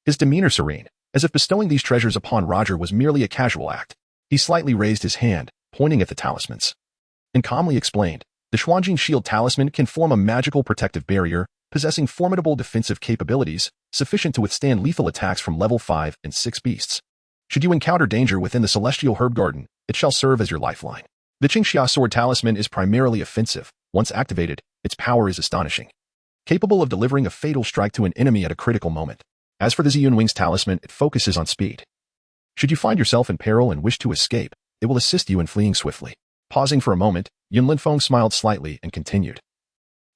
his demeanor serene, as if bestowing these treasures upon Roger was merely a casual act. He slightly raised his hand, pointing at the talismans, and calmly explained, the Xuanjing Shield Talisman can form a magical protective barrier, possessing formidable defensive capabilities, sufficient to withstand lethal attacks from level 5 and 6 beasts. Should you encounter danger within the Celestial Herb Garden, it shall serve as your lifeline. The Qingxia Sword Talisman is primarily offensive. Once activated, its power is astonishing, capable of delivering a fatal strike to an enemy at a critical moment. As for the Ziyun Wings Talisman, it focuses on speed. Should you find yourself in peril and wish to escape, it will assist you in fleeing swiftly. Pausing for a moment, Yun Linfeng smiled slightly and continued.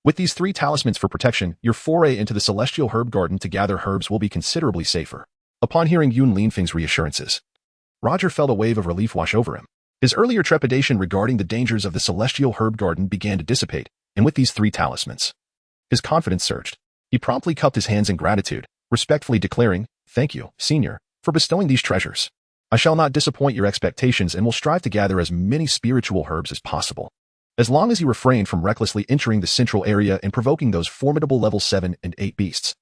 With these 3 talismans for protection, your foray into the Celestial Herb Garden to gather herbs will be considerably safer. Upon hearing Yun Linfeng's reassurances, Roger felt a wave of relief wash over him. His earlier trepidation regarding the dangers of the Celestial Herb Garden began to dissipate, and with these 3 talismans, his confidence surged. He promptly cupped his hands in gratitude, respectfully declaring, "Thank you, Senior, for bestowing these treasures. I shall not disappoint your expectations and will strive to gather as many spiritual herbs as possible, as long as you refrain from recklessly entering the central area and provoking those formidable level 7 and 8 beasts.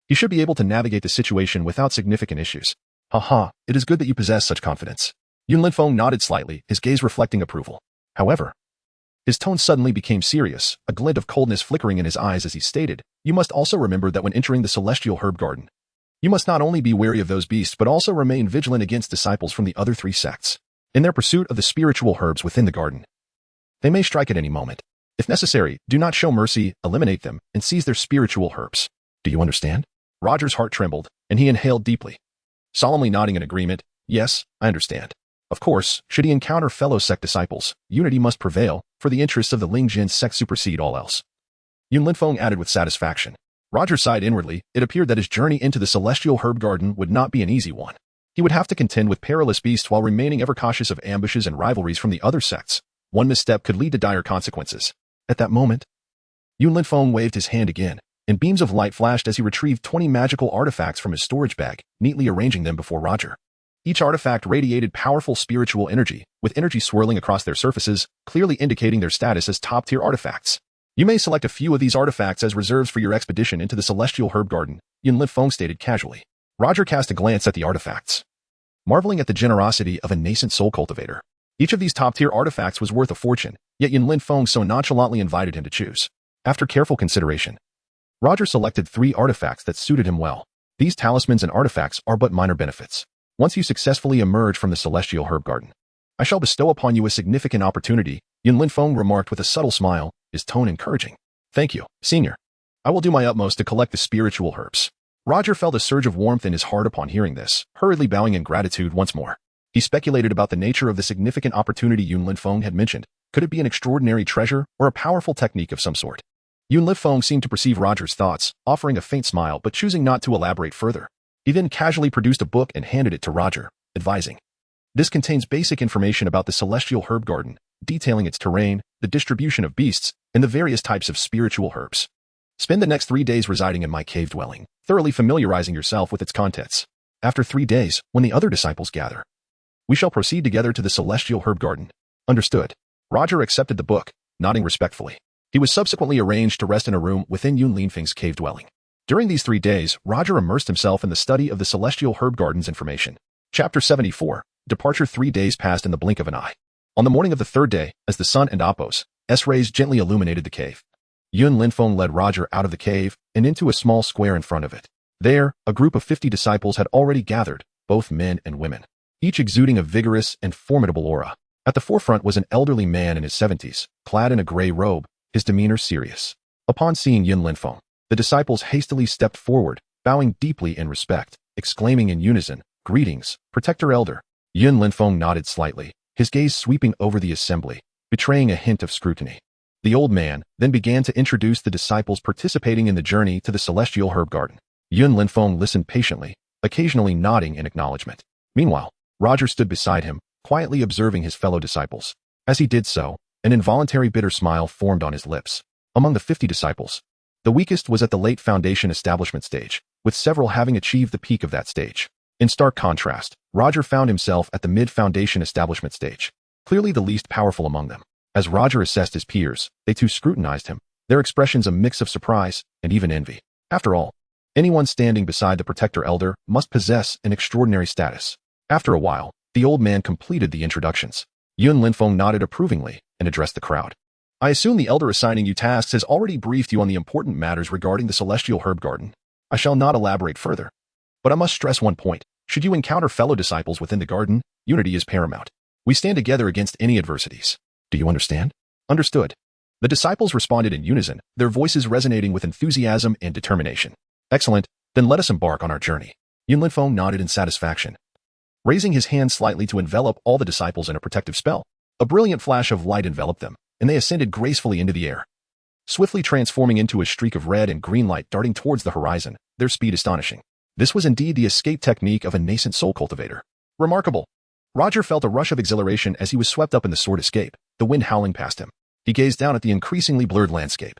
You should be able to navigate the situation without significant issues." Haha, it is good that you possess such confidence. Yun Linfeng nodded slightly, his gaze reflecting approval. However, his tone suddenly became serious, a glint of coldness flickering in his eyes as he stated, "You must also remember that when entering the Celestial Herb Garden, you must not only be wary of those beasts but also remain vigilant against disciples from the other 3 sects. In their pursuit of the spiritual herbs within the garden, they may strike at any moment. If necessary, do not show mercy, eliminate them, and seize their spiritual herbs. Do you understand?" Roger's heart trembled, and he inhaled deeply, solemnly nodding in agreement. "Yes, I understand." Of course, should he encounter fellow sect disciples, unity must prevail, for the interests of the Lingjin sect supersede all else. Yun Linfeng added with satisfaction. Roger sighed inwardly. It appeared that his journey into the Celestial Herb Garden would not be an easy one. He would have to contend with perilous beasts while remaining ever cautious of ambushes and rivalries from the other sects. One misstep could lead to dire consequences. At that moment, Yun Linfeng waved his hand again, and beams of light flashed as he retrieved 20 magical artifacts from his storage bag, neatly arranging them before Roger. Each artifact radiated powerful spiritual energy, with energy swirling across their surfaces, clearly indicating their status as top-tier artifacts. You may select a few of these artifacts as reserves for your expedition into the Celestial Herb Garden, Yun Linfeng stated casually. Roger cast a glance at the artifacts, marveling at the generosity of a nascent soul cultivator. Each of these top-tier artifacts was worth a fortune, yet Yun Linfeng so nonchalantly invited him to choose. After careful consideration, Roger selected 3 artifacts that suited him well. These talismans and artifacts are but minor benefits. Once you successfully emerge from the Celestial Herb Garden, I shall bestow upon you a significant opportunity, Yun Linfeng remarked with a subtle smile, his tone encouraging. "Thank you, Senior. I will do my utmost to collect the spiritual herbs." Roger felt a surge of warmth in his heart upon hearing this, hurriedly bowing in gratitude once more. He speculated about the nature of the significant opportunity Yun Linfeng had mentioned. Could it be an extraordinary treasure or a powerful technique of some sort? Yun Linfeng seemed to perceive Roger's thoughts, offering a faint smile but choosing not to elaborate further. He then casually produced a book and handed it to Roger, advising, "This contains basic information about the Celestial Herb Garden, detailing its terrain, the distribution of beasts, and the various types of spiritual herbs. Spend the next 3 days residing in my cave dwelling, thoroughly familiarizing yourself with its contents. After 3 days, when the other disciples gather, we shall proceed together to the Celestial Herb Garden." Understood. Roger accepted the book, nodding respectfully. He was subsequently arranged to rest in a room within Yun Linfeng's cave dwelling. During these 3 days, Roger immersed himself in the study of the Celestial Herb Garden's information. Chapter 74. Departure. 3 days passed in the blink of an eye. On the morning of the 3rd day, as the sun and Apos' rays gently illuminated the cave, Yun Linfeng led Roger out of the cave and into a small square in front of it. There, a group of 50 disciples had already gathered, both men and women, each exuding a vigorous and formidable aura. At the forefront was an elderly man in his 70s, clad in a gray robe, his demeanor serious. Upon seeing Yun Linfeng, the disciples hastily stepped forward, bowing deeply in respect, exclaiming in unison, "Greetings, Protector Elder." Yun Linfeng nodded slightly, his gaze sweeping over the assembly, betraying a hint of scrutiny. The old man then began to introduce the disciples participating in the journey to the Celestial Herb Garden. Yun Linfeng listened patiently, occasionally nodding in acknowledgement. Meanwhile, Roger stood beside him, quietly observing his fellow disciples. As he did so, an involuntary bitter smile formed on his lips. Among the 50 disciples, the weakest was at the late foundation establishment stage, with several having achieved the peak of that stage. In stark contrast, Roger found himself at the mid-foundation establishment stage. clearly the least powerful among them. As Roger assessed his peers, they too scrutinized him, their expressions a mix of surprise and even envy. After all, anyone standing beside the protector elder must possess an extraordinary status. After a while, the old man completed the introductions. Yun Linfeng nodded approvingly and addressed the crowd. I assume the elder assigning you tasks has already briefed you on the important matters regarding the celestial herb garden. I shall not elaborate further. But I must stress one point. Should you encounter fellow disciples within the garden, unity is paramount. We stand together against any adversities. Do you understand? Understood. The disciples responded in unison, their voices resonating with enthusiasm and determination. Excellent, then let us embark on our journey. Yun Linfeng nodded in satisfaction, raising his hand slightly to envelop all the disciples in a protective spell. A brilliant flash of light enveloped them, and they ascended gracefully into the air, swiftly transforming into a streak of red and green light darting towards the horizon, their speed astonishing. This was indeed the escape technique of a nascent soul cultivator. Remarkable. Roger felt a rush of exhilaration as he was swept up in the sword escape, the wind howling past him. He gazed down at the increasingly blurred landscape,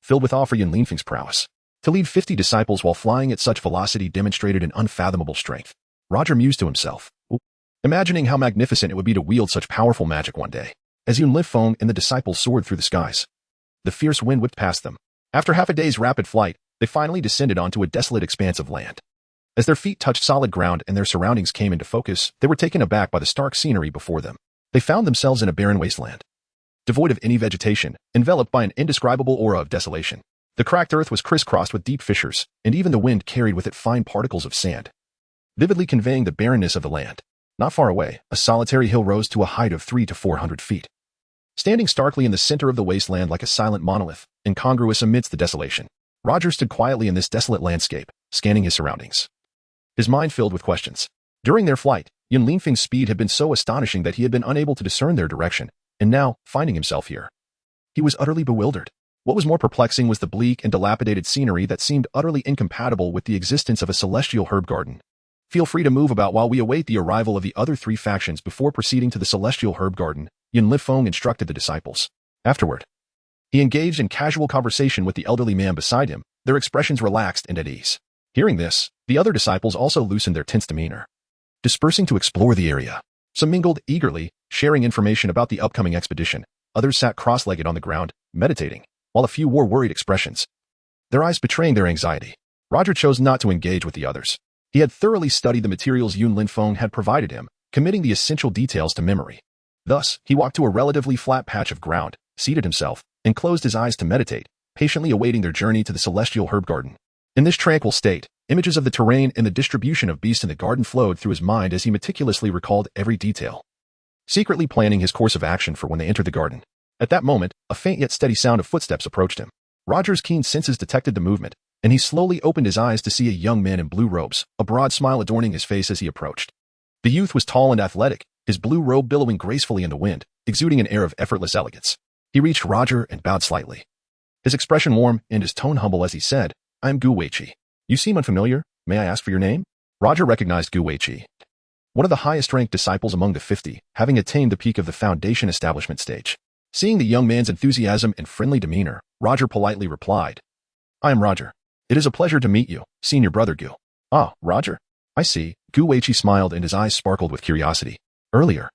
filled with awe for Yun Linfeng's prowess. To lead 50 disciples while flying at such velocity demonstrated an unfathomable strength. Roger mused to himself, imagining how magnificent it would be to wield such powerful magic one day. As Yun Linfeng and the disciples soared through the skies, the fierce wind whipped past them. After half a day's rapid flight, they finally descended onto a desolate expanse of land. As their feet touched solid ground and their surroundings came into focus, they were taken aback by the stark scenery before them. They found themselves in a barren wasteland, devoid of any vegetation, enveloped by an indescribable aura of desolation. The cracked earth was crisscrossed with deep fissures, and even the wind carried with it fine particles of sand, vividly conveying the barrenness of the land. Not far away, a solitary hill rose to a height of 300 to 400 feet. Standing starkly in the center of the wasteland like a silent monolith, incongruous amidst the desolation, Roger stood quietly in this desolate landscape, scanning his surroundings, his mind filled with questions. During their flight, Yun Linfeng's speed had been so astonishing that he had been unable to discern their direction, and now, finding himself here, he was utterly bewildered. What was more perplexing was the bleak and dilapidated scenery that seemed utterly incompatible with the existence of a celestial herb garden. Feel free to move about while we await the arrival of the other three factions before proceeding to the celestial herb garden, Yun Linfeng instructed the disciples. Afterward, he engaged in casual conversation with the elderly man beside him, their expressions relaxed and at ease. Hearing this, the other disciples also loosened their tense demeanor, dispersing to explore the area. Some mingled eagerly, sharing information about the upcoming expedition. Others sat cross-legged on the ground, meditating, while a few wore worried expressions, their eyes betraying their anxiety. Roger chose not to engage with the others. He had thoroughly studied the materials Yun Linfeng had provided him, committing the essential details to memory. Thus, he walked to a relatively flat patch of ground, seated himself, and closed his eyes to meditate, patiently awaiting their journey to the celestial herb garden. In this tranquil state, images of the terrain and the distribution of beasts in the garden flowed through his mind as he meticulously recalled every detail, secretly planning his course of action for when they entered the garden. At that moment, a faint yet steady sound of footsteps approached him. Roger's keen senses detected the movement, and he slowly opened his eyes to see a young man in blue robes, a broad smile adorning his face as he approached. The youth was tall and athletic, his blue robe billowing gracefully in the wind, exuding an air of effortless elegance. He reached Roger and bowed slightly, his expression warm and his tone humble as he said, I am Gu Weiqi. You seem unfamiliar. May I ask for your name? Roger recognized Gu Weiqi, one of the highest-ranked disciples among the 50, having attained the peak of the foundation establishment stage. Seeing the young man's enthusiasm and friendly demeanor, Roger politely replied, I am Roger. It is a pleasure to meet you, senior brother Gu. Ah, Roger. I see. Gu Weiqi smiled and his eyes sparkled with curiosity. Earlier,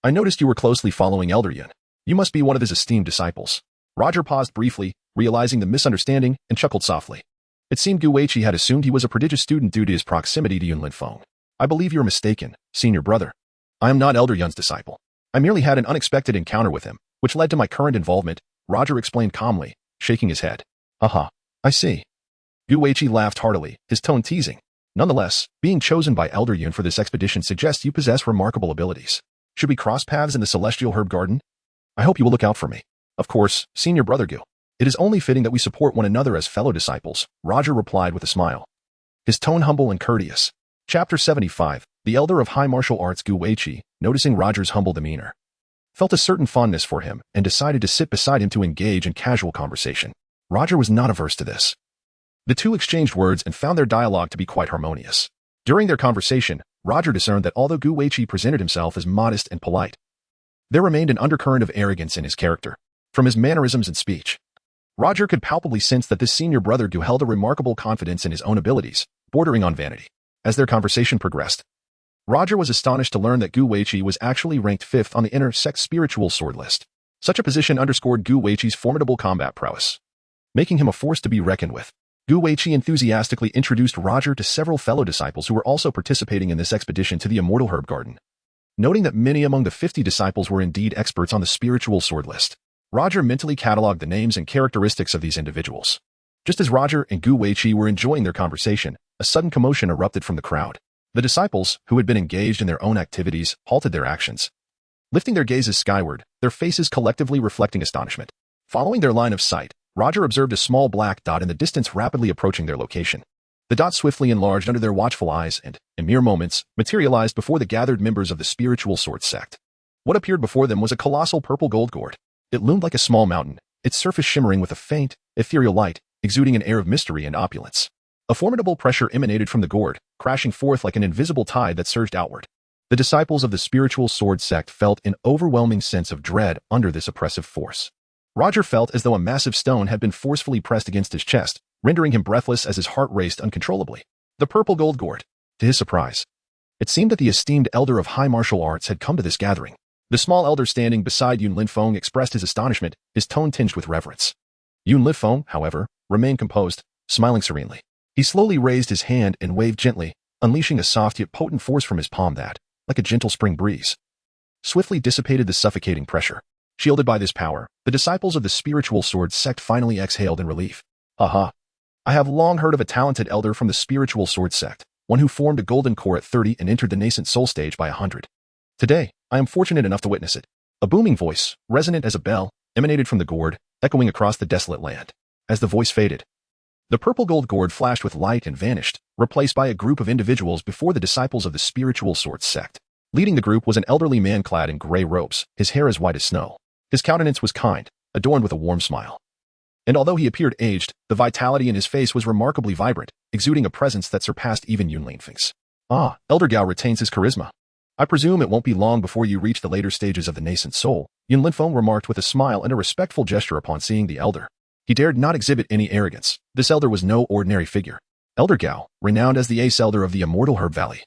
I noticed you were closely following Elder Yun. You must be one of his esteemed disciples. Roger paused briefly, realizing the misunderstanding, and chuckled softly. It seemed Gu Weiqi had assumed he was a prodigious student due to his proximity to Yun Linfeng. I believe you're mistaken, senior brother. I am not Elder Yun's disciple. I merely had an unexpected encounter with him, which led to my current involvement, Roger explained calmly, shaking his head. Aha, I see. Gu Weiqi laughed heartily, his tone teasing. Nonetheless, being chosen by Elder Yun for this expedition suggests you possess remarkable abilities. Should we cross paths in the celestial herb garden? I hope you will look out for me. Of course, senior brother Gu. It is only fitting that we support one another as fellow disciples, Roger replied with a smile, his tone humble and courteous. Chapter 75, the elder of high martial arts Gu Weiqi, noticing Roger's humble demeanor, felt a certain fondness for him and decided to sit beside him to engage in casual conversation. Roger was not averse to this. The two exchanged words and found their dialogue to be quite harmonious. During their conversation, Roger discerned that although Gu Weiqi presented himself as modest and polite, there remained an undercurrent of arrogance in his character. From his mannerisms and speech, Roger could palpably sense that this senior brother Gu held a remarkable confidence in his own abilities, bordering on vanity. As their conversation progressed, Roger was astonished to learn that Gu Weiqi was actually ranked 5th on the inter-sect spiritual sword list. Such a position underscored Gu Weiqi's formidable combat prowess, making him a force to be reckoned with. Gu Weiqi enthusiastically introduced Roger to several fellow disciples who were also participating in this expedition to the immortal herb garden. Noting that many among the 50 disciples were indeed experts on the spiritual sword list, Roger mentally cataloged the names and characteristics of these individuals. Just as Roger and Gu Weiqi were enjoying their conversation, a sudden commotion erupted from the crowd. The disciples, who had been engaged in their own activities, halted their actions, lifting their gazes skyward, their faces collectively reflecting astonishment. Following their line of sight, Roger observed a small black dot in the distance rapidly approaching their location. The dot swiftly enlarged under their watchful eyes and, in mere moments, materialized before the gathered members of the spiritual sword sect. What appeared before them was a colossal purple gold gourd. It loomed like a small mountain, its surface shimmering with a faint, ethereal light, exuding an air of mystery and opulence. A formidable pressure emanated from the gourd, crashing forth like an invisible tide that surged outward. The disciples of the spiritual sword sect felt an overwhelming sense of dread under this oppressive force. Roger felt as though a massive stone had been forcefully pressed against his chest, rendering him breathless as his heart raced uncontrollably. The purple gold gourd. To his surprise, it seemed that the esteemed elder of high martial arts had come to this gathering. The small elder standing beside Yun Linfeng expressed his astonishment, his tone tinged with reverence. Yun Linfeng, however, remained composed, smiling serenely. He slowly raised his hand and waved gently, unleashing a soft yet potent force from his palm that, like a gentle spring breeze, swiftly dissipated the suffocating pressure. Shielded by this power, the disciples of the spiritual sword sect finally exhaled in relief. Aha! I have long heard of a talented elder from the spiritual sword sect, one who formed a golden core at 30 and entered the nascent soul stage by 100. Today, I am fortunate enough to witness it. A booming voice, resonant as a bell, emanated from the gourd, echoing across the desolate land. As the voice faded, the purple gold gourd flashed with light and vanished, replaced by a group of individuals before the disciples of the spiritual sword sect. Leading the group was an elderly man clad in gray robes, his hair as white as snow. His countenance was kind, adorned with a warm smile. And although he appeared aged, the vitality in his face was remarkably vibrant, exuding a presence that surpassed even Yun Linfeng's. Ah, Elder Gao retains his charisma. I presume it won't be long before you reach the later stages of the nascent soul, Yun Linfeng remarked with a smile and a respectful gesture upon seeing the elder. He dared not exhibit any arrogance. This elder was no ordinary figure. Elder Gao, renowned as the ace elder of the immortal herb valley,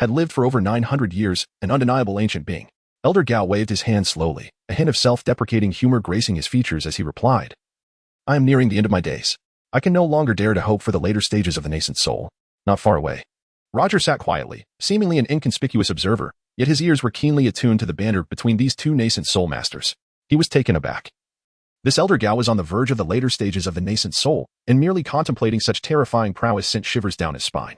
had lived for over 900 years, an undeniable ancient being. Elder Gao waved his hand slowly, a hint of self-deprecating humor gracing his features as he replied, I am nearing the end of my days. I can no longer dare to hope for the later stages of the nascent soul. Not far away. Roger sat quietly, seemingly an inconspicuous observer, yet his ears were keenly attuned to the banter between these two nascent soul masters. He was taken aback. This Elder Gao was on the verge of the later stages of the nascent soul, and merely contemplating such terrifying prowess sent shivers down his spine.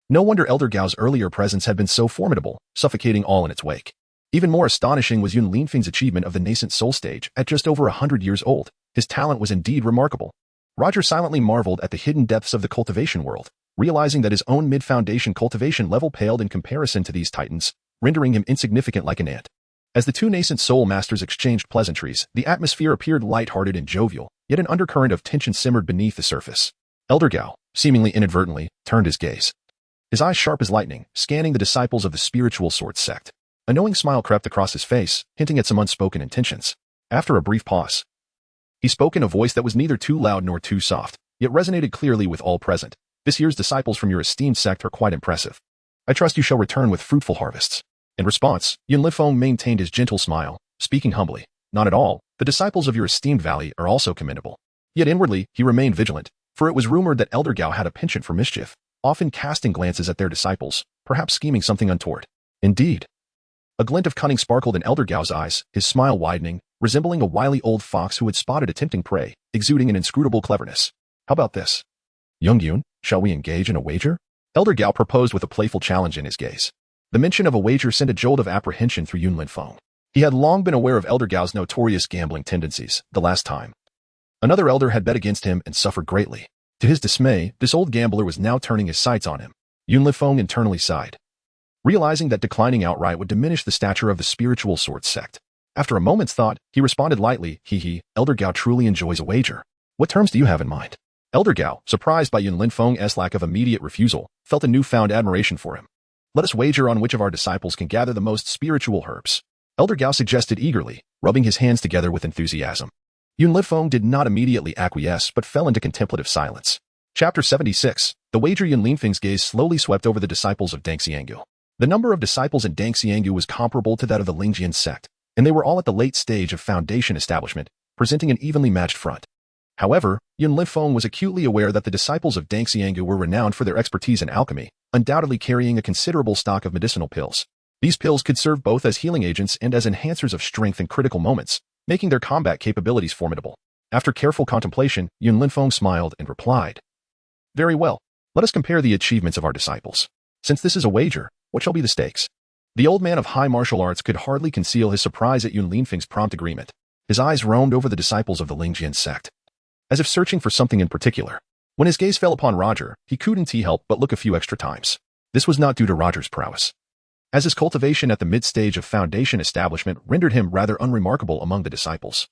No wonder Elder Gao's earlier presence had been so formidable, suffocating all in its wake. Even more astonishing was Yun Linfeng's achievement of the nascent soul stage at just over 100 years old. His talent was indeed remarkable. Roger silently marveled at the hidden depths of the cultivation world, realizing that his own mid-foundation cultivation level paled in comparison to these titans, rendering him insignificant like an ant. As the two nascent soul masters exchanged pleasantries, the atmosphere appeared light-hearted and jovial, yet an undercurrent of tension simmered beneath the surface. Elder Gao, seemingly inadvertently, turned his gaze, his eyes sharp as lightning, scanning the disciples of the spiritual sword sect. A knowing smile crept across his face, hinting at some unspoken intentions. After a brief pause, he spoke in a voice that was neither too loud nor too soft, yet resonated clearly with all present. This year's disciples from your esteemed sect are quite impressive. I trust you shall return with fruitful harvests. In response, Yun Linfeng maintained his gentle smile, speaking humbly. Not at all. The disciples of your esteemed valley are also commendable. Yet inwardly, he remained vigilant, for it was rumored that Elder Gao had a penchant for mischief, often casting glances at their disciples, perhaps scheming something untoward. Indeed. A glint of cunning sparkled in Elder Gao's eyes, his smile widening, resembling a wily old fox who had spotted a tempting prey, exuding an inscrutable cleverness. How about this? Young Yun, shall we engage in a wager? Elder Gao proposed with a playful challenge in his gaze. The mention of a wager sent a jolt of apprehension through Yun Linfeng. He had long been aware of Elder Gao's notorious gambling tendencies. The last time another elder had bet against him and suffered greatly. To his dismay, this old gambler was now turning his sights on him. Yun Linfeng internally sighed, realizing that declining outright would diminish the stature of the spiritual sword sect. After a moment's thought, he responded lightly, Elder Gao truly enjoys a wager. What terms do you have in mind? Elder Gao, surprised by Yun Linfeng's lack of immediate refusal, felt a newfound admiration for him. Let us wager on which of our disciples can gather the most spiritual herbs. Elder Gao suggested eagerly, rubbing his hands together with enthusiasm. Yun Linfeng did not immediately acquiesce but fell into contemplative silence. Chapter 76. The wager. Yun Linfeng's gaze slowly swept over the disciples of Deng Xiangyu. The number of disciples in Dangxiangu was comparable to that of the Lingjian sect, and they were all at the late stage of foundation establishment, presenting an evenly matched front. However, Yun Lifeng was acutely aware that the disciples of Dangxiangu were renowned for their expertise in alchemy, undoubtedly carrying a considerable stock of medicinal pills. These pills could serve both as healing agents and as enhancers of strength in critical moments, making their combat capabilities formidable. After careful contemplation, Yun Lifeng smiled and replied, "Very well. Let us compare the achievements of our disciples. Since this is a wager, what shall be the stakes?" The old man of high martial arts could hardly conceal his surprise at Yun Lifeng's prompt agreement. His eyes roamed over the disciples of the Lingjian sect, as if searching for something in particular. When his gaze fell upon Roger, he couldn't help but look a few extra times. This was not due to Roger's prowess, as his cultivation at the mid-stage of foundation establishment rendered him rather unremarkable among the disciples.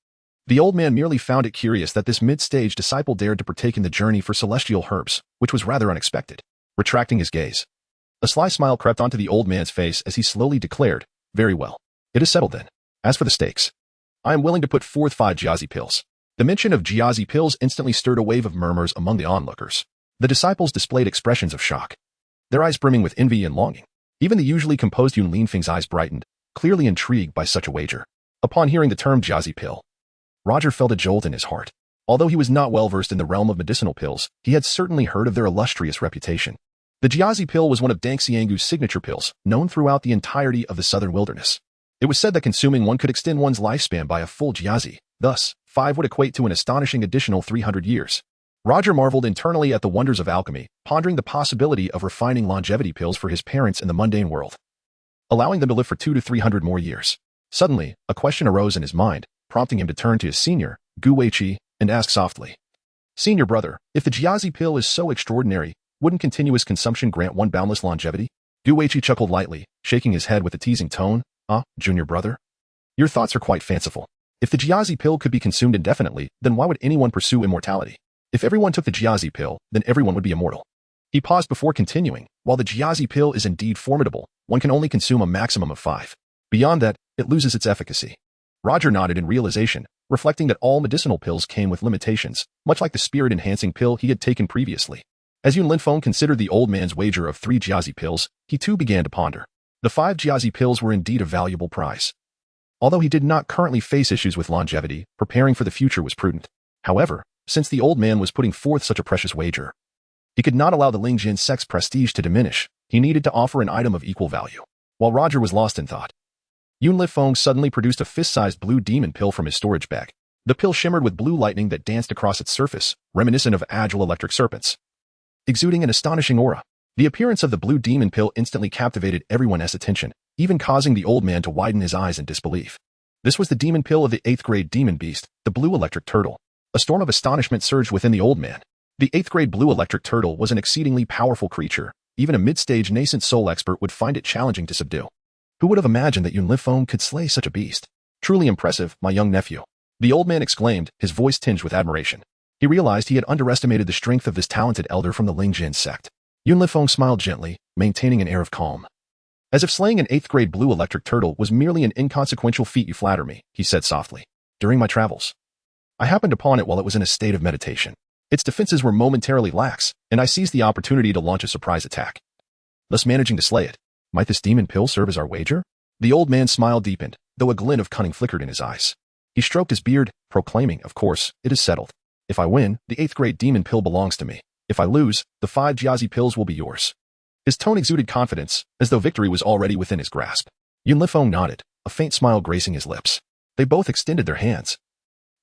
The old man merely found it curious that this mid-stage disciple dared to partake in the journey for celestial herbs, which was rather unexpected. Retracting his gaze, a sly smile crept onto the old man's face as he slowly declared, "Very well. It is settled then. As for the stakes, I am willing to put forth 5 Jiazi pills." The mention of Jiazi pills instantly stirred a wave of murmurs among the onlookers. The disciples displayed expressions of shock, their eyes brimming with envy and longing. Even the usually composed Yun Lifeng's eyes brightened, clearly intrigued by such a wager. Upon hearing the term Jiazi pill, Roger felt a jolt in his heart. Although he was not well versed in the realm of medicinal pills, he had certainly heard of their illustrious reputation. The Jiazi pill was one of Dangxiangu's signature pills, known throughout the entirety of the southern wilderness. It was said that consuming one could extend one's lifespan by a full Jiazi. Thus, 5 would equate to an astonishing additional 300 years. Roger marveled internally at the wonders of alchemy, pondering the possibility of refining longevity pills for his parents in the mundane world, allowing them to live for 200 to 300 more years. Suddenly, a question arose in his mind, prompting him to turn to his senior, Gu Weiqi, and ask softly, "Senior brother, if the Jiazi pill is so extraordinary, wouldn't continuous consumption grant one boundless longevity?" Gu Weiqi chuckled lightly, shaking his head with a teasing tone. Junior brother? Your thoughts are quite fanciful. If the Jiazi pill could be consumed indefinitely, then why would anyone pursue immortality? If everyone took the Jiazi pill, then everyone would be immortal." He paused before continuing. "While the Jiazi pill is indeed formidable, one can only consume a maximum of 5. Beyond that, it loses its efficacy." Roger nodded in realization, reflecting that all medicinal pills came with limitations, much like the spirit-enhancing pill he had taken previously. As Yun Lifeng considered the old man's wager of 3 Jiazi pills, he too began to ponder. The 5 Jiazi pills were indeed a valuable prize. Although he did not currently face issues with longevity, preparing for the future was prudent. However, since the old man was putting forth such a precious wager, he could not allow the Lingjian sect's prestige to diminish. He needed to offer an item of equal value. While Roger was lost in thought, Yun Lifeng suddenly produced a fist-sized blue demon pill from his storage bag. The pill shimmered with blue lightning that danced across its surface, reminiscent of agile electric serpents, exuding an astonishing aura. The appearance of the blue demon pill instantly captivated everyone's attention, even causing the old man to widen his eyes in disbelief. This was the demon pill of the 8th grade demon beast, the blue electric turtle. A storm of astonishment surged within the old man. The 8th grade blue electric turtle was an exceedingly powerful creature. Even a mid-stage nascent soul expert would find it challenging to subdue. Who would have imagined that Yun Lifeng could slay such a beast? Truly impressive, my young nephew. The old man exclaimed, his voice tinged with admiration. He realized he had underestimated the strength of this talented elder from the Lingjian sect. Yun Lifeng smiled gently, maintaining an air of calm. "As if slaying an 8th grade blue electric turtle was merely an inconsequential feat, you flatter me," he said softly. "During my travels, I happened upon it while it was in a state of meditation. Its defenses were momentarily lax, and I seized the opportunity to launch a surprise attack, thus managing to slay it. Might this demon pill serve as our wager?" The old man's smile deepened, though a glint of cunning flickered in his eyes. He stroked his beard, proclaiming, "Of course, it is settled. If I win, the 8th grade demon pill belongs to me. If I lose, the 5 Jiazi pills will be yours." His tone exuded confidence, as though victory was already within his grasp. Yun Lifeng nodded, a faint smile gracing his lips. They both extended their hands,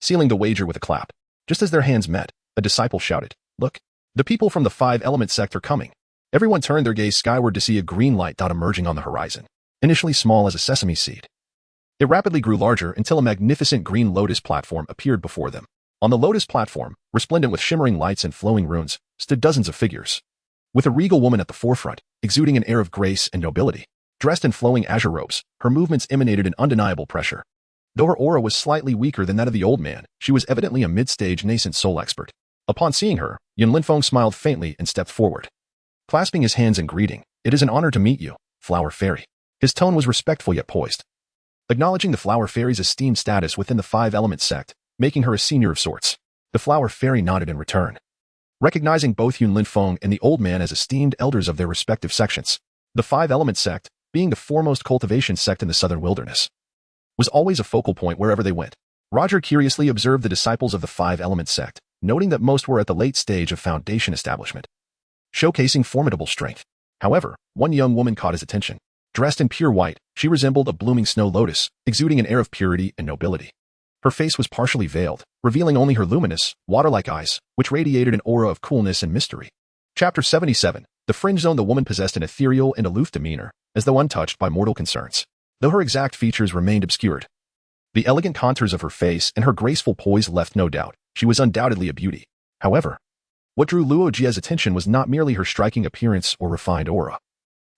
sealing the wager with a clap. Just as their hands met, a disciple shouted, "Look! The people from the 5-element sect are coming." Everyone turned their gaze skyward to see a green light dot emerging on the horizon. Initially small as a sesame seed, it rapidly grew larger until a magnificent green lotus platform appeared before them. On the lotus platform, resplendent with shimmering lights and flowing runes, stood dozens of figures, with a regal woman at the forefront, exuding an air of grace and nobility. Dressed in flowing azure robes, her movements emanated an undeniable pressure. Though her aura was slightly weaker than that of the old man, she was evidently a mid-stage nascent soul expert. Upon seeing her, Yun Lifeng smiled faintly and stepped forward, clasping his hands in greeting. "It is an honor to meet you, Flower Fairy." His tone was respectful yet poised, acknowledging the Flower Fairy's esteemed status within the 5-element sect, making her a senior of sorts. The Flower Fairy nodded in return, recognizing both Yun Lifeng and the old man as esteemed elders of their respective sections. The Five Element sect, being the foremost cultivation sect in the southern wilderness, was always a focal point wherever they went. Roger curiously observed the disciples of the Five Element sect, noting that most were at the late stage of foundation establishment, showcasing formidable strength. However, one young woman caught his attention. Dressed in pure white, she resembled a blooming snow lotus, exuding an air of purity and nobility. Her face was partially veiled, revealing only her luminous, water-like eyes, which radiated an aura of coolness and mystery. Chapter 77. The Fringe Zone. The woman possessed an ethereal and aloof demeanor, as though untouched by mortal concerns, though her exact features remained obscured. The elegant contours of her face and her graceful poise left no doubt. She was undoubtedly a beauty. However, what drew Luo Jie's attention was not merely her striking appearance or refined aura,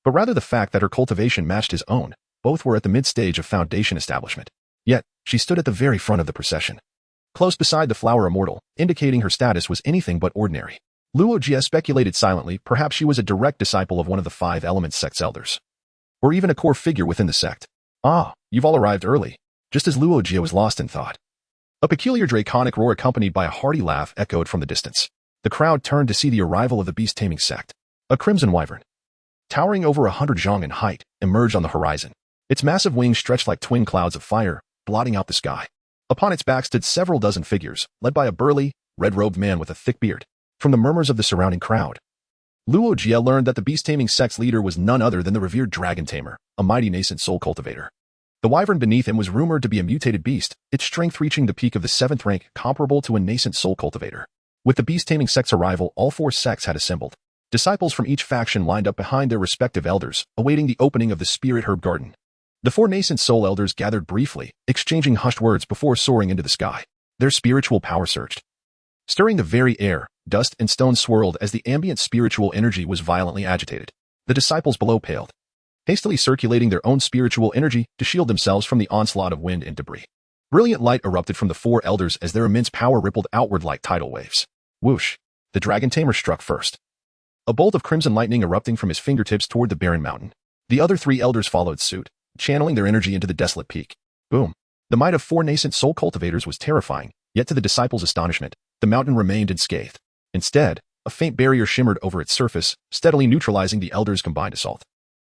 but rather the fact that her cultivation matched his own. Both were at the mid-stage of foundation establishment. Yet, she stood at the very front of the procession, close beside the flower immortal, indicating her status was anything but ordinary. Luo Jie speculated silently, perhaps she was a direct disciple of one of the Five Elements sect's elders, or even a core figure within the sect. Ah, you've all arrived early. Just as Luo Jie was lost in thought, a peculiar draconic roar accompanied by a hearty laugh echoed from the distance. The crowd turned to see the arrival of the beast-taming sect. A crimson wyvern, towering over 100 zhang in height, emerged on the horizon. Its massive wings stretched like twin clouds of fire, blotting out the sky. Upon its back stood several dozen figures, led by a burly, red-robed man with a thick beard. From the murmurs of the surrounding crowd, Luo Jie learned that the beast-taming sect's leader was none other than the revered dragon tamer, a mighty nascent soul cultivator. The wyvern beneath him was rumored to be a mutated beast, its strength reaching the peak of the 7th rank, comparable to a nascent soul cultivator. With the beast-taming sect's arrival, all 4 sects had assembled. Disciples from each faction lined up behind their respective elders, awaiting the opening of the spirit herb garden. The 4 nascent soul elders gathered briefly, exchanging hushed words before soaring into the sky. Their spiritual power surged, stirring the very air. Dust and stone swirled as the ambient spiritual energy was violently agitated. The disciples below paled, hastily circulating their own spiritual energy to shield themselves from the onslaught of wind and debris. Brilliant light erupted from the 4 elders as their immense power rippled outward like tidal waves. Whoosh! The dragon tamer struck first, a bolt of crimson lightning erupting from his fingertips toward the barren mountain. The other 3 elders followed suit, channeling their energy into the desolate peak. Boom! The might of 4 nascent soul cultivators was terrifying, yet to the disciples' astonishment, the mountain remained unscathed. Instead, a faint barrier shimmered over its surface, steadily neutralizing the elders' combined assault.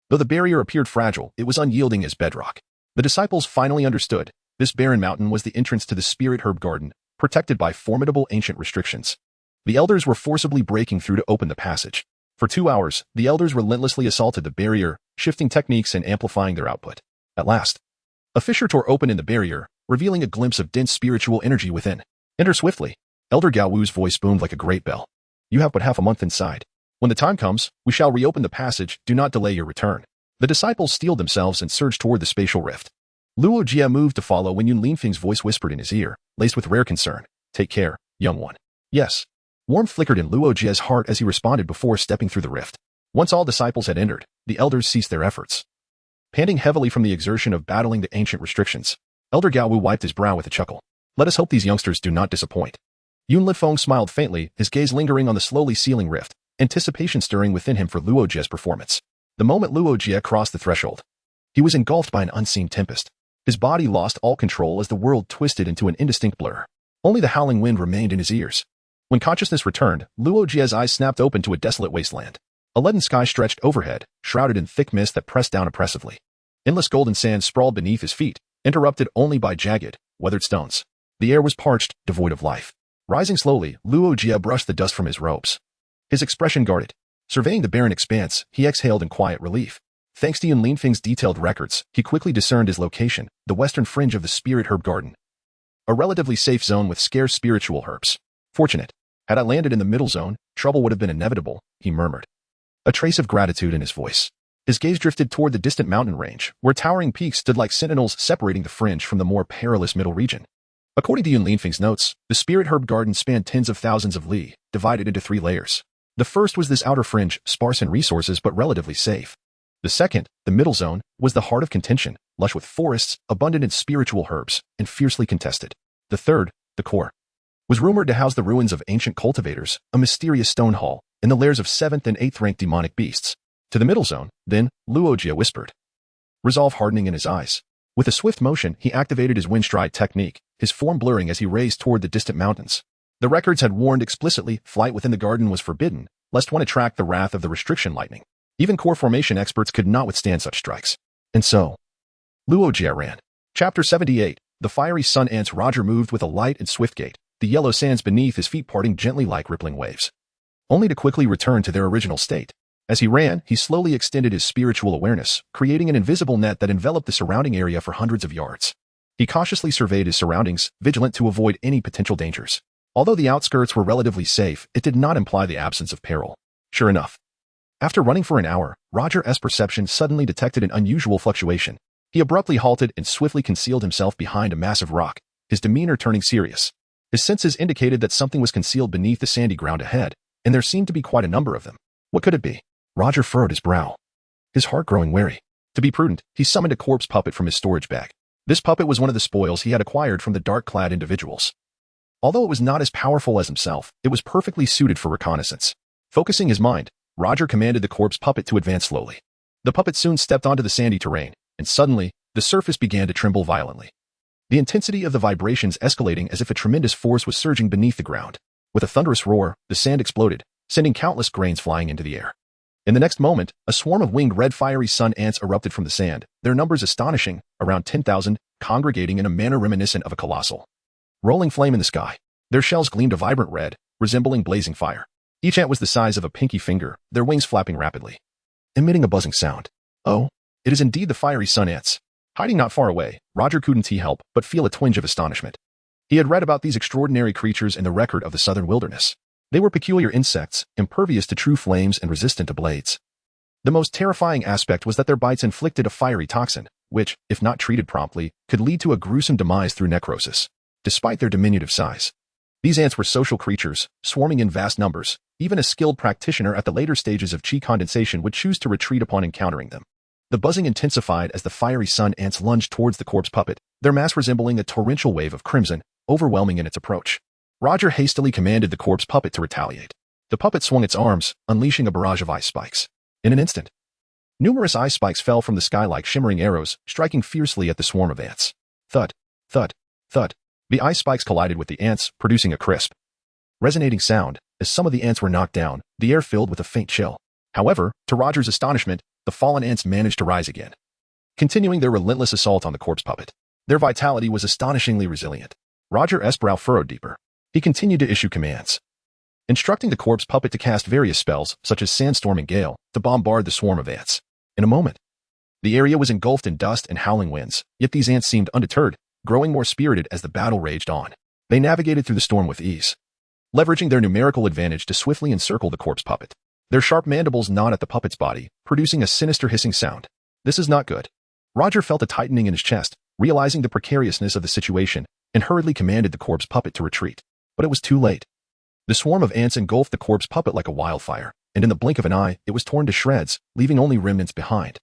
Though the barrier appeared fragile, it was unyielding as bedrock. The disciples finally understood. This barren mountain was the entrance to the spirit herb garden, protected by formidable ancient restrictions. The elders were forcibly breaking through to open the passage. For 2 hours, the elders relentlessly assaulted the barrier, shifting techniques and amplifying their output. At last, a fissure tore open in the barrier, revealing a glimpse of dense spiritual energy within. Enter swiftly. Elder Gao Wu's voice boomed like a great bell. You have but half a month inside. When the time comes, we shall reopen the passage. Do not delay your return. The disciples steeled themselves and surged toward the spatial rift. Luo Jie moved to follow when Yun Linfeng's voice whispered in his ear, laced with rare concern. Take care, young one. Yes. Warmth flickered in Luo Jie's heart as he responded before stepping through the rift. Once all disciples had entered, the elders ceased their efforts. Panting heavily from the exertion of battling the ancient restrictions, Elder Gao Wu wiped his brow with a chuckle. Let us hope these youngsters do not disappoint. Yun Lifeng smiled faintly, his gaze lingering on the slowly sealing rift, anticipation stirring within him for Luo Jie's performance. The moment Luo Jie crossed the threshold, he was engulfed by an unseen tempest. His body lost all control as the world twisted into an indistinct blur. Only the howling wind remained in his ears. When consciousness returned, Luo Jie's eyes snapped open to a desolate wasteland. A leaden sky stretched overhead, shrouded in thick mist that pressed down oppressively. Endless golden sand sprawled beneath his feet, interrupted only by jagged, weathered stones. The air was parched, devoid of life. Rising slowly, Luo Jie brushed the dust from his robes. His expression guarded. Surveying the barren expanse, he exhaled in quiet relief. Thanks to Yun Linfeng's detailed records, he quickly discerned his location, the western fringe of the spirit herb garden. A relatively safe zone with scarce spiritual herbs. Fortunate. Had I landed in the middle zone, trouble would have been inevitable, he murmured. A trace of gratitude in his voice. His gaze drifted toward the distant mountain range, where towering peaks stood like sentinels separating the fringe from the more perilous middle region. According to Yun Linfeng's notes, the spirit herb garden spanned tens of thousands of li, divided into 3 layers. The first was this outer fringe, sparse in resources but relatively safe. The second, the middle zone, was the heart of contention, lush with forests, abundant in spiritual herbs, and fiercely contested. The third, the core, was rumored to house the ruins of ancient cultivators, a mysterious stone hall, and the lairs of 7th and 8th rank demonic beasts. To the middle zone, then, Luo Jie whispered, resolve hardening in his eyes. With a swift motion, he activated his windstride technique, his form blurring as he raced toward the distant mountains. The records had warned explicitly flight within the garden was forbidden, lest one attract the wrath of the restriction lightning. Even core formation experts could not withstand such strikes. And so, Luo Jie ran. Chapter 78. The fiery sun ants. Roger moved with a light and swift gait, the yellow sands beneath his feet parting gently like rippling waves, only to quickly return to their original state. As he ran, he slowly extended his spiritual awareness, creating an invisible net that enveloped the surrounding area for hundreds of yards. He cautiously surveyed his surroundings, vigilant to avoid any potential dangers. Although the outskirts were relatively safe, it did not imply the absence of peril. Sure enough, after running for an hour, Roger's perception suddenly detected an unusual fluctuation. He abruptly halted and swiftly concealed himself behind a massive rock, his demeanor turning serious. His senses indicated that something was concealed beneath the sandy ground ahead, and there seemed to be quite a number of them. What could it be? Roger furrowed his brow, his heart growing wary. To be prudent, he summoned a corpse puppet from his storage bag. This puppet was one of the spoils he had acquired from the dark-clad individuals. Although it was not as powerful as himself, it was perfectly suited for reconnaissance. Focusing his mind, Roger commanded the corpse puppet to advance slowly. The puppet soon stepped onto the sandy terrain, and suddenly, the surface began to tremble violently. The intensity of the vibrations escalating as if a tremendous force was surging beneath the ground. With a thunderous roar, the sand exploded, sending countless grains flying into the air. In the next moment, a swarm of winged red fiery sun ants erupted from the sand, their numbers astonishing, around 10,000, congregating in a manner reminiscent of a colossal rolling flame in the sky. Their shells gleamed a vibrant red, resembling blazing fire. Each ant was the size of a pinky finger, their wings flapping rapidly, emitting a buzzing sound. Oh, it is indeed the fiery sun ants. Hiding not far away, Roger couldn't help but feel a twinge of astonishment. He had read about these extraordinary creatures in the record of the southern wilderness. They were peculiar insects, impervious to true flames and resistant to blades. The most terrifying aspect was that their bites inflicted a fiery toxin, which, if not treated promptly, could lead to a gruesome demise through necrosis. Despite their diminutive size, these ants were social creatures, swarming in vast numbers. Even a skilled practitioner at the later stages of chi condensation would choose to retreat upon encountering them. The buzzing intensified as the fiery sun ants lunged towards the corpse puppet, their mass resembling a torrential wave of crimson, overwhelming in its approach. Roger hastily commanded the corpse puppet to retaliate. The puppet swung its arms, unleashing a barrage of ice spikes. In an instant, numerous ice spikes fell from the sky like shimmering arrows, striking fiercely at the swarm of ants. Thud, thud, thud. The ice spikes collided with the ants, producing a crisp, resonating sound. As some of the ants were knocked down, the air filled with a faint chill. However, to Roger's astonishment, the fallen ants managed to rise again, continuing their relentless assault on the corpse puppet. Their vitality was astonishingly resilient. Roger's brow furrowed deeper. He continued to issue commands, instructing the corpse puppet to cast various spells, such as sandstorm and gale, to bombard the swarm of ants. In a moment, the area was engulfed in dust and howling winds, yet these ants seemed undeterred, growing more spirited as the battle raged on. They navigated through the storm with ease, leveraging their numerical advantage to swiftly encircle the corpse puppet. Their sharp mandibles gnawed at the puppet's body, producing a sinister hissing sound. This is not good. Roger felt a tightening in his chest, realizing the precariousness of the situation, and hurriedly commanded the corpse puppet to retreat. But it was too late. The swarm of ants engulfed the corpse puppet like a wildfire, and in the blink of an eye, it was torn to shreds, leaving only remnants behind.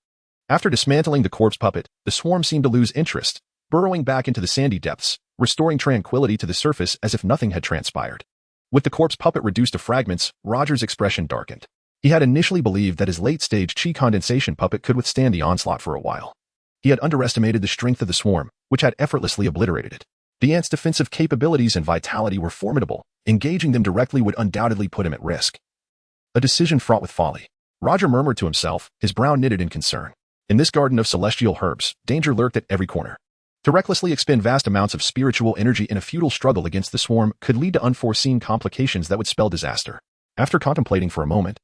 After dismantling the corpse puppet, the swarm seemed to lose interest, burrowing back into the sandy depths, restoring tranquility to the surface as if nothing had transpired. With the corpse puppet reduced to fragments, Roger's expression darkened. He had initially believed that his late-stage chi condensation puppet could withstand the onslaught for a while. He had underestimated the strength of the swarm, which had effortlessly obliterated it. The ants' defensive capabilities and vitality were formidable. Engaging them directly would undoubtedly put him at risk. A decision fraught with folly. Roger murmured to himself, his brow knitted in concern. In this garden of celestial herbs, danger lurked at every corner. To recklessly expend vast amounts of spiritual energy in a futile struggle against the swarm could lead to unforeseen complications that would spell disaster. After contemplating for a moment,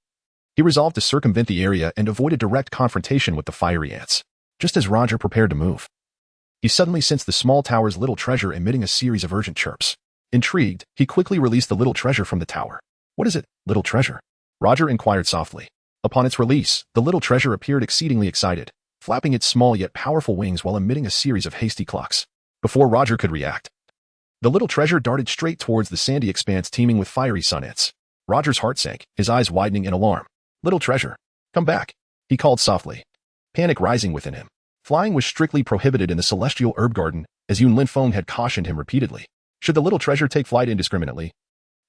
he resolved to circumvent the area and avoid a direct confrontation with the fiery ants. Just as Roger prepared to move, he suddenly sensed the small tower's little treasure emitting a series of urgent chirps. Intrigued, he quickly released the little treasure from the tower. What is it, little treasure? Roger inquired softly. Upon its release, the little treasure appeared exceedingly excited, flapping its small yet powerful wings while emitting a series of hasty clucks. Before Roger could react, the little treasure darted straight towards the sandy expanse teeming with fiery sun ants. Roger's heart sank, his eyes widening in alarm. Little treasure, come back, he called softly, panic rising within him. Flying was strictly prohibited in the celestial herb garden, as Yun Linfeng had cautioned him repeatedly. Should the little treasure take flight indiscriminately,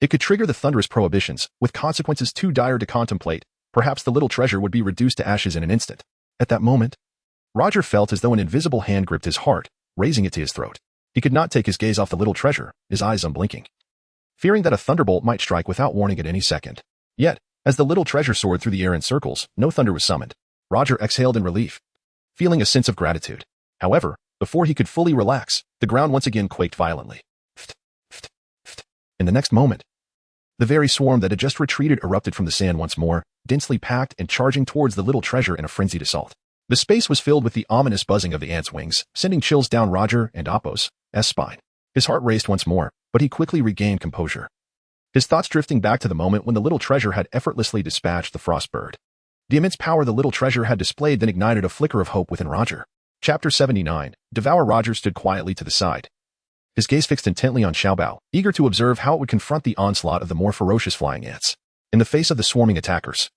it could trigger the thunderous prohibitions, with consequences too dire to contemplate. Perhaps the little treasure would be reduced to ashes in an instant. At that moment, Roger felt as though an invisible hand gripped his heart, raising it to his throat. He could not take his gaze off the little treasure, his eyes unblinking, fearing that a thunderbolt might strike without warning at any second. Yet, As the little treasure soared through the air in circles, no thunder was summoned. Roger exhaled in relief, feeling a sense of gratitude. However, before he could fully relax, the ground once again quaked violently. Ft, ft, ft. In the next moment, the very swarm that had just retreated erupted from the sand once more, densely packed and charging towards the little treasure in a frenzied assault. The space was filled with the ominous buzzing of the ants' wings, sending chills down Roger and Apos' spine. His heart raced once more, but he quickly regained composure, his thoughts drifting back to the moment when the little treasure had effortlessly dispatched the frost bird. The immense power the little treasure had displayed then ignited a flicker of hope within Roger. Chapter 79. Devour. Roger stood quietly to the side, his gaze fixed intently on Xiaobao, eager to observe how it would confront the onslaught of the more ferocious flying ants. In the face of the swarming attackers,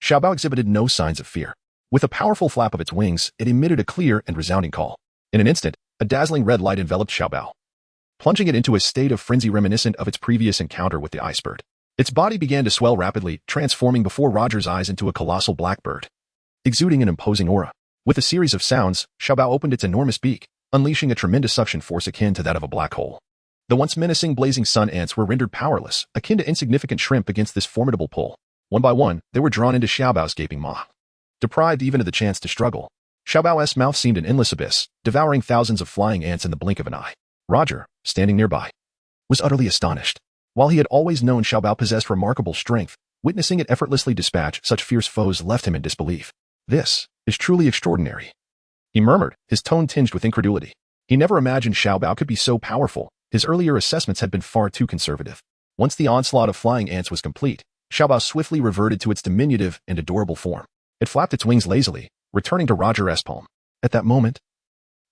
Xiaobao exhibited no signs of fear. With a powerful flap of its wings, it emitted a clear and resounding call. In an instant, a dazzling red light enveloped Xiaobao, plunging it into a state of frenzy reminiscent of its previous encounter with the ice bird. Its body began to swell rapidly, transforming before Roger's eyes into a colossal blackbird, exuding an imposing aura. With a series of sounds, Xiaobao opened its enormous beak, unleashing a tremendous suction force akin to that of a black hole. The once menacing blazing sun ants were rendered powerless, akin to insignificant shrimp against this formidable pull. One by one, they were drawn into Xiaobao's gaping maw. Deprived even of the chance to struggle, Xiaobao's mouth seemed an endless abyss, devouring thousands of flying ants in the blink of an eye. Roger, standing nearby, was utterly astonished. While he had always known Xiaobao possessed remarkable strength, witnessing it effortlessly dispatch such fierce foes left him in disbelief. This is truly extraordinary, he murmured, his tone tinged with incredulity. He never imagined Xiaobao could be so powerful. His earlier assessments had been far too conservative. Once the onslaught of flying ants was complete, Xiaobao swiftly reverted to its diminutive and adorable form. It flapped its wings lazily, returning to Roger's palm. At that moment,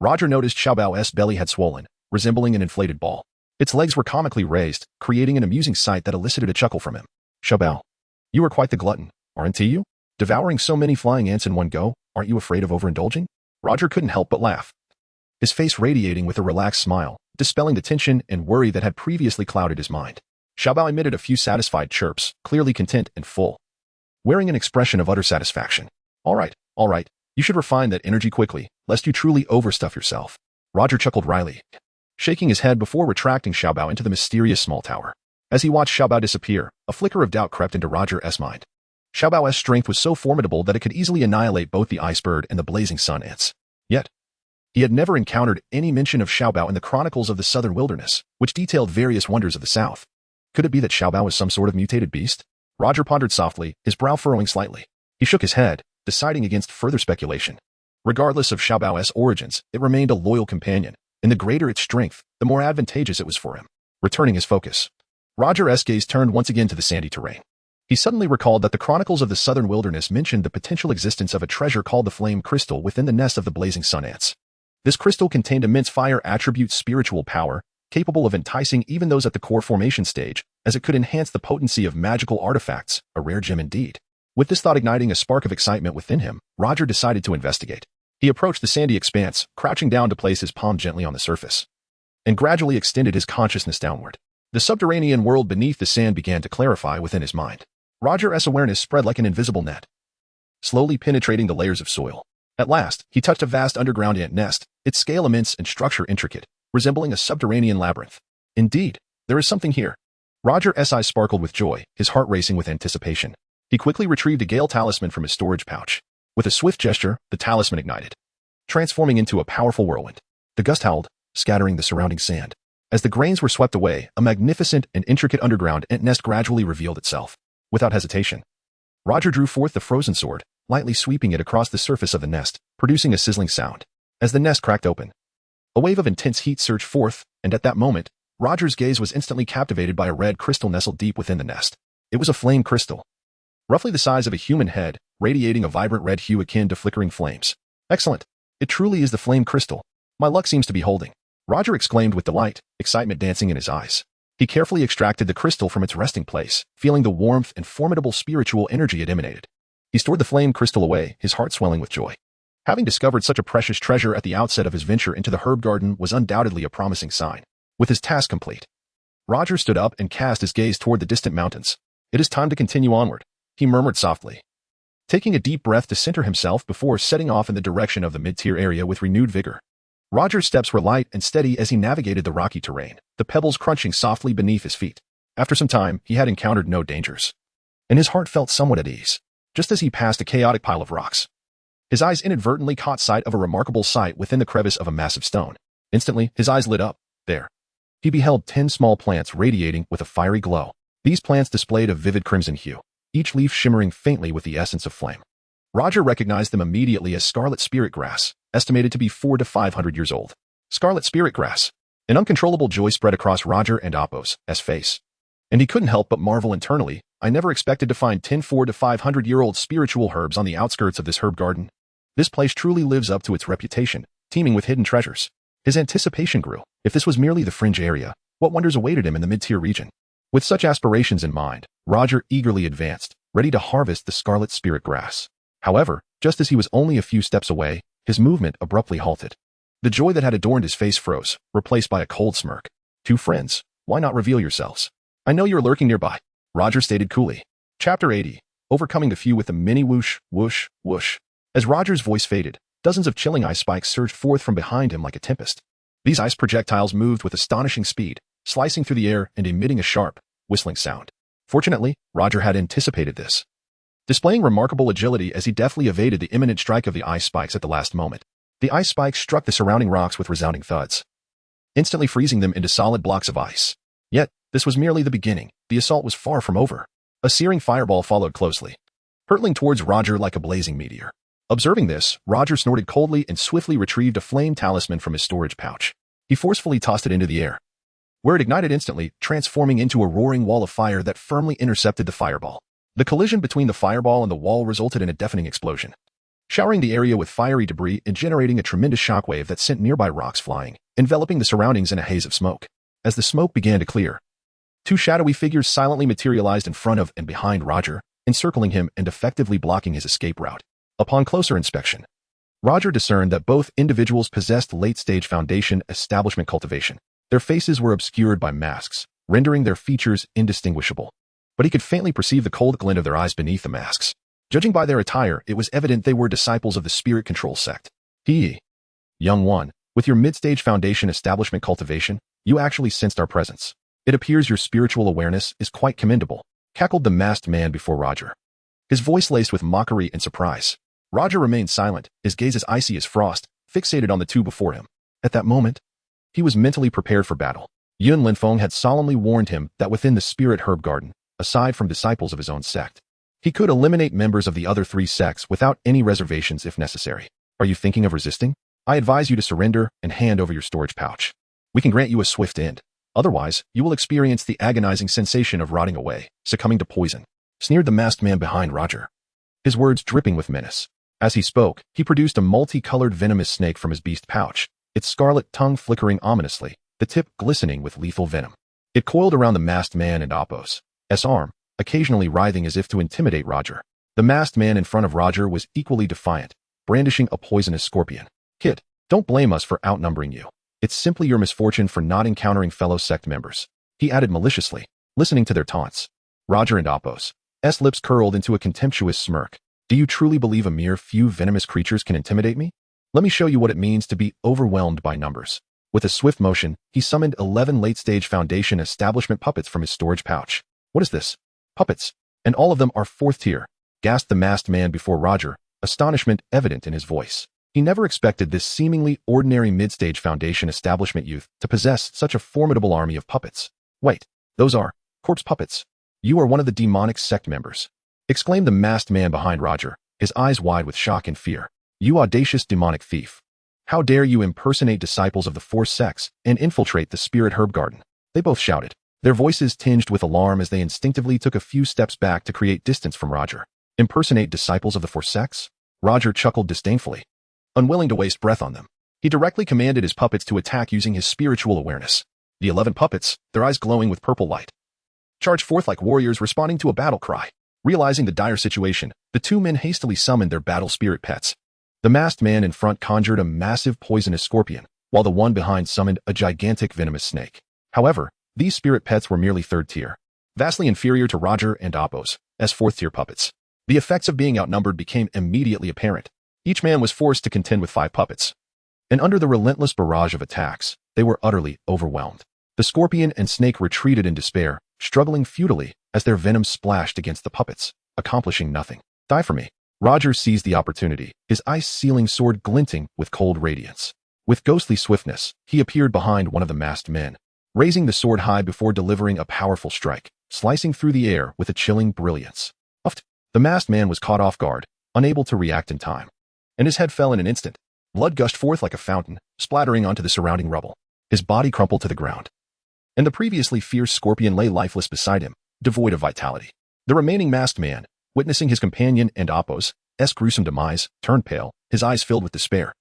Roger noticed Xiaobao's belly had swollen, resembling an inflated ball. Its legs were comically raised, creating an amusing sight that elicited a chuckle from him. Xiaobao, you are quite the glutton, aren't you? Devouring so many flying ants in one go, aren't you afraid of overindulging? Roger couldn't help but laugh, his face radiating with a relaxed smile, dispelling the tension and worry that had previously clouded his mind. Xiaobao emitted a few satisfied chirps, clearly content and full, wearing an expression of utter satisfaction. All right, you should refine that energy quickly, lest you truly overstuff yourself. Roger chuckled wryly, shaking his head before retracting Xiaobao into the mysterious small tower. As he watched Xiaobao disappear, a flicker of doubt crept into Roger's mind. Xiaobao's strength was so formidable that it could easily annihilate both the ice bird and the blazing sun ants. Yet, he had never encountered any mention of Xiaobao in the chronicles of the southern wilderness, which detailed various wonders of the south. Could it be that Xiaobao was some sort of mutated beast? Roger pondered softly, his brow furrowing slightly. He shook his head, deciding against further speculation. Regardless of Xiaobao's origins, it remained a loyal companion, and the greater its strength, the more advantageous it was for him. Returning his focus, Roger's gaze turned once again to the sandy terrain. He suddenly recalled that the chronicles of the southern wilderness mentioned the potential existence of a treasure called the flame crystal within the nest of the blazing sun ants. This crystal contained immense fire attribute spiritual power, capable of enticing even those at the core formation stage, as it could enhance the potency of magical artifacts, a rare gem indeed. With this thought igniting a spark of excitement within him, Roger decided to investigate. He approached the sandy expanse, crouching down to place his palm gently on the surface, and gradually extended his consciousness downward. The subterranean world beneath the sand began to clarify within his mind. Roger's awareness spread like an invisible net, slowly penetrating the layers of soil. At last, he touched a vast underground ant nest, its scale immense and structure intricate, resembling a subterranean labyrinth. Indeed, there is something here. Roger's eyes sparkled with joy, his heart racing with anticipation. He quickly retrieved a gale talisman from his storage pouch. With a swift gesture, the talisman ignited, transforming into a powerful whirlwind. The gust howled, scattering the surrounding sand. As the grains were swept away, a magnificent and intricate underground ant nest gradually revealed itself. Without hesitation, Roger drew forth the frozen sword, lightly sweeping it across the surface of the nest, producing a sizzling sound. As the nest cracked open, a wave of intense heat surged forth, and at that moment, Roger's gaze was instantly captivated by a red crystal nestled deep within the nest. It was a flame crystal, roughly the size of a human head, radiating a vibrant red hue akin to flickering flames. Excellent. It truly is the flame crystal. My luck seems to be holding. Roger exclaimed with delight, excitement dancing in his eyes. He carefully extracted the crystal from its resting place, feeling the warmth and formidable spiritual energy it emanated. He stored the flame crystal away, his heart swelling with joy. Having discovered such a precious treasure at the outset of his venture into the herb garden was undoubtedly a promising sign. With his task complete, Roger stood up and cast his gaze toward the distant mountains. It is time to continue onward, he murmured softly, taking a deep breath to center himself before setting off in the direction of the mid-tier area with renewed vigor. Roger's steps were light and steady as he navigated the rocky terrain, the pebbles crunching softly beneath his feet. After some time, he had encountered no dangers. and his heart felt somewhat at ease. Just as he passed a chaotic pile of rocks, his eyes inadvertently caught sight of a remarkable sight within the crevice of a massive stone. Instantly, his eyes lit up. There, he beheld 10 small plants radiating with a fiery glow. These plants displayed a vivid crimson hue, each leaf shimmering faintly with the essence of flame. Roger recognized them immediately as scarlet spirit grass, estimated to be 400 to 500 years old. Scarlet spirit grass. An uncontrollable joy spread across Roger and Apos' face. And he couldn't help but marvel internally. I never expected to find 10 400 to 500-year-old spiritual herbs on the outskirts of this herb garden. This place truly lives up to its reputation, teeming with hidden treasures. His anticipation grew. If this was merely the fringe area, what wonders awaited him in the mid-tier region? With such aspirations in mind, Roger eagerly advanced, ready to harvest the scarlet spirit grass. However, just as he was only a few steps away, his movement abruptly halted. The joy that had adorned his face froze, replaced by a cold smirk. "Two friends, why not reveal yourselves? I know you're lurking nearby," Roger stated coolly. Chapter 80. Overcoming the few with a mini whoosh, whoosh, whoosh. As Roger's voice faded, dozens of chilling ice spikes surged forth from behind him like a tempest. These ice projectiles moved with astonishing speed, slicing through the air and emitting a sharp, whistling sound. Fortunately, Roger had anticipated this, displaying remarkable agility as he deftly evaded the imminent strike of the ice spikes at the last moment. The ice spikes struck the surrounding rocks with resounding thuds, instantly freezing them into solid blocks of ice. Yet, this was merely the beginning. The assault was far from over. A searing fireball followed closely, hurtling towards Roger like a blazing meteor. Observing this, Roger snorted coldly and swiftly retrieved a flame talisman from his storage pouch. He forcefully tossed it into the air, where it ignited instantly, transforming into a roaring wall of fire that firmly intercepted the fireball. The collision between the fireball and the wall resulted in a deafening explosion, showering the area with fiery debris and generating a tremendous shockwave that sent nearby rocks flying, enveloping the surroundings in a haze of smoke. As the smoke began to clear, two shadowy figures silently materialized in front of and behind Roger, encircling him and effectively blocking his escape route. Upon closer inspection, Roger discerned that both individuals possessed late-stage foundation establishment cultivation. Their faces were obscured by masks, rendering their features indistinguishable, but he could faintly perceive the cold glint of their eyes beneath the masks. Judging by their attire, it was evident they were disciples of the spirit control sect. Young one, with your mid-stage foundation establishment cultivation, you actually sensed our presence. It appears your spiritual awareness is quite commendable, cackled the masked man before Roger, his voice laced with mockery and surprise. Roger remained silent, his gaze as icy as frost, fixated on the two before him. At that moment, he was mentally prepared for battle. Yun Linfeng had solemnly warned him that within the spirit herb garden, aside from disciples of his own sect, he could eliminate members of the other three sects without any reservations if necessary. Are you thinking of resisting? I advise you to surrender and hand over your storage pouch. We can grant you a swift end. Otherwise, you will experience the agonizing sensation of rotting away, succumbing to poison, sneered the masked man behind Roger, his words dripping with menace. As he spoke, he produced a multicolored venomous snake from his beast pouch, its scarlet tongue flickering ominously, the tip glistening with lethal venom. It coiled around the masked man and Apos' arm, occasionally writhing as if to intimidate Roger. The masked man in front of Roger was equally defiant, brandishing a poisonous scorpion. "Kid, don't blame us for outnumbering you. It's simply your misfortune for not encountering fellow sect members," he added maliciously, listening to their taunts. Roger and Apos' lips curled into a contemptuous smirk. "Do you truly believe a mere few venomous creatures can intimidate me? Let me show you what it means to be overwhelmed by numbers." With a swift motion, he summoned 11 late-stage foundation establishment puppets from his storage pouch. "What is this? Puppets? And all of them are 4th tier," gasped the masked man before Roger, astonishment evident in his voice. He never expected this seemingly ordinary mid-stage foundation establishment youth to possess such a formidable army of puppets. "Wait, those are corpse puppets. You are one of the demonic sect members," exclaimed the masked man behind Roger, his eyes wide with shock and fear. "You audacious demonic thief. How dare you impersonate disciples of the 4 sects and infiltrate the spirit herb garden?" They both shouted, their voices tinged with alarm as they instinctively took a few steps back to create distance from Roger. "Impersonate disciples of the 4 sects?" Roger chuckled disdainfully, unwilling to waste breath on them. He directly commanded his puppets to attack using his spiritual awareness. The 11 puppets, their eyes glowing with purple light, charged forth like warriors responding to a battle cry. Realizing the dire situation, the two men hastily summoned their battle spirit pets. The masked man in front conjured a massive poisonous scorpion, while the one behind summoned a gigantic venomous snake. However, these spirit pets were merely 3rd tier, vastly inferior to Roger and Apos' 4th tier puppets. The effects of being outnumbered became immediately apparent. Each man was forced to contend with 5 puppets, and under the relentless barrage of attacks, they were utterly overwhelmed. The scorpion and snake retreated in despair, struggling futilely, as their venom splashed against the puppets, accomplishing nothing. Die for me. Roger seized the opportunity, his ice-sealing sword glinting with cold radiance. With ghostly swiftness, he appeared behind one of the masked men, raising the sword high before delivering a powerful strike, slicing through the air with a chilling brilliance. Uffed. The masked man was caught off guard, unable to react in time, and his head fell in an instant. Blood gushed forth like a fountain, splattering onto the surrounding rubble. His body crumpled to the ground, and the previously fierce scorpion lay lifeless beside him, devoid of vitality. The remaining masked man, witnessing his companion and Apos' gruesome demise, turned pale, his eyes filled with despair.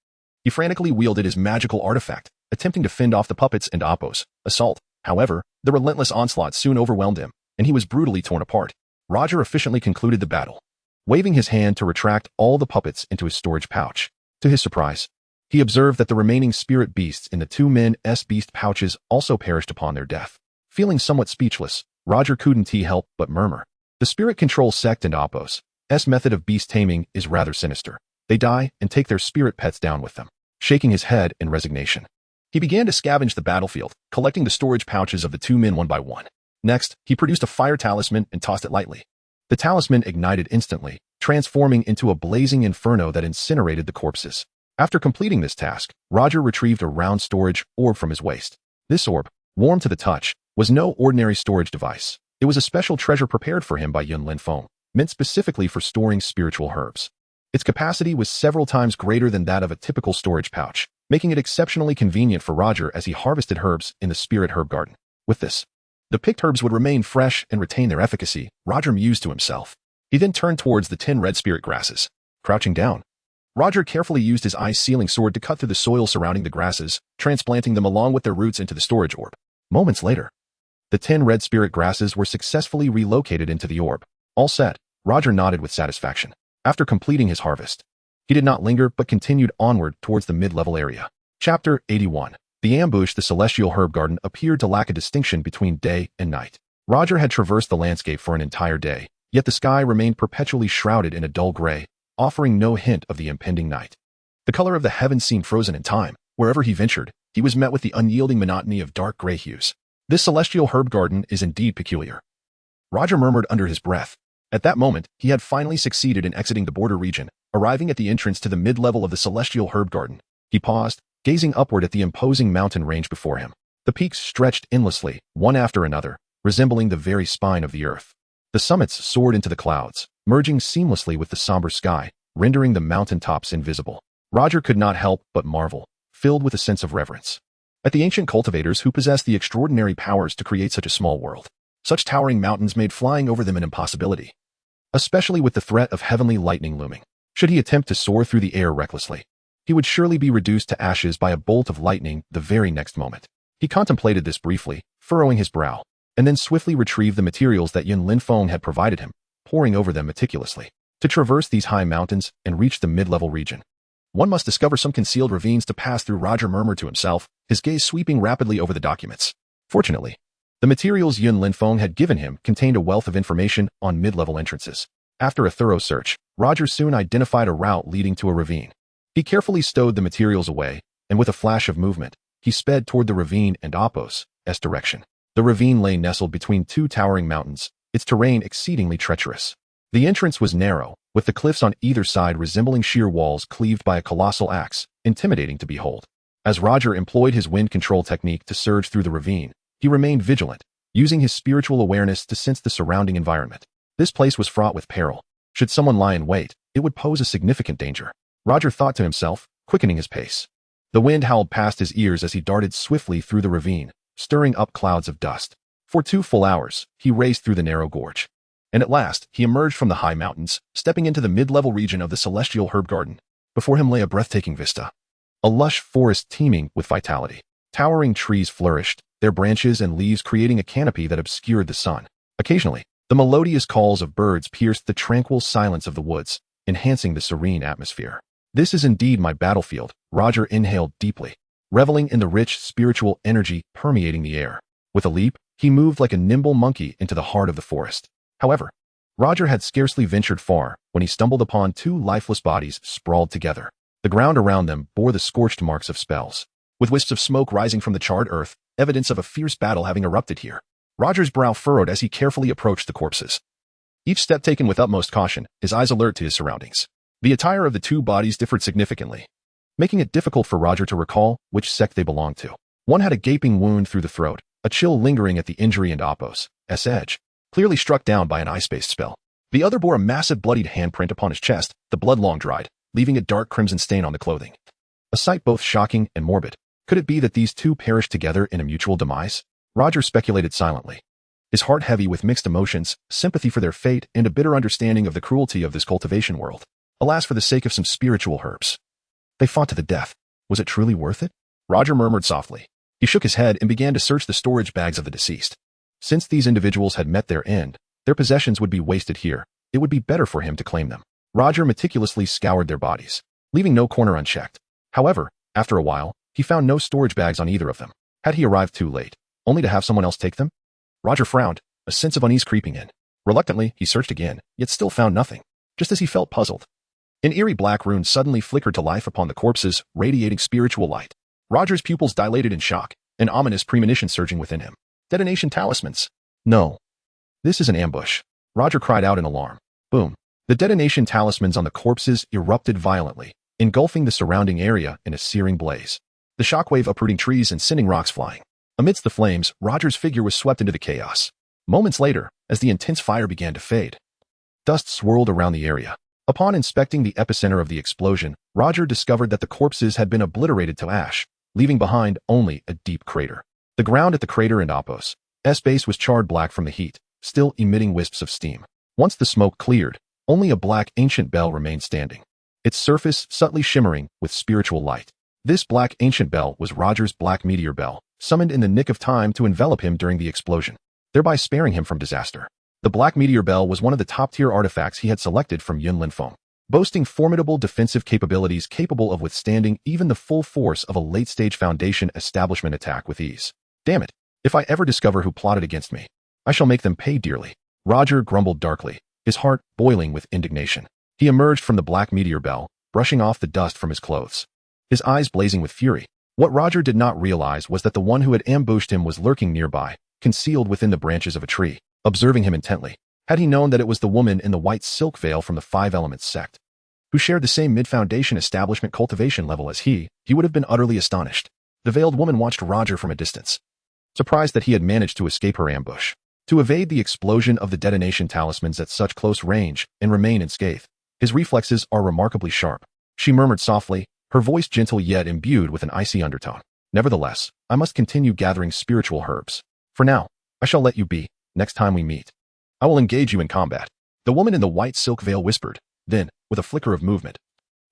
He frantically wielded his magical artifact, attempting to fend off the puppets and Apos' assault. However, the relentless onslaught soon overwhelmed him, and he was brutally torn apart. Roger efficiently concluded the battle, waving his hand to retract all the puppets into his storage pouch. To his surprise, he observed that the remaining spirit beasts in the two men's beast pouches also perished upon their death. Feeling somewhat speechless, Roger couldn't help but murmur. The spirit control sect and Apos' method of beast taming is rather sinister. They die and take their spirit pets down with them. Shaking his head in resignation, he began to scavenge the battlefield, collecting the storage pouches of the two men one by one. Next, he produced a fire talisman and tossed it lightly. The talisman ignited instantly, transforming into a blazing inferno that incinerated the corpses. After completing this task, Roger retrieved a round storage orb from his waist. This orb, warm to the touch, was no ordinary storage device. It was a special treasure prepared for him by Yunlin Feng, meant specifically for storing spiritual herbs. Its capacity was several times greater than that of a typical storage pouch, making it exceptionally convenient for Roger as he harvested herbs in the spirit herb garden. With this, the picked herbs would remain fresh and retain their efficacy, Roger mused to himself. He then turned towards the 10 red spirit grasses. Crouching down, Roger carefully used his ice-sealing sword to cut through the soil surrounding the grasses, transplanting them along with their roots into the storage orb. Moments later, the 10 red spirit grasses were successfully relocated into the orb. All set, Roger nodded with satisfaction. After completing his harvest, he did not linger but continued onward towards the mid-level area. Chapter 81. The ambush. The celestial herb garden appeared to lack a distinction between day and night. Roger had traversed the landscape for an entire day, yet the sky remained perpetually shrouded in a dull gray, offering no hint of the impending night. The color of the heavens seemed frozen in time. Wherever he ventured, he was met with the unyielding monotony of dark gray hues. This celestial herb garden is indeed peculiar, Roger murmured under his breath. At that moment, he had finally succeeded in exiting the border region, arriving at the entrance to the mid-level of the celestial herb garden. He paused, gazing upward at the imposing mountain range before him. The peaks stretched endlessly, one after another, resembling the very spine of the earth. The summits soared into the clouds, merging seamlessly with the somber sky, rendering the mountain tops invisible. Roger could not help but marvel, filled with a sense of reverence, at the ancient cultivators who possessed the extraordinary powers to create such a small world. Such towering mountains made flying over them an impossibility, especially with the threat of heavenly lightning looming. Should he attempt to soar through the air recklessly, he would surely be reduced to ashes by a bolt of lightning the very next moment. He contemplated this briefly, furrowing his brow, and then swiftly retrieved the materials that Yunlin Feng had provided him, poring over them meticulously. To traverse these high mountains and reach the mid-level region, one must discover some concealed ravines to pass through. Roger murmured to himself, his gaze sweeping rapidly over the documents. Fortunately, the materials Yunlin Feng had given him contained a wealth of information on mid-level entrances. After a thorough search, Roger soon identified a route leading to a ravine. He carefully stowed the materials away, and with a flash of movement, he sped toward the ravine and Apos' direction. The ravine lay nestled between two towering mountains, its terrain exceedingly treacherous. The entrance was narrow, with the cliffs on either side resembling sheer walls cleaved by a colossal axe, intimidating to behold. As Roger employed his wind control technique to surge through the ravine, he remained vigilant, using his spiritual awareness to sense the surrounding environment. This place was fraught with peril. Should someone lie in wait, it would pose a significant danger, Roger thought to himself, quickening his pace. The wind howled past his ears as he darted swiftly through the ravine, stirring up clouds of dust. For 2 full hours, he raced through the narrow gorge, and at last, he emerged from the high mountains, stepping into the mid-level region of the celestial herb garden. Before him lay a breathtaking vista, a lush forest teeming with vitality. Towering trees flourished, their branches and leaves creating a canopy that obscured the sun. Occasionally, the melodious calls of birds pierced the tranquil silence of the woods, enhancing the serene atmosphere. This is indeed my battlefield, Roger inhaled deeply, reveling in the rich spiritual energy permeating the air. With a leap, he moved like a nimble monkey into the heart of the forest. However, Roger had scarcely ventured far when he stumbled upon 2 lifeless bodies sprawled together. The ground around them bore the scorched marks of spells, with wisps of smoke rising from the charred earth, evidence of a fierce battle having erupted here. Roger's brow furrowed as he carefully approached the corpses. Each step taken with utmost caution, his eyes alert to his surroundings. The attire of the two bodies differed significantly, making it difficult for Roger to recall which sect they belonged to. One had a gaping wound through the throat, a chill lingering at the injury and Oppo's edge, clearly struck down by an ice-based spell. The other bore a massive bloodied handprint upon his chest, the blood long dried, leaving a dark crimson stain on the clothing. A sight both shocking and morbid. Could it be that these two perished together in a mutual demise? Roger speculated silently, his heart heavy with mixed emotions, sympathy for their fate, and a bitter understanding of the cruelty of this cultivation world. Alas, for the sake of some spiritual herbs. They fought to the death. Was it truly worth it? Roger murmured softly. He shook his head and began to search the storage bags of the deceased. Since these individuals had met their end, their possessions would be wasted here. It would be better for him to claim them. Roger meticulously scoured their bodies, leaving no corner unchecked. However, after a while, he found no storage bags on either of them. Had he arrived too late, only to have someone else take them? Roger frowned, a sense of unease creeping in. Reluctantly, he searched again, yet still found nothing. Just as he felt puzzled, an eerie black rune suddenly flickered to life upon the corpses, radiating spiritual light. Roger's pupils dilated in shock, an ominous premonition surging within him. Detonation talismans. No. This is an ambush. Roger cried out in alarm. Boom. The detonation talismans on the corpses erupted violently, engulfing the surrounding area in a searing blaze. The shockwave uprooting trees and sending rocks flying. Amidst the flames, Roger's figure was swept into the chaos. Moments later, as the intense fire began to fade, dust swirled around the area. Upon inspecting the epicenter of the explosion, Roger discovered that the corpses had been obliterated to ash, leaving behind only a deep crater. The ground at the crater and Oppo's base was charred black from the heat, still emitting wisps of steam. Once the smoke cleared, only a black ancient bell remained standing, its surface subtly shimmering with spiritual light. This black ancient bell was Roger's black meteor bell, summoned in the nick of time to envelop him during the explosion, thereby sparing him from disaster. The black meteor bell was one of the top-tier artifacts he had selected from Yunlin Feng, boasting formidable defensive capabilities capable of withstanding even the full force of a late-stage Foundation establishment attack with ease. Damn it, if I ever discover who plotted against me, I shall make them pay dearly. Roger grumbled darkly, his heart boiling with indignation. He emerged from the black meteor bell, brushing off the dust from his clothes, his eyes blazing with fury. What Roger did not realize was that the one who had ambushed him was lurking nearby, concealed within the branches of a tree, observing him intently. Had he known that it was the woman in the white silk veil from the Five Elements sect, who shared the same mid-foundation establishment cultivation level as he would have been utterly astonished. The veiled woman watched Roger from a distance, surprised that he had managed to escape her ambush, to evade the explosion of the detonation talismans at such close range and remain unscathed. His reflexes are remarkably sharp. She murmured softly, her voice gentle yet imbued with an icy undertone. Nevertheless, I must continue gathering spiritual herbs. For now, I shall let you be. Next time we meet, I will engage you in combat. The woman in the white silk veil whispered. Then, with a flicker of movement,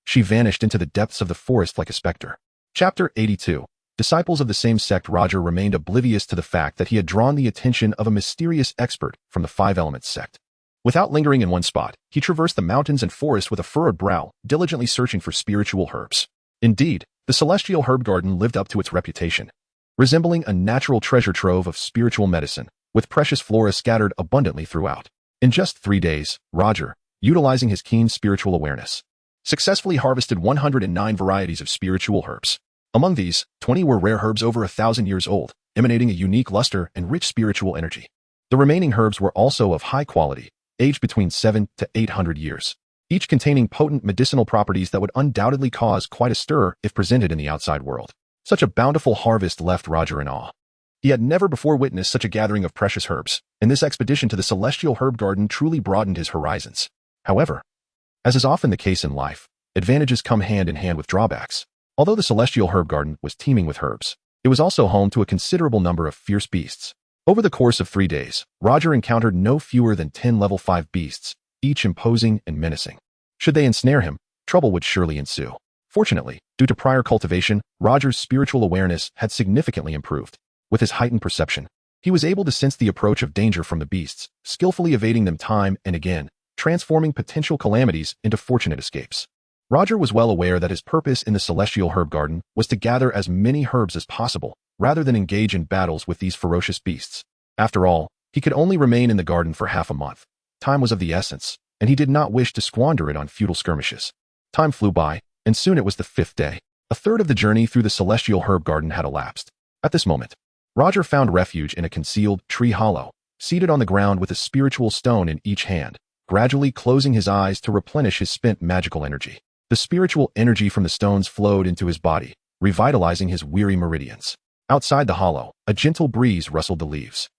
she vanished into the depths of the forest like a specter. Chapter 82. Disciples of the same sect. Roger remained oblivious to the fact that he had drawn the attention of a mysterious expert from the Five Elements sect. Without lingering in one spot, he traversed the mountains and forest with a furrowed brow, diligently searching for spiritual herbs. Indeed, the celestial herb garden lived up to its reputation, resembling a natural treasure trove of spiritual medicine, with precious flora scattered abundantly throughout. In just 3 days, Roger, utilizing his keen spiritual awareness, successfully harvested 109 varieties of spiritual herbs. Among these, 20 were rare herbs over 1,000 years old, emanating a unique luster and rich spiritual energy. The remaining herbs were also of high quality, aged between 700 to 800 years, each containing potent medicinal properties that would undoubtedly cause quite a stir if presented in the outside world. Such a bountiful harvest left Roger in awe. He had never before witnessed such a gathering of precious herbs, and this expedition to the celestial herb garden truly broadened his horizons. However, as is often the case in life, advantages come hand in hand with drawbacks. Although the celestial herb garden was teeming with herbs, it was also home to a considerable number of fierce beasts. Over the course of 3 days, Roger encountered no fewer than 10 level 5 beasts, each imposing and menacing. Should they ensnare him, trouble would surely ensue. Fortunately, due to prior cultivation, Roger's spiritual awareness had significantly improved. With his heightened perception, he was able to sense the approach of danger from the beasts, skillfully evading them time and again, transforming potential calamities into fortunate escapes. Roger was well aware that his purpose in the celestial herb garden was to gather as many herbs as possible, rather than engage in battles with these ferocious beasts. After all, he could only remain in the garden for half a month. Time was of the essence, and he did not wish to squander it on futile skirmishes. Time flew by, and soon it was the 5th day. A third of the journey through the celestial herb garden had elapsed. At this moment, Roger found refuge in a concealed tree hollow, seated on the ground with a spiritual stone in each hand, gradually closing his eyes to replenish his spent magical energy. The spiritual energy from the stones flowed into his body, revitalizing his weary meridians. Outside the hollow, a gentle breeze rustled the leaves.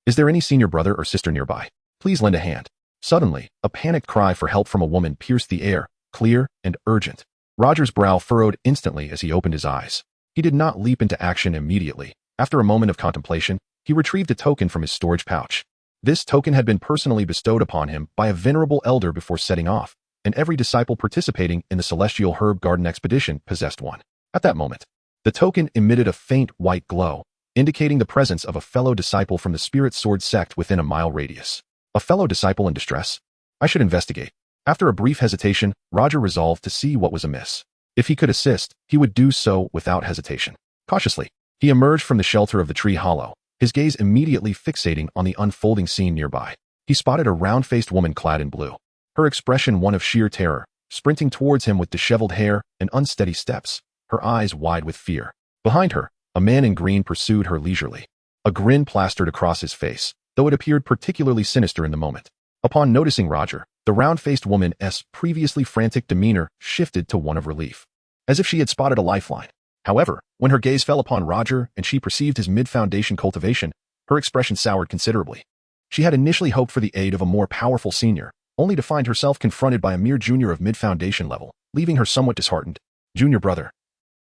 Is there any senior brother or sister nearby? Please lend a hand. Suddenly, a panicked cry for help from a woman pierced the air, clear and urgent. Roger's brow furrowed instantly as he opened his eyes. He did not leap into action immediately. After a moment of contemplation, he retrieved a token from his storage pouch. This token had been personally bestowed upon him by a venerable elder before setting off, and every disciple participating in the Celestial Herb Garden expedition possessed one. At that moment, the token emitted a faint white glow, indicating the presence of a fellow disciple from the Spirit Sword sect within a mile radius. A fellow disciple in distress? I should investigate. After a brief hesitation, Roger resolved to see what was amiss. If he could assist, he would do so without hesitation. Cautiously, he emerged from the shelter of the tree hollow, his gaze immediately fixating on the unfolding scene nearby. He spotted a round-faced woman clad in blue, her expression one of sheer terror, sprinting towards him with disheveled hair and unsteady steps, her eyes wide with fear. Behind her, a man in green pursued her leisurely, a grin plastered across his face, though it appeared particularly sinister in the moment. Upon noticing Roger, the round-faced woman's previously frantic demeanor shifted to one of relief, as if she had spotted a lifeline. However, when her gaze fell upon Roger and she perceived his mid-foundation cultivation, her expression soured considerably. She had initially hoped for the aid of a more powerful senior, only to find herself confronted by a mere junior of mid-foundation level, leaving her somewhat disheartened. Junior brother,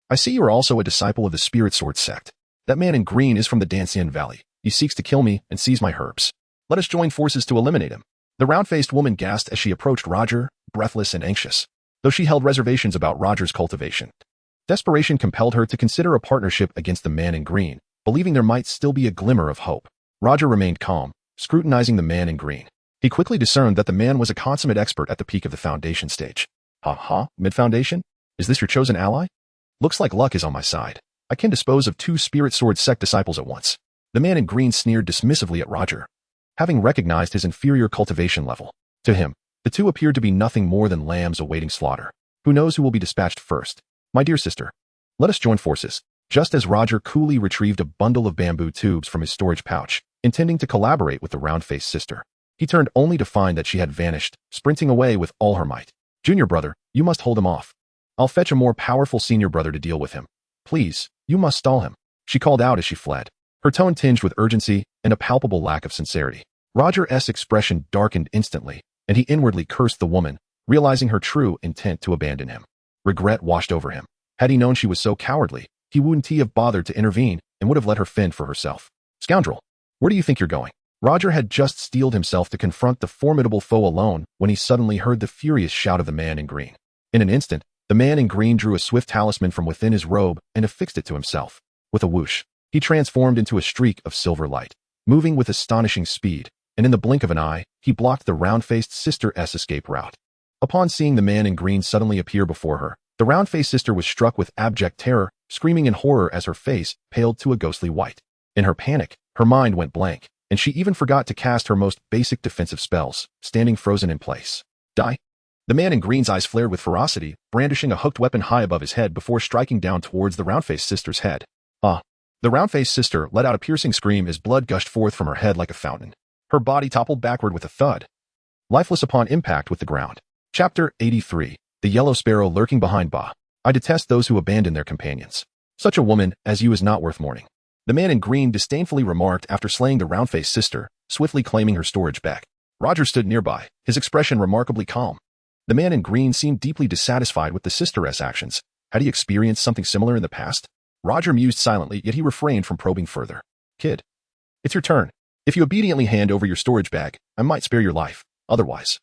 I see you are also a disciple of the Spirit Sword sect. That man in green is from the Dancian Valley. He seeks to kill me and seize my herbs. Let us join forces to eliminate him. The round-faced woman gasped as she approached Roger, breathless and anxious, though she held reservations about Roger's cultivation. Desperation compelled her to consider a partnership against the man in green, believing there might still be a glimmer of hope. Roger remained calm, scrutinizing the man in green. He quickly discerned that the man was a consummate expert at the peak of the foundation stage. Mid-foundation? Is this your chosen ally? Looks like luck is on my side. I can dispose of 2 Spirit Sword sect disciples at once. The man in green sneered dismissively at Roger, having recognized his inferior cultivation level. To him, the two appeared to be nothing more than lambs awaiting slaughter. Who knows who will be dispatched first? My dear sister, let us join forces. Just as Roger coolly retrieved a bundle of bamboo tubes from his storage pouch, intending to collaborate with the round-faced sister, he turned only to find that she had vanished, sprinting away with all her might. Junior brother, you must hold him off. I'll fetch a more powerful senior brother to deal with him. Please, you must stall him, she called out as she fled, her tone tinged with urgency and a palpable lack of sincerity. Roger's expression darkened instantly, and he inwardly cursed the woman, realizing her true intent to abandon him. Regret washed over him. Had he known she was so cowardly, he wouldn't have bothered to intervene and would have let her fend for herself. Scoundrel, where do you think you're going? Roger had just steeled himself to confront the formidable foe alone when he suddenly heard the furious shout of the man in green. In an instant, the man in green drew a swift talisman from within his robe and affixed it to himself. With a whoosh, he transformed into a streak of silver light, moving with astonishing speed, and in the blink of an eye, he blocked the round-faced sister's escape route. Upon seeing the man in green suddenly appear before her, the round-faced sister was struck with abject terror, screaming in horror as her face paled to a ghostly white. In her panic, her mind went blank, and she even forgot to cast her most basic defensive spells, standing frozen in place. Die? The man in green's eyes flared with ferocity, brandishing a hooked weapon high above his head before striking down towards the round-faced sister's head. The round-faced sister let out a piercing scream as blood gushed forth from her head like a fountain. Her body toppled backward with a thud, lifeless upon impact with the ground. Chapter 83. The Yellow Sparrow Lurking Behind Ba. I detest those who abandon their companions. Such a woman as you is not worth mourning, the man in green disdainfully remarked after slaying the round-faced sister, swiftly claiming her storage back. Roger stood nearby, his expression remarkably calm. The man in green seemed deeply dissatisfied with the sister's actions. Had he experienced something similar in the past? Roger mused silently, yet he refrained from probing further. Kid, it's your turn. If you obediently hand over your storage bag, I might spare your life. Otherwise,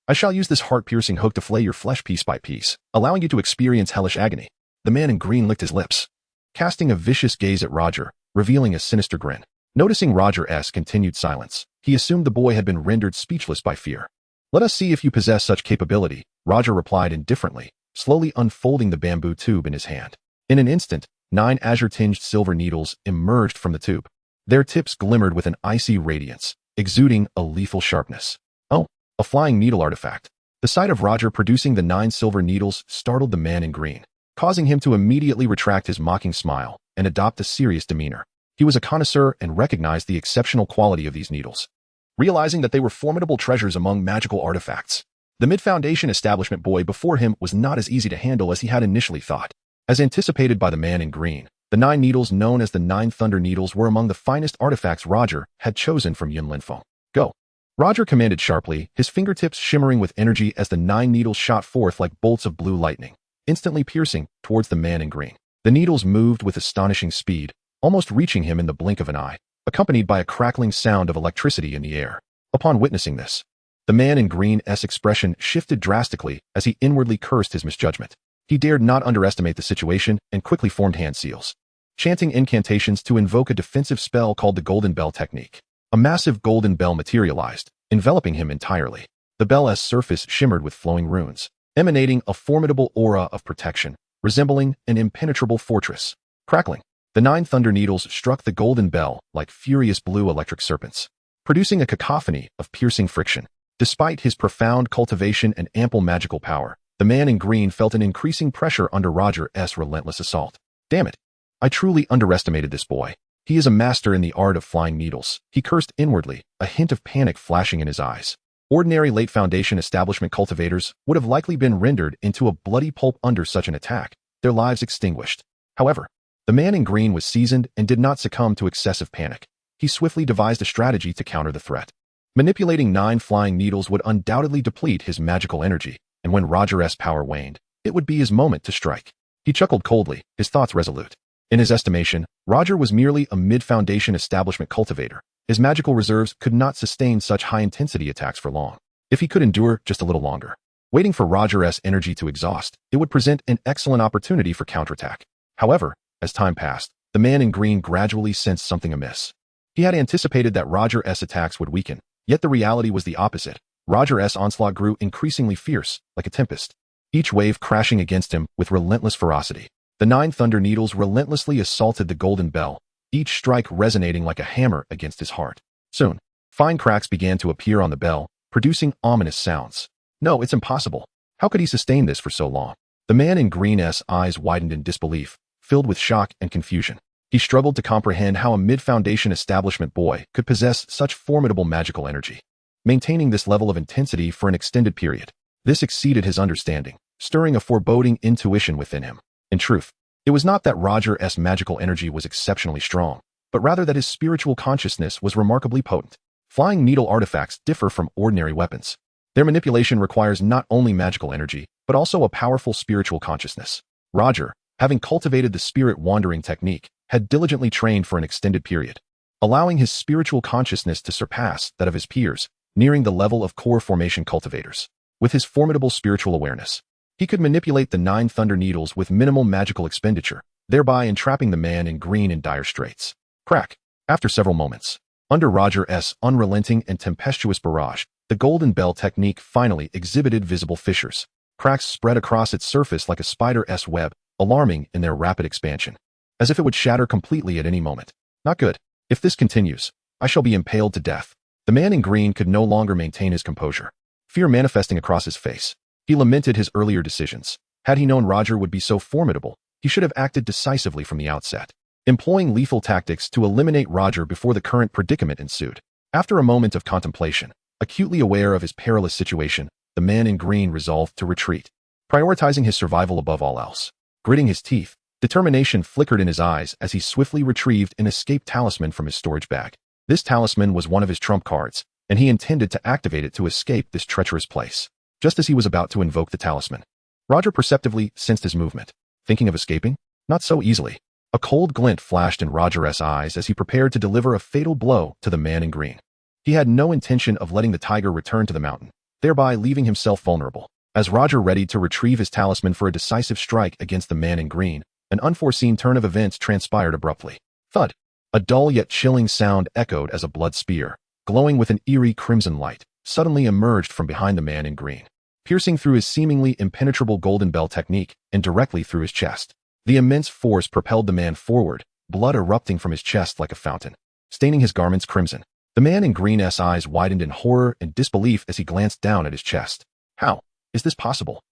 I shall use this heart-piercing hook to flay your flesh piece by piece, allowing you to experience hellish agony. The man in green licked his lips, casting a vicious gaze at Roger, revealing a sinister grin. Noticing Roger's continued silence, he assumed the boy had been rendered speechless by fear. Let us see if you possess such capability, Roger replied indifferently, slowly unfolding the bamboo tube in his hand. In an instant, 9 azure-tinged silver needles emerged from the tube. Their tips glimmered with an icy radiance, exuding a lethal sharpness. Oh, a flying needle artifact. The sight of Roger producing the 9 silver needles startled the man in green, causing him to immediately retract his mocking smile and adopt a serious demeanor. He was a connoisseur and recognized the exceptional quality of these needles, realizing that they were formidable treasures among magical artifacts. The mid-foundation establishment boy before him was not as easy to handle as he had initially thought. As anticipated by the man in green, the 9 needles known as the 9 Thunder Needles were among the finest artifacts Roger had chosen from Yunlinfeng. Go! Roger commanded sharply, his fingertips shimmering with energy as the 9 needles shot forth like bolts of blue lightning, instantly piercing towards the man in green. The needles moved with astonishing speed, almost reaching him in the blink of an eye, accompanied by a crackling sound of electricity in the air. Upon witnessing this, the man in green's expression shifted drastically as he inwardly cursed his misjudgment. He dared not underestimate the situation and quickly formed hand seals, chanting incantations to invoke a defensive spell called the Golden Bell Technique. A massive golden bell materialized, enveloping him entirely. The bell's surface shimmered with flowing runes, emanating a formidable aura of protection, resembling an impenetrable fortress. Crackling, the 9 thunder needles struck the golden bell like furious blue electric serpents, producing a cacophony of piercing friction. Despite his profound cultivation and ample magical power, the man in green felt an increasing pressure under Roger's relentless assault. Damn it! I truly underestimated this boy. He is a master in the art of flying needles. He cursed inwardly, a hint of panic flashing in his eyes. Ordinary late foundation establishment cultivators would have likely been rendered into a bloody pulp under such an attack, their lives extinguished. However, the man in green was seasoned and did not succumb to excessive panic. He swiftly devised a strategy to counter the threat. Manipulating 9 flying needles would undoubtedly deplete his magical energy, and when Roger's power waned, it would be his moment to strike. He chuckled coldly, his thoughts resolute. In his estimation, Roger was merely a mid-foundation establishment cultivator. His magical reserves could not sustain such high-intensity attacks for long. If he could endure just a little longer, waiting for Roger's energy to exhaust, it would present an excellent opportunity for counterattack. However, as time passed, the man in green gradually sensed something amiss. He had anticipated that Roger's attacks would weaken, yet the reality was the opposite. Roger's onslaught grew increasingly fierce, like a tempest, each wave crashing against him with relentless ferocity. The 9 thunder needles relentlessly assaulted the golden bell, each strike resonating like a hammer against his heart. Soon, fine cracks began to appear on the bell, producing ominous sounds. No, it's impossible. How could he sustain this for so long? The man in green's eyes widened in disbelief, filled with shock and confusion. He struggled to comprehend how a mid-foundation establishment boy could possess such formidable magical energy, maintaining this level of intensity for an extended period. This exceeded his understanding, stirring a foreboding intuition within him. In truth, it was not that Roger's magical energy was exceptionally strong, but rather that his spiritual consciousness was remarkably potent. Flying needle artifacts differ from ordinary weapons. Their manipulation requires not only magical energy, but also a powerful spiritual consciousness. Roger, having cultivated the spirit wandering technique, had diligently trained for an extended period, allowing his spiritual consciousness to surpass that of his peers, nearing the level of core formation cultivators. With his formidable spiritual awareness, he could manipulate the 9 thunder needles with minimal magical expenditure, thereby entrapping the man in green in dire straits. Crack. After several moments, under Roger's unrelenting and tempestuous barrage, the golden bell technique finally exhibited visible fissures. Cracks spread across its surface like a spider's web, alarming in their rapid expansion, as if it would shatter completely at any moment. Not good. If this continues, I shall be impaled to death. The man in green could no longer maintain his composure, fear manifesting across his face. He lamented his earlier decisions. Had he known Roger would be so formidable, he should have acted decisively from the outset, employing lethal tactics to eliminate Roger before the current predicament ensued. After a moment of contemplation, acutely aware of his perilous situation, the man in green resolved to retreat, prioritizing his survival above all else. Gritting his teeth, determination flickered in his eyes as he swiftly retrieved an escape talisman from his storage bag. This talisman was one of his trump cards, and he intended to activate it to escape this treacherous place. Just as he was about to invoke the talisman, Roger perceptively sensed his movement. Thinking of escaping? Not so easily. A cold glint flashed in Roger's eyes as he prepared to deliver a fatal blow to the man in green. He had no intention of letting the tiger return to the mountain, thereby leaving himself vulnerable. As Roger readied to retrieve his talisman for a decisive strike against the man in green, an unforeseen turn of events transpired abruptly. Thud! A dull yet chilling sound echoed as a blood spear, glowing with an eerie crimson light, suddenly emerged from behind the man in green, piercing through his seemingly impenetrable golden bell technique and directly through his chest. The immense force propelled the man forward, blood erupting from his chest like a fountain, staining his garments crimson. The man in green's eyes widened in horror and disbelief as he glanced down at his chest. How is this possible?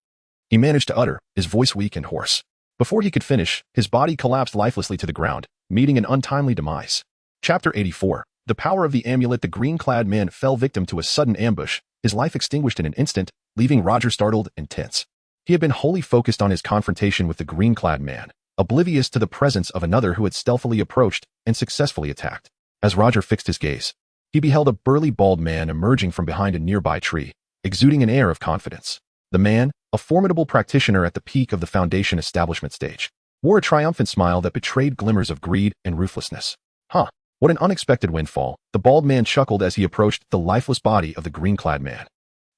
He managed to utter, his voice weak and hoarse. Before he could finish, his body collapsed lifelessly to the ground, meeting an untimely demise. Chapter 84. The power of the amulet. The green-clad man fell victim to a sudden ambush, his life extinguished in an instant, leaving Roger startled and tense. He had been wholly focused on his confrontation with the green-clad man, oblivious to the presence of another who had stealthily approached and successfully attacked. As Roger fixed his gaze, he beheld a burly bald man emerging from behind a nearby tree, exuding an air of confidence. The man, a formidable practitioner at the peak of the Foundation establishment stage, wore a triumphant smile that betrayed glimmers of greed and ruthlessness. Huh, what an unexpected windfall, the bald man chuckled as he approached the lifeless body of the green-clad man.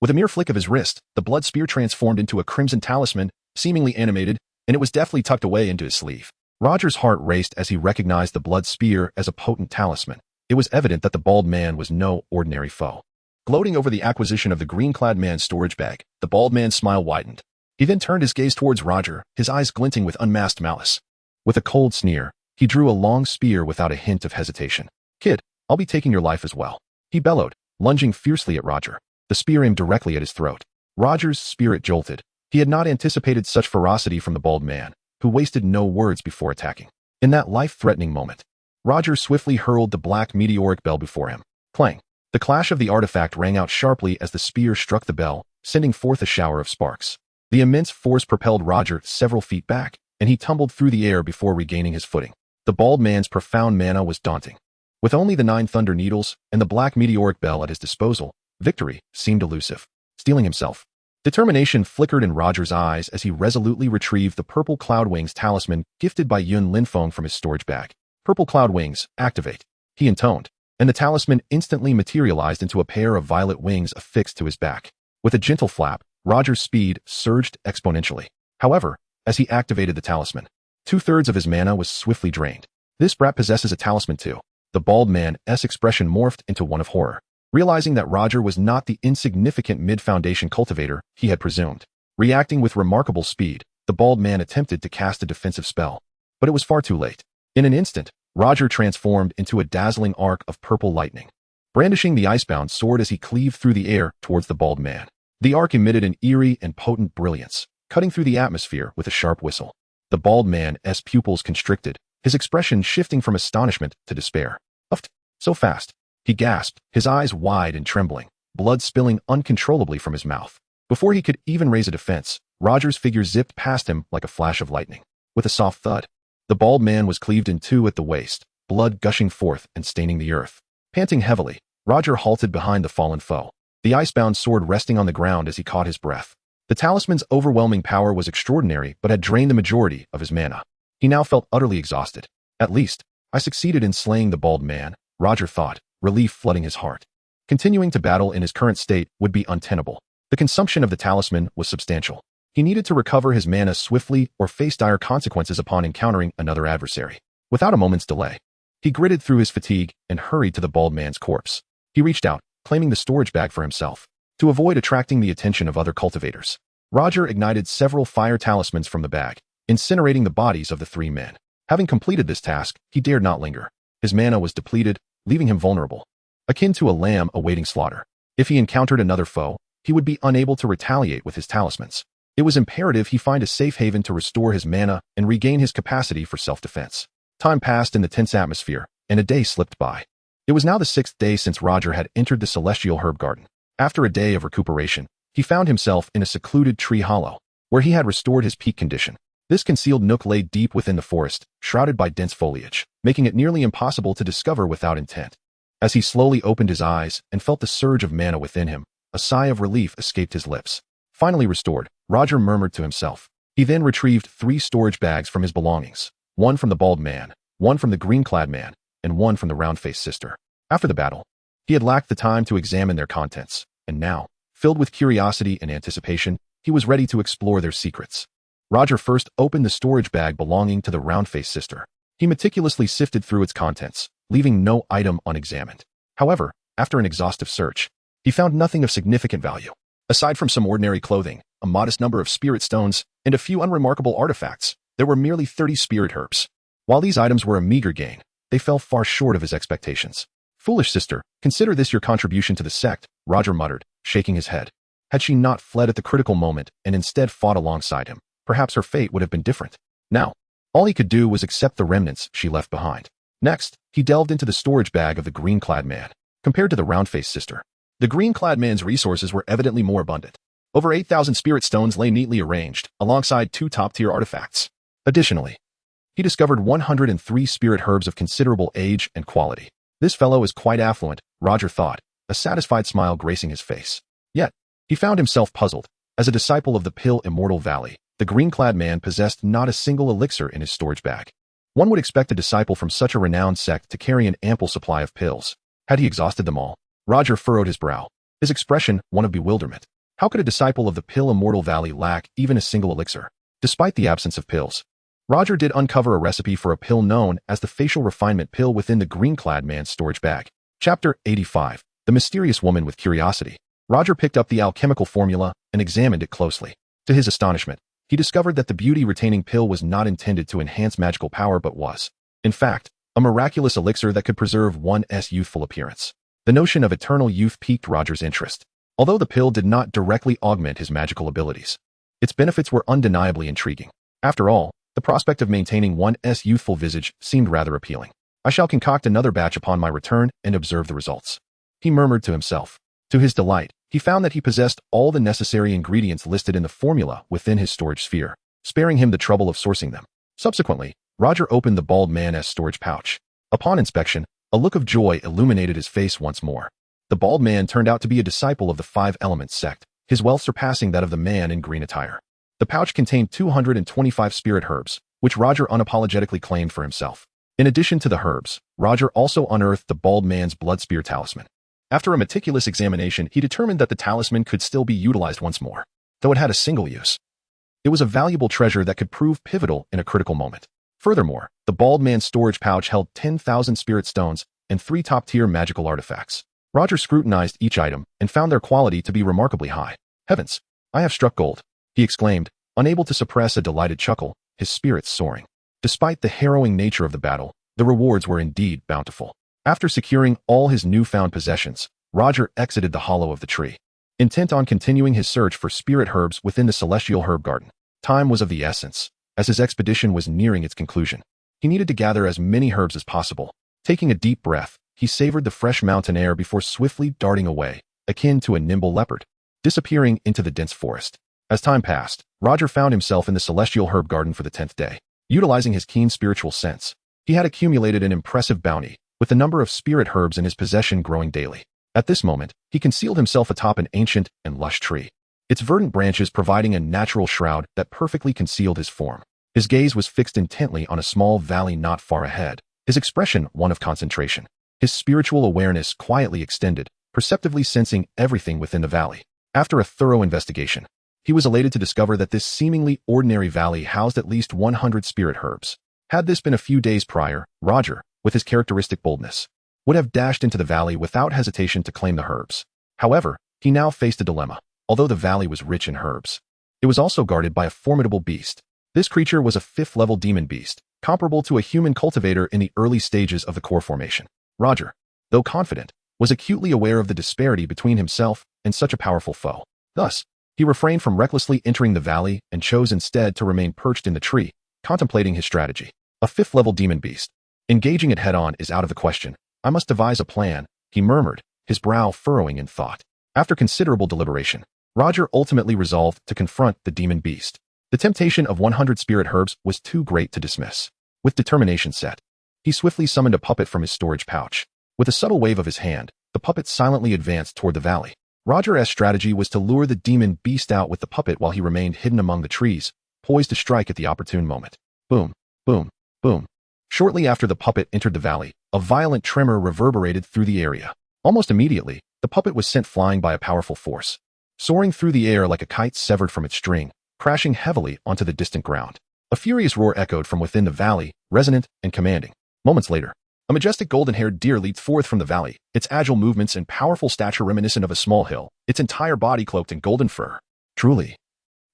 With a mere flick of his wrist, the blood spear transformed into a crimson talisman, seemingly animated, and it was deftly tucked away into his sleeve. Roger's heart raced as he recognized the blood spear as a potent talisman. It was evident that the bald man was no ordinary foe. Gloating over the acquisition of the green-clad man's storage bag, the bald man's smile widened. He then turned his gaze towards Roger, his eyes glinting with unmasked malice. With a cold sneer, he drew a long spear without a hint of hesitation. "Kid, I'll be taking your life as well," he bellowed, lunging fiercely at Roger. The spear aimed directly at his throat. Roger's spirit jolted. He had not anticipated such ferocity from the bald man, who wasted no words before attacking. In that life-threatening moment, Roger swiftly hurled the black meteoric bell before him. Clang! The clash of the artifact rang out sharply as the spear struck the bell, sending forth a shower of sparks. The immense force propelled Roger several feet back, and he tumbled through the air before regaining his footing. The bald man's profound mana was daunting. With only the 9 thunder needles and the black meteoric bell at his disposal, victory seemed elusive. Steeling himself. Determination flickered in Roger's eyes as he resolutely retrieved the purple cloud wings talisman gifted by Yun Linfeng from his storage bag. "Purple cloud wings, activate," he intoned, and the talisman instantly materialized into a pair of violet wings affixed to his back. With a gentle flap, Roger's speed surged exponentially. However, as he activated the talisman, 2/3 of his mana was swiftly drained. "This brat possesses a talisman too." The bald man's expression morphed into one of horror, realizing that Roger was not the insignificant mid-foundation cultivator he had presumed. Reacting with remarkable speed, the bald man attempted to cast a defensive spell, but it was far too late. In an instant, Roger transformed into a dazzling arc of purple lightning, brandishing the icebound sword as he cleaved through the air towards the bald man. The arc emitted an eerie and potent brilliance, cutting through the atmosphere with a sharp whistle. The bald man's pupils constricted, his expression shifting from astonishment to despair. "Uffed, so fast," he gasped, his eyes wide and trembling, blood spilling uncontrollably from his mouth. Before he could even raise a defense, Roger's figure zipped past him like a flash of lightning. With a soft thud, the bald man was cleaved in two at the waist, blood gushing forth and staining the earth. Panting heavily, Roger halted behind the fallen foe, the icebound sword resting on the ground as he caught his breath. The talisman's overwhelming power was extraordinary but had drained the majority of his mana. He now felt utterly exhausted. "At least, I succeeded in slaying the bald man," Roger thought, relief flooding his heart. Continuing to battle in his current state would be untenable. The consumption of the talisman was substantial. He needed to recover his mana swiftly or face dire consequences upon encountering another adversary. Without a moment's delay, he gritted through his fatigue and hurried to the bald man's corpse. He reached out, claiming the storage bag for himself. To avoid attracting the attention of other cultivators, Roger ignited several fire talismans from the bag, incinerating the bodies of the 3 men. Having completed this task, he dared not linger. His mana was depleted, leaving him vulnerable, akin to a lamb awaiting slaughter. If he encountered another foe, he would be unable to retaliate with his talismans. It was imperative he find a safe haven to restore his mana and regain his capacity for self-defense. Time passed in the tense atmosphere, and a day slipped by. It was now the 6th day since Roger had entered the celestial herb garden. After a day of recuperation, he found himself in a secluded tree hollow, where he had restored his peak condition. This concealed nook lay deep within the forest, shrouded by dense foliage, making it nearly impossible to discover without intent. As he slowly opened his eyes and felt the surge of mana within him, a sigh of relief escaped his lips. Finally restored, Roger murmured to himself. He then retrieved 3 storage bags from his belongings, one from the bald man, one from the green-clad man, and one from the round-faced sister. After the battle, he had lacked the time to examine their contents, and now, filled with curiosity and anticipation, he was ready to explore their secrets. Roger first opened the storage bag belonging to the round-faced sister. He meticulously sifted through its contents, leaving no item unexamined. However, after an exhaustive search, he found nothing of significant value. Aside from some ordinary clothing, a modest number of spirit stones, and a few unremarkable artifacts, there were merely 30 spirit herbs. While these items were a meager gain, they fell far short of his expectations. "Foolish sister, consider this your contribution to the sect," Roger muttered, shaking his head. Had she not fled at the critical moment and instead fought alongside him, perhaps her fate would have been different. Now, All he could do was accept the remnants she left behind. Next, he delved into the storage bag of the green-clad man. Compared to the round-faced sister, the green-clad man's resources were evidently more abundant. Over 8,000 spirit stones lay neatly arranged, alongside 2 top-tier artifacts. Additionally, he discovered 103 spirit herbs of considerable age and quality. This fellow is quite affluent, Roger thought, a satisfied smile gracing his face. Yet, he found himself puzzled. As a disciple of the Immortal Valley, the green-clad man possessed not a single elixir in his storage bag. One would expect a disciple from such a renowned sect to carry an ample supply of pills. Had he exhausted them all? Roger furrowed his brow, his expression one of bewilderment. How could a disciple of the Immortal Valley lack even a single elixir? Despite the absence of pills, Roger did uncover a recipe for a pill known as the facial refinement pill within the green-clad man's storage bag. Chapter 85. The Mysterious Woman with Curiosity. Roger picked up the alchemical formula and examined it closely. To his astonishment, he discovered that the beauty-retaining pill was not intended to enhance magical power but was, in fact, a miraculous elixir that could preserve one's youthful appearance. The notion of eternal youth piqued Roger's interest. Although the pill did not directly augment his magical abilities, its benefits were undeniably intriguing. After all, the prospect of maintaining one's youthful visage seemed rather appealing. I shall concoct another batch upon my return and observe the results, he murmured to himself. To his delight, he found that he possessed all the necessary ingredients listed in the formula within his storage sphere, sparing him the trouble of sourcing them. Subsequently, Roger opened the bald man's storage pouch. Upon inspection, a look of joy illuminated his face once more. The bald man turned out to be a disciple of the Five Elements sect, his wealth surpassing that of the man in green attire. The pouch contained 225 spirit herbs, which Roger unapologetically claimed for himself. In addition to the herbs, Roger also unearthed the bald man's blood spear talisman. After a meticulous examination, he determined that the talisman could still be utilized once more, though it had a single use. It was a valuable treasure that could prove pivotal in a critical moment. Furthermore, the bald man's storage pouch held 10,000 spirit stones and 3 top-tier magical artifacts. Roger scrutinized each item and found their quality to be remarkably high. Heavens, I have struck gold, he exclaimed, unable to suppress a delighted chuckle, his spirits soaring. Despite the harrowing nature of the battle, the rewards were indeed bountiful. After securing all his newfound possessions, Roger exited the hollow of the tree, intent on continuing his search for spirit herbs within the celestial herb garden. Time was of the essence, as his expedition was nearing its conclusion. He needed to gather as many herbs as possible. Taking a deep breath, he savored the fresh mountain air before swiftly darting away, akin to a nimble leopard, disappearing into the dense forest. As time passed, Roger found himself in the celestial herb garden for the 10th day. Utilizing his keen spiritual sense, he had accumulated an impressive bounty, with the number of spirit herbs in his possession growing daily. At this moment, he concealed himself atop an ancient and lush tree, its verdant branches providing a natural shroud that perfectly concealed his form. His gaze was fixed intently on a small valley not far ahead, his expression one of concentration. His spiritual awareness quietly extended, perceptively sensing everything within the valley. After a thorough investigation, he was elated to discover that this seemingly ordinary valley housed at least 100 spirit herbs. Had this been a few days prior, Roger, with his characteristic boldness, would have dashed into the valley without hesitation to claim the herbs. However, he now faced a dilemma. Although the valley was rich in herbs, it was also guarded by a formidable beast. This creature was a 5th-level demon beast, comparable to a human cultivator in the early stages of the core formation. Roger, though confident, was acutely aware of the disparity between himself and such a powerful foe. Thus, he refrained from recklessly entering the valley and chose instead to remain perched in the tree, contemplating his strategy. A 5th-level demon beast. Engaging it head-on is out of the question. I must devise a plan, he murmured, his brow furrowing in thought. After considerable deliberation, Roger ultimately resolved to confront the demon beast. The temptation of 100 spirit herbs was too great to dismiss. With determination set, he swiftly summoned a puppet from his storage pouch. With a subtle wave of his hand, the puppet silently advanced toward the valley. Roger's strategy was to lure the demon beast out with the puppet while he remained hidden among the trees, poised to strike at the opportune moment. Boom, boom, boom. Shortly after the puppet entered the valley, a violent tremor reverberated through the area. Almost immediately, the puppet was sent flying by a powerful force, soaring through the air like a kite severed from its string, crashing heavily onto the distant ground. A furious roar echoed from within the valley, resonant and commanding. Moments later, a majestic golden-haired deer leaped forth from the valley, its agile movements and powerful stature reminiscent of a small hill, its entire body cloaked in golden fur. Truly,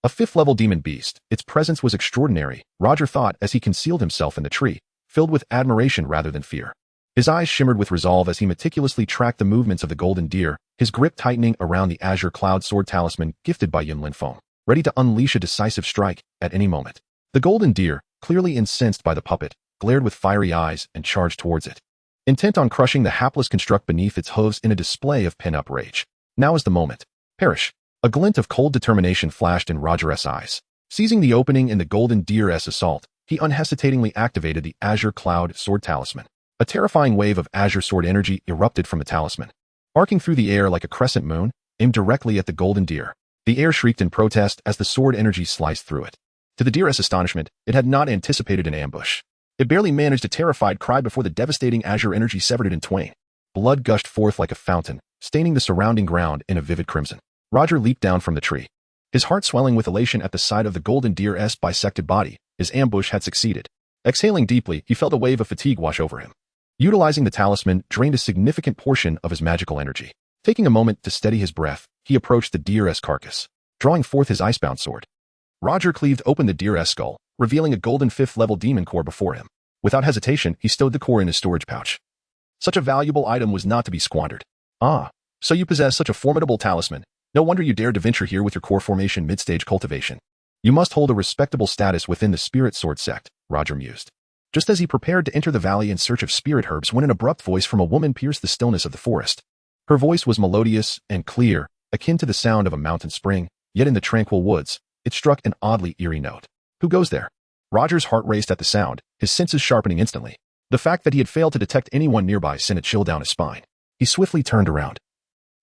a 5th-level demon beast, its presence was extraordinary, Roger thought as he concealed himself in the tree, filled with admiration rather than fear. His eyes shimmered with resolve as he meticulously tracked the movements of the golden deer, his grip tightening around the azure cloud sword talisman gifted by Yunlin Feng, ready to unleash a decisive strike at any moment. The golden deer, clearly incensed by the puppet, glared with fiery eyes and charged towards it, intent on crushing the hapless construct beneath its hooves in a display of pin-up rage. Now is the moment. Perish. A glint of cold determination flashed in Roger's eyes. Seizing the opening in the golden deer's assault, he unhesitatingly activated the Azure Cloud Sword Talisman. A terrifying wave of Azure Sword energy erupted from the talisman, arcing through the air like a crescent moon, aimed directly at the golden deer. The air shrieked in protest as the sword energy sliced through it. To the deer's astonishment, it had not anticipated an ambush. It barely managed a terrified cry before the devastating Azure energy severed it in twain. Blood gushed forth like a fountain, staining the surrounding ground in a vivid crimson. Roger leaped down from the tree, his heart swelling with elation at the sight of the golden deer's bisected body. His ambush had succeeded. Exhaling deeply, he felt a wave of fatigue wash over him. Utilizing the talisman drained a significant portion of his magical energy. Taking a moment to steady his breath, he approached the deer's carcass, drawing forth his icebound sword. Roger cleaved open the deer's skull, revealing a golden 5th-level demon core before him. Without hesitation, he stowed the core in his storage pouch. Such a valuable item was not to be squandered. Ah, so you possess such a formidable talisman. No wonder you dared to venture here with your core formation mid-stage cultivation. You must hold a respectable status within the Spirit Sword sect, Roger mused. Just as he prepared to enter the valley in search of spirit herbs when an abrupt voice from a woman pierced the stillness of the forest. Her voice was melodious and clear, akin to the sound of a mountain spring, yet in the tranquil woods, it struck an oddly eerie note. Who goes there? Roger's heart raced at the sound, his senses sharpening instantly. The fact that he had failed to detect anyone nearby sent a chill down his spine. He swiftly turned around,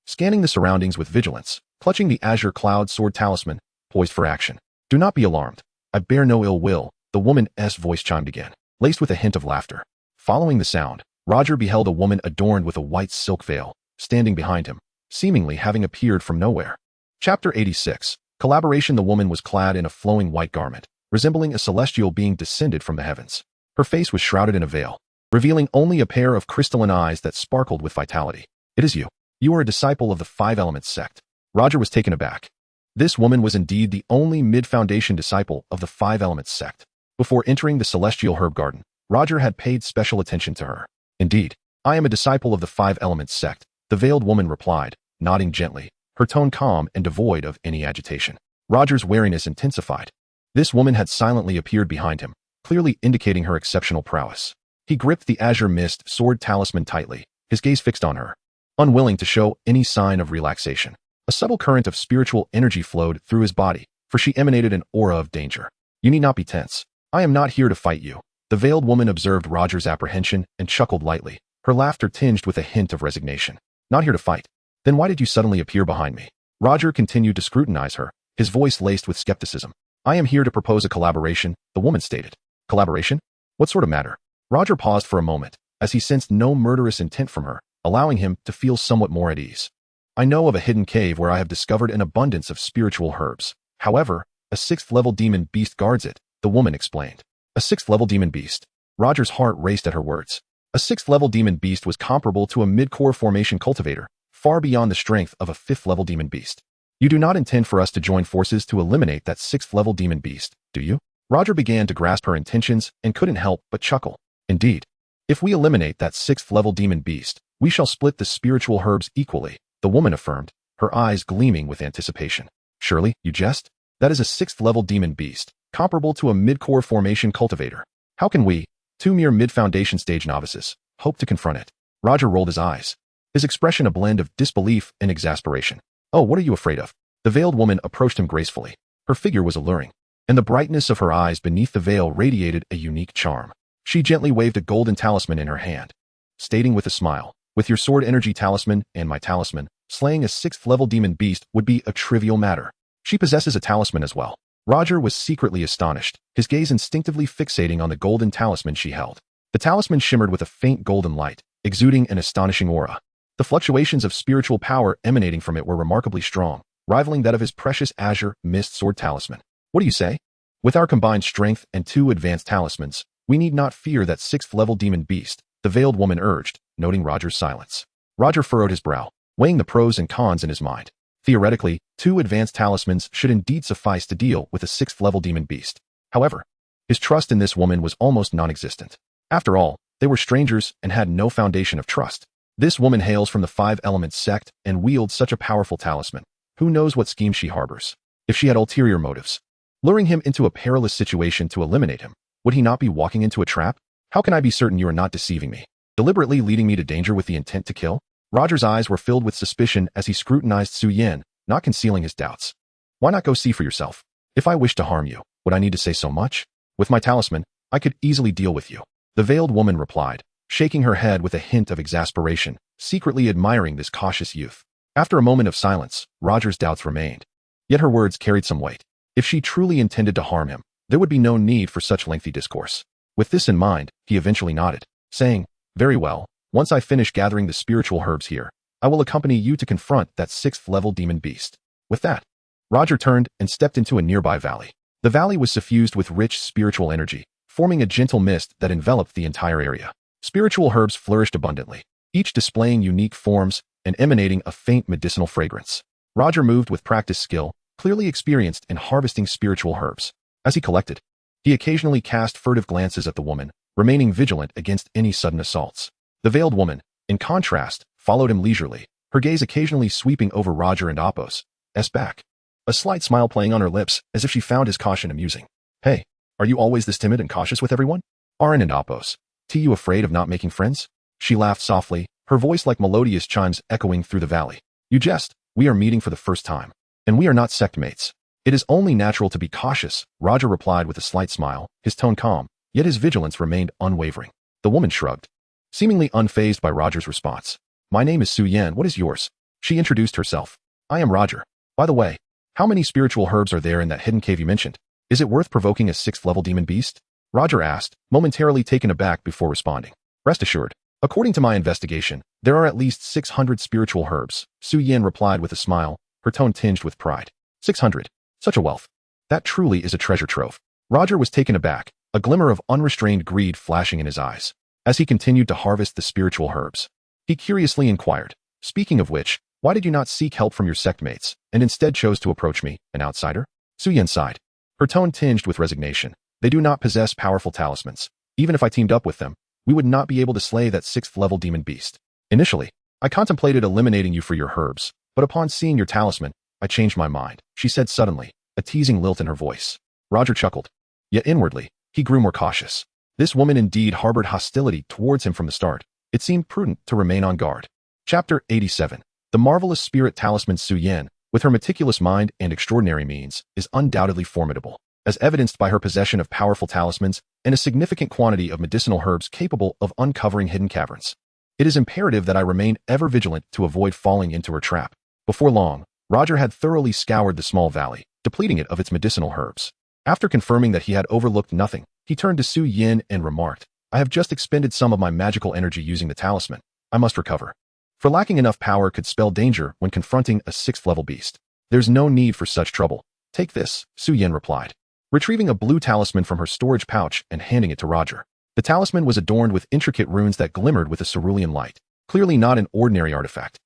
scanning the surroundings with vigilance, clutching the Azure Cloud Sword Talisman, poised for action. Do not be alarmed. I bear no ill will, the woman's voice chimed again, laced with a hint of laughter. Following the sound, Roger beheld a woman adorned with a white silk veil, standing behind him, seemingly having appeared from nowhere. Chapter 86. Collaboration. The woman was clad in a flowing white garment, resembling a celestial being descended from the heavens. Her face was shrouded in a veil, revealing only a pair of crystalline eyes that sparkled with vitality. It is you. You are a disciple of the Five Elements sect. Roger was taken aback. This woman was indeed the only mid-foundation disciple of the Five Elements sect. Before entering the Celestial Herb Garden, Roger had paid special attention to her. Indeed, I am a disciple of the Five Elements sect, the veiled woman replied, nodding gently, her tone calm and devoid of any agitation. Roger's wariness intensified. This woman had silently appeared behind him, clearly indicating her exceptional prowess. He gripped the Azure Mist Sword Talisman tightly, his gaze fixed on her, unwilling to show any sign of relaxation. A subtle current of spiritual energy flowed through his body, for she emanated an aura of danger. You need not be tense. I am not here to fight you. The veiled woman observed Roger's apprehension and chuckled lightly, her laughter tinged with a hint of resignation. Not here to fight. Then why did you suddenly appear behind me? Roger continued to scrutinize her, his voice laced with skepticism. I am here to propose a collaboration, the woman stated. Collaboration? What sort of matter? Roger paused for a moment, as he sensed no murderous intent from her, allowing him to feel somewhat more at ease. I know of a hidden cave where I have discovered an abundance of spiritual herbs. However, a 6th-level demon beast guards it, the woman explained. A 6th-level demon beast. Roger's heart raced at her words. A 6th-level demon beast was comparable to a mid-core formation cultivator, far beyond the strength of a 5th-level demon beast. You do not intend for us to join forces to eliminate that 6th-level demon beast, do you? Roger began to grasp her intentions and couldn't help but chuckle. Indeed, if we eliminate that 6th-level demon beast, we shall split the spiritual herbs equally, the woman affirmed, her eyes gleaming with anticipation. Surely, you jest? That is a 6th-level demon beast, comparable to a mid-core formation cultivator. How can we, two mere mid-foundation stage novices, hope to confront it? Roger rolled his eyes, his expression a blend of disbelief and exasperation. Oh, what are you afraid of? The veiled woman approached him gracefully. Her figure was alluring, and the brightness of her eyes beneath the veil radiated a unique charm. She gently waved a golden talisman in her hand, stating with a smile, with your sword energy talisman and my talisman, slaying a 6th-level demon beast would be a trivial matter. She possesses a talisman as well. Roger was secretly astonished, his gaze instinctively fixating on the golden talisman she held. The talisman shimmered with a faint golden light, exuding an astonishing aura. The fluctuations of spiritual power emanating from it were remarkably strong, rivaling that of his precious Azure Mist Sword Talisman. What do you say? With our combined strength and 2 advanced talismans, we need not fear that 6th-level demon beast, the veiled woman urged, noting Roger's silence. Roger furrowed his brow, weighing the pros and cons in his mind. Theoretically, 2 advanced talismans should indeed suffice to deal with a 6th-level demon beast. However, his trust in this woman was almost non-existent. After all, they were strangers and had no foundation of trust. This woman hails from the Five Elements sect and wields such a powerful talisman. Who knows what scheme she harbors? If she had ulterior motives, luring him into a perilous situation to eliminate him, Would he not be walking into a trap? How can I be certain you are not deceiving me? Deliberately leading me to danger with the intent to kill? Roger's eyes were filled with suspicion as he scrutinized Su Yin, not concealing his doubts. Why not go see for yourself? If I wished to harm you, would I need to say so much? With my talisman, I could easily deal with you. The veiled woman replied, shaking her head with a hint of exasperation, secretly admiring this cautious youth. After a moment of silence, Roger's doubts remained. Yet her words carried some weight. If she truly intended to harm him, there would be no need for such lengthy discourse. With this in mind, he eventually nodded, saying, "Very well, once I finish gathering the spiritual herbs here, I will accompany you to confront that 6th-level demon beast." With that, Roger turned and stepped into a nearby valley. The valley was suffused with rich spiritual energy, forming a gentle mist that enveloped the entire area. Spiritual herbs flourished abundantly, each displaying unique forms and emanating a faint medicinal fragrance. Roger moved with practiced skill, clearly experienced in harvesting spiritual herbs. As he collected, he occasionally cast furtive glances at the woman, remaining vigilant against any sudden assaults. The veiled woman, in contrast, followed him leisurely, her gaze occasionally sweeping over Roger and Apos' back, a slight smile playing on her lips as if she found his caution amusing. "Hey, are you always this timid and cautious with everyone? Aren't and Apos, you afraid of not making friends?" She laughed softly, her voice like melodious chimes echoing through the valley. "You jest, we are meeting for the first time, and we are not sect mates. It is only natural to be cautious," Roger replied with a slight smile, his tone calm, yet his vigilance remained unwavering. The woman shrugged, seemingly unfazed by Roger's response. "My name is Su Yan, what is yours?" She introduced herself. "I am Roger. By the way, how many spiritual herbs are there in that hidden cave you mentioned? Is it worth provoking a 6th-level demon beast?" Roger asked, momentarily taken aback before responding. "Rest assured, according to my investigation, there are at least 600 spiritual herbs," Su Yan replied with a smile, her tone tinged with pride. 600. Such a wealth. That truly is a treasure trove. Roger was taken aback, a glimmer of unrestrained greed flashing in his eyes. As he continued to harvest the spiritual herbs, he curiously inquired, "Speaking of which, why did you not seek help from your sect mates, and instead chose to approach me, an outsider?" Su Yan sighed, her tone tinged with resignation. "They do not possess powerful talismans. Even if I teamed up with them, we would not be able to slay that 6th-level demon beast. Initially, I contemplated eliminating you for your herbs, but upon seeing your talisman, I changed my mind," she said suddenly, a teasing lilt in her voice. Roger chuckled. Yet inwardly, he grew more cautious. This woman indeed harbored hostility towards him from the start. It seemed prudent to remain on guard. Chapter 87. The marvelous spirit talisman Su Yan, with her meticulous mind and extraordinary means, is undoubtedly formidable, as evidenced by her possession of powerful talismans and a significant quantity of medicinal herbs capable of uncovering hidden caverns. It is imperative that I remain ever vigilant to avoid falling into her trap. Before long, Roger had thoroughly scoured the small valley, depleting it of its medicinal herbs. After confirming that he had overlooked nothing, he turned to Su Yin and remarked, "I have just expended some of my magical energy using the talisman. I must recover. For lacking enough power could spell danger when confronting a 6th-level beast. There's no need for such trouble. Take this," Su Yin replied, retrieving a blue talisman from her storage pouch and handing it to Roger. The talisman was adorned with intricate runes that glimmered with a cerulean light, clearly not an ordinary artifact.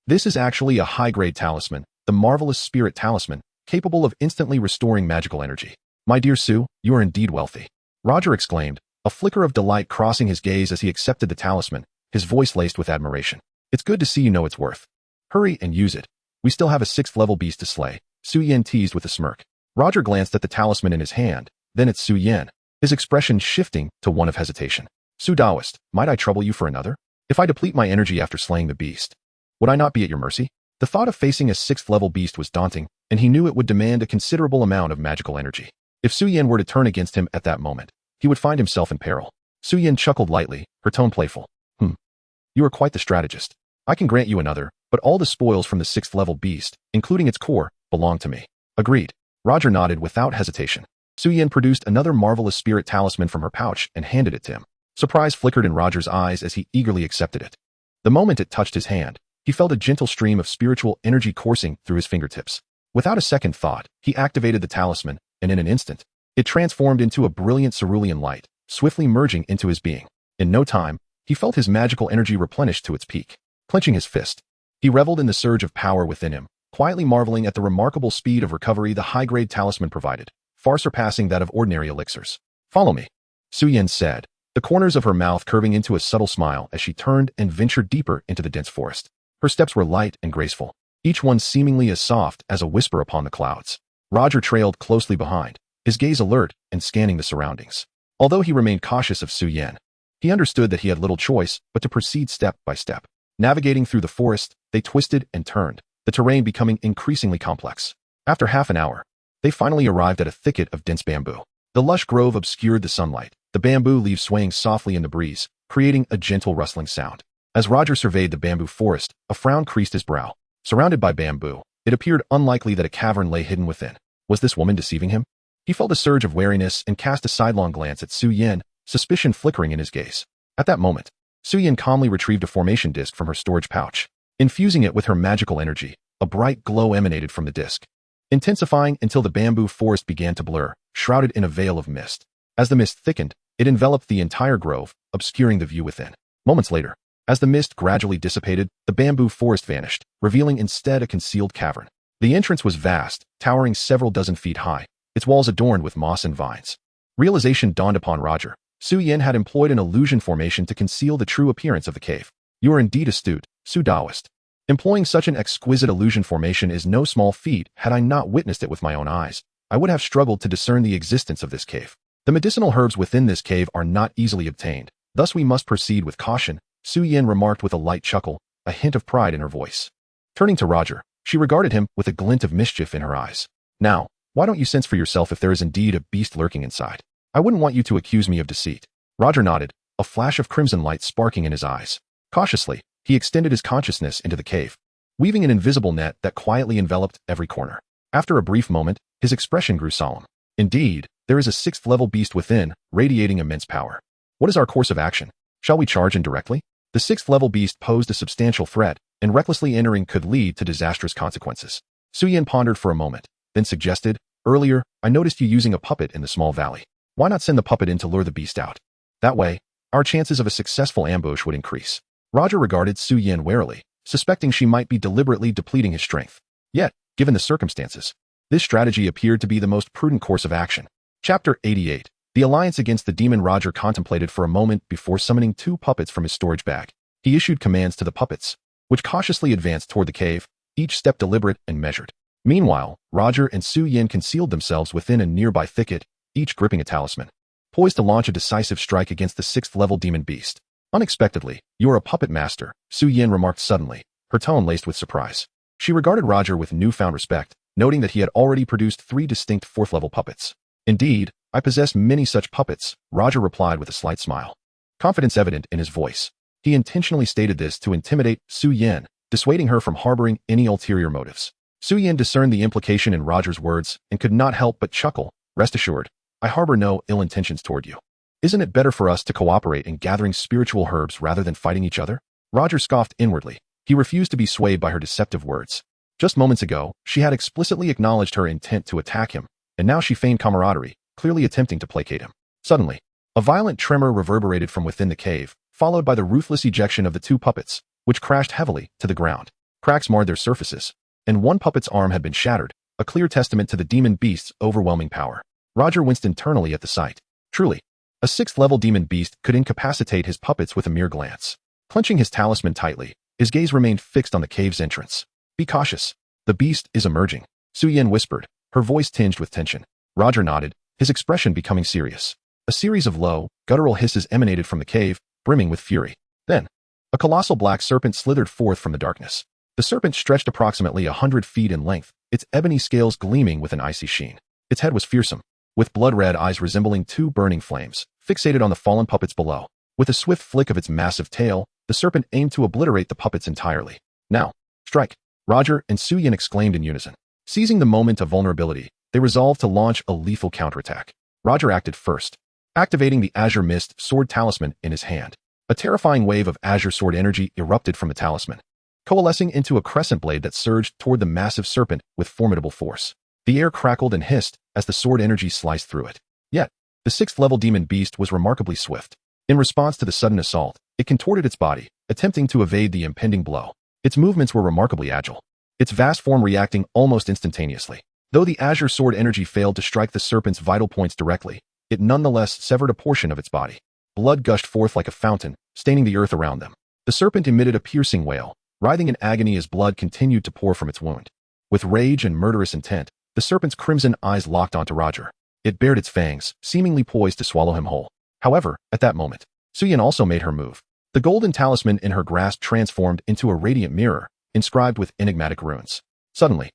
This is actually a high-grade talisman, the marvelous spirit talisman, capable of instantly restoring magical energy. My dear Su, you are indeed wealthy," Roger exclaimed, a flicker of delight crossing his gaze as he accepted the talisman, his voice laced with admiration. "It's good to see you know its worth. Hurry and use it. We still have a 6th-level beast to slay," Su Yan teased with a smirk. Roger glanced at the talisman in his hand, then at Su Yan, his expression shifting to one of hesitation. "Su Daoist, might I trouble you for another? If I deplete my energy after slaying the beast, would I not be at your mercy?" The thought of facing a 6th-level beast was daunting, and he knew it would demand a considerable amount of magical energy. If Su Yan were to turn against him at that moment, he would find himself in peril. Su Yan chuckled lightly, her tone playful. You are quite the strategist. I can grant you another, but all the spoils from the 6th-level beast, including its core, belong to me." "Agreed." Roger nodded without hesitation. Su Yan produced another marvelous spirit talisman from her pouch and handed it to him. Surprise flickered in Roger's eyes as he eagerly accepted it. The moment it touched his hand, he felt a gentle stream of spiritual energy coursing through his fingertips. Without a second thought, he activated the talisman, and in an instant, it transformed into a brilliant cerulean light, swiftly merging into his being. In no time, he felt his magical energy replenished to its peak. Clenching his fist, he reveled in the surge of power within him, quietly marveling at the remarkable speed of recovery the high-grade talisman provided, far surpassing that of ordinary elixirs. "Follow me," Su Yan said, the corners of her mouth curving into a subtle smile as she turned and ventured deeper into the dense forest. Her steps were light and graceful, each one seemingly as soft as a whisper upon the clouds. Roger trailed closely behind, his gaze alert and scanning the surroundings. Although he remained cautious of Su Yan, he understood that he had little choice but to proceed step by step. Navigating through the forest, they twisted and turned, the terrain becoming increasingly complex. After half an hour, they finally arrived at a thicket of dense bamboo. The lush grove obscured the sunlight, the bamboo leaves swaying softly in the breeze, creating a gentle rustling sound. As Roger surveyed the bamboo forest, a frown creased his brow. Surrounded by bamboo, it appeared unlikely that a cavern lay hidden within. Was this woman deceiving him? He felt a surge of wariness and cast a sidelong glance at Su Yan, suspicion flickering in his gaze. At that moment, Su Yan calmly retrieved a formation disc from her storage pouch. Infusing it with her magical energy, a bright glow emanated from the disc, intensifying until the bamboo forest began to blur, shrouded in a veil of mist. As the mist thickened, it enveloped the entire grove, obscuring the view within. Moments later, as the mist gradually dissipated, the bamboo forest vanished, revealing instead a concealed cavern. The entrance was vast, towering several dozen feet high, its walls adorned with moss and vines. Realization dawned upon Roger. Su Yan had employed an illusion formation to conceal the true appearance of the cave. You are indeed astute, Su Daoist. Employing such an exquisite illusion formation is no small feat. Had I not witnessed it with my own eyes, I would have struggled to discern the existence of this cave. The medicinal herbs within this cave are not easily obtained, thus we must proceed with caution, Su Yan remarked with a light chuckle, a hint of pride in her voice. Turning to Roger, she regarded him with a glint of mischief in her eyes. Now, why don't you sense for yourself if there is indeed a beast lurking inside? I wouldn't want you to accuse me of deceit. Roger nodded, a flash of crimson light sparking in his eyes. Cautiously, he extended his consciousness into the cave, weaving an invisible net that quietly enveloped every corner. After a brief moment, his expression grew solemn. Indeed, there is a sixth-level beast within, radiating immense power. What is our course of action? Shall we charge in directly? The sixth-level beast posed a substantial threat, and recklessly entering could lead to disastrous consequences. Su Yan pondered for a moment, then suggested, earlier, I noticed you using a puppet in the small valley. Why not send the puppet in to lure the beast out? That way, our chances of a successful ambush would increase. Roger regarded Su Yan warily, suspecting she might be deliberately depleting his strength. Yet, given the circumstances, this strategy appeared to be the most prudent course of action. Chapter 88. The alliance against the demon. Roger contemplated for a moment before summoning 2 puppets from his storage bag. He issued commands to the puppets, which cautiously advanced toward the cave, each step deliberate and measured. Meanwhile, Roger and Su Yan concealed themselves within a nearby thicket, each gripping a talisman, poised to launch a decisive strike against the 6th-level demon beast. Unexpectedly, you are a puppet master, Su Yan remarked suddenly, her tone laced with surprise. She regarded Roger with newfound respect, noting that he had already produced 3 distinct 4th-level puppets. Indeed, I possess many such puppets, Roger replied with a slight smile, confidence evident in his voice. He intentionally stated this to intimidate Su Yan, dissuading her from harboring any ulterior motives. Su Yan discerned the implication in Roger's words and could not help but chuckle. Rest assured, I harbor no ill intentions toward you. Isn't it better for us to cooperate in gathering spiritual herbs rather than fighting each other? Roger scoffed inwardly. He refused to be swayed by her deceptive words. Just moments ago, she had explicitly acknowledged her intent to attack him, and now she feigned camaraderie, clearly attempting to placate him. Suddenly, a violent tremor reverberated from within the cave, followed by the ruthless ejection of the 2 puppets, which crashed heavily to the ground. Cracks marred their surfaces, and one puppet's arm had been shattered, a clear testament to the demon beast's overwhelming power. Roger winced internally at the sight. Truly, a 6th-level demon beast could incapacitate his puppets with a mere glance. Clenching his talisman tightly, his gaze remained fixed on the cave's entrance. Be cautious. The beast is emerging, Su Yan whispered, her voice tinged with tension. Roger nodded, his expression becoming serious. A series of low, guttural hisses emanated from the cave, brimming with fury. Then, a colossal black serpent slithered forth from the darkness. The serpent stretched approximately 100 feet in length, its ebony scales gleaming with an icy sheen. Its head was fearsome, with blood-red eyes resembling 2 burning flames, fixated on the fallen puppets below. With a swift flick of its massive tail, the serpent aimed to obliterate the puppets entirely. Now, strike! Roger and Su Yan exclaimed in unison. Seizing the moment of vulnerability, they resolved to launch a lethal counterattack. Roger acted first, activating the Azure Mist sword talisman in his hand. A terrifying wave of Azure sword energy erupted from the talisman, coalescing into a crescent blade that surged toward the massive serpent with formidable force. The air crackled and hissed as the sword energy sliced through it. Yet, the 6th-level demon beast was remarkably swift. In response to the sudden assault, it contorted its body, attempting to evade the impending blow. Its movements were remarkably agile, its vast form reacting almost instantaneously. Though the Azure sword energy failed to strike the serpent's vital points directly, it nonetheless severed a portion of its body. Blood gushed forth like a fountain, staining the earth around them. The serpent emitted a piercing wail, writhing in agony as blood continued to pour from its wound. With rage and murderous intent, the serpent's crimson eyes locked onto Roger. It bared its fangs, seemingly poised to swallow him whole. However, at that moment, Suyin also made her move. The golden talisman in her grasp transformed into a radiant mirror, inscribed with enigmatic runes. Suddenly,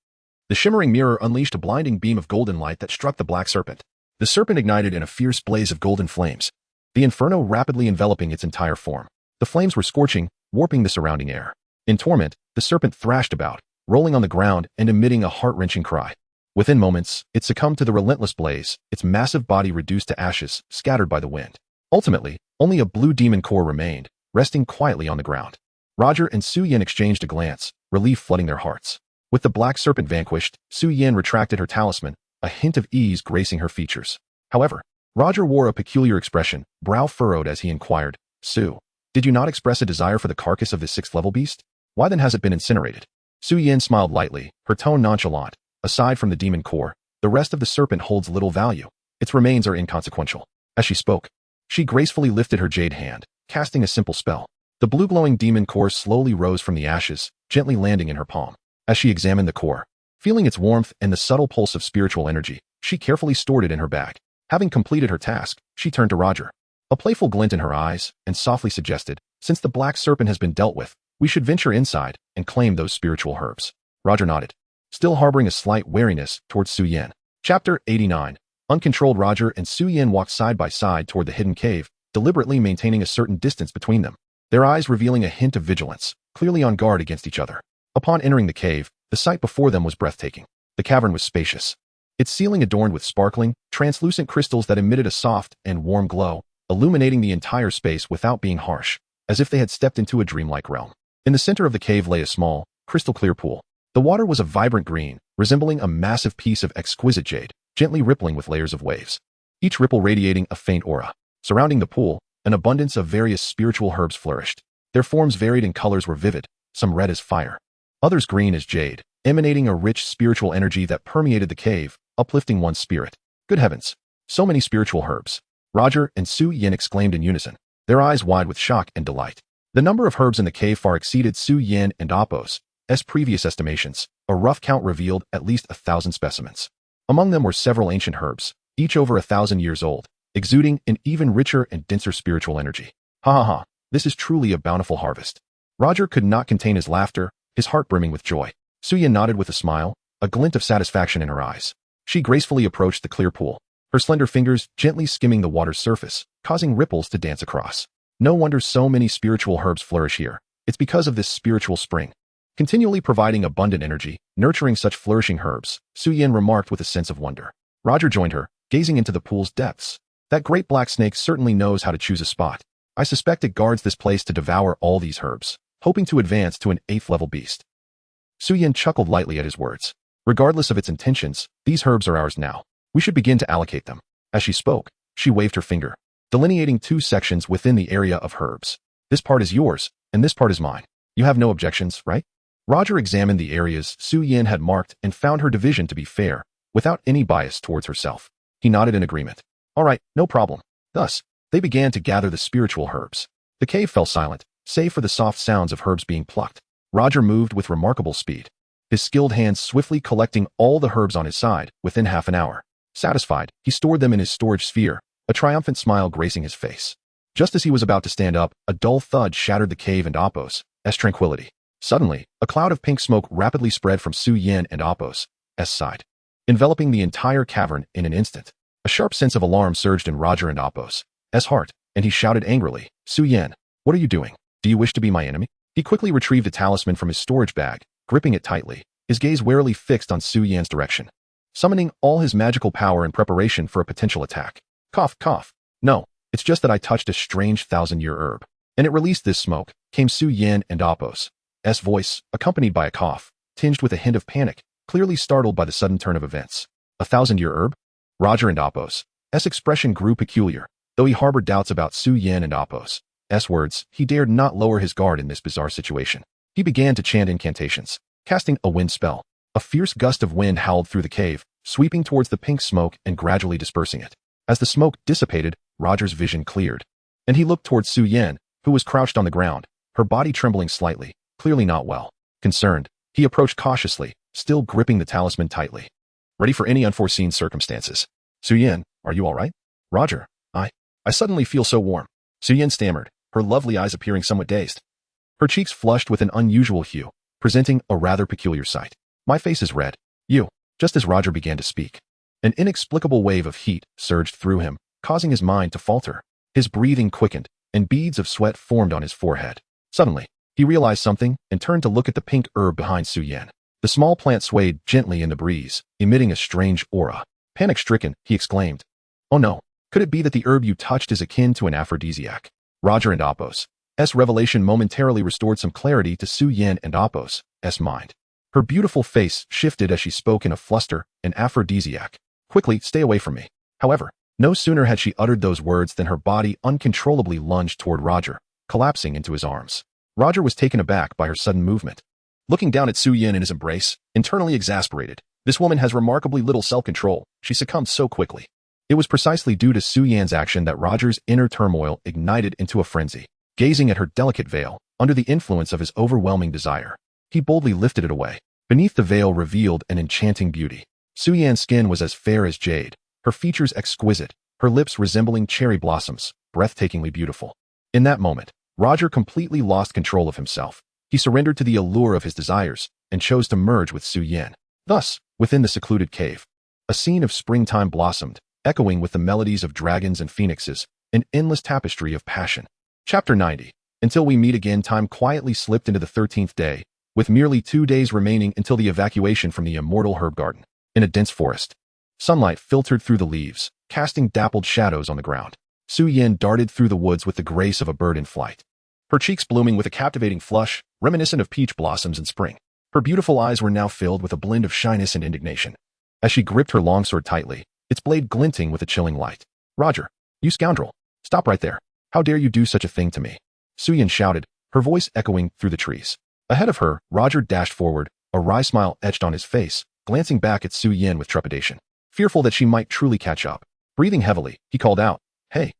the shimmering mirror unleashed a blinding beam of golden light that struck the black serpent. The serpent ignited in a fierce blaze of golden flames, the inferno rapidly enveloping its entire form. The flames were scorching, warping the surrounding air. In torment, the serpent thrashed about, rolling on the ground and emitting a heart-wrenching cry. Within moments, it succumbed to the relentless blaze, its massive body reduced to ashes, scattered by the wind. Ultimately, only a blue demon core remained, resting quietly on the ground. Roger and Su Yin exchanged a glance, relief flooding their hearts. With the black serpent vanquished, Su Yin retracted her talisman, a hint of ease gracing her features. However, Roger wore a peculiar expression, brow furrowed as he inquired, "Su, did you not express a desire for the carcass of this sixth-level beast? Why then has it been incinerated?" Su Yin smiled lightly, her tone nonchalant. "Aside from the demon core, the rest of the serpent holds little value. Its remains are inconsequential." As she spoke, she gracefully lifted her jade hand, casting a simple spell. The blue-glowing demon core slowly rose from the ashes, gently landing in her palm. As she examined the core, feeling its warmth and the subtle pulse of spiritual energy, she carefully stored it in her bag. Having completed her task, she turned to Roger. A playful glint in her eyes, and softly suggested, "Since the black serpent has been dealt with, we should venture inside and claim those spiritual herbs." Roger nodded, still harboring a slight wariness towards Su Yin. Chapter 89. Uncontrolled. Roger and Su Yin walked side by side toward the hidden cave, deliberately maintaining a certain distance between them, their eyes revealing a hint of vigilance, clearly on guard against each other. Upon entering the cave, the sight before them was breathtaking. The cavern was spacious, its ceiling adorned with sparkling, translucent crystals that emitted a soft and warm glow, illuminating the entire space without being harsh, as if they had stepped into a dreamlike realm. In the center of the cave lay a small, crystal-clear pool. The water was a vibrant green, resembling a massive piece of exquisite jade, gently rippling with layers of waves, each ripple radiating a faint aura. Surrounding the pool, an abundance of various spiritual herbs flourished. Their forms varied and colors were vivid, some red as fire, others green as jade, emanating a rich spiritual energy that permeated the cave, uplifting one's spirit. Good heavens! So many spiritual herbs! Roger and Su Yin exclaimed in unison, their eyes wide with shock and delight. The number of herbs in the cave far exceeded Su Yin and Appo's previous estimations. A rough count revealed at least 1,000 specimens. Among them were several ancient herbs, each over 1,000 years old, exuding an even richer and denser spiritual energy. Ha ha ha, this is truly a bountiful harvest. Roger could not contain his laughter, his heart brimming with joy. Su Yin nodded with a smile, a glint of satisfaction in her eyes. She gracefully approached the clear pool, her slender fingers gently skimming the water's surface, causing ripples to dance across. No wonder so many spiritual herbs flourish here. It's because of this spiritual spring, continually providing abundant energy, nurturing such flourishing herbs, Su Yin remarked with a sense of wonder. Roger joined her, gazing into the pool's depths. That great black snake certainly knows how to choose a spot. I suspect it guards this place to devour all these herbs, hoping to advance to an 8th-level beast. Su Yin chuckled lightly at his words. Regardless of its intentions, these herbs are ours now. We should begin to allocate them. As she spoke, she waved her finger, delineating 2 sections within the area of herbs. This part is yours, and this part is mine. You have no objections, right? Roger examined the areas Su Yin had marked and found her division to be fair, without any bias towards herself. He nodded in agreement. All right, no problem. Thus, they began to gather the spiritual herbs. The cave fell silent, save for the soft sounds of herbs being plucked. Roger moved with remarkable speed, his skilled hands swiftly collecting all the herbs on his side within half an hour. Satisfied, he stored them in his storage sphere, a triumphant smile gracing his face. Just as he was about to stand up, a dull thud shattered the cave and Appo's tranquility. Suddenly, a cloud of pink smoke rapidly spread from Su Yin and Appo's side, enveloping the entire cavern in an instant. A sharp sense of alarm surged in Roger and Appo's heart, and he shouted angrily, "Su Yin, what are you doing? Do you wish to be my enemy?" He quickly retrieved the talisman from his storage bag, gripping it tightly, his gaze warily fixed on Su Yin's direction, summoning all his magical power in preparation for a potential attack. Cough, cough. "No, it's just that I touched a strange 1,000-year herb, and it released this smoke," came Su Yin and Appo's voice, accompanied by a cough, tinged with a hint of panic, clearly startled by the sudden turn of events. A 1,000-year herb? Roger and Appo's expression grew peculiar. Though he harbored doubts about Su Yin and Appo's words, he dared not lower his guard in this bizarre situation. He began to chant incantations, casting a wind spell. A fierce gust of wind howled through the cave, sweeping towards the pink smoke and gradually dispersing it. As the smoke dissipated, Roger's vision cleared, and he looked towards Su Yin, who was crouched on the ground, her body trembling slightly, clearly not well. Concerned, he approached cautiously, still gripping the talisman tightly, ready for any unforeseen circumstances. Su-Yin, are you all right? Roger, I suddenly feel so warm. Su-Yin stammered, her lovely eyes appearing somewhat dazed. Her cheeks flushed with an unusual hue, presenting a rather peculiar sight. My face is red. Just as Roger began to speak. An inexplicable wave of heat surged through him, causing his mind to falter. His breathing quickened, and beads of sweat formed on his forehead. Suddenly, he realized something and turned to look at the pink herb behind Su-Yin. The small plant swayed gently in the breeze, emitting a strange aura. Panic-stricken, he exclaimed, "Oh no, could it be that the herb you touched is akin to an aphrodisiac?" Roger and Apos' revelation momentarily restored some clarity to Su-Yin and Apos' mind. Her beautiful face shifted as she spoke in a fluster, "An aphrodisiac. Quickly, stay away from me." However, no sooner had she uttered those words than her body uncontrollably lunged toward Roger, collapsing into his arms. Roger was taken aback by her sudden movement. Looking down at Su-Yin in his embrace, internally exasperated, this woman has remarkably little self-control. She succumbed so quickly. It was precisely due to Su-Yin's action that Roger's inner turmoil ignited into a frenzy. Gazing at her delicate veil, under the influence of his overwhelming desire, he boldly lifted it away. Beneath the veil revealed an enchanting beauty. Su-Yin's skin was as fair as jade, her features exquisite, her lips resembling cherry blossoms, breathtakingly beautiful. In that moment, Roger completely lost control of himself. He surrendered to the allure of his desires and chose to merge with Su-Yin. Thus, within the secluded cave, a scene of springtime blossomed, echoing with the melodies of dragons and phoenixes, an endless tapestry of passion. Chapter 90. Until we meet again, time quietly slipped into the 13th day, with merely 2 days remaining until the evacuation from the immortal herb garden. In a dense forest, sunlight filtered through the leaves, casting dappled shadows on the ground. Su-Yin darted through the woods with the grace of a bird in flight, her cheeks blooming with a captivating flush, reminiscent of peach blossoms in spring. Her beautiful eyes were now filled with a blend of shyness and indignation. As she gripped her longsword tightly, its blade glinting with a chilling light. "Roger, you scoundrel! Stop right there! How dare you do such a thing to me?" Su-Yin shouted, her voice echoing through the trees. Ahead of her, Roger dashed forward, a wry smile etched on his face, glancing back at Su-Yin with trepidation. Fearful that she might truly catch up. Breathing heavily, he called out, Hey,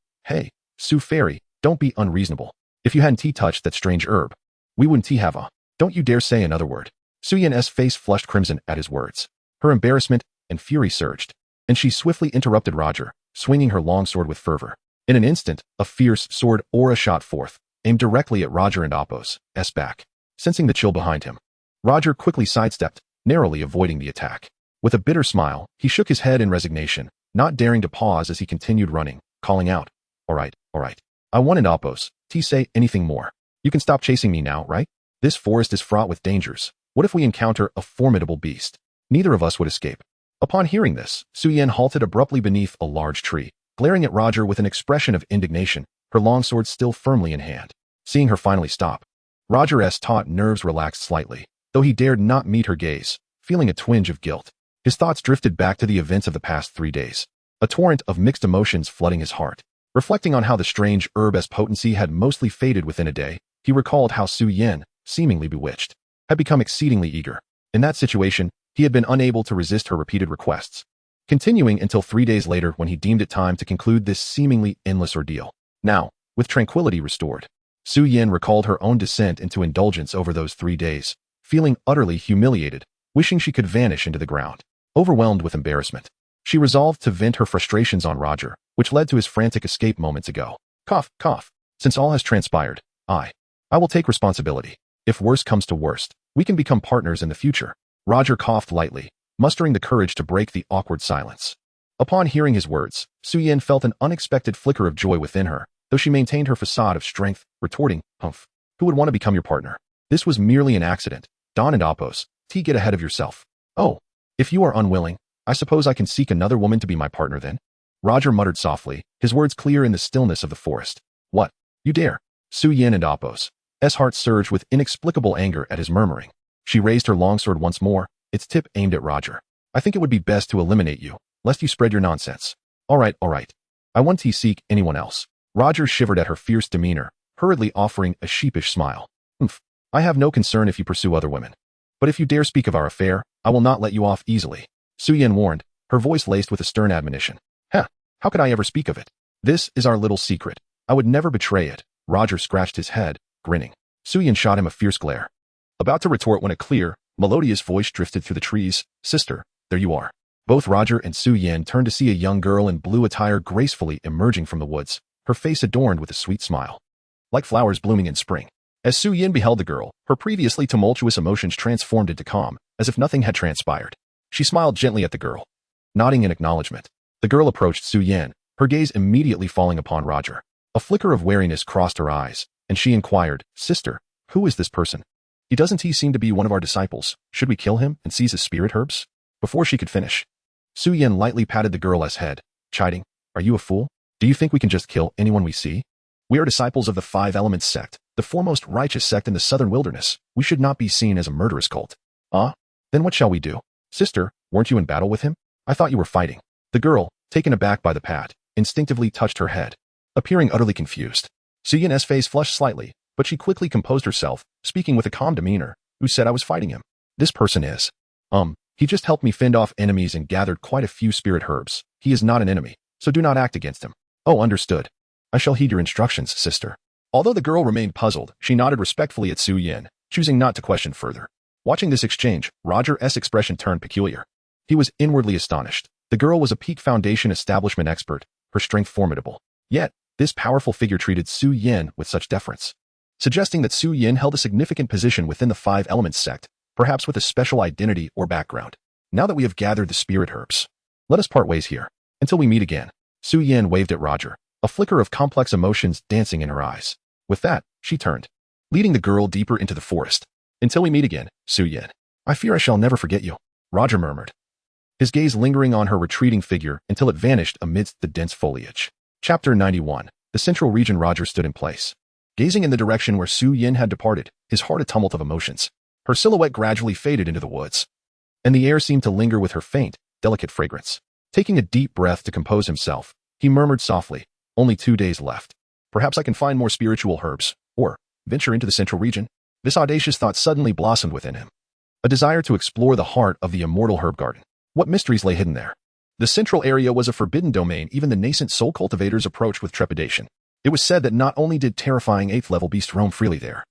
Su Fairy, don't be unreasonable. If you hadn't touched that strange herb, we wouldn't have a. Don't you dare say another word." Su-Yin's face flushed crimson at his words. Her embarrassment and fury surged, and she swiftly interrupted Roger, swinging her longsword with fervor. In an instant, a fierce sword aura shot forth, aimed directly at Roger and Apos' back. Sensing the chill behind him, Roger quickly sidestepped, narrowly avoiding the attack. With a bitter smile, he shook his head in resignation, not daring to pause as he continued running, calling out, All right. I wanted Apos to say anything more. You can stop chasing me now, right? This forest is fraught with dangers. What if we encounter a formidable beast? Neither of us would escape." Upon hearing this, Su-Yin halted abruptly beneath a large tree, glaring at Roger with an expression of indignation, her longsword still firmly in hand. Seeing her finally stop, Roger's taut nerves relaxed slightly, though he dared not meet her gaze, feeling a twinge of guilt. His thoughts drifted back to the events of the past 3 days, a torrent of mixed emotions flooding his heart. Reflecting on how the strange herb's potency had mostly faded within a day, he recalled how Su-Yin, seemingly bewitched, had become exceedingly eager. In that situation, he had been unable to resist her repeated requests, continuing until 3 days later when he deemed it time to conclude this seemingly endless ordeal. Now, with tranquility restored, Su-Yin recalled her own descent into indulgence over those 3 days, feeling utterly humiliated, wishing she could vanish into the ground. Overwhelmed with embarrassment, she resolved to vent her frustrations on Roger, which led to his frantic escape moments ago. Cough. Since all has transpired, I will take responsibility. If worse comes to worst, we can become partners in the future. Roger coughed lightly, mustering the courage to break the awkward silence. Upon hearing his words, Su-Yin felt an unexpected flicker of joy within her, though she maintained her facade of strength, retorting, "Humph. Who would want to become your partner? This was merely an accident. Don and Apos, get ahead of yourself. Oh, if you are unwilling, I suppose I can seek another woman to be my partner then?" Roger muttered softly, his words clear in the stillness of the forest. "What? You dare?" Su-Yin and Apos' heart surged with inexplicable anger at his murmuring. She raised her longsword once more, its tip aimed at Roger. "I think it would be best to eliminate you, lest you spread your nonsense." All right. I won't seek anyone else." Roger shivered at her fierce demeanor, hurriedly offering a sheepish smile. "Humph. I have no concern if you pursue other women. But if you dare speak of our affair, I will not let you off easily," Su-Yin warned, her voice laced with a stern admonition. How could I ever speak of it? This is our little secret. I would never betray it." Roger scratched his head, grinning. Su-Yin shot him a fierce glare, about to retort when a clear, melodious voice drifted through the trees. "Sister, there you are. Both Roger and Su Yan turned to see a young girl in blue attire gracefully emerging from the woods, her face adorned with a sweet smile, like flowers blooming in spring. As Su Yan beheld the girl, her previously tumultuous emotions transformed into calm, as if nothing had transpired. She smiled gently at the girl, nodding in acknowledgement. The girl approached Su Yan, her gaze immediately falling upon Roger. A flicker of wariness crossed her eyes, and she inquired, "Sister, who is this person? Doesn't he seem to be one of our disciples? Should we kill him and seize his spirit herbs?" Before she could finish, Su Yan lightly patted the girl's head, chiding, "Are you a fool? Do you think we can just kill anyone we see? We are disciples of the Five Elements sect, the foremost righteous sect in the southern wilderness. We should not be seen as a murderous cult." "Ah? Then what shall we do? Sister, weren't you in battle with him? I thought you were fighting." The girl, taken aback by the pat, instinctively touched her head, appearing utterly confused. Su Yan's face flushed slightly, but she quickly composed herself, speaking with a calm demeanor. "Who said I was fighting him? This person is. He just helped me fend off enemies and gathered quite a few spirit herbs. He is not an enemy, so do not act against him." "Oh, understood. I shall heed your instructions, sister." Although the girl remained puzzled, she nodded respectfully at Su Yan, choosing not to question further. Watching this exchange, Roger's expression turned peculiar. He was inwardly astonished. The girl was a Peak Foundation establishment expert, her strength formidable. Yet, this powerful figure treated Su Yan with such deference, suggesting that Su Yan held a significant position within the Five Elements sect, perhaps with a special identity or background. "Now that we have gathered the spirit herbs, let us part ways here. Until we meet again." Su Yan waved at Roger, a flicker of complex emotions dancing in her eyes. With that, she turned, leading the girl deeper into the forest. "Until we meet again, Su Yan. I fear I shall never forget you," Roger murmured, his gaze lingering on her retreating figure until it vanished amidst the dense foliage. Chapter 91. The central region. Roger stood in place, gazing in the direction where Su Yan had departed, his heart a tumult of emotions. Her silhouette gradually faded into the woods, and the air seemed to linger with her faint, delicate fragrance. Taking a deep breath to compose himself, he murmured softly, "Only 2 days left. Perhaps I can find more spiritual herbs, or venture into the central region." This audacious thought suddenly blossomed within him, a desire to explore the heart of the immortal herb garden. What mysteries lay hidden there? The central area was a forbidden domain even the nascent soul cultivators approached with trepidation. It was said that not only did terrifying 8th-level beasts roam freely there,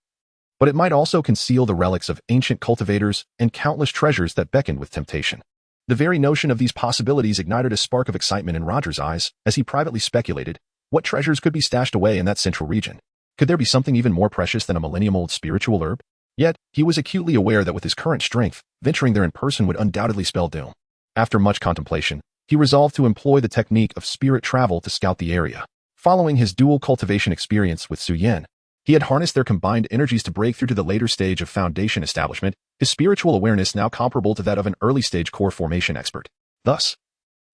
but it might also conceal the relics of ancient cultivators and countless treasures that beckoned with temptation. The very notion of these possibilities ignited a spark of excitement in Roger's eyes as he privately speculated, what treasures could be stashed away in that central region? Could there be something even more precious than a millennium-old spiritual herb? Yet, he was acutely aware that with his current strength, venturing there in person would undoubtedly spell doom. After much contemplation, he resolved to employ the technique of spirit travel to scout the area. Following his dual cultivation experience with Su Yan, he had harnessed their combined energies to break through to the later stage of foundation establishment, his spiritual awareness now comparable to that of an early-stage core formation expert. Thus,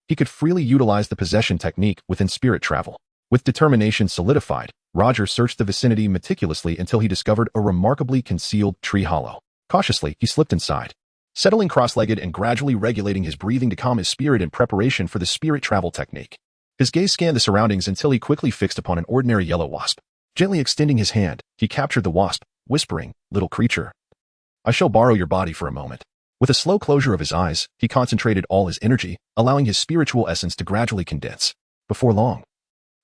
he could freely utilize the possession technique within spirit travel. With determination solidified, Roger searched the vicinity meticulously until he discovered a remarkably concealed tree hollow. Cautiously, he slipped inside, settling cross-legged and gradually regulating his breathing to calm his spirit in preparation for the spirit travel technique. His gaze scanned the surroundings until he quickly fixed upon an ordinary yellow wasp. Gently extending his hand, he captured the wasp, whispering, "Little creature, I shall borrow your body for a moment." With a slow closure of his eyes, he concentrated all his energy, allowing his spiritual essence to gradually condense. Before long,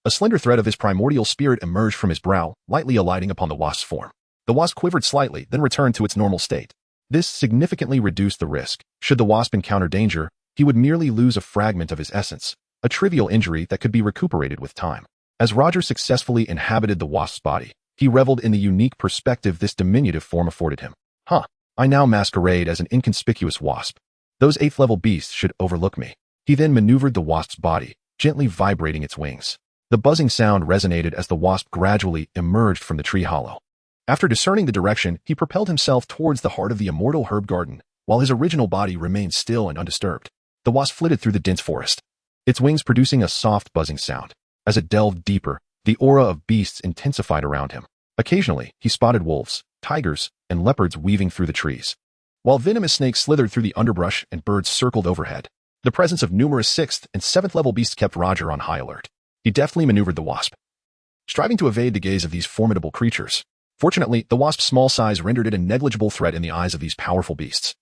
a slender thread of his primordial spirit emerged from his brow, lightly alighting upon the wasp's form. The wasp quivered slightly, then returned to its normal state. This significantly reduced the risk. Should the wasp encounter danger, he would merely lose a fragment of his essence, a trivial injury that could be recuperated with time. As Roger successfully inhabited the wasp's body, he reveled in the unique perspective this diminutive form afforded him. I now masquerade as an inconspicuous wasp. Those 8th-level beasts should overlook me." He then maneuvered the wasp's body, gently vibrating its wings. The buzzing sound resonated as the wasp gradually emerged from the tree hollow. After discerning the direction, he propelled himself towards the heart of the immortal herb garden, while his original body remained still and undisturbed. The wasp flitted through the dense forest, its wings producing a soft buzzing sound. As it delved deeper, the aura of beasts intensified around him. Occasionally, he spotted wolves, tigers, and leopards weaving through the trees, while venomous snakes slithered through the underbrush and birds circled overhead. The presence of numerous 6th and 7th-level beasts kept Roger on high alert. He deftly maneuvered the wasp, striving to evade the gaze of these formidable creatures. Fortunately, the wasp's small size rendered it a negligible threat in the eyes of these powerful beasts,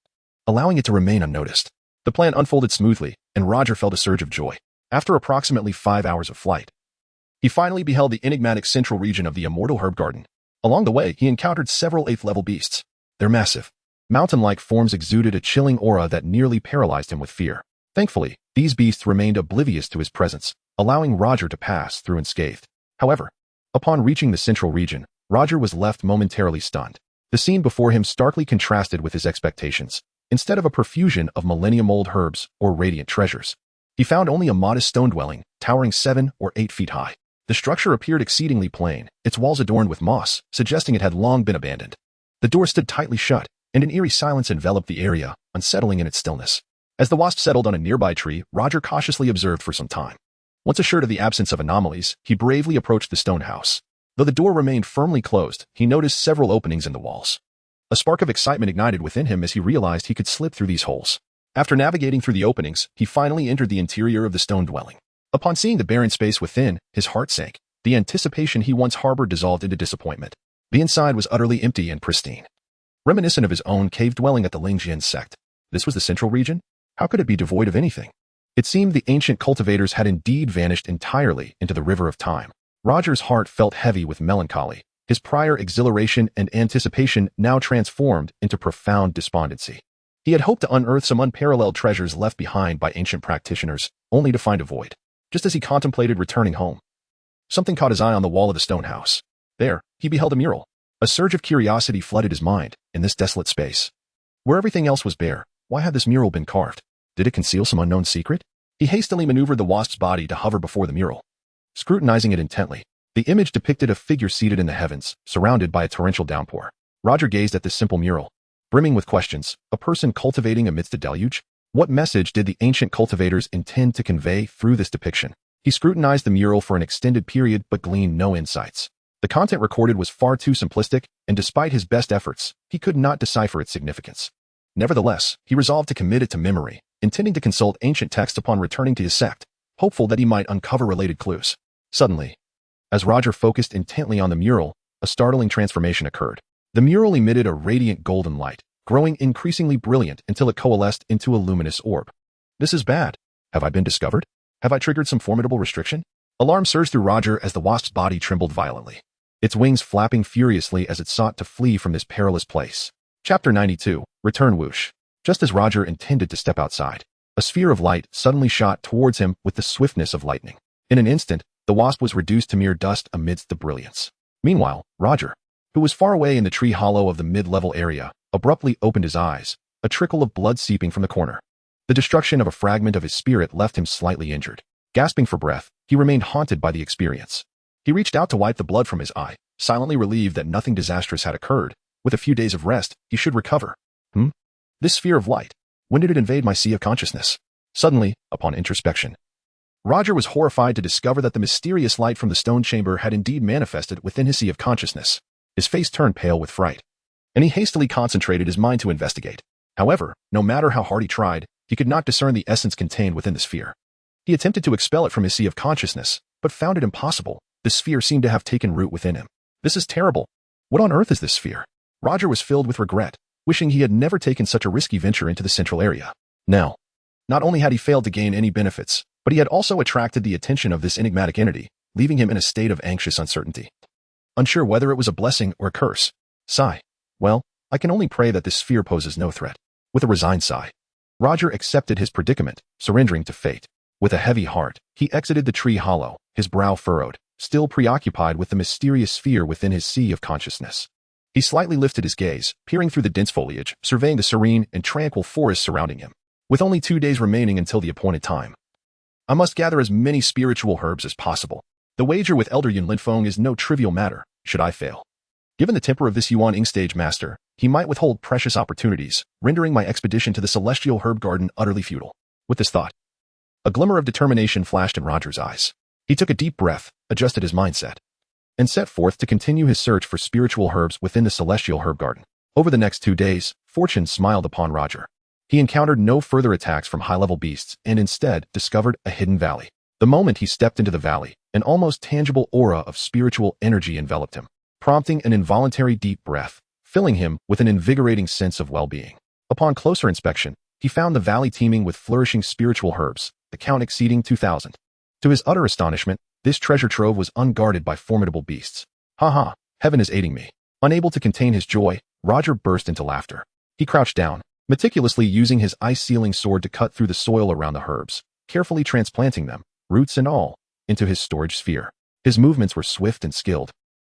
allowing it to remain unnoticed. The plan unfolded smoothly, and Roger felt a surge of joy. After approximately 5 hours of flight, he finally beheld the enigmatic central region of the immortal herb garden. Along the way, he encountered several 8th-level beasts. Their massive, mountain-like forms exuded a chilling aura that nearly paralyzed him with fear. Thankfully, these beasts remained oblivious to his presence, allowing Roger to pass through unscathed. However, upon reaching the central region, Roger was left momentarily stunned. The scene before him starkly contrasted with his expectations. Instead of a profusion of millennium-old herbs or radiant treasures, he found only a modest stone dwelling, towering 7 or 8 feet high. The structure appeared exceedingly plain, its walls adorned with moss, suggesting it had long been abandoned. The door stood tightly shut, and an eerie silence enveloped the area, unsettling in its stillness. As the wasp settled on a nearby tree, Roger cautiously observed for some time. Once assured of the absence of anomalies, he bravely approached the stone house. Though the door remained firmly closed, he noticed several openings in the walls. A spark of excitement ignited within him as he realized he could slip through these holes. After navigating through the openings, he finally entered the interior of the stone dwelling. Upon seeing the barren space within, his heart sank. The anticipation he once harbored dissolved into disappointment. The inside was utterly empty and pristine. Reminiscent of his own cave dwelling at the Lingjian sect. This was the central region? How could it be devoid of anything? It seemed the ancient cultivators had indeed vanished entirely into the river of time. Roger's heart felt heavy with melancholy. His prior exhilaration and anticipation now transformed into profound despondency. He had hoped to unearth some unparalleled treasures left behind by ancient practitioners, only to find a void. Just as he contemplated returning home, something caught his eye on the wall of the stone house. There, he beheld a mural. A surge of curiosity flooded his mind in this desolate space. Where everything else was bare, why had this mural been carved? Did it conceal some unknown secret? He hastily maneuvered the wasp's body to hover before the mural. Scrutinizing it intently, the image depicted a figure seated in the heavens, surrounded by a torrential downpour. Roger gazed at this simple mural, brimming with questions. A person cultivating amidst a deluge? What message did the ancient cultivators intend to convey through this depiction? He scrutinized the mural for an extended period but gleaned no insights. The content recorded was far too simplistic, and despite his best efforts, he could not decipher its significance. Nevertheless, he resolved to commit it to memory, intending to consult ancient texts upon returning to his sect, hopeful that he might uncover related clues. Suddenly, as Roger focused intently on the mural, a startling transformation occurred. The mural emitted a radiant golden light, growing increasingly brilliant until it coalesced into a luminous orb. This is bad. Have I been discovered? Have I triggered some formidable restriction? Alarm surged through Roger as the wasp's body trembled violently, its wings flapping furiously as it sought to flee from this perilous place. Chapter 92, Return Whoosh. Just as Roger intended to step outside, a sphere of light suddenly shot towards him with the swiftness of lightning. In an instant, the wasp was reduced to mere dust amidst the brilliance. Meanwhile, Roger, who was far away in the tree hollow of the mid-level area, abruptly opened his eyes, a trickle of blood seeping from the corner. The destruction of a fragment of his spirit left him slightly injured. Gasping for breath, he remained haunted by the experience. He reached out to wipe the blood from his eye, silently relieved that nothing disastrous had occurred. With a few days of rest, he should recover. This sphere of light, when did it invade my sea of consciousness? Suddenly, upon introspection, Roger was horrified to discover that the mysterious light from the stone chamber had indeed manifested within his sea of consciousness. His face turned pale with fright, and he hastily concentrated his mind to investigate. However, no matter how hard he tried, he could not discern the essence contained within the sphere. He attempted to expel it from his sea of consciousness, but found it impossible. The sphere seemed to have taken root within him. This is terrible. What on earth is this sphere? Roger was filled with regret, wishing he had never taken such a risky venture into the central area. Now, not only had he failed to gain any benefits, but he had also attracted the attention of this enigmatic entity, leaving him in a state of anxious uncertainty. Unsure whether it was a blessing or a curse. Sigh. Well, I can only pray that this sphere poses no threat. With a resigned sigh, Roger accepted his predicament, surrendering to fate. With a heavy heart, he exited the tree hollow, his brow furrowed, still preoccupied with the mysterious sphere within his sea of consciousness. He slightly lifted his gaze, peering through the dense foliage, surveying the serene and tranquil forest surrounding him. With only 2 days remaining until the appointed time, I must gather as many spiritual herbs as possible. The wager with Elder Yun Linfeng is no trivial matter, should I fail. Given the temper of this Yuan Ing stage master, he might withhold precious opportunities, rendering my expedition to the celestial herb garden utterly futile. With this thought, a glimmer of determination flashed in Roger's eyes. He took a deep breath, adjusted his mindset, and set forth to continue his search for spiritual herbs within the celestial herb garden. Over the next 2 days, fortune smiled upon Roger. He encountered no further attacks from high-level beasts and instead discovered a hidden valley. The moment he stepped into the valley, an almost tangible aura of spiritual energy enveloped him, prompting an involuntary deep breath, filling him with an invigorating sense of well-being. Upon closer inspection, he found the valley teeming with flourishing spiritual herbs, the count exceeding 2,000. To his utter astonishment, this treasure trove was unguarded by formidable beasts. Ha! Heaven is aiding me. Unable to contain his joy, Roger burst into laughter. He crouched down, meticulously using his ice-sealing sword to cut through the soil around the herbs, carefully transplanting them, roots and all, into his storage sphere. His movements were swift and skilled,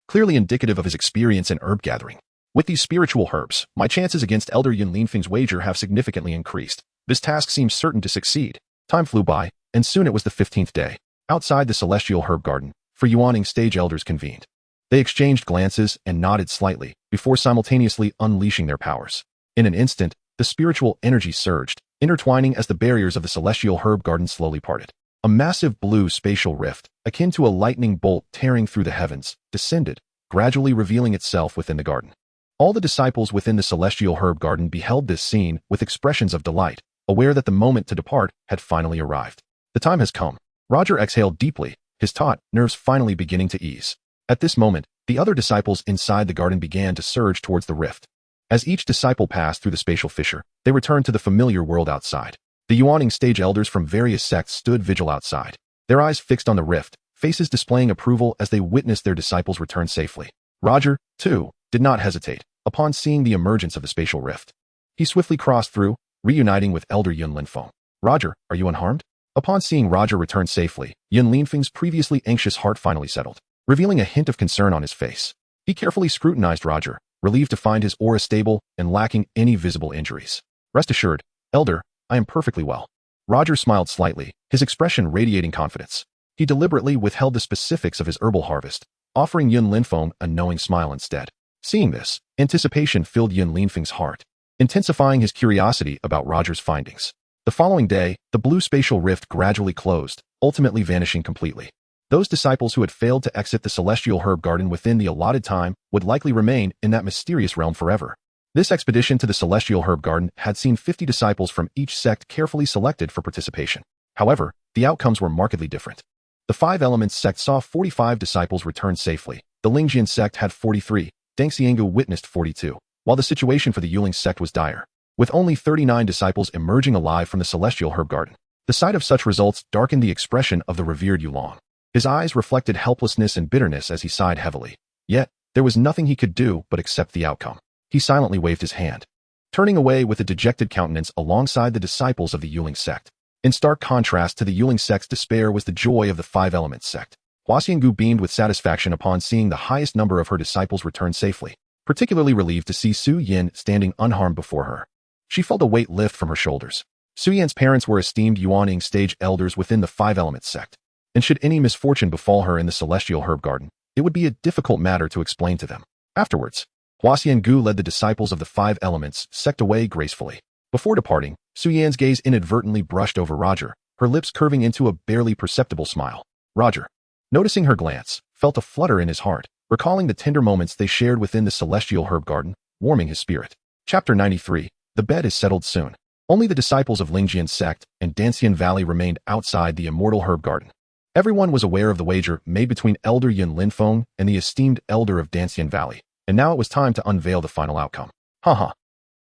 clearly indicative of his experience in herb gathering. With these spiritual herbs, my chances against Elder Yun Linfeng's wager have significantly increased. This task seems certain to succeed. Time flew by, and soon it was the 15th day. Outside the celestial herb garden, Yuaning stage elders convened. They exchanged glances and nodded slightly, before simultaneously unleashing their powers. In an instant, the spiritual energy surged, intertwining as the barriers of the celestial herb garden slowly parted. A massive blue spatial rift, akin to a lightning bolt tearing through the heavens, descended, gradually revealing itself within the garden. All the disciples within the celestial herb garden beheld this scene with expressions of delight, aware that the moment to depart had finally arrived. The time has come. Roger exhaled deeply, his taut nerves finally beginning to ease. At this moment, the other disciples inside the garden began to surge towards the rift. As each disciple passed through the spatial fissure, they returned to the familiar world outside. The Yuaning stage elders from various sects stood vigil outside, their eyes fixed on the rift, faces displaying approval as they witnessed their disciples return safely. Roger, too, did not hesitate upon seeing the emergence of the spatial rift. He swiftly crossed through, reuniting with Elder Yun Linfeng. Roger, are you unharmed? Upon seeing Roger return safely, Yun Linfeng's previously anxious heart finally settled, revealing a hint of concern on his face. He carefully scrutinized Roger, relieved to find his aura stable and lacking any visible injuries. Rest assured, Elder, I am perfectly well. Roger smiled slightly, his expression radiating confidence. He deliberately withheld the specifics of his herbal harvest, offering Yun Linfeng a knowing smile instead. Seeing this, anticipation filled Yun Linfeng's heart, intensifying his curiosity about Roger's findings. The following day, the blue spatial rift gradually closed, ultimately vanishing completely. Those disciples who had failed to exit the celestial herb garden within the allotted time would likely remain in that mysterious realm forever. This expedition to the celestial herb garden had seen 50 disciples from each sect carefully selected for participation. However, the outcomes were markedly different. The Five Elements sect saw 45 disciples return safely. The Lingjian sect had 43. Deng Xiangu witnessed 42, while the situation for the Yuling sect was dire, with only 39 disciples emerging alive from the celestial herb garden. The sight of such results darkened the expression of the revered Yulong. His eyes reflected helplessness and bitterness as he sighed heavily. Yet, there was nothing he could do but accept the outcome. He silently waved his hand, turning away with a dejected countenance alongside the disciples of the Yuling sect. In stark contrast to the Yuling sect's despair was the joy of the Five Elements sect. Hua Xiangu beamed with satisfaction upon seeing the highest number of her disciples return safely, particularly relieved to see Su Yin standing unharmed before her. She felt a weight lift from her shoulders. Su Yin's parents were esteemed Yuaning stage elders within the Five Elements sect, and should any misfortune befall her in the celestial herb garden, it would be a difficult matter to explain to them. Afterwards, Hua Xiangu led the disciples of the Five Elements sect away gracefully. Before departing, Su Yan's gaze inadvertently brushed over Roger, her lips curving into a barely perceptible smile. Roger, noticing her glance, felt a flutter in his heart, recalling the tender moments they shared within the celestial herb garden, warming his spirit. Chapter 93. The bed is settled soon. Only the disciples of Lingjian sect and Dancian Valley remained outside the immortal herb garden. Everyone was aware of the wager made between Elder Yun Linfeng and the esteemed elder of Dancian Valley, and now it was time to unveil the final outcome. Haha.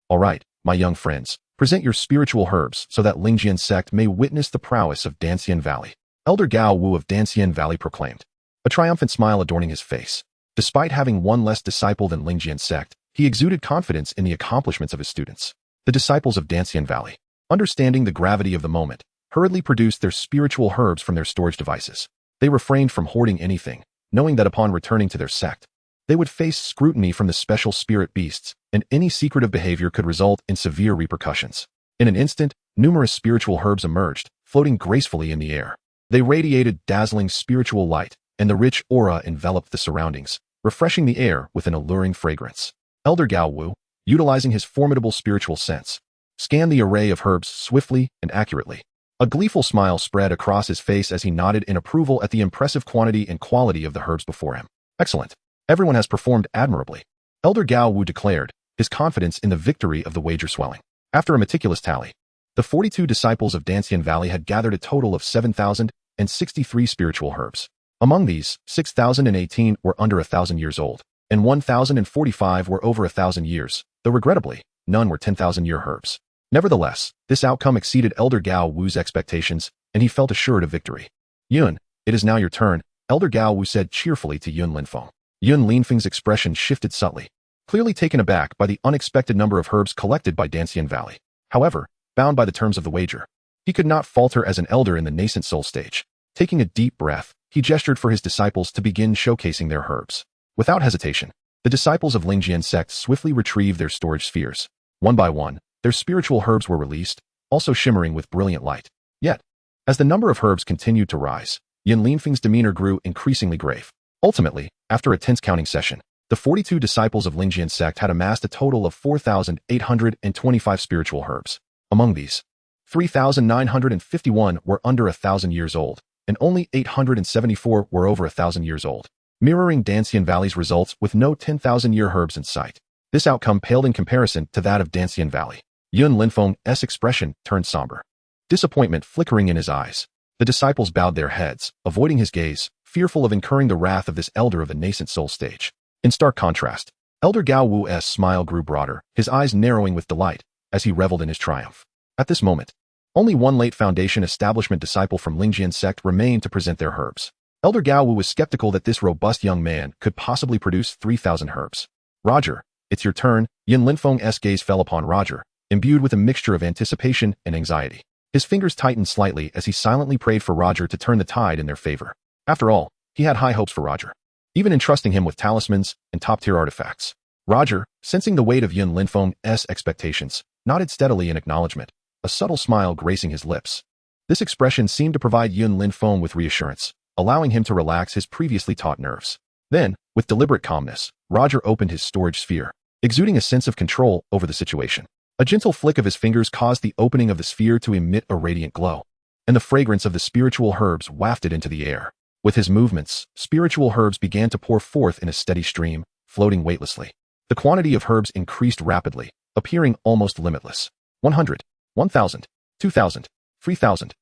All right, my young friends, present your spiritual herbs so that Lingjian sect may witness the prowess of Dancian Valley. Elder Gao Wu of Dancian Valley proclaimed, a triumphant smile adorning his face. Despite having one less disciple than Lingjian sect, he exuded confidence in the accomplishments of his students. The disciples of Dancian Valley, understanding the gravity of the moment, hurriedly produced their spiritual herbs from their storage devices. They refrained from hoarding anything, knowing that upon returning to their sect, they would face scrutiny from the special spirit beasts, and any secretive behavior could result in severe repercussions. In an instant, numerous spiritual herbs emerged, floating gracefully in the air. They radiated dazzling spiritual light, and the rich aura enveloped the surroundings, refreshing the air with an alluring fragrance. Elder Gao Wu, utilizing his formidable spiritual sense, scanned the array of herbs swiftly and accurately. A gleeful smile spread across his face as he nodded in approval at the impressive quantity and quality of the herbs before him. Excellent. Everyone has performed admirably. Elder Gao Wu declared, his confidence in the victory of the wager swelling. After a meticulous tally, the 42 disciples of Dancian Valley had gathered a total of 7,063 spiritual herbs. Among these, 6,018 were under 1,000 years old, and 1,045 were over 1,000 years, though regrettably, none were 10,000-year herbs. Nevertheless, this outcome exceeded Elder Gao Wu's expectations, and he felt assured of victory. Yun, it is now your turn, Elder Gao Wu said cheerfully to Yun Linfeng. Yun Linfeng's expression shifted subtly. clearly taken aback by the unexpected number of herbs collected by Dancian Valley. However, bound by the terms of the wager, he could not falter as an elder in the nascent soul stage. Taking a deep breath, he gestured for his disciples to begin showcasing their herbs. Without hesitation, the disciples of Lingjian sect swiftly retrieved their storage spheres. One by one, their spiritual herbs were released, also shimmering with brilliant light. Yet, as the number of herbs continued to rise, Yin Linfeng's demeanor grew increasingly grave. Ultimately, after a tense counting session, the 42 disciples of Lingjian sect had amassed a total of 4,825 spiritual herbs. Among these, 3,951 were under 1,000 years old, and only 874 were over 1,000 years old, mirroring Dancian Valley's results with no 10,000-year herbs in sight. This outcome paled in comparison to that of Dancian Valley. Yun Linfeng's expression turned somber, disappointment flickering in his eyes. The disciples bowed their heads, avoiding his gaze, fearful of incurring the wrath of this elder of the nascent soul stage. In stark contrast, Elder Gao Wu's smile grew broader, his eyes narrowing with delight, as he reveled in his triumph. At this moment, only one late Foundation establishment disciple from Lingjian sect remained to present their herbs. Elder Gao Wu was skeptical that this robust young man could possibly produce 3,000 herbs. Roger, it's your turn. Yin Linfeng's gaze fell upon Roger, imbued with a mixture of anticipation and anxiety. His fingers tightened slightly as he silently prayed for Roger to turn the tide in their favor. After all, he had high hopes for Roger, even entrusting him with talismans and top-tier artifacts. Roger, sensing the weight of Yin Linfeng's expectations, nodded steadily in acknowledgement, a subtle smile gracing his lips. This expression seemed to provide Yin Linfeng with reassurance, allowing him to relax his previously taut nerves. Then, with deliberate calmness, Roger opened his storage sphere, exuding a sense of control over the situation. A gentle flick of his fingers caused the opening of the sphere to emit a radiant glow, and the fragrance of the spiritual herbs wafted into the air. With his movements, spiritual herbs began to pour forth in a steady stream, floating weightlessly. The quantity of herbs increased rapidly, appearing almost limitless. 100, 1,000, 2,000, 3,000.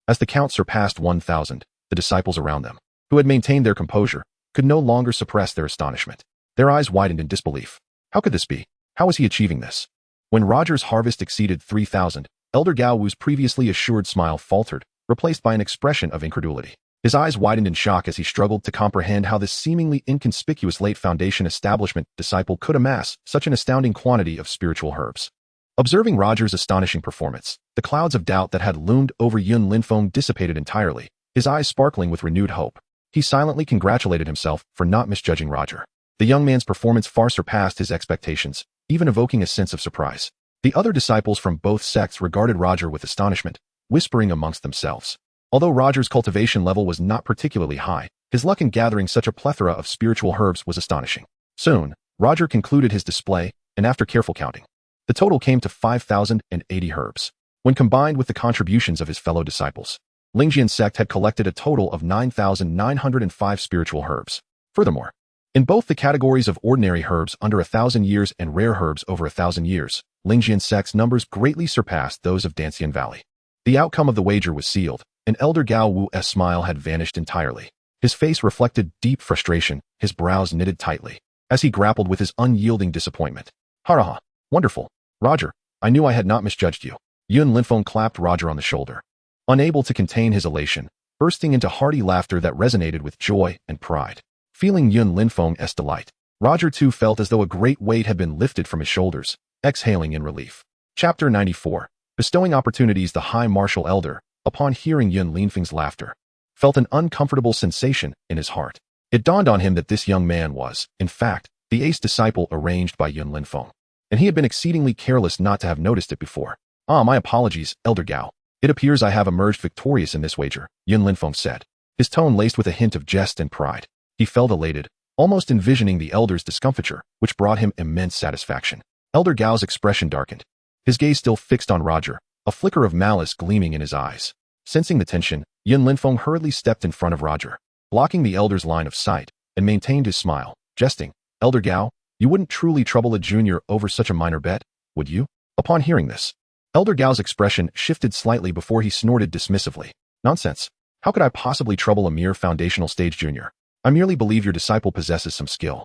As the count surpassed 1,000, the disciples around them, who had maintained their composure, could no longer suppress their astonishment. Their eyes widened in disbelief. How could this be? How was he achieving this? When Roger's harvest exceeded 3,000, Elder Gao Wu's previously assured smile faltered, replaced by an expression of incredulity. His eyes widened in shock as he struggled to comprehend how this seemingly inconspicuous late Foundation establishment disciple could amass such an astounding quantity of spiritual herbs. Observing Roger's astonishing performance, the clouds of doubt that had loomed over Yun Linfeng dissipated entirely, his eyes sparkling with renewed hope. He silently congratulated himself for not misjudging Roger. The young man's performance far surpassed his expectations, even evoking a sense of surprise. The other disciples from both sects regarded Roger with astonishment, whispering amongst themselves. Although Roger's cultivation level was not particularly high, his luck in gathering such a plethora of spiritual herbs was astonishing. Soon, Roger concluded his display, and after careful counting, the total came to 5,080 herbs. When combined with the contributions of his fellow disciples, Lingjian sect had collected a total of 9,905 spiritual herbs. Furthermore, in both the categories of ordinary herbs under 1,000 years and rare herbs over 1,000 years, Lingjian sect's numbers greatly surpassed those of Dancian Valley. The outcome of the wager was sealed, and Elder Gao Wu's smile had vanished entirely. His face reflected deep frustration, his brows knitted tightly, as he grappled with his unyielding disappointment. Haraha, wonderful. Roger, I knew I had not misjudged you. Yun Linfeng clapped Roger on the shoulder, unable to contain his elation, bursting into hearty laughter that resonated with joy and pride. Feeling Yun Linfeng's delight, Roger too felt as though a great weight had been lifted from his shoulders, exhaling in relief. Chapter 94. Bestowing opportunities. The High Martial Elder, upon hearing Yun Linfeng's laughter, felt an uncomfortable sensation in his heart. It dawned on him that this young man was, in fact, the ace disciple arranged by Yun Linfeng, and he had been exceedingly careless not to have noticed it before. My apologies, Elder Gao. It appears I have emerged victorious in this wager, Yun Linfeng said, his tone laced with a hint of jest and pride. He felt elated, almost envisioning the elder's discomfiture, which brought him immense satisfaction. Elder Gao's expression darkened, his gaze still fixed on Roger, a flicker of malice gleaming in his eyes. Sensing the tension, Yun Linfeng hurriedly stepped in front of Roger, blocking the elder's line of sight, and maintained his smile, jesting. Elder Gao, you wouldn't truly trouble a junior over such a minor bet, would you? Upon hearing this, Elder Gao's expression shifted slightly before he snorted dismissively. Nonsense. How could I possibly trouble a mere foundational stage junior? I merely believe your disciple possesses some skill.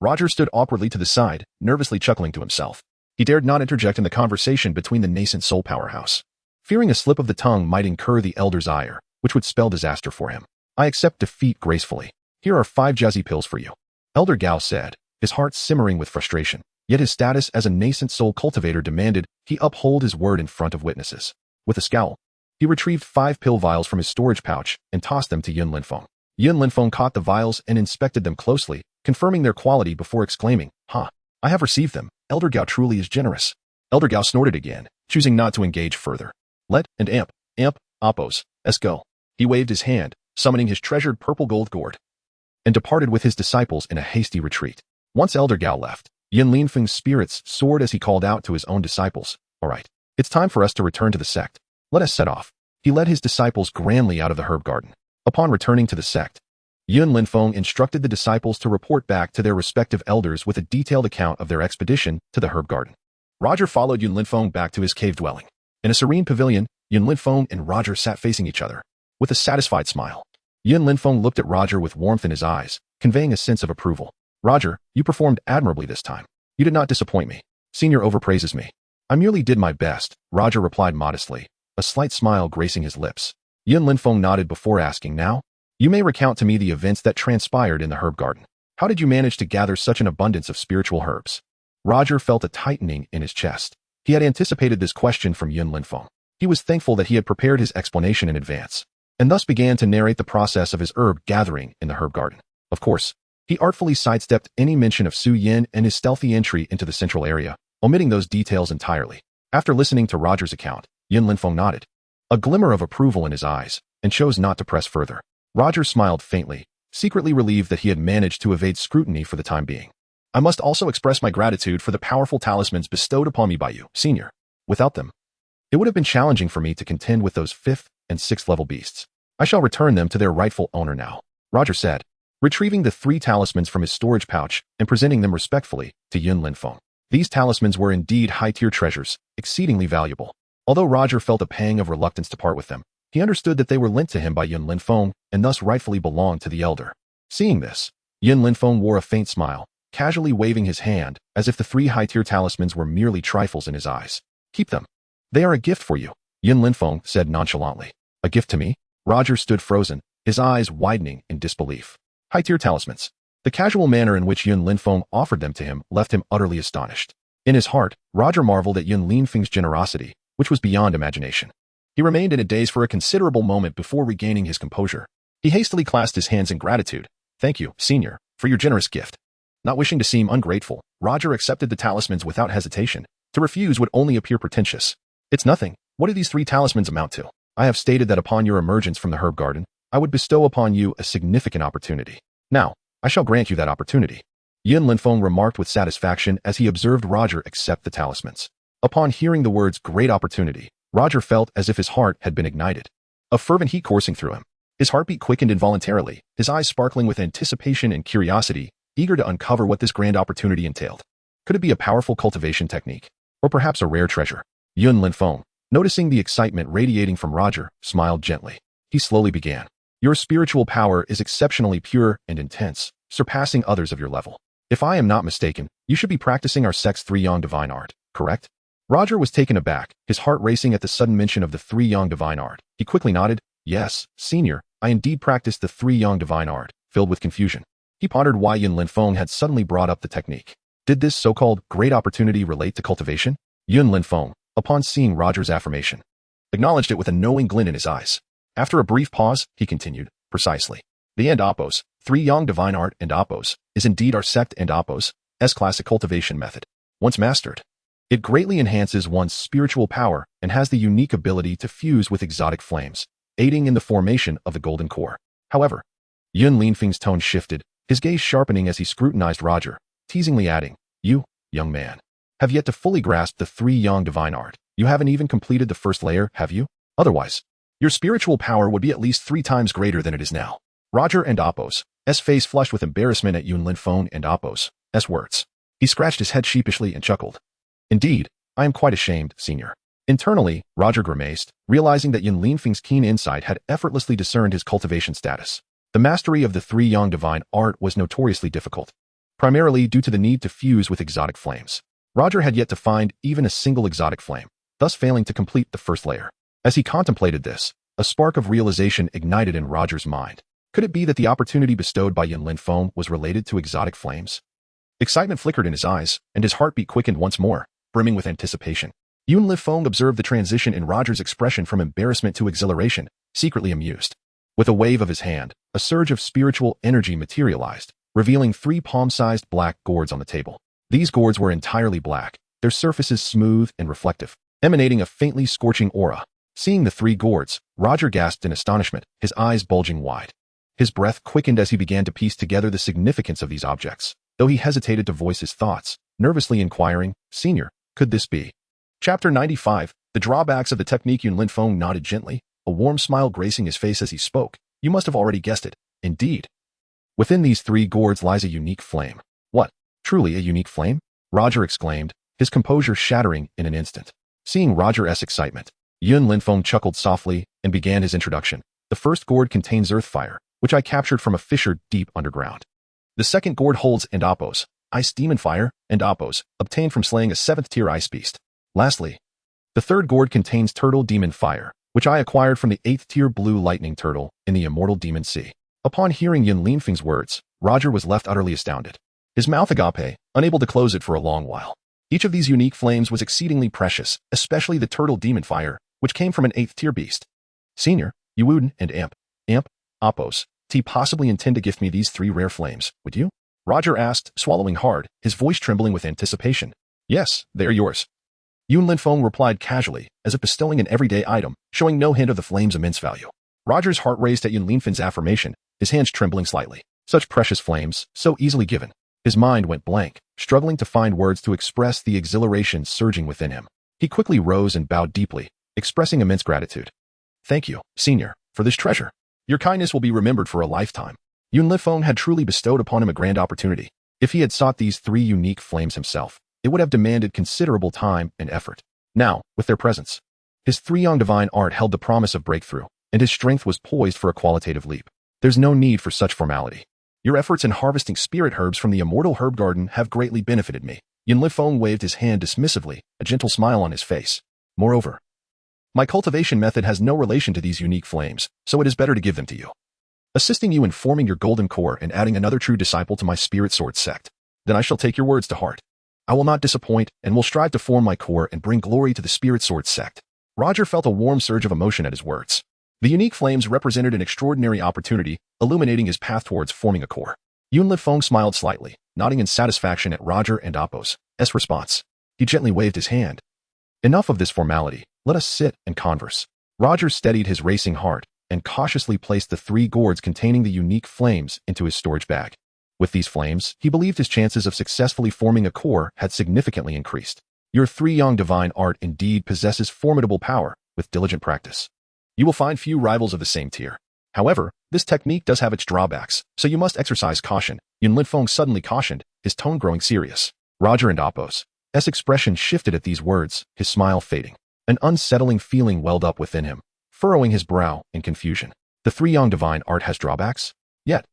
Roger stood awkwardly to the side, nervously chuckling to himself. He dared not interject in the conversation between the nascent soul powerhouse, fearing a slip of the tongue might incur the elder's ire, which would spell disaster for him. I accept defeat gracefully. Here are 5 jazzy pills for you, Elder Gao said, his heart simmering with frustration. Yet his status as a nascent soul cultivator demanded he uphold his word in front of witnesses. With a scowl, he retrieved 5 pill vials from his storage pouch and tossed them to Yun Linfeng. Yun Linfeng caught the vials and inspected them closely, confirming their quality before exclaiming, I have received them. Elder Gao truly is generous. Elder Gao snorted again, choosing not to engage further. Let and amp, Oppos, let's go. He waved his hand, summoning his treasured purple gold gourd, and departed with his disciples in a hasty retreat. Once Elder Gao left, Yin Linfeng's spirits soared as he called out to his own disciples. All right, it's time for us to return to the sect. Let us set off. He led his disciples grandly out of the herb garden. Upon returning to the sect, Yun Linfeng instructed the disciples to report back to their respective elders with a detailed account of their expedition to the herb garden. Roger followed Yun Linfeng back to his cave dwelling. In a serene pavilion, Yun Linfeng and Roger sat facing each other, with a satisfied smile. Yun Linfeng looked at Roger with warmth in his eyes, conveying a sense of approval. Roger, you performed admirably this time. You did not disappoint me. Senior overpraises me. I merely did my best, Roger replied modestly, a slight smile gracing his lips. Yun Linfeng nodded before asking, now? You may recount to me the events that transpired in the herb garden. How did you manage to gather such an abundance of spiritual herbs? Roger felt a tightening in his chest. He had anticipated this question from Yun Linfeng. He was thankful that he had prepared his explanation in advance, and thus began to narrate the process of his herb gathering in the herb garden. Of course, he artfully sidestepped any mention of Su Yin and his stealthy entry into the central area, omitting those details entirely. After listening to Roger's account, Yun Linfeng nodded, a glimmer of approval in his eyes, and chose not to press further. Roger smiled faintly, secretly relieved that he had managed to evade scrutiny for the time being. I must also express my gratitude for the powerful talismans bestowed upon me by you, Senior. Without them, it would have been challenging for me to contend with those 5th and 6th level beasts. I shall return them to their rightful owner now, Roger said, retrieving the 3 talismans from his storage pouch and presenting them respectfully to Yun Linfeng. These talismans were indeed high-tier treasures, exceedingly valuable. Although Roger felt a pang of reluctance to part with them, he understood that they were lent to him by Yun Linfeng and thus rightfully belonged to the elder. Seeing this, Yun Linfeng wore a faint smile, casually waving his hand as if the 3 high-tier talismans were merely trifles in his eyes. Keep them. They are a gift for you, Yun Linfeng said nonchalantly. A gift to me? Roger stood frozen, his eyes widening in disbelief. High-tier talismans. The casual manner in which Yun Linfeng offered them to him left him utterly astonished. In his heart, Roger marveled at Yun Linfeng's generosity, which was beyond imagination. He remained in a daze for a considerable moment before regaining his composure. He hastily clasped his hands in gratitude. Thank you, Senior, for your generous gift. Not wishing to seem ungrateful, Roger accepted the talismans without hesitation. To refuse would only appear pretentious. It's nothing. What do these 3 talismans amount to? I have stated that upon your emergence from the herb garden, I would bestow upon you a significant opportunity. Now, I shall grant you that opportunity. Yun Linfeng remarked with satisfaction as he observed Roger accept the talismans. Upon hearing the words great opportunity, Roger felt as if his heart had been ignited. A fervent heat coursing through him. His heartbeat quickened involuntarily, his eyes sparkling with anticipation and curiosity, eager to uncover what this grand opportunity entailed. Could it be a powerful cultivation technique? Or perhaps a rare treasure? Yun Linfeng, noticing the excitement radiating from Roger, smiled gently. He slowly began. Your spiritual power is exceptionally pure and intense, surpassing others of your level. If I am not mistaken, you should be practicing our sect's 3-yang divine art, correct? Roger was taken aback, his heart racing at the sudden mention of the 3-yang divine art. He quickly nodded. Yes, Senior, I indeed practice the 3-yang divine art, filled with confusion. He pondered why Yun Linfeng had suddenly brought up the technique. Did this so-called great opportunity relate to cultivation? Yun Linfeng, upon seeing Roger's affirmation, acknowledged it with a knowing glint in his eyes. After a brief pause, he continued, precisely. The and Oppos, 3-yang divine art and Oppos, is indeed our sect and Oppos' classic cultivation method. Once mastered, it greatly enhances one's spiritual power and has the unique ability to fuse with exotic flames, aiding in the formation of the golden core. However, Yun Linfeng's tone shifted, his gaze sharpening as he scrutinized Roger, teasingly adding, you, young man, have yet to fully grasp the 3-yang divine art. You haven't even completed the first layer, have you? Otherwise, your spiritual power would be at least 3 times greater than it is now. Roger and Oppos' face flushed with embarrassment at Yun Linfeng and Oppos' words. He scratched his head sheepishly and chuckled. Indeed, I am quite ashamed, Senior. Internally, Roger grimaced, realizing that Yun Linfeng's keen insight had effortlessly discerned his cultivation status. The mastery of the 3-yang divine art was notoriously difficult, primarily due to the need to fuse with exotic flames. Roger had yet to find even a single exotic flame, thus failing to complete the first layer. As he contemplated this, a spark of realization ignited in Roger's mind. Could it be that the opportunity bestowed by Yun Linfeng was related to exotic flames? Excitement flickered in his eyes, and his heartbeat quickened once more, brimming with anticipation. Yun Lifeng observed the transition in Roger's expression from embarrassment to exhilaration, secretly amused. With a wave of his hand, a surge of spiritual energy materialized, revealing 3 palm-sized black gourds on the table. These gourds were entirely black, their surfaces smooth and reflective, emanating a faintly scorching aura. Seeing the 3 gourds, Roger gasped in astonishment, his eyes bulging wide. His breath quickened as he began to piece together the significance of these objects, though he hesitated to voice his thoughts, nervously inquiring, "Senior, could this be?" Chapter 95, The Drawbacks of the Technique. Yun Linfeng nodded gently, a warm smile gracing his face as he spoke. "You must have already guessed it. Indeed. Within these 3 gourds lies a unique flame." "What? Truly a unique flame?" Roger exclaimed, his composure shattering in an instant. Seeing Roger's excitement, Yun Linfeng chuckled softly and began his introduction. "The first gourd contains earth fire, which I captured from a fissure deep underground. The second gourd holds and Appos, ice demon fire, and Appos, obtained from slaying a 7th-tier ice beast. Lastly, the third gourd contains turtle demon fire, which I acquired from the 8th-tier blue lightning turtle in the immortal demon sea." Upon hearing Yun Linfeng's words, Roger was left utterly astounded. His mouth agape, unable to close it for a long while. Each of these unique flames was exceedingly precious, especially the turtle demon fire, which came from an 8th-tier beast. "Senior, Yuuden and Amp, Appos, possibly intend to gift me these 3 rare flames, would you?" Roger asked, swallowing hard, his voice trembling with anticipation. "Yes, they are yours." Yun Linfeng replied casually, as if bestowing an everyday item, showing no hint of the flame's immense value. Roger's heart raced at Yun Linfeng's affirmation, his hands trembling slightly. Such precious flames, so easily given. His mind went blank, struggling to find words to express the exhilaration surging within him. He quickly rose and bowed deeply, expressing immense gratitude. "Thank you, Senior, for this treasure. Your kindness will be remembered for a lifetime." Yun Linfeng had truly bestowed upon him a grand opportunity. If he had sought these 3 unique flames himself, it would have demanded considerable time and effort. Now, with their presence, his 3 young divine art held the promise of breakthrough, and his strength was poised for a qualitative leap. "There's no need for such formality. Your efforts in harvesting spirit herbs from the immortal herb garden have greatly benefited me." Yun Linfeng waved his hand dismissively, a gentle smile on his face. "Moreover, my cultivation method has no relation to these unique flames, so it is better to give them to you, assisting you in forming your golden core and adding another true disciple to my spirit sword sect. Then I shall take your words to heart. I will not disappoint and will strive to form my core and bring glory to the spirit sword sect." Roger felt a warm surge of emotion at his words. The unique flames represented an extraordinary opportunity, illuminating his path towards forming a core. Yun Linfeng smiled slightly, nodding in satisfaction at Roger and Appos' response. He gently waved his hand. "Enough of this formality, let us sit and converse." Roger steadied his racing heart and cautiously placed the 3 gourds containing the unique flames into his storage bag. With these flames, he believed his chances of successfully forming a core had significantly increased. "Your 3 young divine art indeed possesses formidable power with diligent practice. You will find few rivals of the same tier. However, this technique does have its drawbacks, so you must exercise caution." Yun Linfeng suddenly cautioned, his tone growing serious. Roger and Appos' expression shifted at these words, his smile fading. An unsettling feeling welled up within him, furrowing his brow in confusion. The 3 young divine art has drawbacks? Yet,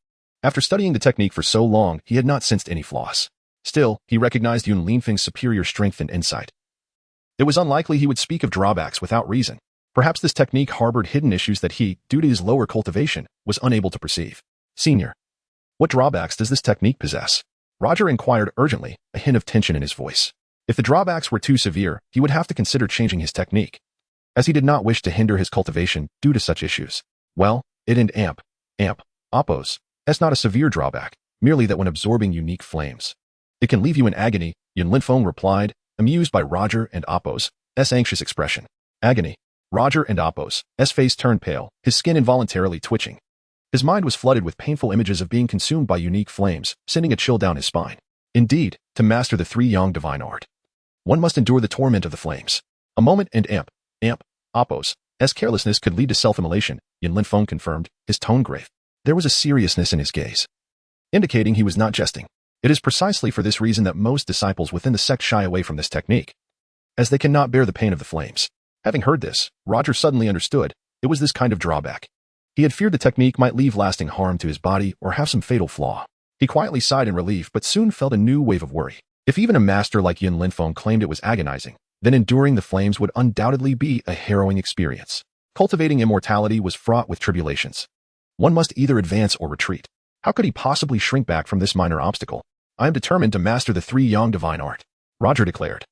after studying the technique for so long, he had not sensed any flaws. Still, he recognized Yun Linfeng's superior strength and insight. It was unlikely he would speak of drawbacks without reason. Perhaps this technique harbored hidden issues that he, due to his lower cultivation, was unable to perceive. "Senior, what drawbacks does this technique possess?" Roger inquired urgently, a hint of tension in his voice. If the drawbacks were too severe, he would have to consider changing his technique, as he did not wish to hinder his cultivation due to such issues. "Well, it and Appos, not a severe drawback, merely that when absorbing unique flames, it can leave you in agony," Yun Linfeng replied, amused by Roger and Appos' anxious expression. "Agony." Roger and Appos' face turned pale, his skin involuntarily twitching. His mind was flooded with painful images of being consumed by unique flames, sending a chill down his spine. Indeed, to master the 3 young divine art, one must endure the torment of the flames. A moment and Appos' carelessness could lead to self-immolation, Yun Linfeng confirmed, his tone grave. There was a seriousness in his gaze, indicating he was not jesting. It is precisely for this reason that most disciples within the sect shy away from this technique, as they cannot bear the pain of the flames. Having heard this, Roger suddenly understood it was this kind of drawback. He had feared the technique might leave lasting harm to his body or have some fatal flaw. He quietly sighed in relief but soon felt a new wave of worry. If even a master like Yun Linfeng claimed it was agonizing, then enduring the flames would undoubtedly be a harrowing experience. Cultivating immortality was fraught with tribulations. One must either advance or retreat. How could he possibly shrink back from this minor obstacle? I am determined to master the three yang divine art, Roger declared.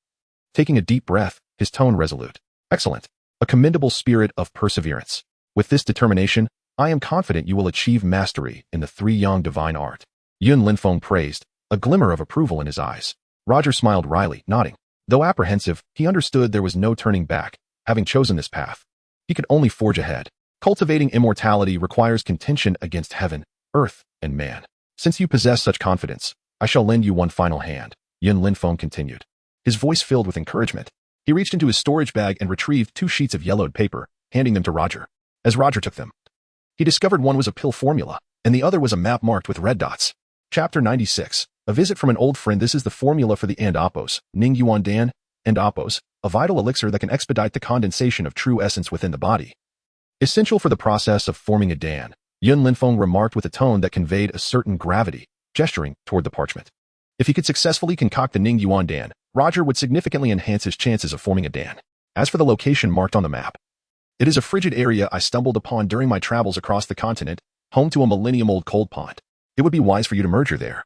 Taking a deep breath, his tone resolute. Excellent. A commendable spirit of perseverance. With this determination, I am confident you will achieve mastery in the three yang divine art. Yun Linfeng praised, a glimmer of approval in his eyes. Roger smiled wryly, nodding. Though apprehensive, he understood there was no turning back. Having chosen this path, he could only forge ahead. Cultivating immortality requires contention against heaven, earth, and man. Since you possess such confidence, I shall lend you one final hand, Yun Linfeng continued. His voice filled with encouragement. He reached into his storage bag and retrieved 2 sheets of yellowed paper, handing them to Roger. As Roger took them, he discovered one was a pill formula, and the other was a map marked with red dots. Chapter 96. A visit from an old friend. This is the formula for the and Appos, Ning Yuan Dan, and Appos, a vital elixir that can expedite the condensation of true essence within the body. Essential for the process of forming a Dan, Yun Linfeng remarked with a tone that conveyed a certain gravity, gesturing toward the parchment. If he could successfully concoct the Ning Yuan Dan, Roger would significantly enhance his chances of forming a Dan. As for the location marked on the map, it is a frigid area I stumbled upon during my travels across the continent, home to a millennium-old cold pond. It would be wise for you to merge there,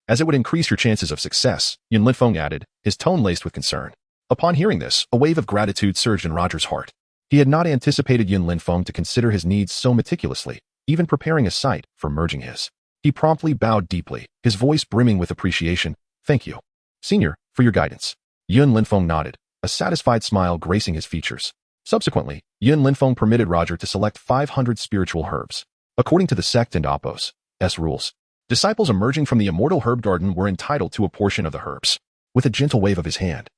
as it would increase your chances of success, Yun Linfeng added, his tone laced with concern. Upon hearing this, a wave of gratitude surged in Roger's heart. He had not anticipated Yun Linfeng to consider his needs so meticulously, even preparing a site for merging his. He promptly bowed deeply, his voice brimming with appreciation. Thank you, Senior, for your guidance. Yun Linfeng nodded, a satisfied smile gracing his features. Subsequently, Yun Linfeng permitted Roger to select 500 spiritual herbs. According to the sect and Appos' rules, disciples emerging from the immortal herb garden were entitled to a portion of the herbs. With a gentle wave of his hand,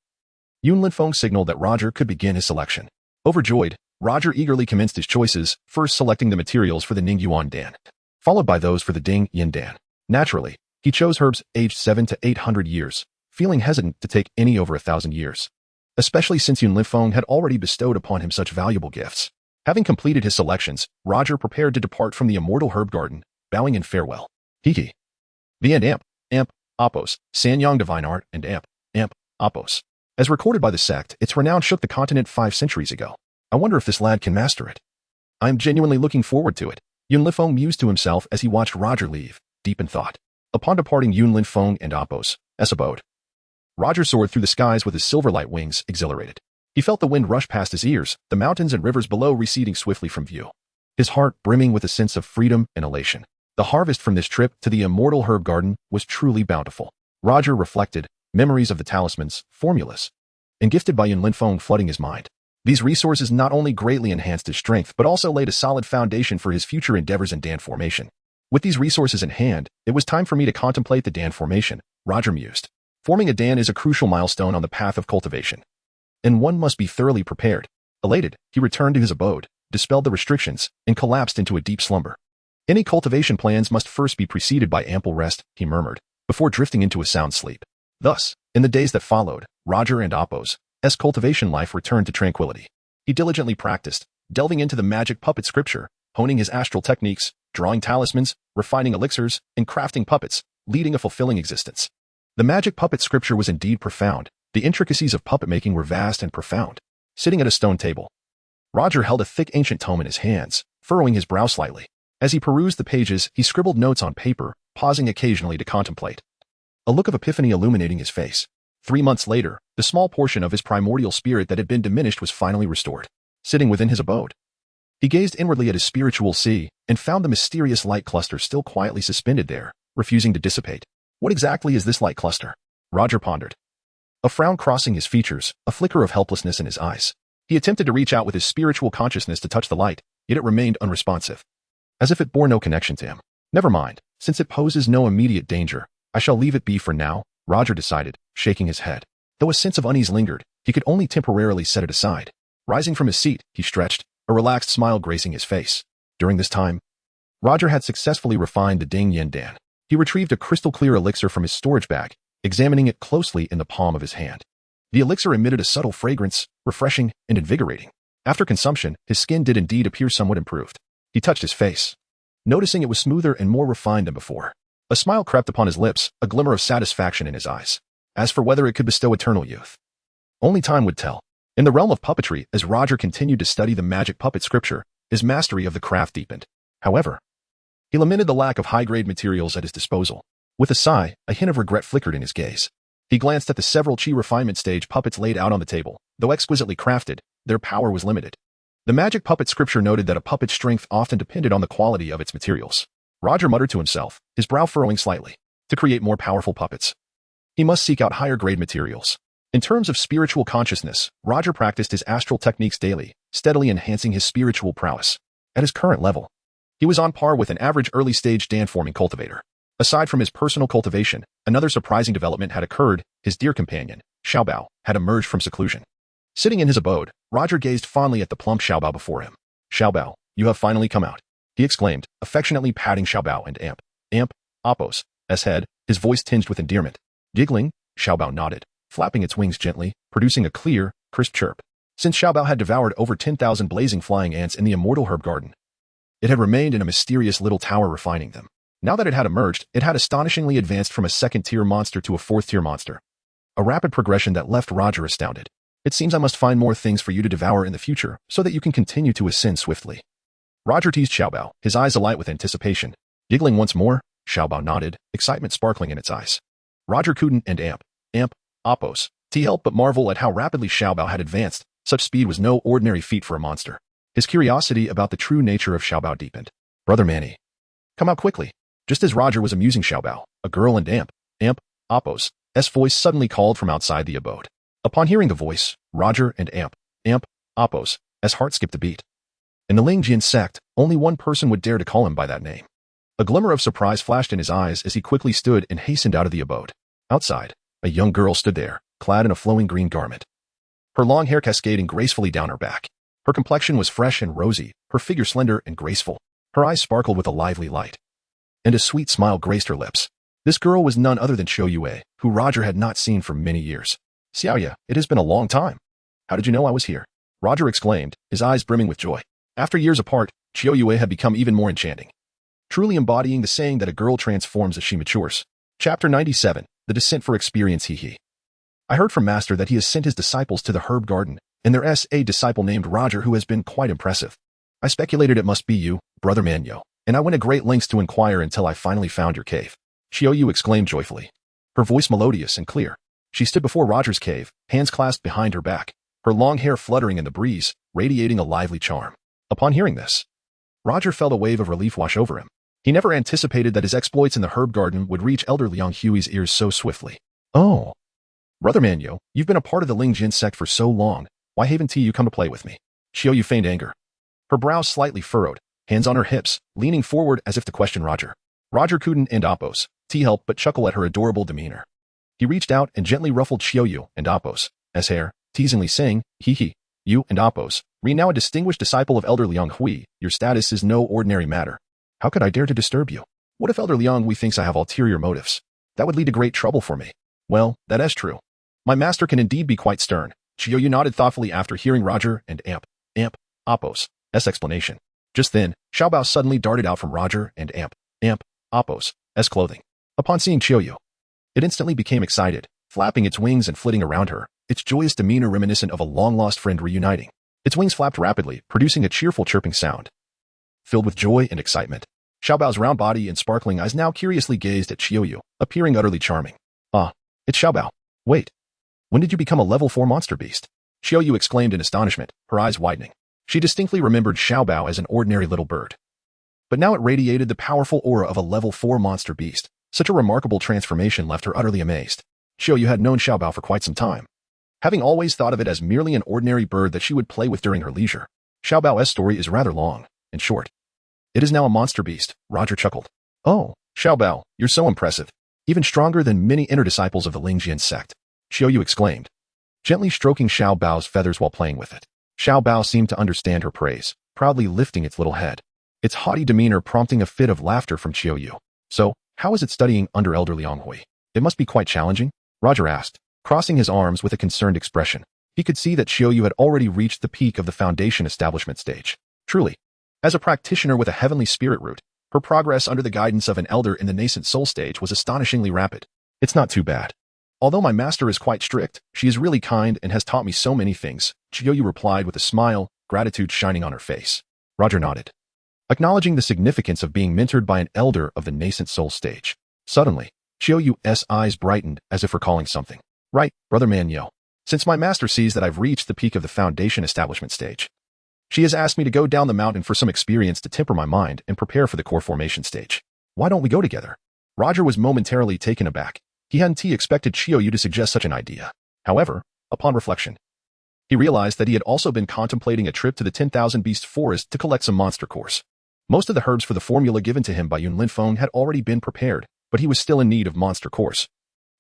Yun Linfeng signaled that Roger could begin his selection. Overjoyed, Roger eagerly commenced his choices, first selecting the materials for the Ning Yuan Dan, followed by those for the Ding Yin Dan. Naturally, he chose herbs aged 700 to 800 years, feeling hesitant to take any over 1,000 years, especially since Yun Linfeng had already bestowed upon him such valuable gifts. Having completed his selections, Roger prepared to depart from the immortal herb garden, bowing in farewell. Hiki. The and Amp, Appos, Sanyang Divine Art, and Amp, Appos. As recorded by the sect, its renown shook the continent 5 centuries ago. I wonder if this lad can master it. I am genuinely looking forward to it, Yun Linfeng mused to himself as he watched Roger leave, deep in thought. Upon departing Yun Linfeng and Appos' abode, Roger soared through the skies with his silver-light wings, exhilarated. He felt the wind rush past his ears, the mountains and rivers below receding swiftly from view. His heart brimming with a sense of freedom and elation. The harvest from this trip to the immortal herb garden was truly bountiful. Roger reflected, memories of the talismans, formulas, and gifted by Yun Linfeng flooding his mind. These resources not only greatly enhanced his strength but also laid a solid foundation for his future endeavors in Dan formation. With these resources in hand, it was time for me to contemplate the Dan formation, Roger mused. Forming a Dan is a crucial milestone on the path of cultivation, and one must be thoroughly prepared. Elated, he returned to his abode, dispelled the restrictions, and collapsed into a deep slumber. Any cultivation plans must first be preceded by ample rest, he murmured, before drifting into a sound sleep. Thus, in the days that followed, Roger and Appos' cultivation life returned to tranquility. He diligently practiced, delving into the magic puppet scripture, honing his astral techniques, drawing talismans, refining elixirs, and crafting puppets, leading a fulfilling existence. The magic puppet scripture was indeed profound. The intricacies of puppet making were vast and profound. Sitting at a stone table, Roger held a thick ancient tome in his hands, furrowing his brow slightly. As he perused the pages, he scribbled notes on paper, pausing occasionally to contemplate. A look of epiphany illuminating his face. 3 months later, the small portion of his primordial spirit that had been diminished was finally restored. Sitting within his abode, he gazed inwardly at his spiritual sea and found the mysterious light cluster still quietly suspended there, refusing to dissipate. What exactly is this light cluster? Roger pondered. A frown crossing his features, a flicker of helplessness in his eyes. He attempted to reach out with his spiritual consciousness to touch the light, yet it remained unresponsive, as if it bore no connection to him. Never mind, since it poses no immediate danger, I shall leave it be for now, Roger decided, shaking his head. Though a sense of unease lingered, he could only temporarily set it aside. Rising from his seat, he stretched, a relaxed smile gracing his face. During this time, Roger had successfully refined the Ding Yin Dan. He retrieved a crystal-clear elixir from his storage bag, examining it closely in the palm of his hand. The elixir emitted a subtle fragrance, refreshing and invigorating. After consumption, his skin did indeed appear somewhat improved. He touched his face, noticing it was smoother and more refined than before. A smile crept upon his lips, a glimmer of satisfaction in his eyes. As for whether it could bestow eternal youth, only time would tell. In the realm of puppetry, as Roger continued to study the magic puppet scripture, his mastery of the craft deepened. However, he lamented the lack of high-grade materials at his disposal. With a sigh, a hint of regret flickered in his gaze. He glanced at the several chi refinement stage puppets laid out on the table. Though exquisitely crafted, their power was limited. The magic puppet scripture noted that a puppet's strength often depended on the quality of its materials. Roger muttered to himself, his brow furrowing slightly. To create more powerful puppets, he must seek out higher-grade materials. In terms of spiritual consciousness, Roger practiced his astral techniques daily, steadily enhancing his spiritual prowess. At his current level, he was on par with an average early-stage Dan-forming cultivator. Aside from his personal cultivation, another surprising development had occurred. His dear companion, Xiaobao, had emerged from seclusion. Sitting in his abode, Roger gazed fondly at the plump Xiaobao before him. "Xiaobao, you have finally come out," he exclaimed, affectionately patting Xiaobao and Appo's head, his voice tinged with endearment. Giggling, Xiaobao nodded, flapping its wings gently, producing a clear, crisp chirp. Since Xiaobao had devoured over 10,000 blazing flying ants in the immortal herb garden, it had remained in a mysterious little tower refining them. Now that it had emerged, it had astonishingly advanced from a second-tier monster to a fourth-tier monster. A rapid progression that left Roger astounded. "It seems I must find more things for you to devour in the future, so that you can continue to ascend swiftly." Roger teased Xiaobao, his eyes alight with anticipation. Giggling once more, Xiaobao nodded, excitement sparkling in its eyes. Roger Kuden and Appos helped but marvel at how rapidly Xiaobao had advanced. Such speed was no ordinary feat for a monster. His curiosity about the true nature of Xiaobao deepened. "Brother Manny, come out quickly." Just as Roger was amusing Xiaobao, a girl in Appos' voice suddenly called from outside the abode. Upon hearing the voice, Roger and Appos' heart skipped a beat. In the Lingjian sect, only one person would dare to call him by that name. A glimmer of surprise flashed in his eyes as he quickly stood and hastened out of the abode. Outside, a young girl stood there, clad in a flowing green garment. Her long hair cascading gracefully down her back. Her complexion was fresh and rosy, her figure slender and graceful. Her eyes sparkled with a lively light, and a sweet smile graced her lips. This girl was none other than Qiu Yue, who Roger had not seen for many years. "Xiaoya, it has been a long time. How did you know I was here?" Roger exclaimed, his eyes brimming with joy. After years apart, Qiu Yue had become even more enchanting, truly embodying the saying that a girl transforms as she matures. Chapter 97, The Descent for Experience. I heard from Master that he has sent his disciples to the herb garden, and there's a disciple named Roger who has been quite impressive. I speculated it must be you, Brother Manyo, and I went to great lengths to inquire until I finally found your cave." Qiu Yu exclaimed joyfully, her voice melodious and clear. She stood before Roger's cave, hands clasped behind her back, her long hair fluttering in the breeze, radiating a lively charm. Upon hearing this, Roger felt a wave of relief wash over him. He never anticipated that his exploits in the herb garden would reach Elder Liang Hui's ears so swiftly. "Oh, Brother Manyo, you've been a part of the Lingjin sect for so long. Why haven't you come to play with me?" Qiu Yu feigned anger, her brows slightly furrowed, hands on her hips, leaning forward as if to question Roger. Roger Kuden and Appos helped but chuckle at her adorable demeanor. He reached out and gently ruffled Qiu Yu and Appos' hair, teasingly saying, "You and Appos, now a distinguished disciple of Elder Liang Hui, your status is no ordinary matter. How could I dare to disturb you? What if Elder Liang Hui thinks I have ulterior motives? That would lead to great trouble for me." "Well, that is true. My master can indeed be quite stern." Qiu Yu nodded thoughtfully after hearing Roger and Appos' explanation. Just then, Xiaobao suddenly darted out from Roger and Appos' clothing. Upon seeing Qiu Yu, it instantly became excited, flapping its wings and flitting around her, its joyous demeanor reminiscent of a long-lost friend reuniting. Its wings flapped rapidly, producing a cheerful chirping sound. Filled with joy and excitement, Xiaobao's round body and sparkling eyes now curiously gazed at Qiu Yu, appearing utterly charming. "Ah, it's Xiaobao. Wait, when did you become a level 4 monster beast?" Qiu Yu exclaimed in astonishment, her eyes widening. She distinctly remembered Xiaobao as an ordinary little bird, but now it radiated the powerful aura of a level 4 monster beast. Such a remarkable transformation left her utterly amazed. Qiu Yu had known Xiaobao for quite some time, having always thought of it as merely an ordinary bird that she would play with during her leisure. Xiaobao's story is rather long and short. It is now a monster beast, Roger chuckled. "Oh, Xiaobao, you're so impressive. Even stronger than many inner disciples of the Lingjian sect," Qiu Yu exclaimed, gently stroking Xiaobao's feathers while playing with it. Xiaobao seemed to understand her praise, proudly lifting its little head, its haughty demeanor prompting a fit of laughter from Qiu Yu. "So, how is it studying under Elder Liang Hui? It must be quite challenging?" Roger asked, crossing his arms with a concerned expression. He could see that Qiu Yu had already reached the peak of the foundation establishment stage. Truly, as a practitioner with a heavenly spirit root, her progress under the guidance of an elder in the nascent soul stage was astonishingly rapid. "It's not too bad. Although my master is quite strict, she is really kind and has taught me so many things," Qiu Yu replied with a smile, gratitude shining on her face. Roger nodded, acknowledging the significance of being mentored by an elder of the nascent soul stage. Suddenly, Xiaoyu's eyes brightened as if recalling something. Right, Brother Manyo. Since my master sees that I've reached the peak of the foundation establishment stage, she has asked me to go down the mountain for some experience to temper my mind and prepare for the core formation stage. Why don't we go together? Roger was momentarily taken aback. He hadn't expected Xiaoyu to suggest such an idea. However, upon reflection, he realized that he had also been contemplating a trip to the 10,000 Beast Forest to collect some monster cores. Most of the herbs for the formula given to him by Yun Linfeng had already been prepared, but he was still in need of monster cores,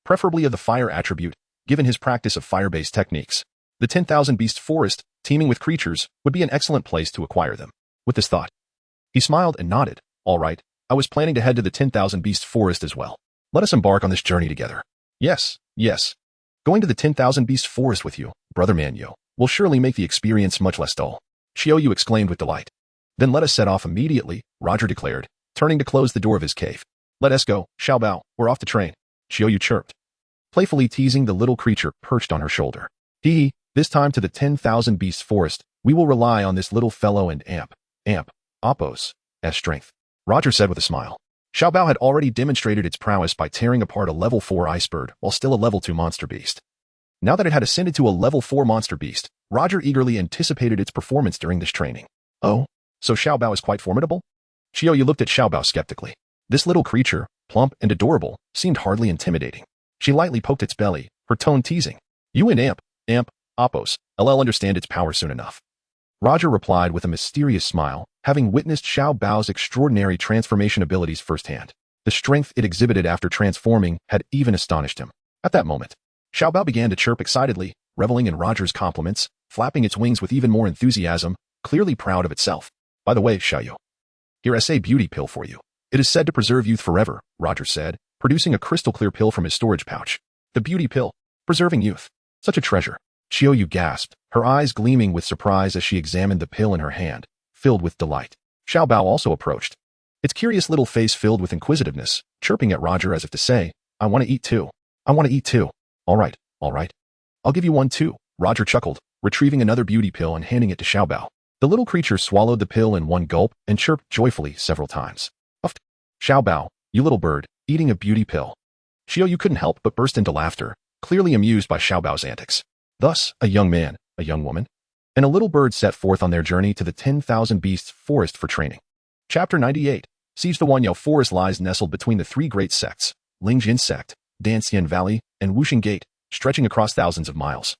preferably of the fire attribute, given his practice of fire-based techniques. The 10,000 Beast Forest, teeming with creatures, would be an excellent place to acquire them. With this thought, he smiled and nodded. All right, I was planning to head to the 10,000 Beast Forest as well. Let us embark on this journey together. Yes. Going to the 10,000 Beast Forest with you, Brother Manyo, will surely make the experience much less dull. Xiaoyu exclaimed with delight. Then let us set off immediately, Roger declared, turning to close the door of his cave. Let us go, Xiaobao, we're off the train. Xiaoyu chirped, playfully teasing the little creature perched on her shoulder. This time to the 10,000 Beast Forest, we will rely on this little fellow and Appo's strength, Roger said with a smile. Xiaobao had already demonstrated its prowess by tearing apart a level 4 ice bird while still a level 2 monster beast. Now that it had ascended to a level 4 monster beast, Roger eagerly anticipated its performance during this training. Oh, so Xiaobao is quite formidable? Xiaoyu looked at Xiaobao skeptically. This little creature, plump and adorable, seemed hardly intimidating. She lightly poked its belly, her tone teasing. You and Appos, I'll understand its power soon enough. Roger replied with a mysterious smile, having witnessed Xiaobao's extraordinary transformation abilities firsthand. The strength it exhibited after transforming had even astonished him. At that moment, Xiaobao began to chirp excitedly, reveling in Roger's compliments, flapping its wings with even more enthusiasm, clearly proud of itself. By the way, Xiaoyu, here's a beauty pill for you. It is said to preserve youth forever, Roger said, producing a crystal-clear pill from his storage pouch. The beauty pill, preserving youth. Such a treasure. Xiaoyu gasped, her eyes gleaming with surprise as she examined the pill in her hand, filled with delight. Xiaobao also approached, its curious little face filled with inquisitiveness, chirping at Roger as if to say, I want to eat too. All right. I'll give you one too, Roger chuckled, retrieving another beauty pill and handing it to Xiaobao. The little creature swallowed the pill in one gulp and chirped joyfully several times. Uffed. Xiaobao, you little bird, eating a beauty pill. Xiaoyu couldn't help but burst into laughter, clearly amused by Xiaobao's antics. Thus, a young man, a young woman, and a little bird set forth on their journey to the 10,000 Beasts Forest for training. Chapter 98. Siege. The Wanyao Forest lies nestled between the three great sects, Lingjin Sect, Danxian Valley, and Wuxing Gate, stretching across thousands of miles.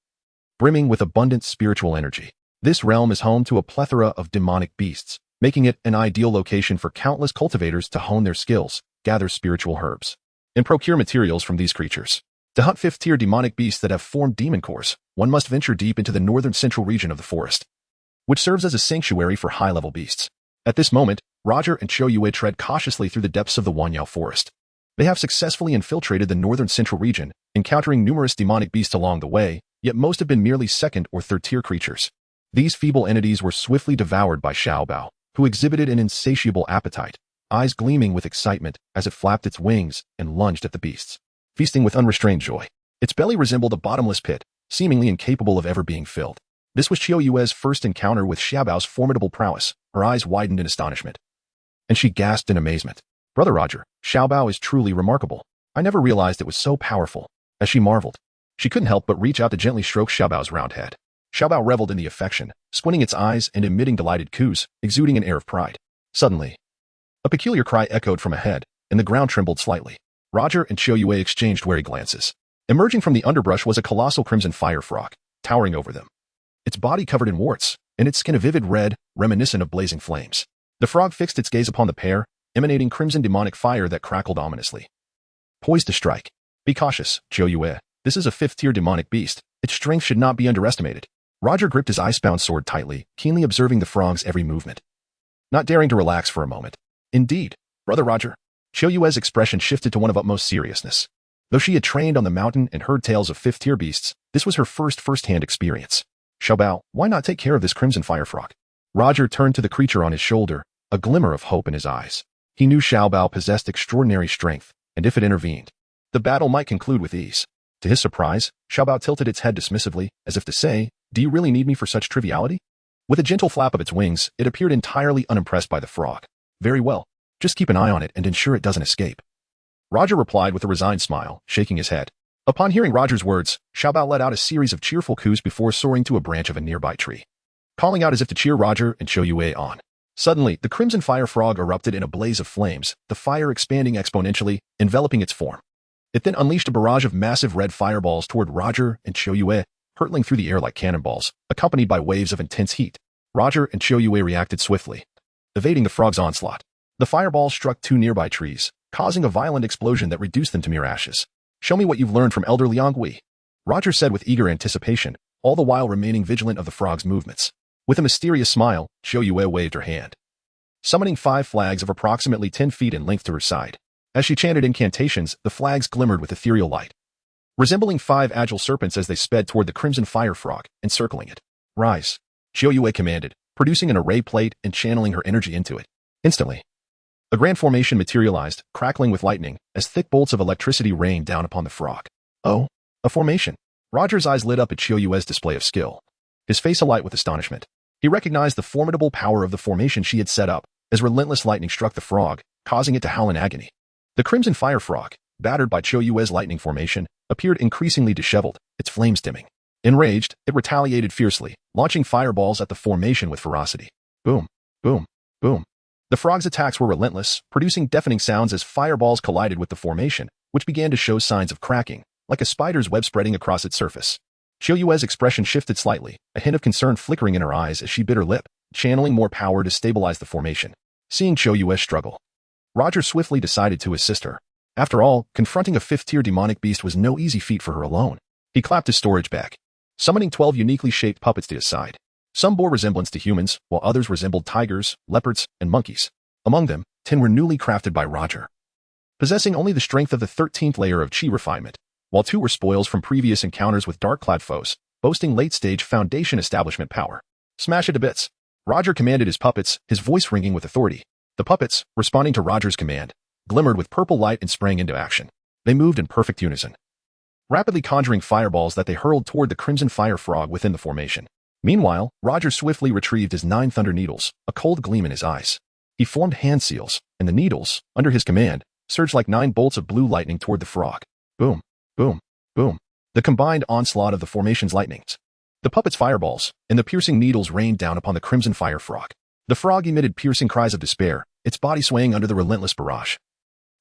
Brimming with abundant spiritual energy, this realm is home to a plethora of demonic beasts, making it an ideal location for countless cultivators to hone their skills, gather spiritual herbs, and procure materials from these creatures. To hunt 5th-tier demonic beasts that have formed demon cores, one must venture deep into the northern central region of the forest, which serves as a sanctuary for high-level beasts. At this moment, Roger and Xiaoyu tread cautiously through the depths of the Wanyao Forest. They have successfully infiltrated the northern central region, encountering numerous demonic beasts along the way, yet most have been merely 2nd or 3rd-tier creatures. These feeble entities were swiftly devoured by Xiaobao, who exhibited an insatiable appetite, eyes gleaming with excitement as it flapped its wings and lunged at the beasts, feasting with unrestrained joy. Its belly resembled a bottomless pit, seemingly incapable of ever being filled. This was Xiaoyu's first encounter with Xiaobao's formidable prowess. Her eyes widened in astonishment, and she gasped in amazement. Brother Roger, Xiaobao is truly remarkable. I never realized it was so powerful. As she marveled, she couldn't help but reach out to gently stroke Xiaobao's round head. Xiaobao reveled in the affection, squinting its eyes and emitting delighted coos, exuding an air of pride. Suddenly, a peculiar cry echoed from ahead, and the ground trembled slightly. Roger and Xiaoyu exchanged wary glances. Emerging from the underbrush was a colossal crimson fire frog, towering over them, its body covered in warts, and its skin a vivid red, reminiscent of blazing flames. The frog fixed its gaze upon the pair, emanating crimson demonic fire that crackled ominously. Poised to strike. Be cautious, Xiaoyu. This is a 5th-tier demonic beast. Its strength should not be underestimated. Roger gripped his icebound sword tightly, keenly observing the frog's every movement, not daring to relax for a moment. Indeed, Brother Roger. Xiaoyu's expression shifted to one of utmost seriousness. Though she had trained on the mountain and heard tales of 5th-tier beasts, this was her first-hand experience. Xiaobao, why not take care of this crimson fire frog? Roger turned to the creature on his shoulder, a glimmer of hope in his eyes. He knew Xiaobao possessed extraordinary strength, and if it intervened, the battle might conclude with ease. To his surprise, Xiaobao tilted its head dismissively, as if to say, do you really need me for such triviality? With a gentle flap of its wings, it appeared entirely unimpressed by the frog. Very well. Just keep an eye on it and ensure it doesn't escape. Roger replied with a resigned smile, shaking his head. Upon hearing Roger's words, Xiaobao let out a series of cheerful coos before soaring to a branch of a nearby tree, calling out as if to cheer Roger and Qiu Yue on. Suddenly, the crimson fire frog erupted in a blaze of flames, the fire expanding exponentially, enveloping its form. It then unleashed a barrage of massive red fireballs toward Roger and Qiu Yue, hurtling through the air like cannonballs, accompanied by waves of intense heat. Roger and Qiu Yue reacted swiftly, evading the frog's onslaught. The fireballs struck two nearby trees, causing a violent explosion that reduced them to mere ashes. Show me what you've learned from Elder Liang Hui, Roger said with eager anticipation, all the while remaining vigilant of the frog's movements. With a mysterious smile, Qiu Yue waved her hand, summoning 5 flags of approximately 10 feet in length to her side. As she chanted incantations, the flags glimmered with ethereal light, resembling 5 agile serpents as they sped toward the crimson fire frog, encircling it. Rise, Qiu Yue commanded, producing an array plate and channeling her energy into it. Instantly, a grand formation materialized, crackling with lightning, as thick bolts of electricity rained down upon the frog. Oh, a formation. Roger's eyes lit up at Qiu Yue's display of skill, his face alight with astonishment. He recognized the formidable power of the formation she had set up, as relentless lightning struck the frog, causing it to howl in agony. The crimson fire frog, battered by Qiu Yue's lightning formation, appeared increasingly disheveled, its flames dimming. Enraged, it retaliated fiercely, launching fireballs at the formation with ferocity. Boom, boom, boom. The frog's attacks were relentless, producing deafening sounds as fireballs collided with the formation, which began to show signs of cracking, like a spider's web spreading across its surface. Qiu Yue's expression shifted slightly, a hint of concern flickering in her eyes as she bit her lip, channeling more power to stabilize the formation. Seeing Qiu Yue struggle, Roger swiftly decided to assist her. After all, confronting a 5th-tier demonic beast was no easy feat for her alone. He clapped his storage bag, summoning 12 uniquely shaped puppets to his side. Some bore resemblance to humans, while others resembled tigers, leopards, and monkeys. Among them, 10 were newly crafted by Roger, possessing only the strength of the 13th layer of Qi refinement, while 2 were spoils from previous encounters with dark-clad foes, boasting late-stage foundation establishment power. Smash it to bits. Roger commanded his puppets, his voice ringing with authority. The puppets, responding to Roger's command, glimmered with purple light and sprang into action. They moved in perfect unison, rapidly conjuring fireballs that they hurled toward the crimson fire frog within the formation. Meanwhile, Roger swiftly retrieved his 9 thunder needles, a cold gleam in his eyes. He formed hand seals, and the needles, under his command, surged like 9 bolts of blue lightning toward the frog. Boom, boom, boom. The combined onslaught of the formation's lightnings, the puppet's fireballs, and the piercing needles rained down upon the crimson fire frog. The frog emitted piercing cries of despair, its body swaying under the relentless barrage,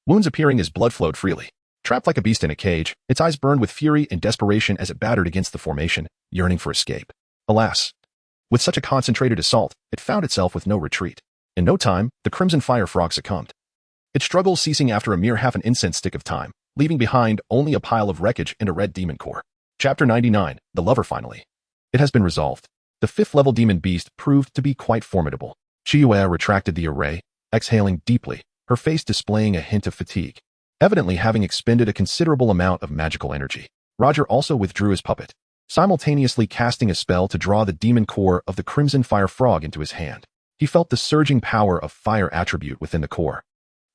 wounds appearing as blood flowed freely. Trapped like a beast in a cage, its eyes burned with fury and desperation as it battered against the formation, yearning for escape. Alas, with such a concentrated assault, it found itself with no retreat. In no time, the crimson fire frog succumbed, its struggles ceasing after a mere half an incense stick of time, leaving behind only a pile of wreckage and a red demon core. Chapter 99, The Lover Finally. It has been resolved. The 5th-level demon beast proved to be quite formidable. Qiu Yue retracted the array, exhaling deeply, her face displaying a hint of fatigue, evidently having expended a considerable amount of magical energy. Roger also withdrew his puppet, simultaneously casting a spell to draw the demon core of the crimson fire frog into his hand. He felt the surging power of fire attribute within the core,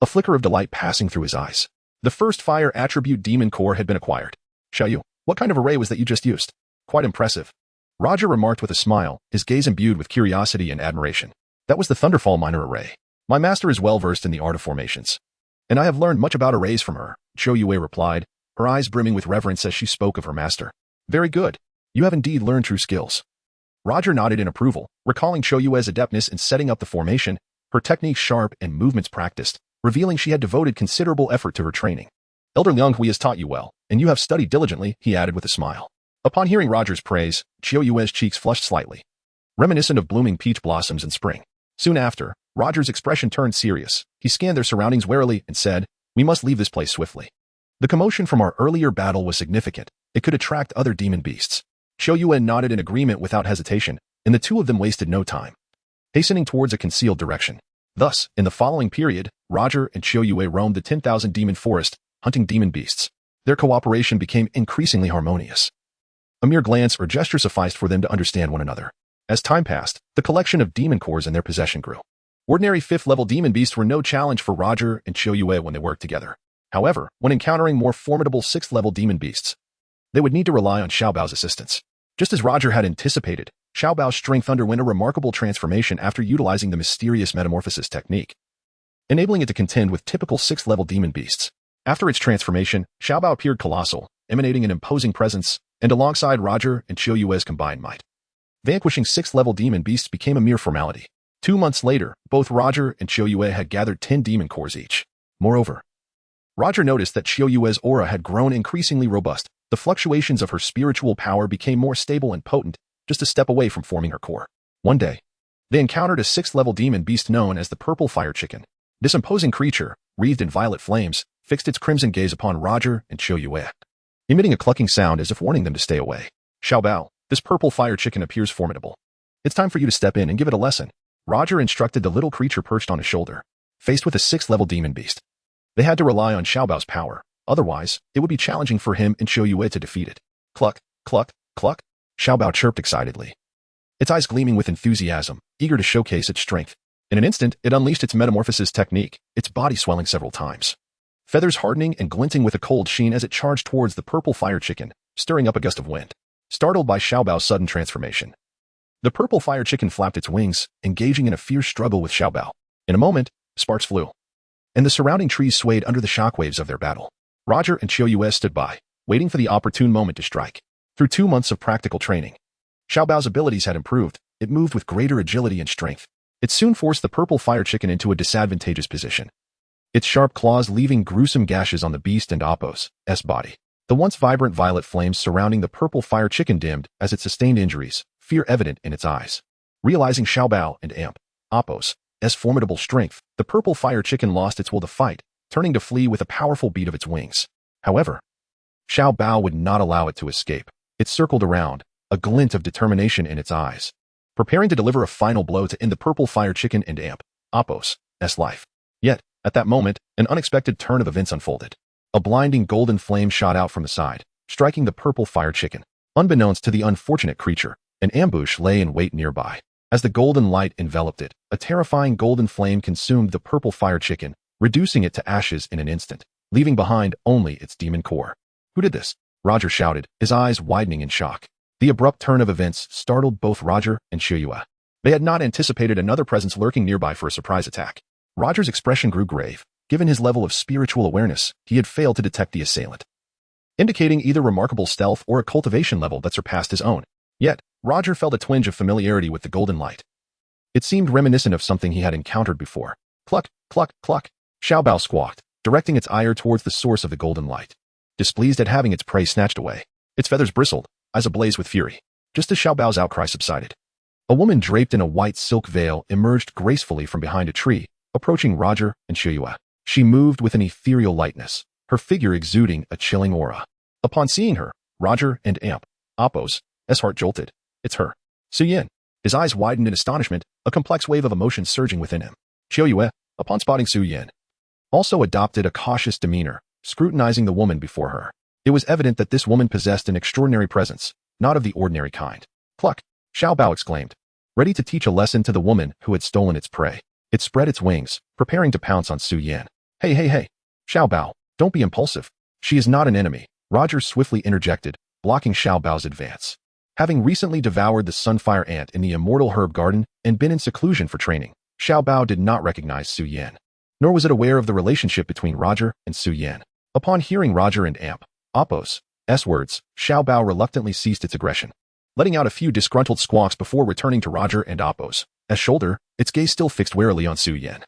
a flicker of delight passing through his eyes. The first fire attribute demon core had been acquired. Xiaoyu, what kind of array was that you just used? Quite impressive, Roger remarked with a smile, his gaze imbued with curiosity and admiration. That was the Thunderfall Minor Array. My master is well versed in the art of formations, and I have learned much about arrays from her, Qiu Yue replied, her eyes brimming with reverence as she spoke of her master. Very good. You have indeed learned true skills. Roger nodded in approval, recalling Qiu Yue's adeptness in setting up the formation, her techniques sharp and movements practiced, revealing she had devoted considerable effort to her training. Elder Liang Hui has taught you well, and you have studied diligently, he added with a smile. Upon hearing Roger's praise, Qiu Yue's cheeks flushed slightly, reminiscent of blooming peach blossoms in spring. Soon after, Roger's expression turned serious. He scanned their surroundings warily and said, "We must leave this place swiftly. The commotion from our earlier battle was significant. It could attract other demon beasts." Qiu Yue nodded in agreement without hesitation, and the two of them wasted no time, hastening towards a concealed direction. Thus, in the following period, Roger and Qiu Yue roamed the 10,000 demon forest, hunting demon beasts. Their cooperation became increasingly harmonious. A mere glance or gesture sufficed for them to understand one another. As time passed, the collection of demon cores in their possession grew. Ordinary 5th-level demon beasts were no challenge for Roger and Qiu Yue when they worked together. However, when encountering more formidable 6th-level demon beasts, they would need to rely on Xiaobao's assistance. Just as Roger had anticipated, Xiaobao's strength underwent a remarkable transformation after utilizing the mysterious metamorphosis technique, enabling it to contend with typical 6th-level demon beasts. After its transformation, Xiaobao appeared colossal, emanating an imposing presence, and alongside Roger and Qiu Yue's combined might, vanquishing 6th-level demon beasts became a mere formality. 2 months later, both Roger and Qiu Yue had gathered 10 demon cores each. Moreover, Roger noticed that Qiu Yue's aura had grown increasingly robust. The fluctuations of her spiritual power became more stable and potent, just a step away from forming her core. One day, they encountered a 6th-level demon beast known as the Purple Fire Chicken. This imposing creature, wreathed in violet flames, fixed its crimson gaze upon Roger and Qiu Yue, emitting a clucking sound as if warning them to stay away. Xiaobao, this Purple Fire Chicken appears formidable. It's time for you to step in and give it a lesson. Roger instructed the little creature perched on his shoulder. Faced with a 6th-level demon beast, they had to rely on Xiaobao's power. Otherwise, it would be challenging for him and Qiu Yue to defeat it. Cluck, cluck, cluck. Xiaobao chirped excitedly, its eyes gleaming with enthusiasm, eager to showcase its strength. In an instant, it unleashed its metamorphosis technique, its body swelling several times, feathers hardening and glinting with a cold sheen as it charged towards the Purple Fire Chicken, stirring up a gust of wind. Startled by Xiaobao's sudden transformation, the Purple Fire Chicken flapped its wings, engaging in a fierce struggle with Xiaobao. In a moment, sparks flew, and the surrounding trees swayed under the shockwaves of their battle. Roger and Qiu Yue stood by, waiting for the opportune moment to strike. Through 2 months of practical training, Xiaobao's abilities had improved. It moved with greater agility and strength. It soon forced the Purple Fire Chicken into a disadvantageous position, its sharp claws leaving gruesome gashes on the beast and Appo's body. The once vibrant violet flames surrounding the Purple Fire Chicken dimmed as it sustained injuries, fear evident in its eyes. Realizing Xiaobao and Appo's formidable strength, the Purple Fire Chicken lost its will to fight, turning to flee with a powerful beat of its wings. However, Xiaobao would not allow it to escape. It circled around, a glint of determination in its eyes, preparing to deliver a final blow to end the Purple Fire Chicken and Appo's life. Yet, at that moment, an unexpected turn of events unfolded. A blinding golden flame shot out from the side, striking the Purple Fire Chicken. Unbeknownst to the unfortunate creature, an ambush lay in wait nearby. As the golden light enveloped it, a terrifying golden flame consumed the Purple Fire Chicken, reducing it to ashes in an instant, leaving behind only its demon core. Who did this? Roger shouted, his eyes widening in shock. The abrupt turn of events startled both Roger and Qiu Yue. They had not anticipated another presence lurking nearby for a surprise attack. Roger's expression grew grave. Given his level of spiritual awareness, he had failed to detect the assailant, indicating either remarkable stealth or a cultivation level that surpassed his own. Yet, Roger felt a twinge of familiarity with the golden light. It seemed reminiscent of something he had encountered before. Cluck, cluck, cluck. Xiaobao squawked, directing its ire towards the source of the golden light. Displeased at having its prey snatched away, its feathers bristled, eyes ablaze with fury. Just as Xiaobao's outcry subsided, a woman draped in a white silk veil emerged gracefully from behind a tree, approaching Roger and Qiu Yue. She moved with an ethereal lightness, her figure exuding a chilling aura. Upon seeing her, Roger and Appo's heart jolted. It's her. Su Yin. His eyes widened in astonishment, a complex wave of emotion surging within him. Qiu Yue, upon spotting Su Yin, also adopted a cautious demeanor, scrutinizing the woman before her. It was evident that this woman possessed an extraordinary presence, not of the ordinary kind. Cluck! Xiaobao exclaimed, ready to teach a lesson to the woman who had stolen its prey. It spread its wings, preparing to pounce on Su Yin. Hey! Xiaobao, don't be impulsive. She is not an enemy. Roger swiftly interjected, blocking Xiaobao's advance. Having recently devoured the sunfire ant in the immortal herb garden and been in seclusion for training, Xiaobao did not recognize Su Yin, nor was it aware of the relationship between Roger and Su Yin. Upon hearing Roger and Appo's words, Xiaobao reluctantly ceased its aggression, letting out a few disgruntled squawks before returning to Roger and Appo's shoulder, its gaze still fixed warily on Su Yin.